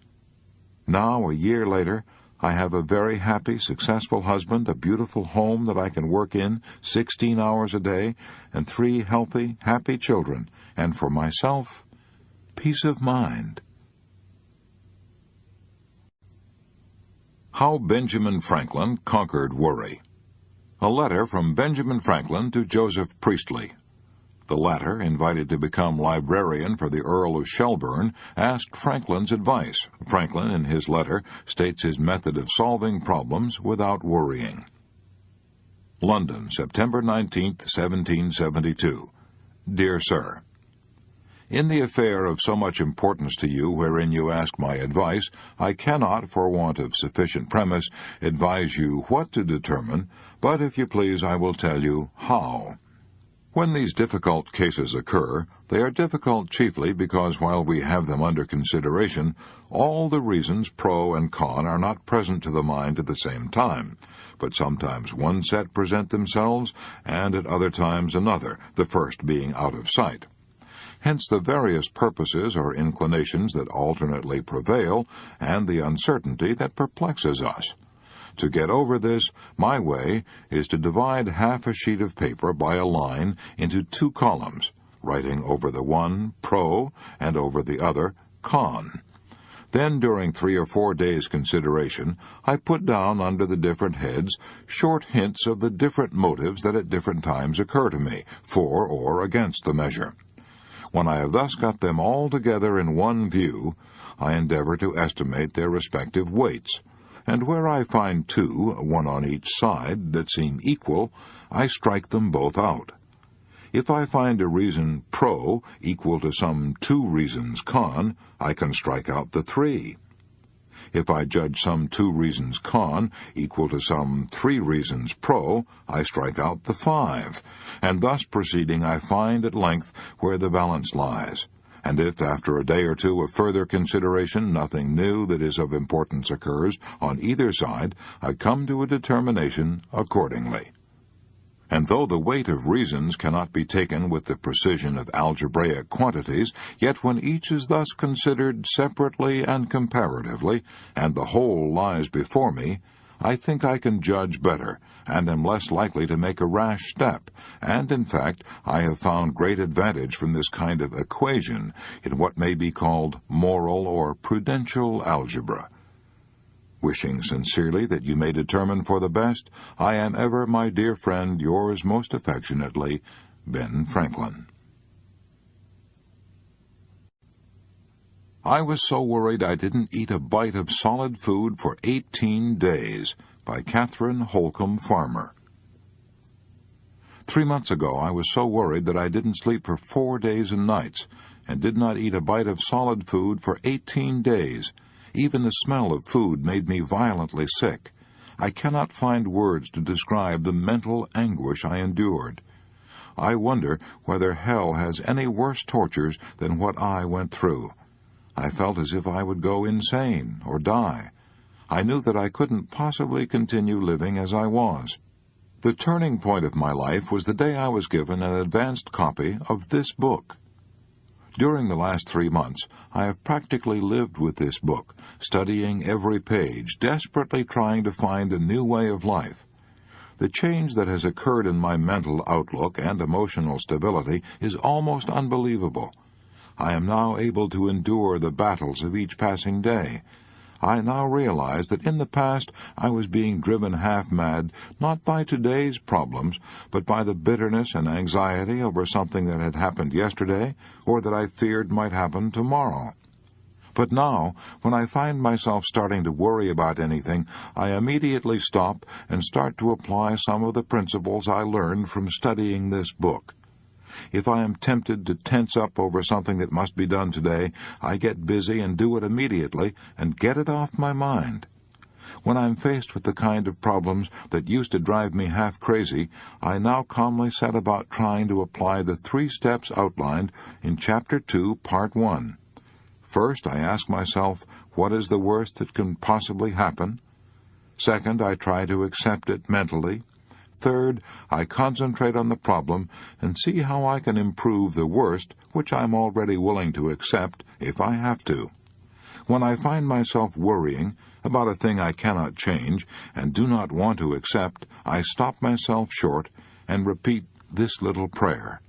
Now, a year later, I have a very happy, successful husband, a beautiful home that I can work in 16 hours a day, and 3 healthy, happy children, and for myself, peace of mind. How Benjamin Franklin Conquered Worry. A letter from Benjamin Franklin to Joseph Priestley. The latter, invited to become librarian for the Earl of Shelburne, asked Franklin's advice. Franklin, in his letter, states his method of solving problems without worrying. London, September 19, 1772. Dear Sir, In the affair of so much importance to you wherein you ask my advice, I cannot, for want of sufficient premise, advise you what to determine, but if you please I will tell you how. When these difficult cases occur, they are difficult chiefly because while we have them under consideration, all the reasons pro and con are not present to the mind at the same time, but sometimes one set present themselves, and at other times another, the first being out of sight. Hence the various purposes or inclinations that alternately prevail, and the uncertainty that perplexes us. To get over this, my way is to divide half a sheet of paper by a line into 2 columns, writing over the one pro and over the other con. Then, during 3 or 4 days' consideration, I put down under the different heads short hints of the different motives that at different times occur to me, for or against the measure. When I have thus got them all together in one view, I endeavor to estimate their respective weights, and where I find 2, one on each side, that seem equal, I strike them both out. If I find a reason pro equal to some 2 reasons con, I can strike out the 3. If I judge some 2 reasons con equal to some 3 reasons pro, I strike out the 5, and thus proceeding I find at length where the balance lies. And if, after a day or 2 of further consideration, nothing new that is of importance occurs on either side, I come to a determination accordingly. And though the weight of reasons cannot be taken with the precision of algebraic quantities, yet when each is thus considered separately and comparatively, and the whole lies before me, I think I can judge better, and am less likely to make a rash step, and, in fact, I have found great advantage from this kind of equation in what may be called moral or prudential algebra. Wishing sincerely that you may determine for the best, I am ever, my dear friend, yours most affectionately, Ben Franklin. I was so worried I didn't eat a bite of solid food for 18 days, by Catherine Holcomb Farmer. 3 months ago I was so worried that I didn't sleep for 4 days and nights, and did not eat a bite of solid food for 18 days. Even the smell of food made me violently sick. I cannot find words to describe the mental anguish I endured. I wonder whether hell has any worse tortures than what I went through. I felt as if I would go insane or die. I knew that I couldn't possibly continue living as I was. The turning point of my life was the day I was given an advanced copy of this book. During the last 3 months, I have practically lived with this book, studying every page, desperately trying to find a new way of life. The change that has occurred in my mental outlook and emotional stability is almost unbelievable. I am now able to endure the battles of each passing day. I now realize that in the past I was being driven half-mad, not by today's problems, but by the bitterness and anxiety over something that had happened yesterday, or that I feared might happen tomorrow. But now, when I find myself starting to worry about anything, I immediately stop and start to apply some of the principles I learned from studying this book. If I am tempted to tense up over something that must be done today, I get busy and do it immediately and get it off my mind. When I'm faced with the kind of problems that used to drive me half crazy, I now calmly set about trying to apply the 3 steps outlined in Chapter 2, Part 1. First, I ask myself, what is the worst that can possibly happen? Second, I try to accept it mentally. Third, I concentrate on the problem and see how I can improve the worst, which I'm already willing to accept if I have to. When I find myself worrying about a thing I cannot change and do not want to accept, I stop myself short and repeat this little prayer.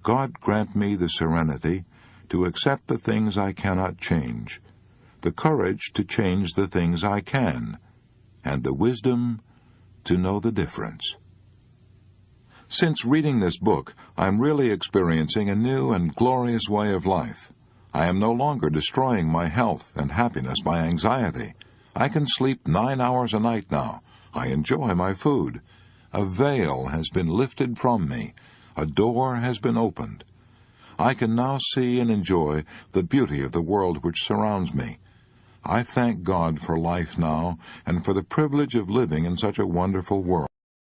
God grant me the serenity to accept the things I cannot change, the courage to change the things I can, and the wisdom to know the difference. Since reading this book, I am really experiencing a new and glorious way of life. I am no longer destroying my health and happiness by anxiety. I can sleep 9 hours a night now. I enjoy my food. A veil has been lifted from me. A door has been opened. I can now see and enjoy the beauty of the world which surrounds me. I thank God for life now and for the privilege of living in such a wonderful world.